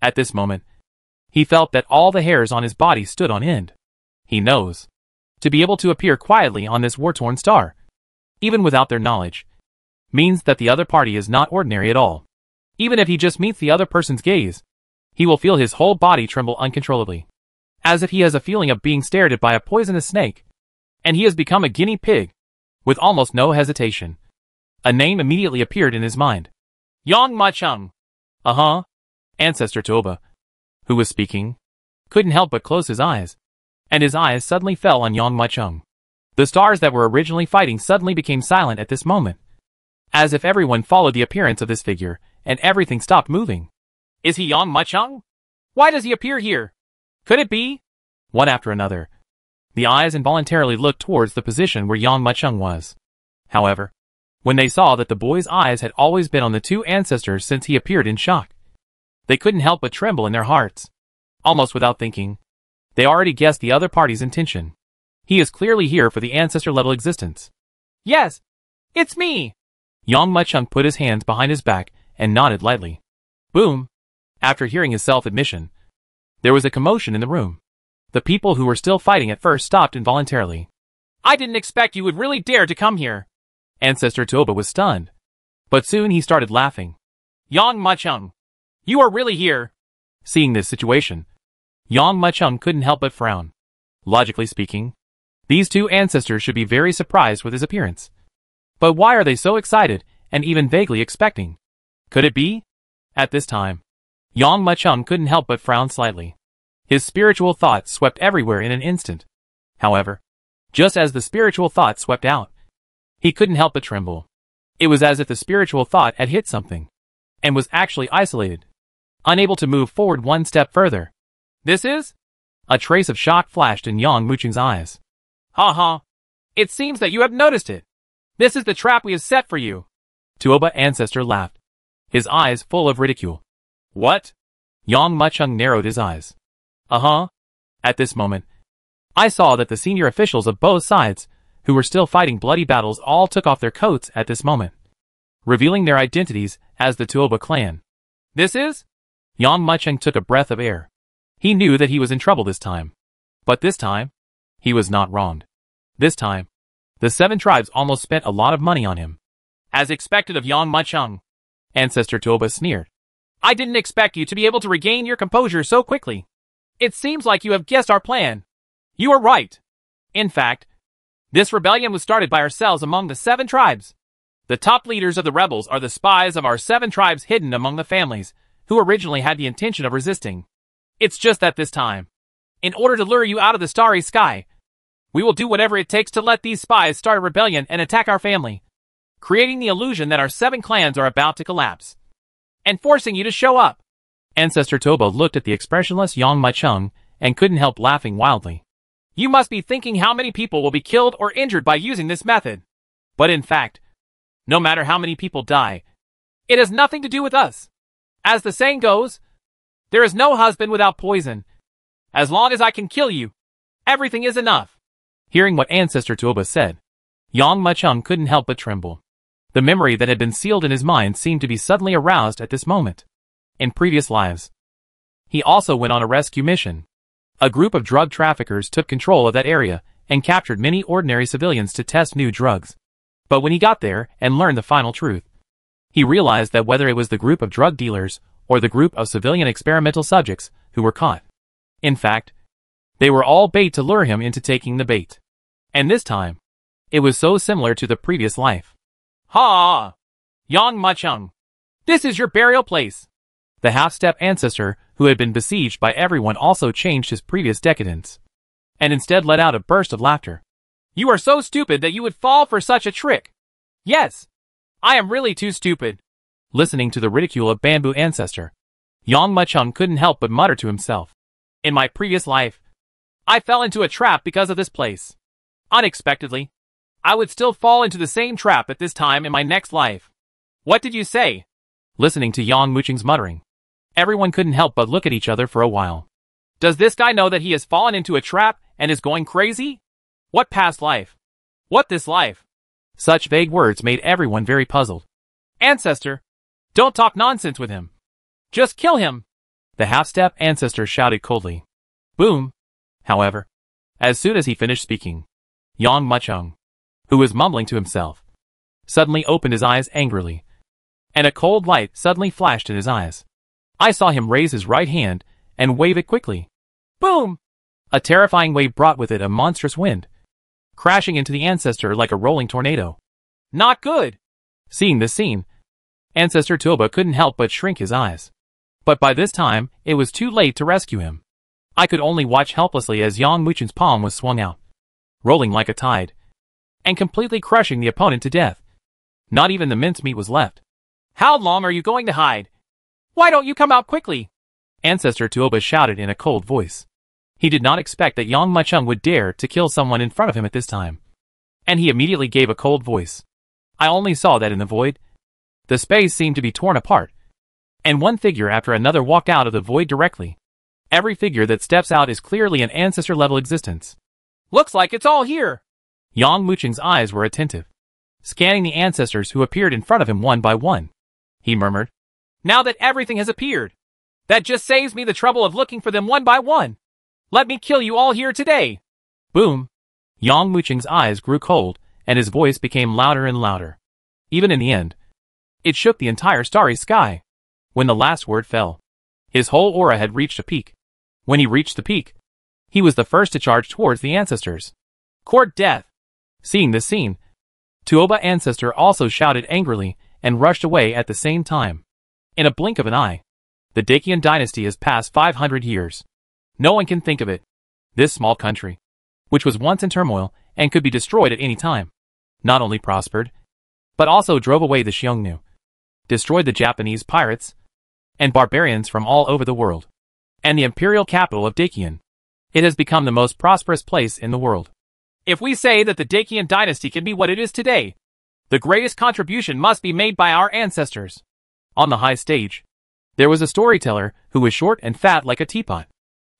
At this moment, he felt that all the hairs on his body stood on end. He knows. To be able to appear quietly on this war-torn star, even without their knowledge, means that the other party is not ordinary at all. Even if he just meets the other person's gaze, he will feel his whole body tremble uncontrollably, as if he has a feeling of being stared at by a poisonous snake, and he has become a guinea pig. With almost no hesitation, a name immediately appeared in his mind. Yang Macheng. Ancestor Tuoba, who was speaking, couldn't help but close his eyes, and his eyes suddenly fell on Yang Macheng. The stars that were originally fighting suddenly became silent at this moment, as if everyone followed the appearance of this figure, and everything stopped moving. Is he Yang Macheng? Why does he appear here? Could it be? One after another, the eyes involuntarily looked towards the position where Yang Macheng was. However, when they saw that the boy's eyes had always been on the 2 ancestors since he appeared in shock, they couldn't help but tremble in their hearts. Almost without thinking, they already guessed the other party's intention. He is clearly here for the ancestor-level existence. Yes, it's me! Yang Macheng put his hands behind his back and nodded lightly. Boom! After hearing his self-admission, there was a commotion in the room. The people who were still fighting at first stopped involuntarily. I didn't expect you would really dare to come here. Ancestor Tuoba was stunned. But soon he started laughing. Yang Macheng, you are really here. Seeing this situation, Yang Macheng couldn't help but frown. Logically speaking, these 2 ancestors should be very surprised with his appearance. But why are they so excited and even vaguely expecting? Could it be? At this time, Yang Macheng couldn't help but frown slightly. His spiritual thoughts swept everywhere in an instant. However, just as the spiritual thought swept out, he couldn't help but tremble. It was as if the spiritual thought had hit something, and was actually isolated, unable to move forward one step further. This is? A trace of shock flashed in Yang Macheng's eyes. It seems that you have noticed it. This is the trap we have set for you. Tuoba Ancestor laughed, his eyes full of ridicule. What? Yang Macheng narrowed his eyes. At this moment, I saw that the senior officials of both sides, who were still fighting bloody battles, all took off their coats at this moment, revealing their identities as the Tuoba clan. This is? Yang Macheng took a breath of air. He knew that he was in trouble this time. But this time, he was not wronged. This time, the 7 tribes almost spent a lot of money on him. As expected of Yang Macheng, Ancestor Tuoba sneered. I didn't expect you to be able to regain your composure so quickly. It seems like you have guessed our plan. You are right. In fact, this rebellion was started by ourselves among the 7 tribes. The top leaders of the rebels are the spies of our 7 tribes hidden among the families, who originally had the intention of resisting. It's just that this time, in order to lure you out of the starry sky, we will do whatever it takes to let these spies start a rebellion and attack our family, creating the illusion that our 7 clans are about to collapse, and forcing you to show up. Ancestor Tuoba looked at the expressionless Yang Macheng and couldn't help laughing wildly. You must be thinking how many people will be killed or injured by using this method. But in fact, no matter how many people die, it has nothing to do with us. As the saying goes, there is no husband without poison. As long as I can kill you, everything is enough. Hearing what Ancestor Tuoba said, Yang Muchung couldn't help but tremble. The memory that had been sealed in his mind seemed to be suddenly aroused at this moment. In previous lives, he also went on a rescue mission. A group of drug traffickers took control of that area and captured many ordinary civilians to test new drugs. But when he got there and learned the final truth, he realized that whether it was the group of drug dealers or the group of civilian experimental subjects who were caught, in fact, they were all bait to lure him into taking the bait. And this time, it was so similar to the previous life. Ha! Yang Muchung, this is your burial place. The half-step ancestor, who had been besieged by everyone, also changed his previous decadence, and instead let out a burst of laughter. You are so stupid that you would fall for such a trick. Yes, I am really too stupid. Listening to the ridicule of Bamboo Ancestor, Yang Muchung couldn't help but mutter to himself. In my previous life, I fell into a trap because of this place. Unexpectedly, I would still fall into the same trap at this time in my next life. What did you say? Listening to Yang Muchung's muttering, everyone couldn't help but look at each other for a while. Does this guy know that he has fallen into a trap and is going crazy? What past life? What this life? Such vague words made everyone very puzzled. Ancestor, don't talk nonsense with him. Just kill him. The half-step ancestor shouted coldly. Boom! However, as soon as he finished speaking, Yang Muchung, who was mumbling to himself, suddenly opened his eyes angrily, and a cold light suddenly flashed in his eyes. I saw him raise his right hand and wave it quickly. Boom! A terrifying wave brought with it a monstrous wind, crashing into the ancestor like a rolling tornado. Not good! Seeing this scene, Ancestor Tuoba couldn't help but shrink his eyes. But by this time, it was too late to rescue him. I could only watch helplessly as Yang Muchung's palm was swung out, rolling like a tide, and completely crushing the opponent to death. Not even the mincemeat was left. How long are you going to hide? Why don't you come out quickly? Ancestor Tuoba shouted in a cold voice. He did not expect that Yang Muchung would dare to kill someone in front of him at this time. And he immediately gave a cold voice. I only saw that in the void, the space seemed to be torn apart, and one figure after another walked out of the void directly. Every figure that steps out is clearly an ancestor-level existence. Looks like it's all here. Yang Muchung's eyes were attentive, scanning the ancestors who appeared in front of him one by one. He murmured, Now that everything has appeared, that just saves me the trouble of looking for them one by one. Let me kill you all here today. Boom! Yang Muchung's eyes grew cold, and his voice became louder and louder. Even in the end, it shook the entire starry sky. When the last word fell, his whole aura had reached a peak. When he reached the peak, he was the first to charge towards the ancestors. Court death! Seeing this scene, Tuoba Ancestor also shouted angrily and rushed away at the same time. In a blink of an eye, the Dacian dynasty has passed 500 years. No one can think of it. This small country, which was once in turmoil and could be destroyed at any time, not only prospered, but also drove away the Xiongnu, destroyed the Japanese pirates, and barbarians from all over the world, and the imperial capital of Dacian. It has become the most prosperous place in the world. If we say that the Dacian dynasty can be what it is today, the greatest contribution must be made by our ancestors. On the high stage, there was a storyteller who was short and fat like a teapot,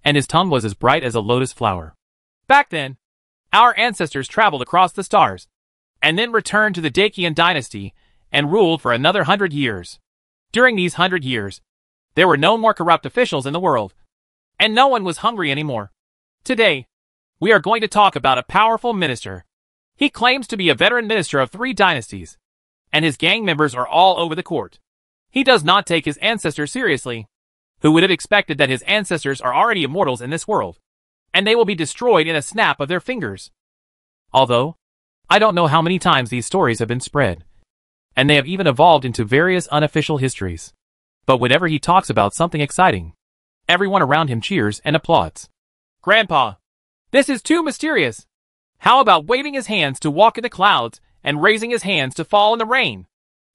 and his tongue was as bright as a lotus flower. Back then, our ancestors traveled across the stars, and then returned to the Dacian dynasty and ruled for another 100 years. During these 100 years, there were no more corrupt officials in the world, and no one was hungry anymore. Today, we are going to talk about a powerful minister. He claims to be a veteran minister of 3 dynasties, and his gang members are all over the court. He does not take his ancestors seriously. Who would have expected that his ancestors are already immortals in this world, and they will be destroyed in a snap of their fingers? Although, I don't know how many times these stories have been spread, and they have even evolved into various unofficial histories. But whenever he talks about something exciting, everyone around him cheers and applauds. Grandpa, this is too mysterious. How about waving his hands to walk in the clouds and raising his hands to fall in the rain?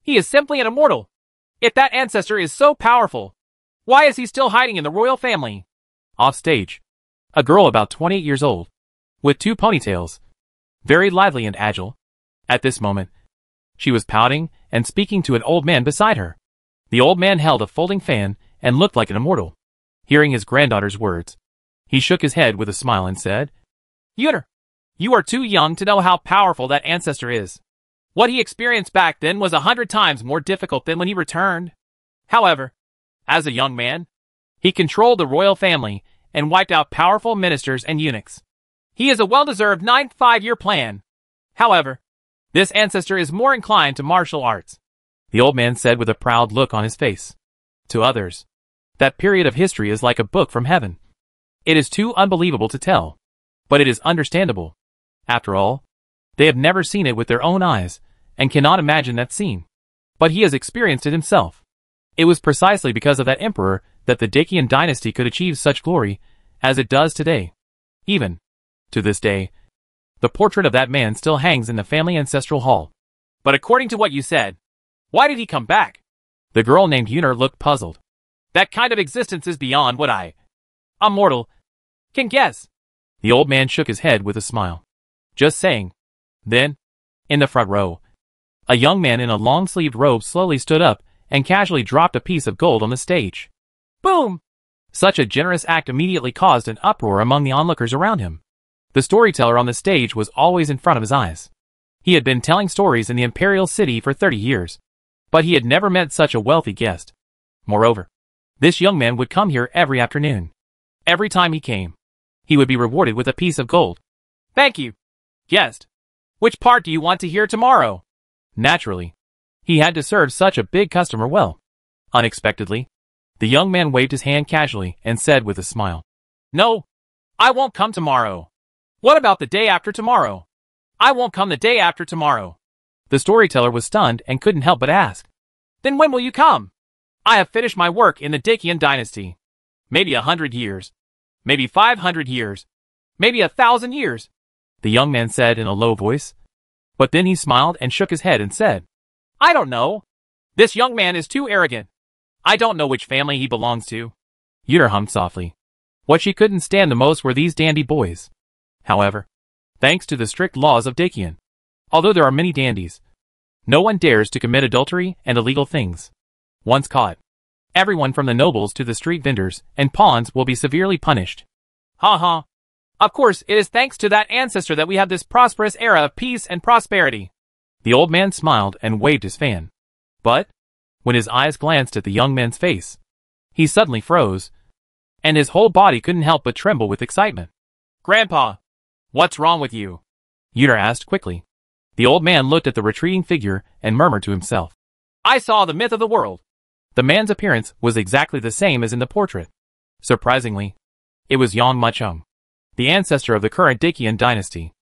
He is simply an immortal. If that ancestor is so powerful, why is he still hiding in the royal family? Off stage, a girl about 28 years old, with 2 ponytails, very lively and agile. At this moment, she was pouting and speaking to an old man beside her. The old man held a folding fan and looked like an immortal. Hearing his granddaughter's words, he shook his head with a smile and said, Yuner, You are too young to know how powerful that ancestor is. What he experienced back then was 100 times more difficult than when he returned. However, as a young man, he controlled the royal family and wiped out powerful ministers and eunuchs. He is a well-deserved 9-5-year plan. However, this ancestor is more inclined to martial arts, the old man said with a proud look on his face. To others, that period of history is like a book from heaven. It is too unbelievable to tell, but it is understandable. After all, they have never seen it with their own eyes and cannot imagine that scene. But he has experienced it himself. It was precisely because of that emperor that the Dacian dynasty could achieve such glory as it does today. Even to this day, the portrait of that man still hangs in the family ancestral hall. But according to what you said, why did he come back? The girl named Yunar looked puzzled. That kind of existence is beyond what a mortal can guess. The old man shook his head with a smile. Just saying. Then, in the front row, a young man in a long-sleeved robe slowly stood up and casually dropped a piece of gold on the stage. Boom! Such a generous act immediately caused an uproar among the onlookers around him. The storyteller on the stage was always in front of his eyes. He had been telling stories in the imperial city for 30 years, but he had never met such a wealthy guest. Moreover, this young man would come here every afternoon. Every time he came, he would be rewarded with a piece of gold. Thank you, guest. Which part do you want to hear tomorrow? Naturally, he had to serve such a big customer well. Unexpectedly, the young man waved his hand casually and said with a smile, No, I won't come tomorrow. What about the day after tomorrow? I won't come the day after tomorrow. The storyteller was stunned and couldn't help but ask, Then when will you come? I have finished my work in the Dacian dynasty. Maybe 100 years. Maybe 500 years. Maybe 1,000 years. The young man said in a low voice. But then he smiled and shook his head and said, I don't know. This young man is too arrogant. I don't know which family he belongs to. Yunar hummed softly. What she couldn't stand the most were these dandy boys. However, thanks to the strict laws of Dacian, although there are many dandies, no one dares to commit adultery and illegal things. Once caught, everyone from the nobles to the street vendors and pawns will be severely punished. Ha ha. Of course, it is thanks to that ancestor that we have this prosperous era of peace and prosperity. The old man smiled and waved his fan. But, when his eyes glanced at the young man's face, he suddenly froze, and his whole body couldn't help but tremble with excitement. Grandpa, what's wrong with you? Yunar asked quickly. The old man looked at the retreating figure and murmured to himself. I saw the myth of the world. The man's appearance was exactly the same as in the portrait. Surprisingly, it was Yang Muchung, the ancestor of the current Dacian dynasty.